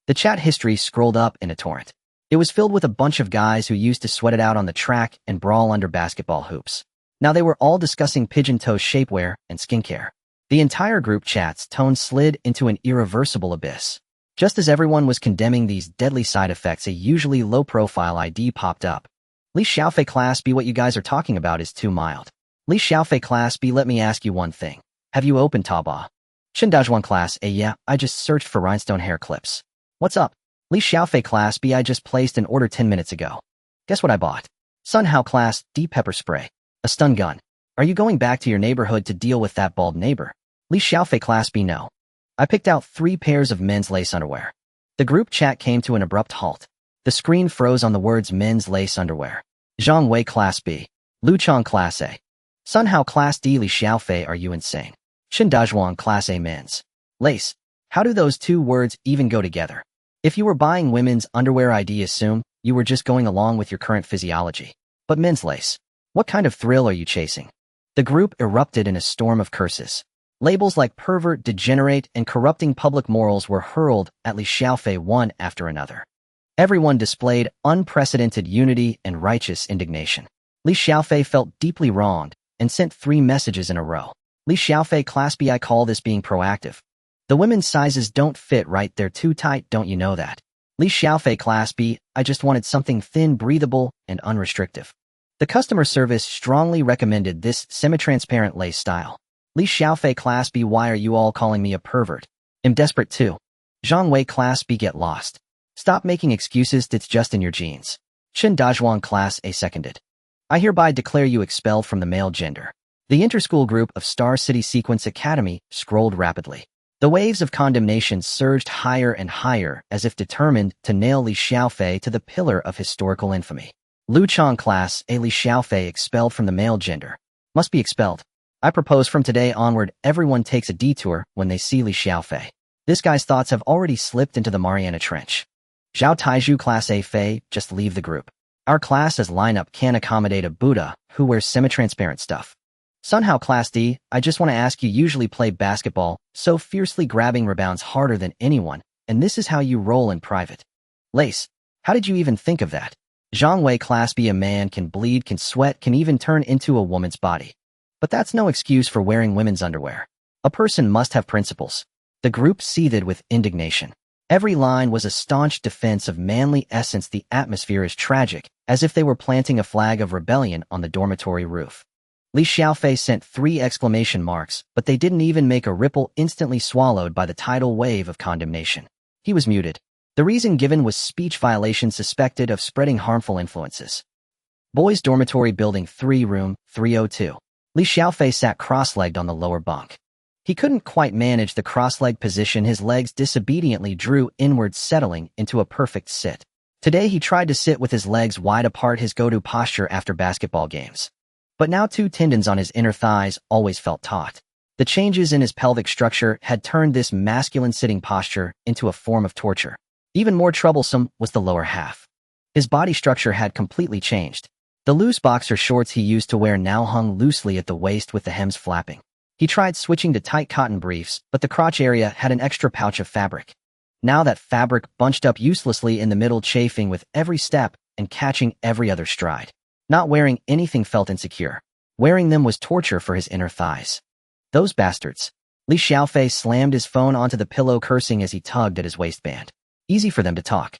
The chat history scrolled up in a torrent. It was filled with a bunch of guys who used to sweat it out on the track and brawl under basketball hoops. Now they were all discussing pigeon-toe shapewear and skincare. The entire group chat's tone slid into an irreversible abyss. Just as everyone was condemning these deadly side effects, a usually low-profile ID popped up. Li Xiaofei Class B, what you guys are talking about is too mild. Li Xiaofei Class B, let me ask you one thing. Have you opened Taobao? Chen Dazhuan Class A, yeah, I just searched for rhinestone hair clips. What's up? Li Xiaofei Class B, I just placed an order 10 minutes ago. Guess what I bought? Sun Hao Class D, pepper spray. A stun gun. Are you going back to your neighborhood to deal with that bald neighbor? Li Xiaofei Class B, no. I picked out 3 pairs of men's lace underwear. The group chat came to an abrupt halt. The screen froze on the words men's lace underwear. Zhang Wei Class B. Lu Chang Class A. Sun Hao Class D. Li Xiaofei, are you insane? Chen Dazhuan Class A, men's lace. How do those 2 words even go together? If you were buying women's underwear, I'd assume you were just going along with your current physiology. But men's lace? What kind of thrill are you chasing? The group erupted in a storm of curses. Labels like pervert, degenerate, and corrupting public morals were hurled at Li Xiaofei one after another. Everyone displayed unprecedented unity and righteous indignation. Li Xiaofei felt deeply wronged and sent 3 messages in a row. Li Xiaofei Class B, I call this being proactive. The women's sizes don't fit right, they're too tight, don't you know that? Li Xiaofei Class B, I just wanted something thin, breathable, and unrestrictive. The customer service strongly recommended this semi-transparent lace style. Li Xiaofei Class B, why are you all calling me a pervert? I'm desperate too. Zhang Wei Class B, get lost. Stop making excuses, it's just in your genes. Chen Dazhuang Class A seconded. I hereby declare you expelled from the male gender. The interschool group of Star City Sequence Academy scrolled rapidly. The waves of condemnation surged higher and higher as if determined to nail Li Xiaofei to the pillar of historical infamy. Lu Chang Class A, Li Xiaofei expelled from the male gender. Must be expelled. I propose from today onward everyone takes a detour when they see Li Xiaofei. This guy's thoughts have already slipped into the Mariana Trench. Zhao Taizhu Class A, Fei, just leave the group. Our class as lineup can't accommodate a Buddha who wears semi-transparent stuff. Sun Hao Class D, I just want to ask, you usually play basketball, so fiercely grabbing rebounds harder than anyone, and this is how you roll in private. Lace, how did you even think of that? Zhang Wei Class B, a man can bleed, can sweat, can even turn into a woman's body. But that's no excuse for wearing women's underwear. A person must have principles. The group seethed with indignation. Every line was a staunch defense of manly essence. The atmosphere is tragic, as if they were planting a flag of rebellion on the dormitory roof. Li Xiaofei sent 3 exclamation marks, but they didn't even make a ripple, instantly swallowed by the tidal wave of condemnation. He was muted. The reason given was speech violation suspected of spreading harmful influences. Boys' dormitory building 3, room 302. Li Xiaofei sat cross-legged on the lower bunk. He couldn't quite manage the cross-legged position. His legs disobediently drew inward, settling into a perfect sit. Today he tried to sit with his legs wide apart, his go-to posture after basketball games. But now 2 tendons on his inner thighs always felt taut. The changes in his pelvic structure had turned this masculine sitting posture into a form of torture. Even more troublesome was the lower half. His body structure had completely changed. The loose boxer shorts he used to wear now hung loosely at the waist with the hems flapping. He tried switching to tight cotton briefs, but the crotch area had an extra pouch of fabric. Now that fabric bunched up uselessly in the middle, chafing with every step and catching every other stride. Not wearing anything felt insecure. Wearing them was torture for his inner thighs. Those bastards. Li Xiaofei slammed his phone onto the pillow, cursing as he tugged at his waistband. Easy for them to talk.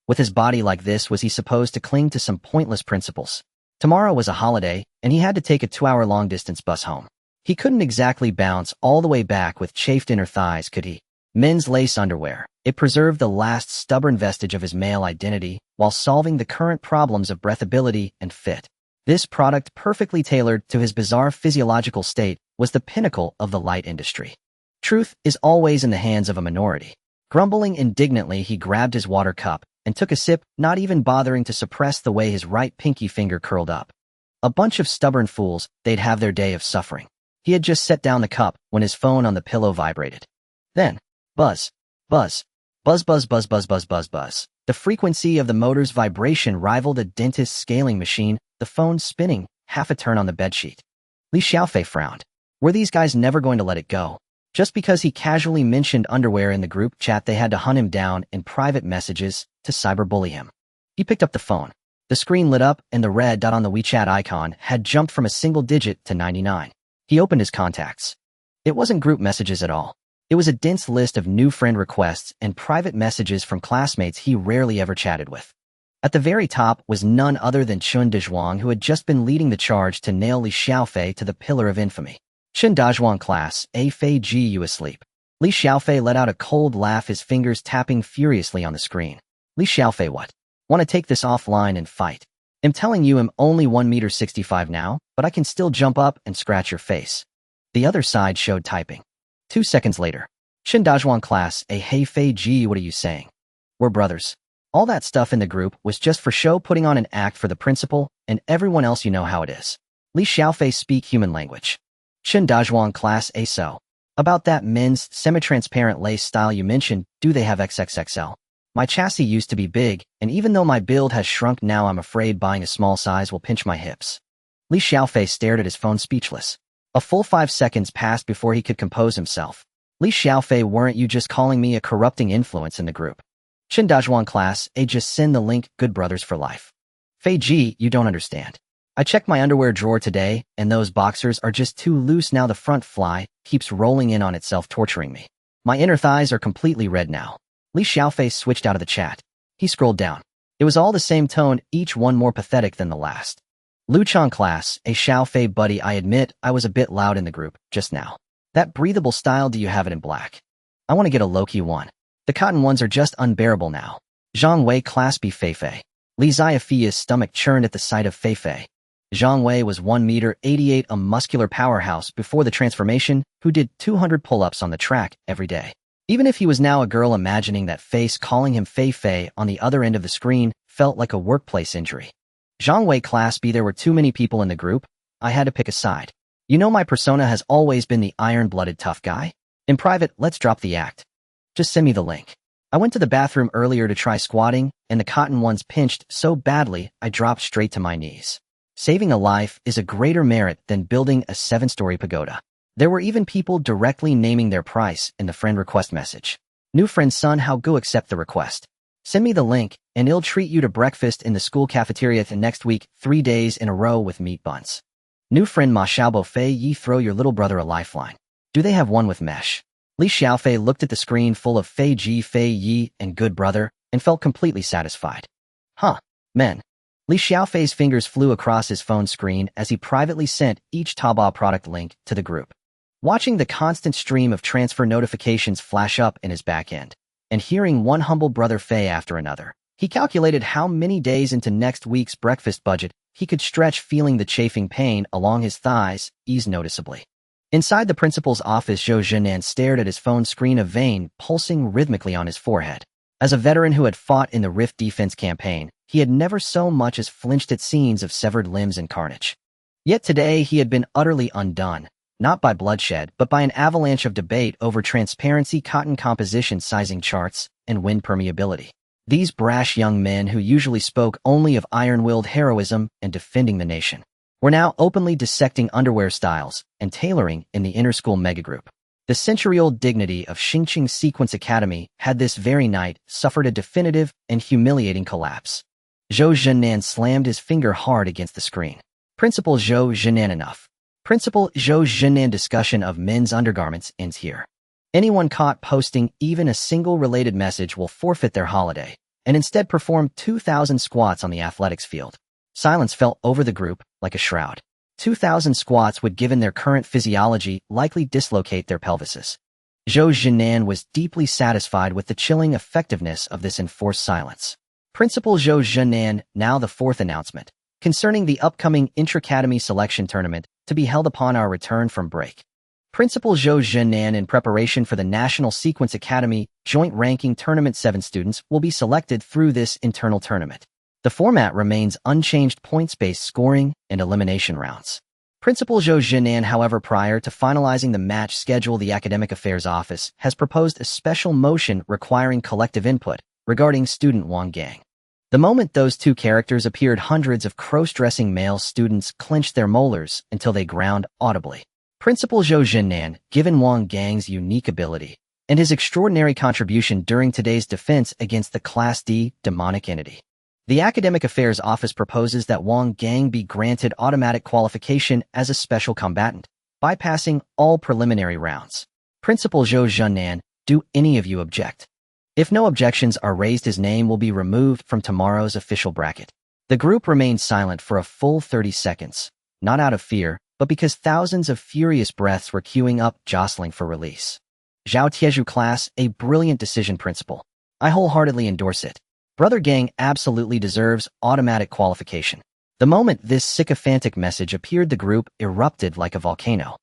With his body like this, was he supposed to cling to some pointless principles? Tomorrow was a holiday, and he had to take a 2-hour long-distance bus home. He couldn't exactly bounce all the way back with chafed inner thighs, could he? Men's lace underwear. It preserved the last stubborn vestige of his male identity while solving the current problems of breathability and fit. This product, perfectly tailored to his bizarre physiological state, was the pinnacle of the light industry. Truth is always in the hands of a minority. Grumbling indignantly, he grabbed his water cup and took a sip, not even bothering to suppress the way his right pinky finger curled up. A bunch of stubborn fools, they'd have their day of suffering. He had just set down the cup when his phone on the pillow vibrated. Then, buzz, buzz, buzz, buzz, buzz, buzz, buzz, buzz, buzz. The frequency of the motor's vibration rivaled a dentist's scaling machine, the phone spinning, half a turn on the bedsheet. Li Xiaofei frowned. Were these guys never going to let it go? Just because he casually mentioned underwear in the group chat, they had to hunt him down in private messages to cyberbully him. He picked up the phone. The screen lit up and the red dot on the WeChat icon had jumped from a single digit to 99. He opened his contacts. It wasn't group messages at all. It was a dense list of new friend requests and private messages from classmates he rarely ever chatted with. At the very top was none other than Chen Dazhuang, who had just been leading the charge to nail Li Xiaofei to the pillar of infamy. Chen Dazhuang Class A, Fei Ji, you asleep? Li Xiaofei let out a cold laugh, his fingers tapping furiously on the screen. Li Xiaofei, what? Want to take this offline and fight? I'm telling you, I'm only 1.65 meters now, but I can still jump up and scratch your face. The other side showed typing. 2 seconds later. Chen Dazhuang Class A, hey Fei Ji, what are you saying? We're brothers. All that stuff in the group was just for show, putting on an act for the principal and everyone else, you know how it is. Li Xiaofei, speak human language. Chen Dazhuang Class A, so. About that men's semi-transparent lace style you mentioned, do they have XXXL? My chassis used to be big, and even though my build has shrunk now, I'm afraid buying a small size will pinch my hips. Li Xiaofei stared at his phone, speechless. A full 5 seconds passed before he could compose himself. Li Xiaofei, weren't you just calling me a corrupting influence in the group? Chen Dazhuang class, just send the link, good brothers for life. Fei Ji, you don't understand. I checked my underwear drawer today, and those boxers are just too loose now. The front fly keeps rolling in on itself, torturing me. My inner thighs are completely red now. Li Xiaofei switched out of the chat. He scrolled down. It was all the same tone, each one more pathetic than the last. Lu Chang class, a Xiaofei buddy, I admit I was a bit loud in the group just now. That breathable style, do you have it in black? I want to get a low-key one. The cotton ones are just unbearable now. Zhang Wei class B Feifei. Li Xiaofei's stomach churned at the sight of Feifei. Zhang Wei was 1 meter 88, a muscular powerhouse before the transformation, who did 200 pull-ups on the track every day. Even if he was now a girl, imagining that face calling him Feifei on the other end of the screen felt like a workplace injury. Zhang Wei class B, there were too many people in the group. I had to pick a side. You know, my persona has always been the iron-blooded tough guy. In private, let's drop the act. Just send me the link. I went to the bathroom earlier to try squatting, and the cotton ones pinched so badly I dropped straight to my knees. Saving a life is a greater merit than building a 7-story pagoda. There were even people directly naming their price in the friend request message. New friend Sun, how go accept the request. Send me the link, and I'll treat you to breakfast in the school cafeteria the next week, 3 days in a row with meat buns. New friend Ma Xiaobo Fei, ye throw your little brother a lifeline. Do they have one with mesh? Li Xiaofei looked at the screen full of Fei Ji, Fei Yi, and good brother, and felt completely satisfied. Huh, men. Li Xiaofei's fingers flew across his phone screen as he privately sent each Taobao product link to the group. Watching the constant stream of transfer notifications flash up in his back end, and hearing one humble brother Fei after another, he calculated how many days into next week's breakfast budget he could stretch, feeling the chafing pain along his thighs ease noticeably. Inside the principal's office, Zhou Zhenan stared at his phone screen, a vein pulsing rhythmically on his forehead. As a veteran who had fought in the Rift defense campaign, he had never so much as flinched at scenes of severed limbs and carnage. Yet today he had been utterly undone, not by bloodshed, but by an avalanche of debate over transparency, cotton composition, sizing charts, and wind permeability. These brash young men, who usually spoke only of iron-willed heroism and defending the nation, were now openly dissecting underwear styles and tailoring in the inter-school megagroup. The century-old dignity of Xingqing Sequence Academy had this very night suffered a definitive and humiliating collapse. Zhou Zhenan slammed his finger hard against the screen. Principal Zhou Zhenan, enough. Principal Zhou Zhenan, discussion of men's undergarments ends here. Anyone caught posting even a single related message will forfeit their holiday, and instead perform 2,000 squats on the athletics field. Silence fell over the group like a shroud. 2,000 squats would, given their current physiology, likely dislocate their pelvises. Zhou Zhenan was deeply satisfied with the chilling effectiveness of this enforced silence. Principal Zhou Zhenan, now the fourth announcement, concerning the upcoming intra-academy selection tournament to be held upon our return from break. Principal Zhou Zhenan, in preparation for the National Sequence Academy Joint Ranking Tournament, 7 students will be selected through this internal tournament. The format remains unchanged, points-based scoring and elimination rounds. Principal Zhou Zhenan, however, prior to finalizing the match schedule, the Academic Affairs Office has proposed a special motion requiring collective input regarding student Wang Gang. The moment those two characters appeared, hundreds of cross-dressing male students clenched their molars until they ground audibly. Principal Zhou Zhenan, given Wang Gang's unique ability and his extraordinary contribution during today's defense against the Class D demonic entity, the Academic Affairs Office proposes that Wang Gang be granted automatic qualification as a special combatant, bypassing all preliminary rounds. Principal Zhou Zhenan, do any of you object? If no objections are raised, his name will be removed from tomorrow's official bracket. The group remained silent for a full 30 seconds, not out of fear, but because thousands of furious breaths were queuing up, jostling for release. Zhao Tieju class, a brilliant decision, Principal. I wholeheartedly endorse it. Brother Gang absolutely deserves automatic qualification. The moment this sycophantic message appeared, the group erupted like a volcano.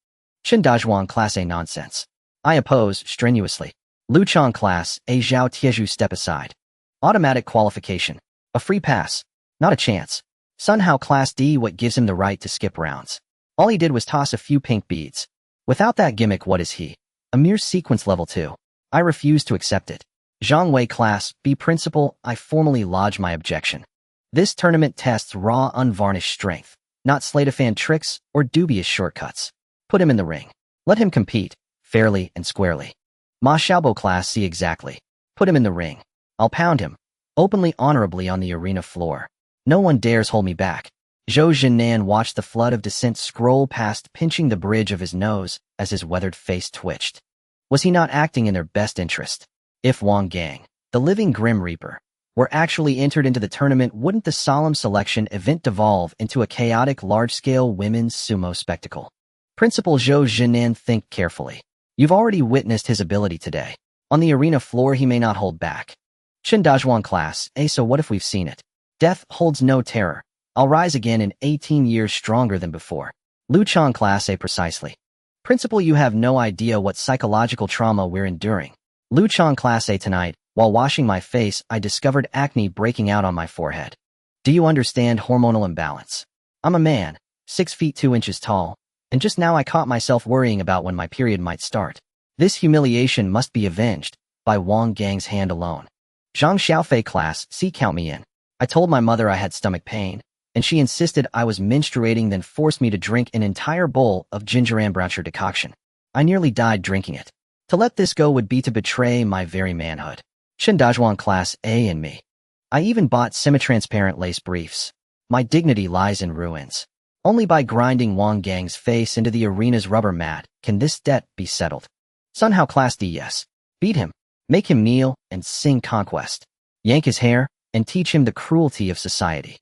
Chen Dazhuang class, a nonsense. I oppose strenuously. Lu Chang class, a Zhao Tieju, step aside. Automatic qualification. A free pass. Not a chance. Sun Hao class D, what gives him the right to skip rounds? All he did was toss a few pink beads. Without that gimmick, what is he? A mere sequence level 2. I refuse to accept it. Zhang Wei class B, Principal, I formally lodge my objection. This tournament tests raw, unvarnished strength, not sleight-of-hand tricks or dubious shortcuts. Put him in the ring. Let him compete, fairly and squarely. Ma Xiaobo class see exactly. Put him in the ring. I'll pound him, openly honorably on the arena floor. No one dares hold me back. Zhou Jinan watched the flood of dissent scroll past, pinching the bridge of his nose as his weathered face twitched. Was he not acting in their best interest? If Wang Gang, the living Grim Reaper, were actually entered into the tournament, wouldn't the solemn selection event devolve into a chaotic large-scale women's sumo spectacle? Principal Zhou Jinan, think carefully. You've already witnessed his ability today. On the arena floor he may not hold back. Chen Dazhuang class, so what if we've seen it? Death holds no terror. I'll rise again in 18 years stronger than before. Lu Chang class, precisely. Principal, you have no idea what psychological trauma we're enduring. Lu Chang class, tonight, while washing my face, I discovered acne breaking out on my forehead. Do you understand hormonal imbalance? I'm a man, 6 feet 2 inches tall, and just now I caught myself worrying about when my period might start. This humiliation must be avenged by Wang Gang's hand alone. Zhang Xiaofei class, count me in. I told my mother I had stomach pain, and she insisted I was menstruating, then forced me to drink an entire bowl of ginger ambrosia decoction. I nearly died drinking it. To let this go would be to betray my very manhood. Chen Dazhuang class A and me. I even bought semi-transparent lace briefs. My dignity lies in ruins. Only by grinding Wang Gang's face into the arena's rubber mat can this debt be settled. Sun Hao class D, yes. Beat him. Make him kneel and sing conquest. Yank his hair and teach him the cruelty of society.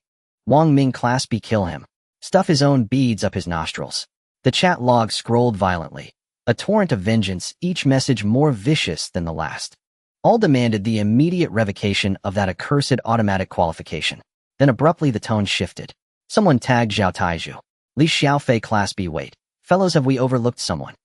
Wang Ming class B, kill him. Stuff his own beads up his nostrils. The chat log scrolled violently. A torrent of vengeance, each message more vicious than the last. All demanded the immediate revocation of that accursed automatic qualification. Then abruptly the tone shifted. Someone tagged Zhao Taizhu. Li Xiaofei class B, wait. Fellows, have we overlooked someone?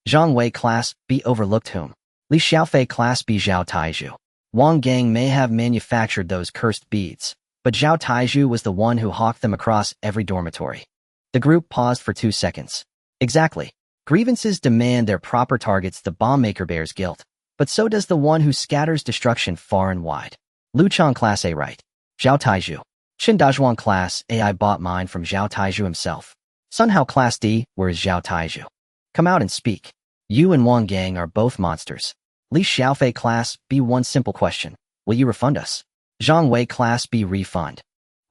Zhang Wei class B, overlooked whom? Li Xiaofei class B, Zhao Taizhu. Wang Gang may have manufactured those cursed beads, but Zhao Taizhu was the one who hawked them across every dormitory. The group paused for 2 seconds. Exactly. Grievances demand their proper targets. The bomb maker bears guilt, but so does the one who scatters destruction far and wide. Lu Chang class A, right. Zhao Taizhu. Chen Dazhuang class A, I bought mine from Zhao Taizhu himself. Sun Hao class D, where is Zhao Taizhu? Come out and speak. You and Wang Gang are both monsters. Li Xiaofei class B, one simple question. Will you refund us? Zhang Wei class B, refund.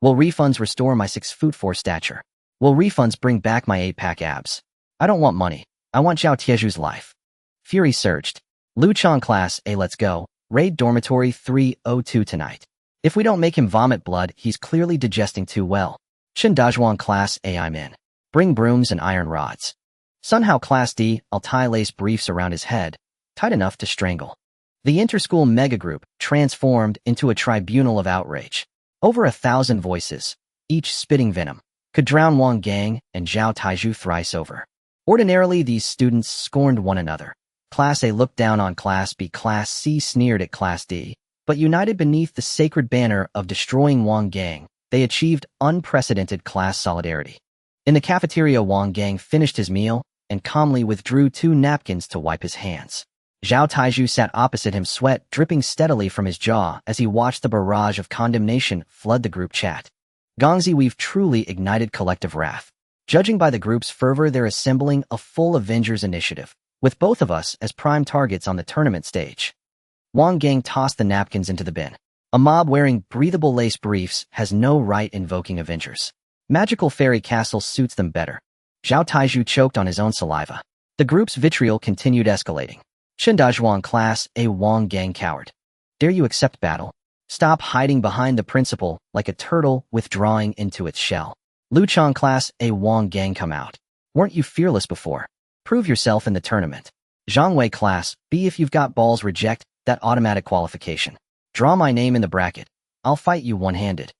Will refunds restore my 6'4" stature? Will refunds bring back my 8-pack abs? I don't want money. I want Zhao Tieju's life. Fury surged. Lu Chang class A, let's go. Raid dormitory 302 tonight. If we don't make him vomit blood, he's clearly digesting too well. Chen Dazhuang class A, I'm in. Bring brooms and iron rods. Sun Hao class D, I'll tie lace briefs around his head, tight enough to strangle. The interschool megagroup transformed into a tribunal of outrage. Over 1,000 voices, each spitting venom, could drown Wang Gang and Zhao Taizhu thrice over. Ordinarily, these students scorned one another. Class A looked down on Class B, Class C sneered at Class D, but united beneath the sacred banner of destroying Wang Gang, they achieved unprecedented class solidarity. In the cafeteria, Wang Gang finished his meal and calmly withdrew 2 napkins to wipe his hands. Zhao Taizhu sat opposite him, sweat dripping steadily from his jaw as he watched the barrage of condemnation flood the group chat. Gongzi, we've truly ignited collective wrath. Judging by the group's fervor, they're assembling a full Avengers initiative, with both of us as prime targets on the tournament stage. Wang Gang tossed the napkins into the bin. A mob wearing breathable lace briefs has no right invoking Avengers. Magical fairy castle suits them better. Zhao Taizhu choked on his own saliva. The group's vitriol continued escalating. Chen Dazhuang class A, Wang Gang coward. Dare you accept battle? Stop hiding behind the principal like a turtle withdrawing into its shell. Lu Chang class A, Wang Gang, come out. Weren't you fearless before? Prove yourself in the tournament. Zhang Wei class B, if you've got balls, reject that automatic qualification. Draw my name in the bracket. I'll fight you one-handed.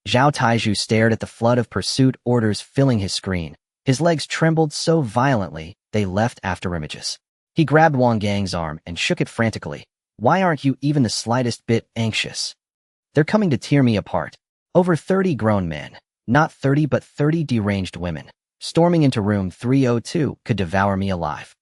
Zhao Taizhu stared at the flood of pursuit orders filling his screen. His legs trembled so violently, they left afterimages. He grabbed Wang Gang's arm and shook it frantically. Why aren't you even the slightest bit anxious? They're coming to tear me apart. Over 30 grown men, not 30 but 30 deranged women, storming into room 302 could devour me alive.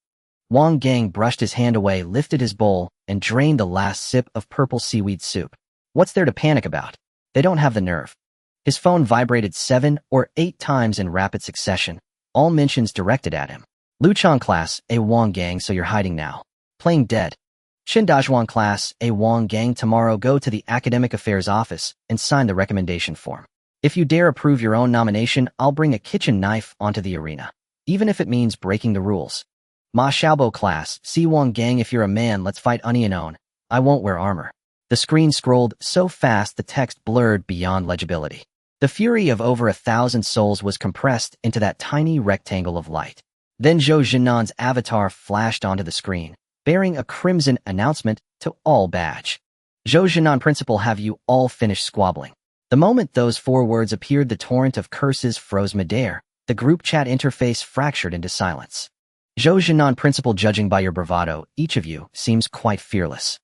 Wang Gang brushed his hand away, lifted his bowl, and drained the last sip of purple seaweed soup. What's there to panic about? They don't have the nerve. His phone vibrated 7 or 8 times in rapid succession, all mentions directed at him. Luchang class, a Wang Gang, so you're hiding now. Playing dead. Shindajhuang class, a Wang Gang, tomorrow go to the Academic Affairs office and sign the recommendation form. If you dare approve your own nomination, I'll bring a kitchen knife onto the arena, even if it means breaking the rules. Ma Xiaobo class, see Wang Gang, if you're a man, let's fight Onion. I won't wear armor. The screen scrolled so fast the text blurred beyond legibility. The fury of over 1,000 souls was compressed into that tiny rectangle of light. Then Zhou Jinan's avatar flashed onto the screen, bearing a crimson announcement to all badge. Zhou Jinan principal, have you all finished squabbling? The moment those 4 words appeared, the torrent of curses froze midair. The group chat interface fractured into silence. Zhou Jinan principal, judging by your bravado, each of you seems quite fearless.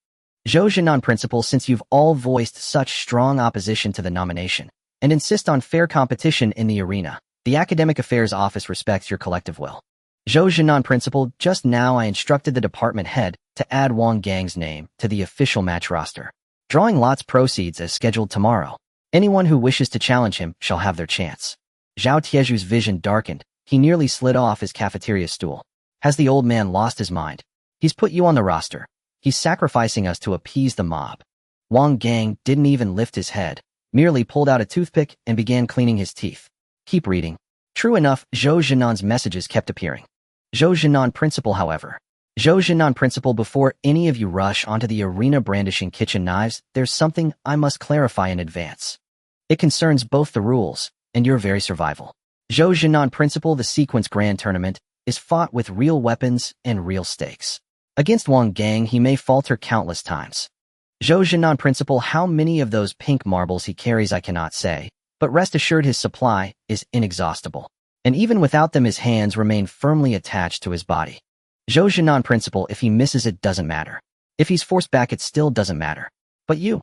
Zhou Jinan principal, since you've all voiced such strong opposition to the nomination and insist on fair competition in the arena, the Academic Affairs Office respects your collective will. Zhou Jinan principal, just now I instructed the department head to add Wang Gang's name to the official match roster. Drawing lots proceeds as scheduled tomorrow. Anyone who wishes to challenge him shall have their chance. Zhao Tieju's vision darkened. He nearly slid off his cafeteria stool. Has the old man lost his mind? He's put you on the roster. He's sacrificing us to appease the mob. Wang Gang didn't even lift his head, merely pulled out a toothpick and began cleaning his teeth. Keep reading. True enough, Zhou Jinan's messages kept appearing. Zhou Jinan principal, however. Zhou Jinan principal, before any of you rush onto the arena brandishing kitchen knives, there's something I must clarify in advance. It concerns both the rules and your very survival. Zhou Jinan principal, the sequence grand tournament is fought with real weapons and real stakes. Against Wang Gang, he may falter countless times. Zhou Jinan principal, how many of those pink marbles he carries I cannot say, but rest assured his supply is inexhaustible. And even without them, his hands remain firmly attached to his body. Zhou Jinan principal, if he misses it doesn't matter. If he's forced back it still doesn't matter. But you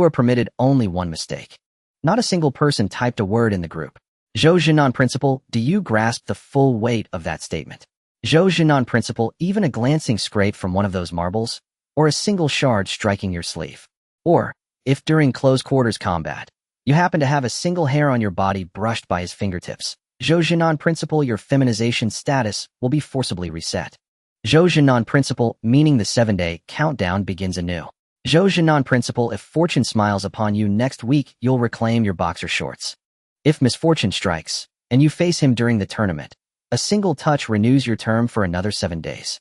are permitted only one mistake. Not a single person typed a word in the group. Zhou Jinan principal, do you grasp the full weight of that statement? Zhou Jinan principal, even a glancing scrape from one of those marbles, or a single shard striking your sleeve. Or, if during close quarters combat, you happen to have a single hair on your body brushed by his fingertips, Zhou Jinan principal, your feminization status will be forcibly reset. Zhou Jinan principal, meaning the 7-day countdown begins anew. Zhou Jinan principal, if fortune smiles upon you next week, you'll reclaim your boxer shorts. If misfortune strikes, and you face him during the tournament, a single touch renews your term for another 7 days.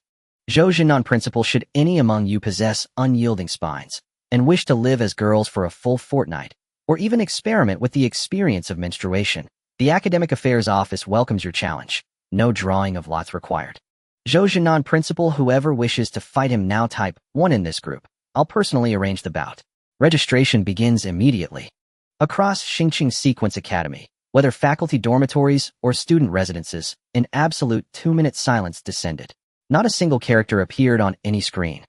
Zhou Jinan principal, should any among you possess unyielding spines and wish to live as girls for a full fortnight, or even experiment with the experience of menstruation, the Academic Affairs Office welcomes your challenge. No drawing of lots required. Zhou Jinan principal, whoever wishes to fight him now type 1 in this group. I'll personally arrange the bout. Registration begins immediately. Across Xingqing Sequence Academy, whether faculty dormitories or student residences, an absolute 2-minute silence descended. Not a single character appeared on any screen.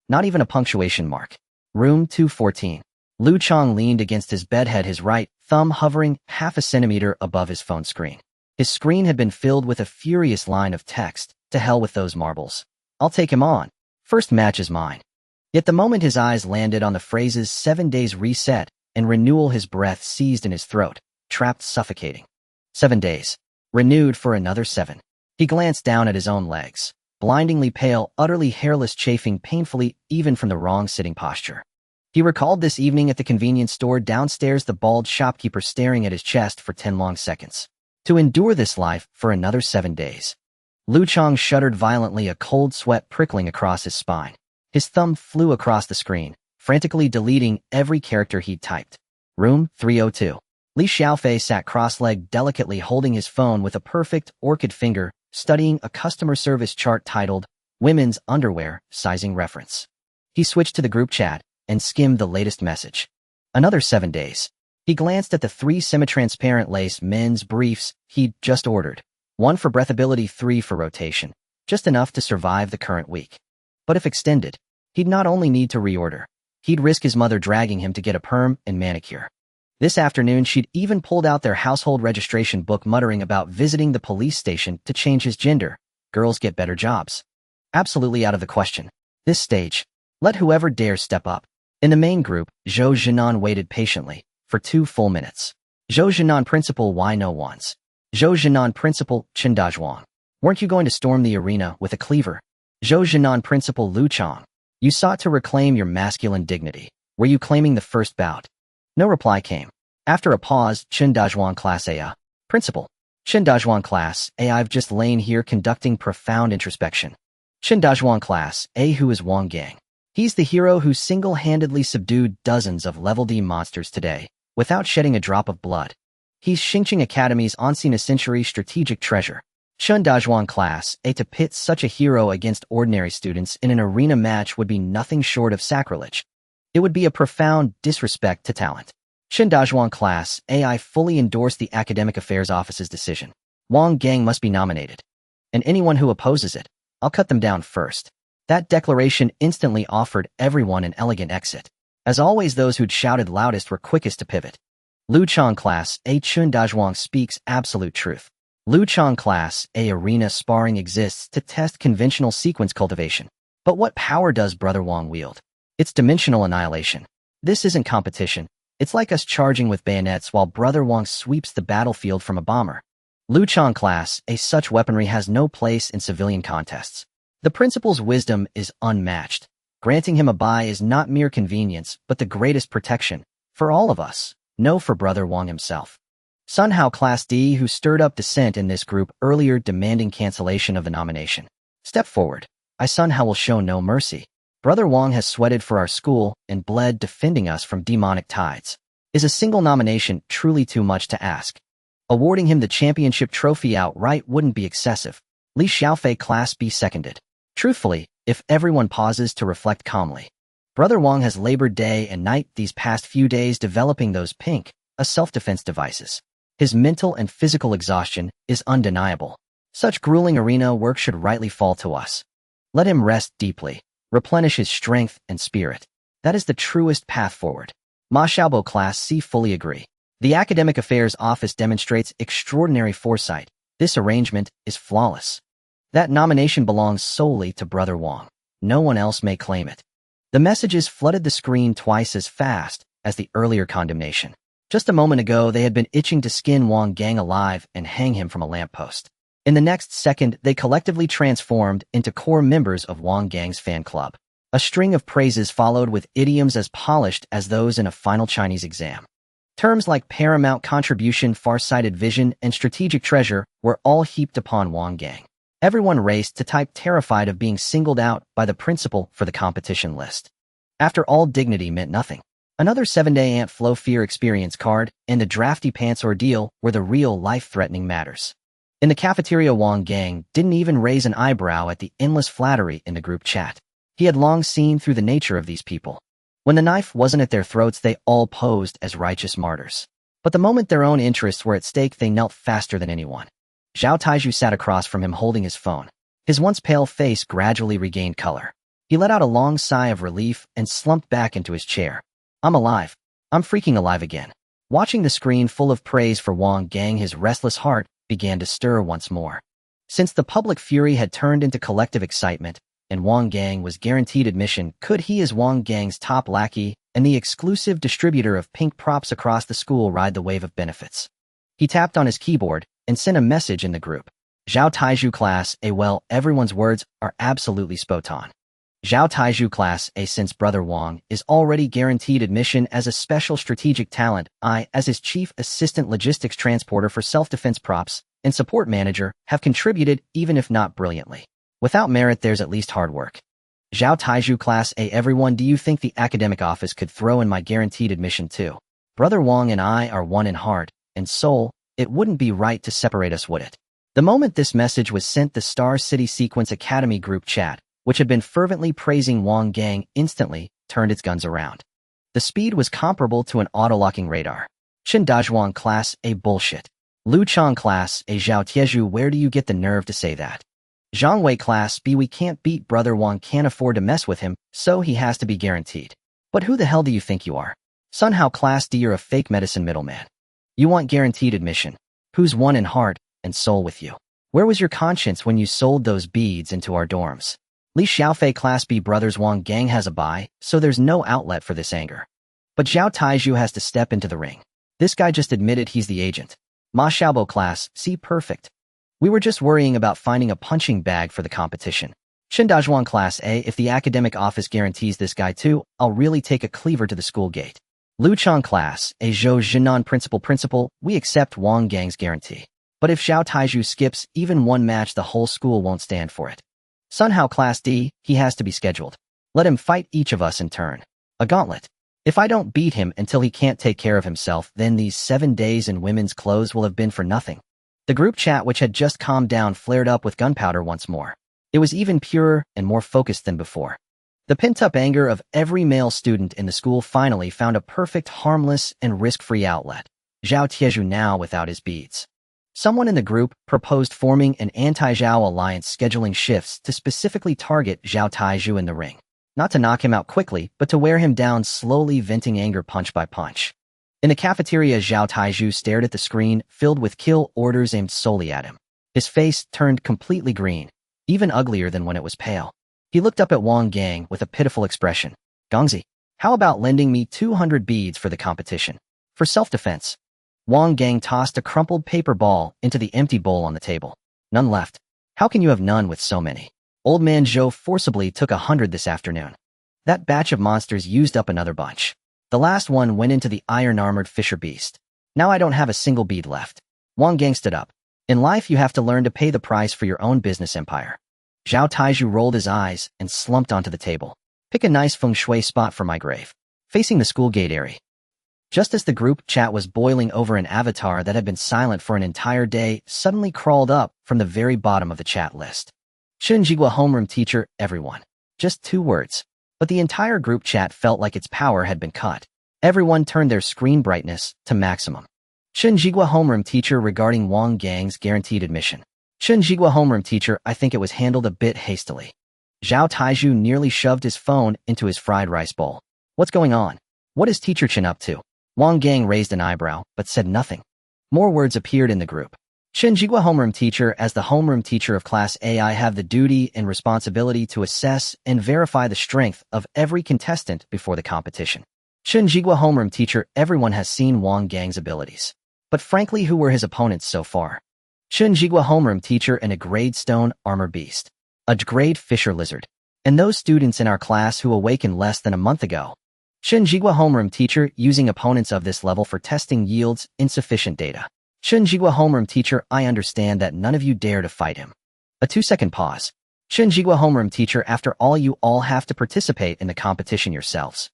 Not even a punctuation mark. Room 214. Lu Chang leaned against his bedhead, his right thumb hovering half a centimeter above his phone screen. His screen had been filled with a furious line of text. To hell with those marbles. I'll take him on. First match is mine. Yet the moment his eyes landed on the phrases 7 days reset and renewal, his breath seized in his throat, trapped, suffocating. 7 days. Renewed for another 7. He glanced down at his own legs, blindingly pale, utterly hairless, chafing painfully even from the wrong sitting posture. He recalled this evening at the convenience store downstairs, the bald shopkeeper staring at his chest for 10 long seconds. To endure this life for another 7 days. Lu Chang shuddered violently, a cold sweat prickling across his spine. His thumb flew across the screen, frantically deleting every character he'd typed. Room 302. Li Xiaofei sat cross-legged, delicately holding his phone with a perfect orchid finger, studying a customer service chart titled, Women's Underwear, Sizing Reference. He switched to the group chat and skimmed the latest message. Another 7 days. He glanced at the 3 semi-transparent lace men's briefs he'd just ordered. 1 for breathability, 3 for rotation. Just enough to survive the current week. But if extended, he'd not only need to reorder, he'd risk his mother dragging him to get a perm and manicure. This afternoon, she'd even pulled out their household registration book, muttering about visiting the police station to change his gender. Girls get better jobs. Absolutely out of the question. This stage, let whoever dares step up. In the main group, Zhou Jinan waited patiently for 2 full minutes. Zhou Jinan principal, why no ones? Zhou Jinan principal, Qindazhuang. Weren't you going to storm the arena with a cleaver? Zhou Jinan Principal Lu Chang. You sought to reclaim your masculine dignity. Were you claiming the first bout? No reply came. After a pause, Chen Dazhuang Class A. Principal. Chen Dazhuang Class A. I've just lain here conducting profound introspection. Chen Dazhuang Class A. Who is Wang Gang? He's the hero who single-handedly subdued dozens of level D monsters today, without shedding a drop of blood. He's Xingqing Academy's once-in-a-century strategic treasure. Chen Dazhuang Class A. To pit such a hero against ordinary students in an arena match would be nothing short of sacrilege. It would be a profound disrespect to talent. Chen Dazhuang Class A. I fully endorse the Academic Affairs Office's decision. Wang Gang must be nominated. And anyone who opposes it, I'll cut them down first. That declaration instantly offered everyone an elegant exit. As always, those who'd shouted loudest were quickest to pivot. Lu Chang Class A. Chen Dazhuang speaks absolute truth. Lu Chang Class A. Arena sparring exists to test conventional sequence cultivation. But what power does Brother Wang wield? It's dimensional annihilation. This isn't competition. It's like us charging with bayonets while Brother Wang sweeps the battlefield from a bomber. Lu Chang Class A. Such weaponry has no place in civilian contests. The principal's wisdom is unmatched. Granting him a bye is not mere convenience, but the greatest protection. For all of us. No, for Brother Wang himself. Sun Hao Class D, who stirred up dissent in this group earlier, demanding cancellation of the nomination. Step forward. Sun Hao will show no mercy. Brother Wang has sweated for our school and bled defending us from demonic tides. Is a single nomination truly too much to ask? Awarding him the championship trophy outright wouldn't be excessive. Li Xiaofei Class B seconded. Truthfully, if everyone pauses to reflect calmly. Brother Wang has labored day and night these past few days developing those pink, self-defense devices. His mental and physical exhaustion is undeniable. Such grueling arena work should rightly fall to us. Let him rest deeply, replenish his strength and spirit. That is the truest path forward. Ma Xiaobo Class C fully agree. The Academic Affairs Office demonstrates extraordinary foresight. This arrangement is flawless. That nomination belongs solely to Brother Wang. No one else may claim it. The messages flooded the screen twice as fast as the earlier condemnation. Just a moment ago, they had been itching to skin Wang Gang alive and hang him from a lamppost. In the next second, they collectively transformed into core members of Wang Gang's fan club. A string of praises followed with idioms as polished as those in a final Chinese exam. Terms like paramount contribution, far-sighted vision, and strategic treasure were all heaped upon Wang Gang. Everyone raced to type, terrified of being singled out by the principal for the competition list. After all, dignity meant nothing. Another 7-day Ant Flow Fear experience card and the drafty pants ordeal were the real life-threatening matters. In the cafeteria, Wang Gang didn't even raise an eyebrow at the endless flattery in the group chat. He had long seen through the nature of these people. When the knife wasn't at their throats, they all posed as righteous martyrs. But the moment their own interests were at stake, they knelt faster than anyone. Zhao Taiju sat across from him holding his phone. His once pale face gradually regained color. He let out a long sigh of relief and slumped back into his chair. I'm alive. I'm freaking alive again. Watching the screen full of praise for Wang Gang, his restless heart began to stir once more. Since the public fury had turned into collective excitement, and Wang Gang was guaranteed admission, could he, as Wang Gang's top lackey and the exclusive distributor of pink props across the school, ride the wave of benefits? He tapped on his keyboard and sent a message in the group. Zhao Taiju Class A. Well, everyone's words are absolutely spot on. Zhao Taiju Class A. Since Brother Wang is already guaranteed admission as a special strategic talent, I, as his chief assistant logistics transporter for self-defense props and support manager, have contributed, even if not brilliantly. Without merit, there's at least hard work. Zhao Taiju Class A. Everyone, do you think the academic office could throw in my guaranteed admission too? Brother Wang and I are one in heart and soul. It wouldn't be right to separate us, would it? The moment this message was sent, the Star City Sequence Academy group chat, which had been fervently praising Wang Gang, instantly turned its guns around. The speed was comparable to an auto-locking radar. Chen Dazhuang Class A. Bullshit. Lu Chang Class A. Zhao Tieju, where do you get the nerve to say that? Zhang Wei Class B. We can't beat Brother Wang, can't afford to mess with him, so he has to be guaranteed. But who the hell do you think you are? Sun Hao Class D. You're a fake medicine middleman. You want guaranteed admission. Who's one in heart and soul with you? Where was your conscience when you sold those beads into our dorms? Li Xiaofei Class B. Brothers Wang Gang has a bye, so there's no outlet for this anger. But Zhao Taiju has to step into the ring. This guy just admitted he's the agent. Ma Xiaobo Class C. Perfect. We were just worrying about finding a punching bag for the competition. Shindazhuang Class A, if the academic office guarantees this guy too, I'll really take a cleaver to the school gate. Luchang Class A, Zhou Jinan Principal, we accept Wang Gang's guarantee. But if Zhao Taizhu skips even one match, the whole school won't stand for it. Sun Hao Class D, he has to be scheduled. Let him fight each of us in turn. A gauntlet. If I don't beat him until he can't take care of himself, then these 7 days in women's clothes will have been for nothing. The group chat, which had just calmed down, flared up with gunpowder once more. It was even purer and more focused than before. The pent-up anger of every male student in the school finally found a perfect, harmless, and risk-free outlet. Zhao Tieju now without his beads. Someone in the group proposed forming an anti-Zhao alliance, scheduling shifts to specifically target Zhao Taizhu in the ring. Not to knock him out quickly, but to wear him down slowly, venting anger punch by punch. In the cafeteria, Zhao Taizhu stared at the screen, filled with kill orders aimed solely at him. His face turned completely green, even uglier than when it was pale. He looked up at Wang Gang with a pitiful expression. Gongzi, how about lending me 200 beads for the competition? For self-defense. Wang Gang tossed a crumpled paper ball into the empty bowl on the table. None left. How can you have none with so many? Old man Zhou forcibly took 100 this afternoon. That batch of monsters used up another bunch. The last one went into the iron-armored fisher beast. Now I don't have a single bead left. Wang Gang stood up. In life, you have to learn to pay the price for your own business empire. Zhao Taizhu rolled his eyes and slumped onto the table. Pick a nice feng shui spot for my grave, facing the school gate area. Just as the group chat was boiling over, an avatar that had been silent for an entire day suddenly crawled up from the very bottom of the chat list. Shinjigua homeroom teacher, everyone. Just 2 words. But the entire group chat felt like its power had been cut. Everyone turned their screen brightness to maximum. Shinjigua homeroom teacher regarding Wang Gang's guaranteed admission. Shinjigua homeroom teacher, I think it was handled a bit hastily. Zhao Taizhu nearly shoved his phone into his fried rice bowl. What's going on? What is Teacher Chen up to? Wang Gang raised an eyebrow, but said nothing. More words appeared in the group. Shinjigua homeroom teacher, as the homeroom teacher of Class A, I have the duty and responsibility to assess and verify the strength of every contestant before the competition. Shinjigua homeroom teacher, everyone has seen Wang Gang's abilities. But frankly, who were his opponents so far? Shinjigua homeroom teacher and a grade stone armor beast. A grade fisher lizard. And those students in our class who awakened less than a month ago. Shinjigua homeroom teacher, using opponents of this level for testing yields insufficient data. Shinjigua homeroom teacher, I understand that none of you dare to fight him. A 2-second pause. Shinjigua homeroom teacher, after all, you all have to participate in the competition yourselves.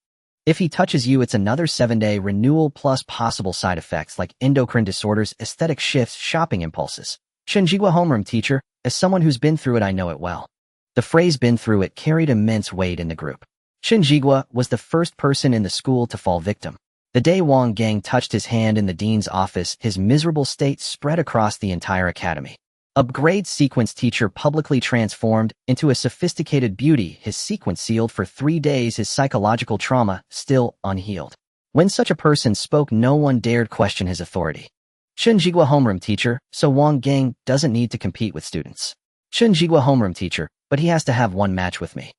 If he touches you, it's another 7-day renewal plus possible side effects like endocrine disorders, aesthetic shifts, shopping impulses. Shinjigua homeroom teacher, as someone who's been through it, I know it well. The phrase "been through it" carried immense weight in the group. Shinjigua was the first person in the school to fall victim. The day Wang Gang touched his hand in the dean's office, his miserable state spread across the entire academy. A grade sequence teacher publicly transformed into a sophisticated beauty, his sequence sealed for 3 days, his psychological trauma still unhealed. When such a person spoke, no one dared question his authority. Shinjigua homeroom teacher, so Wang Gang doesn't need to compete with students. Shinjigua homeroom teacher, but he has to have 1 match with me.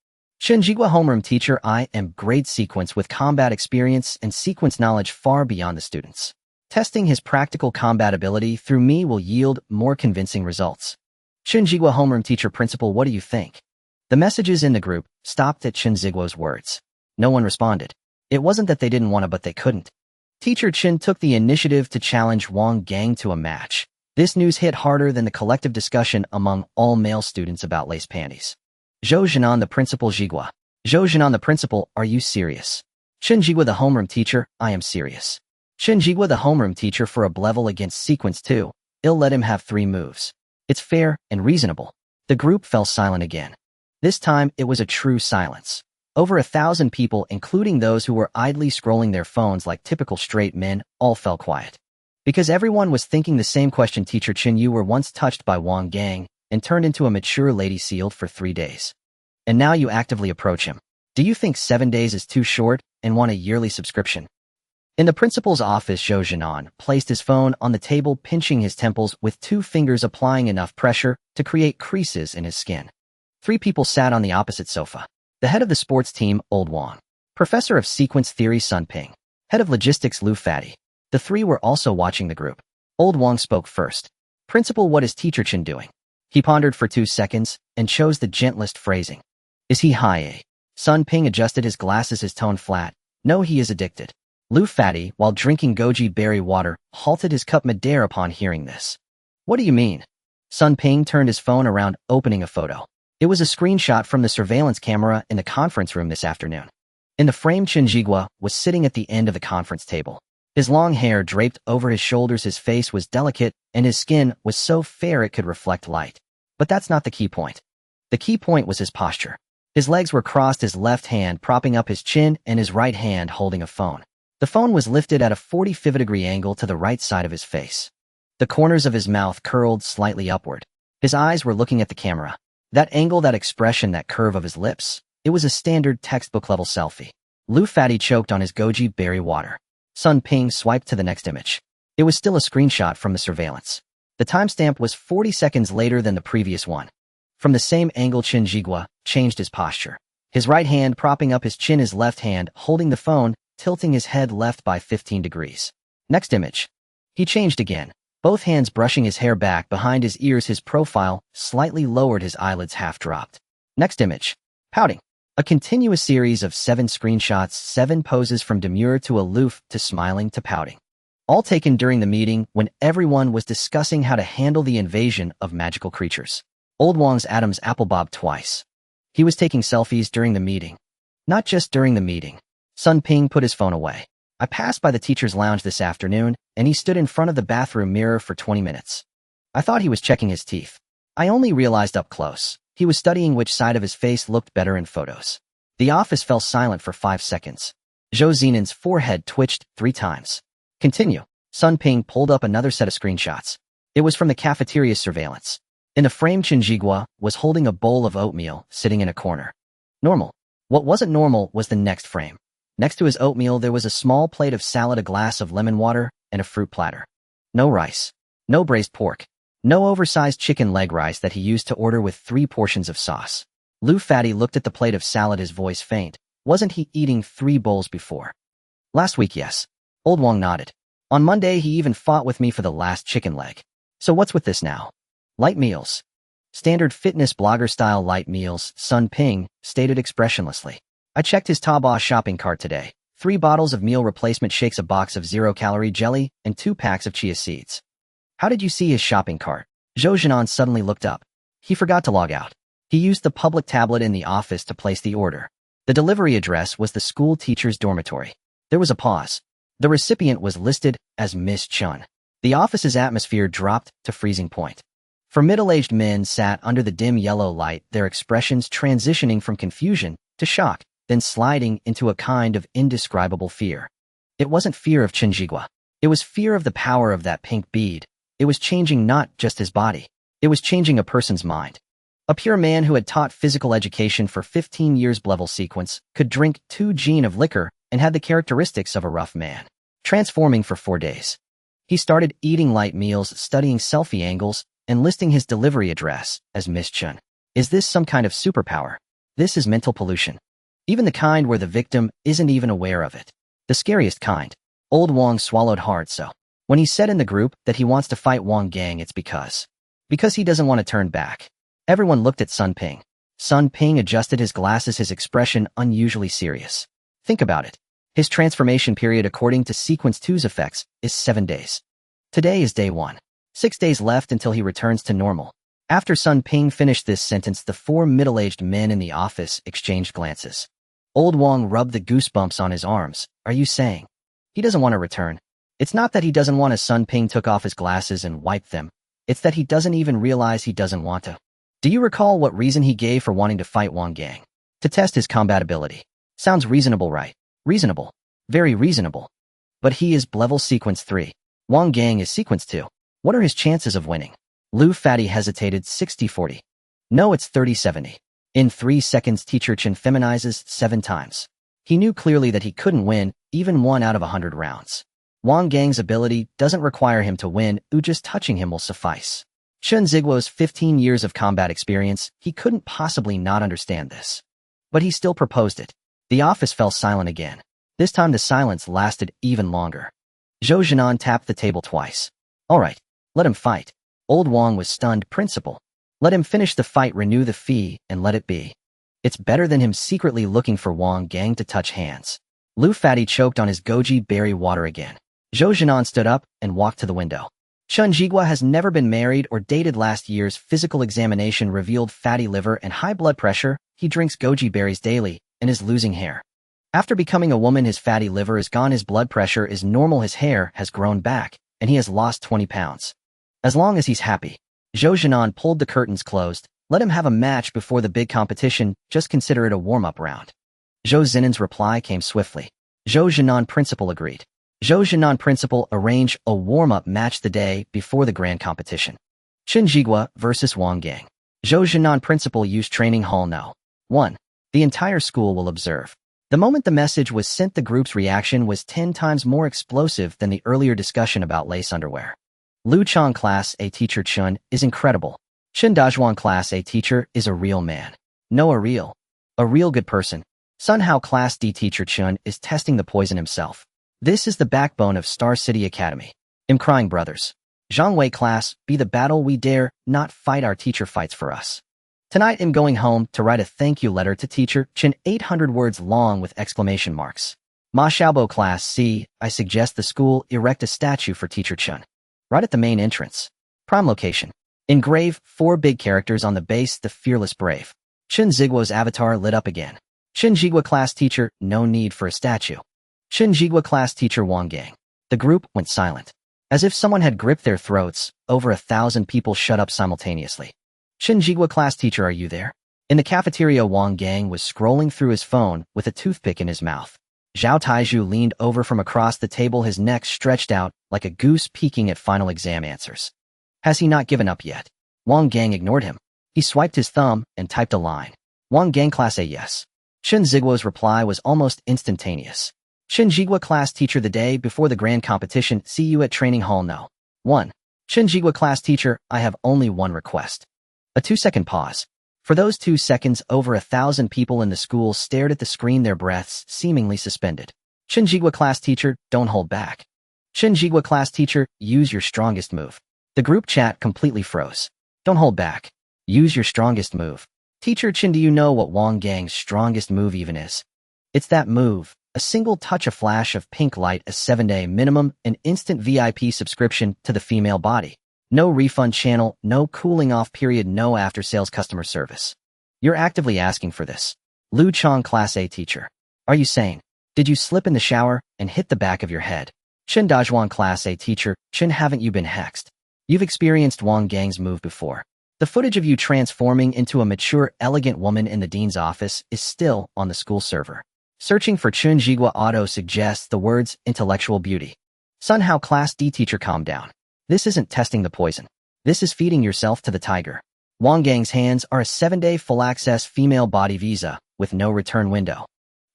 Shinjigua homeroom teacher, I am grade sequence with combat experience and sequence knowledge far beyond the students. Testing his practical combat ability through me will yield more convincing results. Shinjigua homeroom teacher principal, what do you think? The messages in the group stopped at Shinjigua's words. No one responded. It wasn't that they didn't want to, but they couldn't. Teacher Chen took the initiative to challenge Wang Gang to a match. This news hit harder than the collective discussion among all male students about lace panties. Zhou Jinan the principal, Jigua. Zhou Jinan the principal, are you serious? Shinjigua the homeroom teacher, I am serious. Shinjigua the homeroom teacher, for a level against sequence 2, I'll let him have 3 moves. It's fair and reasonable. The group fell silent again. This time, it was a true silence. Over 1,000 people, including those who were idly scrolling their phones like typical straight men, all fell quiet. Because everyone was thinking the same question. Teacher Chen, you were once touched by Wang Gang and turned into a mature lady, sealed for 3 days. And now you actively approach him. Do you think 7 days is too short and want a yearly subscription? In the principal's office, Zhou Jinan placed his phone on the table, pinching his temples with 2 fingers, applying enough pressure to create creases in his skin. 3 people sat on the opposite sofa. The head of the sports team, Old Wang. Professor of sequence theory, Sun Ping. Head of logistics, Lu Fatty. The 3 were also watching the group. Old Wang spoke first. Principal, what is Teacher Chen doing? He pondered for 2 seconds and chose the gentlest phrasing. Is he high A? Sun Ping adjusted his glasses, his tone flat. No, he is addicted. Lu Fatty, while drinking goji berry water, halted his cup midair upon hearing this. What do you mean? Sun Ping turned his phone around, opening a photo. It was a screenshot from the surveillance camera in the conference room this afternoon. In the frame, Chen Jigua was sitting at the end of the conference table. His long hair draped over his shoulders, his face was delicate, and his skin was so fair it could reflect light. But that's not the key point. The key point was his posture. His legs were crossed, his left hand propping up his chin and his right hand holding a phone. The phone was lifted at a 45-degree angle to the right side of his face. The corners of his mouth curled slightly upward. His eyes were looking at the camera. That angle, that expression, that curve of his lips. It was a standard textbook-level selfie. Lu Fatty choked on his goji berry water. Sun Ping swiped to the next image. It was still a screenshot from the surveillance. The timestamp was 40 seconds later than the previous one. From the same angle, Chen Jigua changed his posture. His right hand propping up his chin, his left hand holding the phone, tilting his head left by 15 degrees. Next image. He changed again. Both hands brushing his hair back behind his ears, his profile slightly lowered, his eyelids half dropped. Next image. Pouting. A continuous series of 7 screenshots, 7 poses from demure to aloof to smiling to pouting. All taken during the meeting when everyone was discussing how to handle the invasion of magical creatures. Old Wang's Adam's apple bobbed twice. He was taking selfies during the meeting. Not just during the meeting. Sun Ping put his phone away. I passed by the teacher's lounge this afternoon, and he stood in front of the bathroom mirror for 20 minutes. I thought he was checking his teeth. I only realized up close. He was studying which side of his face looked better in photos. The office fell silent for 5 seconds. Zhou Zinan's forehead twitched 3 times. Continue. Sun Ping pulled up another set of screenshots. It was from the cafeteria's surveillance. In the frame, Chen Jigua was holding a bowl of oatmeal, sitting in a corner. Normal. What wasn't normal was the next frame. Next to his oatmeal, there was a small plate of salad, a glass of lemon water, and a fruit platter. No rice. No braised pork. No oversized chicken leg rice that he used to order with 3 portions of sauce. Lu Fatty looked at the plate of salad, his voice faint. Wasn't he eating 3 bowls before? Last week, yes. Old Wang nodded. On Monday, he even fought with me for the last chicken leg. So what's with this now? Light meals. Standard fitness blogger-style light meals, Sun Ping stated expressionlessly. I checked his Taobao shopping cart today. 3 bottles of meal replacement shakes, a box of 0-calorie jelly, and 2 packs of chia seeds. How did you see his shopping cart? Zhou Jinan suddenly looked up. He forgot to log out. He used the public tablet in the office to place the order. The delivery address was the school teacher's dormitory. There was a pause. The recipient was listed as Miss Chun. The office's atmosphere dropped to freezing point. 4 middle-aged men sat under the dim yellow light, their expressions transitioning from confusion to shock, then sliding into a kind of indescribable fear. It wasn't fear of Chen Jigua. It was fear of the power of that pink bead. It was changing not just his body. It was changing a person's mind. A pure man who had taught physical education for 15 years, level sequence, could drink 2 gin of liquor and had the characteristics of a rough man. Transforming for 4 days. He started eating light meals, studying selfie angles, and listing his delivery address as Miss Chun. Is this some kind of superpower? This is mental pollution. Even the kind where the victim isn't even aware of it. The scariest kind. Old Wang swallowed hard. So when he said in the group that he wants to fight Wang Gang, it's because he doesn't want to turn back. Everyone looked at Sun Ping. Sun Ping adjusted his glasses, his expression unusually serious. Think about it. His transformation period according to Sequence 2's effects is 7 days. Today is day 1. 6 days left until he returns to normal. After Sun Ping finished this sentence, the 4 middle-aged men in the office exchanged glances. Old Wang rubbed the goosebumps on his arms. Are you saying he doesn't want to return? It's not that he doesn't want to. Sun Ping took off his glasses and wiped them. It's that he doesn't even realize he doesn't want to. Do you recall what reason he gave for wanting to fight Wang Gang? To test his combatability. Sounds reasonable, right? Reasonable. Very reasonable. But he is level sequence 3. Wang Gang is sequence 2. What are his chances of winning? Lu Fatty hesitated. 60-40. No, it's 30-70. In 3 seconds, Teacher Chen feminizes 7 times. He knew clearly that he couldn't win, even 1 out of 100 rounds. Wang Gang's ability doesn't require him to win, just touching him will suffice. Chen Ziguo's 15 years of combat experience, he couldn't possibly not understand this. But he still proposed it. The office fell silent again. This time the silence lasted even longer. Zhou Jinan tapped the table twice. All right, let him fight. Old Wang was stunned. Principal. Let him finish the fight, renew the fee, and let it be. It's better than him secretly looking for Wang Gang to touch hands. Lu Fatty choked on his goji berry water again. Zhou Jinan stood up and walked to the window. Chen Jigua has never been married or dated. Last year's physical examination revealed fatty liver and high blood pressure. He drinks goji berries daily and is losing hair. After becoming a woman, his fatty liver is gone, his blood pressure is normal, his hair has grown back, and he has lost 20 pounds. As long as he's happy. Zhou Jinan pulled the curtains closed. Let him have a match before the big competition, just consider it a warm-up round. Zhou Zinan's reply came swiftly. Zhou Jinan principal agreed. Zhou Jinan principal arrange a warm-up match the day before the grand competition. Chen Jigua versus Wang Gang. Zhou Jinan principal use training hall no. 1. The entire school will observe. The moment the message was sent, the group's reaction was 10 times more explosive than the earlier discussion about lace underwear. Lu Chang Class A teacher Chun is incredible. Chen Dazhuan Class A teacher is a real man. No, a real good person. Sun Hao Class D teacher Chun is testing the poison himself. This is the backbone of Star City Academy. I'm crying, brothers. Zhang Wei Class B, the battle we dare not fight, our teacher fights for us. Tonight I'm going home to write a thank you letter to teacher Chen, 800 words long with exclamation marks. Ma Xiaobo Class C, I suggest the school erect a statue for teacher Chen. Right at the main entrance. Prime location. Engrave 4 big characters on the base, the fearless brave. Chen Ziguo's avatar lit up again. Chen Jigua Class teacher, no need for a statue. Chen Jigua Class teacher Wang Gang. The group went silent. As if someone had gripped their throats, over 1,000 people shut up simultaneously. Chen Jigua Class teacher, are you there? In the cafeteria, Wang Gang was scrolling through his phone with a toothpick in his mouth. Zhao Taizhu leaned over from across the table, his neck stretched out like a goose peeking at final exam answers. Has he not given up yet? Wang Gang ignored him. He swiped his thumb and typed a line. Wang Gang Class A, yes. Chen Ziguo's reply was almost instantaneous. Chen Jigua Class teacher, the day before the grand competition, see you at training hall no. 1. Chen Jigua Class teacher, I have only one request. A 2-second pause. For those 2 seconds, over 1,000 people in the school stared at the screen, their breaths seemingly suspended. Chen Jigua Class teacher, don't hold back. Chen Jigua Class teacher, use your strongest move. The group chat completely froze. Don't hold back. Use your strongest move. Teacher Chen, do you know what Wang Gang's strongest move even is? It's that move. A single touch, a flash of pink light, a 7-day minimum, an instant VIP subscription to the female body. No refund channel, no cooling off period, no after-sales customer service. You're actively asking for this. Lu Chang Class A teacher. Are you sane? Did you slip in the shower and hit the back of your head? Chen Dazhuan Class A teacher, Chen, haven't you been hexed? You've experienced Wang Gang's move before. The footage of you transforming into a mature, elegant woman in the dean's office is still on the school server. Searching for Chen Jigua auto suggests the words intellectual beauty. Sun Hao Class D teacher, calm down. This isn't testing the poison. This is feeding yourself to the tiger. Wang Gang's hands are a 7-day full-access female body visa with no return window.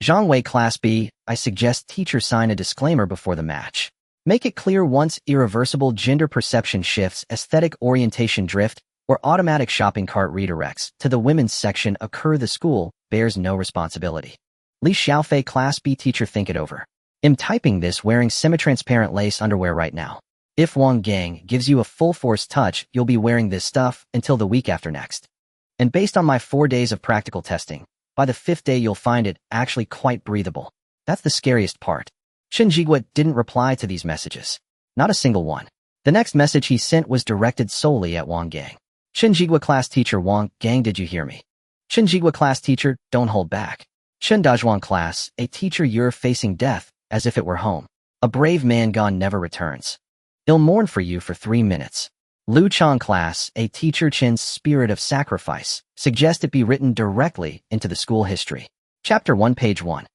Zhang Wei Class B, I suggest teacher sign a disclaimer before the match. Make it clear once irreversible gender perception shifts, aesthetic orientation drift, or automatic shopping cart redirects to the women's section occur, the school bears no responsibility. Li Xiaofei Class B teacher, think it over. I'm typing this wearing semi-transparent lace underwear right now. If Wang Gang gives you a full-force touch, you'll be wearing this stuff until the week after next. And based on my 4 days of practical testing, by the 5th day you'll find it actually quite breathable. That's the scariest part. Chen Jigua didn't reply to these messages. Not a single one. The next message he sent was directed solely at Wang Gang. Chen Jigua Class teacher, Wang Gang, did you hear me? Chen Jigua Class teacher, don't hold back. Chen Dazhuan Class A teacher, you're facing death as if it were home. A brave man gone never returns. He'll mourn for you for 3 minutes. Lu Chang Class A teacher, Chen's spirit of sacrifice, suggest it be written directly into the school history. Chapter 1, page 1.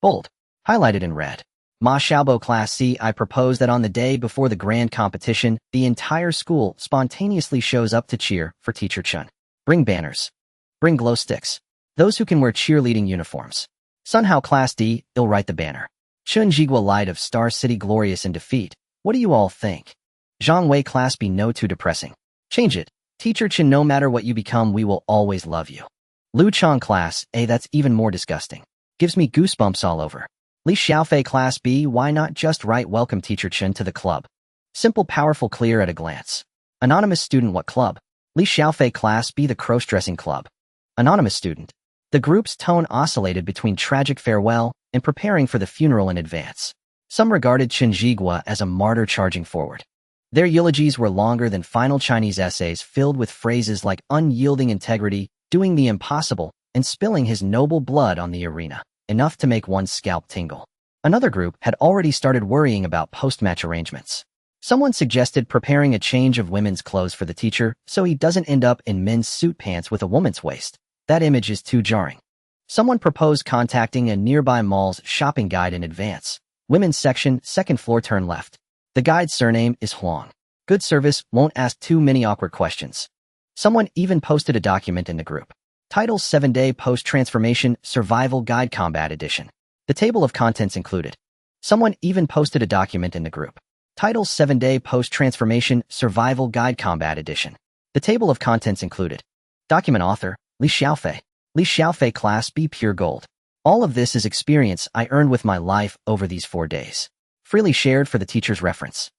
Bold. Highlighted in red. Ma Xiaobo Class C, I propose that on the day before the grand competition, the entire school spontaneously shows up to cheer for teacher Chen. Bring banners. Bring glow sticks. Those who can wear cheerleading uniforms. Sun Hao Class D, ill write the banner. Chen Jigua Light of Star City glorious in defeat. What do you all think? Zhang Wei Class B, no, too depressing. Change it. Teacher Chen, no matter what you become, we will always love you. Lu Chang Class A, that's even more disgusting. Gives me goosebumps all over. Li Xiaofei Class B, why not just write welcome teacher Chen to the club? Simple, powerful, clear at a glance. Anonymous student, what club? Li Xiaofei class B, the cross-dressing club. Anonymous student. The group's tone oscillated between tragic farewell and preparing for the funeral in advance. Some regarded Chen Jigua as a martyr charging forward. Their eulogies were longer than final Chinese essays filled with phrases like unyielding integrity, doing the impossible, and spilling his noble blood on the arena, enough to make one's scalp tingle. Another group had already started worrying about post-match arrangements. Someone suggested preparing a change of women's clothes for the teacher so he doesn't end up in men's suit pants with a woman's waist. That image is too jarring. Someone proposed contacting a nearby mall's shopping guide in advance. Women's section, second floor, turn left. The guide's surname is Huang. Good service, won't ask too many awkward questions. Someone even posted a document in the group. Title 7-Day Post-Transformation Survival Guide Combat Edition. The table of contents included. Someone even posted a document in the group. Title 7-Day Post-Transformation Survival Guide Combat Edition. The table of contents included. Document author, Li Xiaofei. Li Xiaofei class B, pure gold. All of this is experience I earned with my life over these 4 days. Freely shared for the teacher's reference.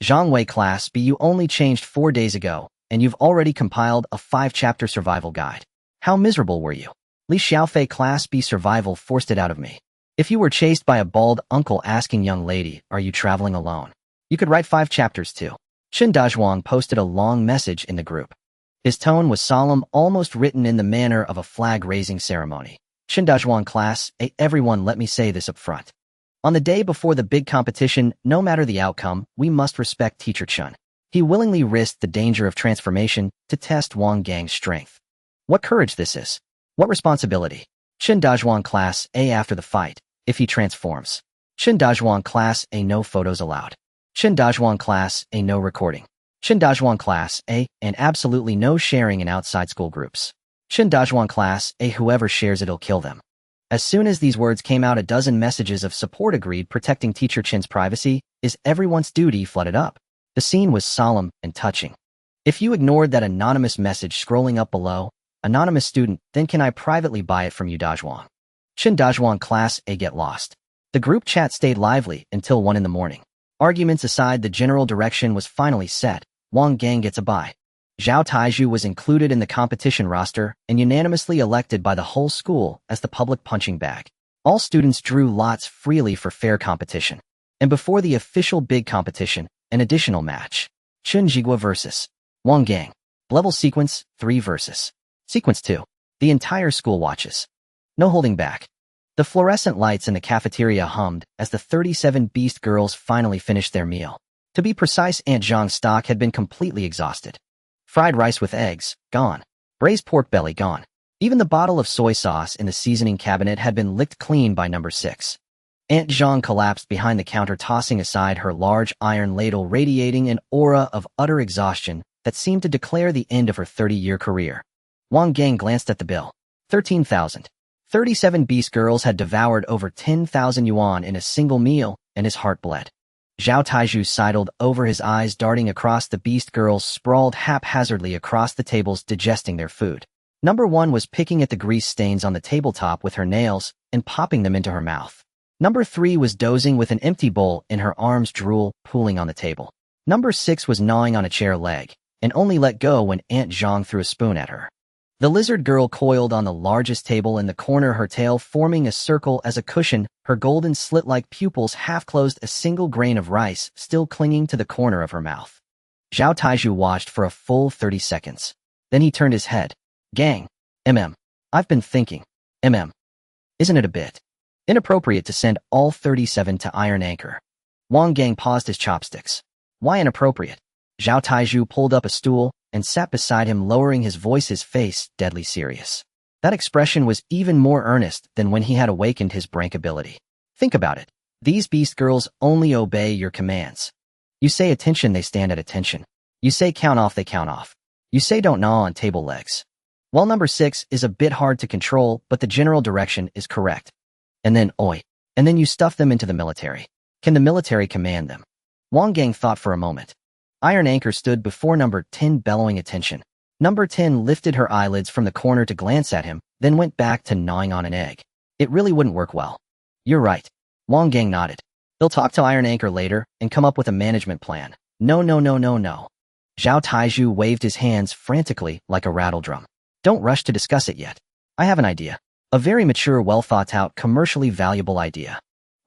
Zhang Wei class B, you only changed 4 days ago, and you've already compiled a 5-chapter survival guide. How miserable were you? Li Xiaofei class B, survival forced it out of me. If you were chased by a bald uncle asking young lady, are you traveling alone? You could write 5 chapters too. Chen Dazhuang posted a long message in the group. His tone was solemn, almost written in the manner of a flag-raising ceremony. Chen Dazhuang class A, everyone, let me say this up front. On the day before the big competition, no matter the outcome, we must respect Teacher Chen. He willingly risked the danger of transformation to test Wang Gang's strength. What courage this is. What responsibility. Chen Dazhuang class A, after the fight, if he transforms. Chen Dazhuang class A, no photos allowed. Chen Dazhuang class A, no recording. Chen Dazhuang class A, and absolutely no sharing in outside school groups. Chen Dazhuang class A, whoever shares it'll kill them. As soon as these words came out, a dozen messages of support agreed protecting Teacher Chen's privacy is everyone's duty flooded up. The scene was solemn and touching. If you ignored that anonymous message scrolling up below, anonymous student, then can I privately buy it from you, Dazhuang? Chen Dazhuang class A, get lost. The group chat stayed lively until 1 in the morning. Arguments aside, the general direction was finally set. Wang Gang gets a bye. Zhao Taizhu was included in the competition roster and unanimously elected by the whole school as the public punching bag. All students drew lots freely for fair competition. And before the official big competition, an additional match. Chen Jigua versus Wang Gang. Level sequence 3 versus sequence 2. The entire school watches. No holding back. The fluorescent lights in the cafeteria hummed as the 37 Beast girls finally finished their meal. To be precise, Aunt Zhang's stock had been completely exhausted. Fried rice with eggs, gone. Braised pork belly, gone. Even the bottle of soy sauce in the seasoning cabinet had been licked clean by number 6. Aunt Zhang collapsed behind the counter, tossing aside her large iron ladle, radiating an aura of utter exhaustion that seemed to declare the end of her 30-year career. Wang Gang glanced at the bill. 13,000. 37 Beast girls had devoured over 10,000 yuan in a single meal, and his heart bled. Zhao Taizhu sidled over, his eyes darting across the Beast girls sprawled haphazardly across the tables, digesting their food. Number 1 was picking at the grease stains on the tabletop with her nails and popping them into her mouth. Number 3 was dozing with an empty bowl in her arms, drool pooling on the table. Number 6 was gnawing on a chair leg and only let go when Aunt Zhang threw a spoon at her. The lizard girl coiled on the largest table in the corner, her tail forming a circle as a cushion, her golden slit-like pupils half closed, a single grain of rice still clinging to the corner of her mouth. Zhao Taizhu watched for a full 30 seconds. Then he turned his head. Gang. I've been thinking. Isn't it a bit inappropriate to send all 37 to Iron Anchor? Wang Gang paused his chopsticks. Why inappropriate? Zhao Taizhu pulled up a stool and sat beside him, lowering his voice, his face deadly serious. That expression was even more earnest than when he had awakened his Brank ability. Think about it. These Beast girls only obey your commands. You say attention, they stand at attention. You say count off, they count off. You say don't gnaw on table legs. Well, number 6 is a bit hard to control, but the general direction is correct. And then, and then you stuff them into the military. Can the military command them? Wang Gang thought for a moment. Iron Anchor stood before number 10, bellowing attention. Number 10 lifted her eyelids from the corner to glance at him, then went back to gnawing on an egg. It really wouldn't work well. You're right. Wang Gang nodded. They'll talk to Iron Anchor later and come up with a management plan. No. Zhao Taizhu waved his hands frantically like a rattledrum. Don't rush to discuss it yet. I have an idea. A very mature, well-thought-out, commercially valuable idea.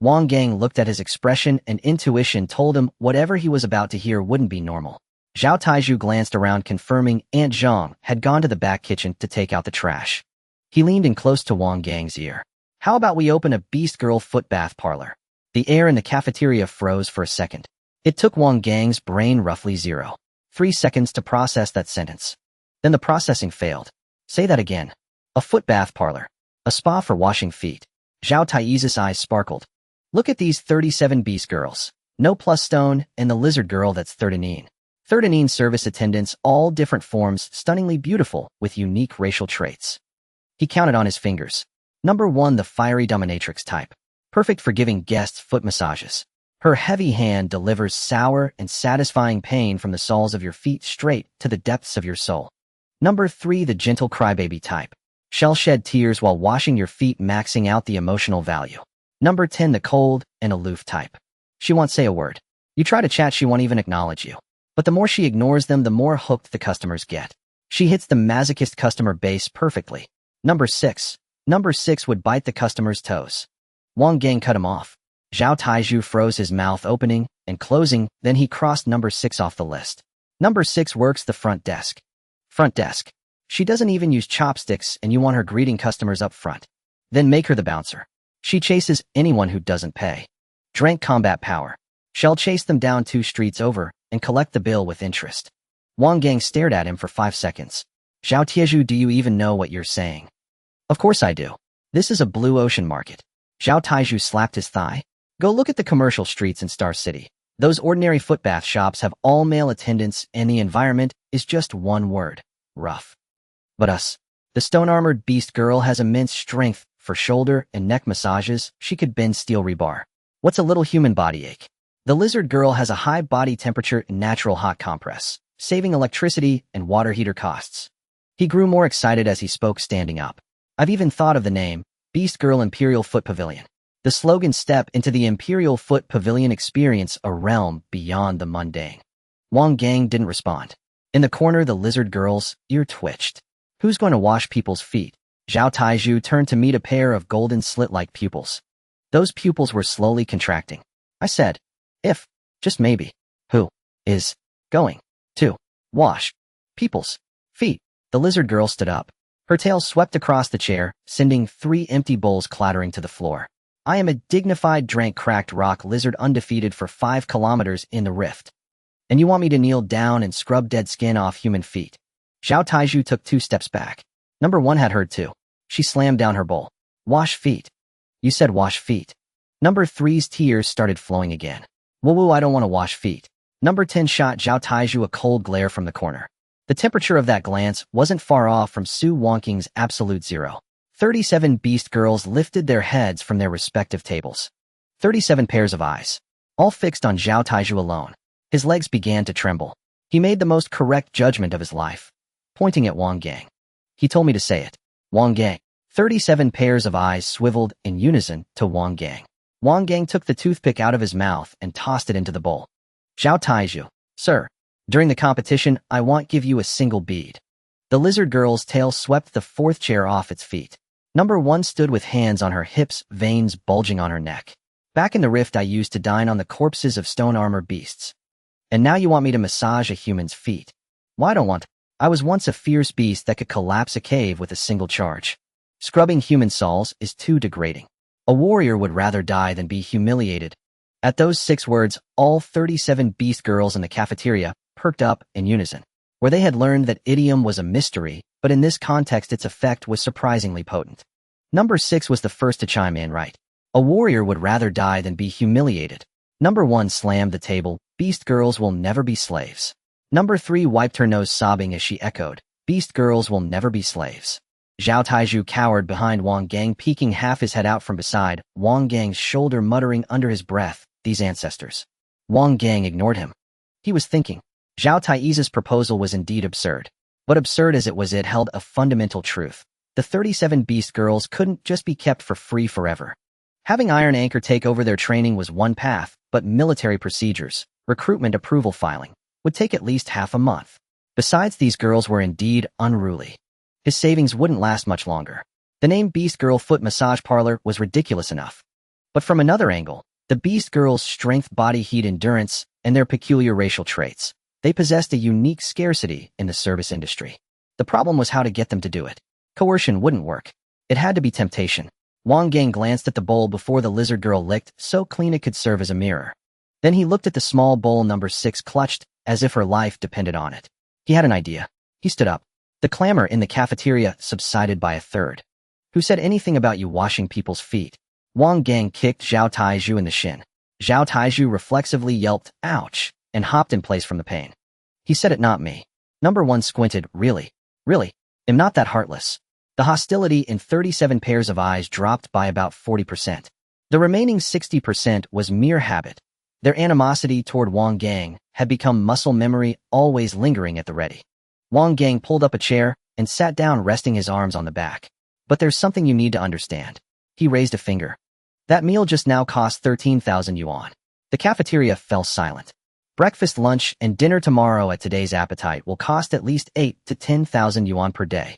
Wang Gang looked at his expression and intuition told him whatever he was about to hear wouldn't be normal. Zhao Taizhu glanced around confirming Aunt Zhang had gone to the back kitchen to take out the trash. He leaned in close to Wang Gang's ear. How about we open a Beast Girl foot bath parlor? The air in the cafeteria froze for a second. It took Wang Gang's brain roughly 0.3 seconds to process that sentence. Then the processing failed. Say that again. A foot bath parlor. A spa for washing feet. Zhao Taizhu's eyes sparkled. Look at these 37 Beast Girls. No plus stone, and the lizard girl that's 39. 39 service attendants, all different forms, stunningly beautiful, with unique racial traits. He counted on his fingers. Number 1, the fiery dominatrix type. Perfect for giving guests foot massages. Her heavy hand delivers sour and satisfying pain from the soles of your feet straight to the depths of your soul. Number 3, the gentle crybaby type. She'll shed tears while washing your feet, maxing out the emotional value. Number 10, the cold and aloof type. She won't say a word. You try to chat, she won't even acknowledge you. But the more she ignores them, the more hooked the customers get. She hits the masochist customer base perfectly. Number 6. Number 6 would bite the customer's toes. Wang Gang cut him off. Zhao Taizhu froze his mouth opening and closing, then he crossed number 6 off the list. Number 6 works the front desk. Front desk. She doesn't even use chopsticks and you want her greeting customers up front. Then make her the bouncer. She chases anyone who doesn't pay. Drank combat power. She'll chase them down 2 streets over and collect the bill with interest. Wang Gang stared at him for 5 seconds. Zhao Taizhu, do you even know what you're saying? Of course I do. This is a blue ocean market. Zhao Taizhu slapped his thigh. Go look at the commercial streets in Star City. Those ordinary footbath shops have all male attendants and the environment is just one word. Rough. But us. The stone-armored beast girl has immense strength. For shoulder and neck massages, she could bend steel rebar. What's a little human body ache? The lizard girl has a high body temperature and natural hot compress, saving electricity and water heater costs. He grew more excited as he spoke, standing up. I've even thought of the name, Beast Girl Imperial Foot Pavilion. The slogan, step into the Imperial Foot Pavilion, experience a realm beyond the mundane. Wang Gang didn't respond. In the corner, the lizard girl's ear twitched. Who's going to wash people's feet? Zhao Taizhu turned to meet a pair of golden slit-like pupils. Those pupils were slowly contracting. I said, if, just maybe, who is going to wash people's feet? The lizard girl stood up. Her tail swept across the chair, sending 3 empty bowls clattering to the floor. I am a dignified, drank cracked rock lizard, undefeated for 5 kilometers in the rift. And you want me to kneel down and scrub dead skin off human feet? Zhao Taizhu took 2 steps back. Number 1 had heard too. She slammed down her bowl. Wash feet. You said wash feet. Number 3's tears started flowing again. Woo, I don't want to wash feet. Number 10 shot Zhao Taizhu a cold glare from the corner. The temperature of that glance wasn't far off from Su Wangqing's absolute 0. 37 beast girls lifted their heads from their respective tables. 37 pairs of eyes, all fixed on Zhao Taizhu alone. His legs began to tremble. He made the most correct judgment of his life, pointing at Wang Gang. He told me to say it. Wang Gang. 37 pairs of eyes swiveled in unison to Wang Gang. Wang Gang took the toothpick out of his mouth and tossed it into the bowl. Zhao Taizhu, sir, during the competition, I won't give you a single bead. The lizard girl's tail swept the 4th chair off its feet. Number 1 stood with hands on her hips, veins bulging on her neck. Back in the rift, I used to dine on the corpses of stone armor beasts. And now you want me to massage a human's feet? Well, I don't want. I was once a fierce beast that could collapse a cave with a single charge. Scrubbing human soles is too degrading. A warrior would rather die than be humiliated. At those 6 words, all 37 beast girls in the cafeteria perked up in unison, where they had learned that idiom was a mystery, but in this context its effect was surprisingly potent. Number 6 was the first to chime in right. A warrior would rather die than be humiliated. Number 1 slammed the table. Beast girls will never be slaves. Number 3 wiped her nose, sobbing as she echoed, Beast girls will never be slaves. Zhao Taizhu cowered behind Wang Gang, peeking half his head out from beside Wang Gang's shoulder, muttering under his breath, these ancestors. Wang Gang ignored him. He was thinking. Zhao Taizhu's proposal was indeed absurd. But absurd as it was, it held a fundamental truth. The 37 beast girls couldn't just be kept for free forever. Having Iron Anchor take over their training was one path, but military procedures, recruitment approval filing, would take at least half a month. Besides, these girls were indeed unruly. His savings wouldn't last much longer. The name Beast Girl Foot Massage Parlor was ridiculous enough. But from another angle, the Beast Girls' strength, body heat, endurance, and their peculiar racial traits, they possessed a unique scarcity in the service industry. The problem was how to get them to do it. Coercion wouldn't work. It had to be temptation. Wang Gang glanced at the bowl before the lizard girl licked, so clean it could serve as a mirror. Then he looked at the small bowl number 6 clutched, as if her life depended on it. He had an idea. He stood up. The clamor in the cafeteria subsided by a third. Who said anything about you washing people's feet? Wang Gang kicked Zhao Taizhu in the shin. Zhao Taizhu reflexively yelped, ouch, and hopped in place from the pain. He said it, not me. Number 1 squinted, really? Really? I'm not that heartless. The hostility in 37 pairs of eyes dropped by about 40%. The remaining 60% was mere habit. Their animosity toward Wang Gang had become muscle memory, always lingering at the ready. Wang Gang pulled up a chair and sat down, resting his arms on the back. But there's something you need to understand. He raised a finger. That meal just now cost 13,000 yuan. The cafeteria fell silent. Breakfast, lunch, and dinner tomorrow at today's appetite will cost at least 8 to 10,000 yuan per day.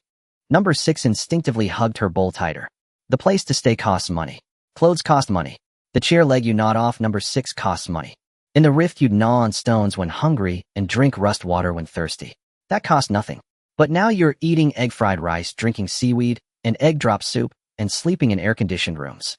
Number 6 instinctively hugged her bowl tighter. The place to stay costs money. Clothes cost money. The chair leg you gnawed off, number 6, costs money. In the rift you'd gnaw on stones when hungry and drink rust water when thirsty. That cost nothing. But now you're eating egg-fried rice, drinking seaweed, and egg drop soup, and sleeping in air-conditioned rooms.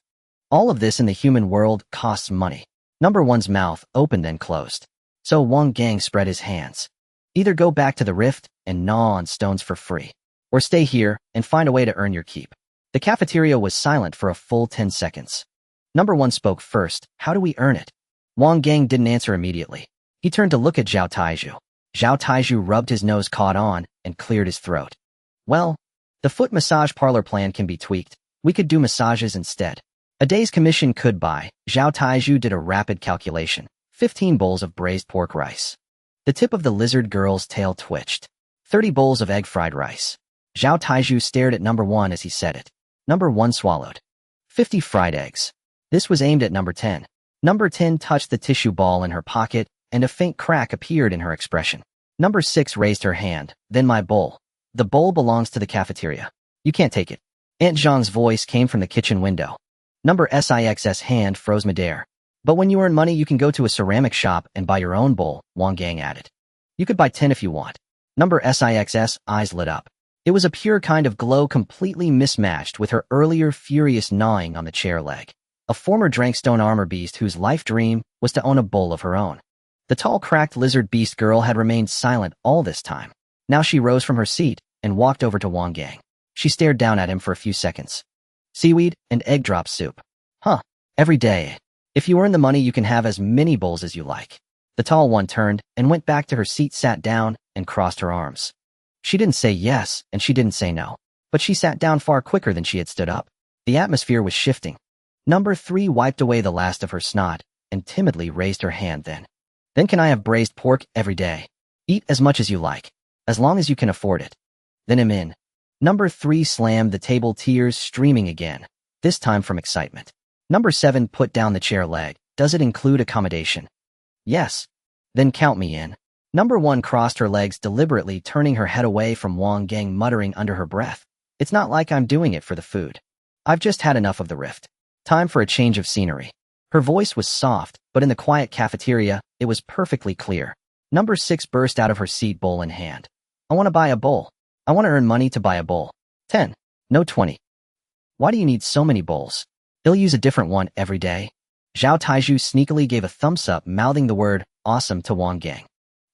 All of this in the human world costs money. Number 1's mouth opened then closed. So Wang Gang spread his hands. Either go back to the rift and gnaw on stones for free, or stay here and find a way to earn your keep. The cafeteria was silent for a full 10 seconds. Number 1 spoke first. How do we earn it? Wang Gang didn't answer immediately. He turned to look at Zhao Taizhu. Zhao Taizhu rubbed his nose, caught on, and cleared his throat. Well, the foot massage parlor plan can be tweaked. We could do massages instead. A day's commission could buy. Zhao Taizhu did a rapid calculation. 15 bowls of braised pork rice. The tip of the lizard girl's tail twitched. 30 bowls of egg-fried rice. Zhao Taizhu stared at number 1 as he said it. Number 1 swallowed. 50 fried eggs. This was aimed at number 10. Number 10 touched the tissue ball in her pocket, and a faint crack appeared in her expression. Number 6 raised her hand. Then my bowl. The bowl belongs to the cafeteria. You can't take it. Aunt Zhang's voice came from the kitchen window. Number 6's hand froze midair. But when you earn money, you can go to a ceramic shop and buy your own bowl, Wang Gang added. You could buy 10 if you want. Number 6's eyes lit up. It was a pure kind of glow, completely mismatched with her earlier furious gnawing on the chair leg. A former Drankstone armor beast whose life dream was to own a bowl of her own. The tall, cracked lizard beast girl had remained silent all this time. Now she rose from her seat and walked over to Wang Gang. She stared down at him for a few seconds. Seaweed and egg drop soup. Huh. Every day. If you earn the money, you can have as many bowls as you like. The tall one turned and went back to her seat, sat down, and crossed her arms. She didn't say yes, and she didn't say no. But she sat down far quicker than she had stood up. The atmosphere was shifting. Number 3 wiped away the last of her snot and timidly raised her hand then. Then can I have braised pork every day? Eat as much as you like, as long as you can afford it. Then I'm in. Number 3 slammed the table, tears streaming again, this time from excitement. Number 7 put down the chair leg. Does it include accommodation? Yes. Then count me in. Number 1 crossed her legs deliberately, turning her head away from Wang Gang, muttering under her breath. It's not like I'm doing it for the food. I've just had enough of the rift. Time for a change of scenery. Her voice was soft, but in the quiet cafeteria, it was perfectly clear. Number 6 burst out of her seat, bowl in hand. I want to buy a bowl. I want to earn money to buy a bowl. 10. No 20. Why do you need so many bowls? He'll use a different one every day. Zhao Taizhu sneakily gave a thumbs up, mouthing the word awesome to Wang Gang.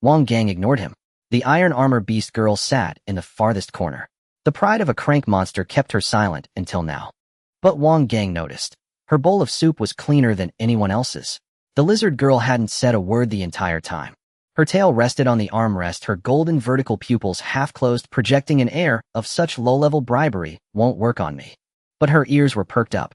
Wang Gang ignored him. The iron armor beast girl sat in the farthest corner. The pride of a crank monster kept her silent until now. But Wang Gang noticed. Her bowl of soup was cleaner than anyone else's. The lizard girl hadn't said a word the entire time. Her tail rested on the armrest, her golden vertical pupils half-closed, projecting an air of such low-level bribery won't work on me. But her ears were perked up,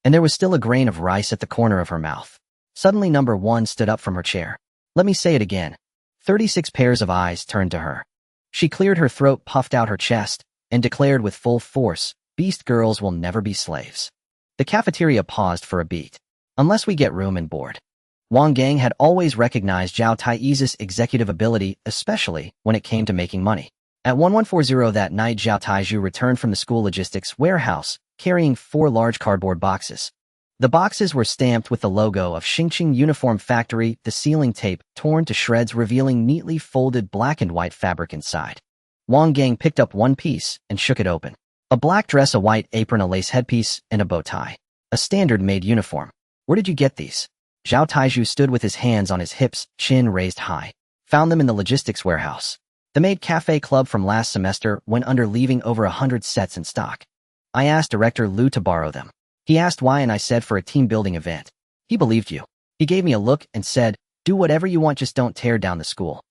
and there was still a grain of rice at the corner of her mouth. Suddenly number 1 stood up from her chair. Let me say it again. 36 pairs of eyes turned to her. She cleared her throat, puffed out her chest, and declared with full force, beast girls will never be slaves. The cafeteria paused for a beat. Unless we get room and board. Wang Gang had always recognized Zhao Taiyi's executive ability, especially when it came to making money. At 1140 that night, Zhao Taiju returned from the school logistics warehouse, carrying 4 large cardboard boxes. The boxes were stamped with the logo of Xingqing Uniform Factory, the sealing tape torn to shreds revealing neatly folded black and white fabric inside. Wang Gang picked up one piece and shook it open. A black dress, a white apron, a lace headpiece, and a bow tie. A standard-made uniform. Where did you get these? Zhao Taiju stood with his hands on his hips, chin raised high. Found them in the logistics warehouse. The maid cafe club from last semester went under, leaving over 100 sets in stock. I asked Director Liu to borrow them. He asked why and I said for a team-building event. He believed you. He gave me a look and said, do whatever you want, just don't tear down the school.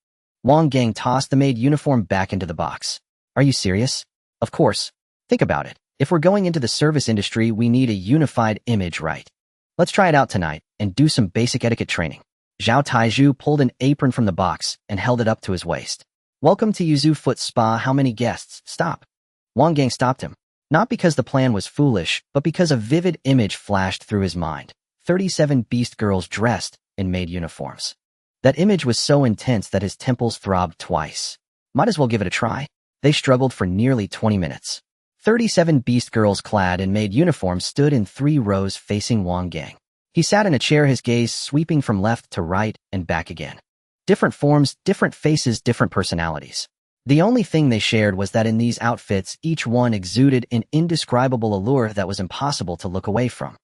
Wang Gang tossed the maid uniform back into the box. Are you serious? Of course. Think about it. If we're going into the service industry, we need a unified image, right? Let's try it out tonight and do some basic etiquette training. Zhao Taiju pulled an apron from the box and held it up to his waist. Welcome to Yuzu Foot Spa. How many guests? Stop. Wang Gang stopped him. Not because the plan was foolish, but because a vivid image flashed through his mind. 37 beast girls dressed in maid uniforms. That image was so intense that his temples throbbed twice. Might as well give it a try. They struggled for nearly 20 minutes. 37 beast girls clad in maid uniforms stood in 3 rows facing Wang Gang. He sat in a chair, his gaze sweeping from left to right and back again. Different forms, different faces, different personalities. The only thing they shared was that in these outfits, each one exuded an indescribable allure that was impossible to look away from.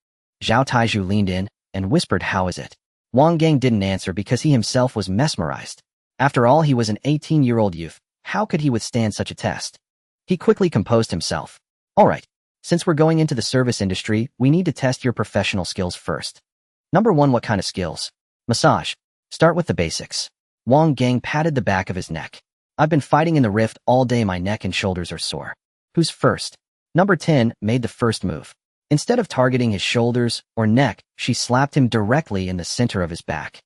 Zhao Taiju leaned in and whispered, "How is it?" Wang Gang didn't answer because he himself was mesmerized. After all, he was an 18-year-old youth. How could he withstand such a test? He quickly composed himself. All right, since we're going into the service industry, we need to test your professional skills first. Number 1, what kind of skills? Massage. Start with the basics. Wang Gang patted the back of his neck. I've been fighting in the rift all day, my neck and shoulders are sore. Who's first? Number 10 made the first move. Instead of targeting his shoulders or neck, she slapped him directly in the center of his back.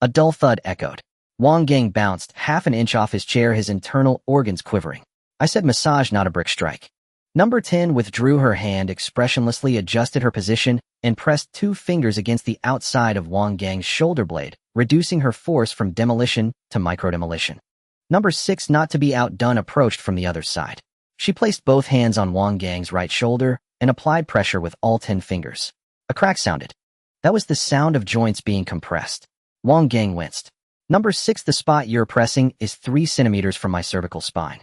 A dull thud echoed. Wang Gang bounced half an inch off his chair, his internal organs quivering. I said massage, not a brick strike. Number 10 withdrew her hand, expressionlessly adjusted her position, and pressed 2 fingers against the outside of Wang Gang's shoulder blade, reducing her force from demolition to micro-demolition. Number 6, not to be outdone, approached from the other side. She placed both hands on Wang Gang's right shoulder and applied pressure with all 10 fingers. A crack sounded. That was the sound of joints being compressed. Wang Gang winced. Number 6, the spot you're pressing is 3 centimeters from my cervical spine.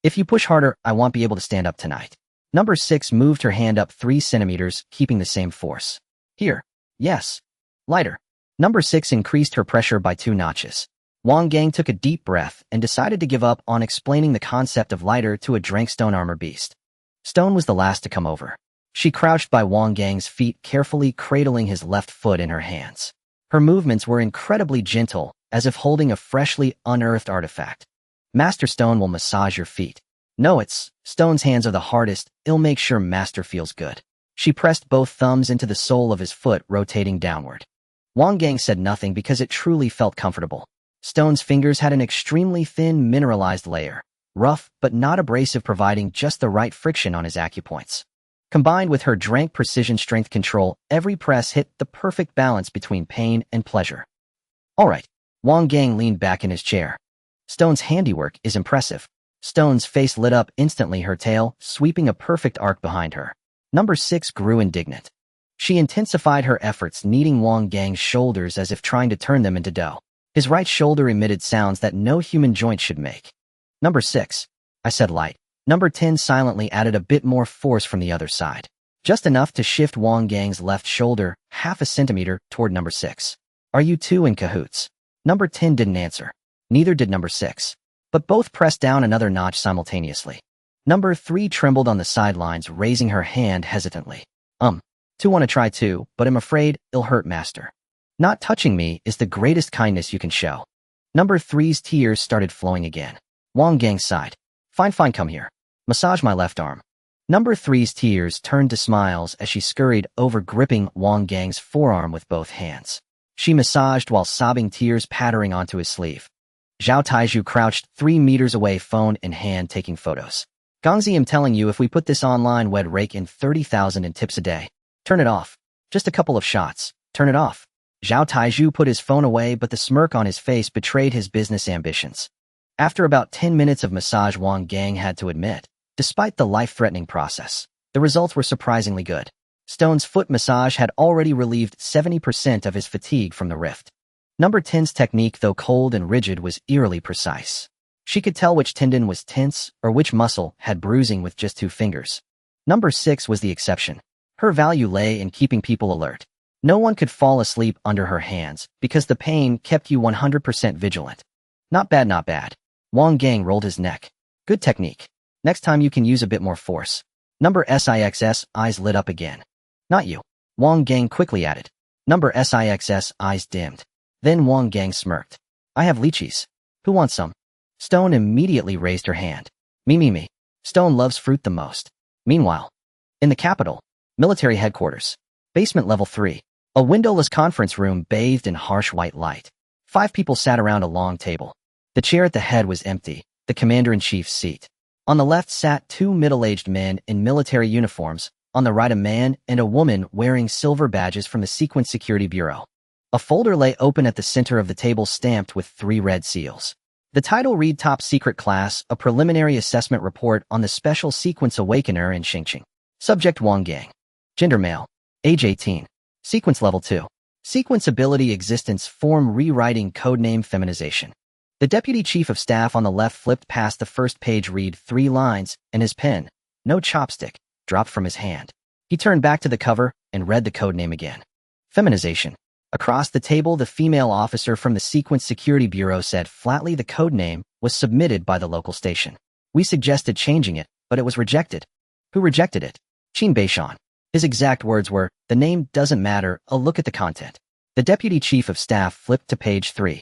If you push harder, I won't be able to stand up tonight. Number 6 moved her hand up 3 centimeters, keeping the same force. Here. Yes. Lighter. Number 6 increased her pressure by 2 notches. Wang Gang took a deep breath and decided to give up on explaining the concept of lighter to a drank stone armor beast. Stone was the last to come over. She crouched by Wang Gang's feet, carefully cradling his left foot in her hands. Her movements were incredibly gentle, as if holding a freshly unearthed artifact. Master Stone will massage your feet. No, it's Stone's hands are the hardest. It'll make sure Master feels good. She pressed both thumbs into the sole of his foot, rotating downward. Wang Gang said nothing because it truly felt comfortable. Stone's fingers had an extremely thin, mineralized layer, rough but not abrasive, providing just the right friction on his acupoints. Combined with her drank precision strength control, every press hit the perfect balance between pain and pleasure. All right. Wang Gang leaned back in his chair. Stone's handiwork is impressive. Stone's face lit up instantly, her tail sweeping a perfect arc behind her. Number 6 grew indignant. She intensified her efforts, kneading Wang Gang's shoulders as if trying to turn them into dough. His right shoulder emitted sounds that no human joint should make. Number 6. I said light. Number 10 silently added a bit more force from the other side. Just enough to shift Wang Gang's left shoulder half a centimeter toward number 6. Are you two in cahoots? Number 10 didn't answer. Neither did number 6. But both pressed down another notch simultaneously. Number 3 trembled on the sidelines, raising her hand hesitantly. 2 want to try too, but I'm afraid it'll hurt, Master. Not touching me is the greatest kindness you can show. Number 3's tears started flowing again. Wang Gang sighed. Fine, come here. Massage my left arm. Number 3's tears turned to smiles as she scurried over, gripping Wang Gang's forearm with both hands. She massaged while sobbing, tears pattering onto his sleeve. Zhao Taiju crouched 3 meters away, phone in hand, taking photos. Gangzi, I'm telling you, if we put this online, we'd rake in 30,000 in tips a day. Turn it off. Just a couple of shots. Turn it off. Zhao Taizhu put his phone away, but the smirk on his face betrayed his business ambitions. After about 10 minutes of massage, Wang Gang had to admit, despite the life-threatening process, the results were surprisingly good. Stone's foot massage had already relieved 70% of his fatigue from the rift. Number 10's technique, though cold and rigid, was eerily precise. She could tell which tendon was tense or which muscle had bruising with just 2 fingers. Number 6 was the exception. Her value lay in keeping people alert. No one could fall asleep under her hands because the pain kept you 100% vigilant. Not bad, not bad. Wang Gang rolled his neck. Good technique. Next time you can use a bit more force. Number 6's eyes lit up again. Not you. Wang Gang quickly added. Number 6's eyes dimmed. Then Wang Gang smirked. I have lychees. Who wants some? Stone immediately raised her hand. Me. Stone loves fruit the most. Meanwhile, in the capital, military headquarters, basement level 3, a windowless conference room bathed in harsh white light. 5 people sat around a long table. The chair at the head was empty, the commander-in-chief's seat. On the left sat 2 middle-aged men in military uniforms, on the right a man and a woman wearing silver badges from the Sequence Security Bureau. A folder lay open at the center of the table stamped with 3 red seals. The title read Top Secret Class, a preliminary assessment report on the Special Sequence Awakener in Xingqing. Subject Wang Gang. Gender male. Age 18. Sequence level 2. Sequence ability existence form rewriting codename feminization. The deputy chief of staff on the left flipped past the first page, read 3 lines, and his pen, no chopstick, dropped from his hand. He turned back to the cover and read the codename again. Feminization. Across the table, the female officer from the Sequence Security Bureau said flatly the codename was submitted by the local station. We suggested changing it, but it was rejected. Who rejected it? Qin Beishan. His exact words were, the name doesn't matter, a look at the content. The deputy chief of staff flipped to page 3.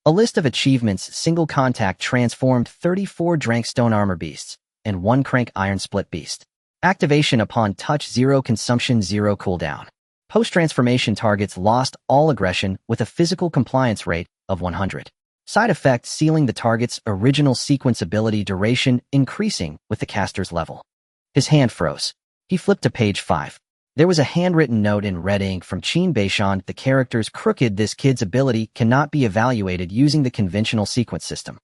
A list of achievements: single contact transformed 34 drank stone armor beasts, and 1 crank iron split beast. Activation upon touch 0 consumption 0 cooldown. Post-transformation targets lost all aggression with a physical compliance rate of 100. Side effect: sealing the target's original sequence ability duration, increasing with the caster's level. His hand froze. He flipped to page 5. There was a handwritten note in red ink from Qin Beishan. The characters crooked. This kid's ability cannot be evaluated using the conventional sequence system.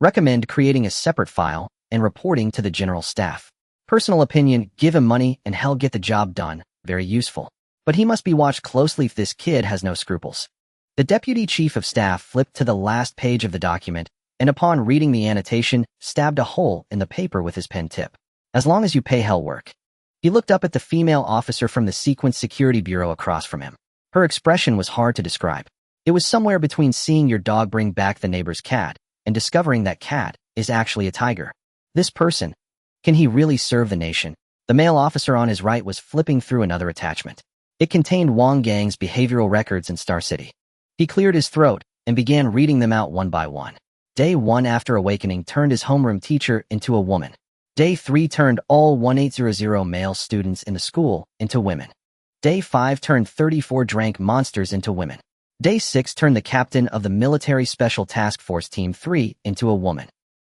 Recommend creating a separate file and reporting to the general staff. Personal opinion: give him money and he'll get the job done. Very useful. But he must be watched closely if this kid has no scruples. The deputy chief of staff flipped to the last page of the document and upon reading the annotation, stabbed a hole in the paper with his pen tip. As long as you pay, hell work. He looked up at the female officer from the Sequence Security Bureau across from him. Her expression was hard to describe. It was somewhere between seeing your dog bring back the neighbor's cat and discovering that cat is actually a tiger. This person, can he really serve the nation? The male officer on his right was flipping through another attachment. It contained Wang Gang's behavioral records in Star City. He cleared his throat and began reading them out one by one. Day 1 after awakening turned his homeroom teacher into a woman. Day 3 turned all 1800 male students in the school into women. Day 5 turned 34 drank monsters into women. Day 6 turned the captain of the Military Special Task Force Team 3 into a woman.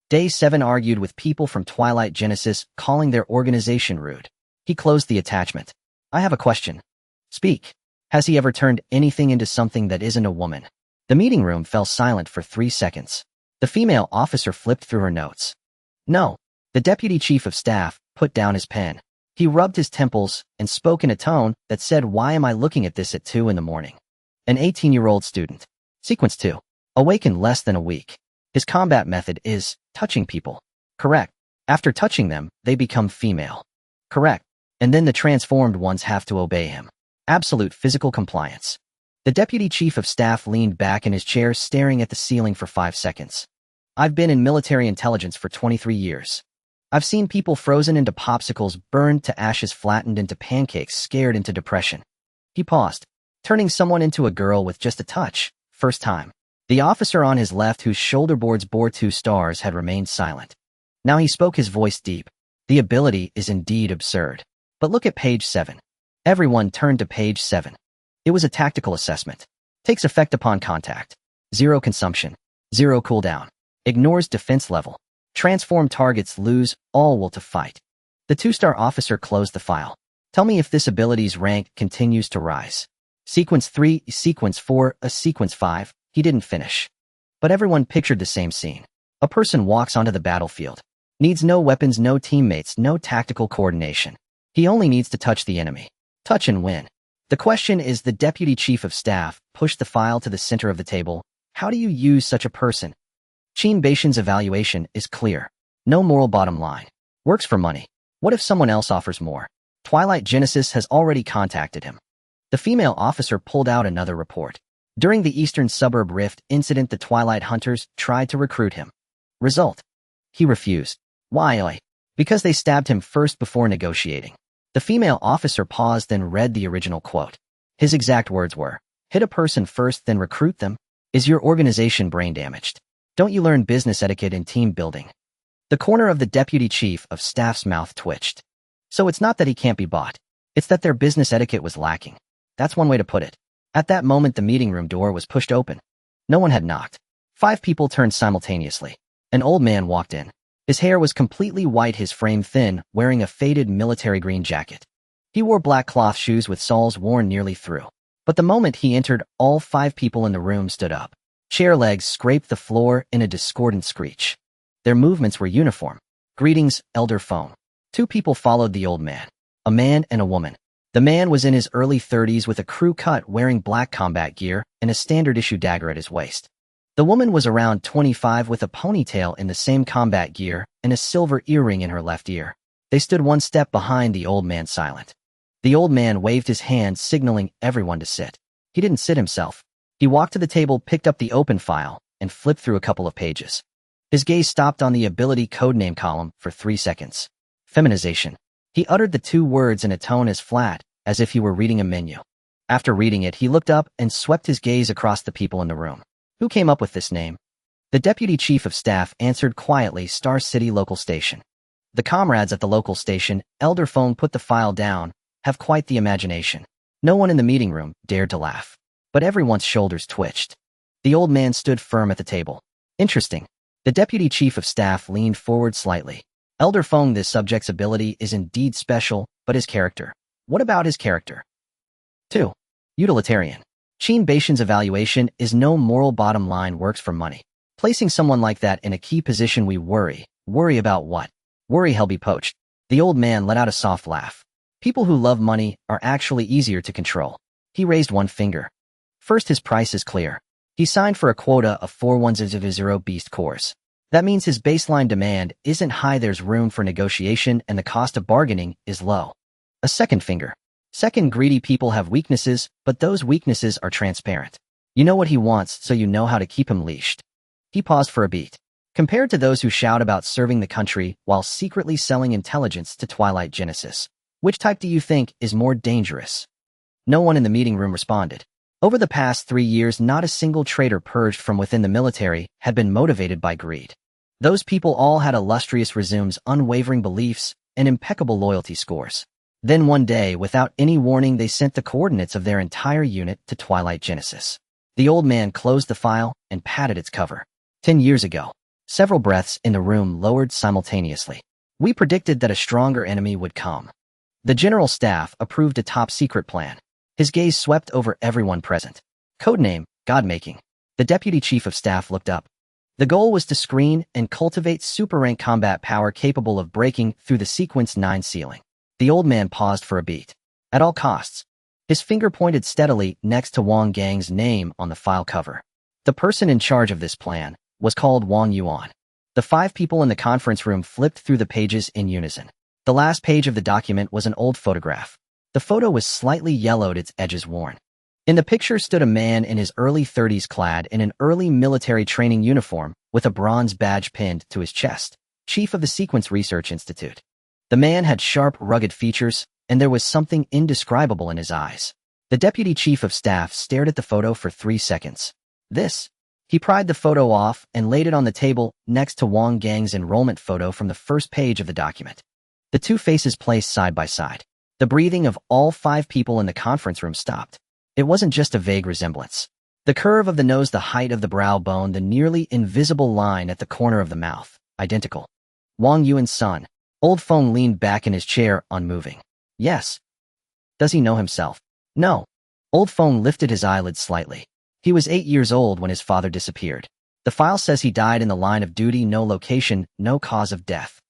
Day 7 argued with people from Twilight Genesis, calling their organization rude. He closed the attachment. I have a question. Speak. Has he ever turned anything into something that isn't a woman? The meeting room fell silent for 3 seconds. The female officer flipped through her notes. No. The deputy chief of staff put down his pen. He rubbed his temples and spoke in a tone that said, why am I looking at this at 2 in the morning? An 18-year-old student. Sequence 2. Awakened less than a week. His combat method is touching people. Correct. After touching them, they become female. Correct. And then the transformed ones have to obey him. Absolute physical compliance. The deputy chief of staff leaned back in his chair, staring at the ceiling for 5 seconds. I've been in military intelligence for 23 years. I've seen people frozen into popsicles, burned to ashes, flattened into pancakes, scared into depression. He paused, turning someone into a girl with just a touch. First time. The officer on his left, whose shoulder boards bore 2 stars, had remained silent. Now he spoke, his voice deep. The ability is indeed absurd. But look at page 7. Everyone turned to page 7. It was a tactical assessment. Takes effect upon contact. 0 consumption. 0 cooldown. Ignores defense level. Transformed targets lose all will to fight. The 2-star officer closed the file. Tell me if this ability's rank continues to rise. Sequence 3, Sequence 4, Sequence 5, he didn't finish. But everyone pictured the same scene. A person walks onto the battlefield. Needs no weapons, no teammates, no tactical coordination. He only needs to touch the enemy. Touch and win. The question is, the Deputy Chief of Staff pushed the file to the center of the table. How do you use such a person? Qin Baishan's evaluation is clear. No moral bottom line. Works for money. What if someone else offers more? Twilight Genesis has already contacted him. The female officer pulled out another report. During the Eastern Suburb Rift incident, the Twilight Hunters tried to recruit him. Result: he refused. Why? Because they stabbed him first before negotiating. The female officer paused, then read the original quote. His exact words were, "Hit a person first, then recruit them? Is your organization brain damaged? Don't you learn business etiquette in team building?" The corner of the Deputy Chief of Staff's mouth twitched. So it's not that he can't be bought. It's that their business etiquette was lacking. That's one way to put it. At that moment, the meeting room door was pushed open. No one had knocked. 5 people turned simultaneously. An old man walked in. His hair was completely white, his frame thin, wearing a faded military green jacket. He wore black cloth shoes with soles worn nearly through. But the moment he entered, all 5 people in the room stood up. Chair legs scraped the floor in a discordant screech. Their movements were uniform. "Greetings, Elder Fong." 2 people followed the old man. A man and a woman. The man was in his early 30s with a crew cut, wearing black combat gear and a standard-issue dagger at his waist. The woman was around 25 with a ponytail in the same combat gear and a silver earring in her left ear. They stood one step behind the old man, silent. The old man waved his hand, signaling everyone to sit. He didn't sit himself. He walked to the table, picked up the open file, and flipped through a couple of pages. His gaze stopped on the ability codename column for 3 seconds. Feminization. He uttered the 2 words in a tone as flat as if he were reading a menu. After reading it, he looked up and swept his gaze across the people in the room. Who came up with this name? The Deputy Chief of Staff answered quietly, "Star City Local Station." The comrades at the local station, Elder Fong put the file down, have quite the imagination. No one in the meeting room dared to laugh. But everyone's shoulders twitched. The old man stood firm at the table. Interesting. The Deputy Chief of Staff leaned forward slightly. Elder Fong, this subject's ability is indeed special, but his character. What about his character? 2. Utilitarian. Qin Baishan's evaluation is no moral bottom line, works for money. Placing someone like that in a key position, we worry. Worry about what? Worry he'll be poached. The old man let out a soft laugh. People who love money are actually easier to control. He raised one finger. First, his price is clear. He signed for a quota of 410 beast cores. That means his baseline demand isn't high, there's room for negotiation, and the cost of bargaining is low. A second finger. Second, greedy people have weaknesses, but those weaknesses are transparent. You know what he wants, so you know how to keep him leashed. He paused for a beat. Compared to those who shout about serving the country while secretly selling intelligence to Twilight Genesis, which type do you think is more dangerous? No one in the meeting room responded. Over the past 3 years, not a single traitor purged from within the military had been motivated by greed. Those people all had illustrious resumes, unwavering beliefs, and impeccable loyalty scores. Then one day, without any warning, they sent the coordinates of their entire unit to Twilight Genesis. The old man closed the file and patted its cover. 10 years ago. Several breaths in the room lowered simultaneously. We predicted that a stronger enemy would come. The General Staff approved a top-secret plan. His gaze swept over everyone present. Codename, God-making. The Deputy Chief of Staff looked up. The goal was to screen and cultivate super-rank combat power capable of breaking through the Sequence 9 ceiling. The old man paused for a beat. At all costs. His finger pointed steadily next to Wang Gang's name on the file cover. The person in charge of this plan was called Wang Yuan. The 5 people in the conference room flipped through the pages in unison. The last page of the document was an old photograph. The photo was slightly yellowed, its edges worn. In the picture stood a man in his early 30s, clad in an early military training uniform with a bronze badge pinned to his chest, chief of the Sequence Research Institute. The man had sharp, rugged features, and there was something indescribable in his eyes. The Deputy Chief of Staff stared at the photo for 3 seconds. This. He pried the photo off and laid it on the table next to Wang Gang's enrollment photo from the first page of the document. The 2 faces placed side by side. The breathing of all 5 people in the conference room stopped. It wasn't just a vague resemblance. The curve of the nose, the height of the brow bone, the nearly invisible line at the corner of the mouth. Identical. Wang Yuan's son. Old Feng leaned back in his chair, unmoving. Yes. Does he know himself? No. Old Feng lifted his eyelids slightly. He was 8 years old when his father disappeared. The file says he died in the line of duty, no location, no cause of death.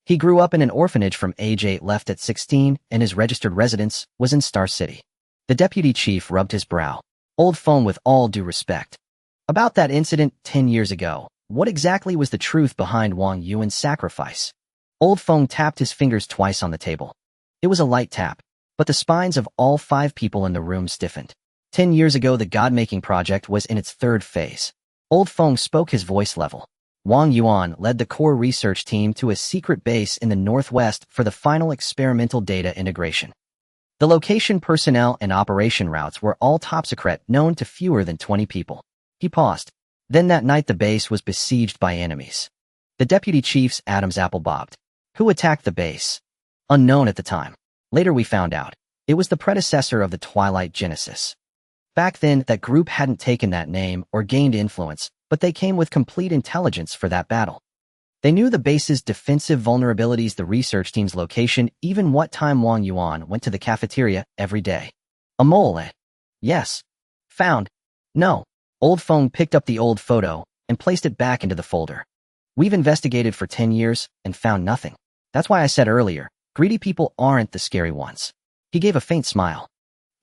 He grew up in an orphanage from age 8, left at 16, and his registered residence was in Star City. The deputy chief rubbed his brow. Old Feng, with all due respect. About that incident 10 years ago, what exactly was the truth behind Wang Yuan's sacrifice? Old Feng tapped his fingers twice on the table. It was a light tap, but the spines of all 5 people in the room stiffened. 10 years ago, the God-making project was in its 3rd phase. Old Feng spoke, his voice level. Wang Yuan led the core research team to a secret base in the northwest for the final experimental data integration. The location, personnel, and operation routes were all top secret, known to fewer than 20 people. He paused. Then that night the base was besieged by enemies. The deputy chief's Adam's apple bobbed. Who attacked the base? Unknown at the time. Later we found out. It was the predecessor of the Twilight Genesis. Back then, that group hadn't taken that name or gained influence, but they came with complete intelligence for that battle. They knew the base's defensive vulnerabilities, the research team's location, even what time Wang Yuan went to the cafeteria every day. A mole, eh? Yes. Found? No. Old Feng picked up the old photo and placed it back into the folder. We've investigated for 10 years and found nothing. That's why I said earlier, greedy people aren't the scary ones. He gave a faint smile.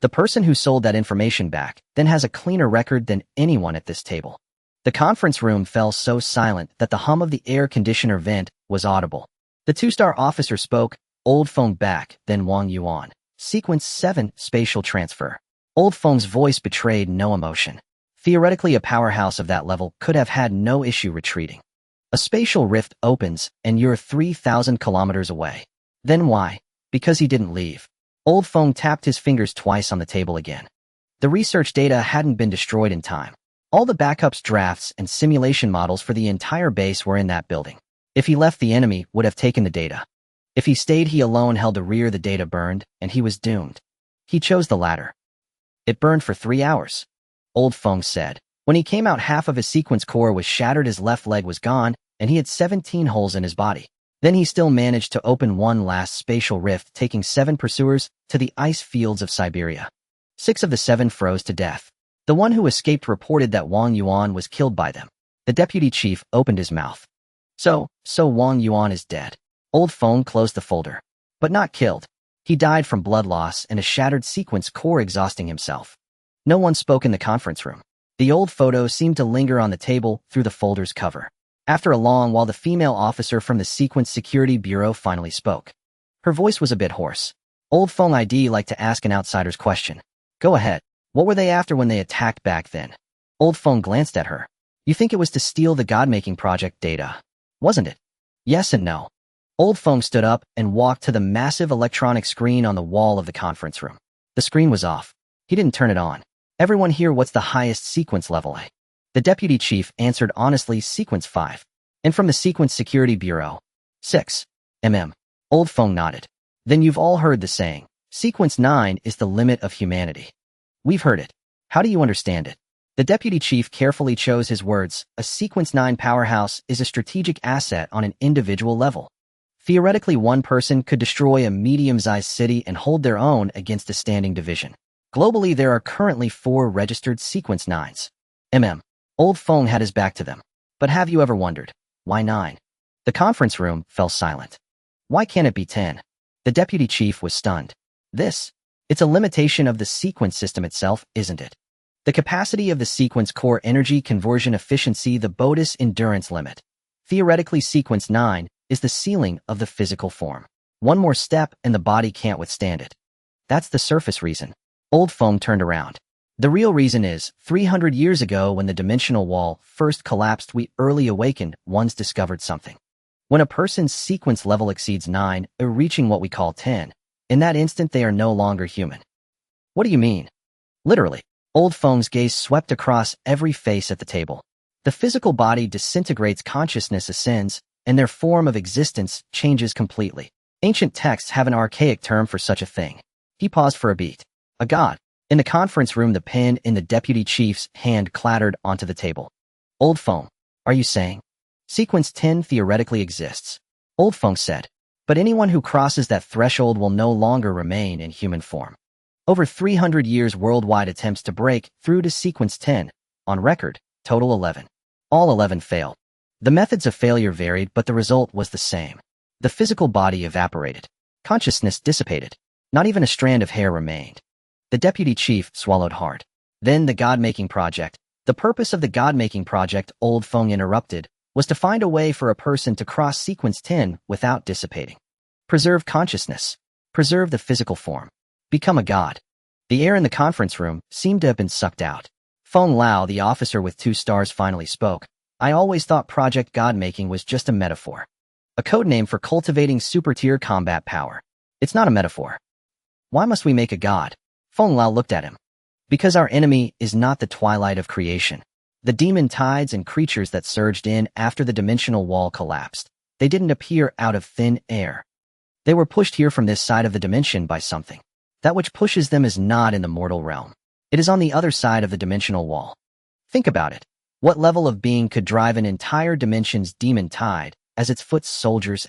The person who sold that information back then has a cleaner record than anyone at this table. The conference room fell so silent that the hum of the air conditioner vent was audible. The 2-star officer spoke, Old Feng back, then Wang Yuan. Sequence 7, spatial transfer. Old Feng's voice betrayed no emotion. Theoretically, a powerhouse of that level could have had no issue retreating. A spatial rift opens, and you're 3,000 kilometers away. Then why? Because he didn't leave. Old Feng tapped his fingers twice on the table again. The research data hadn't been destroyed in time. All the backups, drafts, and simulation models for the entire base were in that building. If he left, the enemy would have taken the data. If he stayed, he alone held the rear. The data burned, and he was doomed. He chose the latter. It burned for 3 hours. Old Feng said. When he came out, half of his sequence core was shattered, his left leg was gone, and he had 17 holes in his body. Then he still managed to open one last spatial rift, taking 7 pursuers to the ice fields of Siberia. 6 of the 7 froze to death. The one who escaped reported that Wang Yuan was killed by them. The deputy chief opened his mouth. So Wang Yuan is dead. Old Feng closed the folder. But not killed. He died from blood loss and a shattered sequence core, exhausting himself. No one spoke in the conference room. The old photo seemed to linger on the table through the folder's cover. After a long while, the female officer from the Sequence Security Bureau finally spoke. Her voice was a bit hoarse. Old Feng, I'd like to ask an outsider's question. Go ahead. What were they after when they attacked back then? Old Feng glanced at her. You think it was to steal the God-making project data, wasn't it? Yes and no. Old Feng stood up and walked to the massive electronic screen on the wall of the conference room. The screen was off. He didn't turn it on. Everyone here, what's the highest sequence level? The deputy chief answered honestly, Sequence 5. And from the Sequence Security Bureau? 6. Old Feng nodded. Then you've all heard the saying, Sequence 9 is the limit of humanity. We've heard it. How do you understand it? The deputy chief carefully chose his words. A Sequence 9 powerhouse is a strategic asset on an individual level. Theoretically, one person could destroy a medium-sized city and hold their own against a standing division. Globally, there are currently 4 registered Sequence 9s. Old Feng had his back to them. But have you ever wondered, why 9? The conference room fell silent. Why can't it be 10? The deputy chief was stunned. It's a limitation of the sequence system itself, isn't it? The capacity of the sequence core, energy conversion efficiency, the Bodis endurance limit. Theoretically, Sequence 9 is the ceiling of the physical form. One more step and the body can't withstand it. That's the surface reason. Old Feng turned around. The real reason is, 300 years ago when the dimensional wall first collapsed, we early awakened ones discovered something. When a person's sequence level exceeds 9, reaching what we call 10, in that instant they are no longer human. What do you mean? Literally. Old Feng's gaze swept across every face at the table. The physical body disintegrates, consciousness ascends, and their form of existence changes completely. Ancient texts have an archaic term for such a thing. He paused for a beat. A god. In the conference room, the pen in the deputy chief's hand clattered onto the table. Old Feng, are you saying? Sequence 10 theoretically exists. Old Feng said. But anyone who crosses that threshold will no longer remain in human form. Over 300 years worldwide attempts to break through to sequence 10. On record, total 11. All 11 failed. The methods of failure varied, but the result was the same. The physical body evaporated. Consciousness dissipated. Not even a strand of hair remained. The deputy chief swallowed hard. Then the God-making project. The purpose of the God-making project, Old Feng interrupted, was to find a way for a person to cross sequence 10 without dissipating. Preserve consciousness. Preserve the physical form. Become a god. The air in the conference room seemed to have been sucked out. Feng Lao, the officer with 2 stars, finally spoke. I always thought Project God-making was just a metaphor. A code name for cultivating super-tier combat power. It's not a metaphor. Why must we make a god? Feng Lao looked at him. Because our enemy is not the twilight of creation. The demon tides and creatures that surged in after the dimensional wall collapsed. They didn't appear out of thin air. They were pushed here from this side of the dimension by something. That which pushes them is not in the mortal realm. It is on the other side of the dimensional wall. Think about it. What level of being could drive an entire dimension's demon tide as its foot soldiers?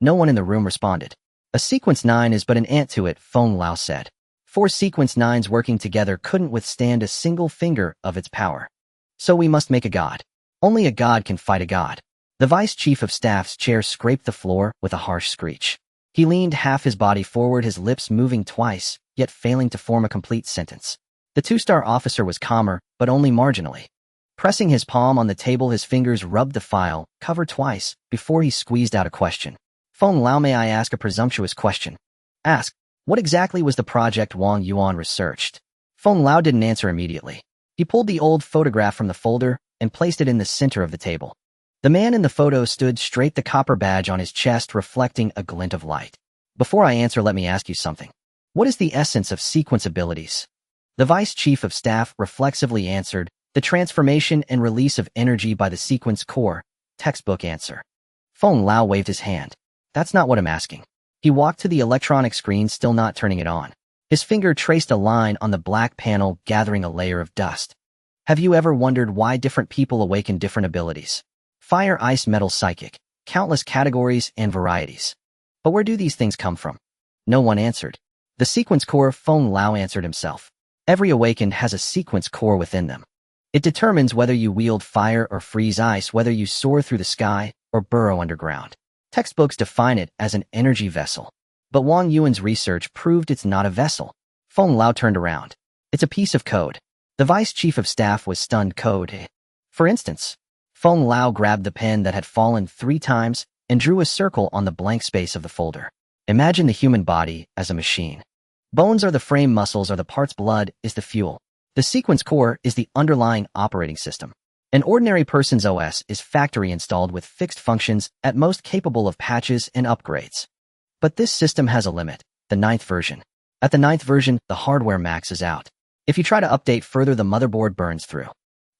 No one in the room responded. A sequence 9 is but an ant to it, Feng Lao said. 4 sequence 9s working together couldn't withstand a single finger of its power. So we must make a god. Only a god can fight a god. The vice chief of staff's chair scraped the floor with a harsh screech. He leaned half his body forward, his lips moving twice, yet failing to form a complete sentence. The 2-star officer was calmer, but only marginally. Pressing his palm on the table, his fingers rubbed the file cover twice before he squeezed out a question. Feng Lao, may I ask a presumptuous question? Ask. What exactly was the project Wang Yuan researched? Feng Lao didn't answer immediately. He pulled the old photograph from the folder and placed it in the center of the table. The man in the photo stood straight, the copper badge on his chest reflecting a glint of light. Before I answer, let me ask you something. What is the essence of sequence abilities? The vice chief of staff reflexively answered, the transformation and release of energy by the sequence core. Textbook answer. Feng Lao waved his hand. That's not what I'm asking. He walked to the electronic screen, still not turning it on. His finger traced a line on the black panel, gathering a layer of dust. Have you ever wondered why different people awaken different abilities? Fire, ice, metal, psychic. Countless categories and varieties. But where do these things come from? No one answered. The sequence core, Feng Lao answered himself. Every awakened has a sequence core within them. It determines whether you wield fire or freeze ice, whether you soar through the sky or burrow underground. Textbooks define it as an energy vessel. But Wang Yuan's research proved it's not a vessel. Feng Lao turned around. It's a piece of code. The vice chief of staff was stunned. Code. For instance, Feng Lao grabbed the pen that had fallen 3 times and drew a circle on the blank space of the folder. Imagine the human body as a machine. Bones are the frame, muscles are the parts, blood is the fuel. The sequence core is the underlying operating system. An ordinary person's OS is factory installed with fixed functions, at most capable of patches and upgrades. But this system has a limit, the 9th version. At the 9th version, the hardware maxes out. If you try to update further, the motherboard burns through.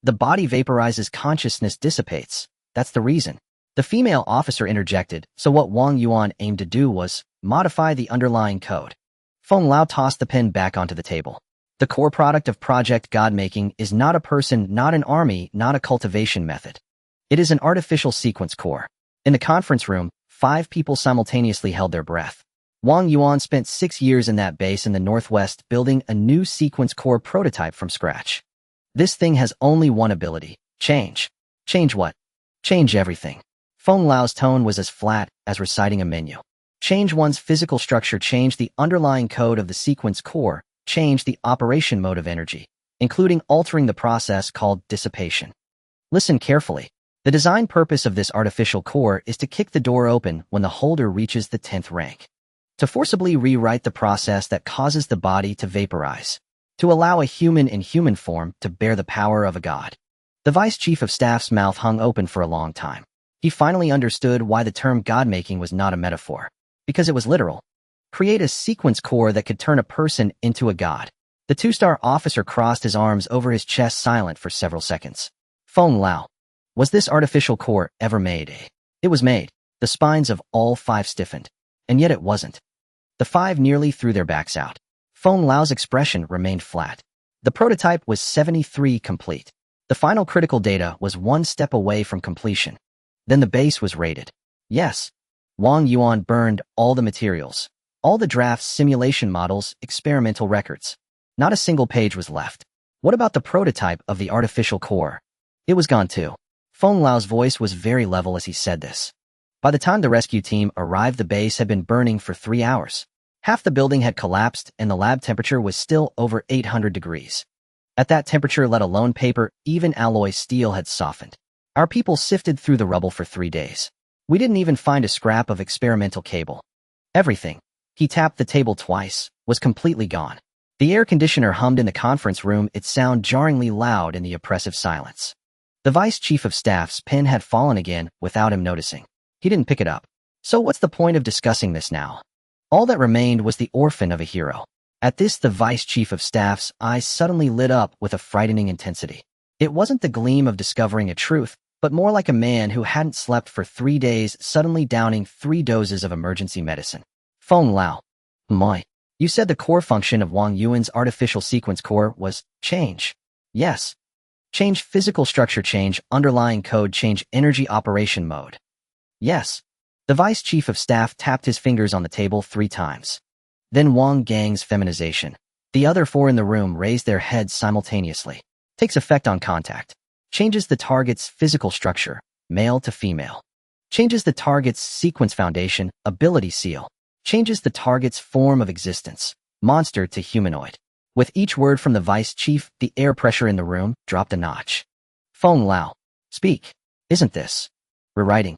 The body vaporizes, consciousness dissipates. That's the reason. The female officer interjected, so what Wang Yuan aimed to do was modify the underlying code. Feng Lao tossed the pen back onto the table. The core product of Project God-making is not a person, not an army, not a cultivation method. It is an artificial sequence core. In the conference room, 5 people simultaneously held their breath. Wang Yuan spent 6 years in that base in the northwest building a new sequence core prototype from scratch. This thing has only one ability: change. Change what? Change everything. Feng Lao's tone was as flat as reciting a menu. Change one's physical structure, change the underlying code of the sequence core, change the operation mode of energy, including altering the process called dissipation. Listen carefully. The design purpose of this artificial core is to kick the door open when the holder reaches the 10th rank. To forcibly rewrite the process that causes the body to vaporize. To allow a human in human form to bear the power of a god. The vice chief of staff's mouth hung open for a long time. He finally understood why the term god-making was not a metaphor. Because it was literal. Create a sequence core that could turn a person into a god. The 2-star officer crossed his arms over his chest, silent for several seconds. Feng Lao. Was this artificial core ever made? It was made. The spines of all 5 stiffened. And yet it wasn't. The 5 nearly threw their backs out. Feng Lao's expression remained flat. The prototype was 73 complete. The final critical data was 1 step away from completion. Then the base was raided. Yes. Wang Yuan burned all the materials. All the drafts, simulation models, experimental records. Not a single page was left. What about the prototype of the artificial core? It was gone too. Feng Lao's voice was very level as he said this. By the time the rescue team arrived, the base had been burning for 3 hours. Half the building had collapsed and the lab temperature was still over 800 degrees. At that temperature, let alone paper, even alloy steel had softened. Our people sifted through the rubble for 3 days. We didn't even find a scrap of experimental cable. Everything, he tapped the table twice, was completely gone. The air conditioner hummed in the conference room, its sound jarringly loud in the oppressive silence. The vice chief of staff's pen had fallen again without him noticing. He didn't pick it up. So what's the point of discussing this now? All that remained was the orphan of a hero. At this, the vice chief of staff's eyes suddenly lit up with a frightening intensity. It wasn't the gleam of discovering a truth, but more like a man who hadn't slept for 3 days suddenly downing 3 doses of emergency medicine. Feng Lao. Moi. You said the core function of Wang Yuan's artificial sequence core was change. Yes. Change physical structure, change underlying code, change energy operation mode. Yes. The vice chief of staff tapped his fingers on the table 3 times. Then Wang Gang's feminization. The other 4 in the room raised their heads simultaneously. Takes effect on contact. Changes the target's physical structure, male to female. Changes the target's sequence foundation, ability seal. Changes the target's form of existence, monster to humanoid. With each word from the vice chief, the air pressure in the room dropped a notch. Feng Lao. Speak. Isn't this rewriting?